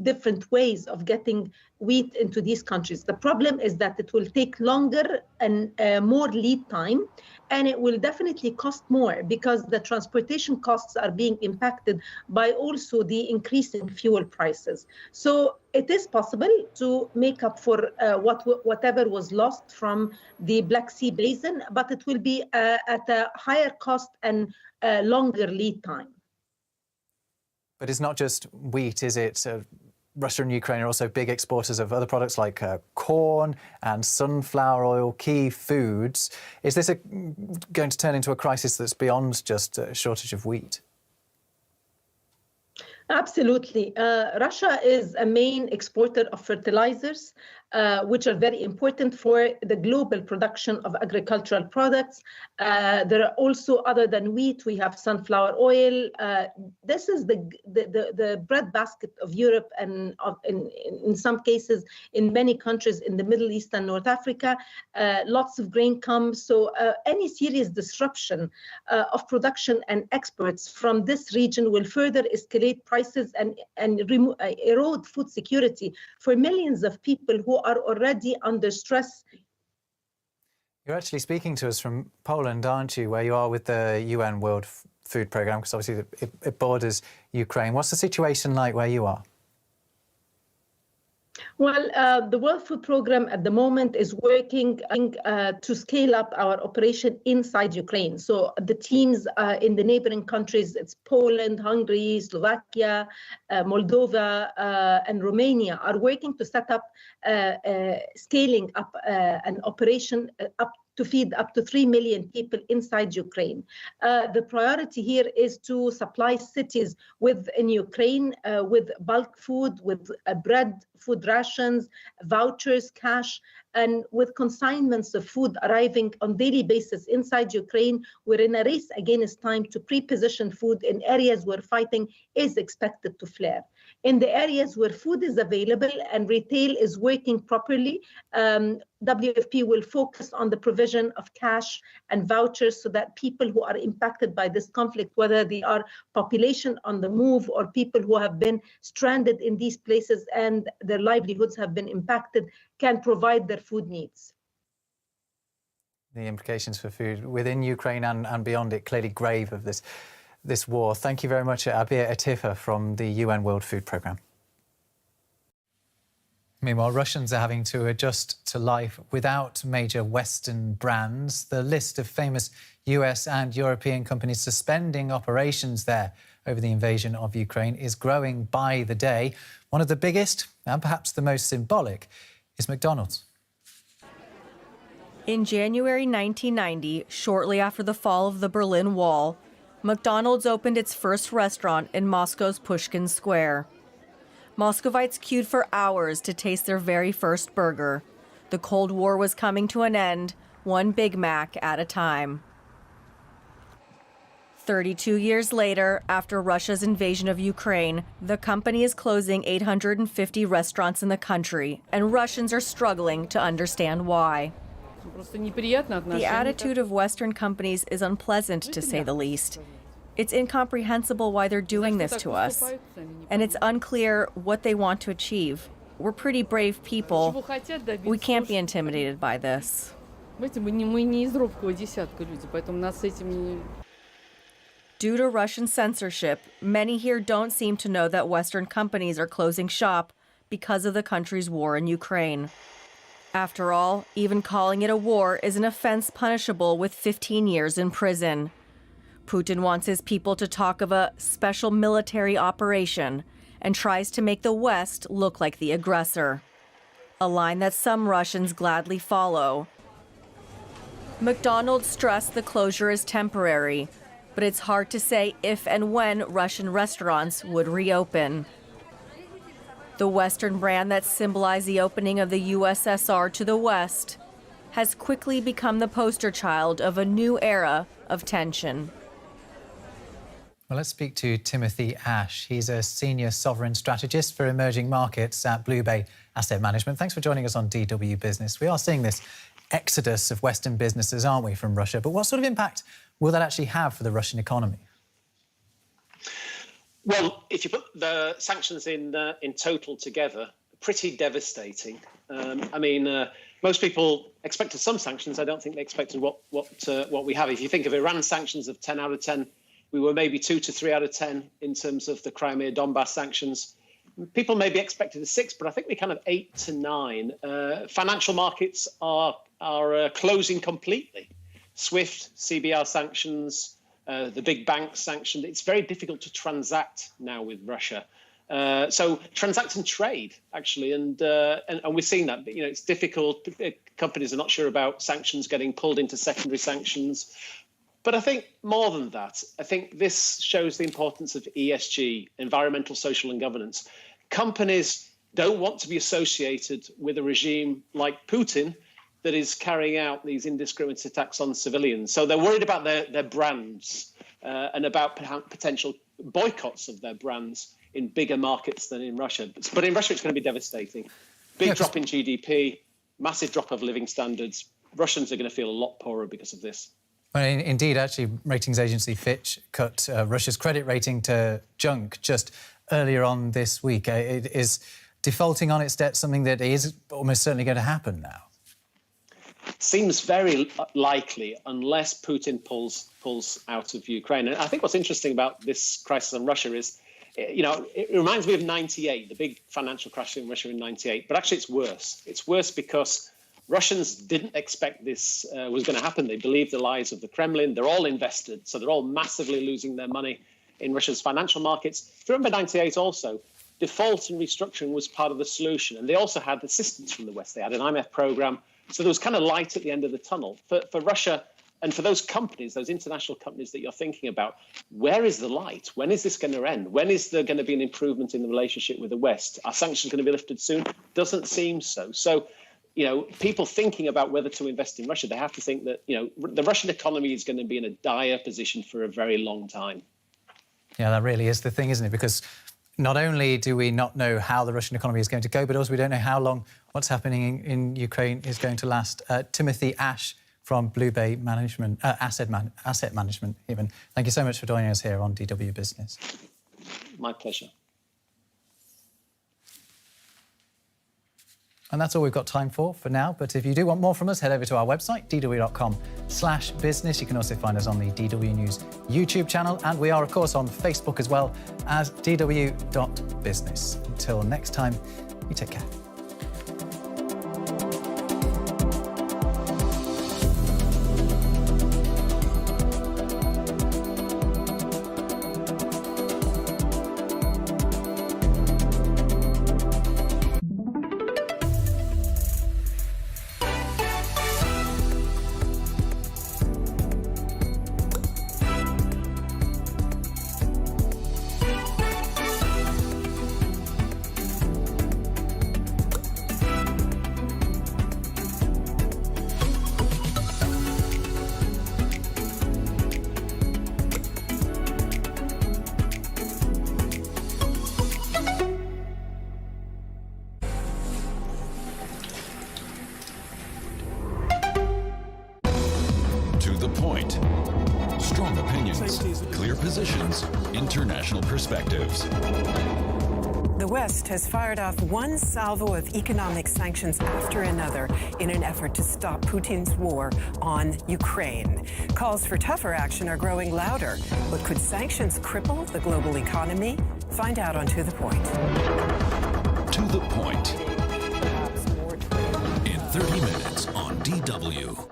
different ways of getting wheat into these countries. The problem is that it will take longer and more lead time, and it will definitely cost more because the transportation costs are being impacted by also the increasing fuel prices. So it is possible to make up for whatever was lost from the Black Sea basin, but it will be at a higher cost and longer lead time. But it's not just wheat, is it? Russia and Ukraine are also big exporters of other products like corn and sunflower oil, key foods. Is this going to turn into a crisis that's beyond just a shortage of wheat? Absolutely. Russia is a main exporter of fertilizers, which are very important for the global production of agricultural products. There are also, other than wheat, we have sunflower oil. This is the breadbasket of Europe and in some cases in many countries in the Middle East and North Africa. Lots of grain comes. So any serious disruption of production and exports from this region will further escalate prices and erode food security for millions of people who are already under stress. You're actually speaking to us from Poland, aren't you, where you are with the UN World Food Programme, because obviously it borders Ukraine. What's the situation like where you are? Well, the World Food Programme at the moment is working to scale up our operation inside Ukraine. So the teams in the neighboring countries, it's Poland, Hungary, Slovakia, Moldova, and Romania, are working to set up scaling up an operation up to feed up to 3 million people inside Ukraine. The priority here is to supply cities in Ukraine with bulk food, with bread, food rations, vouchers, cash, and with consignments of food arriving on daily basis inside Ukraine. We're in a race against time to pre-position food in areas where fighting is expected to flare. In the areas where food is available and retail is working properly, WFP will focus on the provision of cash and vouchers so that people who are impacted by this conflict, whether they are population on the move or people who have been stranded in these places and their livelihoods have been impacted, can provide their food needs. The implications for food within Ukraine and beyond it clearly grave of this war. Thank you very much, Abir Atifa from the UN World Food Programme. Meanwhile, Russians are having to adjust to life without major Western brands. The list of famous US and European companies suspending operations there over the invasion of Ukraine is growing by the day. One of the biggest, and perhaps the most symbolic, is McDonald's. In January 1990, shortly after the fall of the Berlin Wall, McDonald's opened its first restaurant in Moscow's Pushkin Square. Moscovites queued for hours to taste their very first burger. The Cold War was coming to an end, one Big Mac at a time. 32 years later, after Russia's invasion of Ukraine, the company is closing 850 restaurants in the country, and Russians are struggling to understand why. The attitude of Western companies is unpleasant, to say the least. It's incomprehensible why they're doing this to us, and it's unclear what they want to achieve. We're pretty brave people. We can't be intimidated by this. Due to Russian censorship, many here don't seem to know that Western companies are closing shop because of the country's war in Ukraine. After all, even calling it a war is an offense punishable with 15 years in prison. Putin wants his people to talk of a special military operation and tries to make the West look like the aggressor, a line that some Russians gladly follow. McDonald's stressed the closure is temporary, but it's hard to say if and when Russian restaurants would reopen. The Western brand that symbolized the opening of the USSR to the West has quickly become the poster child of a new era of tension. Well, let's speak to Timothy Ash. He's a senior sovereign strategist for emerging markets at Blue Bay Asset Management. Thanks for joining us on DW Business. We are seeing this exodus of Western businesses, aren't we, from Russia? But what sort of impact will that actually have for the Russian economy? Well, if you put the sanctions in total together, pretty devastating. Most people expected some sanctions. I don't think they expected what we have. If you think of Iran sanctions of 10 out of 10, we were maybe 2 to 3 out of 10 in terms of the Crimea Donbass sanctions. People maybe expected a 6, but I think we're kind of 8 to 9. Financial markets are closing completely. SWIFT, CBR sanctions, the big banks sanctioned. It's very difficult to transact now with Russia. So transact and trade, actually, and we're seeing that. But, it's difficult. Companies are not sure about sanctions getting pulled into secondary sanctions. But I think more than that, I think this shows the importance of ESG, environmental, social, and governance. Companies don't want to be associated with a regime like Putin that is carrying out these indiscriminate attacks on civilians. So they're worried about their brands and about potential boycotts of their brands in bigger markets than in Russia. But in Russia, it's going to be devastating. Big drop in GDP, massive drop of living standards. Russians are going to feel a lot poorer because of this. Well, indeed, actually, ratings agency Fitch cut Russia's credit rating to junk just earlier on this week. Is defaulting on its debt something that is almost certainly going to happen now? Seems very likely unless Putin pulls out of Ukraine. And I think what's interesting about this crisis on Russia is It reminds me of '98, the big financial crash in Russia in '98. But actually, it's worse. It's worse because Russians didn't expect this was going to happen. They believed the lies of the Kremlin. They're all invested, so they're all massively losing their money in Russia's financial markets. If you remember '98 also, default and restructuring was part of the solution. And they also had assistance from the West. They had an IMF program. So there was kind of light at the end of the tunnel. For Russia and for those companies, those international companies that you're thinking about, where is the light? When is this going to end? When is there going to be an improvement in the relationship with the West? Are sanctions going to be lifted soon? Doesn't seem so. So, people thinking about whether to invest in Russia, they have to think that, the Russian economy is going to be in a dire position for a very long time. Yeah, that really is the thing, isn't it? Because not only do we not know how the Russian economy is going to go, but also we don't know how long what's happening in Ukraine is going to last. Timothy Ash from Blue Bay Management, Asset Management even. Thank you so much for joining us here on DW Business. My pleasure. And that's all we've got time for now. But if you do want more from us, head over to our website, dw.com/business. You can also find us on the DW News YouTube channel. And we are, of course, on Facebook as well as dw.business. Until next time, you take care. Strong opinions, clear positions, international perspectives. The West has fired off one salvo of economic sanctions after another in an effort to stop Putin's war on Ukraine. Calls for tougher action are growing louder. But could sanctions cripple the global economy? Find out on To The Point. To The Point. In 30 minutes on DW.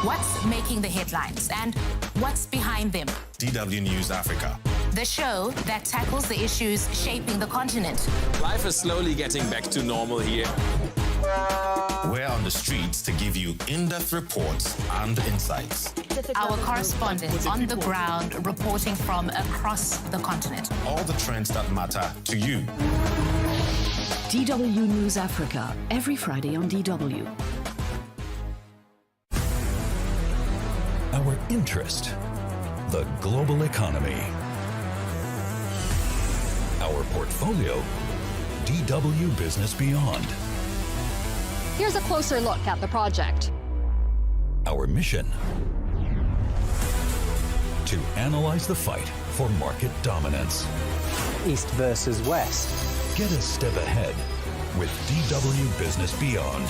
What's making the headlines and what's behind them? DW News Africa. The show that tackles the issues shaping the continent. Life is slowly getting back to normal here. We're on the streets to give you in-depth reports and insights. Our correspondents on the ground reporting from across the continent. All the trends that matter to you. DW News Africa, every Friday on DW. Our interest, the global economy. Our portfolio, DW Business Beyond. Here's a closer look at the project. Our mission, to analyze the fight for market dominance. East versus West. Get a step ahead with DW Business Beyond.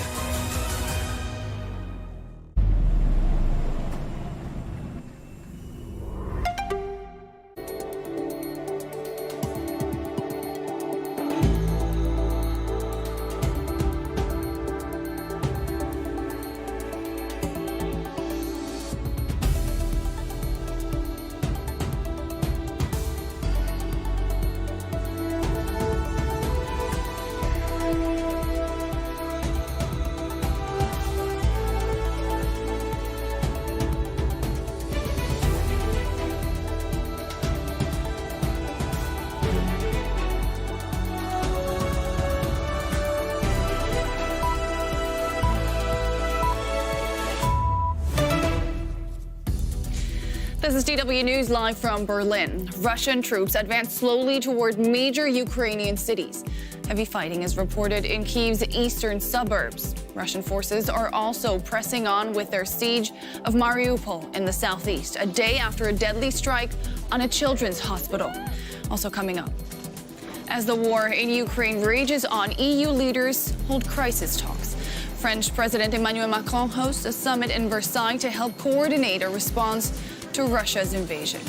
This is DW News live from Berlin. Russian troops advance slowly toward major Ukrainian cities. Heavy fighting is reported in Kiev's eastern suburbs. Russian forces are also pressing on with their siege of Mariupol in the southeast, a day after a deadly strike on a children's hospital. Also coming up, As the war in Ukraine rages on, EU leaders hold crisis talks. French President Emmanuel Macron hosts a summit in Versailles to help coordinate a response to Russia's invasion.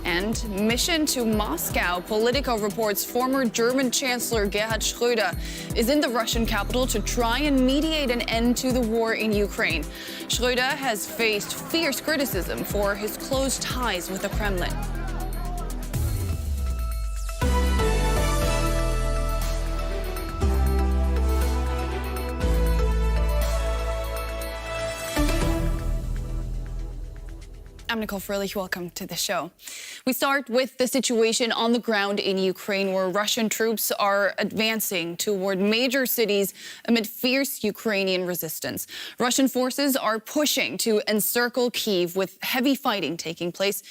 And mission to Moscow. Politico reports former German Chancellor Gerhard Schröder is in the Russian capital to try and mediate an end to the war in Ukraine. Schröder has faced fierce criticism for his close ties with the Kremlin. I'm Nicole Frillich. Welcome to the show. We start with the situation on the ground in Ukraine, where Russian troops are advancing toward major cities amid fierce Ukrainian resistance. Russian forces are pushing to encircle Kyiv, with heavy fighting taking place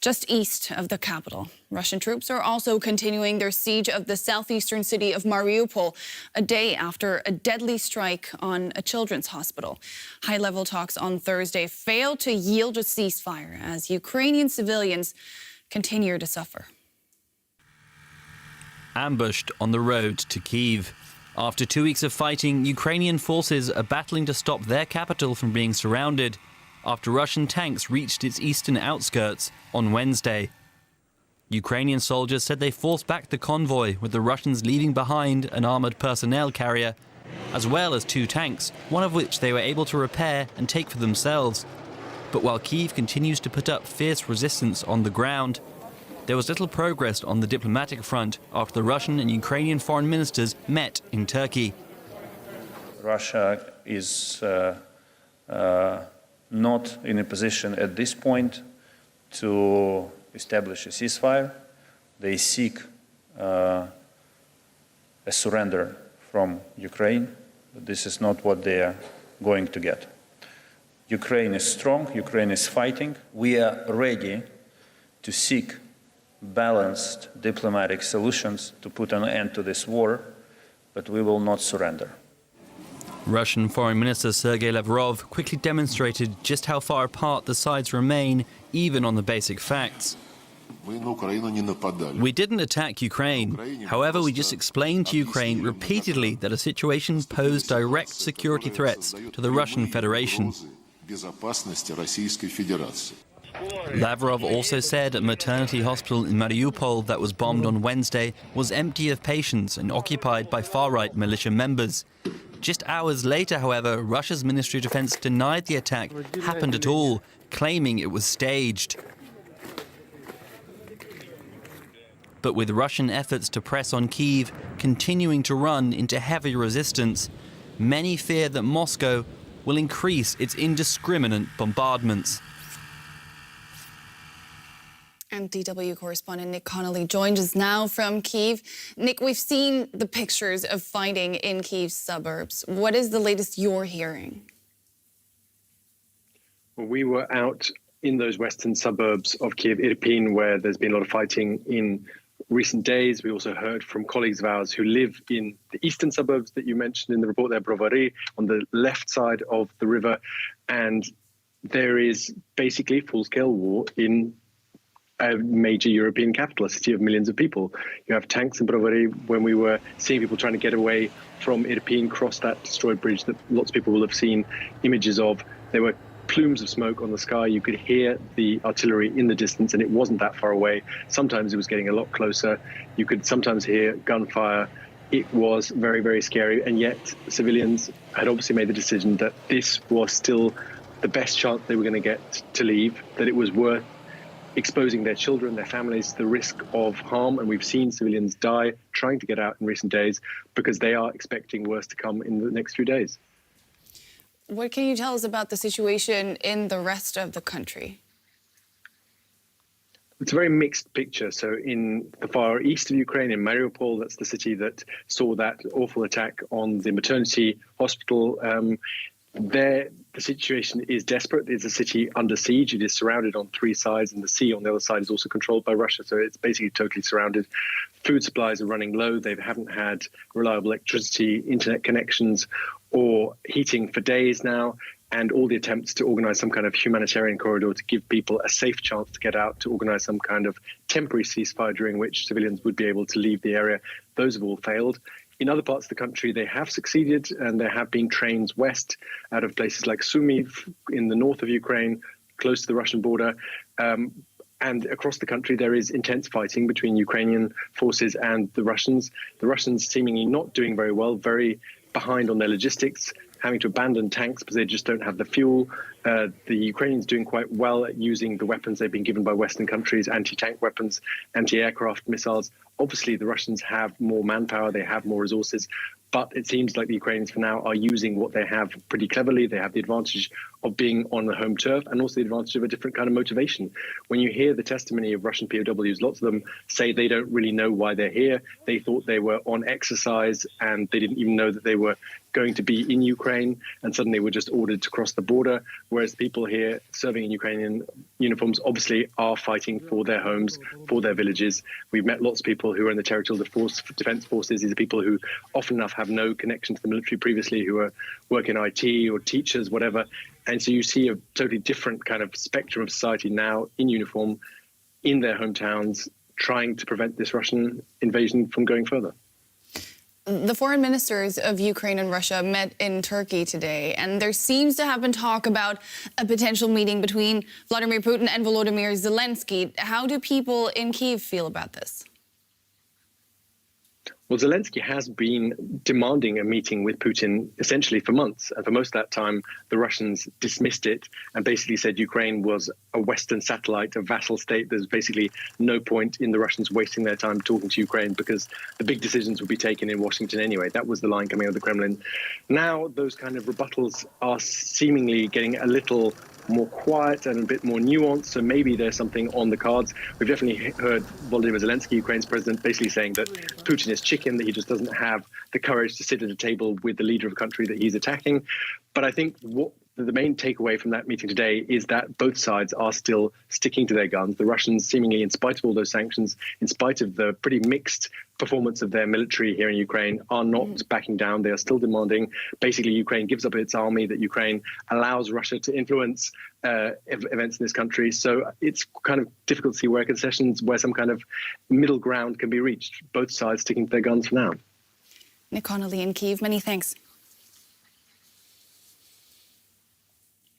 just east of the capital. Russian troops are also continuing their siege of the southeastern city of Mariupol, a day after a deadly strike on a children's hospital. High-level talks on Thursday failed to yield a ceasefire as Ukrainian civilians continue to suffer. Ambushed on the road to Kyiv. After 2 weeks of fighting, Ukrainian forces are battling to stop their capital from being surrounded after Russian tanks reached its eastern outskirts on Wednesday. Ukrainian soldiers said they forced back the convoy, with the Russians leaving behind an armoured personnel carrier, as well as 2 tanks, one of which they were able to repair and take for themselves. But while Kyiv continues to put up fierce resistance on the ground, there was little progress on the diplomatic front after the Russian and Ukrainian foreign ministers met in Turkey. Russia is not in a position at this point to establish a ceasefire. They seek a surrender from Ukraine, but this is not what they are going to get. Ukraine is strong, Ukraine is fighting. We are ready to seek balanced diplomatic solutions to put an end to this war, but we will not surrender. Russian Foreign Minister Sergei Lavrov quickly demonstrated just how far apart the sides remain, even on the basic facts. We didn't attack Ukraine. However, we just explained to Ukraine repeatedly that a situation posed direct security threats to the Russian Federation. Lavrov also said a maternity hospital in Mariupol that was bombed on Wednesday was empty of patients and occupied by far-right militia members. Just hours later, however, Russia's Ministry of Defense denied the attack happened at all, claiming it was staged. But with Russian efforts to press on Kyiv continuing to run into heavy resistance, many fear that Moscow will increase its indiscriminate bombardments. And DW correspondent Nick Connolly joins us now from Kyiv. Nick, we've seen the pictures of fighting in Kyiv's suburbs. What is the latest you're hearing? Well, we were out in those western suburbs of Kiev, Irpin, where there's been a lot of fighting in recent days. We also heard from colleagues of ours who live in the eastern suburbs that you mentioned in the report there, Brovary, on the left side of the river. And there is basically full-scale war in a major European capital, a city of millions of people. You have tanks in Brovary. When we were seeing people trying to get away from Irpin, cross that destroyed bridge that lots of people will have seen images of, there were plumes of smoke on the sky. You could hear the artillery in the distance, and it wasn't that far away. Sometimes it was getting a lot closer. You could sometimes hear gunfire. It was very, very scary, and yet civilians had obviously made the decision that this was still the best chance they were going to get to leave, that it was worth exposing their children, their families to the risk of harm. And we've seen civilians die trying to get out in recent days because they are expecting worse to come in the next few days. What can you tell us about the situation in the rest of the country? It's a very mixed picture. So in the far east of Ukraine, in Mariupol, that's the city that saw that awful attack on the maternity hospital. There, the situation is desperate. It's a city under siege. It is surrounded on 3 sides, and the sea on the other side is also controlled by Russia. So it's basically totally surrounded. Food supplies are running low. They haven't had reliable electricity, internet connections, or heating for days now. and all the attempts to organize some kind of humanitarian corridor to give people a safe chance to get out, to organize some kind of temporary ceasefire during which civilians would be able to leave the area. Those have all failed. In other parts of the country, they have succeeded, and there have been trains west out of places like Sumy in the north of Ukraine, close to the Russian border. And across the country, there is intense fighting between Ukrainian forces and the Russians. The Russians seemingly not doing very well, very behind on their logistics, having to abandon tanks because they just don't have the fuel. The Ukrainians doing quite well at using the weapons they've been given by Western countries, anti-tank weapons, anti-aircraft missiles. Obviously, the Russians have more manpower, they have more resources, but it seems like the Ukrainians for now are using what they have pretty cleverly. They have the advantage of being on the home turf and also the advantage of a different kind of motivation. When you hear the testimony of Russian POWs, lots of them say they don't really know why they're here. They thought they were on exercise and they didn't even know that they were going to be in Ukraine, and suddenly were just ordered to cross the border, whereas people here serving in Ukrainian uniforms obviously are fighting for their homes, for their villages. We've met lots of people who are in the territorial defense forces. These are people who often enough have no connection to the military previously, who are working in IT or teachers, whatever. And so you see a totally different kind of spectrum of society now in uniform, in their hometowns, trying to prevent this Russian invasion from going further. The foreign ministers of Ukraine and Russia met in Turkey today, and there seems to have been talk about a potential meeting between Vladimir Putin and Volodymyr Zelensky. How do people in Kyiv feel about this? Well, Zelensky has been demanding a meeting with Putin essentially for months. And for most of that time, the Russians dismissed it and basically said Ukraine was a Western satellite, a vassal state. There's basically no point in the Russians wasting their time talking to Ukraine because the big decisions would be taken in Washington anyway. That was the line coming out of the Kremlin. Now, those kind of rebuttals are seemingly getting a little more quiet and a bit more nuanced, so maybe there's something on the cards. We've definitely heard Volodymyr Zelensky, Ukraine's president, basically saying that Putin is chicken, that he just doesn't have the courage to sit at a table with the leader of a country that he's attacking. But I think what the main takeaway from that meeting today is that both sides are still sticking to their guns. The Russians, seemingly in spite of all those sanctions, in spite of the pretty mixed performance of their military here in Ukraine, are not backing down. They are still demanding. Basically, Ukraine gives up its army, that Ukraine allows Russia to influence events in this country. So it's kind of difficult to see where concessions, where some kind of middle ground can be reached. Both sides sticking to their guns for now. Nick Connolly in Kyiv, many thanks.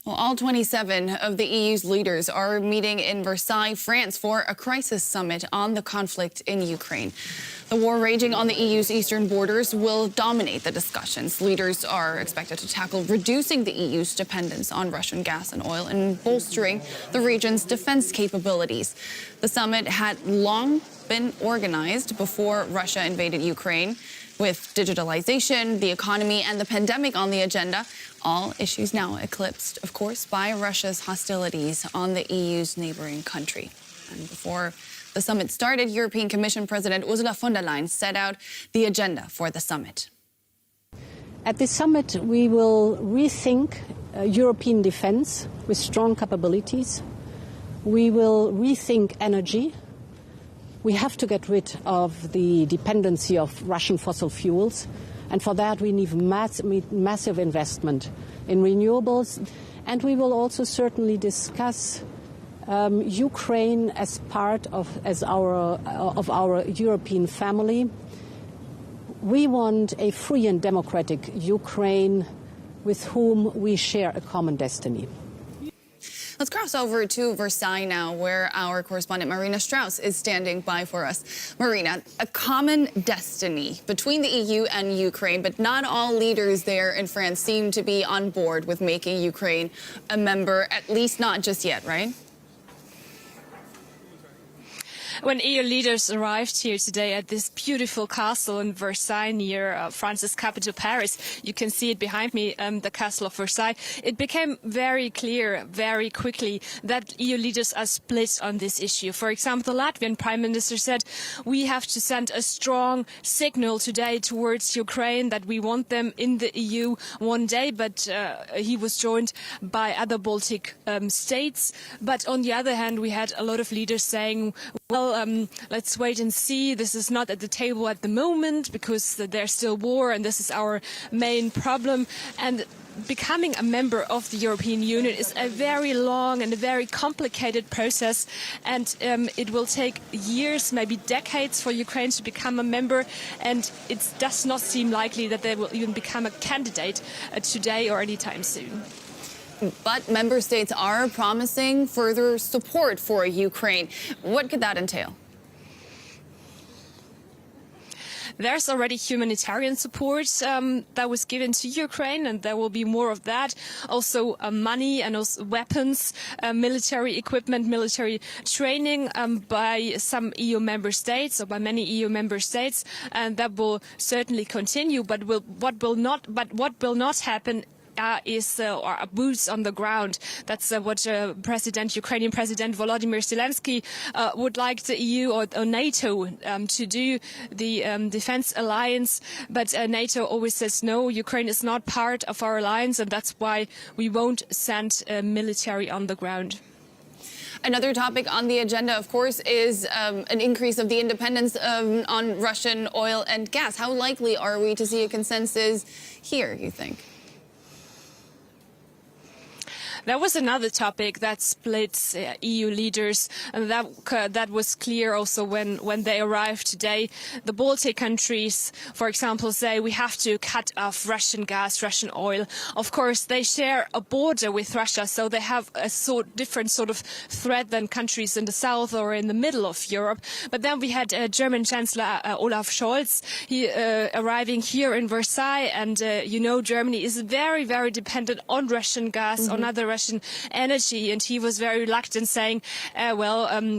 Well, all 27 of the EU's leaders are meeting in Versailles, France, for a crisis summit on the conflict in Ukraine. The war raging on the EU's eastern borders will dominate the discussions. Leaders are expected to tackle reducing the EU's dependence on Russian gas and oil and bolstering the region's defense capabilities. The summit had long been organized before Russia invaded Ukraine, with digitalization, the economy, and the pandemic on the agenda, all issues now eclipsed, of course, by Russia's hostilities on the EU's neighboring country. And before the summit started, European Commission President Ursula von der Leyen set out the agenda for the summit. At this summit, we will rethink European defense with strong capabilities. We will rethink energy. We have to get rid of the dependency of Russian fossil fuels, and for that we need massive investment in renewables. And we will also certainly discuss Ukraine as part of our European family. We want a free and democratic Ukraine with whom we share a common destiny. Let's cross over to Versailles now, where our correspondent Marina Strauss is standing by for us. Marina, a common destiny between the EU and Ukraine, but not all leaders there in France seem to be on board with making Ukraine a member, at least not just yet, right? When EU leaders arrived here today at this beautiful castle in Versailles near France's capital, Paris, you can see it behind me, the castle of Versailles, it became very clear very quickly that EU leaders are split on this issue. For example, the Latvian Prime Minister said, we have to send a strong signal today towards Ukraine that we want them in the EU one day, but he was joined by other Baltic states. But on the other hand, we had a lot of leaders saying well, let's wait and see. This is not at the table at the moment because there's still war, and this is our main problem. And becoming a member of the European Union is a very long and a very complicated process, and it will take years, maybe decades, for Ukraine to become a member, and it does not seem likely that they will even become a candidate today or anytime soon. But member states are promising further support for Ukraine. What could that entail? There's already humanitarian support that was given to Ukraine, and there will be more of that. Also money and also weapons, military equipment, military training by some EU member states, or by many EU member states, and that will certainly continue. But what will not happen is boots on the ground. That's what Ukrainian President Volodymyr Zelensky would like the EU or NATO to do, the defense alliance. But NATO always says no, Ukraine is not part of our alliance, and that's why we won't send military on the ground. Another topic on the agenda, of course, is an increase of the independence on Russian oil and gas. How likely are we to see a consensus here, you think? There was another topic that splits EU leaders, and that was clear also when they arrived today. The Baltic countries, for example, say we have to cut off Russian gas, Russian oil. Of course, they share a border with Russia, so they have a different sort of threat than countries in the south or in the middle of Europe. But then we had German Chancellor Olaf Scholz, arriving here in Versailles, and Germany is very, very dependent on Russian gas, on other Russian energy, and he was very reluctant, saying,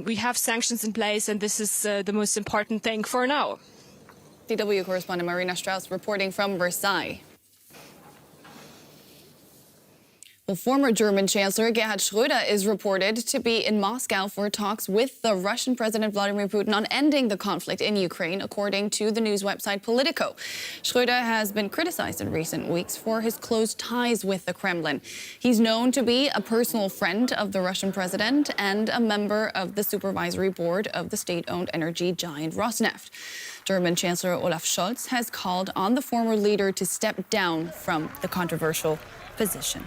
we have sanctions in place, and this is the most important thing for now. DW correspondent Marina Strauss reporting from Versailles. Well, former German Chancellor Gerhard Schröder is reported to be in Moscow for talks with the Russian President Vladimir Putin on ending the conflict in Ukraine, according to the news website Politico. Schröder has been criticized in recent weeks for his close ties with the Kremlin. He's known to be a personal friend of the Russian president and a member of the supervisory board of the state-owned energy giant Rosneft. German Chancellor Olaf Scholz has called on the former leader to step down from the controversial position.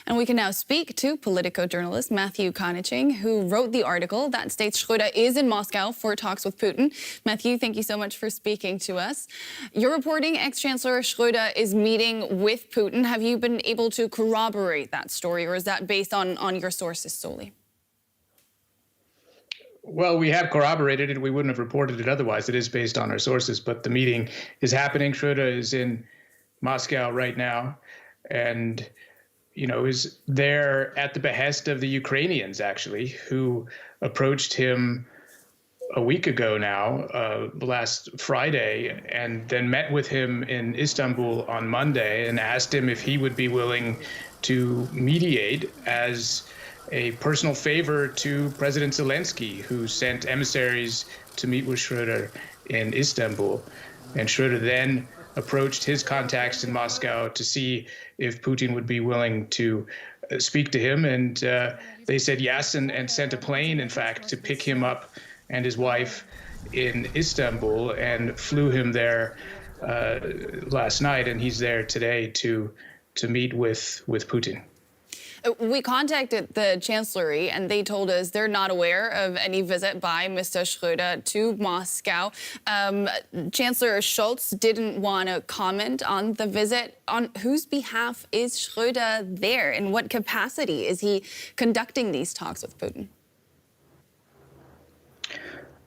And we can now speak to Politico journalist Matthew Koniching, who wrote the article that states Schröder is in Moscow for talks with Putin. Matthew, thank you so much for speaking to us. You're reporting ex-Chancellor Schröder is meeting with Putin. Have you been able to corroborate that story, or is that based on your sources solely? Well, we have corroborated it. We wouldn't have reported it otherwise. It is based on our sources, but the meeting is happening. Schröder is in Moscow right now, and is there at the behest of the Ukrainians, actually, who approached him a week ago now, last Friday, and then met with him in Istanbul on Monday and asked him if he would be willing to mediate as a personal favor to President Zelensky, who sent emissaries to meet with Schröder in Istanbul. And Schröder then approached his contacts in Moscow to see if Putin would be willing to speak to him. And they said yes, and sent a plane, in fact, to pick him up and his wife in Istanbul, and flew him there last night. And he's there today to meet with Putin. We contacted the Chancellery, and they told us they're not aware of any visit by Mr. Schröder to Moscow. Chancellor Scholz didn't want to comment on the visit. On whose behalf is Schröder there? In what capacity is he conducting these talks with Putin?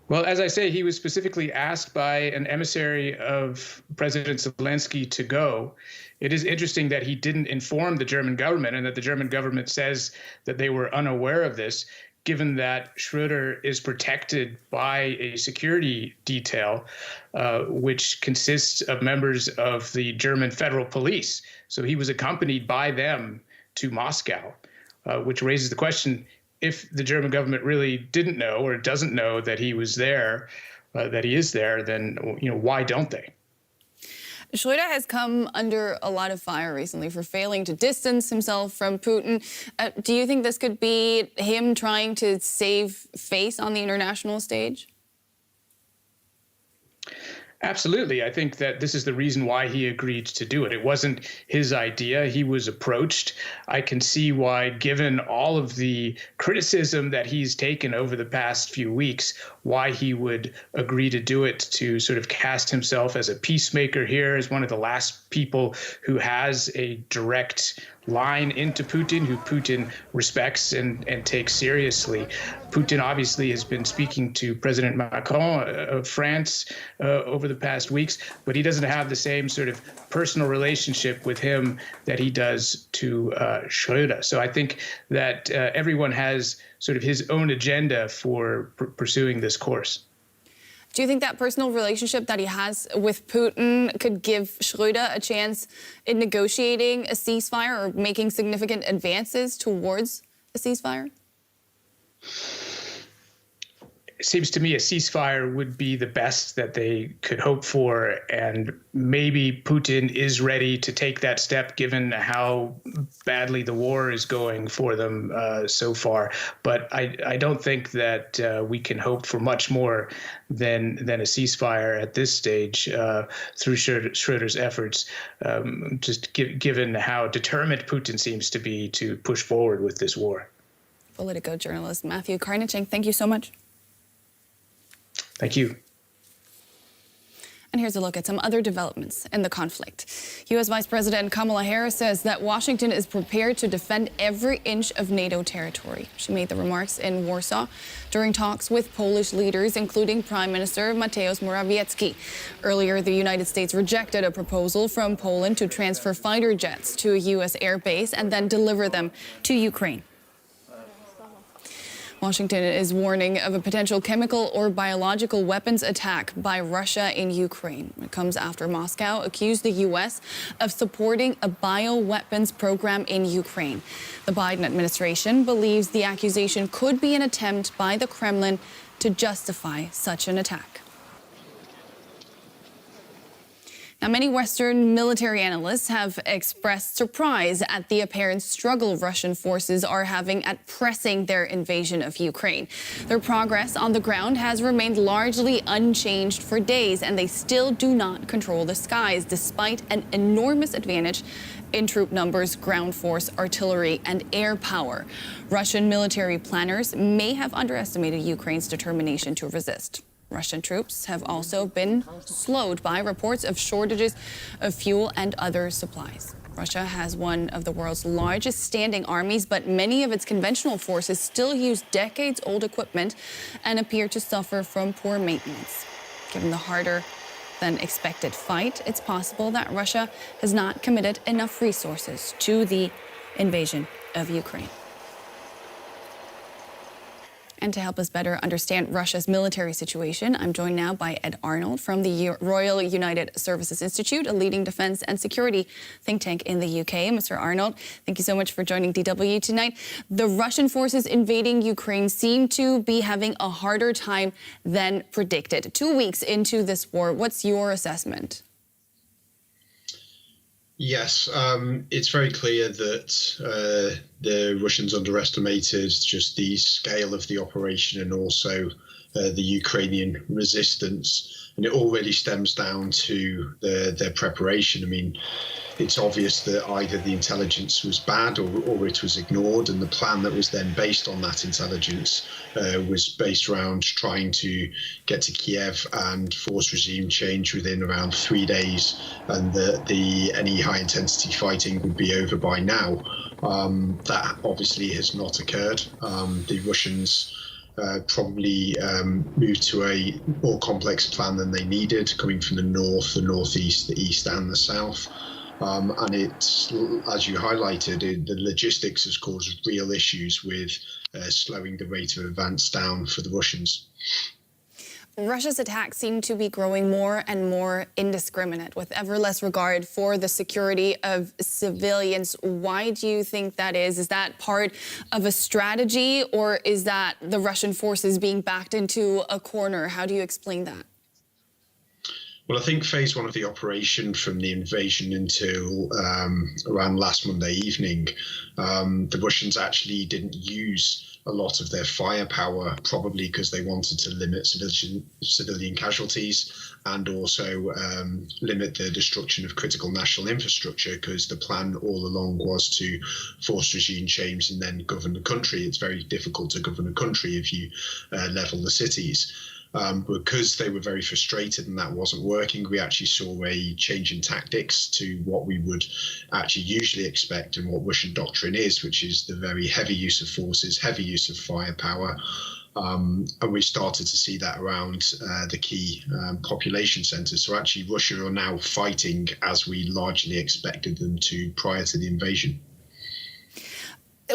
Well, as I say, he was specifically asked by an emissary of President Zelensky to go. It is interesting that he didn't inform the German government, and that the German government says that they were unaware of this, given that Schröder is protected by a security detail, which consists of members of the German federal police. So he was accompanied by them to Moscow, which raises the question, if the German government really didn't know or doesn't know that he was there, that he is there, then why don't they? Schröder has come under a lot of fire recently for failing to distance himself from Putin. Do you think this could be him trying to save face on the international stage? Absolutely. I think that this is the reason why he agreed to do it. It wasn't his idea. He was approached. I can see why, given all of the criticism that he's taken over the past few weeks, why he would agree to do it, to sort of cast himself as a peacemaker here, as one of the last people who has a direct line into Putin, who Putin respects and takes seriously. Putin obviously has been speaking to President Macron of France over the past weeks, but he doesn't have the same sort of personal relationship with him that he does to Schröder. So I think that everyone has sort of his own agenda for pursuing this course. Do you think that personal relationship that he has with Putin could give Schröder a chance in negotiating a ceasefire or making significant advances towards a ceasefire? It seems to me a ceasefire would be the best that they could hope for, and maybe Putin is ready to take that step given how badly the war is going for them so far. But I don't think that we can hope for much more than a ceasefire at this stage through Schröder's efforts, just given how determined Putin seems to be to push forward with this war. Politico journalist Matthew Karnichink, thank you so much. Thank you. And here's a look at some other developments in the conflict. U.S. Vice President Kamala Harris says that Washington is prepared to defend every inch of NATO territory. She made the remarks in Warsaw during talks with Polish leaders, including Prime Minister Mateusz Morawiecki. Earlier, the United States rejected a proposal from Poland to transfer fighter jets to a U.S. airbase and then deliver them to Ukraine. Washington is warning of a potential chemical or biological weapons attack by Russia in Ukraine. It comes after Moscow accused the U.S. of supporting a bioweapons program in Ukraine. The Biden administration believes the accusation could be an attempt by the Kremlin to justify such an attack. Now, many Western military analysts have expressed surprise at the apparent struggle Russian forces are having at pressing their invasion of Ukraine. Their progress on the ground has remained largely unchanged for days, and they still do not control the skies, despite an enormous advantage in troop numbers, ground force, artillery, and air power. Russian military planners may have underestimated Ukraine's determination to resist. Russian troops have also been slowed by reports of shortages of fuel and other supplies. Russia has one of the world's largest standing armies, but many of its conventional forces still use decades-old equipment and appear to suffer from poor maintenance. Given the harder than expected fight, it's possible that Russia has not committed enough resources to the invasion of Ukraine. And to help us better understand Russia's military situation, I'm joined now by Ed Arnold from the Royal United Services Institute, a leading defense and security think tank in the UK. Mr. Arnold, thank you so much for joining DW tonight. The Russian forces invading Ukraine seem to be having a harder time than predicted. 2 weeks into this war, what's your assessment? Yes, it's very clear that the Russians underestimated just the scale of the operation and also the Ukrainian resistance. And it all really stems down to their preparation. I mean, it's obvious that either the intelligence was bad or it was ignored, and the plan that was then based on that intelligence was based around trying to get to Kiev and force regime change within around 3 days, and that any high intensity fighting would be over by now. That obviously has not occurred. The Russians probably moved to a more complex plan than they needed, coming from the north, the northeast, the east and the south. And it's, as you highlighted, the logistics has caused real issues with slowing the rate of advance down for the Russians. Russia's attacks seem to be growing more and more indiscriminate, with ever less regard for the security of civilians. Why do you think that is? Is that part of a strategy, or is that the Russian forces being backed into a corner? How do you explain that? Well, I think phase one of the operation, from the invasion until around last Monday evening, the Russians actually didn't use a lot of their firepower, probably because they wanted to limit civilian casualties and also limit the destruction of critical national infrastructure, because the plan all along was to force regime change and then govern the country. It's very difficult to govern a country if you level the cities. Because they were very frustrated and that wasn't working, we actually saw a change in tactics to what we would actually usually expect and what Russian doctrine is, which is the very heavy use of forces, heavy use of firepower. And we started to see that around the key population centres. So actually Russia are now fighting as we largely expected them to prior to the invasion.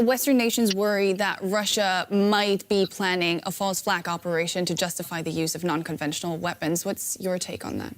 Western nations worry that Russia might be planning a false flag operation to justify the use of non-conventional weapons. What's your take on that?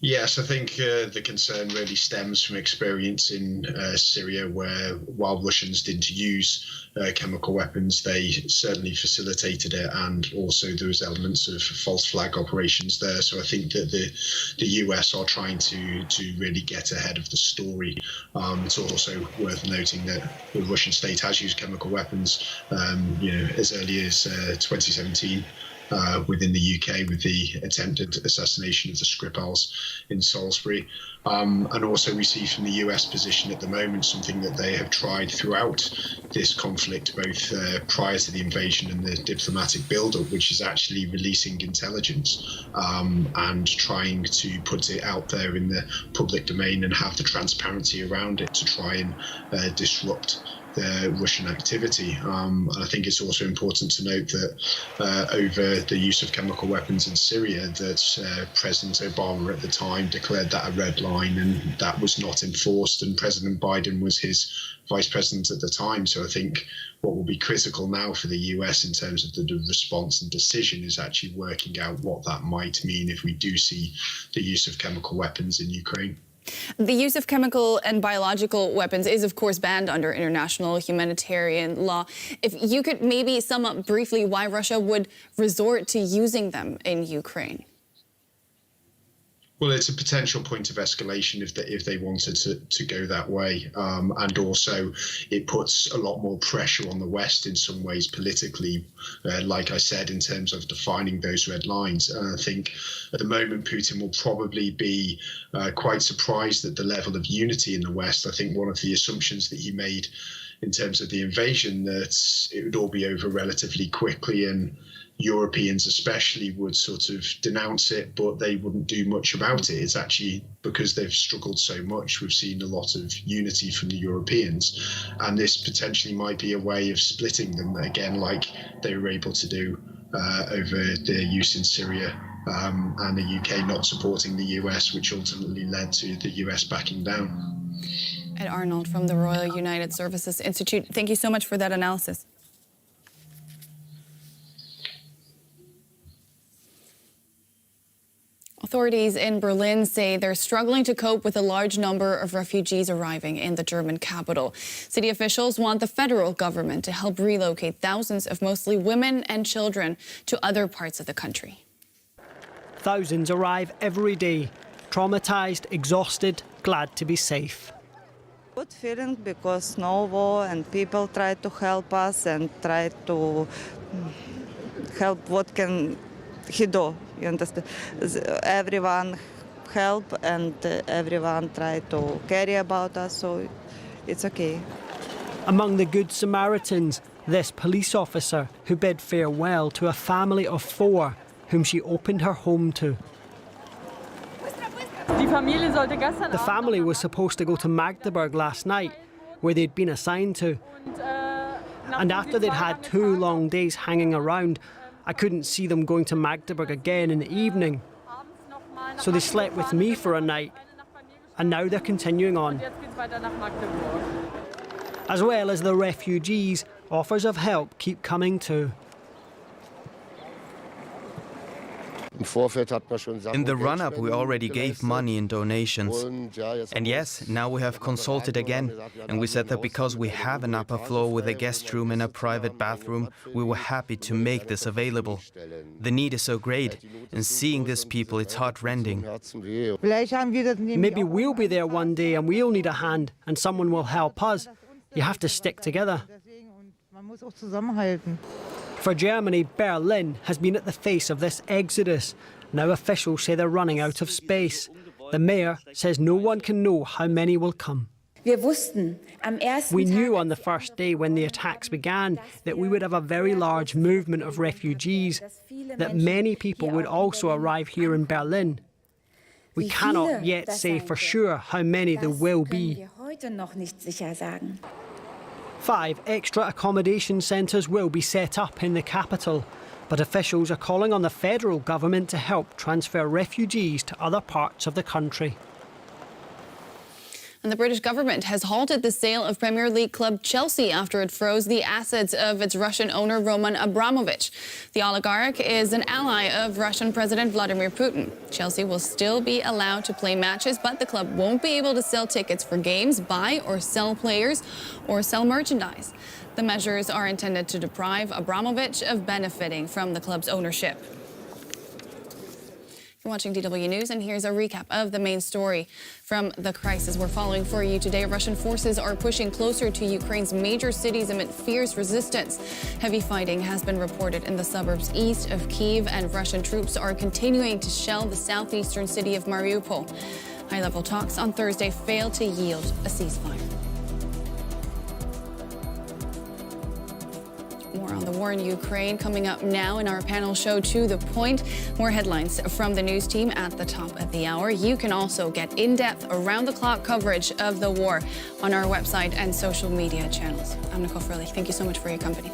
Yes, I think the concern really stems from experience in Syria, where while Russians didn't use chemical weapons, they certainly facilitated it, and also there was elements of false flag operations there. So I think that the US are trying to really get ahead of the story. It's also worth noting that the Russian state has used chemical weapons, as early as 2017. Within the UK with the attempted assassination of the Skripals in Salisbury. And also we see from the US position at the moment something that they have tried throughout this conflict, both prior to the invasion and the diplomatic build-up, which is actually releasing intelligence and trying to put it out there in the public domain and have the transparency around it to try and disrupt the Russian activity. And I think it's also important to note that over the use of chemical weapons in Syria, that President Obama at the time declared that a red line, and that was not enforced, and President Biden was his vice president at the time. So I think what will be critical now for the US in terms of the response and decision is actually working out what that might mean if we do see the use of chemical weapons in Ukraine. The use of chemical and biological weapons is, of course, banned under international humanitarian law. If you could maybe sum up briefly why Russia would resort to using them in Ukraine. Well, it's a potential point of escalation if they wanted to go that way. And also it puts a lot more pressure on the West in some ways politically, like I said, in terms of defining those red lines. And I think at the moment, Putin will probably be quite surprised at the level of unity in the West. I think one of the assumptions that he made in terms of the invasion, that it would all be over relatively quickly, and Europeans especially would sort of denounce it, but they wouldn't do much about it. It's actually because they've struggled so much. We've seen a lot of unity from the Europeans, and this potentially might be a way of splitting them again, like they were able to do over their use in Syria, and the UK not supporting the US, which ultimately led to the US backing down. Ed Arnold from the Royal United Services Institute, thank you so much for that analysis. Authorities in Berlin say they're struggling to cope with a large number of refugees arriving in the German capital. City officials want the federal government to help relocate thousands of mostly women and children to other parts of the country. Thousands arrive every day, traumatized, exhausted, glad to be safe. Good feeling because no war, and people try to help us and try to help what can he do. You understand? Everyone help and everyone try to care about us, so it's okay. Among the Good Samaritans, this police officer who bid farewell to a family of 4 whom she opened her home to. The family was supposed to go to Magdeburg last night, where they'd been assigned to. And after they'd had 2 long days hanging around, I couldn't see them going to Magdeburg again in the evening. So they slept with me for a night, and now they're continuing on. As well as the refugees, offers of help keep coming too. In the run-up, we already gave money in donations. And yes, now we have consulted again, and we said that because we have an upper floor with a guest room and a private bathroom, we were happy to make this available. The need is so great, and seeing these people, it's heart-rending. Maybe we'll be there one day and we'll need a hand, and someone will help us. You have to stick together. For Germany, Berlin has been at the face of this exodus. Now officials say they're running out of space. The mayor says no one can know how many will come. We knew on the first day when the attacks began that we would have a very large movement of refugees, that many people would also arrive here in Berlin. We cannot yet say for sure how many there will be. 5 extra accommodation centres will be set up in the capital, but officials are calling on the federal government to help transfer refugees to other parts of the country. And the British government has halted the sale of Premier League club Chelsea after it froze the assets of its Russian owner Roman Abramovich. The oligarch is an ally of Russian President Vladimir Putin. Chelsea will still be allowed to play matches, but the club won't be able to sell tickets for games, buy or sell players, or sell merchandise. The measures are intended to deprive Abramovich of benefiting from the club's ownership. You're watching DW News, and here's a recap of the main story from the crisis we're following for you today. Russian forces are pushing closer to Ukraine's major cities amid fierce resistance. Heavy fighting has been reported in the suburbs east of Kiev, and Russian troops are continuing to shell the southeastern city of Mariupol. High-level talks on Thursday failed to yield a ceasefire. More on the war in Ukraine coming up now in our panel show To the Point. More headlines from the news team at the top of the hour. You can also get in-depth, around-the-clock coverage of the war on our website and social media channels. I'm Nicole Froelich. Thank you so much for your company.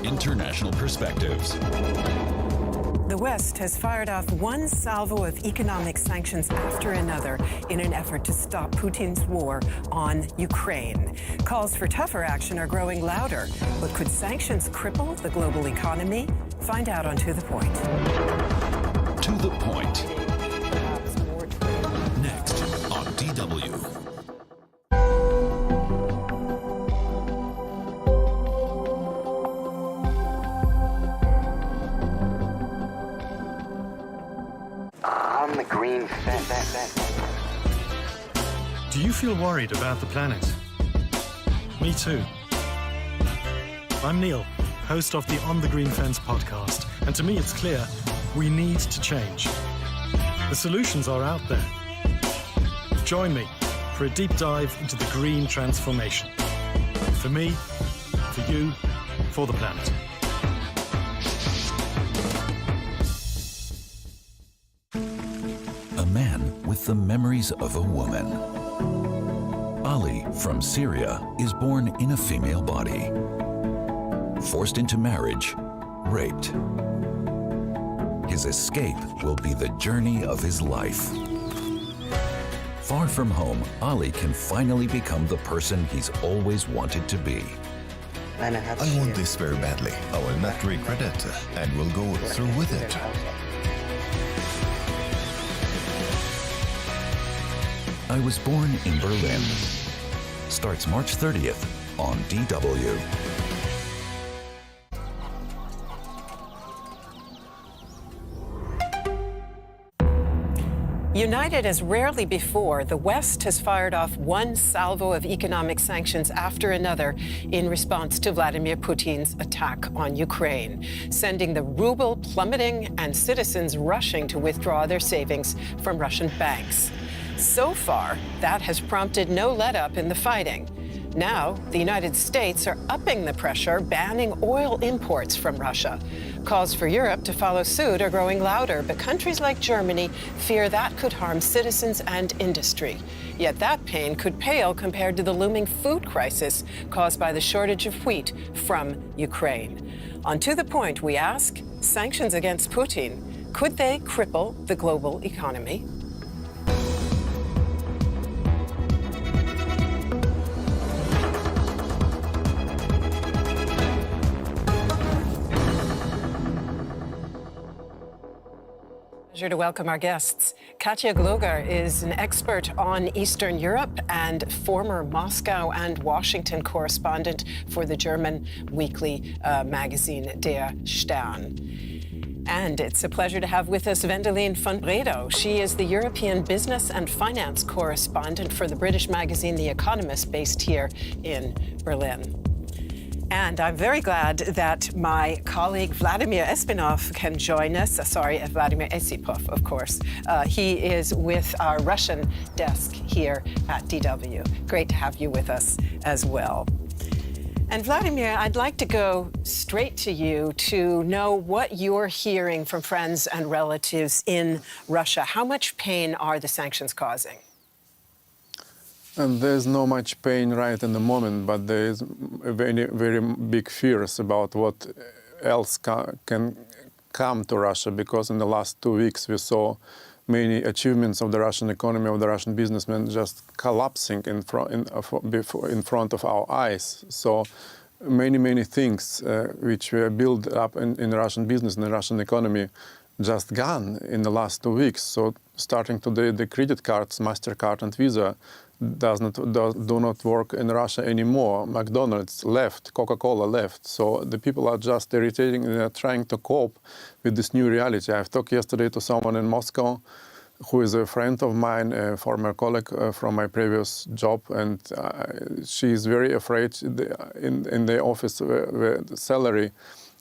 International perspectives. The West has fired off one salvo of economic sanctions after another in an effort to stop Putin's war on Ukraine. Calls for tougher action are growing louder, but could sanctions cripple the global economy? Find out on To the Point. To the Point. Next on DW. Do you feel worried about the planet? Me too. I'm Neil, host of the On the Green Fence podcast, and to me it's clear we need to change. The solutions are out there. Join me for a deep dive into the green transformation. For me, for you, for the planet. A man with the memories of a woman. Ali from Syria is born in a female body. Forced into marriage, raped. His escape will be the journey of his life. Far from home, Ali can finally become the person he's always wanted to be. I want this very badly. I will not regret it and will go through with it. I Was Born in Berlin starts March 30th on DW. United as rarely before, the West has fired off one salvo of economic sanctions after another in response to Vladimir Putin's attack on Ukraine, sending the ruble plummeting and citizens rushing to withdraw their savings from Russian banks. So far, that has prompted no let-up in the fighting. Now, the United States are upping the pressure, banning oil imports from Russia. Calls for Europe to follow suit are growing louder, but countries like Germany fear that could harm citizens and industry. Yet that pain could pale compared to the looming food crisis caused by the shortage of wheat from Ukraine. On To the Point, we ask, sanctions against Putin, could they cripple the global economy? Pleasure to welcome our guests. Katja Gloger is an expert on Eastern Europe and former Moscow and Washington correspondent for the German weekly magazine Der Stern. And it's a pleasure to have with us Wendelin van Bredow. She is the European business and finance correspondent for the British magazine The Economist, based here in Berlin. And I'm very glad that my colleague Vladimir Espinov can join us. Vladimir Esipov, of course. He is with our Russian desk here at DW. Great to have you with us as well. And Vladimir, I'd like to go straight to you to know what you're hearing from friends and relatives in Russia. How much pain are the sanctions causing? And there's no much pain right in the moment, but there is a very, very big fears about what else can come to Russia, because in the last 2 weeks we saw many achievements of the Russian economy, of the Russian businessmen just collapsing in front of our eyes. So many things which were built up in Russian business and the Russian economy just gone in the last 2 weeks. So starting today, the credit cards, MasterCard and Visa, do not work in Russia anymore. McDonald's left, Coca-Cola left. So the people are just irritating and they are trying to cope with this new reality. I've talked yesterday to someone in Moscow who is a friend of mine, a former colleague from my previous job, and she is very afraid in the office where the salary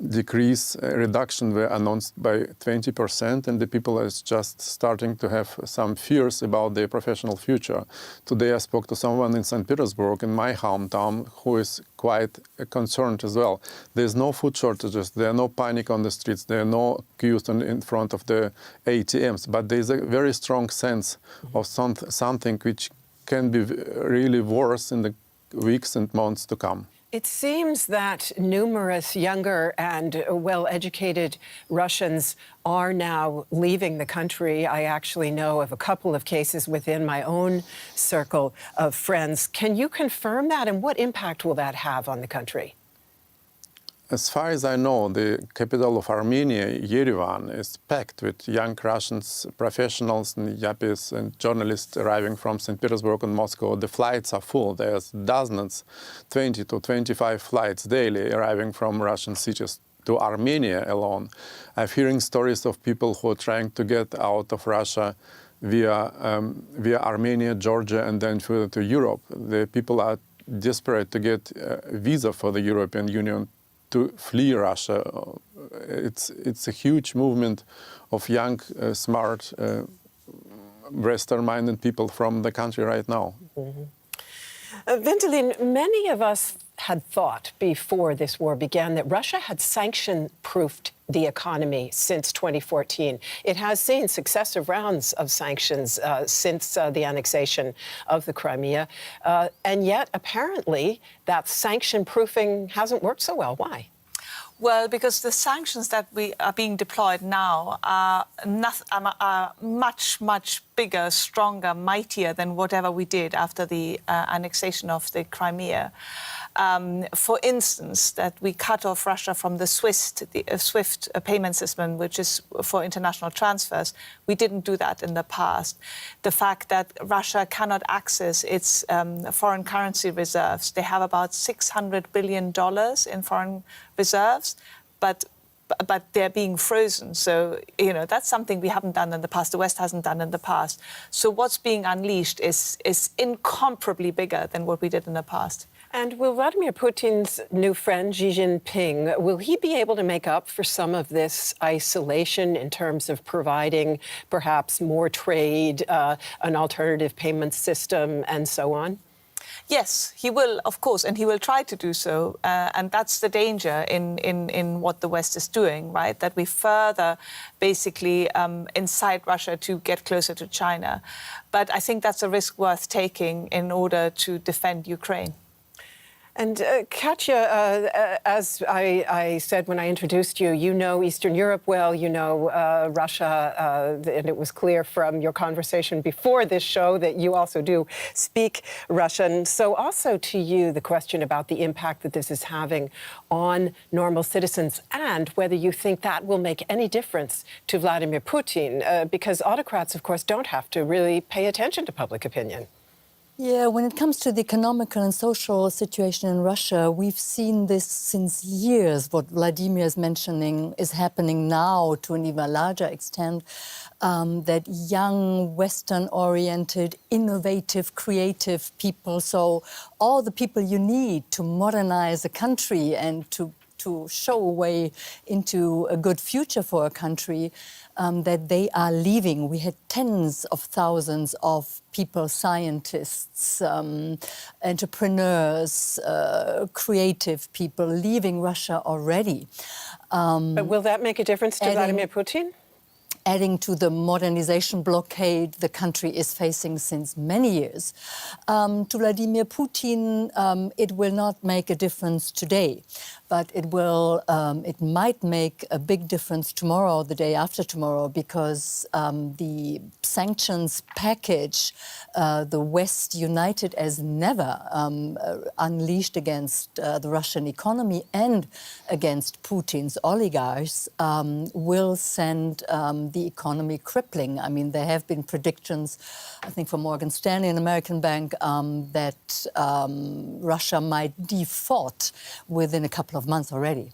decrease reduction were announced by 20%, and the people are just starting to have some fears about their professional future. Today I spoke to someone in St. Petersburg, in my hometown, who is quite concerned as well. There's no food shortages, there are no panic on the streets, there are no queues in front of the ATMs, but there's a very strong sense of something which can be really worse in the weeks and months to come. It seems that numerous younger and well-educated Russians are now leaving the country. I actually know of a couple of cases within my own circle of friends. Can you confirm that, and what impact will that have on the country? As far as I know, the capital of Armenia, Yerevan, is packed with young Russians, professionals and yuppies and journalists arriving from St. Petersburg and Moscow. The flights are full. There's dozens, 20 to 25 flights daily arriving from Russian cities to Armenia alone. I'm hearing stories of people who are trying to get out of Russia via Armenia, Georgia, and then further to Europe. The people are desperate to get a visa for the European Union to flee Russia. It's a huge movement of young, smart, Western-minded people from the country right now. Wendelin, many of us had thought before this war began that Russia had sanction-proofed the economy since 2014. It has seen successive rounds of sanctions since the annexation of the Crimea. And yet, apparently, that sanction-proofing hasn't worked so well. Why? Well, because the sanctions that are being deployed now are much, much bigger, stronger, mightier than whatever we did after the annexation of the Crimea. For instance, that we cut off Russia from the SWIFT payment system, which is for international transfers. We didn't do that in the past. The fact that Russia cannot access its foreign currency reserves. They have about $600 billion in foreign reserves, but they're being frozen. So, that's something we haven't done in the past, the West hasn't done in the past. So what's being unleashed is incomparably bigger than what we did in the past. And will Vladimir Putin's new friend, Xi Jinping, will he be able to make up for some of this isolation in terms of providing perhaps more trade, an alternative payment system, and so on? Yes, he will, of course, and he will try to do so. And that's the danger in what the West is doing, right? That we further basically incite Russia to get closer to China. But I think that's a risk worth taking in order to defend Ukraine. And Katya, as I said when I introduced you, you know Eastern Europe well, you know Russia, and it was clear from your conversation before this show that you also do speak Russian. So also to you, the question about the impact that this is having on normal citizens and whether you think that will make any difference to Vladimir Putin, because autocrats, of course, don't have to really pay attention to public opinion. Yeah, when it comes to the economical and social situation in Russia, we've seen this since years. What Vladimir is mentioning is happening now to an even larger extent, that young, Western-oriented, innovative, creative people, so all the people you need to modernize a country and to show a way into a good future for a country, that they are leaving. We had tens of thousands of people, scientists, entrepreneurs, creative people leaving Russia already. But will that make a difference to Vladimir Putin? Adding to the modernization blockade the country is facing since many years. To Vladimir Putin, it will not make a difference today, but it might make a big difference tomorrow, the day after tomorrow, because the sanctions package, the West united as never, unleashed against the Russian economy and against Putin's oligarchs, will send the economy crippling. I mean, there have been predictions, I think from Morgan Stanley, an American bank, that Russia might default within a couple of months already.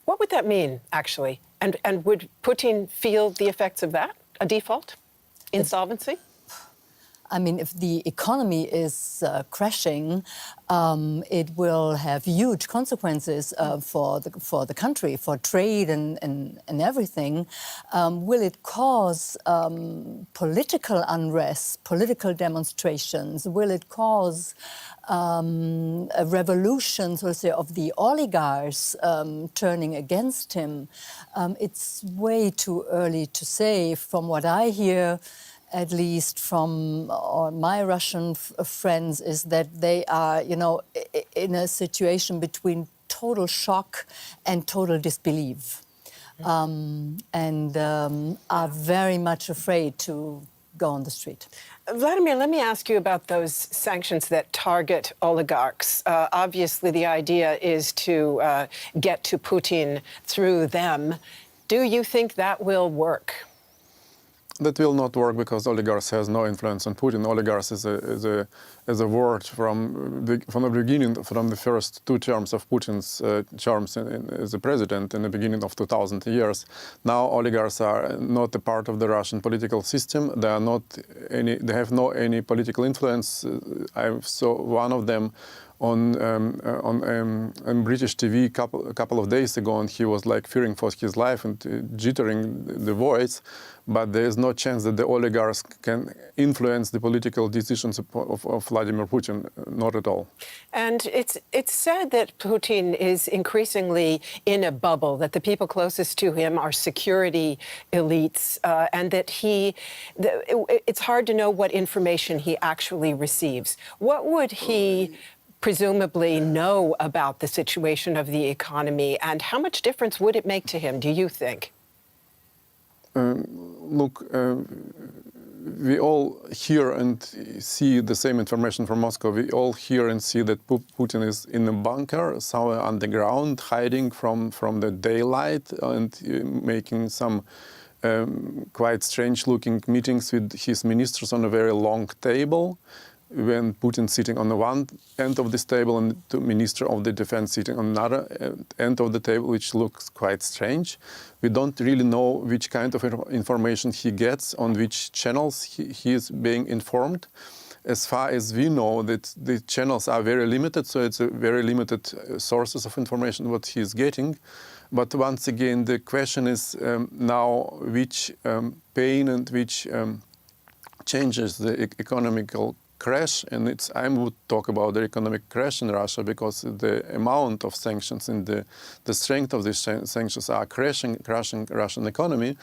What would that mean, actually? And would Putin feel the effects of that, a default, insolvency? I mean, if the economy is crashing, it will have huge consequences for the country, for trade and everything. Will it cause political unrest, political demonstrations? Will it cause a revolution, so to say, of the oligarchs turning against him? It's way too early to say. From what I hear, at least from my Russian friends, is that they are, in a situation between total shock and total disbelief, and are very much afraid to go on the street. Vladimir, let me ask you about those sanctions that target oligarchs. Obviously, the idea is to get to Putin through them. Do you think that will work? That will not work because oligarchs has no influence on Putin. Oligarchs is a word from the beginning, from the first 2 terms of Putin's terms as a president in the beginning of 2000 years. Now oligarchs are not a part of the Russian political system. They are not any. They have no any political influence. I saw one of them on British TV a couple of days ago, and he was like fearing for his life and jittering the voice. But there is no chance that the oligarchs can influence the political decisions of Vladimir Putin, not at all. And it's said that Putin is increasingly in a bubble, that the people closest to him are security elites, and that it's hard to know what information he actually receives. What would he presumably know about the situation of the economy, and how much difference would it make to him, do you think? Look, we all hear and see the same information from Moscow. We all hear and see that Putin is in a bunker somewhere underground, hiding from the daylight and making some quite strange-looking meetings with his ministers on a very long table, when Putin sitting on the one end of this table and the Minister of the Defense sitting on another end of the table, which looks quite strange. We don't really know which kind of information he gets, on which channels he is being informed. As far as we know, that the channels are very limited, so it's a very limited sources of information what he is getting. But once again, the question is now which pain and which changes the economical crash, and I would talk about the economic crash in Russia, because the amount of sanctions and the strength of these sanctions are crashing Russian economy.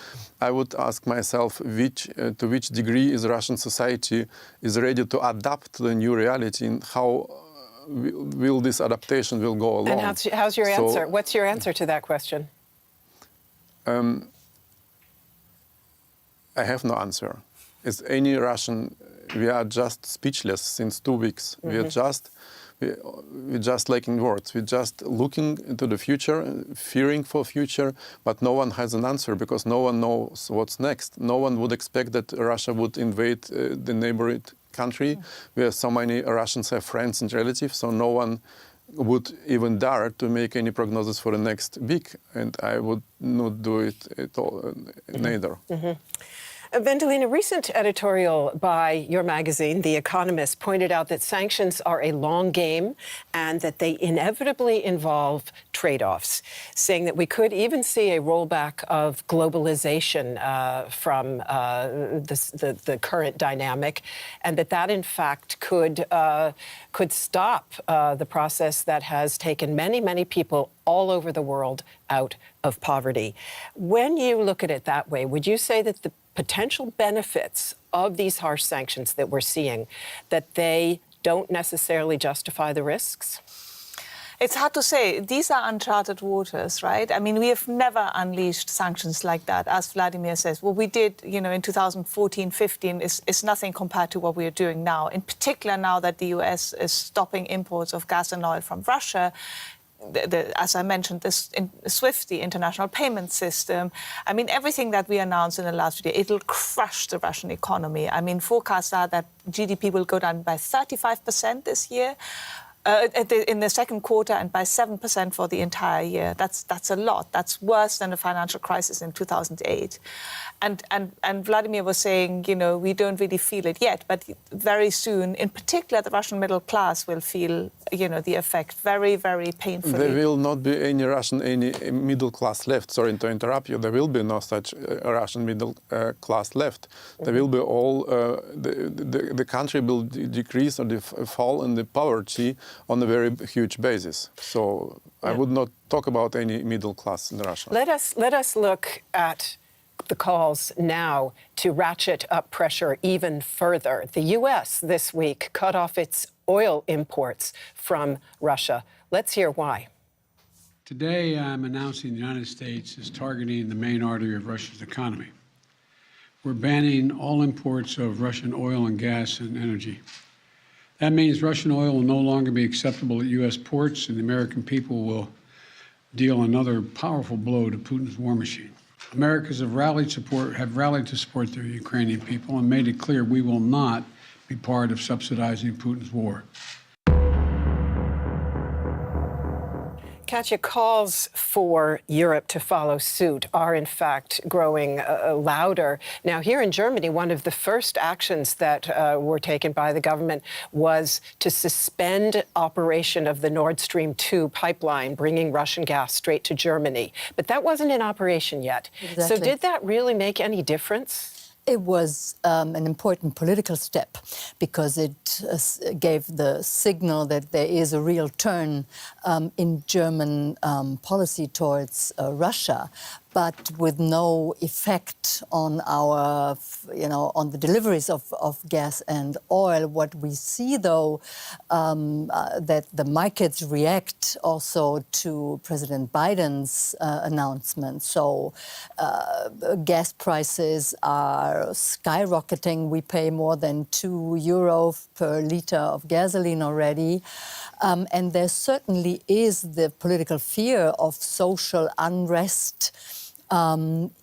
I would ask myself to which degree is Russian society is ready to adapt to the new reality, and how will this adaptation will go along. And how's your answer? What's your answer to that question? I have no answer. As any Russian, we are just speechless since 2 weeks. Mm-hmm. We're just lacking words. We're just looking into the future, fearing for future, but no one has an answer, because no one knows what's next. No one would expect that Russia would invade the neighboring country, where so many Russians have friends and relatives, so no one would even dare to make any prognosis for the next week, and I would not do it at all, neither. Mm-hmm. Wendelin, a recent editorial by your magazine, The Economist, pointed out that sanctions are a long game and that they inevitably involve trade-offs, saying that we could even see a rollback of globalization from the current dynamic, and that in fact could stop the process that has taken many people all over the world out of poverty. When you look at it that way, would you say that the potential benefits of these harsh sanctions that we're seeing, that they don't necessarily justify the risks? It's hard to say. These are uncharted waters, right? I mean, we have never unleashed sanctions like that, as Vladimir says. What we did, in 2014-15 is nothing compared to what we are doing now. In particular, now that the US is stopping imports of gas and oil from Russia, as I mentioned, SWIFT, the international payment system. I mean, everything that we announced in the last video, it'll crush the Russian economy. I mean, forecasts are that GDP will go down by 35% this year. In the second quarter, and by 7% for the entire year. That's a lot. That's worse than the financial crisis in 2008. And Vladimir was saying, we don't really feel it yet, but very soon, in particular, the Russian middle class will feel, the effect very, very painfully. There will not be any middle class left. Sorry to interrupt you. There will be no such Russian middle class left. There will be all, the country will decrease or fall in the poverty on a very huge basis. So I would not talk about any middle class in Russia. Let us look at the calls now to ratchet up pressure even further. The U.S. this week cut off its oil imports from Russia. Let's hear why. Today, I'm announcing the United States is targeting the main artery of Russia's economy. We're banning all imports of Russian oil and gas and energy. That means Russian oil will no longer be acceptable at U.S. ports, and the American people will deal another powerful blow to Putin's war machine. Americans have rallied to support their Ukrainian people and made it clear we will not be part of subsidizing Putin's war. Katya, calls for Europe to follow suit are, in fact, growing louder. Now, here in Germany, one of the first actions that were taken by the government was to suspend operation of the Nord Stream 2 pipeline, bringing Russian gas straight to Germany. But that wasn't in operation yet. Exactly. So did that really make any difference? It was an important political step because it gave the signal that there is a real turn in German policy towards Russia. but with no effect on our, on the deliveries of gas and oil. What we see, though, that the markets react also to President Biden's announcement. So gas prices are skyrocketing. We pay more than €2 per litre of gasoline already. And there certainly is the political fear of social unrest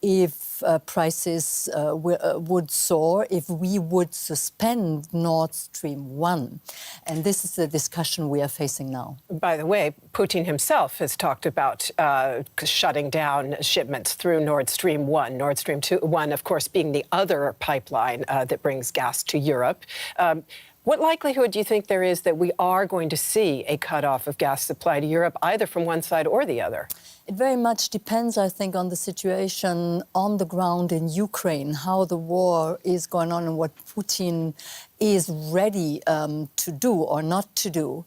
if prices would soar, if we would suspend Nord Stream 1. And this is the discussion we are facing now. By the way, Putin himself has talked about shutting down shipments through Nord Stream 1. Nord Stream 1, of course, being the other pipeline that brings gas to Europe. What likelihood do you think there is that we are going to see a cutoff of gas supply to Europe, either from one side or the other? It very much depends, I think, on the situation on the ground in Ukraine, how the war is going on and what Putin is ready to do or not to do.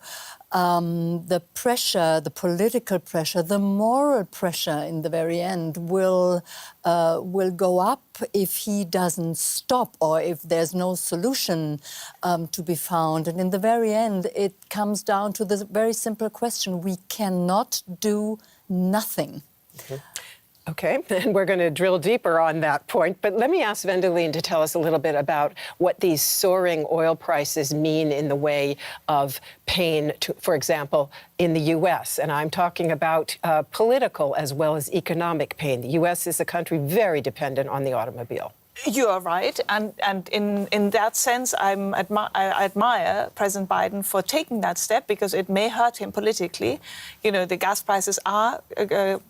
The pressure, the political pressure, the moral pressure in the very end will go up if he doesn't stop or if there's no solution to be found. And in the very end, it comes down to the very simple question: we cannot do nothing. Mm-hmm. Okay, and we're going to drill deeper on that point. But let me ask Wendelin to tell us a little bit about what these soaring oil prices mean in the way of pain, for example, in the U.S. And I'm talking about political as well as economic pain. The U.S. is a country very dependent on the automobile. You are right, and in that sense, I admire President Biden for taking that step because it may hurt him politically. The gas prices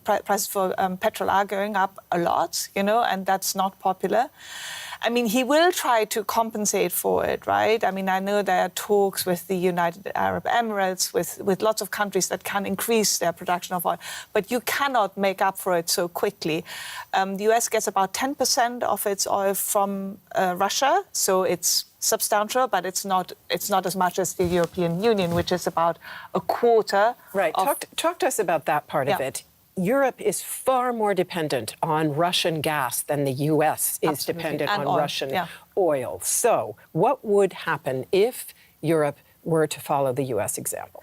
prices for petrol are going up a lot, and that's not popular. I mean, he will try to compensate for it, right? I mean, I know there are talks with the United Arab Emirates, with lots of countries that can increase their production of oil, but you cannot make up for it so quickly. The US gets about 10% of its oil from Russia, so it's substantial, but it's not as much as the European Union, which is about a quarter. Right. Talk to us about that part of it. Europe is far more dependent on Russian gas than the U.S. is dependent on Russian oil. So what would happen if Europe were to follow the U.S. example?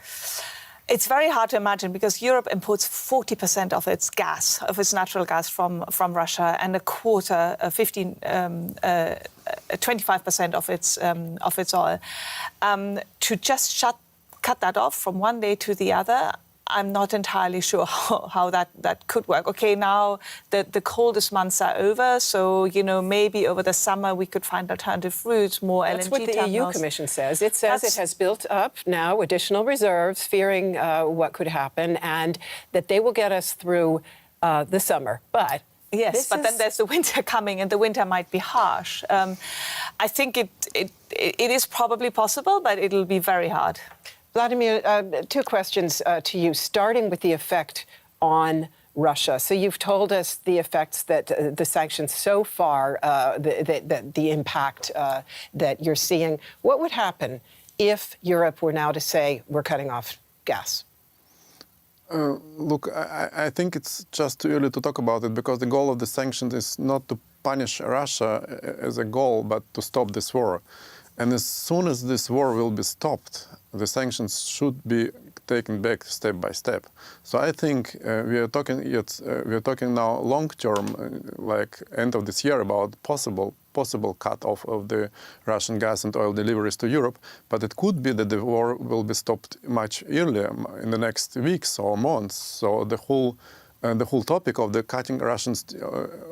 It's very hard to imagine because Europe imports 40% of its gas, of its natural gas from Russia, and a quarter, 25% of its oil. To just cut that off from one day to the other, I'm not entirely sure how that could work. Okay, now the coldest months are over, so, maybe over the summer we could find alternative routes, more LNG terminals. That's what the EU Commission says. It says it has built up now additional reserves, fearing what could happen, and that they will get us through the summer. But yes, but then there's the winter coming, and the winter might be harsh. I think it is probably possible, but it'll be very hard. Vladimir, two questions to you, starting with the effect on Russia. So you've told us the effects that the sanctions so far, the impact that you're seeing. What would happen if Europe were now to say, we're cutting off gas? Look, I think it's just too early to talk about it because the goal of the sanctions is not to punish Russia as a goal, but to stop this war. And as soon as this war will be stopped, the sanctions should be taken back step by step. So I think we are talking now long term, like end of this year, about possible cut off of the Russian gas and oil deliveries to Europe. But it could be that the war will be stopped much earlier, in the next weeks or months. So the whole topic of the cutting Russian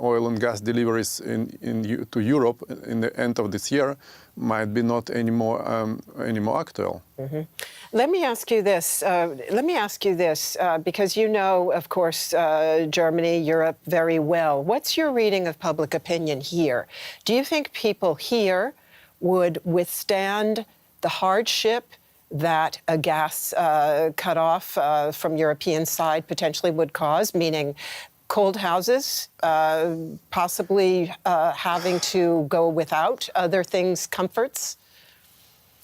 oil and gas deliveries to Europe in the end of this year might be not anymore actual. Mm-hmm. Let me ask you this. Because you know, of course, Germany, Europe very well. What's your reading of public opinion here? Do you think people here would withstand the hardship that a gas cutoff from European side potentially would cause, meaning cold houses, possibly having to go without other things, comforts?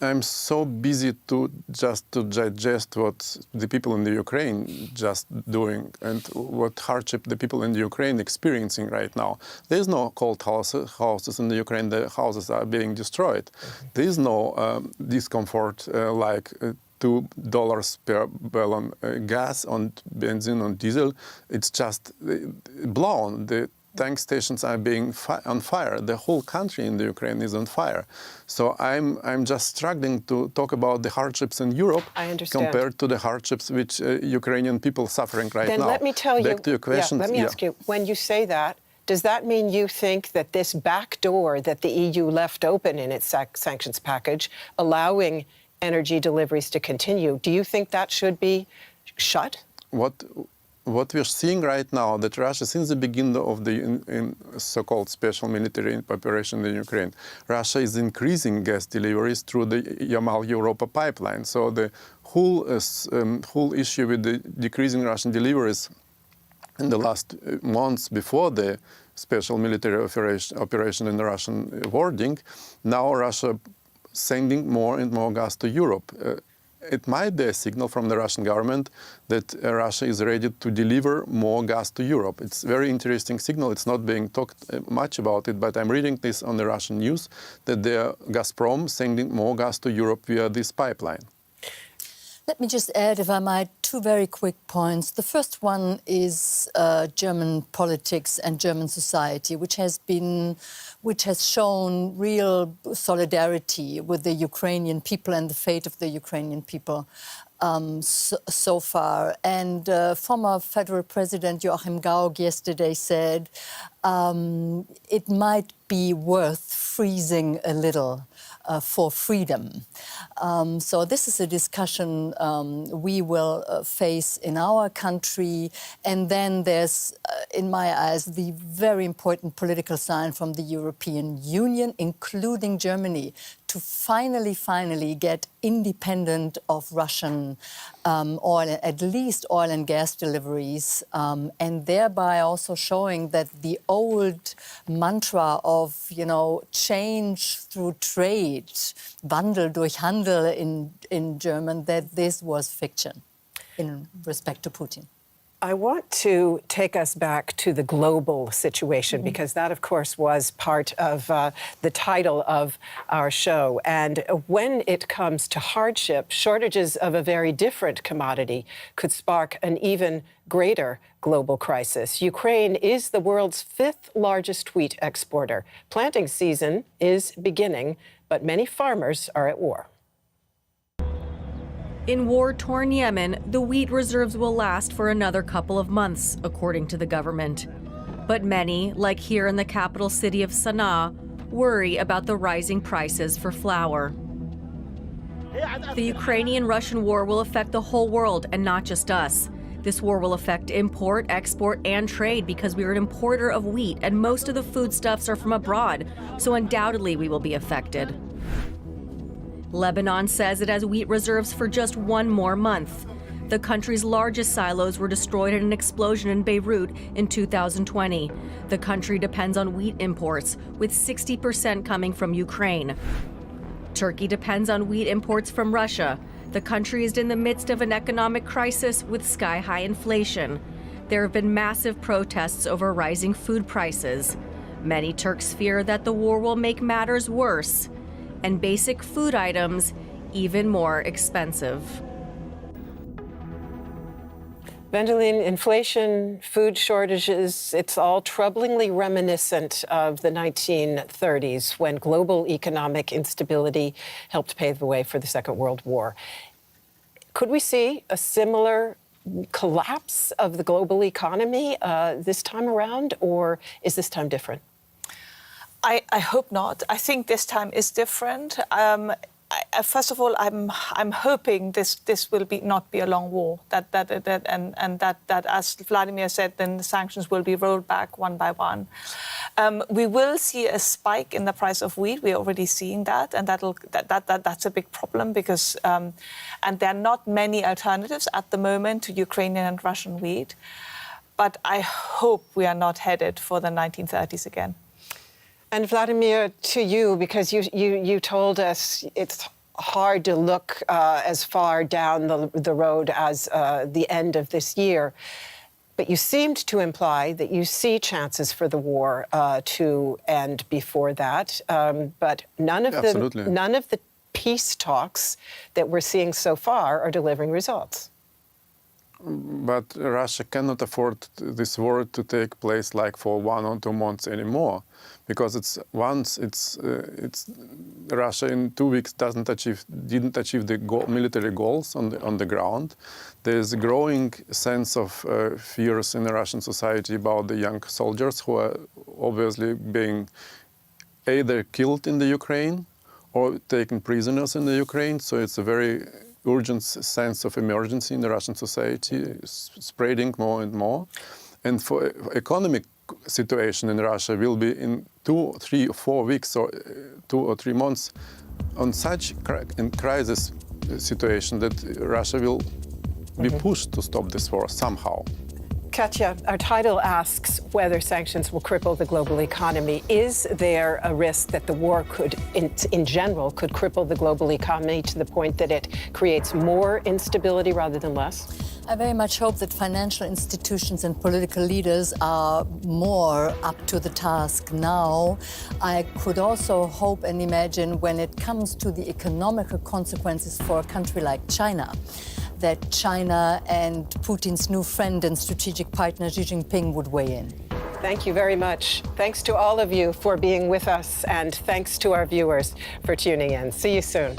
I'm so busy to digest what the people in the Ukraine just doing and what hardship the people in the Ukraine experiencing right now. There's no cold houses in the Ukraine. The houses are being destroyed. There is no discomfort like $2 per gallon gas on benzene on diesel. It's just blown. The tank stations are being on fire. The whole country in the Ukraine is on fire. So I'm just struggling to talk about the hardships in Europe compared to the hardships which Ukrainian people suffering right now. Then let me tell you, to your question, let me ask you, when you say that, does that mean you think that this back door that the EU left open in its sanctions package, allowing energy deliveries to continue, do you think that should be shut? What we're seeing right now, that Russia, since the beginning of the so-called special military operation in Ukraine, Russia is increasing gas deliveries through the Yamal-Europa pipeline. So the whole issue with the decreasing Russian deliveries in the last months before the special military operation in the Russian wording, now Russia sending more and more gas to Europe. It might be a signal from the Russian government that Russia is ready to deliver more gas to Europe. It's a very interesting signal. It's not being talked much about it, but I'm reading this on the Russian news that Gazprom sending more gas to Europe via this pipeline. Let me just add, if I might, two very quick points. The first one is German politics and German society, which has shown real solidarity with the Ukrainian people and the fate of the Ukrainian people so far. And former Federal President Joachim Gauck yesterday said it might be worth freezing a little for freedom. So this is a discussion we will face in our country. And then there's, in my eyes, the very important political sign from the European Union, including Germany, to finally get independent of Russian oil, at least oil and gas deliveries, and thereby also showing that the old mantra of, change through trade, Wandel durch Handel in German, that this was fiction in respect to Putin. I want to take us back to the global situation, because that, of course, was part of the title of our show. And when it comes to hardship, shortages of a very different commodity could spark an even greater global crisis. Ukraine is the world's 5th largest wheat exporter. Planting season is beginning, but many farmers are at war. In war-torn Yemen, the wheat reserves will last for another couple of months, according to the government. But many, like here in the capital city of Sana'a, worry about the rising prices for flour. The Ukrainian-Russian war will affect the whole world and not just us. This war will affect import, export, and trade because we are an importer of wheat and most of the foodstuffs are from abroad, so undoubtedly we will be affected. Lebanon says it has wheat reserves for just one more month. The country's largest silos were destroyed in an explosion in Beirut in 2020. The country depends on wheat imports, with 60% coming from Ukraine. Turkey depends on wheat imports from Russia. The country is in the midst of an economic crisis with sky-high inflation. There have been massive protests over rising food prices. Many Turks fear that the war will make matters worse, and basic food items even more expensive. Wendelin, inflation, food shortages, it's all troublingly reminiscent of the 1930s when global economic instability helped pave the way for the Second World War. Could we see a similar collapse of the global economy this time around, or is this time different? I hope not. I think this time is different. First of all, I'm hoping this will not be a long war. That as Vladimir said, then the sanctions will be rolled back one by one. We will see a spike in the price of wheat. We're already seeing that, and that's a big problem because and there are not many alternatives at the moment to Ukrainian and Russian wheat. But I hope we are not headed for the 1930s again. And Vladimir, to you, because you told us it's hard to look as far down the road as the end of this year. But you seemed to imply that you see chances for the war to end before that. But none of the peace talks that we're seeing so far are delivering results. But Russia cannot afford this war to take place like for 1 or 2 months anymore, because Russia in 2 weeks didn't achieve the military goals on the ground. There's a growing sense of fears in the Russian society about the young soldiers who are obviously being either killed in the Ukraine or taken prisoners in the Ukraine. So it's a very urgent sense of emergency in the Russian society, spreading more and more. And for economic situation in Russia will be in 2, 3, 4 weeks or 2 or 3 months on such crisis situation that Russia will be pushed to stop this war somehow. Katya, our title asks whether sanctions will cripple the global economy. Is there a risk that the war could, in general, could cripple the global economy to the point that it creates more instability rather than less? I very much hope that financial institutions and political leaders are more up to the task now. I could also hope and imagine when it comes to the economical consequences for a country like China, that China and Putin's new friend and strategic partner Xi Jinping would weigh in. Thank you very much. Thanks to all of you for being with us, and thanks to our viewers for tuning in. See you soon.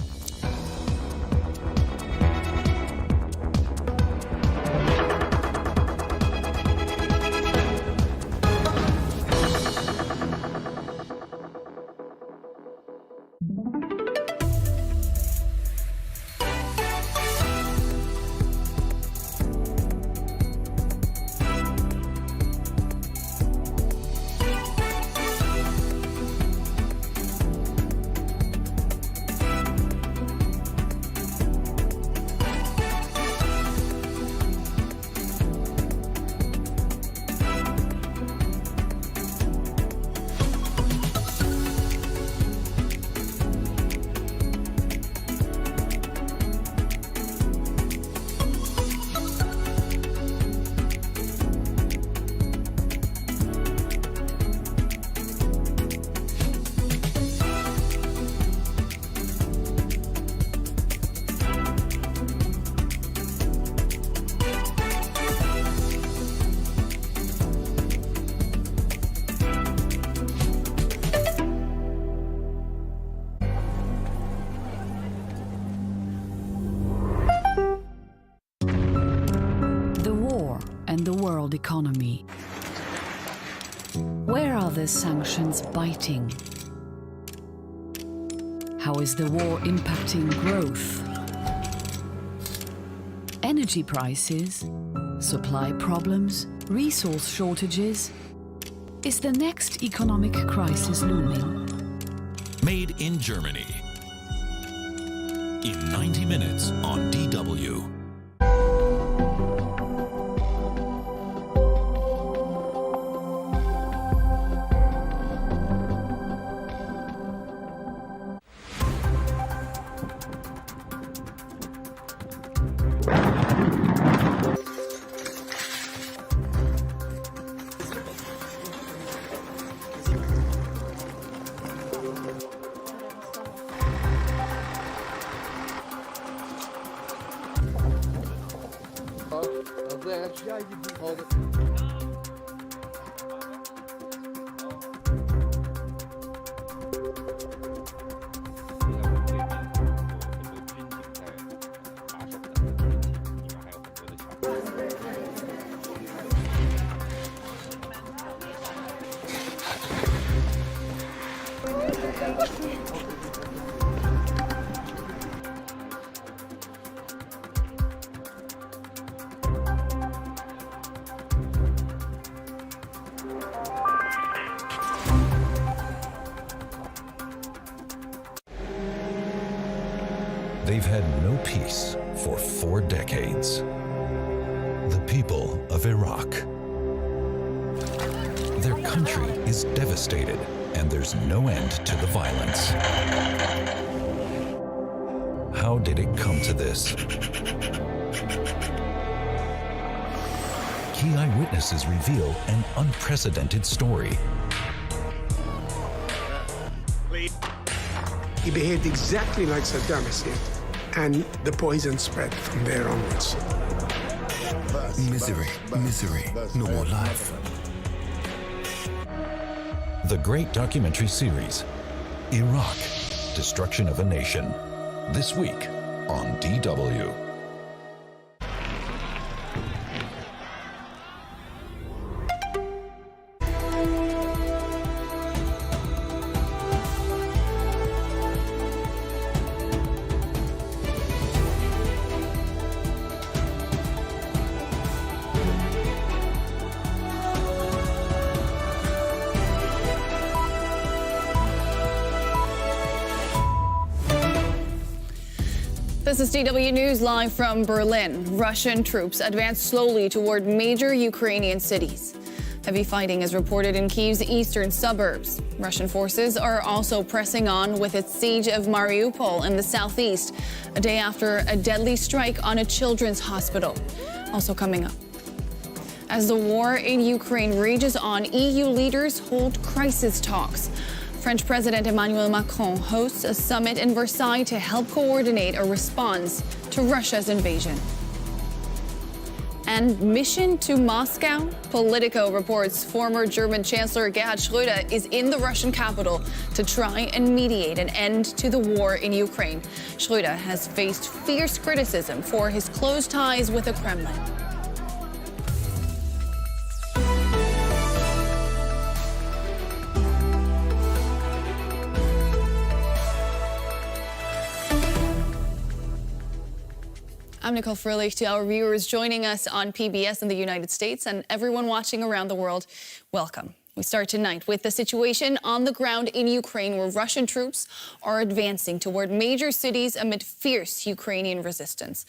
And the world economy. Where are the sanctions biting? How is the war impacting growth? Energy prices, supply problems, resource shortages. Is the next economic crisis looming? Made in Germany. In 90 minutes on DW. They've had no peace for 4 decades. The people of Iraq. Their country is devastated, and there's no end to the violence. How did it come to this? Key eyewitnesses reveal an unprecedented story. He behaved exactly like Saddam Hussein, and the poison spread from there onwards. Misery, misery, no more life. The great documentary series, Iraq, Destruction of a Nation. This week on DW. This is DW News live from Berlin. Russian troops advance slowly toward major Ukrainian cities. Heavy fighting is reported in Kiev's eastern suburbs. Russian forces are also pressing on with its siege of Mariupol in the southeast, a day after a deadly strike on a children's hospital. Also coming up. As the war in Ukraine rages on, EU leaders hold crisis talks. French President Emmanuel Macron hosts a summit in Versailles to help coordinate a response to Russia's invasion. And mission to Moscow? Politico reports former German Chancellor Gerhard Schröder is in the Russian capital to try and mediate an end to the war in Ukraine. Schröder has faced fierce criticism for his close ties with the Kremlin. I'm Nicole Frillich. To our viewers joining us on PBS in the United States and everyone watching around the world, welcome. We start tonight with the situation on the ground in Ukraine, where Russian troops are advancing toward major cities amid fierce Ukrainian resistance.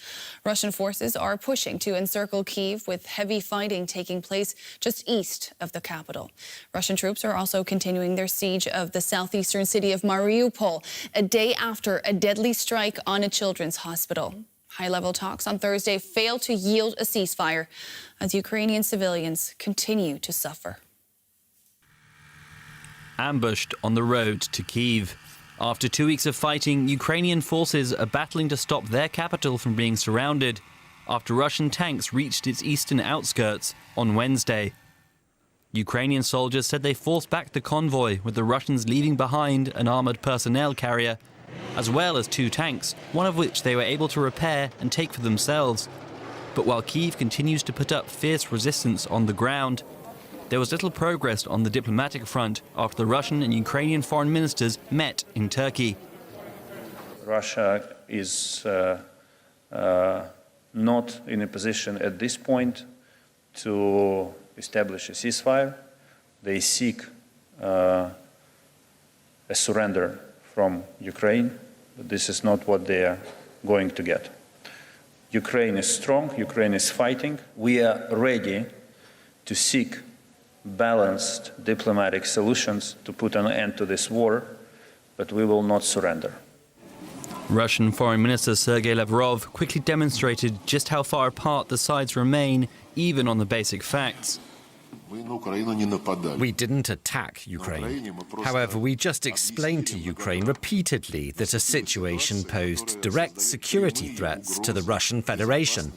Russian forces are pushing to encircle Kyiv, with heavy fighting taking place just east of the capital. Russian troops are also continuing their siege of the southeastern city of Mariupol, a day after a deadly strike on a children's hospital. High-level talks on Thursday failed to yield a ceasefire as Ukrainian civilians continue to suffer. Ambushed on the road to Kyiv. After 2 weeks of fighting, Ukrainian forces are battling to stop their capital from being surrounded after Russian tanks reached its eastern outskirts on Wednesday. Ukrainian soldiers said they forced back the convoy, with the Russians leaving behind an armoured personnel carrier, as well as 2 tanks, one of which they were able to repair and take for themselves. But while Kyiv continues to put up fierce resistance on the ground, there was little progress on the diplomatic front after the Russian and Ukrainian foreign ministers met in Turkey. Russia is not in a position at this point to establish a ceasefire. They seek a surrender from Ukraine, but this is not what they are going to get. Ukraine is strong, Ukraine is fighting. We are ready to seek balanced diplomatic solutions to put an end to this war, but we will not surrender. Russian Foreign Minister Sergei Lavrov quickly demonstrated just how far apart the sides remain, even on the basic facts. We didn't attack Ukraine. However, we just explained to Ukraine repeatedly that a situation posed direct security threats to the Russian Federation.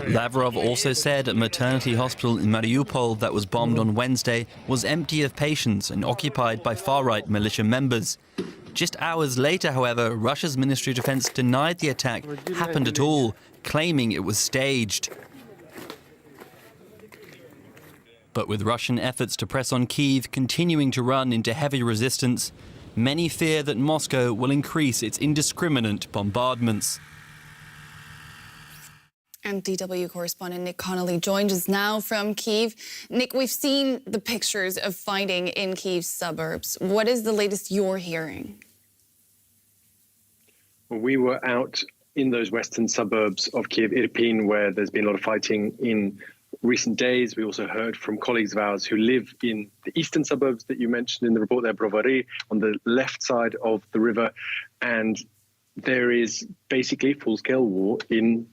Lavrov also said a maternity hospital in Mariupol that was bombed on Wednesday was empty of patients and occupied by far-right militia members. Just hours later, however, Russia's Ministry of Defense denied the attack happened at all, claiming it was staged. But with Russian efforts to press on Kyiv continuing to run into heavy resistance, many fear that Moscow will increase its indiscriminate bombardments. And DW correspondent Nick Connolly joins us now from Kyiv. Nick, we've seen the pictures of fighting in Kyiv's suburbs. What is the latest you're hearing? Well, we were out in those western suburbs of Kiev, Irpin, where there's been a lot of fighting in recent days. We also heard from colleagues of ours who live in the eastern suburbs that you mentioned in the report there, Brovary, on the left side of the river. And there is basically full-scale war in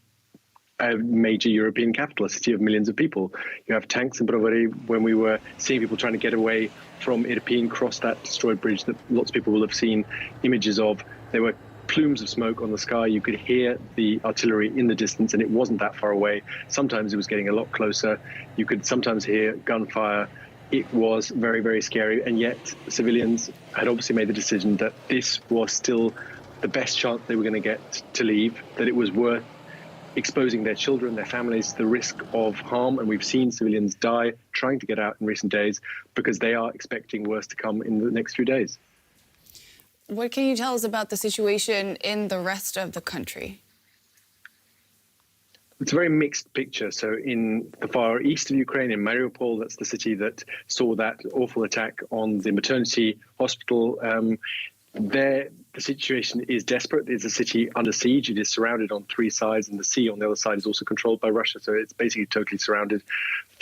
a major European capital, a city of millions of people. You have tanks in Brovary. When we were seeing people trying to get away from Irpin, cross that destroyed bridge that lots of people will have seen images of, there were plumes of smoke on the sky. You could hear the artillery in the distance, and it wasn't that far away. Sometimes it was getting a lot closer. You could sometimes hear gunfire. It was very, very scary, and yet civilians had obviously made the decision that this was still the best chance they were going to get to leave, that it was worth exposing their children, their families to the risk of harm. And we've seen civilians die trying to get out in recent days because they are expecting worse to come in the next few days. What can you tell us about the situation in the rest of the country? It's a very mixed picture. So in the far east of Ukraine, in Mariupol, that's the city that saw that awful attack on the maternity hospital. There, the situation is desperate. It's a city under siege. It is surrounded on three sides, and the sea on the other side is also controlled by Russia. So it's basically totally surrounded.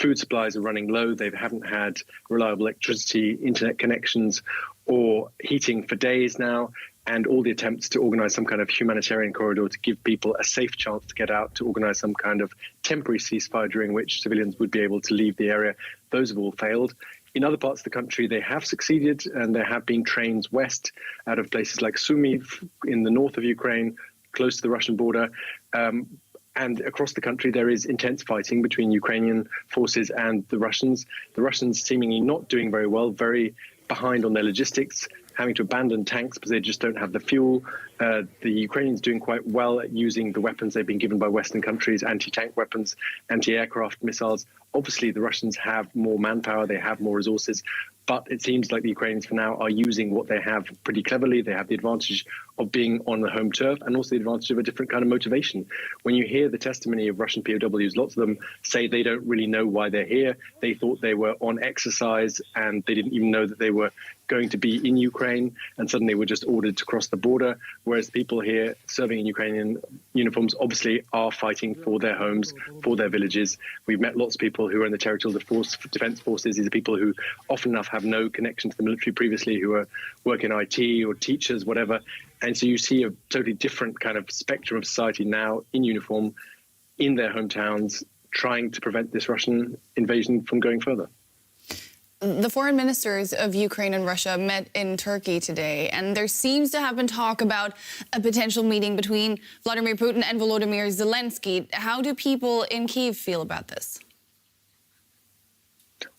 Food supplies are running low. They haven't had reliable electricity, internet connections, or heating for days now. And all the attempts to organize some kind of humanitarian corridor to give people a safe chance to get out, to organize some kind of temporary ceasefire during which civilians would be able to leave the area, those have all failed. In other parts of the country, they have succeeded, and there have been trains west out of places like Sumy in the north of Ukraine, close to the Russian border. And across the country, there is intense fighting between Ukrainian forces and the Russians. The Russians seemingly not doing very well, very behind on their logistics, having to abandon tanks because they just don't have the fuel. The Ukrainians doing quite well at using the weapons they've been given by Western countries, anti-tank weapons, anti-aircraft missiles. Obviously, the Russians have more manpower, they have more resources, but it seems like the Ukrainians for now are using what they have pretty cleverly. They have the advantage of being on the home turf and also the advantage of a different kind of motivation. When you hear the testimony of Russian POWs, lots of them say they don't really know why they're here. They thought they were on exercise and they didn't even know that they were going to be in Ukraine, and suddenly were just ordered to cross the border, whereas people here serving in Ukrainian uniforms obviously are fighting for their homes, for their villages. We've met lots of people who are in the territorial defense forces. These are people who often enough have no connection to the military previously, who are working in IT or teachers, whatever. And so you see a totally different kind of spectrum of society now in uniform, in their hometowns, trying to prevent this Russian invasion from going further. The foreign ministers of Ukraine and Russia met in Turkey today, and there seems to have been talk about a potential meeting between Vladimir Putin and Volodymyr Zelensky. How do people in Kyiv feel about this?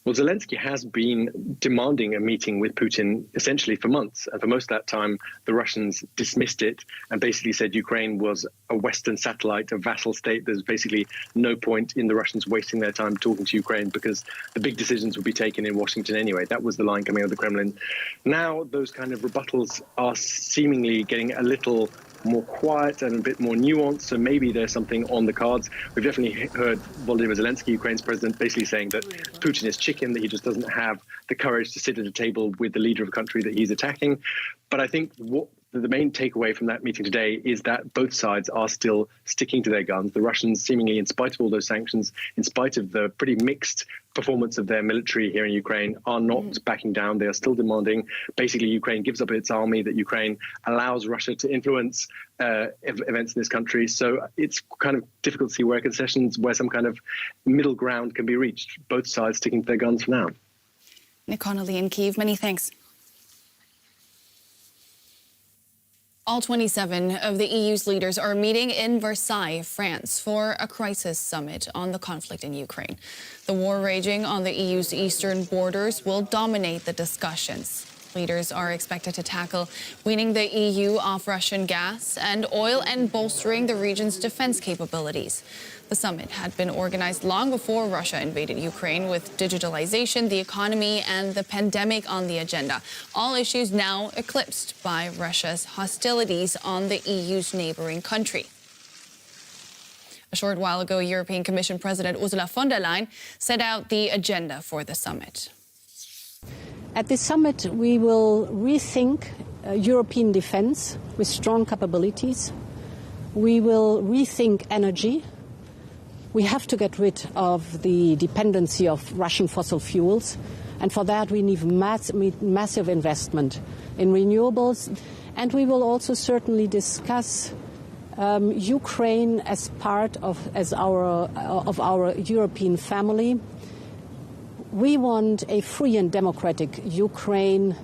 Well, Zelensky has been demanding a meeting with Putin essentially for months. And for most of that time, the Russians dismissed it and basically said Ukraine was a Western satellite, a vassal state. There's basically no point in the Russians wasting their time talking to Ukraine because the big decisions would be taken in Washington anyway. That was the line coming out of the Kremlin. Now, those kind of rebuttals are seemingly getting a little more quiet and a bit more nuanced, so maybe there's something on the cards. We've definitely heard Volodymyr Zelensky, Ukraine's president, basically saying that Putin is chicken, that he just doesn't have the courage to sit at a table with the leader of a country that he's attacking. But I think what the main takeaway from that meeting today is that both sides are still sticking to their guns. The Russians, seemingly in spite of all those sanctions, in spite of the pretty mixed performance of their military here in Ukraine, are not backing down. They are still demanding. Basically, Ukraine gives up its army, that Ukraine allows Russia to influence events in this country. So it's kind of difficult to see where concessions, where some kind of middle ground can be reached. Both sides sticking to their guns for now. Nick Connolly in Kyiv, many thanks. All 27 of the EU's leaders are meeting in Versailles, France, for a crisis summit on the conflict in Ukraine. The war raging on the EU's eastern borders will dominate the discussions. Leaders are expected to tackle weaning the EU off Russian gas and oil and bolstering the region's defense capabilities. The summit had been organized long before Russia invaded Ukraine, with digitalization, the economy, and the pandemic on the agenda. All issues now eclipsed by Russia's hostilities on the EU's neighboring country. A short while ago, European Commission President Ursula von der Leyen set out the agenda for the summit. At this summit, we will rethink European defense with strong capabilities. We will rethink energy. We have to get rid of the dependency of Russian fossil fuels, and for that we need massive investment in renewables. And we will also certainly discuss Ukraine as part of our European family. We want a free and democratic Ukraine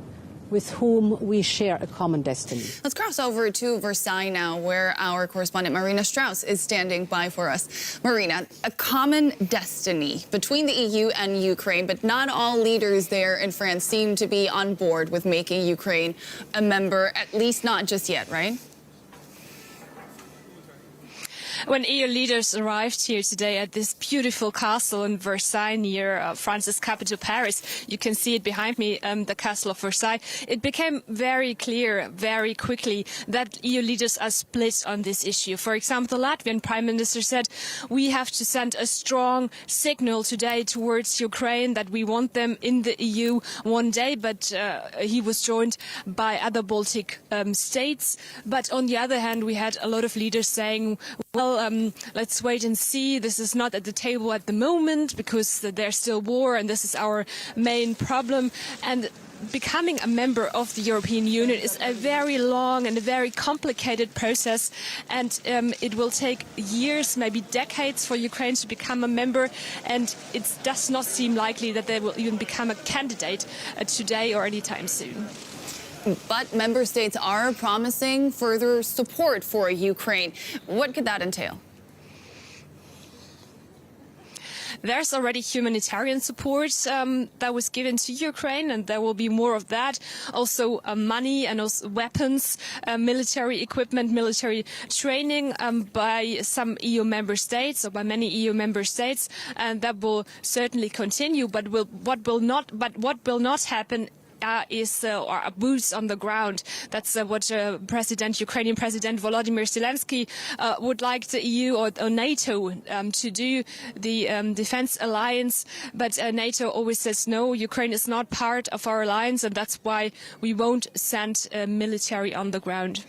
with whom we share a common destiny. Let's cross over to Versailles now, where our correspondent Marina Strauss is standing by for us. Marina, a common destiny between the EU and Ukraine, but not all leaders there in France seem to be on board with making Ukraine a member, at least not just yet, right? When EU leaders arrived here today at this beautiful castle in Versailles near France's capital, Paris, you can see it behind me, the castle of Versailles, it became very clear very quickly that EU leaders are split on this issue. For example, the Latvian Prime Minister said, we have to send a strong signal today towards Ukraine that we want them in the EU one day, but he was joined by other Baltic states. But on the other hand, we had a lot of leaders saying, well, let's wait and see. This is not at the table at the moment because there's still war and this is our main problem. And becoming a member of the European Union is a very long and a very complicated process, and it will take years, maybe decades, for Ukraine to become a member, and it does not seem likely that they will even become a candidate today or anytime soon. But member states are promising further support for Ukraine. What could that entail? There's already humanitarian support that was given to Ukraine, and there will be more of that. Also money and also weapons, military equipment, military training by some EU member states, or by many EU member states, and that will certainly continue. But what will not happen is boots on the ground. That's what Ukrainian President Volodymyr Zelensky would like the EU or NATO to do, the defense alliance. But NATO always says no, Ukraine is not part of our alliance, and that's why we won't send military on the ground.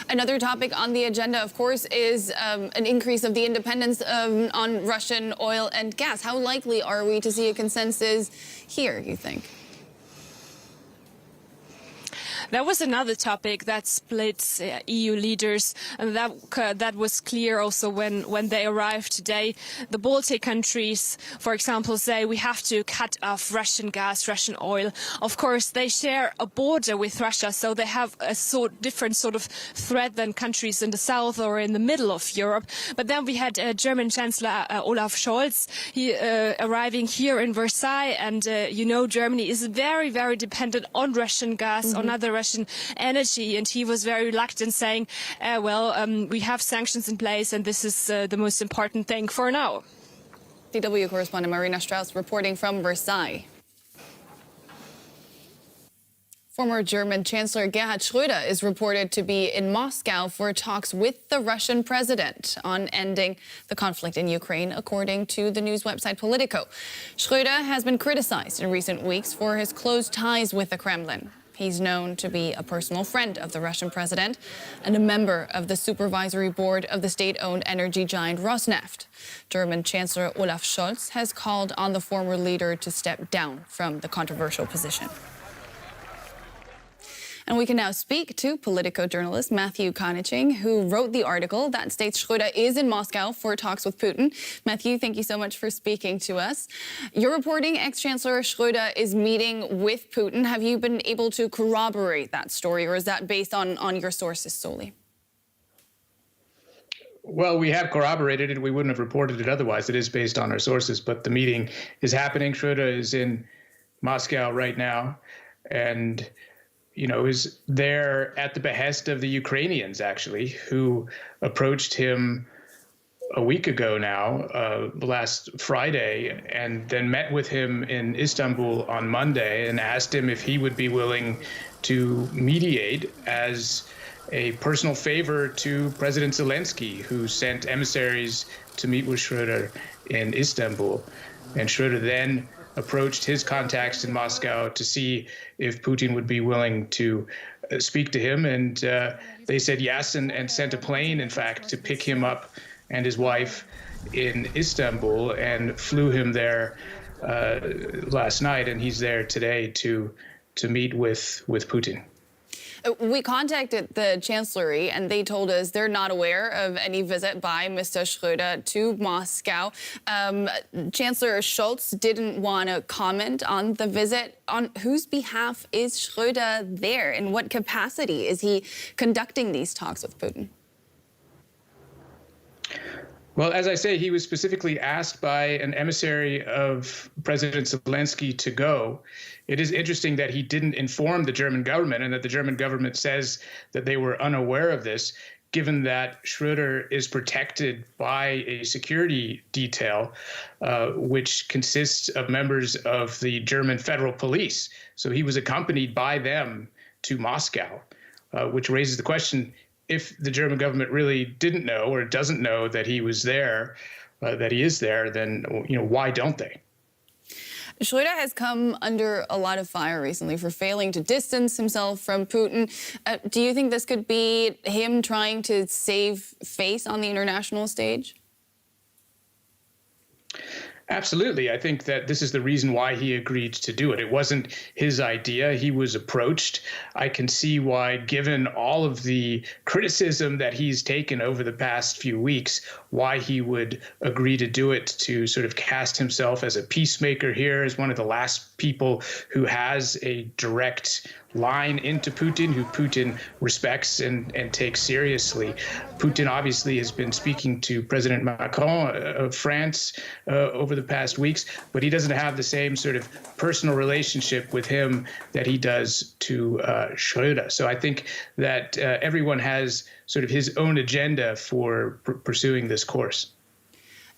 Another topic on the agenda, of course, is an increase of the independence on Russian oil and gas. How likely are we to see a consensus here, you think? There was another topic that splits EU leaders, and that was clear also when they arrived today. The Baltic countries, for example, say we have to cut off Russian gas, Russian oil. Of course, they share a border with Russia, so they have a different sort of threat than countries in the south or in the middle of Europe. But then we had German Chancellor Olaf Scholz, arriving here in Versailles, and Germany is very, very dependent on Russian gas, on other Russian energy, and he was very reluctant, saying, we have sanctions in place and this is the most important thing for now. DW correspondent Marina Strauss reporting from Versailles. Former German Chancellor Gerhard Schröder is reported to be in Moscow for talks with the Russian president on ending the conflict in Ukraine, according to the news website Politico. Schröder has been criticized in recent weeks for his close ties with the Kremlin. He's known to be a personal friend of the Russian president and a member of the supervisory board of the state-owned energy giant Rosneft. German Chancellor Olaf Scholz has called on the former leader to step down from the controversial position. And we can now speak to Politico journalist Matthew Koniching, who wrote the article that states Schröder is in Moscow for talks with Putin. Matthew, thank you so much for speaking to us. You're reporting ex-Chancellor Schröder is meeting with Putin. Have you been able to corroborate that story, or is that based on your sources solely? Well, we have corroborated it. We wouldn't have reported it otherwise. It is based on our sources, but the meeting is happening. Schröder is in Moscow right now, and is there at the behest of the Ukrainians, actually, who approached him a week ago now, last Friday, and then met with him in Istanbul on Monday and asked him if he would be willing to mediate as a personal favor to President Zelensky, who sent emissaries to meet with Schröder in Istanbul. And Schröder then approached his contacts in Moscow to see if Putin would be willing to speak to him. And they said yes, and sent a plane, in fact, to pick him up and his wife in Istanbul and flew him there last night, and he's there today to meet with Putin. We contacted the Chancellery, and they told us they're not aware of any visit by Mr. Schröder to Moscow. Chancellor Scholz didn't want to comment on the visit. On whose behalf is Schröder there? In what capacity is he conducting these talks with Putin? Well, as I say, he was specifically asked by an emissary of President Zelensky to go. It is interesting that he didn't inform the German government, and that the German government says that they were unaware of this, given that Schröder is protected by a security detail, which consists of members of the German federal police. So he was accompanied by them to Moscow, which raises the question, if the German government really didn't know or doesn't know that he was there, that he is there, then why don't they? Schröder has come under a lot of fire recently for failing to distance himself from Putin. Do you think this could be him trying to save face on the international stage? Absolutely. I think that this is the reason why he agreed to do it. It wasn't his idea. He was approached. I can see why, given all of the criticism that he's taken over the past few weeks, why he would agree to do it, to sort of cast himself as a peacemaker here, as one of the last people who has a direct line into Putin, who Putin respects and takes seriously. Putin obviously has been speaking to President Macron of France over the past weeks, but he doesn't have the same sort of personal relationship with him that he does to Schröder. So I think that everyone has sort of his own agenda for pursuing this course.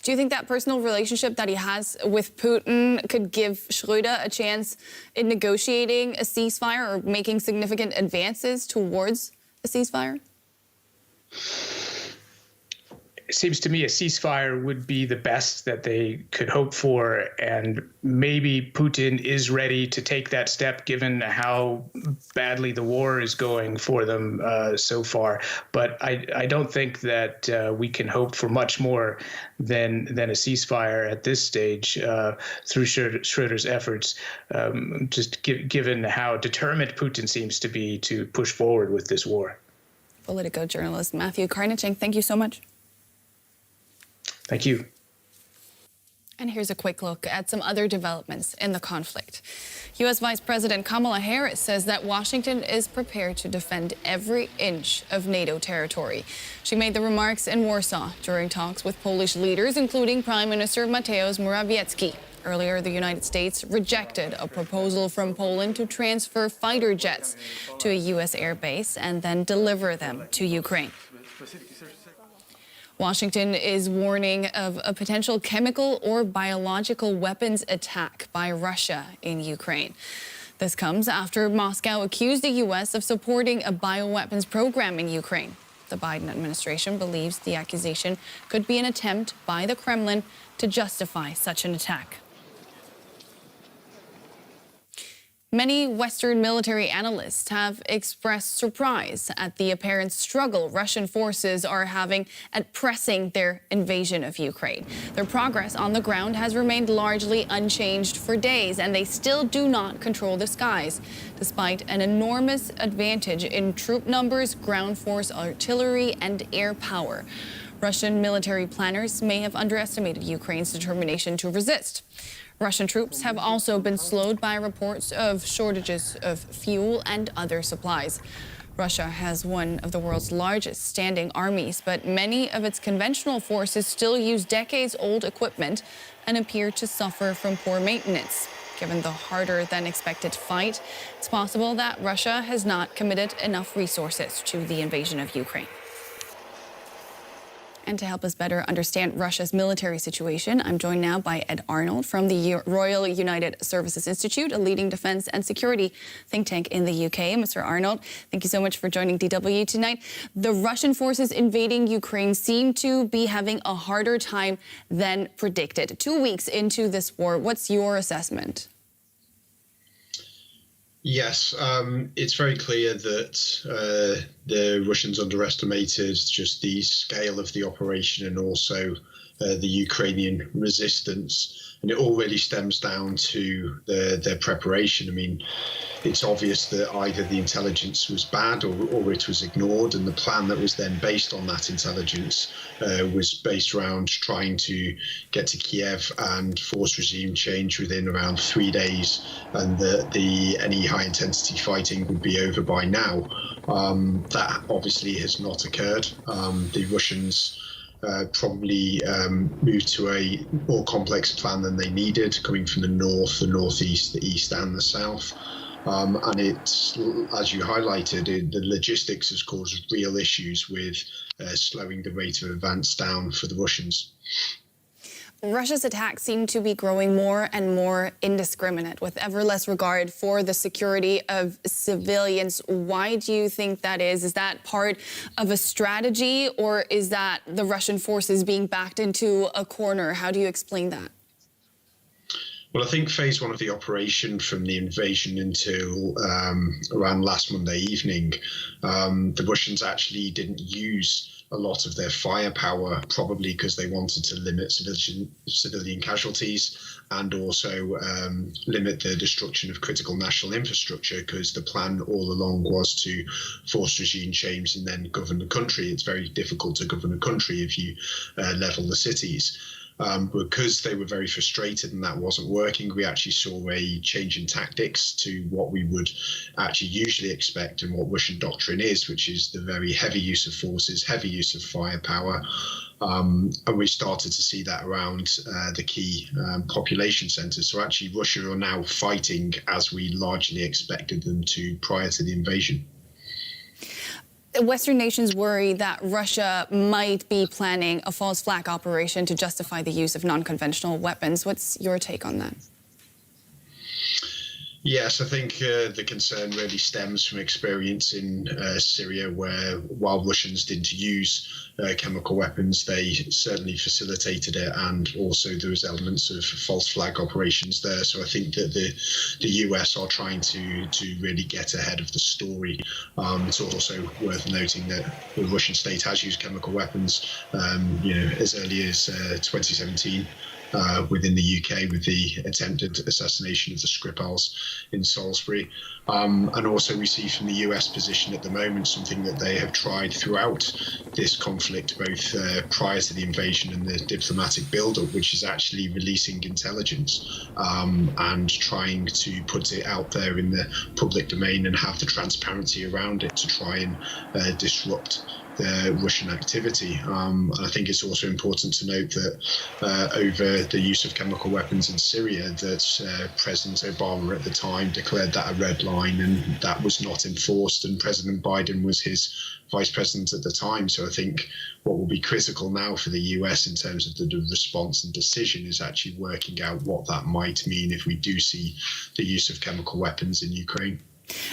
Do you think that personal relationship that he has with Putin could give Schröder a chance in negotiating a ceasefire or making significant advances towards a ceasefire? It seems to me a ceasefire would be the best that they could hope for, and maybe Putin is ready to take that step given how badly the war is going for them so far. But I don't think that we can hope for much more than a ceasefire at this stage through Schröder's efforts, just given how determined Putin seems to be to push forward with this war. Politico journalist Matthew Karniching, thank you so much. Thank you. And here's a quick look at some other developments in the conflict. U.S. Vice President Kamala Harris says that Washington is prepared to defend every inch of NATO territory. She made the remarks in Warsaw during talks with Polish leaders, including Prime Minister Mateusz Morawiecki. Earlier, the United States rejected a proposal from Poland to transfer fighter jets to a U.S. air base and then deliver them to Ukraine. Washington is warning of a potential chemical or biological weapons attack by Russia in Ukraine. This comes after Moscow accused the U.S. of supporting a bioweapons program in Ukraine. The Biden administration believes the accusation could be an attempt by the Kremlin to justify such an attack. Many Western military analysts have expressed surprise at the apparent struggle Russian forces are having at pressing their invasion of Ukraine. Their progress on the ground has remained largely unchanged for days, and they still do not control the skies, despite an enormous advantage in troop numbers, ground force artillery, and air power. Russian military planners may have underestimated Ukraine's determination to resist. Russian troops have also been slowed by reports of shortages of fuel and other supplies. Russia has one of the world's largest standing armies, but many of its conventional forces still use decades-old equipment and appear to suffer from poor maintenance. Given the harder-than-expected fight, it's possible that Russia has not committed enough resources to the invasion of Ukraine. And to help us better understand Russia's military situation, I'm joined now by Ed Arnold from the Royal United Services Institute, a leading defense and security think tank in the UK. Mr. Arnold, thank you so much for joining DW tonight. The Russian forces invading Ukraine seem to be having a harder time than predicted. 2 weeks into this war, what's your assessment? Yes, it's very clear that the Russians underestimated just the scale of the operation and also the Ukrainian resistance. And it all really stems down to their preparation. I mean, it's obvious that either the intelligence was bad or it was ignored, and the plan that was then based on that intelligence was based around trying to get to Kiev and force regime change within around 3 days, and that any high-intensity fighting would be over by now. That obviously has not occurred. The Russians probably moved to a more complex plan than they needed, coming from the north, the northeast, the east and the south. And it's, as you highlighted, the logistics has caused real issues with slowing the rate of advance down for the Russians. Russia's attacks seem to be growing more and more indiscriminate, with ever less regard for the security of civilians. Why do you think that is? Is that part of a strategy, or is that the Russian forces being backed into a corner? How do you explain that? Well, I think phase one of the operation, from the invasion until around last Monday evening, the Russians actually didn't use a lot of their firepower, probably because they wanted to limit civilian casualties and also limit the destruction of critical national infrastructure, because the plan all along was to force regime change and then govern the country. It's very difficult to govern a country if you level the cities. Because they were very frustrated and that wasn't working, we actually saw a change in tactics to what we would actually usually expect and what Russian doctrine is, which is the very heavy use of forces, heavy use of firepower. And we started to see that around the key population centres. So actually Russia are now fighting as we largely expected them to prior to the invasion. Western nations worry that Russia might be planning a false flag operation to justify the use of non-conventional weapons. What's your take on that? Yes, I think the concern really stems from experience in Syria, where while Russians didn't use chemical weapons, they certainly facilitated it, and also there was elements of false flag operations there. So I think that the US are trying to really get ahead of the story. It's also worth noting that the Russian state has used chemical weapons, as early as 2017. Within the UK with the attempted assassination of the Skripals in Salisbury. And also we see from the US position at the moment something that they have tried throughout this conflict, both prior to the invasion and the diplomatic build-up, which is actually releasing intelligence and trying to put it out there in the public domain and have the transparency around it to try and disrupt the Russian activity. And I think it's also important to note that over the use of chemical weapons in Syria, that President Obama at the time declared that a red line, and that was not enforced, and President Biden was his vice president at the time. So I think what will be critical now for the US in terms of the response and decision is actually working out what that might mean if we do see the use of chemical weapons in Ukraine.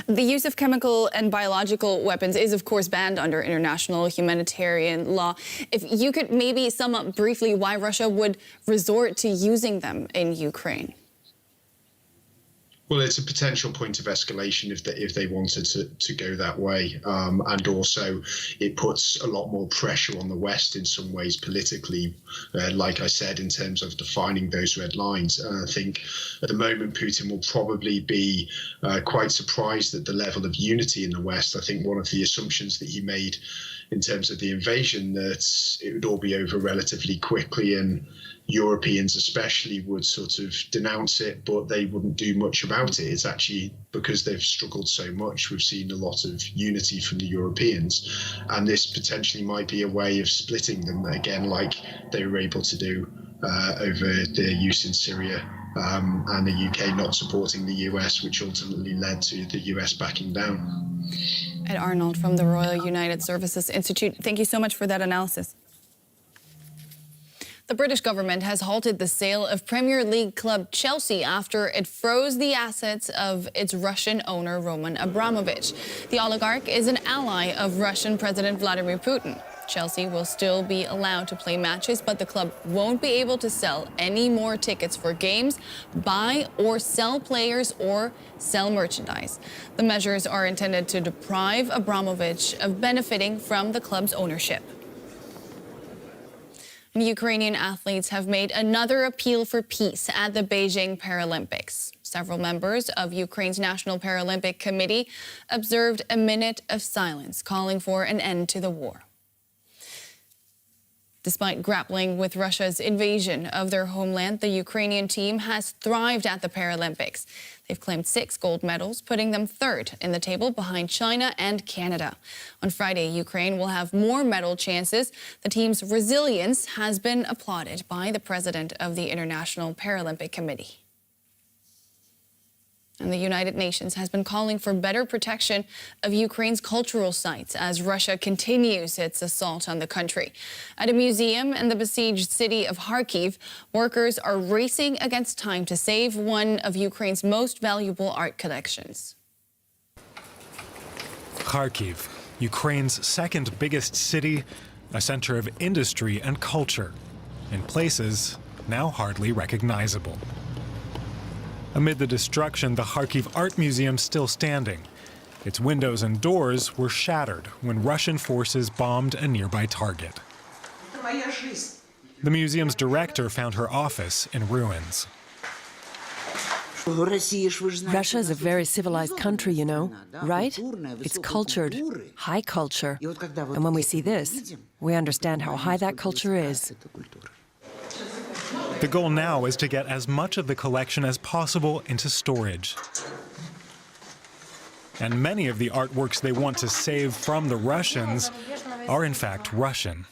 The use of chemical and biological weapons is, of course, banned under international humanitarian law. If you could maybe sum up briefly why Russia would resort to using them in Ukraine. Well, it's a potential point of escalation if they wanted to go that way. And also it puts a lot more pressure on the West in some ways politically, like I said, in terms of defining those red lines. And I think at the moment, Putin will probably be quite surprised at the level of unity in the West. I think one of the assumptions that he made in terms of the invasion, that it would all be over relatively quickly, and Europeans especially would sort of denounce it, but they wouldn't do much about it. It's actually because they've struggled so much. We've seen a lot of unity from the Europeans, and this potentially might be a way of splitting them again, like they were able to do over their use in Syria, and the UK not supporting the US, which ultimately led to the US backing down. Ed Arnold from the Royal United Services Institute, thank you so much for that analysis. The British government has halted the sale of Premier League club Chelsea after it froze the assets of its Russian owner, Roman Abramovich. The oligarch is an ally of Russian President Vladimir Putin. Chelsea will still be allowed to play matches, but the club won't be able to sell any more tickets for games, buy or sell players, or sell merchandise. The measures are intended to deprive Abramovich of benefiting from the club's ownership. Ukrainian athletes have made another appeal for peace at the Beijing Paralympics. Several members of Ukraine's National Paralympic Committee observed a minute of silence, calling for an end to the war. Despite grappling with Russia's invasion of their homeland, the Ukrainian team has thrived at the Paralympics. They've claimed 6 gold medals, putting them third in the table behind China and Canada. On Friday, Ukraine will have more medal chances. The team's resilience has been applauded by the president of the International Paralympic Committee. And the United Nations has been calling for better protection of Ukraine's cultural sites as Russia continues its assault on the country. At a museum in the besieged city of Kharkiv, workers are racing against time to save one of Ukraine's most valuable art collections. Kharkiv, Ukraine's second biggest city, a center of industry and culture, in places now hardly recognizable. Amid the destruction, the Kharkiv Art Museum's still standing. Its windows and doors were shattered when Russian forces bombed a nearby target. The museum's director found her office in ruins. Russia is a very civilized country, you know, right? It's cultured, high culture. And when we see this, we understand how high that culture is. The goal now is to get as much of the collection as possible into storage. And many of the artworks they want to save from the Russians are in fact Russian.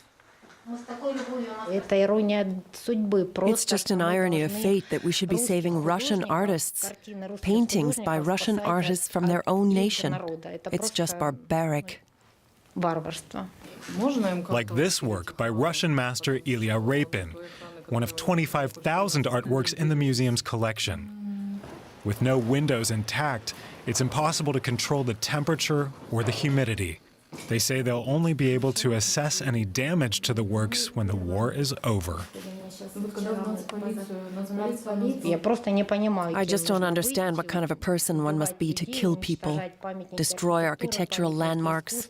It's just an irony of fate that we should be saving Russian artists, paintings by Russian artists from their own nation. It's just barbaric. Like this work by Russian master Ilya Repin, one of 25,000 artworks in the museum's collection. With no windows intact, it's impossible to control the temperature or the humidity. They say they'll only be able to assess any damage to the works when the war is over. I just don't understand what kind of a person one must be to kill people, destroy architectural landmarks,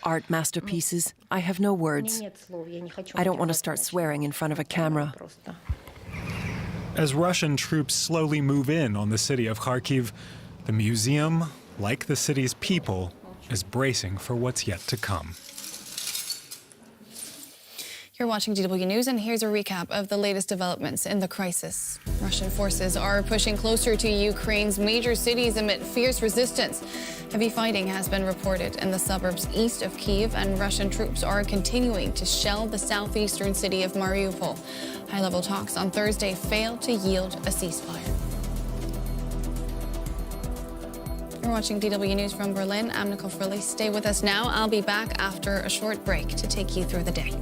art masterpieces. I have no words. I don't want to start swearing in front of a camera. As Russian troops slowly move in on the city of Kharkiv, the museum, like the city's people, is bracing for what's yet to come. You're watching DW News, and here's a recap of the latest developments in the crisis. Russian forces are pushing closer to Ukraine's major cities amid fierce resistance. Heavy fighting has been reported in the suburbs east of Kiev, and Russian troops are continuing to shell the southeastern city of Mariupol. High-level talks on Thursday failed to yield a ceasefire. You're watching DW News from Berlin. I'm Nicole Frilly. Stay with us now. I'll be back after a short break to take you through the day.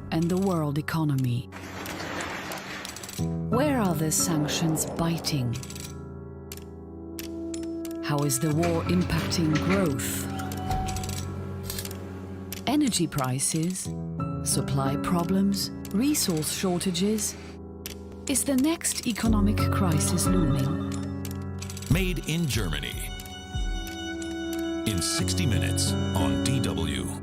And the world economy. Where are the sanctions biting? How is the war impacting growth? Energy prices, supply problems, resource shortages. Is the next economic crisis looming? Made in Germany. In 60 minutes on DW.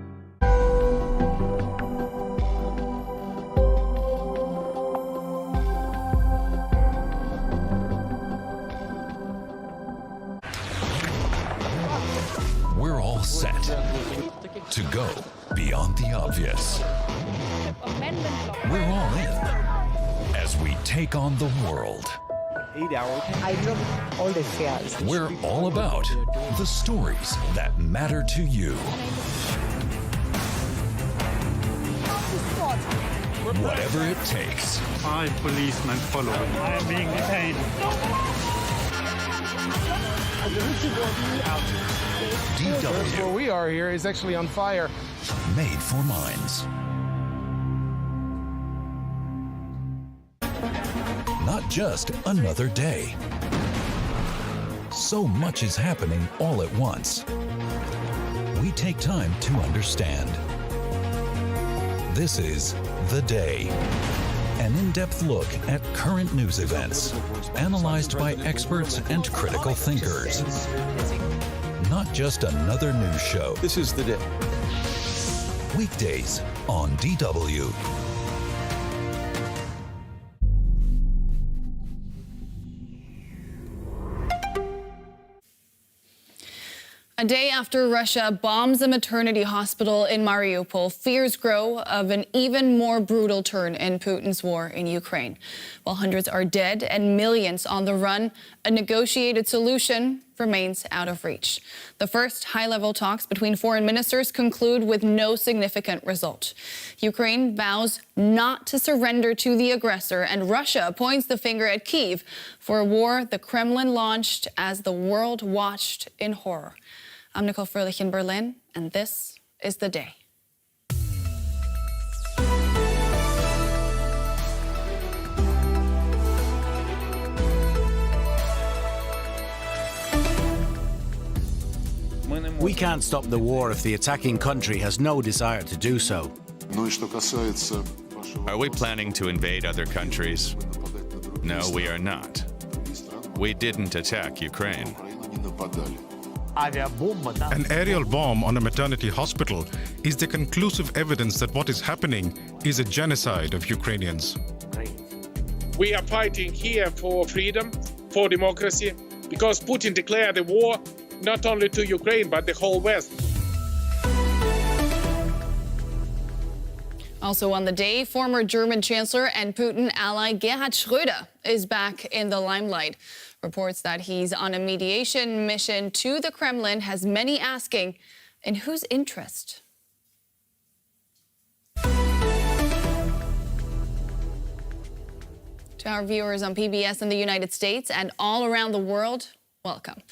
We're all set to go. beyond the obvious. We're all in as we take on the world. 8 hours. I drove all the fairs. We're all about the stories that matter to you. Whatever it takes. 5 policemen following. I am being detained. DW. Where we are here is actually on fire. Made for minds. Not just another day. So much is happening all at once. We take time to understand. This is The Day, an in-depth look at current news events, analyzed by experts and critical thinkers. Not just another news show. This is The Day. Weekdays on DW. A day after Russia bombs a maternity hospital in Mariupol, fears grow of an even more brutal turn in Putin's war in Ukraine. While hundreds are dead and millions on the run, a negotiated solution remains out of reach. The first high-level talks between foreign ministers conclude with no significant result. Ukraine vows not to surrender to the aggressor, and Russia points the finger at Kiev for a war the Kremlin launched as the world watched in horror. I'm Nicole Fröhlich in Berlin, and this is The Day. We can't stop the war if the attacking country has no desire to do so. Are we planning to invade other countries? No, we are not. We didn't attack Ukraine. An aerial bomb on a maternity hospital is the conclusive evidence that what is happening is a genocide of Ukrainians. We are fighting here for freedom, for democracy, because Putin declared a war not only to Ukraine, but the whole West. Also on the day, former German Chancellor and Putin ally Gerhard Schröder is back in the limelight. Reports that he's on a mediation mission to the Kremlin has many asking, in whose interest? To our viewers on PBS in the United States and all around the world, welcome.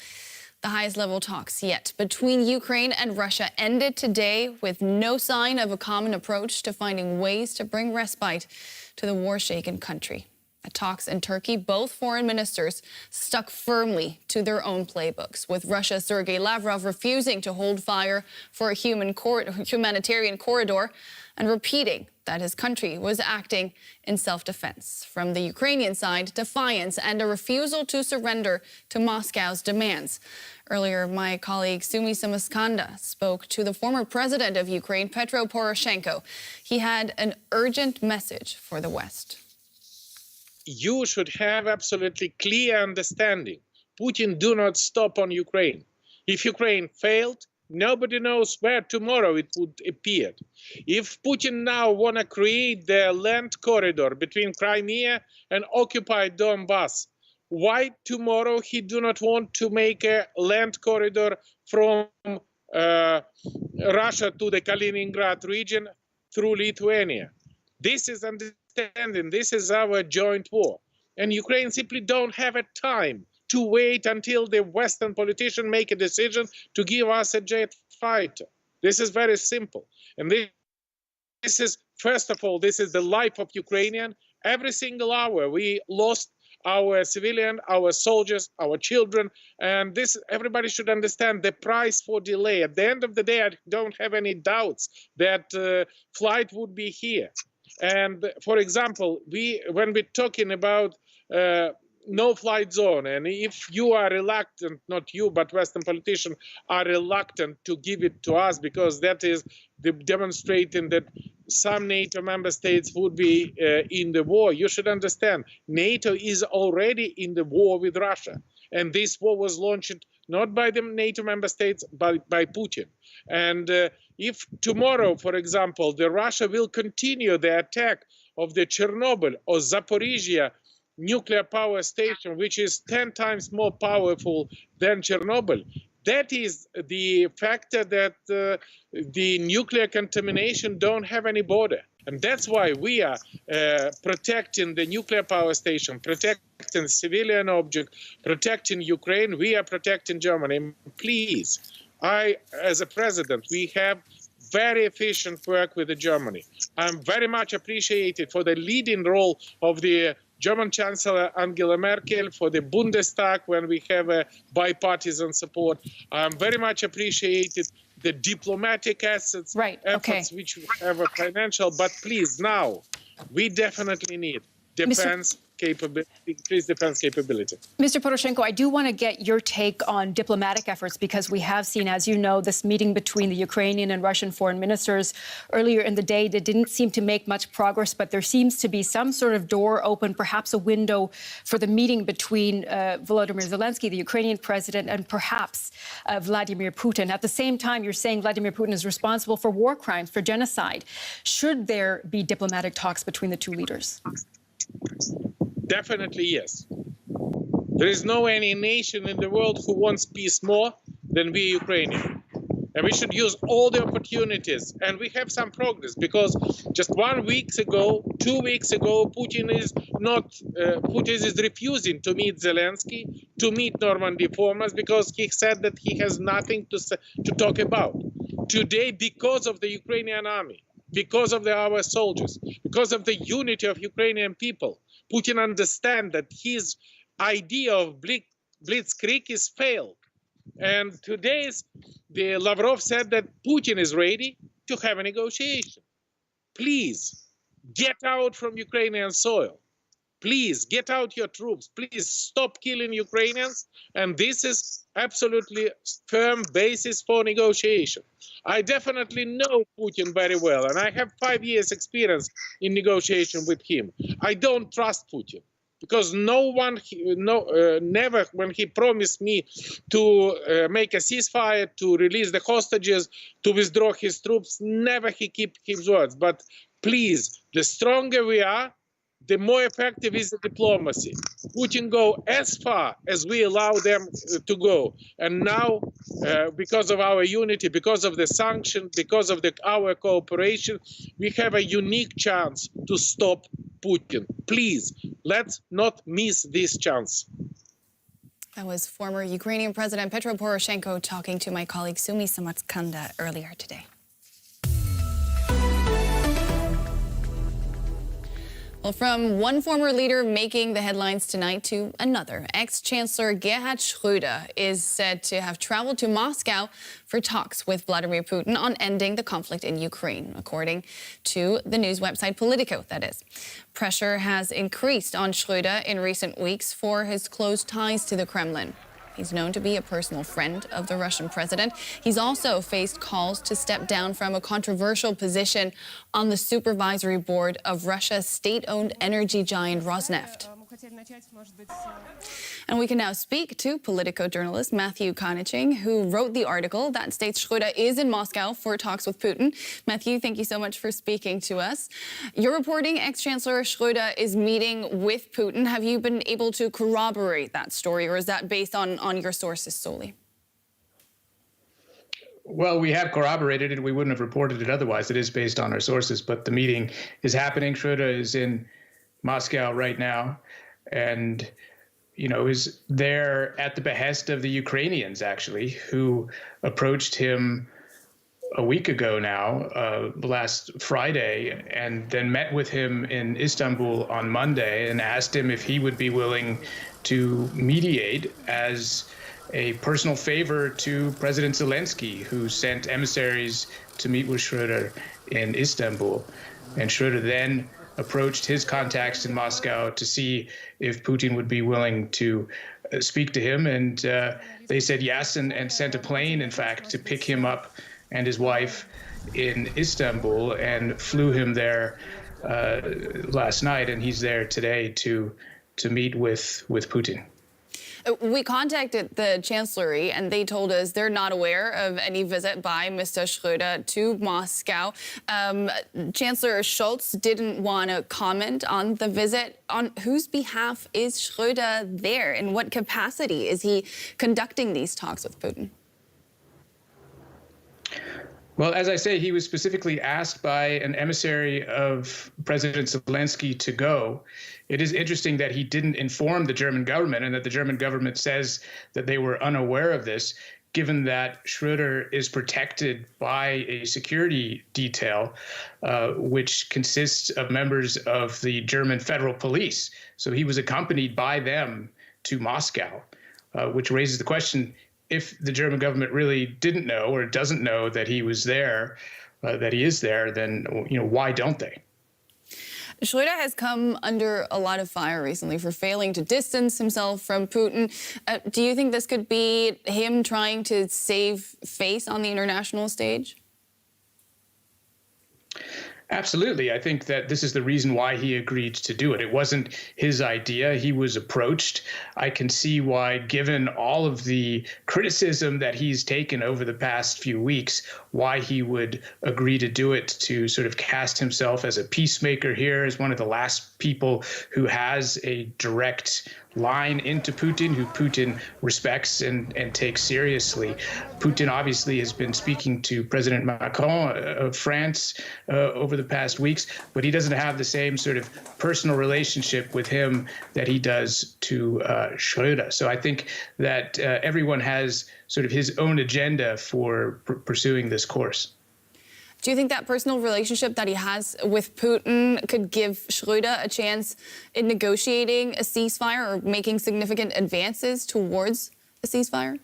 The highest level talks yet between Ukraine and Russia ended today with no sign of a common approach to finding ways to bring respite to the war-shaken country. At talks in Turkey, both foreign ministers stuck firmly to their own playbooks, with Russia's Sergei Lavrov refusing to hold fire for a humanitarian corridor and repeating that his country was acting in self-defense. From the Ukrainian side, defiance and a refusal to surrender to Moscow's demands. Earlier, my colleague Sumi Samaskanda spoke to the former president of Ukraine, Petro Poroshenko. He had an urgent message for the West. You should have absolutely clear understanding. Putin do not stop on Ukraine. If Ukraine failed, nobody knows where tomorrow it would appear. If Putin now want to create the land corridor between Crimea and occupied Donbass, why tomorrow he do not want to make a land corridor from Russia to the Kaliningrad region through Lithuania? This is understanding. This is our joint war. And Ukraine simply don't have a time to wait until the Western politicians make a decision to give us a jet fighter. This is very simple. And this is, first of all, this is the life of Ukrainian. Every single hour we lost our civilian, our soldiers, our children. And this, everybody should understand the price for delay. At the end of the day, I don't have any doubts that flight would be here. And for example, when we're talking about no-flight zone, and if you are reluctant, not you, but Western politicians are reluctant to give it to us because that is demonstrating that some NATO member states would be in the war, you should understand NATO is already in the war with Russia. And this war was launched not by the NATO member states, but by Putin. And if tomorrow, for example, Russia will continue the attack of the Chernobyl or Zaporizhia nuclear power station, which is 10 times more powerful than Chernobyl, that is the factor that the nuclear contamination don't have any border. And that's why we are protecting the nuclear power station, protecting civilian object, protecting Ukraine. We are protecting Germany. Please, as a president, we have very efficient work with Germany. I'm very much appreciated for the leading role of the German Chancellor Angela Merkel, for the Bundestag when we have a bipartisan support. I'm very much appreciated the diplomatic efforts which we have a financial, but please now, we definitely need defense capability, increased defense capability. Mr. Poroshenko, I do want to get your take on diplomatic efforts because we have seen, as you know, this meeting between the Ukrainian and Russian foreign ministers earlier in the day that didn't seem to make much progress, but there seems to be some sort of door open, perhaps a window for the meeting between Volodymyr Zelensky, the Ukrainian president, and perhaps Vladimir Putin. At the same time, you're saying Vladimir Putin is responsible for war crimes, for genocide. Should there be diplomatic talks between the two leaders? Definitely yes. There is no any nation in the world who wants peace more than we Ukrainians. And we should use all the opportunities. And we have some progress because just 2 weeks ago, Putin is refusing to meet Zelensky, to meet Normandy formers because he said that he has nothing to talk about. Today, because of the Ukrainian army, because of our soldiers, because of the unity of Ukrainian people, Putin understands that his idea of blitzkrieg is failed. And today, the Lavrov said that Putin is ready to have a negotiation. Please get out from Ukrainian soil. Please get out your troops. Please stop killing Ukrainians. And this is absolutely firm basis for negotiation. I definitely know Putin very well, and I have 5 years experience in negotiation with him. I don't trust Putin because never when he promised me to make a ceasefire, to release the hostages, to withdraw his troops, never he keep his words. But please, the stronger we are, the more effective is the diplomacy. Putin go as far as we allow them to go. And now, because of our unity, because of the sanctions, because of our cooperation, we have a unique chance to stop Putin. Please, let's not miss this chance. That was former Ukrainian President Petro Poroshenko talking to my colleague Sumi Samarkanda earlier today. Well, from one former leader making the headlines tonight to another, ex-Chancellor Gerhard Schröder is said to have traveled to Moscow for talks with Vladimir Putin on ending the conflict in Ukraine, according to the news website Politico, that is. Pressure has increased on Schröder in recent weeks for his close ties to the Kremlin. He's known to be a personal friend of the Russian president. He's also faced calls to step down from a controversial position on the supervisory board of Russia's state-owned energy giant Rosneft. And we can now speak to Politico journalist Matthew Koneching, who wrote the article that states Schröder is in Moscow for talks with Putin. Matthew, thank you so much for speaking to us. You're reporting ex-Chancellor Schröder is meeting with Putin. Have you been able to corroborate that story, or is that based on your sources solely? Well, we have corroborated it. We wouldn't have reported it otherwise. It is based on our sources, but the meeting is happening. Schröder is in Moscow right now, and is there at the behest of the Ukrainians, actually, who approached him a week ago now, last Friday, and then met with him in Istanbul on Monday and asked him if he would be willing to mediate as a personal favor to President Zelensky, who sent emissaries to meet with Schröder in Istanbul. And Schröder then approached his contacts in Moscow to see if Putin would be willing to speak to him. And they said yes, and sent a plane, in fact, to pick him up and his wife in Istanbul, and flew him there last night. And he's there today to meet with Putin. We contacted the Chancellery and they told us they're not aware of any visit by Mr. Schröder to Moscow. Chancellor Scholz didn't want to comment on the visit. On whose behalf is Schröder there? In what capacity is he conducting these talks with Putin? Well, as I say, he was specifically asked by an emissary of President Zelensky to go. It is interesting that he didn't inform the German government and that the German government says that they were unaware of this, given that Schröder is protected by a security detail, which consists of members of the German federal police. So he was accompanied by them to Moscow, which raises the question, if the German government really didn't know or doesn't know that he was there, that he is there, then why don't they? Schröder has come under a lot of fire recently for failing to distance himself from Putin. Do you think this could be him trying to save face on the international stage? Absolutely. I think that this is the reason why he agreed to do it. It wasn't his idea. He was approached. I can see why, given all of the criticism that he's taken over the past few weeks, why he would agree to do it, to sort of cast himself as a peacemaker here, as one of the last people who has a direct line into Putin, who Putin respects and takes seriously. Putin obviously has been speaking to President Macron of France over the past weeks, but he doesn't have the same sort of personal relationship with him that he does to Schröder. So I think that everyone has sort of his own agenda for pursuing this course. Do you think that personal relationship that he has with Putin could give Schröder a chance in negotiating a ceasefire or making significant advances towards a ceasefire?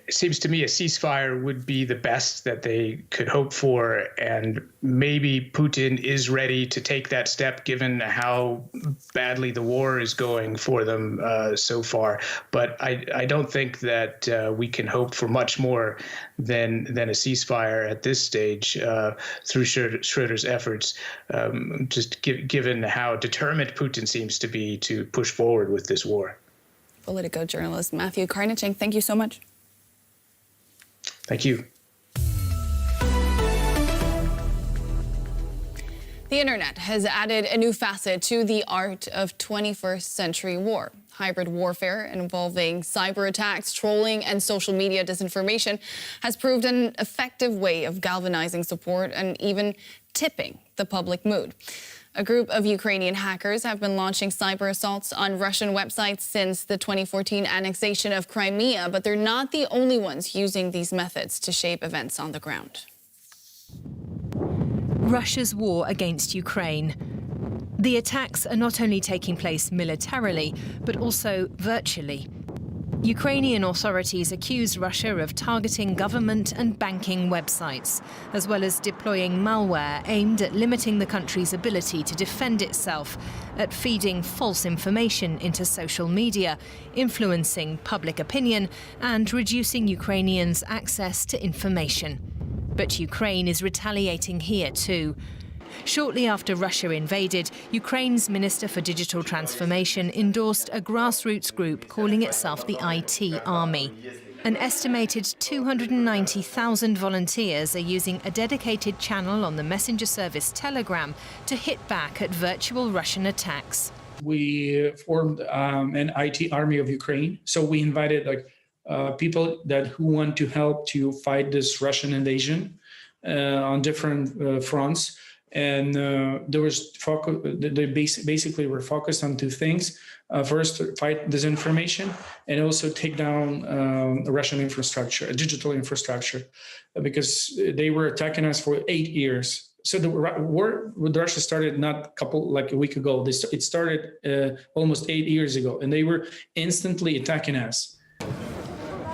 It seems to me a ceasefire would be the best that they could hope for, and maybe Putin is ready to take that step given how badly the war is going for them so far. But I don't think that we can hope for much more than a ceasefire at this stage through Schröder's efforts, just given how determined Putin seems to be to push forward with this war. Politico journalist Matthew Karnichink, thank you so much. Thank you. The internet has added a new facet to the art of 21st century war. Hybrid warfare involving cyber attacks, trolling, and social media disinformation has proved an effective way of galvanizing support and even tipping the public mood. A group of Ukrainian hackers have been launching cyber assaults on Russian websites since the 2014 annexation of Crimea, but they're not the only ones using these methods to shape events on the ground. Russia's war against Ukraine. The attacks are not only taking place militarily, but also virtually. Ukrainian authorities accuse Russia of targeting government and banking websites, as well as deploying malware aimed at limiting the country's ability to defend itself, at feeding false information into social media, influencing public opinion, and reducing Ukrainians' access to information. But Ukraine is retaliating here too. Shortly after Russia invaded, Ukraine's Minister for Digital Transformation endorsed a grassroots group calling itself the IT Army. An estimated 290,000 volunteers are using a dedicated channel on the messenger service Telegram to hit back at virtual Russian attacks. We formed an IT Army of Ukraine. So we invited people who want to help to fight this Russian invasion on different fronts. And they basically were focused on two things. First, fight disinformation, and also take down Russian infrastructure, digital infrastructure, because they were attacking us for 8 years. So the war with Russia started not a week ago. It started almost 8 years ago, and they were instantly attacking us.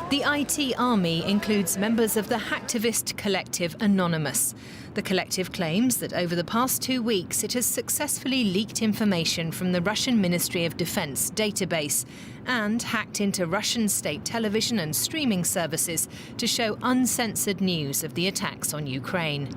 The IT Army includes members of the hacktivist collective Anonymous. The collective claims that over the past 2 weeks it has successfully leaked information from the Russian Ministry of Defense database and hacked into Russian state television and streaming services to show uncensored news of the attacks on Ukraine.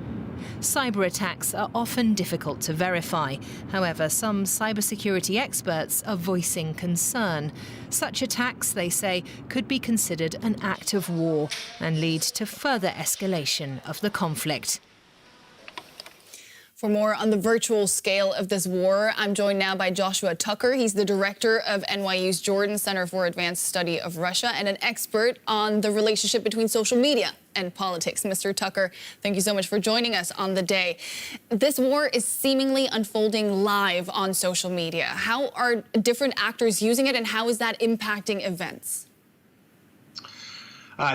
cyber attacks are often difficult to verify. However, some cybersecurity experts are voicing concern. Such attacks, they say, could be considered an act of war and lead to further escalation of the conflict. For more on the virtual scale of this war, I'm joined now by Joshua Tucker. He's the director of NYU's Jordan Center for Advanced Study of Russia and an expert on the relationship between social media and politics. Mr. Tucker, thank you so much for joining us on the day. This war is seemingly unfolding live on social media. How are different actors using it, and how is that impacting events?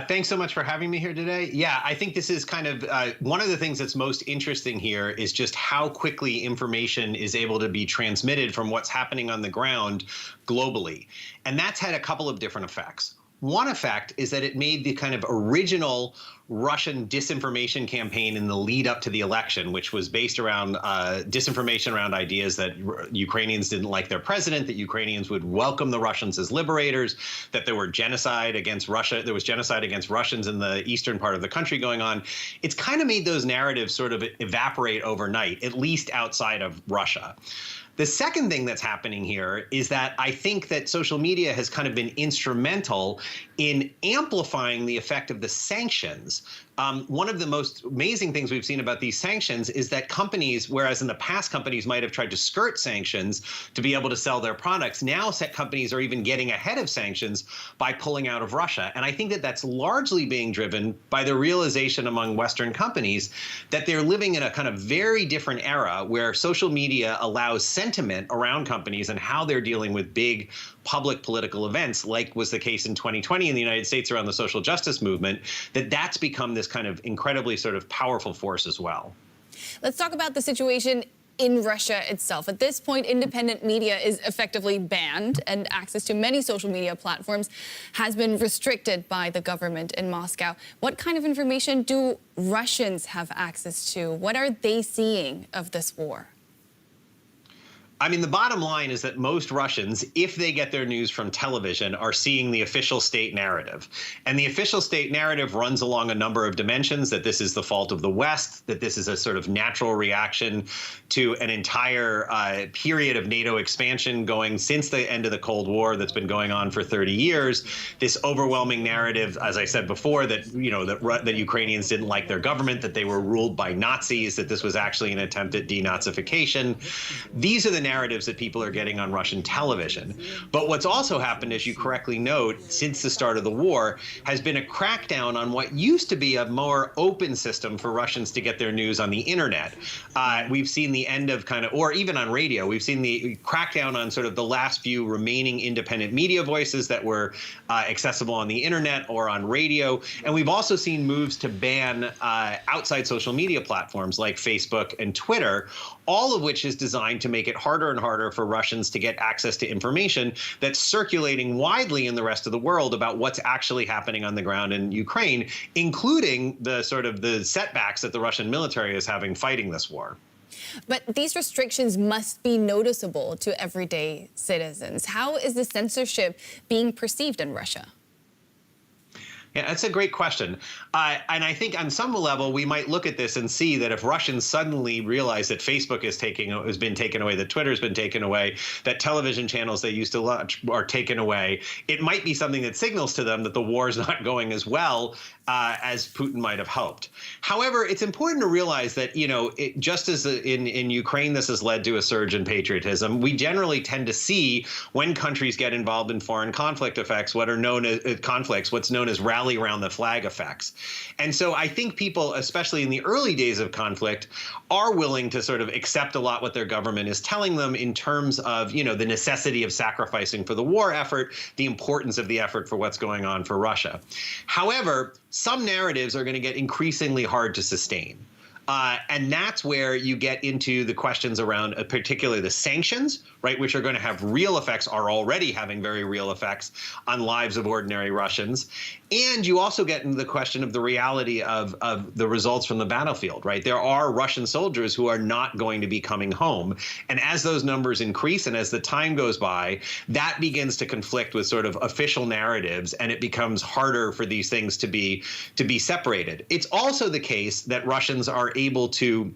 Thanks so much for having me here today. Yeah, I think this is kind of one of the things that's most interesting here is just how quickly information is able to be transmitted from what's happening on the ground globally. And that's had a couple of different effects. One effect is that it made the kind of original Russian disinformation campaign in the lead up to the election, which was based around disinformation around ideas that Ukrainians didn't like their president, that Ukrainians would welcome the Russians as liberators, that there was genocide against Russians in the eastern part of the country going on. It's kind of made those narratives sort of evaporate overnight, at least outside of Russia. The second thing that's happening here is that I think that social media has kind of been instrumental in amplifying the effect of the sanctions. One of the most amazing things we've seen about these sanctions is that companies, whereas in the past companies might have tried to skirt sanctions to be able to sell their products, now companies are even getting ahead of sanctions by pulling out of Russia. And I think that that's largely being driven by the realization among Western companies that they're living in a kind of very different era where social media allows sentiment around companies and how they're dealing with big public political events, like was the case in 2020 in the United States around the social justice movement, that's become this kind of incredibly sort of powerful force as well. Let's talk about the situation in Russia itself. At this point, independent media is effectively banned, and access to many social media platforms has been restricted by the government in Moscow. What kind of information do Russians have access to? What are they seeing of this war? I mean, the bottom line is that most Russians, if they get their news from television, are seeing the official state narrative. And the official state narrative runs along a number of dimensions, that this is the fault of the West, that this is a sort of natural reaction to an entire period of NATO expansion going since the end of the Cold War that's been going on for 30 years. This overwhelming narrative, as I said before, that, you know, that Ukrainians didn't like their government, that they were ruled by Nazis, that this was actually an attempt at denazification. These are the narratives that people are getting on Russian television. But what's also happened, as you correctly note, since the start of the war, has been a crackdown on what used to be a more open system for Russians to get their news on the internet. We've seen the end of or even on radio, we've seen the crackdown on sort of the last few remaining independent media voices that were accessible on the internet or on radio. And we've also seen moves to ban outside social media platforms like Facebook and Twitter, all of which is designed to make it harder and harder for Russians to get access to information that's circulating widely in the rest of the world about what's actually happening on the ground in Ukraine, including the sort of the setbacks that the Russian military is having fighting this war. But these restrictions must be noticeable to everyday citizens. How is the censorship being perceived in Russia? Yeah, that's a great question. And I think on some level, we might look at this and see that if Russians suddenly realize that Facebook has been taken away, that Twitter's been taken away, that television channels they used to watch are taken away, it might be something that signals to them that the war is not going as well as Putin might have hoped. However, it's important to realize that, you know, just as in Ukraine, this has led to a surge in patriotism. We generally tend to see when countries get involved in foreign conflict effects, what are known as conflicts, what's known as rally around the flag effects. And so I think people, especially in the early days of conflict, are willing to sort of accept a lot what their government is telling them in terms of, you know, the necessity of sacrificing for the war effort, the importance of the effort for what's going on for Russia. However, some narratives are going to get increasingly hard to sustain. And that's where you get into the questions around particularly the sanctions, right, which are going to have real effects, are already having very real effects on lives of ordinary Russians. And you also get into the question of the reality of the results from the battlefield, right? There are Russian soldiers who are not going to be coming home. And as those numbers increase and as the time goes by, that begins to conflict with sort of official narratives, and it becomes harder for these things to be separated. It's also the case that Russians are able to,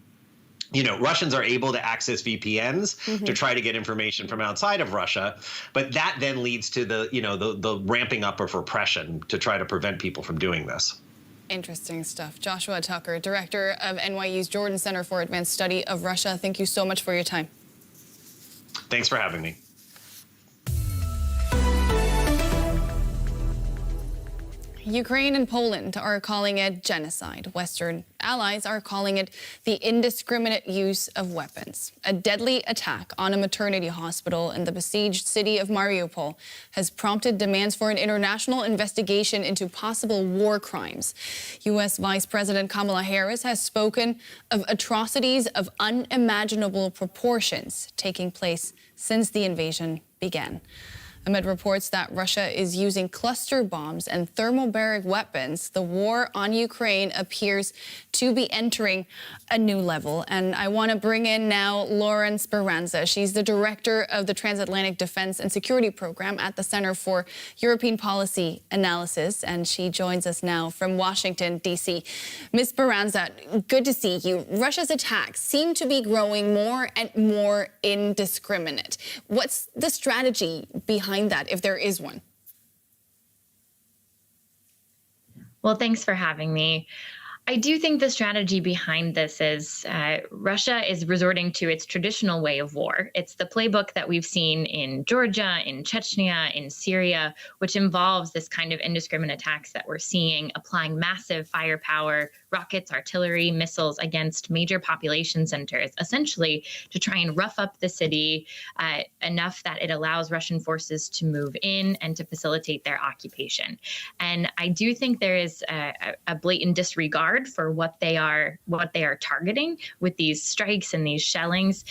Russians are able to access VPNs to try to get information from outside of Russia, but that then leads to the ramping up of repression to try to prevent people from doing this. Interesting stuff. Joshua Tucker, director of NYU's Jordan Center for Advanced Study of Russia. Thank you so much for your time. Thanks for having me. Ukraine and Poland are calling it genocide. Western allies are calling it the indiscriminate use of weapons. A deadly attack on a maternity hospital in the besieged city of Mariupol has prompted demands for an international investigation into possible war crimes. U.S. Vice President Kamala Harris has spoken of atrocities of unimaginable proportions taking place since the invasion began. Amid reports that Russia is using cluster bombs and thermobaric weapons, the war on Ukraine appears to be entering a new level. And I want to bring in now Lauren Speranza. She's the director of the Transatlantic Defense and Security Program at the Center for European Policy Analysis, and she joins us now from Washington, D.C. Ms. Speranza, good to see you. Russia's attacks seem to be growing more and more indiscriminate. What's the strategy behind that, if there is one? Well, thanks for having me. I do think the strategy behind this is Russia is resorting to its traditional way of war. It's the playbook that we've seen in Georgia, in Chechnya, in Syria, which involves this kind of indiscriminate attacks that we're seeing, applying massive firepower, rockets, artillery, missiles against major population centers, essentially to try and rough up the city enough that it allows Russian forces to move in and to facilitate their occupation. And I do think there is a blatant disregard for what they are targeting with these strikes and these shellings.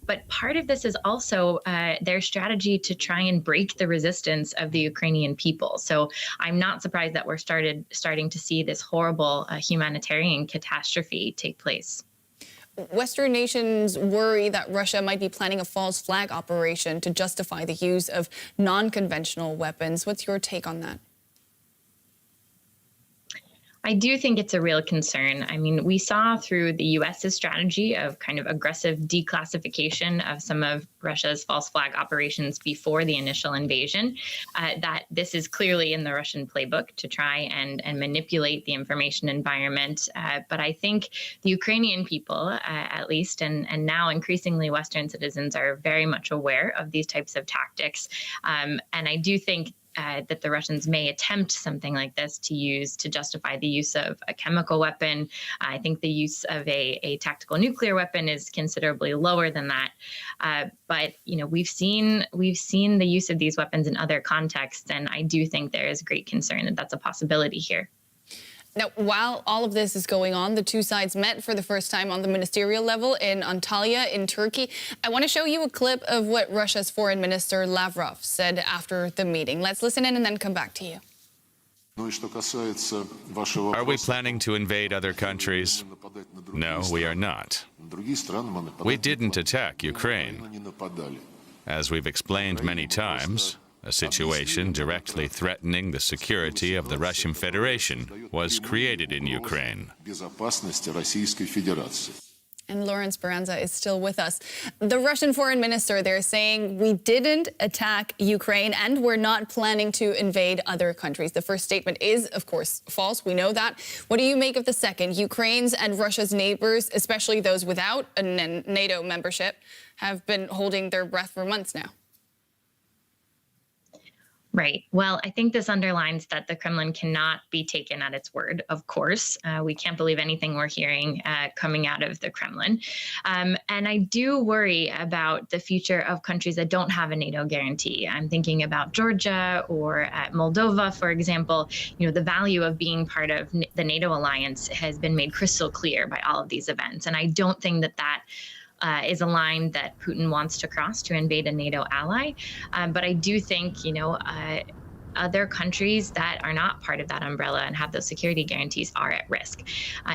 But part of this is also their strategy to try and break the resistance of the Ukrainian people. So I'm not surprised that we're starting to see this horrible humanitarian catastrophe take place. Western nations worry that Russia might be planning a false flag operation to justify the use of non-conventional weapons. What's your take on that? I do think it's a real concern. I mean, we saw through the U.S.'s strategy of kind of aggressive declassification of some of Russia's false flag operations before the initial invasion, that this is clearly in the Russian playbook to try and manipulate the information environment. But I think the Ukrainian people, at least, and now increasingly Western citizens are very much aware of these types of tactics. And I do think that the Russians may attempt something like this to justify the use of a chemical weapon. I think the use of a tactical nuclear weapon is considerably lower than that. But we've seen the use of these weapons in other contexts, and I do think there is great concern that that's a possibility here. Now, while all of this is going on, the two sides met for the first time on the ministerial level in Antalya in Turkey. I want to show you a clip of what Russia's Foreign Minister Lavrov said after the meeting. Let's listen in and then come back to you. Are we planning to invade other countries? No, we are not. We didn't attack Ukraine. As we've explained many times, a situation directly threatening the security of the Russian Federation was created in Ukraine. And Lauren Speranza is still with us. The Russian foreign minister, they're saying we didn't attack Ukraine and we're not planning to invade other countries. The first statement is, of course, false. We know that. What do you make of the second? Ukraine's and Russia's neighbors, especially those without a NATO membership, have been holding their breath for months now. Right. Well, I think this underlines that the Kremlin cannot be taken at its word, of course. We can't believe anything we're hearing coming out of the Kremlin. And I do worry about the future of countries that don't have a NATO guarantee. I'm thinking about Georgia or Moldova, for example. The value of being part of the NATO alliance has been made crystal clear by all of these events. And I don't think that is a line that Putin wants to cross to invade a NATO ally. But I do think, other countries that are not part of that umbrella and have those security guarantees are at risk.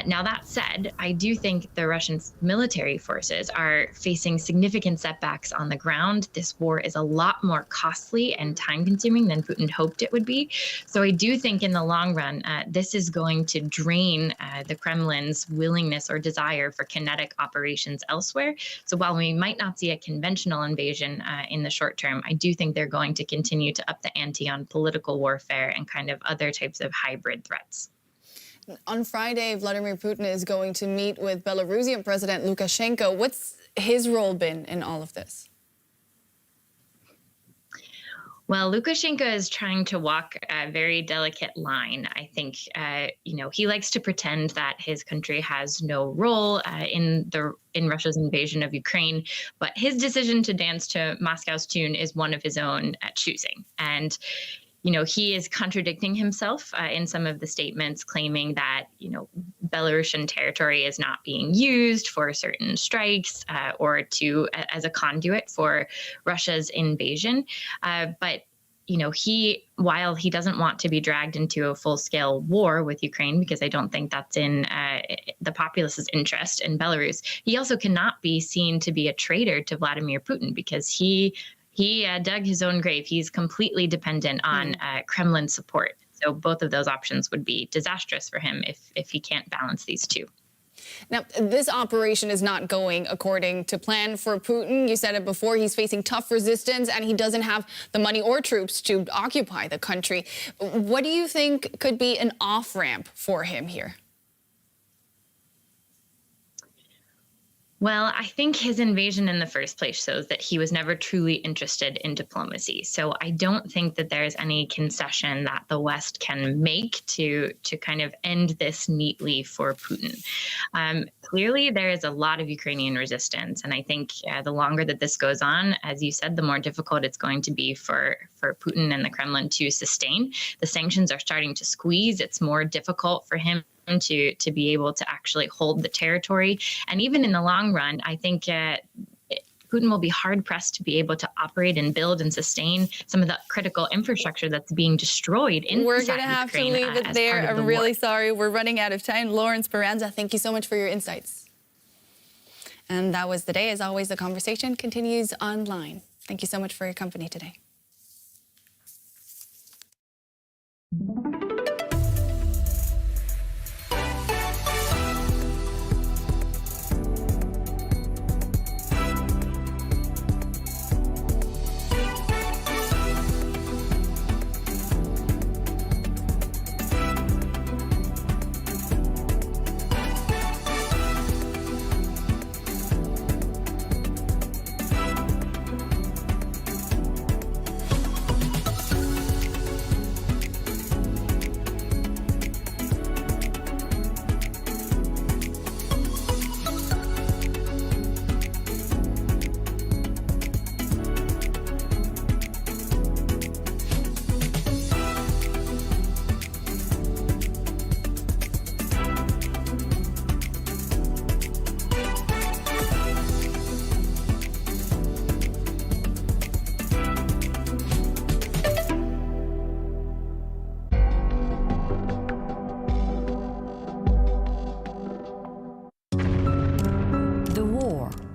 Now, that said, I do think the Russian military forces are facing significant setbacks on the ground. This war is a lot more costly and time-consuming than Putin hoped it would be. So I do think in the long run, this is going to drain the Kremlin's willingness or desire for kinetic operations elsewhere. So while we might not see a conventional invasion in the short term, I do think they're going to continue to up the ante on political warfare and kind of other types of hybrid threats. On Friday, Vladimir Putin is going to meet with Belarusian President Lukashenko. What's his role been in all of this? Well, Lukashenko is trying to walk a very delicate line. I think, he likes to pretend that his country has no role in Russia's invasion of Ukraine, but his decision to dance to Moscow's tune is one of his own choosing. And he is contradicting himself in some of the statements, claiming that, Belarusian territory is not being used for certain strikes or as a conduit for Russia's invasion. But while he doesn't want to be dragged into a full-scale war with Ukraine, because I don't think that's in the populace's interest in Belarus, he also cannot be seen to be a traitor to Vladimir Putin, because he dug his own grave. He's completely dependent on Kremlin support. So both of those options would be disastrous for him if he can't balance these two. Now, this operation is not going according to plan for Putin. You said it before, he's facing tough resistance and he doesn't have the money or troops to occupy the country. What do you think could be an off-ramp for him here? Well, I think his invasion in the first place shows that he was never truly interested in diplomacy. So I don't think that there's any concession that the West can make to kind of end this neatly for Putin. Clearly, there is a lot of Ukrainian resistance. And I think the longer that this goes on, as you said, the more difficult it's going to be for Putin and the Kremlin to sustain. The sanctions are starting to squeeze. It's more difficult for him to be able to actually hold the territory. And even in the long run, I think Putin will be hard-pressed to be able to operate and build and sustain some of the critical infrastructure that's being destroyed in We're going to have to leave it there. I'm really sorry. We're running out of time. Lawrence Speranza, thank you so much for your insights. And that was the day. As always, the conversation continues online. Thank you so much for your company today.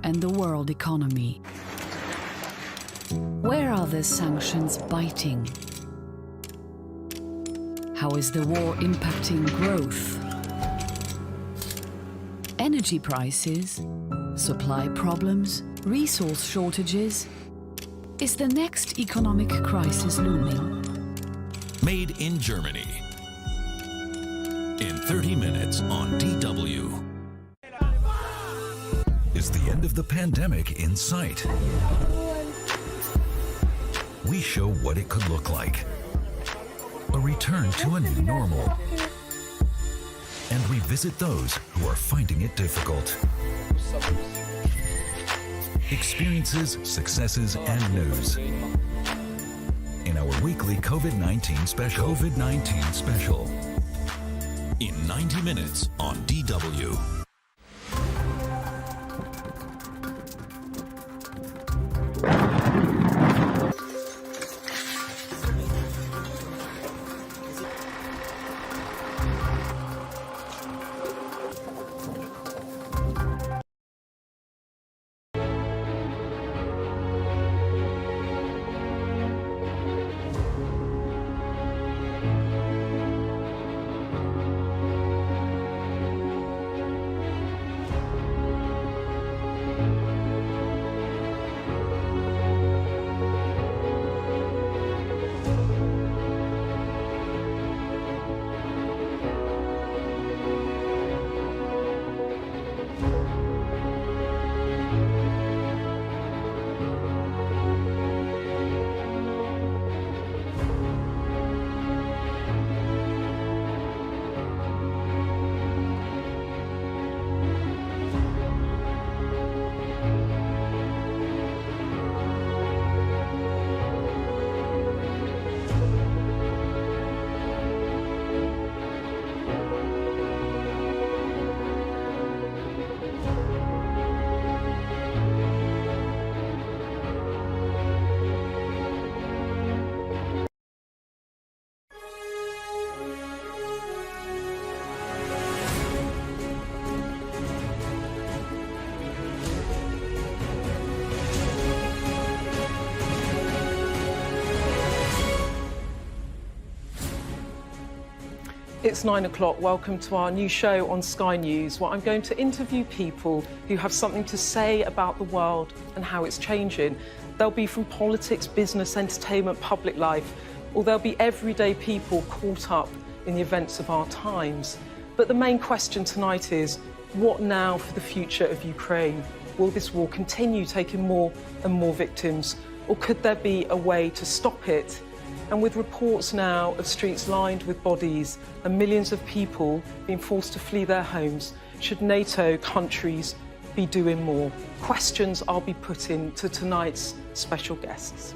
And the world economy. Where are the sanctions biting? How is the war impacting growth? Energy prices, supply problems, resource shortages. Is the next economic crisis looming? Made in Germany. In 30 minutes on DW. Is the end of the pandemic in sight? We show what it could look like. A return to a new normal. And we visit those who are finding it difficult. Experiences, successes, and news. In our weekly COVID-19 special. COVID-19 special. In 90 minutes on DW. It's 9 o'clock. Welcome to our new show on Sky News, where I'm going to interview people who have something to say about the world and how it's changing. They'll be from politics, business, entertainment, public life, or they'll be everyday people caught up in the events of our times. But the main question tonight is, what now for the future of Ukraine? Will this war continue taking more and more victims, or could there be a way to stop it? And with reports now of streets lined with bodies and millions of people being forced to flee their homes, should NATO countries be doing more? Questions I'll be putting to tonight's special guests.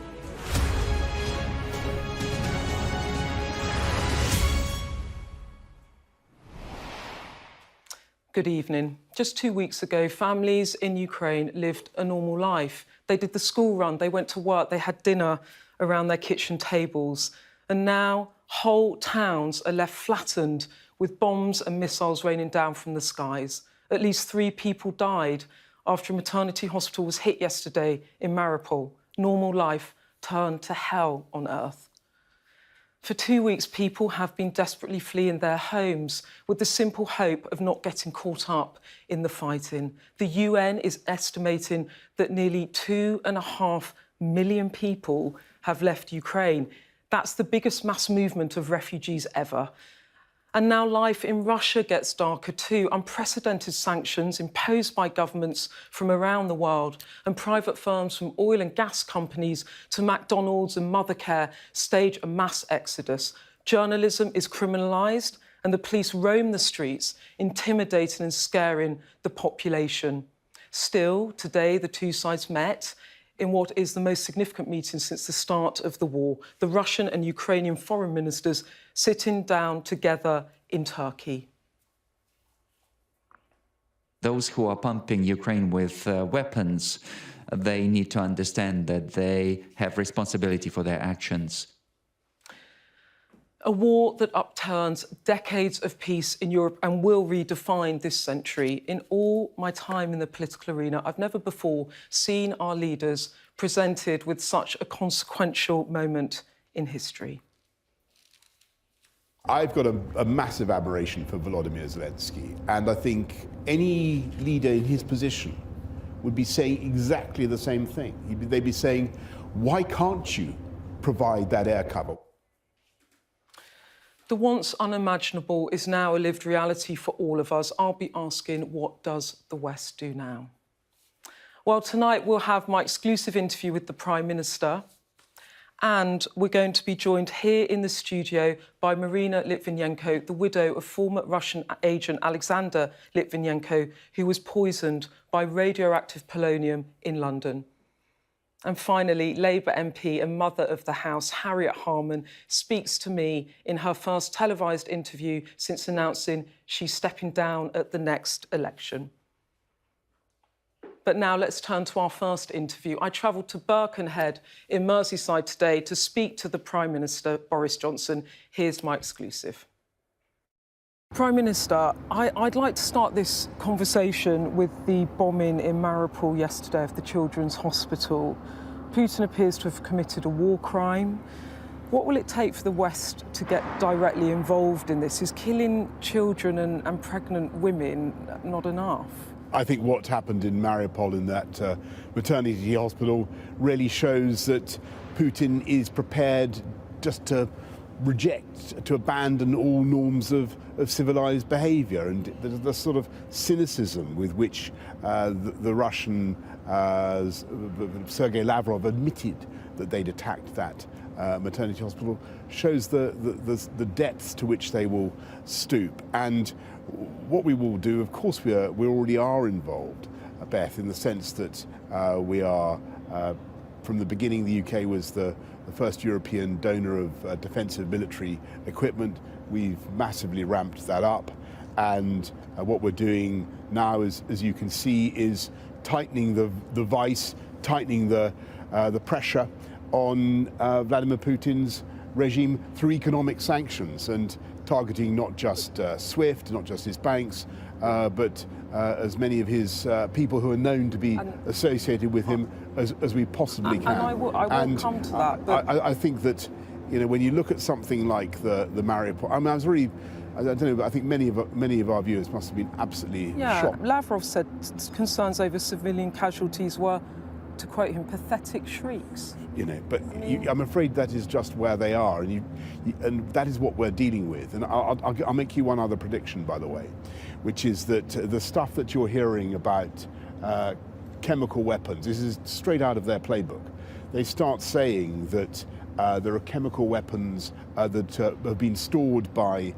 Good evening. Just 2 weeks ago, families in Ukraine lived a normal life. They did the school run, they went to work, they had dinner around their kitchen tables. And now whole towns are left flattened with bombs and missiles raining down from the skies. At least 3 people died after a maternity hospital was hit yesterday in Mariupol. Normal life turned to hell on earth. For 2 weeks, people have been desperately fleeing their homes with the simple hope of not getting caught up in the fighting. The UN is estimating that nearly 2.5 million people have left Ukraine. That's the biggest mass movement of refugees ever. And now life in Russia gets darker too. Unprecedented sanctions imposed by governments from around the world, and private firms from oil and gas companies to McDonald's and Mothercare stage a mass exodus. Journalism is criminalised and the police roam the streets, intimidating and scaring the population. Still, today the two sides met in what is the most significant meeting since the start of the war. The Russian and Ukrainian foreign ministers sitting down together in Turkey. Those who are pumping Ukraine with weapons, they need to understand that they have responsibility for their actions. A war that upturns decades of peace in Europe and will redefine this century. In all my time in the political arena, I've never before seen our leaders presented with such a consequential moment in history. I've got a massive admiration for Volodymyr Zelensky, and I think any leader in his position would be saying exactly the same thing. They'd be saying, why can't you provide that air cover? The once unimaginable is now a lived reality for all of us. I'll be asking, what does the West do now? Well, tonight we'll have my exclusive interview with the Prime Minister, and we're going to be joined here in the studio by Marina Litvinenko, the widow of former Russian agent Alexander Litvinenko, who was poisoned by radioactive polonium in London. And finally, Labour MP and mother of the House, Harriet Harman, speaks to me in her first televised interview since announcing she's stepping down at the next election. But now let's turn to our first interview. I travelled to Birkenhead in Merseyside today to speak to the Prime Minister, Boris Johnson. Here's my exclusive. Prime Minister, I'd like to start this conversation with the bombing in Mariupol yesterday of the Children's Hospital. Putin appears to have committed a war crime. What will it take for the West to get directly involved in this? Is killing children and pregnant women not enough? I think what happened in Mariupol in that maternity hospital really shows that Putin is prepared just to reject, to abandon all norms of civilized behavior, and the sort of cynicism with which the Russian Sergei Lavrov admitted that they'd attacked that maternity hospital shows the depths to which they will stoop. And what we will do, of course, we already are involved, Beth, in the sense that we are, from the beginning, the UK was the first European donor of defensive military equipment. We've massively ramped that up, and what we're doing now, as you can see, is tightening the vice, tightening the pressure on Vladimir Putin's regime through economic sanctions, and targeting not just SWIFT, not just his banks, but as many of his people who are known to be associated with him as we possibly can. And I will come to that. But I think that, you know, when you look at something like the Mariupol, I mean, I was really I don't know, but I think many of our viewers must have been absolutely shocked. Lavrov said concerns over civilian casualties were, to quote him, pathetic shrieks. You know, but I'm afraid that is just where they are, and that is what we're dealing with. And I'll make you one other prediction, by the way, which is that the stuff that you're hearing about chemical weapons, this is straight out of their playbook. They start saying that there are chemical weapons that have been stored by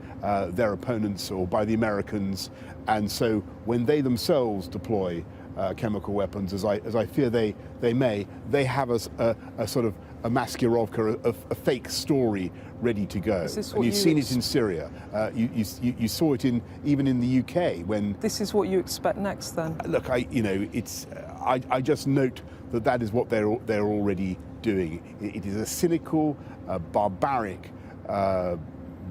their opponents or by the Americans, and so when they themselves deploy chemical weapons, as I fear they may, they have a sort of a Maskirovka, a fake story ready to go. And you've seen it in Syria. You saw it even in the UK when. This is what you expect next, then. Look, I just note that is what they're already doing. It is a cynical, barbaric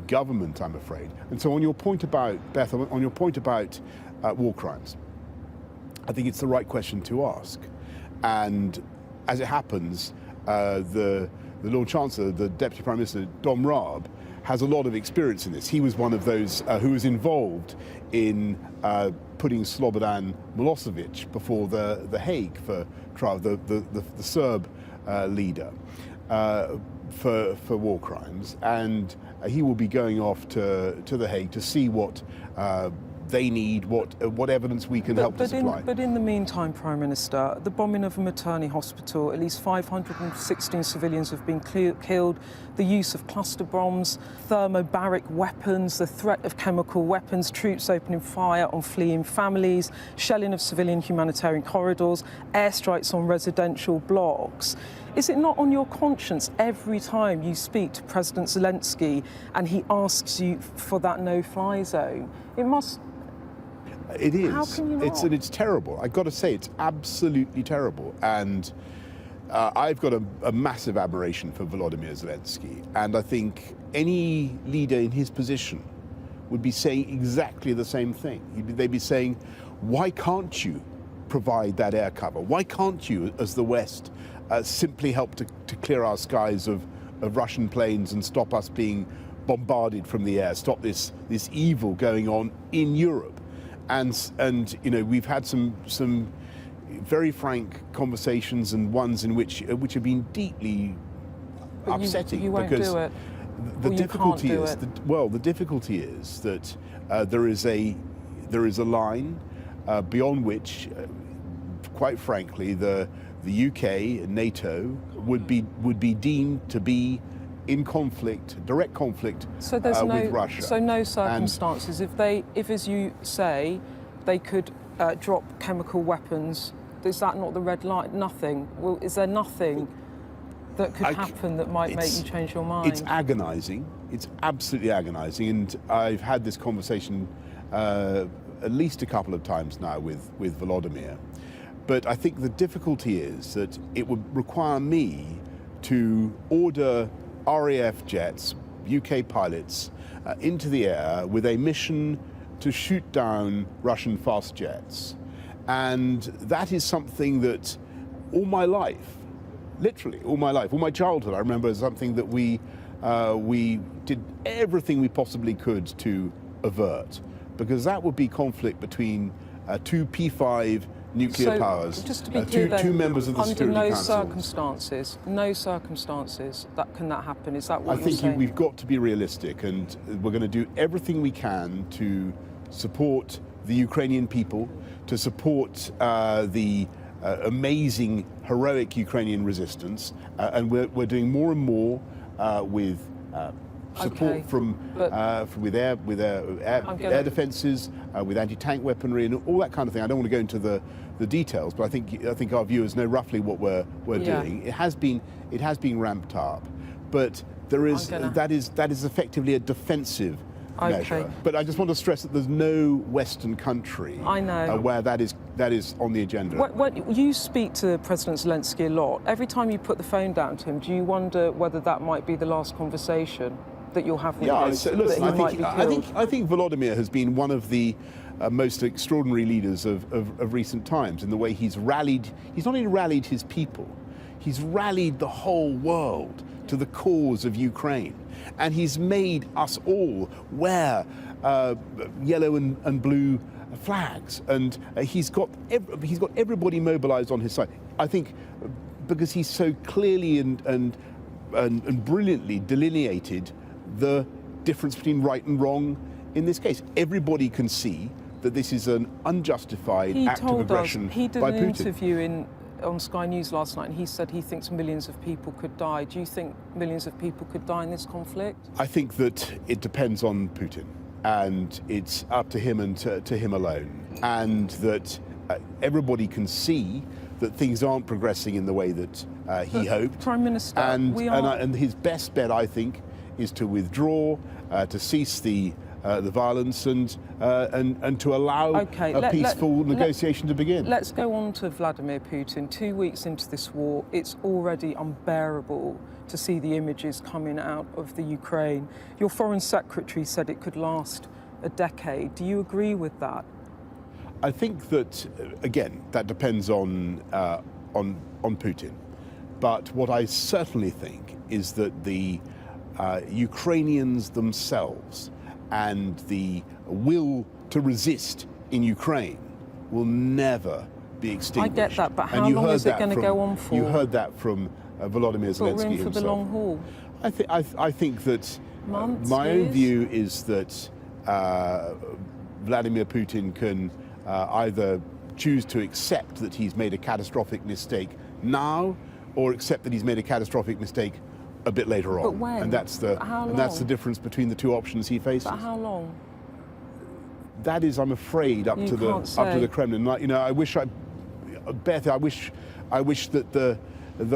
government, I'm afraid. And so, on your point about Beth, on your point about war crimes, I think it's the right question to ask. And as it happens, the Lord Chancellor, the Deputy Prime Minister, Dom Raab, has a lot of experience in this. He was one of those who was involved in putting Slobodan Milosevic before the Hague for trial, the Serb leader, for war crimes. And he will be going off to the Hague to see what they need, what evidence we can help to supply. But in the meantime, Prime Minister, the bombing of a maternity hospital, at least 516 civilians have been killed, the use of cluster bombs, thermobaric weapons, the threat of chemical weapons, troops opening fire on fleeing families, shelling of civilian humanitarian corridors, airstrikes on residential blocks. Is it not on your conscience every time you speak to President Zelensky and he asks you for that no-fly zone? It must... It is. How can you not? It's terrible. I've got to say, it's absolutely terrible. And I've got a massive admiration for Volodymyr Zelensky. And I think any leader in his position would be saying exactly the same thing. They'd be saying, why can't you provide that air cover? Why can't you, as the West, simply help to clear our skies of Russian planes and stop us being bombarded from the air, stop this evil going on in Europe? And you know, we've had some very frank conversations, and ones in which have been deeply upsetting. You won't because do it. The difficulty is the difficulty is that there is a line beyond which, quite frankly, the UK and NATO would be deemed to be in conflict, direct conflict with Russia. So no circumstances. If as you say, they could drop chemical weapons, is that not the red light? Nothing. Well, is there nothing that could happen that might make you change your mind? It's agonising. It's absolutely agonising, and I've had this conversation at least a couple of times now with Volodymyr. But I think the difficulty is that it would require me to order RAF jets, UK pilots, into the air with a mission to shoot down Russian fast jets. And that is something that all my life, literally all my life, all my childhood, I remember something that we did everything we possibly could to avert, because that would be conflict between two P5 nuclear powers, just to be clear, two members of the Security Council. No circumstances that can that happen. Is that what you're saying? I think we've got to be realistic, and we're going to do everything we can to support the Ukrainian people, to support the amazing, heroic Ukrainian resistance, and we're doing more and more with support with air defences, with anti-tank weaponry, and all that kind of thing. I don't want to go into the details, but I think our viewers know roughly what we're doing. It has been ramped up, but that is effectively a defensive measure. But I just want to stress that there's no Western country where that is on the agenda. When you speak to President Zelensky a lot, every time you put the phone down to him, do you wonder whether that might be the last conversation that you'll have with him? So look, I think Volodymyr has been one of the most extraordinary leaders of recent times in the way he's rallied. He's not only rallied his people, he's rallied the whole world to the cause of Ukraine. And he's made us all wear yellow and blue flags, and he's got everybody mobilized on his side. I think because he's so clearly and brilliantly delineated the difference between right and wrong in this case. Everybody can see that this is an unjustified act of aggression by Putin. He did an interview on Sky News last night, and he said he thinks millions of people could die. Do you think millions of people could die in this conflict? I think that it depends on Putin, and it's up to him and to him alone, and that everybody can see that things aren't progressing in the way that he hoped. Prime Minister, and his best bet, I think, is to withdraw, to cease the violence, and to allow a peaceful negotiation to begin. Let's go on to Vladimir Putin. 2 weeks into this war, it's already unbearable to see the images coming out of the Ukraine. Your Foreign Secretary said it could last a decade. Do you agree with that? I think that, again, that depends on Putin. But what I certainly think is that the Ukrainians themselves and the will to resist in Ukraine will never be extinguished. I get that, but how long is it going to go on for? You heard that from Volodymyr Zelensky himself. For the long haul. I think that my own view is that Vladimir Putin can either choose to accept that he's made a catastrophic mistake now, or accept that he's made a catastrophic mistake a bit later on. But when? And that's the difference between the two options he faces. But how long? That is, I'm afraid, up to the Kremlin. You know, I wish Beth, I wish that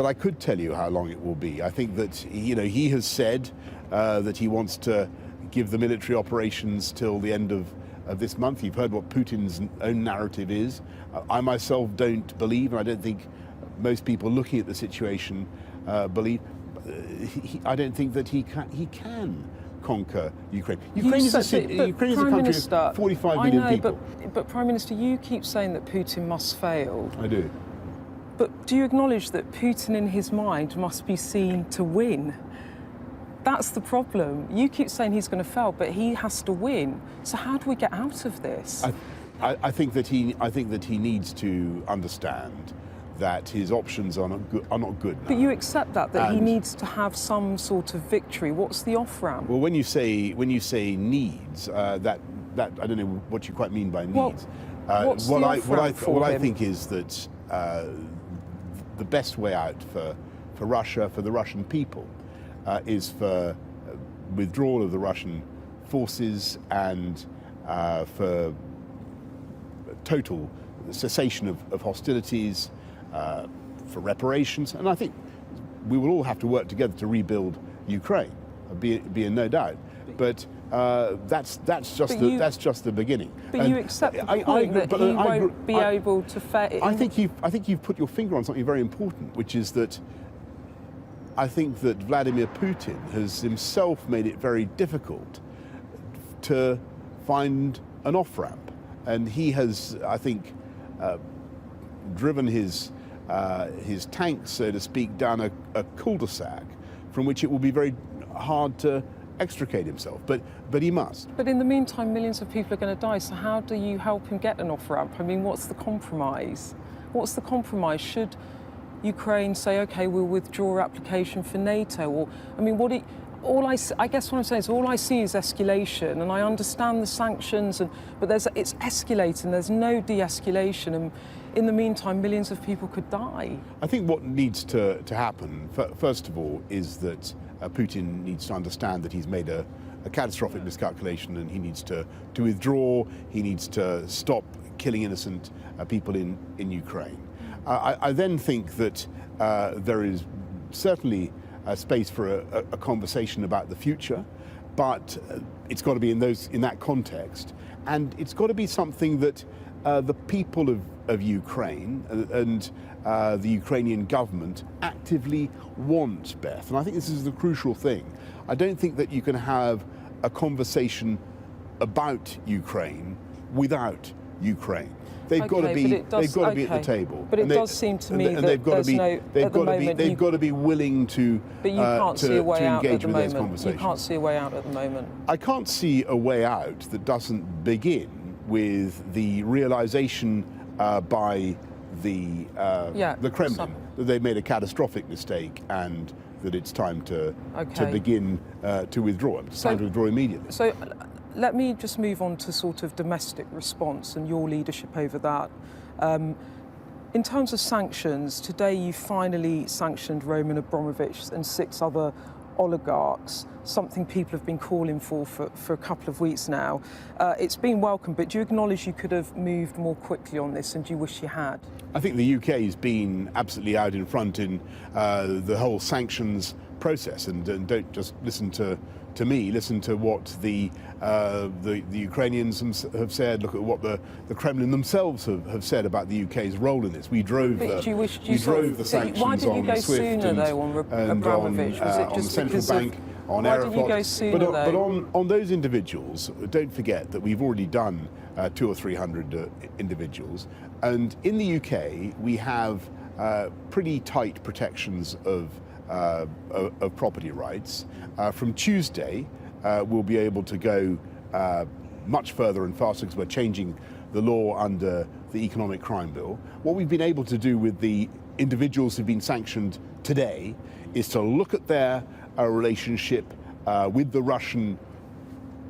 I could tell you how long it will be. I think that he has said that he wants to give the military operations till the end of this month. You've heard what Putin's own narrative is. I myself don't believe, and I don't think most people looking at the situation believe. I don't think that he can conquer Ukraine. Ukraine is a country of 45 million people. But Prime Minister, you keep saying that Putin must fail. I do. But do you acknowledge that Putin in his mind must be seen to win? That's the problem. You keep saying he's going to fail, but he has to win. So how do we get out of this? I think that he needs to understand that his options are not good now. But you accept that he needs to have some sort of victory. What's the off-ramp? Well, when you say needs, that I don't know what you quite mean by needs. What I think is that the best way out for Russia, for the Russian people, is for withdrawal of the Russian forces and for total cessation of hostilities, for reparations, and I think we will all have to work together to rebuild Ukraine, be in no doubt. But that's just the beginning. But you accept the point that he won't be able to fail. I think you've put your finger on something very important, which is that I think that Vladimir Putin has himself made it very difficult to find an off-ramp, and he has, I think, driven his tanks, so to speak, down a cul-de-sac from which it will be very hard to extricate himself, but he must. But in the meantime, millions of people are going to die, so how do you help him get an off-ramp? I mean, what's the compromise? What's the compromise? Should Ukraine say, OK, we'll withdraw our application for NATO? Or, I mean, I guess what I'm saying is all I see is escalation, and I understand the sanctions, but it's escalating, there's no de-escalation, and in the meantime, millions of people could die. I think what needs to happen, first of all, is that Putin needs to understand that he's made a catastrophic miscalculation, and he needs to withdraw, he needs to stop killing innocent people in Ukraine. I then think that there is certainly space for a conversation about the future, but it's got to be in that context, and it's got to be something that the people of Ukraine and the Ukrainian government actively want, Beth. And I think this is the crucial thing. I don't think that you can have a conversation about Ukraine without Ukraine. They've got to be. They've got to be at the table. But it does seem to me that they've got to be. They've got to be willing to. But you can't see a way out at the moment. You can't see a way out at the moment. I can't see a way out that doesn't begin with the realization by the Kremlin that they made a catastrophic mistake and that it's time to begin to withdraw. It's time to withdraw immediately. So let me just move on to sort of domestic response and your leadership over that. In terms of sanctions, today you finally sanctioned Roman Abramovich and 6 other oligarchs, something people have been calling for a couple of weeks now. It's been welcome, but do you acknowledge you could have moved more quickly on this, and do you wish you had? I think the UK has been absolutely out in front in the whole sanctions process, and don't just listen to me, listen to what the Ukrainians have said, look at what the Kremlin themselves have said about the UK's role in this. We drove the sanctions why didn't you go on SWIFT sooner, though, on Abramovich? Was it on just central bank, on why Aeroflot. didn't you go sooner, but on those individuals, don't forget that we've already done 200 or 300 individuals, and in the UK we have pretty tight protections of property rights. From Tuesday, we'll be able to go much further and faster because we're changing the law under the Economic Crime Bill. What we've been able to do with the individuals who've been sanctioned today is to look at their relationship with the Russian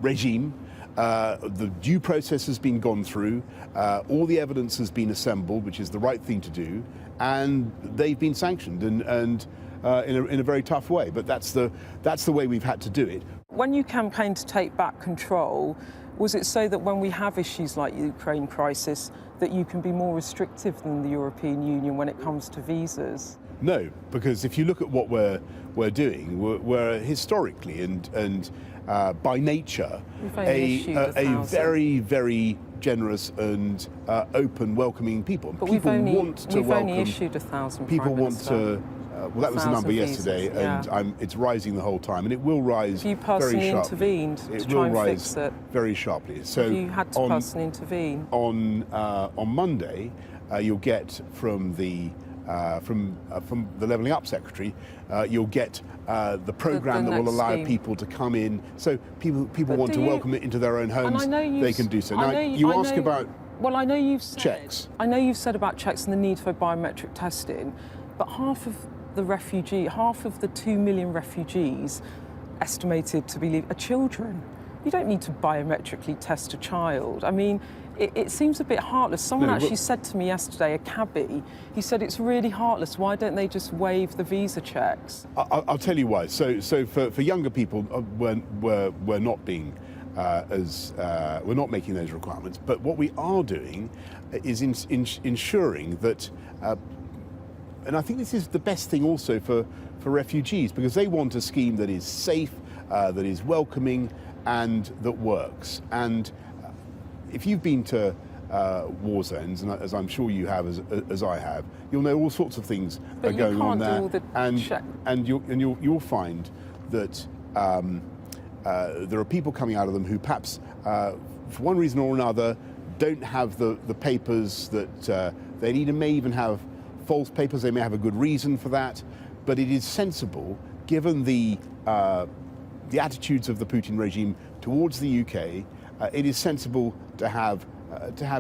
regime. The due process has been gone through, all the evidence has been assembled, which is the right thing to do, and they've been sanctioned and in a very tough way. But that's the way we've had to do it. When you campaigned to take back control, was it so that when we have issues like the Ukraine crisis, that you can be more restrictive than the European Union when it comes to visas? No, because if you look at what we're doing, we're historically and by nature a very, very generous and open, welcoming people. But people we've only issued 1,000. People want to. Well, that was the number yesterday, and it's rising the whole time, and it will rise very sharply. Have you personally intervened to try and fix it? Very sharply. So have you had to personally intervene? On Monday, you'll get from the Levelling Up Secretary, you'll get the programme that will allow people to come in. So people want to welcome it into their own homes. They can do so. Now you ask about. Well, I know you've said checks. I know you've said about checks and the need for biometric testing, but half of the 2 million refugees estimated to be are children. You don't need to biometrically test a child. I mean, it seems a bit heartless. Someone actually said to me yesterday, a cabbie, he said it's really heartless. Why don't they just waive the visa checks? I'll tell you why. So for younger people, we're not being we're not making those requirements. But what we are doing is ensuring that. And I think this is the best thing also for refugees, because they want a scheme that is safe, that is welcoming, and that works. And if you've been to war zones, and as I'm sure you have, as I have, you'll know all sorts of things are going on there. And you'll find that there are people coming out of them who perhaps, for one reason or another, don't have the papers that they need, and may even have false papers. They may have a good reason for that, but it is sensible, given the attitudes of the Putin regime towards the UK. It is sensible to have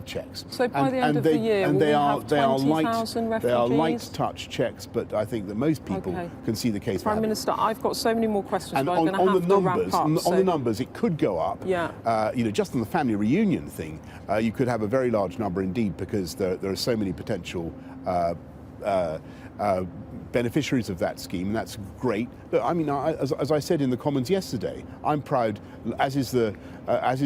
checks. So by the end of the year, will we have 20,000 refugees? They are light touch checks, but I think that most people can see the case. Prime Minister, I've got so many more questions, and but I'm going to have to wrap up. On the numbers, it could go up. Yeah. Just on the family reunion thing, you could have a very large number indeed, because there are so many potential beneficiaries of that scheme, and that's great. But I mean, as I said in the Commons yesterday, I'm proud, as is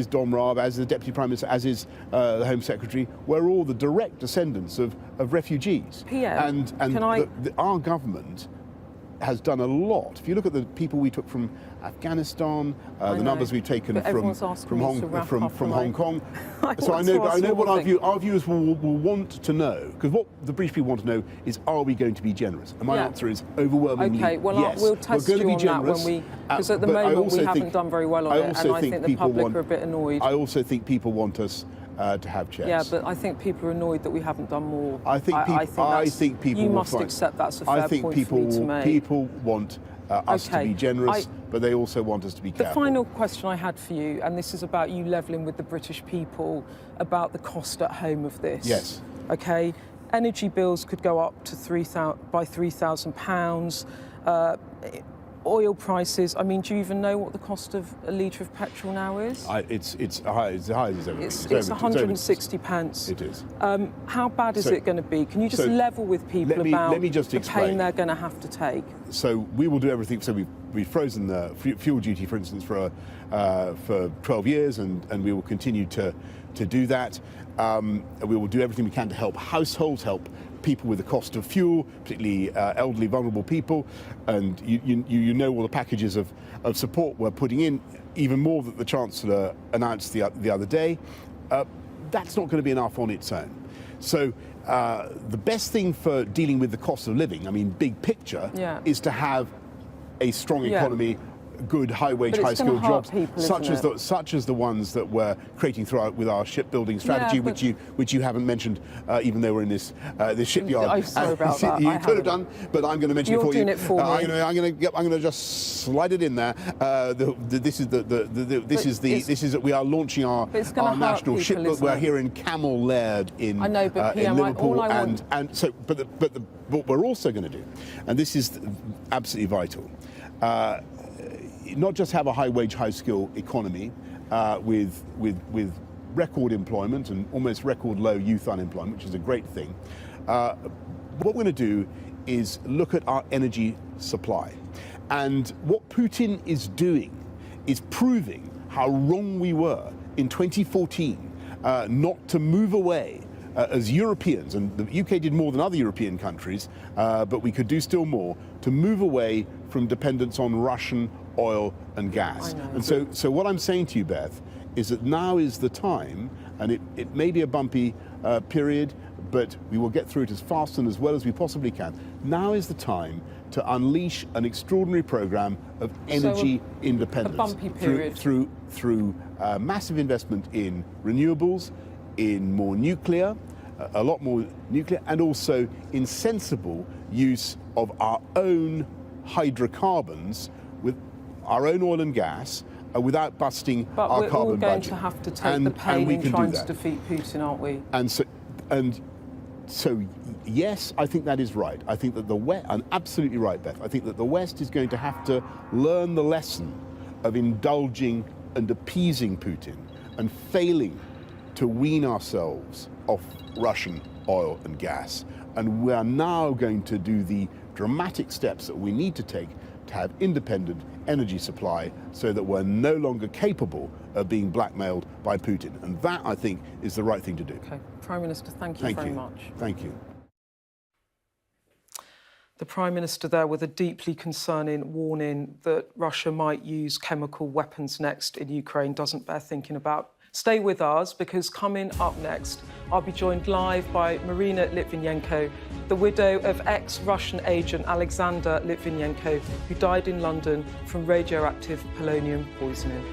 Dom Raab, as the Deputy Prime Minister, as is the Home Secretary. We're all the direct descendants of refugees. PM, and our government has done a lot. If you look at the people we took from Afghanistan, the numbers we've taken from Hong Kong. So I know what our viewers will want to know, because what the British people want to know is, are we going to be generous? And my answer is overwhelmingly yes. We're We'll test going to be on generous, that when because at the moment we haven't done very well on it, and I think the public are a bit annoyed. I also think people want us to have checks. Yeah, but I think people are annoyed that we haven't done more. I think people you will must find, accept that's a fair point for me to make. People want us to be generous, but they also want us to be careful. The final question I had for you, and this is about you levelling with the British people about the cost at home of this. Yes. Okay. Energy bills could go up to £3,000. Oil prices. I mean, do you even know what the cost of a litre of petrol now is? It's high as everything. It's 160 pence. It is. How bad is it going to be? Can you just level with people about the pain they're going to have to take? So we will do everything. So we've frozen the fuel duty, for instance, for 12 years, and we will continue to do that. We will do everything we can to help households, help people with the cost of fuel, particularly elderly, vulnerable people. And you know all the packages of support we're putting in, even more that the Chancellor announced the other day. That's not going to be enough on its own. So the best thing for dealing with the cost of living, I mean, big picture, is to have a strong economy, good high-wage, high-skilled jobs, such as the ones that we're creating with our shipbuilding strategy, which you haven't mentioned, even though we're in this shipyard. I'm sorry about that. You could have done, but I'm going to mention it for you. You're doing it for me. I'm going to just slide it in there. We are launchking our national shipbook. We're here in Camel Laird in Liverpool, but what we're also going to do, and this is absolutely vital. Not just have a high-wage, high-skill economy with record employment and almost record low youth unemployment, which is a great thing. What we're going to do is look at our energy supply. And what Putin is doing is proving how wrong we were in 2014 not to move away as Europeans, and the UK did more than other European countries, but we could do still more, to move away from dependence on Russian oil and gas. And so what I'm saying to you, Beth, is that now is the time, and it may be a bumpy period, but we will get through it as fast and as well as we possibly can. Now is the time to unleash an extraordinary program of energy independence. A bumpy period. Through massive investment in renewables, in more nuclear, a lot more nuclear, and also in sensible use of our own hydrocarbons with our own oil and gas without busting our carbon budget. But we're all going to have to take the pain in trying to defeat Putin, aren't we? So yes, I think that is right. I think that the West, and absolutely right, Beth, I think that the West is going to have to learn the lesson of indulging and appeasing Putin and failing to wean ourselves off Russian oil and gas. And we are now going to do the dramatic steps that we need to take to have independent energy supply so that we're no longer capable of being blackmailed by Putin. And that, I think, is the right thing to do. Okay. Prime Minister, thank you very much. Thank you. The Prime Minister there with a deeply concerning warning that Russia might use chemical weapons next in Ukraine doesn't bear thinking about. Stay with us, because coming up next, I'll be joined live by Marina Litvinenko, the widow of ex-Russian agent Alexander Litvinenko, who died in London from radioactive polonium poisoning.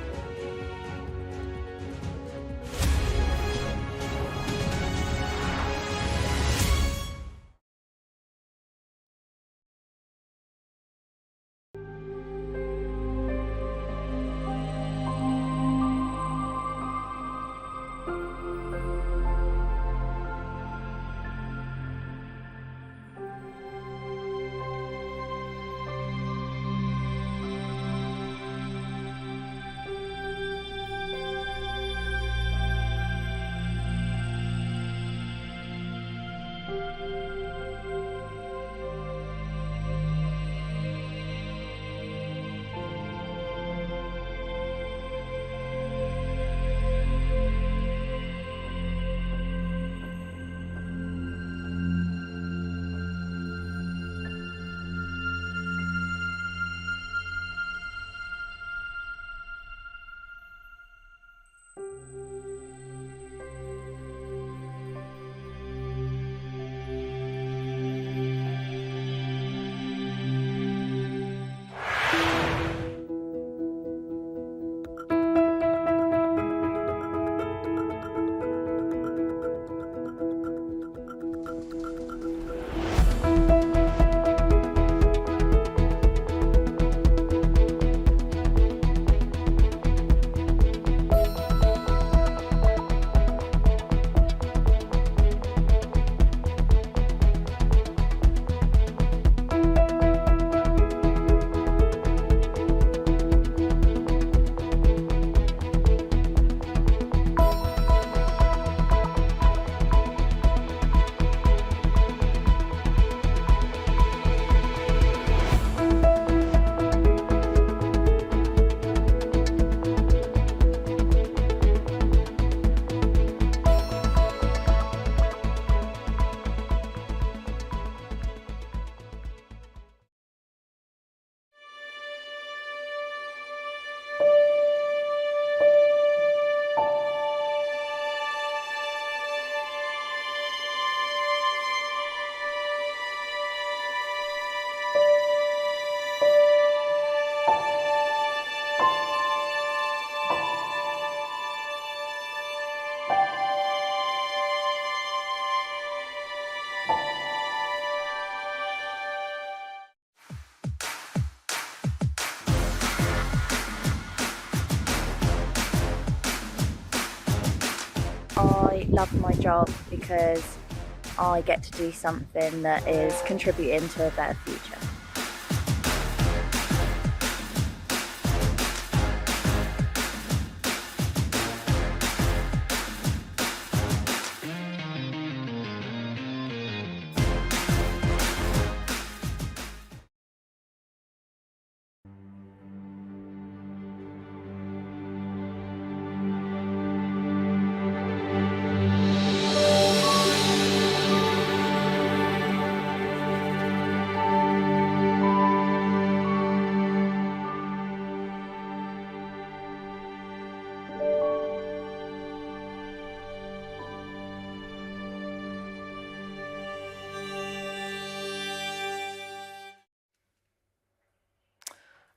love my job because I get to do something that is contributing to a better future.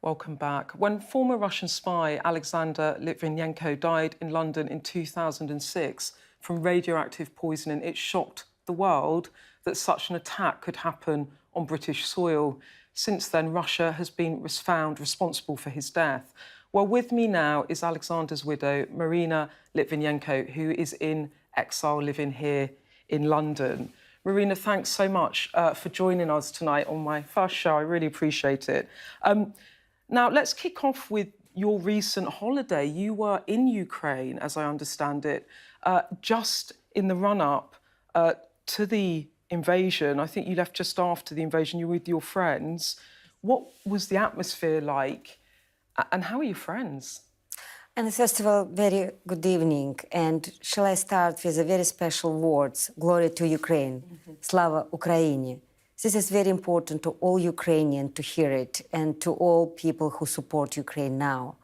Welcome back. When former Russian spy Alexander Litvinenko died in London in 2006 from radioactive poisoning, it shocked the world that such an attack could happen on British soil. Since then, Russia has been found responsible for his death. Well, with me now is Alexander's widow, Marina Litvinenko, who is in exile living here in London. Marina, thanks so much for joining us tonight on my first show. I really appreciate it. Now, let's kick off with your recent holiday. You were in Ukraine, as I understand it, just in the run-up to the invasion. I think you left just after the invasion. You were with your friends. What was the atmosphere like, and how are your friends? And first of all, very good evening. And shall I start with a very special words, glory to Ukraine, Slava Ukraini. This is very important to all Ukrainians to hear it and to all people who support Ukraine now.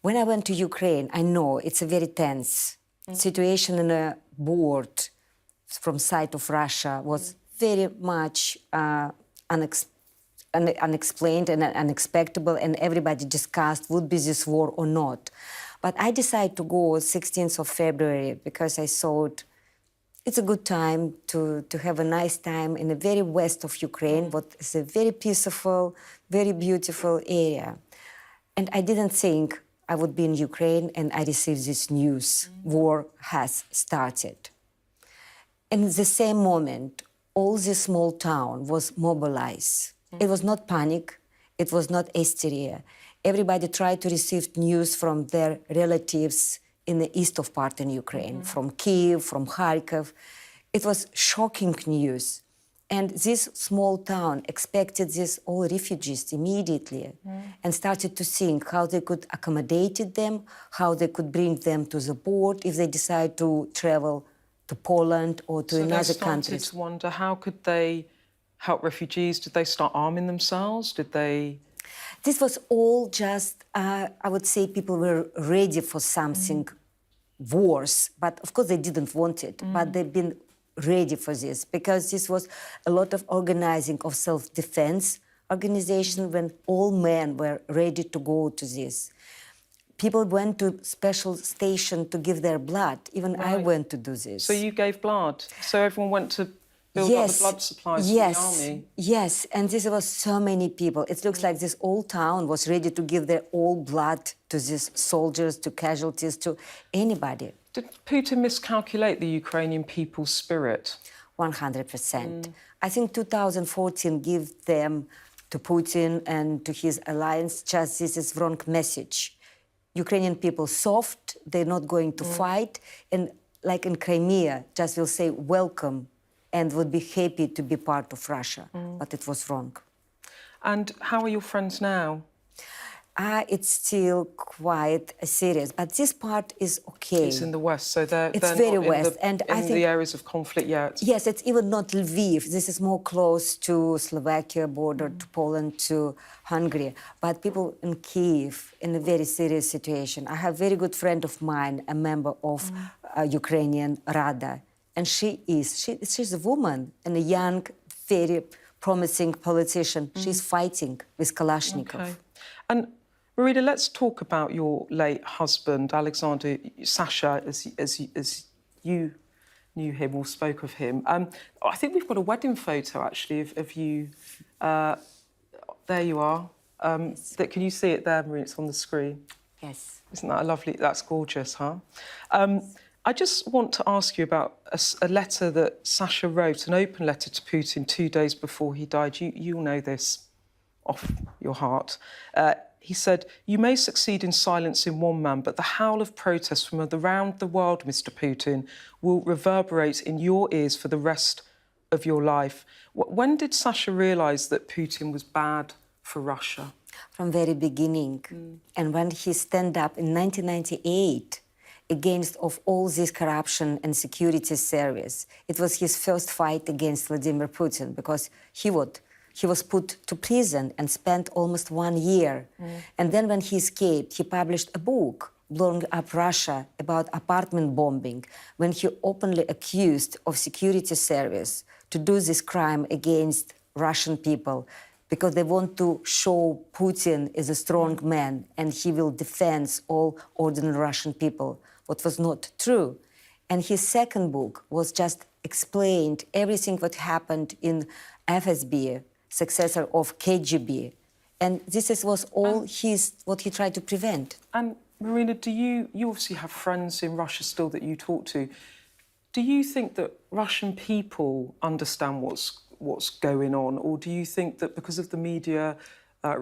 When I went to Ukraine, I know it's a very tense situation in a board from side of Russia was very much unexplained and unexpected, and everybody discussed would be this war or not. But I decided to go 16th of February because I thought it's a good time to have a nice time in the very west of Ukraine, what is a very peaceful, very beautiful area. And I didn't think I would be in Ukraine and I received this news, war has started. And at the same moment, all this small town was mobilized. It was not panic, it was not hysteria. Everybody tried to receive news from their relatives in the east of part in Ukraine, from Kiev, from Kharkiv. It was shocking news. And this small town expected these all refugees immediately and started to think how they could accommodate them, how they could bring them to the port if they decide to travel to Poland or to another country. So they started to wonder, how could they help refugees? Did they start arming themselves? Did they... This was all just, I would say people were ready for something worse, but of course they didn't want it, but they've been ready for this because this was a lot of organizing of self-defense organization when all men were ready to go to this. People went to special station to give their blood. Even I went to do this. So you gave blood? So everyone went to build up the blood supplies for the army? Yes, and this was so many people. It looks like this whole town was ready to give their all blood to these soldiers, to casualties, to anybody. Did Putin miscalculate the Ukrainian people's spirit? 100%. I think 2014 gave them to Putin and to his alliance just this is wrong message. Ukrainian people soft, they're not going to fight, and like in Crimea, just will say welcome and would be happy to be part of Russia, but it was wrong. And how are your friends now? It's still quite serious, but this part is okay. It's in the west, so they're very not west, in the areas of conflict yet. Yes, it's even not Lviv. This is more close to Slovakia border, to Poland, to Hungary. But people in Kiev in a very serious situation. I have a very good friend of mine, a member of Ukrainian Rada, and she's a woman and a young, very promising politician. She's fighting with Kalashnikov. Okay. And Marina, let's talk about your late husband, Alexander, Sasha, as you knew him or spoke of him. I think we've got a wedding photo, actually, of you. There you are. Can you see it there, Marina? It's on the screen. Yes. Isn't that a lovely... That's gorgeous, huh? I just want to ask you about a letter that Sasha wrote, an open letter to Putin 2 days before he died. You'll know this off your heart. He said, "You may succeed in silencing one man, but the howl of protest from around the world, Mr. Putin, will reverberate in your ears for the rest of your life." When did Sasha realise that Putin was bad for Russia? From very beginning. And when he stand up in 1998 against of all this corruption and security service, it was his first fight against Vladimir Putin, because he was put to prison and spent almost 1 year. And then when he escaped, he published a book, Blowing Up Russia, about apartment bombing, when he openly accused of security service to do this crime against Russian people, because they want to show Putin as a strong man and he will defend all ordinary Russian people, what was not true. And his second book was just explained everything what happened in FSB, successor of KGB. And this was all what he tried to prevent. And Marina, you obviously have friends in Russia still that you talk to. Do you think that Russian people understand what's going on, or do you think that because of the media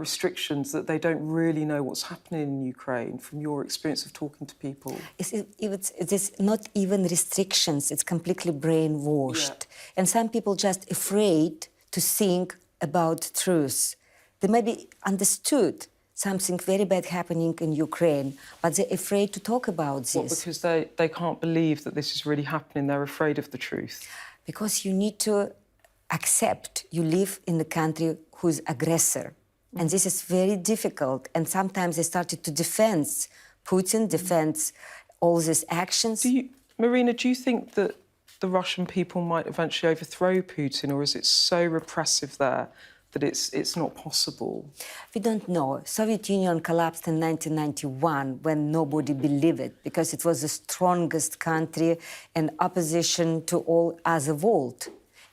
restrictions that they don't really know what's happening in Ukraine, from your experience of talking to people? It's not even restrictions, it's completely brainwashed. Yeah. And some people just afraid to think about truth. They maybe understood something very bad happening in Ukraine, but they're afraid to talk about this. What, because they can't believe that this is really happening, they're afraid of the truth? Because you need to accept you live in the country who's aggressor. And this is very difficult. And sometimes they started to defend Putin, defend all these actions. Marina, do you think that the Russian people might eventually overthrow Putin, or is it so repressive there that it's not possible? We don't know. Soviet Union collapsed in 1991 when nobody believed it, because it was the strongest country in opposition to all other world.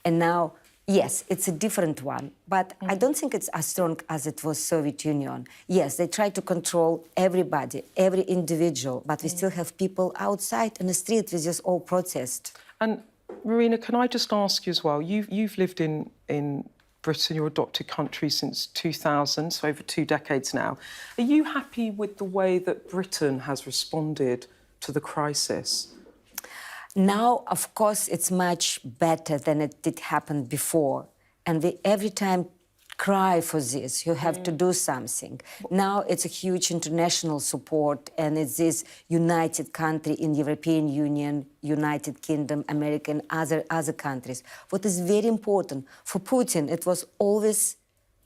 And now, yes, it's a different one, but I don't think it's as strong as it was Soviet Union. Yes, they try to control everybody, every individual, but we still have people outside in the street with this all protest. And Marina, can I just ask you as well, you've lived in Britain, your adopted country, since 2000, so over 2 decades now. Are you happy with the way that Britain has responded to the crisis? Now, of course, it's much better than it did happen before. And we every time cry for this, you have to do something. Now it's a huge international support, and it's this united country in European Union, United Kingdom, America, and other countries. What is very important, for Putin, it was always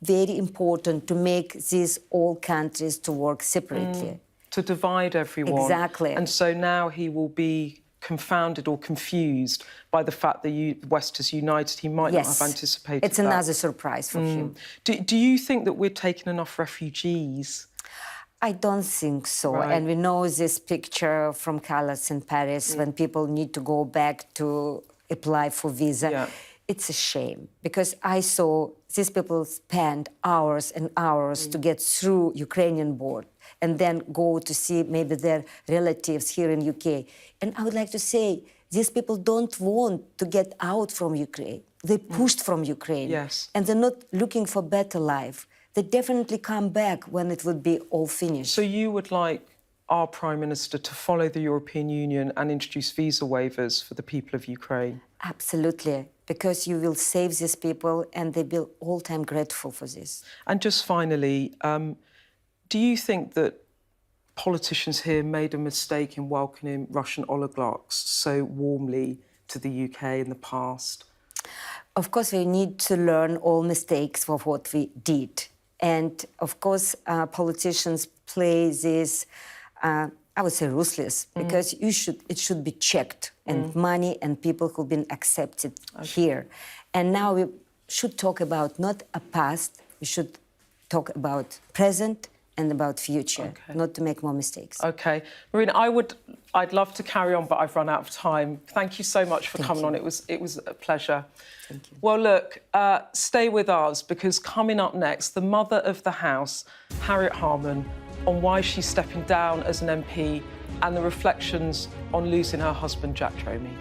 very important to make these all countries to work separately. To divide everyone. Exactly. And so now he will be confounded or confused by the fact that the West is united. He might not have anticipated it's that. Another surprise for him. Do you think that we're taking enough refugees? I don't think so. Right. And we know this picture from Calais in Paris when people need to go back to apply for visa. Yeah. It's a shame, because I saw these people spend hours and hours to get through Ukrainian border and then go to see maybe their relatives here in UK. And I would like to say, these people don't want to get out from Ukraine. They pushed from Ukraine. Yes. And they're not looking for better life. They definitely come back when it would be all finished. So you would like our Prime Minister to follow the European Union and introduce visa waivers for the people of Ukraine? Absolutely, because you will save these people and they will all time grateful for this. And just finally, do you think that politicians here made a mistake in welcoming Russian oligarchs so warmly to the UK in the past? Of course, we need to learn all mistakes of what we did. And of course, politicians play this, I would say, ruthless, because it should be checked, and money and people who've been accepted here. And now we should talk about not a past, we should talk about present and about future, not to make more mistakes. Okay. Marina, I'd love to carry on, but I've run out of time. Thank you so much for coming on. It was a pleasure. Thank you. Well, look, stay with us, because coming up next, the mother of the house, Harriet Harman, on why she's stepping down as an MP and the reflections on losing her husband, Jack Dromey.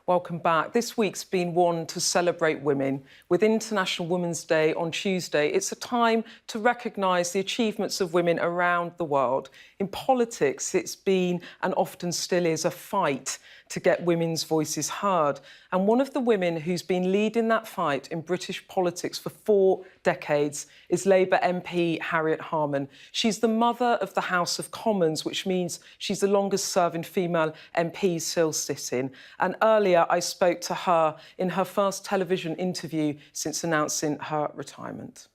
Welcome back. This week's been one to celebrate women. With International Women's Day on Tuesday, it's a time to recognise the achievements of women around the world. In politics, it's been, and often still is, a fight to get women's voices heard. And one of the women who's been leading that fight in British politics for 4 decades is Labour MP Harriet Harman. She's the mother of the House of Commons, which means she's the longest-serving female MP still sitting. And earlier, I spoke to her in her first television interview since announcing her retirement.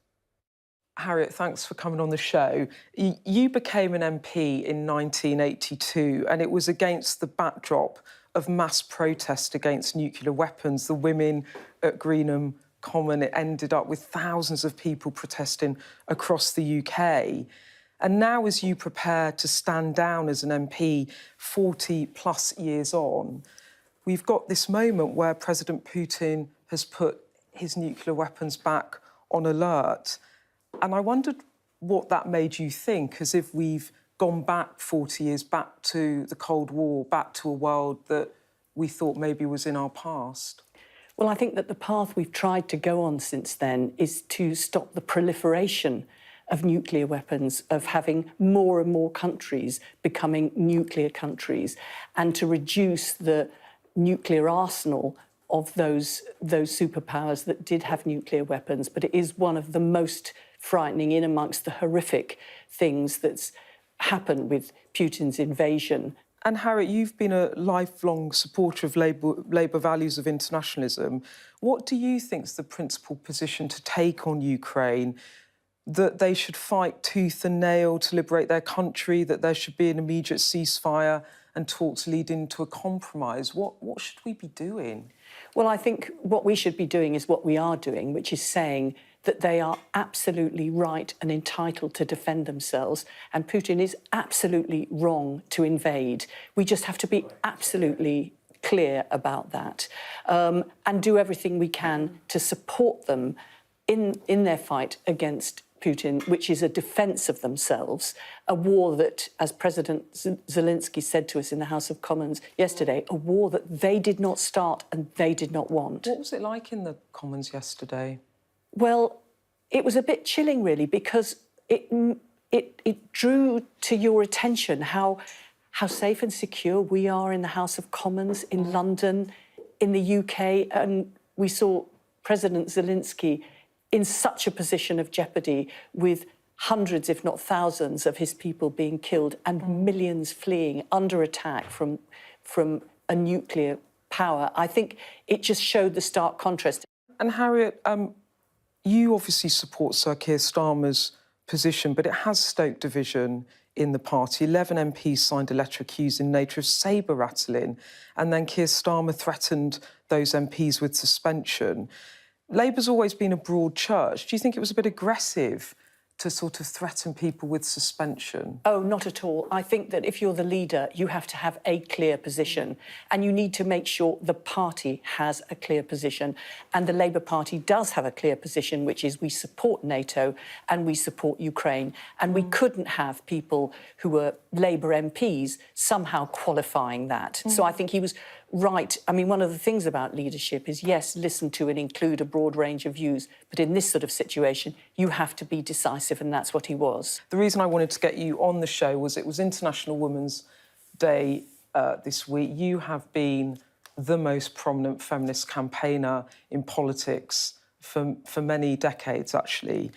Harriet, thanks for coming on the show. You became an MP in 1982, and it was against the backdrop of mass protest against nuclear weapons. The women at Greenham Common, it ended up with thousands of people protesting across the UK. And now, as you prepare to stand down as an MP 40 plus years on, we've got this moment where President Putin has put his nuclear weapons back on alert. And I wondered what that made you think, as if we've gone back 40 years, back to the Cold War, back to a world that we thought maybe was in our past. Well, I think that the path we've tried to go on since then is to stop the proliferation of nuclear weapons, of having more and more countries becoming nuclear countries, and to reduce the nuclear arsenal of those superpowers that did have nuclear weapons. But it is one of the most frightening, in amongst the horrific things that's happened with Putin's invasion. And Harriet, you've been a lifelong supporter of Labour values of internationalism. What do you think is the principal position to take on Ukraine? That they should fight tooth and nail to liberate their country, that there should be an immediate ceasefire and talks leading to a compromise? What should we be doing? Well, I think what we should be doing is what we are doing, which is saying that they are absolutely right and entitled to defend themselves, and Putin is absolutely wrong to invade. We just have to be absolutely clear about that, and do everything we can to support them in their fight against Putin, which is a defence of themselves, a war that, as President Zelensky said to us in the House of Commons yesterday, a war that they did not start and they did not want. What was it like in the Commons yesterday? Well, it was a bit chilling, really, because it drew to your attention how safe and secure we are in the House of Commons, in London, in the UK, and we saw President Zelensky in such a position of jeopardy, with hundreds, if not thousands, of his people being killed and millions fleeing under attack from a nuclear power. I think it just showed the stark contrast. And Harriet, you obviously support Sir Keir Starmer's position, but it has stoked division in the party. 11 MPs signed a letter accusing NATO of sabre-rattling, and then Keir Starmer threatened those MPs with suspension. Labour's always been a broad church. Do you think it was a bit aggressive to sort of threaten people with suspension? Oh, not at all. I think that if you're the leader, you have to have a clear position, and you need to make sure the party has a clear position. And the Labour Party does have a clear position, which is we support NATO and we support Ukraine. And we couldn't have people who were Labour MPs somehow qualifying that. So I think he was right. I mean, one of the things about leadership is, yes, listen to and include a broad range of views, but in this sort of situation, you have to be decisive, and that's what he was. The reason I wanted to get you on the show was it was International Women's Day this week. You have been the most prominent feminist campaigner in politics for many decades, actually.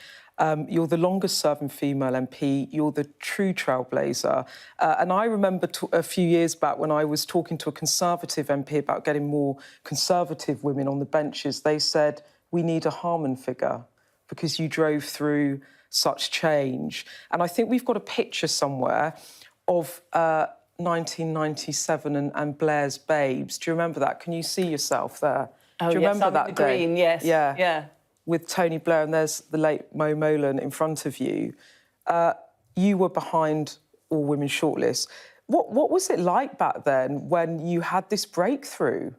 You're the longest-serving female MP. You're the true trailblazer. And I remember a few years back when I was talking to a Conservative MP about getting more Conservative women on the benches, they said, we need a Harman figure because you drove through such change. And I think we've got a picture somewhere of 1997 and Blair's Babes. Do you remember that? Can you see yourself there? Oh, Do you yes, remember that the day? green, yes. Yeah. With Tony Blair, and there's the late Mo Molan in front of you. You were behind All Women Shortlist. What was it like back then when you had this breakthrough?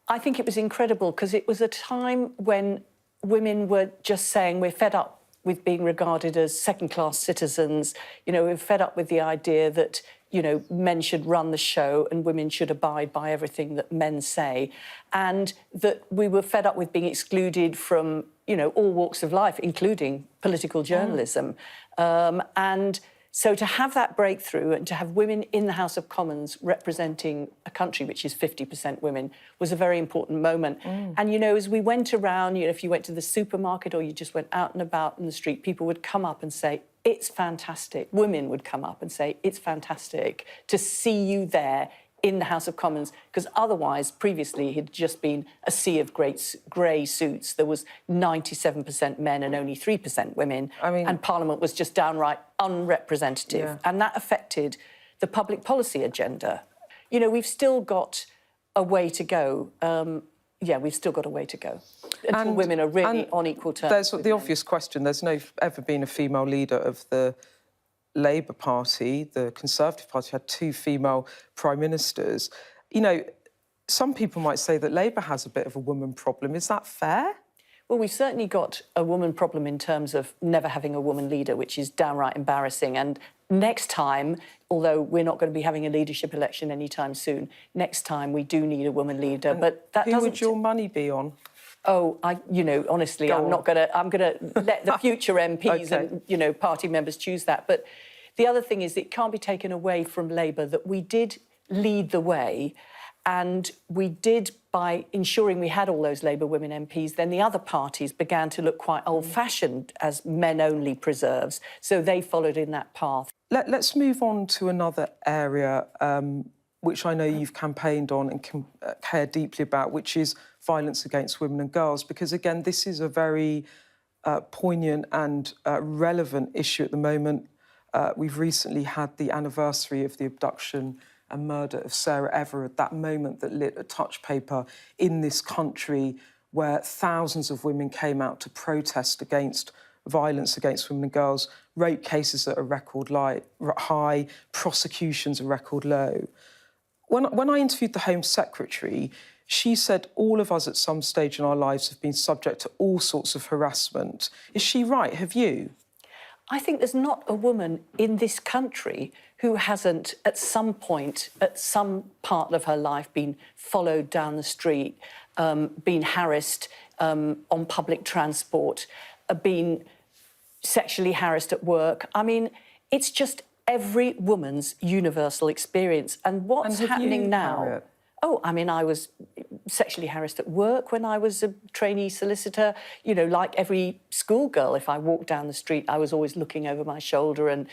I think it was incredible because it was a time when women were just saying we're fed up with being regarded as second-class citizens. You know, we're fed up with the idea that, you know, men should run the show and women should abide by everything that men say. And that we were fed up with being excluded from, you know, all walks of life, including political journalism. And so to have that breakthrough and to have women in the House of Commons representing a country which is 50% women was a very important moment. And, you know, as we went around, you know, if you went to the supermarket or you just went out and about in the street, people would come up and say, it's fantastic. Women would come up and say, it's fantastic to see you there in the House of Commons, because otherwise, previously, it had just been a sea of grey suits. There was 97% men and only 3% women, and Parliament was just downright unrepresentative. Yeah. And that affected the public policy agenda. You know, we've still got a way to go. We've still got a way to go until women are really on equal terms. There's the obvious question. There's ever been a female leader of the Labour Party, the Conservative Party, had 2 female prime ministers. You know, some people might say that Labour has a bit of a woman problem. Is that fair? Well, we've certainly got a woman problem in terms of never having a woman leader, which is downright embarrassing. And next time, although we're not going to be having a leadership election anytime soon, next time we do need a woman leader. And but that who would your money be on? Oh, honestly, I'm going to let the future MPs and, party members choose that. But the other thing is it can't be taken away from Labour that we did lead the way. And we did by ensuring we had all those Labour women MPs. Then the other parties began to look quite old-fashioned as men-only preserves. So they followed in that path. Let's move on to another area which I know you've campaigned on and care deeply about, which is violence against women and girls. Because, again, this is a very poignant and relevant issue at the moment. We've recently had the anniversary of the abduction and murder of Sarah Everard, that moment that lit a touch paper in this country where thousands of women came out to protest against violence against women and girls, rape cases at a record high, prosecutions a record low. When I interviewed the Home Secretary, she said all of us at some stage in our lives have been subject to all sorts of harassment. Is she right? Have you? I think there's not a woman in this country who hasn't, at some point, at some part of her life, been followed down the street, been harassed on public transport, been sexually harassed at work. I mean, it's just every woman's universal experience. And what's happening now... Harriet? Oh, I mean, I was sexually harassed at work when I was a trainee solicitor. You know, like every schoolgirl, if I walked down the street, I was always looking over my shoulder and,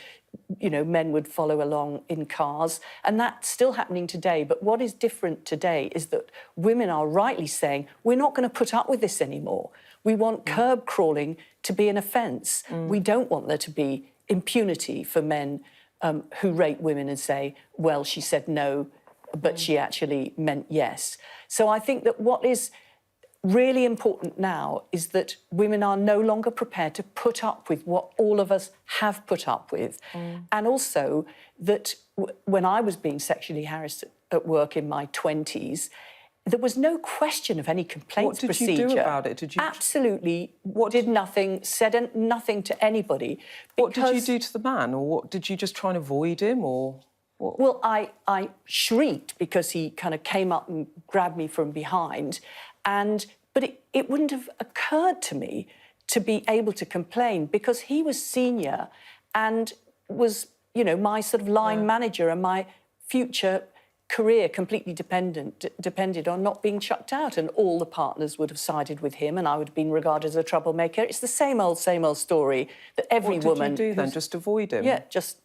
men would follow along in cars. And that's still happening today. But what is different today is that women are rightly saying, we're not going to put up with this anymore. We want curb crawling to be an offence. We don't want there to be impunity for men who rape women and say, well, she said no, but she actually meant yes. So I think that what is really important now is that women are no longer prepared to put up with what all of us have put up with. And also that when I was being sexually harassed at work in my 20s, there was no question of any complaints procedure. What did you do about it? Did you absolutely did nothing, said nothing to anybody. What did you do to the man, or what did you just try and avoid him, or? What? Well, I shrieked because he kind of came up and grabbed me from behind, but it wouldn't have occurred to me to be able to complain because he was senior and was, my sort of line manager, and my future career completely depended on not being chucked out, and all the partners would have sided with him and I would have been regarded as a troublemaker. It's the same old story that every woman... What did you do then? Just avoid him? Just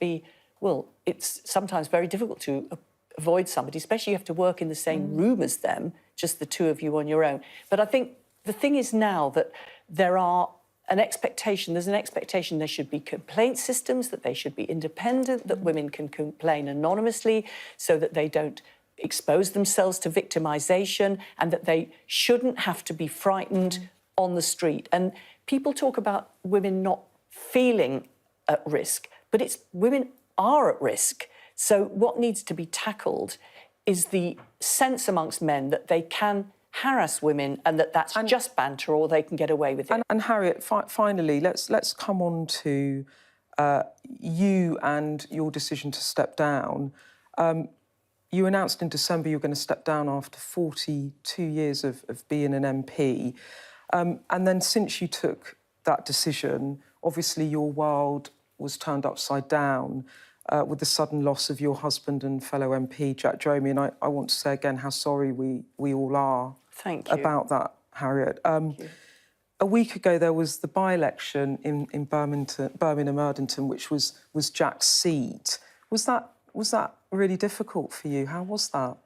be... Well, it's sometimes very difficult to avoid somebody, especially you have to work in the same room as them, just the two of you on your own. But I think the thing is now that there's an expectation there should be complaint systems, that they should be independent, that women can complain anonymously so that they don't expose themselves to victimisation, and that they shouldn't have to be frightened on the street. And people talk about women not feeling at risk, but it's women are at risk. So what needs to be tackled is the sense amongst men that they can harass women and that's just banter or they can get away with it. And Harriet, finally, let's come on to you and your decision to step down. You announced in December you were going to step down after 42 years of being an MP. And then since you took that decision, obviously your world was turned upside down with the sudden loss of your husband and fellow MP, Jack Dromey. And I want to say again how sorry we all are about that, Harriet. A week ago, there was the by-election in Birmingham-Erdington, which was Jack's seat. Was that really difficult for you? How was that?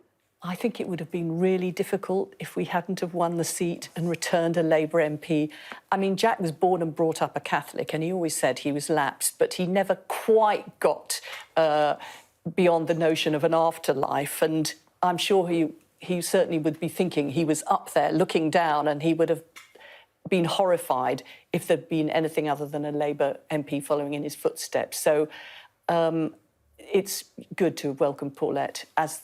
I think it would have been really difficult if we hadn't have won the seat and returned a Labour MP. I mean, Jack was born and brought up a Catholic, and he always said he was lapsed, but he never quite got beyond the notion of an afterlife. And I'm sure he certainly would be thinking he was up there looking down, and he would have been horrified if there'd been anything other than a Labour MP following in his footsteps. So it's good to welcome Paulette as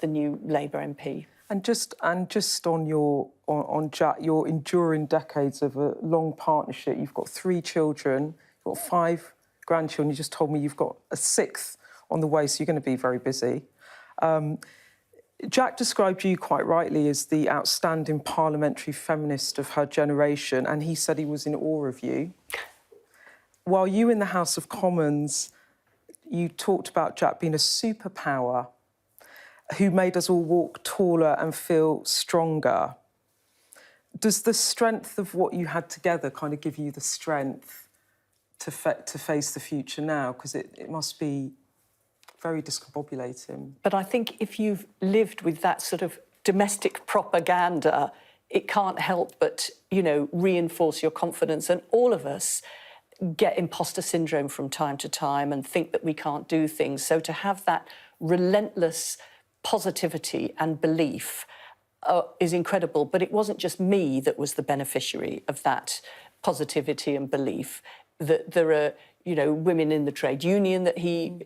the new Labour MP. And just on Jack, your enduring decades of a long partnership. You've got 3 children, you've got 5 grandchildren. You just told me you've got a 6th on the way, so you're going to be very busy. Jack described you quite rightly as the outstanding parliamentary feminist of her generation, and he said he was in awe of you. While you in the House of Commons, you talked about Jack being a superpower who made us all walk taller and feel stronger. Does the strength of what you had together kind of give you the strength to face the future now? Because it must be very discombobulating. But I think if you've lived with that sort of domestic propaganda, it can't help but, reinforce your confidence. And all of us get imposter syndrome from time to time and think that we can't do things. So to have that relentless positivity and belief is incredible. But it wasn't just me that was the beneficiary of that positivity and belief. That there are, women in the trade union that he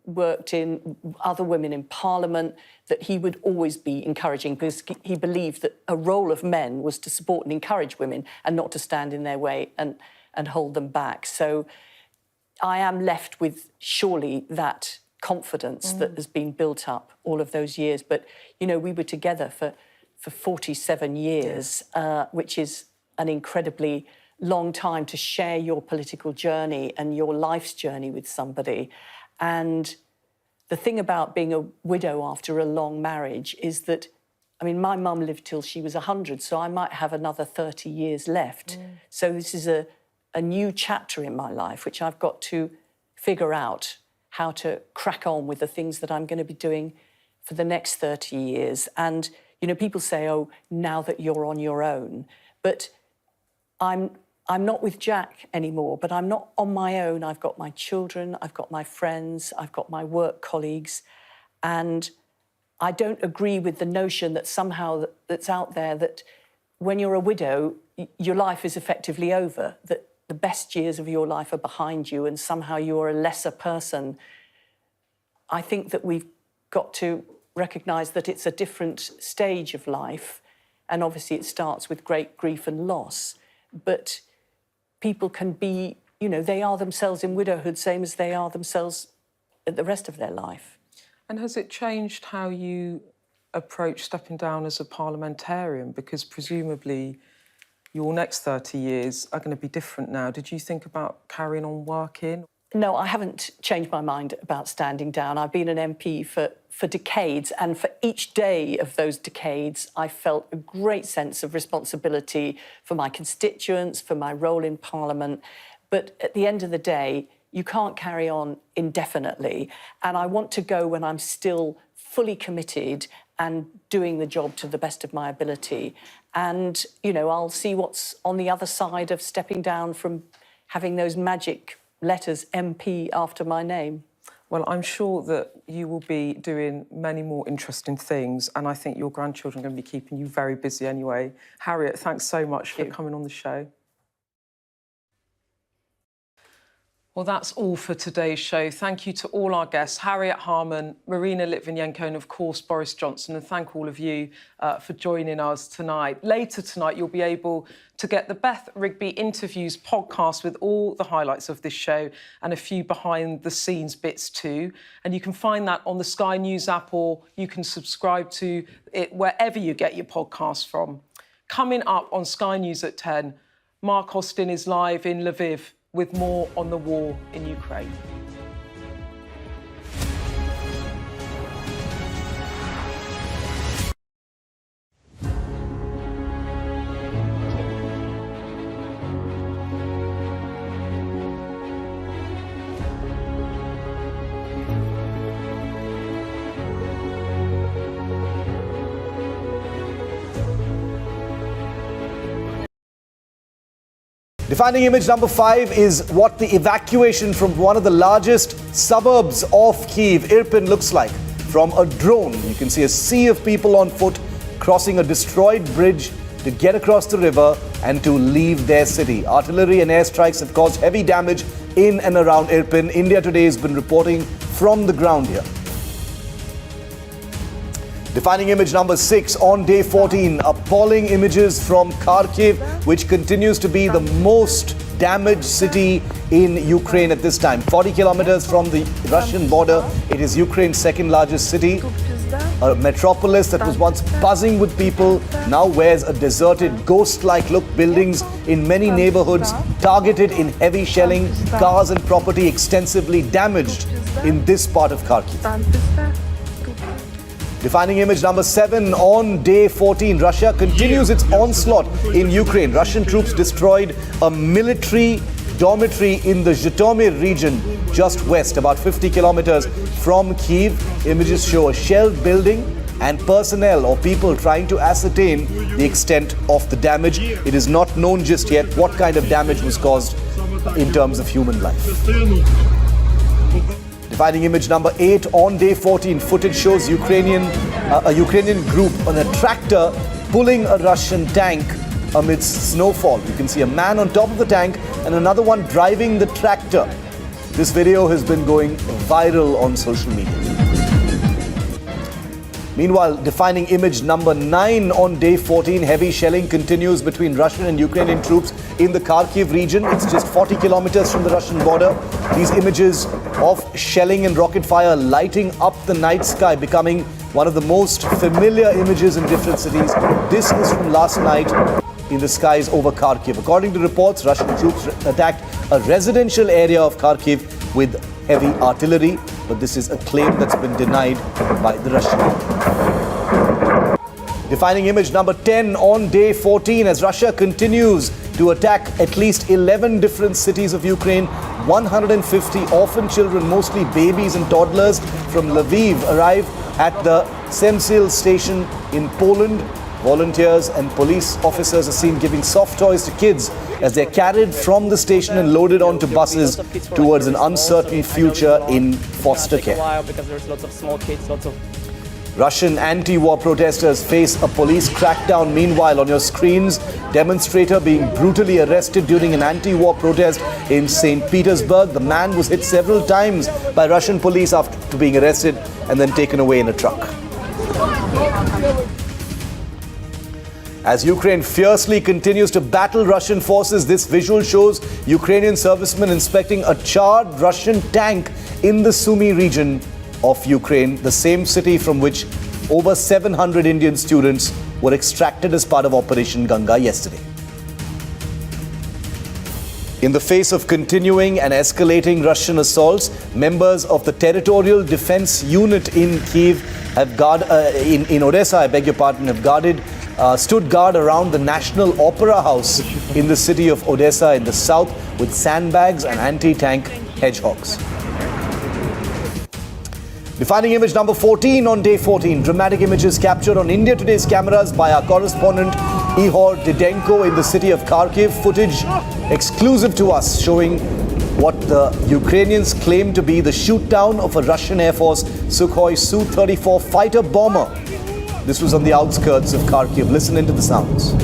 worked in, other women in Parliament, that he would always be encouraging, because he believed that a role of men was to support and encourage women and not to stand in their way and hold them back. So I am left with surely that confidence that has been built up all of those years. But, we were together for 47 years, which is an incredibly long time to share your political journey and your life's journey with somebody. And the thing about being a widow after a long marriage is that, my mum lived till she was 100, so I might have another 30 years left. So this is a new chapter in my life, which I've got to figure out how to crack on with the things that I'm going to be doing for the next 30 years. And, people say, oh, now that you're on your own. But I'm not with Jack anymore, but I'm not on my own. I've got my children, I've got my friends, I've got my work colleagues. And I don't agree with the notion that somehow that's out there that when you're a widow, your life is effectively over, that the best years of your life are behind you and somehow you're a lesser person. I think that we've got to recognise that it's a different stage of life, and obviously it starts with great grief and loss. But people can be, they are themselves in widowhood, same as they are themselves at the rest of their life. And has it changed how you approach stepping down as a parliamentarian? Because presumably your next 30 years are going to be different now. Did you think about carrying on working? No, I haven't changed my mind about standing down. I've been an MP for decades, and for each day of those decades, I felt a great sense of responsibility for my constituents, for my role in Parliament. But at the end of the day, you can't carry on indefinitely. And I want to go when I'm still fully committed and doing the job to the best of my ability. And, I'll see what's on the other side of stepping down from having those magic letters MP after my name. Well, I'm sure that you will be doing many more interesting things, and I think your grandchildren are going to be keeping you very busy anyway. Harriet, thanks so much for coming on the show. Well, that's all for today's show. Thank you to all our guests, Harriet Harman, Marina Litvinenko, and of course, Boris Johnson. And thank all of you for joining us tonight. Later tonight, you'll be able to get the Beth Rigby Interviews podcast with all the highlights of this show and a few behind-the-scenes bits too. And you can find that on the Sky News app, or you can subscribe to it wherever you get your podcasts from. Coming up on Sky News at 10, Mark Austin is live in Lviv with more on the war in Ukraine. Defining image number 5 is what the evacuation from one of the largest suburbs of Kyiv, Irpin, looks like. From a drone, you can see a sea of people on foot crossing a destroyed bridge to get across the river and to leave their city. Artillery and airstrikes have caused heavy damage in and around Irpin. India Today has been reporting from the ground here. Defining image number 6 on day 14. Appalling images from Kharkiv, which continues to be the most damaged city in Ukraine at this time. 40 kilometers from the Russian border, it is Ukraine's second largest city. A metropolis that was once buzzing with people now wears a deserted, ghost-like look. Buildings in many neighborhoods targeted in heavy shelling, cars and property extensively damaged in this part of Kharkiv. Defining image number 7 on day 14. Russia continues its onslaught in Ukraine. Russian troops destroyed a military dormitory in the Zhytomyr region just west, about 50 kilometers from Kyiv. Images show a shelled building and personnel or people trying to ascertain the extent of the damage. It is not known just yet what kind of damage was caused in terms of human life. Defining image number 8 on day 14. Footage shows a Ukrainian group on a tractor pulling a Russian tank amidst snowfall. You can see a man on top of the tank and another one driving the tractor. This video has been going viral on social media. Meanwhile, defining image number 9 on day 14, heavy shelling continues between Russian and Ukrainian troops in the Kharkiv region. It's just 40 kilometers from the Russian border. These images of shelling and rocket fire lighting up the night sky, becoming one of the most familiar images in different cities. This is from last night in the skies over Kharkiv. According to reports, Russian troops attacked a residential area of Kharkiv with heavy artillery, but this is a claim that's been denied by the Russian army. Defining image number 10 on day 14 as Russia continues to attack at least 11 different cities of Ukraine. 150 orphan children, mostly babies and toddlers from Lviv, arrive at the Semsil station in Poland. Volunteers and police officers are seen giving soft toys to kids as they're carried from the station and loaded onto buses towards an uncertain future in foster care. Russian anti-war protesters face a police crackdown. Meanwhile, on your screens, demonstrator being brutally arrested during an anti-war protest in St. Petersburg. The man was hit several times by Russian police after being arrested and then taken away in a truck. As Ukraine fiercely continues to battle Russian forces, this visual shows Ukrainian servicemen inspecting a charred Russian tank in the Sumy region of Ukraine, the same city from which over 700 Indian students were extracted as part of Operation Ganga yesterday. In the face of continuing and escalating Russian assaults, members of the Territorial Defense Unit in Kiev in Odessa, have stood guard around the National Opera House in the city of Odessa in the south with sandbags and anti-tank hedgehogs. Defining image number 14 on day 14. Dramatic images captured on India Today's cameras by our correspondent Ihor Didenko in the city of Kharkiv. Footage exclusive to us showing what the Ukrainians claim to be the shoot-down of a Russian Air Force Sukhoi Su-34 fighter bomber. This was on the outskirts of Kharkiv. Listen into the sounds.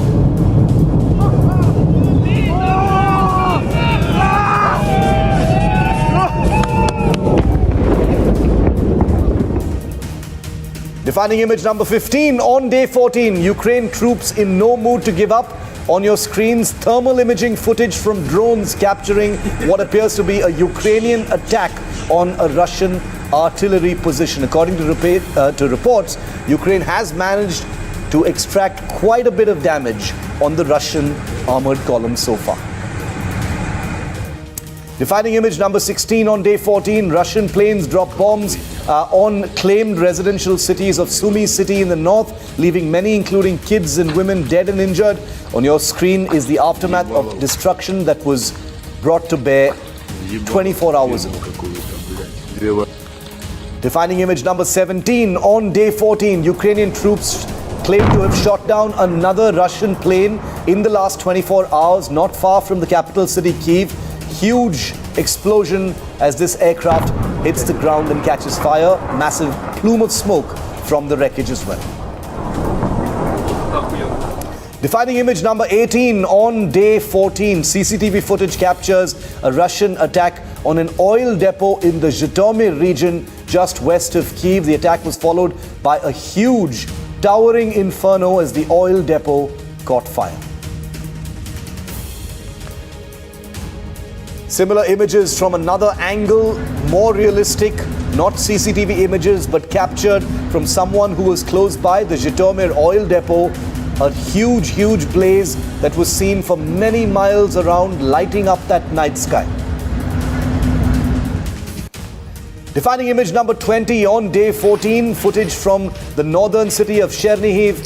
Defining image number 15 on day 14. Ukraine troops in no mood to give up. On your screens, thermal imaging footage from drones capturing what appears to be a Ukrainian attack on a Russian artillery position. According to reports, Ukraine has managed to extract quite a bit of damage on the Russian armored column so far. Defining image number 16 on day 14. Russian planes drop bombs on claimed residential cities of Sumy city in the north, leaving many, including kids and women, dead and injured. On your screen is the aftermath of destruction that was brought to bear 24 hours ago. Defining image number 17 on day 14. Ukrainian troops claim to have shot down another Russian plane in the last 24 hours, not far from the capital city, Kyiv. Huge explosion as this aircraft hits the ground and catches fire. Massive plume of smoke from the wreckage as well. Defining image number 18 on day 14. CCTV footage captures a Russian attack on an oil depot in the Zhytomyr region just west of Kiev. The attack was followed by a huge, towering inferno as the oil depot caught fire. Similar images from another angle, more realistic, not CCTV images, but captured from someone who was close by the Zhytomyr oil depot. A huge, huge blaze that was seen for many miles around, lighting up that night sky. Defining image number 20 on day 14, footage from the northern city of Chernihiv,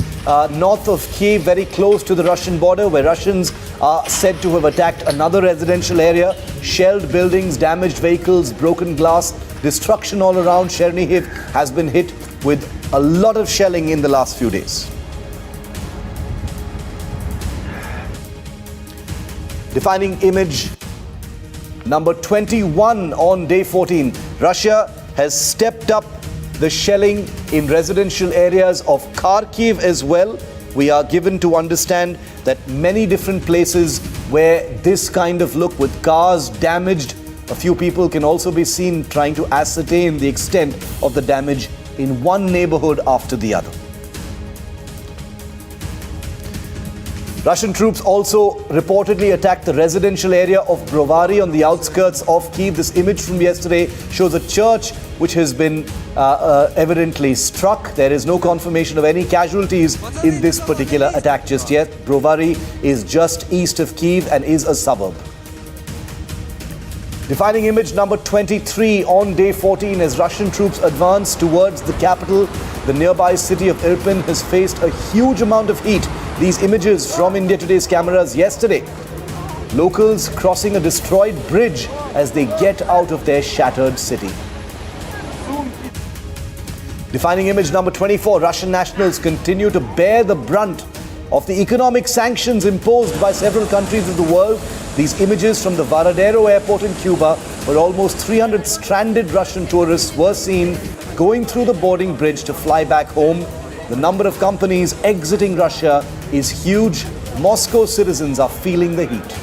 north of Kiev, very close to the Russian border, where Russians are said to have attacked another residential area, shelled buildings, damaged vehicles, broken glass, destruction all around. Chernihiv has been hit with a lot of shelling in the last few days. Defining image number 21 on day 14. Russia has stepped up the shelling in residential areas of Kharkiv as well. We are given to understand that many different places where this kind of look with cars damaged, a few people can also be seen trying to ascertain the extent of the damage in one neighborhood after the other. Russian troops also reportedly attacked the residential area of Brovary on the outskirts of Kyiv. This image from yesterday shows a church which has been evidently struck. There is no confirmation of any casualties in this particular attack just yet. Brovary is just east of Kyiv and is a suburb. Defining image number 23 on day 14 as Russian troops advance towards the capital. The nearby city of Irpin has faced a huge amount of heat. These images from India Today's cameras yesterday. Locals crossing a destroyed bridge as they get out of their shattered city. Defining image number 24. Russian nationals continue to bear the brunt of the economic sanctions imposed by several countries of the world. These images from the Varadero airport in Cuba, where almost 300 stranded Russian tourists were seen going through the boarding bridge to fly back home. The number of companies exiting Russia is huge. Moscow citizens are feeling the heat.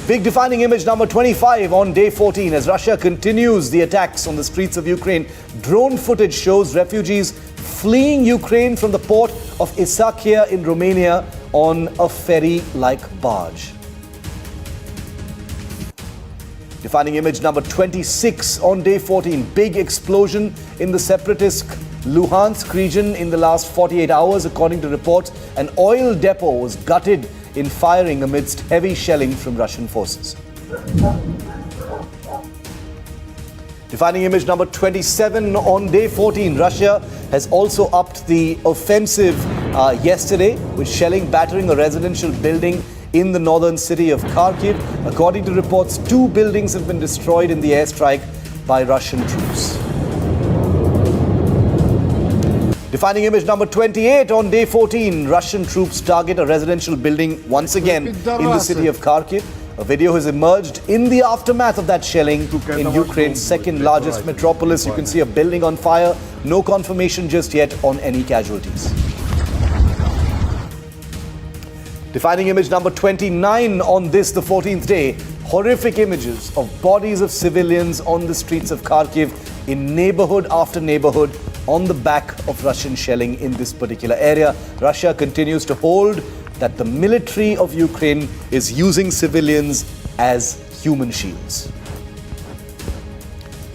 Big defining image number 25 on day 14 as Russia continues the attacks on the streets of Ukraine. Drone footage shows refugees fleeing Ukraine from the port of Isakia in Romania on a ferry-like barge. Defining image number 26 on day 14. Big explosion in the separatist Luhansk region in the last 48 hours. According to reports, an oil depot was gutted in firing amidst heavy shelling from Russian forces. Defining image number 27 on day 14. Russia has also upped the offensive yesterday with shelling battering a residential building in the northern city of Kharkiv. According to reports, 2 buildings have been destroyed in the airstrike by Russian troops. Defining image number 28 on day 14. Russian troops target a residential building once again in the city of Kharkiv. A video has emerged in the aftermath of that shelling in Ukraine's second largest metropolis. You can see a building on fire. No confirmation just yet on any casualties. Defining image number 29 on this, the 14th day. Horrific images of bodies of civilians on the streets of Kharkiv in neighborhood after neighborhood on the back of Russian shelling in this particular area. Russia continues to hold that the military of Ukraine is using civilians as human shields.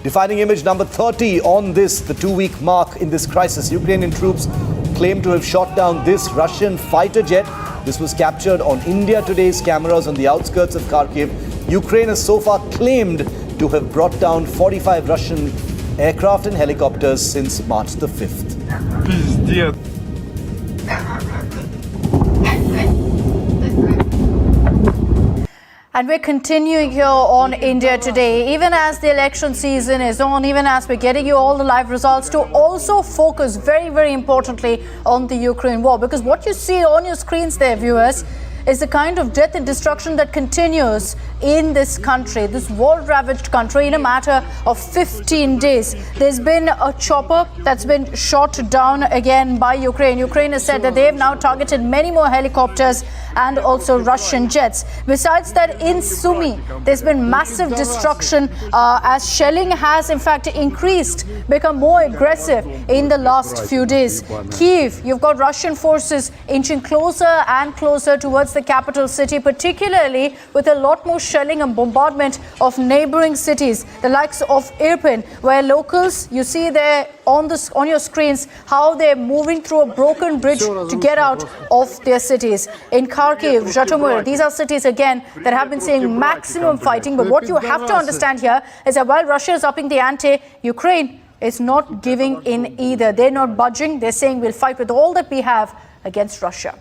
Defining image number 30 on this, the 2-week mark in this crisis. Ukrainian troops claim to have shot down this Russian fighter jet. This was captured on India Today's cameras on the outskirts of Kharkiv. Ukraine has so far claimed to have brought down 45 Russian aircraft and helicopters since March the 5th. And we're continuing here on India Today, even as the election season is on, even as we're getting you all the live results, to also focus very, very importantly on the Ukraine war. Because what you see on your screens there, viewers, is the kind of death and destruction that continues in this country, this war-ravaged country, in a matter of 15 days. There's been a chopper that's been shot down again by Ukraine. Ukraine has said that they have now targeted many more helicopters and also Russian jets. Besides that, in Sumy, there's been massive destruction as shelling has in fact increased, become more aggressive in the last few days. Kiev, you've got Russian forces inching closer and closer towards the capital city, particularly with a lot more shelling and bombardment of neighboring cities, the likes of Irpin, where locals, you see there on your screens how they're moving through a broken bridge to get out of their cities. In Kharkiv, Zhytomyr, these are cities again that have been seeing maximum fighting. But what you have to understand here is that while Russia is upping the ante, Ukraine is not giving in either. They're not budging. They're saying we'll fight with all that we have against Russia.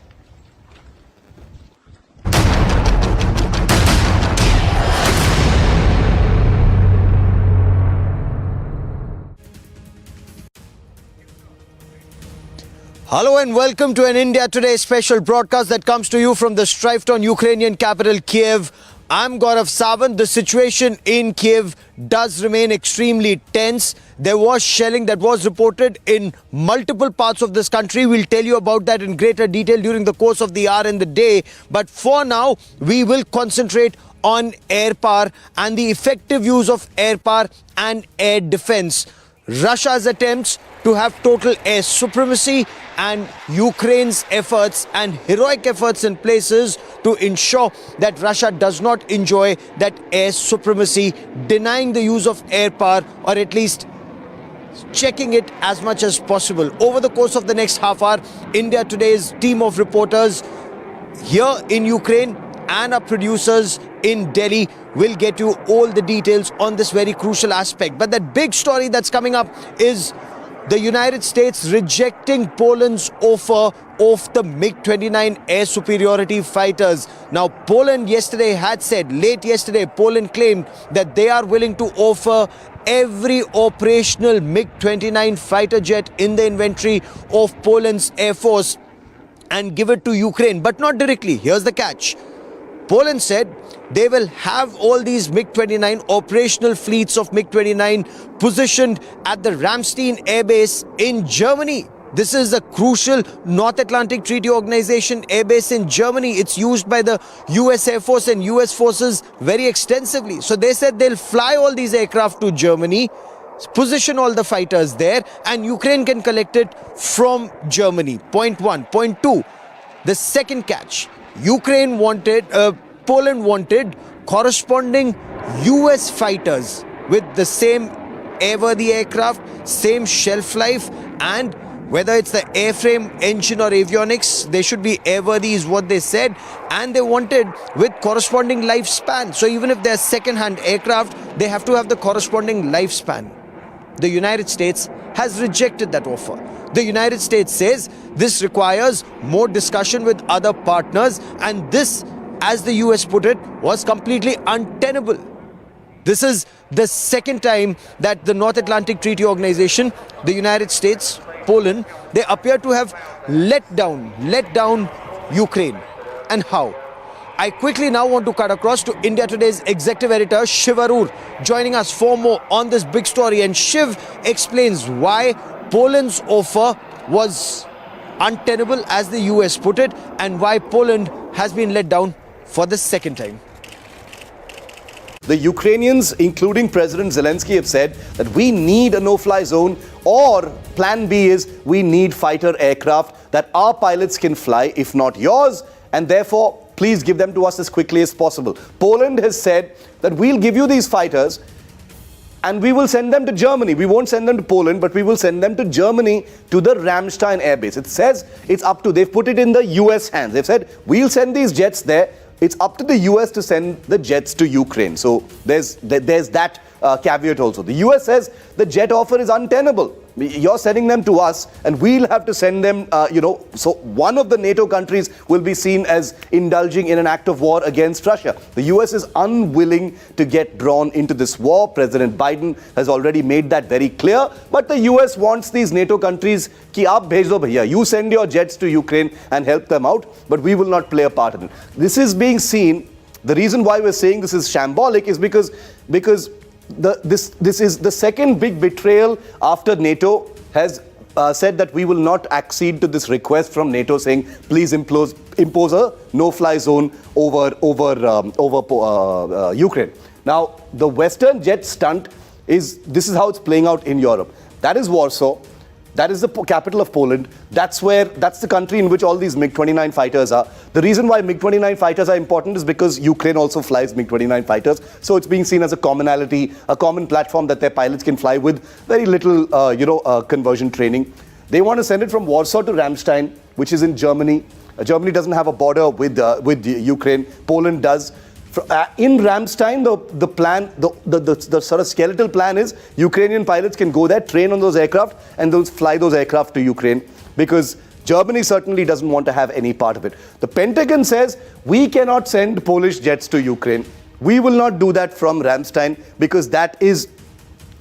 Hello and welcome to an India Today special broadcast that comes to you from the strife-torn Ukrainian capital Kiev. I'm Gaurav Sawant. The situation in Kiev does remain extremely tense. There was shelling that was reported in multiple parts of this country. We'll tell you about that in greater detail during the course of the hour and the day. But for now, we will concentrate on air power and the effective use of air power and air defense. Russia's attempts to have total air supremacy and Ukraine's efforts and heroic efforts in places to ensure that Russia does not enjoy that air supremacy, denying the use of air power or at least checking it as much as possible. Over the course of the next half hour, India Today's team of reporters here in Ukraine and our producers in Delhi will get you all the details on this very crucial aspect. But that big story that's coming up is the United States rejecting Poland's offer of the MiG-29 air superiority fighters. Now, Poland yesterday had said, late yesterday, Poland claimed that they are willing to offer every operational MiG-29 fighter jet in the inventory of Poland's air force and give it to Ukraine, but not directly. Here's the catch. Poland said they will have all these MiG-29 operational fleets of MiG-29 positioned at the Ramstein Air Base in Germany. This is a crucial North Atlantic Treaty Organization air base in Germany. It's used by the US Air Force and US forces very extensively. So they said they'll fly all these aircraft to Germany, position all the fighters there, and Ukraine can collect it from Germany. Point one. Point two, the second catch. Poland wanted corresponding US fighters with the same airworthy aircraft, same shelf life, and whether it's the airframe, engine or avionics, they should be airworthy is what they said, and they wanted with corresponding lifespan. So even if they're second-hand aircraft, they have to have the corresponding lifespan. The United States has rejected that offer. The United States says this requires more discussion with other partners, and this, as the US put it, was completely untenable. This is the second time that the North Atlantic Treaty Organization, the United States, Poland, they appear to have let down Ukraine. And how? I quickly now want to cut across to India Today's executive editor, Shiv Arur, joining us for more on this big story. And Shiv explains why Poland's offer was untenable, as the US put it, and why Poland has been let down for the second time. The Ukrainians, including President Zelensky, have said that we need a no-fly zone, or plan B is we need fighter aircraft that our pilots can fly, if not yours, and therefore please give them to us as quickly as possible. Poland has said that we'll give you these fighters and we will send them to Germany. We won't send them to Poland, but we will send them to Germany, to the Ramstein Air Base. It says it's up to, they've put it in the US hands. They've said we'll send these jets there. It's up to the US to send the jets to Ukraine. So there's that caveat also. The US says the jet offer is untenable. you're sending them to us and we'll have to send them, so one of the NATO countries will be seen as indulging in an act of war against Russia. The US is unwilling to get drawn into this war. President Biden has already made that very clear. But the US wants these NATO countries, ki aap bhej do bhaiya, you send your jets to Ukraine and help them out, but we will not play a part in it. This is being seen. The reason why we're saying this is shambolic is because this is the second big betrayal after NATO has said that we will not accede to this request from NATO saying please impose a no-fly zone over Ukraine. Now the Western jet stunt this is how it's playing out in Europe. That is Warsaw. That is the capital of Poland. That's the country in which all these MiG-29 fighters are. The reason why MiG-29 fighters are important is because Ukraine also flies MiG-29 fighters. So it's being seen as a commonality, a common platform that their pilots can fly with very little, conversion training. They want to send it from Warsaw to Ramstein, which is in Germany. Germany doesn't have a border with Ukraine. Poland does. In Ramstein, the plan, the sort of skeletal plan is Ukrainian pilots can go there, train on those aircraft, and they'll fly those aircraft to Ukraine because Germany certainly doesn't want to have any part of it. The Pentagon says we cannot send Polish jets to Ukraine. We will not do that from Ramstein because that is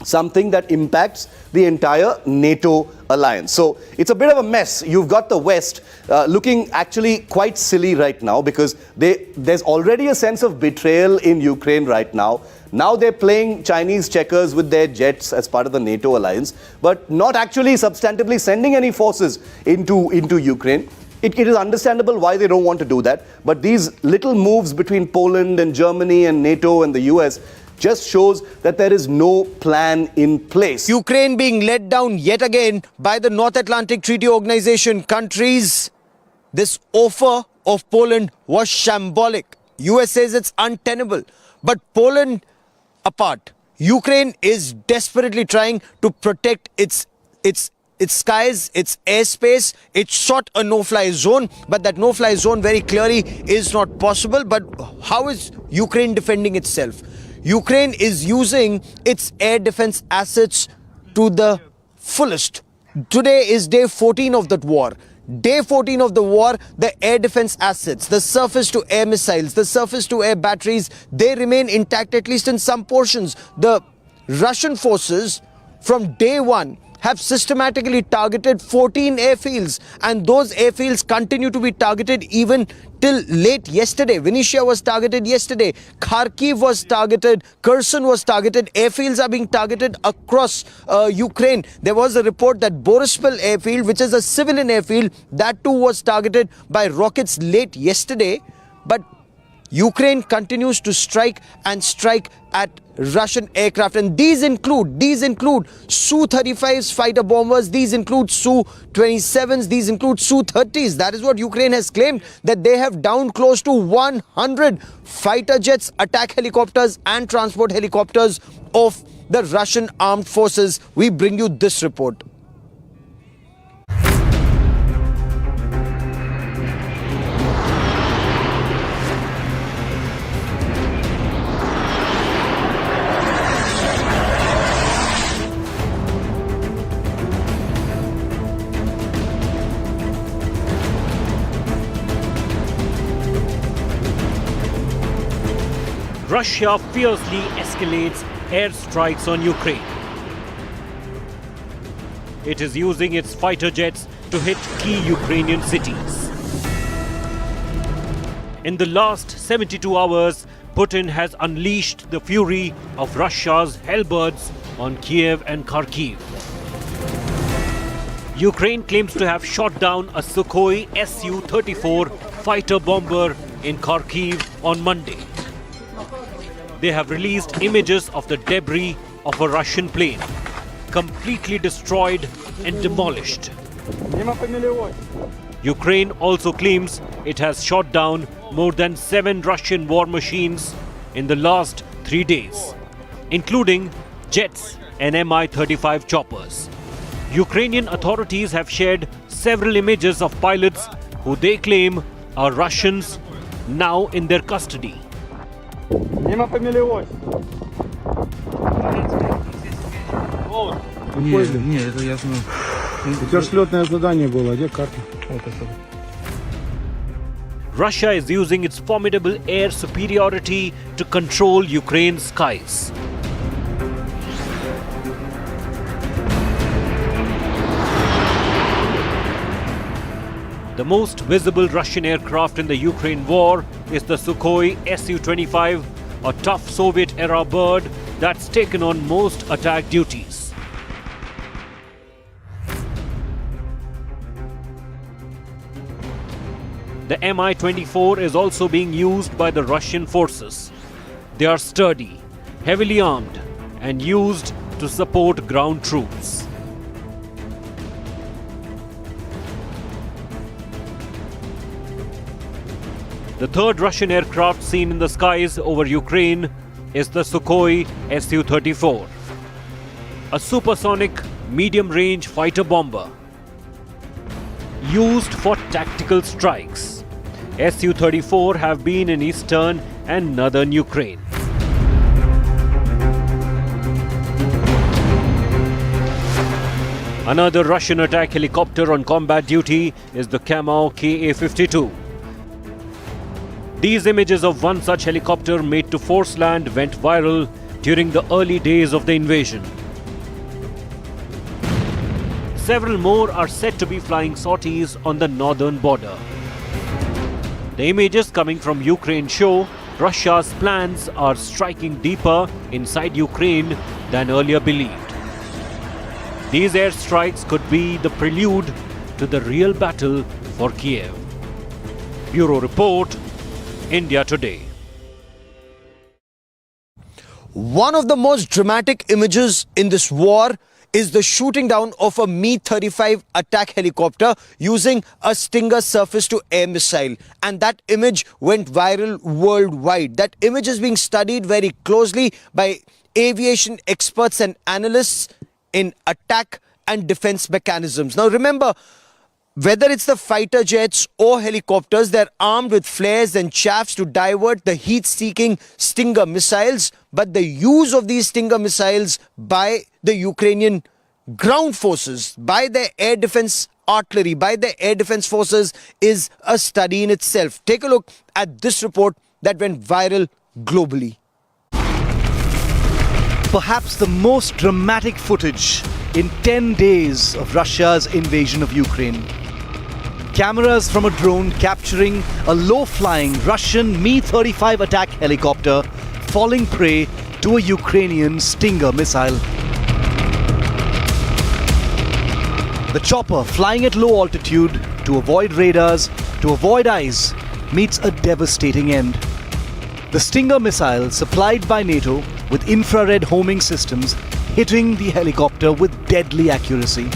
something that impacts the entire NATO alliance. So it's a bit of a mess. You've got the West looking actually quite silly right now because there's already a sense of betrayal in Ukraine right now. Now they're playing Chinese checkers with their jets as part of the NATO alliance, but not actually substantively sending any forces into Ukraine. It is understandable why they don't want to do that, but these little moves between Poland and Germany and NATO and the US just shows that there is no plan in place. Ukraine being let down yet again by the North Atlantic Treaty Organization countries. This offer of Poland was shambolic. US says it's untenable. But Poland apart, Ukraine is desperately trying to protect its skies, its airspace. It shot a no-fly zone, but that no-fly zone very clearly is not possible. But how is Ukraine defending itself? Ukraine is using its air defense assets to the fullest. Today is day 14 of that war. Day 14 of the war, the air defense assets, the surface-to-air missiles, the surface-to-air batteries, they remain intact, at least in some portions. The Russian forces from day one have systematically targeted 14 airfields, and those airfields continue to be targeted even till late yesterday. Vinnytsia was targeted yesterday, Kharkiv was targeted, Kherson was targeted. Airfields are being targeted across Ukraine. There was a report that Borispil airfield, which is a civilian airfield, that too was targeted by rockets late yesterday. But Ukraine continues to strike and strike at Russian aircraft, and these include Su-35s fighter bombers, these include Su-27s, these include Su-30s. That is what Ukraine has claimed, that they have downed close to 100 fighter jets, attack helicopters and transport helicopters of the Russian armed forces. We bring you this report. Russia fiercely escalates airstrikes on Ukraine. It is using its fighter jets to hit key Ukrainian cities. In the last 72 hours, Putin has unleashed the fury of Russia's hellbirds on Kiev and Kharkiv. Ukraine claims to have shot down a Sukhoi Su-34 fighter bomber in Kharkiv on Monday. They have released images of the debris of a Russian plane, completely destroyed and demolished. Ukraine also claims it has shot down more than 7 Russian war machines in the last 3 days, including jets and Mi-35 choppers. Ukrainian authorities have shared several images of pilots who they claim are Russians now in their custody. Поездом? Нет, это я знаю. У тебя же летное задание было, где карта? Вот это. Russia is using its formidable air superiority to control Ukraine's skies. The most visible Russian aircraft in the Ukraine war is the Sukhoi Su-25, a tough Soviet-era bird that's taken on most attack duties. The Mi-24 is also being used by the Russian forces. They are sturdy, heavily armed, and used to support ground troops. The third Russian aircraft seen in the skies over Ukraine is the Sukhoi Su-34, a supersonic medium-range fighter bomber used for tactical strikes. Su-34 have been in eastern and northern Ukraine. Another Russian attack helicopter on combat duty is the Cámara Ka-52. These images of one such helicopter made to force land went viral during the early days of the invasion. Several more are said to be flying sorties on the northern border. The images coming from Ukraine show Russia's plans are striking deeper inside Ukraine than earlier believed. These airstrikes could be the prelude to the real battle for Kiev. Bureau Report, India Today. One of the most dramatic images in this war is the shooting down of a Mi-35 attack helicopter using a Stinger surface-to-air missile. And that image went viral worldwide. That image is being studied very closely by aviation experts and analysts in attack and defense mechanisms. Now remember, whether it's the fighter jets or helicopters, they're armed with flares and shafts to divert the heat-seeking Stinger missiles. But the use of these Stinger missiles by the Ukrainian ground forces, by their air defense artillery, by their air defense forces is a study in itself. Take a look at this report that went viral globally. Perhaps the most dramatic footage in 10 days of Russia's invasion of Ukraine. Cameras from a drone capturing a low-flying Russian Mi-35 attack helicopter falling prey to a Ukrainian Stinger missile. The chopper, flying at low altitude to avoid radars, to avoid eyes, meets a devastating end. The Stinger missile, supplied by NATO with infrared homing systems, hitting the helicopter with deadly accuracy.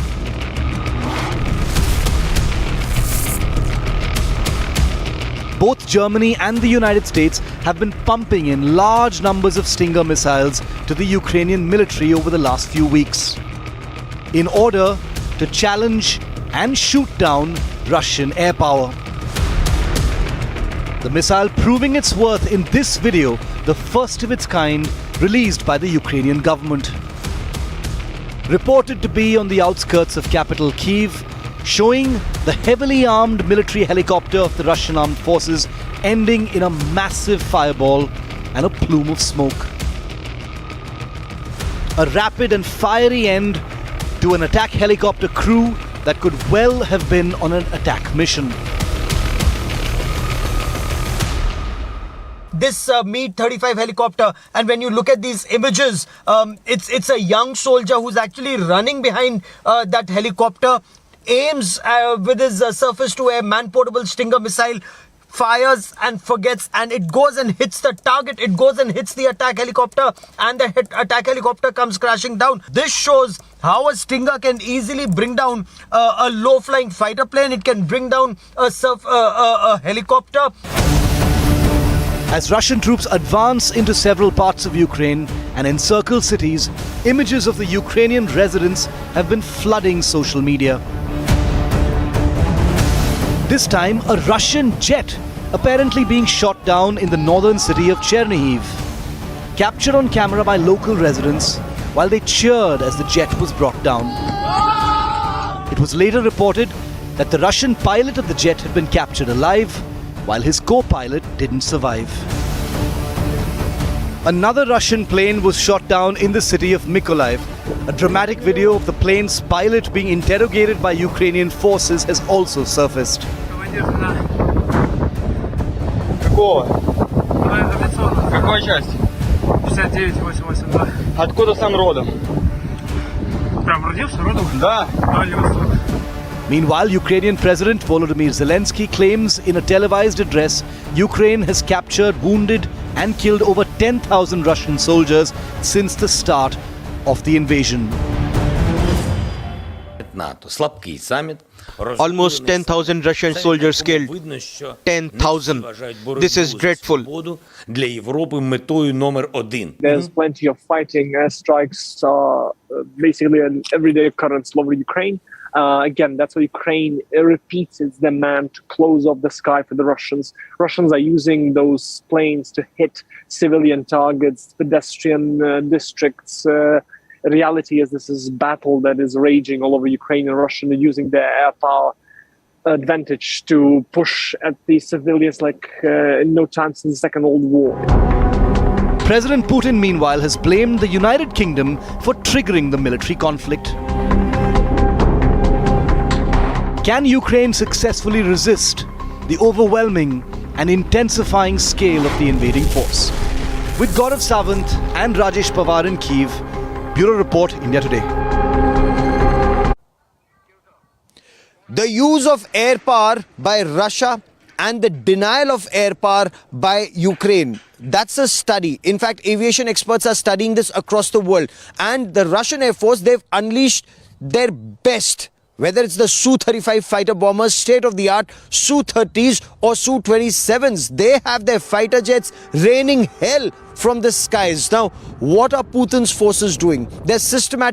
Both Germany and the United States have been pumping in large numbers of Stinger missiles to the Ukrainian military over the last few weeks in order to challenge and shoot down Russian air power. The missile proving its worth in this video, the first of its kind released by the Ukrainian government. Reported to be on the outskirts of capital Kyiv, showing the heavily armed military helicopter of the Russian armed forces ending in a massive fireball and a plume of smoke. A rapid and fiery end to an attack helicopter crew that could well have been on an attack mission. This Mi-35 helicopter, and when you look at these images, it's a young soldier who's actually running behind that helicopter, aims with his surface-to-air man-portable Stinger missile, fires and forgets, and it goes and hits the target. It goes and hits the attack helicopter, and the attack helicopter comes crashing down. This shows how a Stinger can easily bring down a low-flying fighter plane. It can bring down a helicopter. As Russian troops advance into several parts of Ukraine and encircle cities, images of the Ukrainian residents have been flooding social media. This time, a Russian jet apparently being shot down in the northern city of Chernihiv. Captured on camera by local residents, while they cheered as the jet was brought down. It was later reported that the Russian pilot of the jet had been captured alive, while his co-pilot didn't survive. Another Russian plane was shot down in the city of Mykolaiv. A dramatic video of the plane's pilot being interrogated by Ukrainian forces has also surfaced. Какой части? 69-882. Откуда сам родом? Прям родился родом? Да. Meanwhile, Ukrainian President Volodymyr Zelensky claims in a televised address Ukraine has captured, wounded and killed over 10,000 Russian soldiers since the start of the invasion. Almost 10,000 Russian soldiers killed. 10,000. This is dreadful. There's plenty of fighting. Airstrikes are basically an everyday occurrence all over Ukraine. Again, that's what Ukraine repeats its demand to close off the sky for the Russians. Russians are using those planes to hit civilian targets, pedestrian districts. Reality is this is a battle that is raging all over Ukraine, and Russia are using their air power advantage to push at the civilians like in no time since the Second World War. President Putin, meanwhile, has blamed the United Kingdom for triggering the military conflict. Can Ukraine successfully resist the overwhelming and intensifying scale of the invading force? With Gaurav Sawant and Rajesh Pawar in Kyiv, Bureau Report, India Today. The use of air power by Russia and the denial of air power by Ukraine. That's a study. In fact, aviation experts are studying this across the world. And the Russian Air Force, they've unleashed their best. Whether it's the Su-35 fighter bombers, state-of-the-art Su-30s or Su-27s, they have their fighter jets raining hell from the skies. Now, what are Putin's forces doing? They're systematically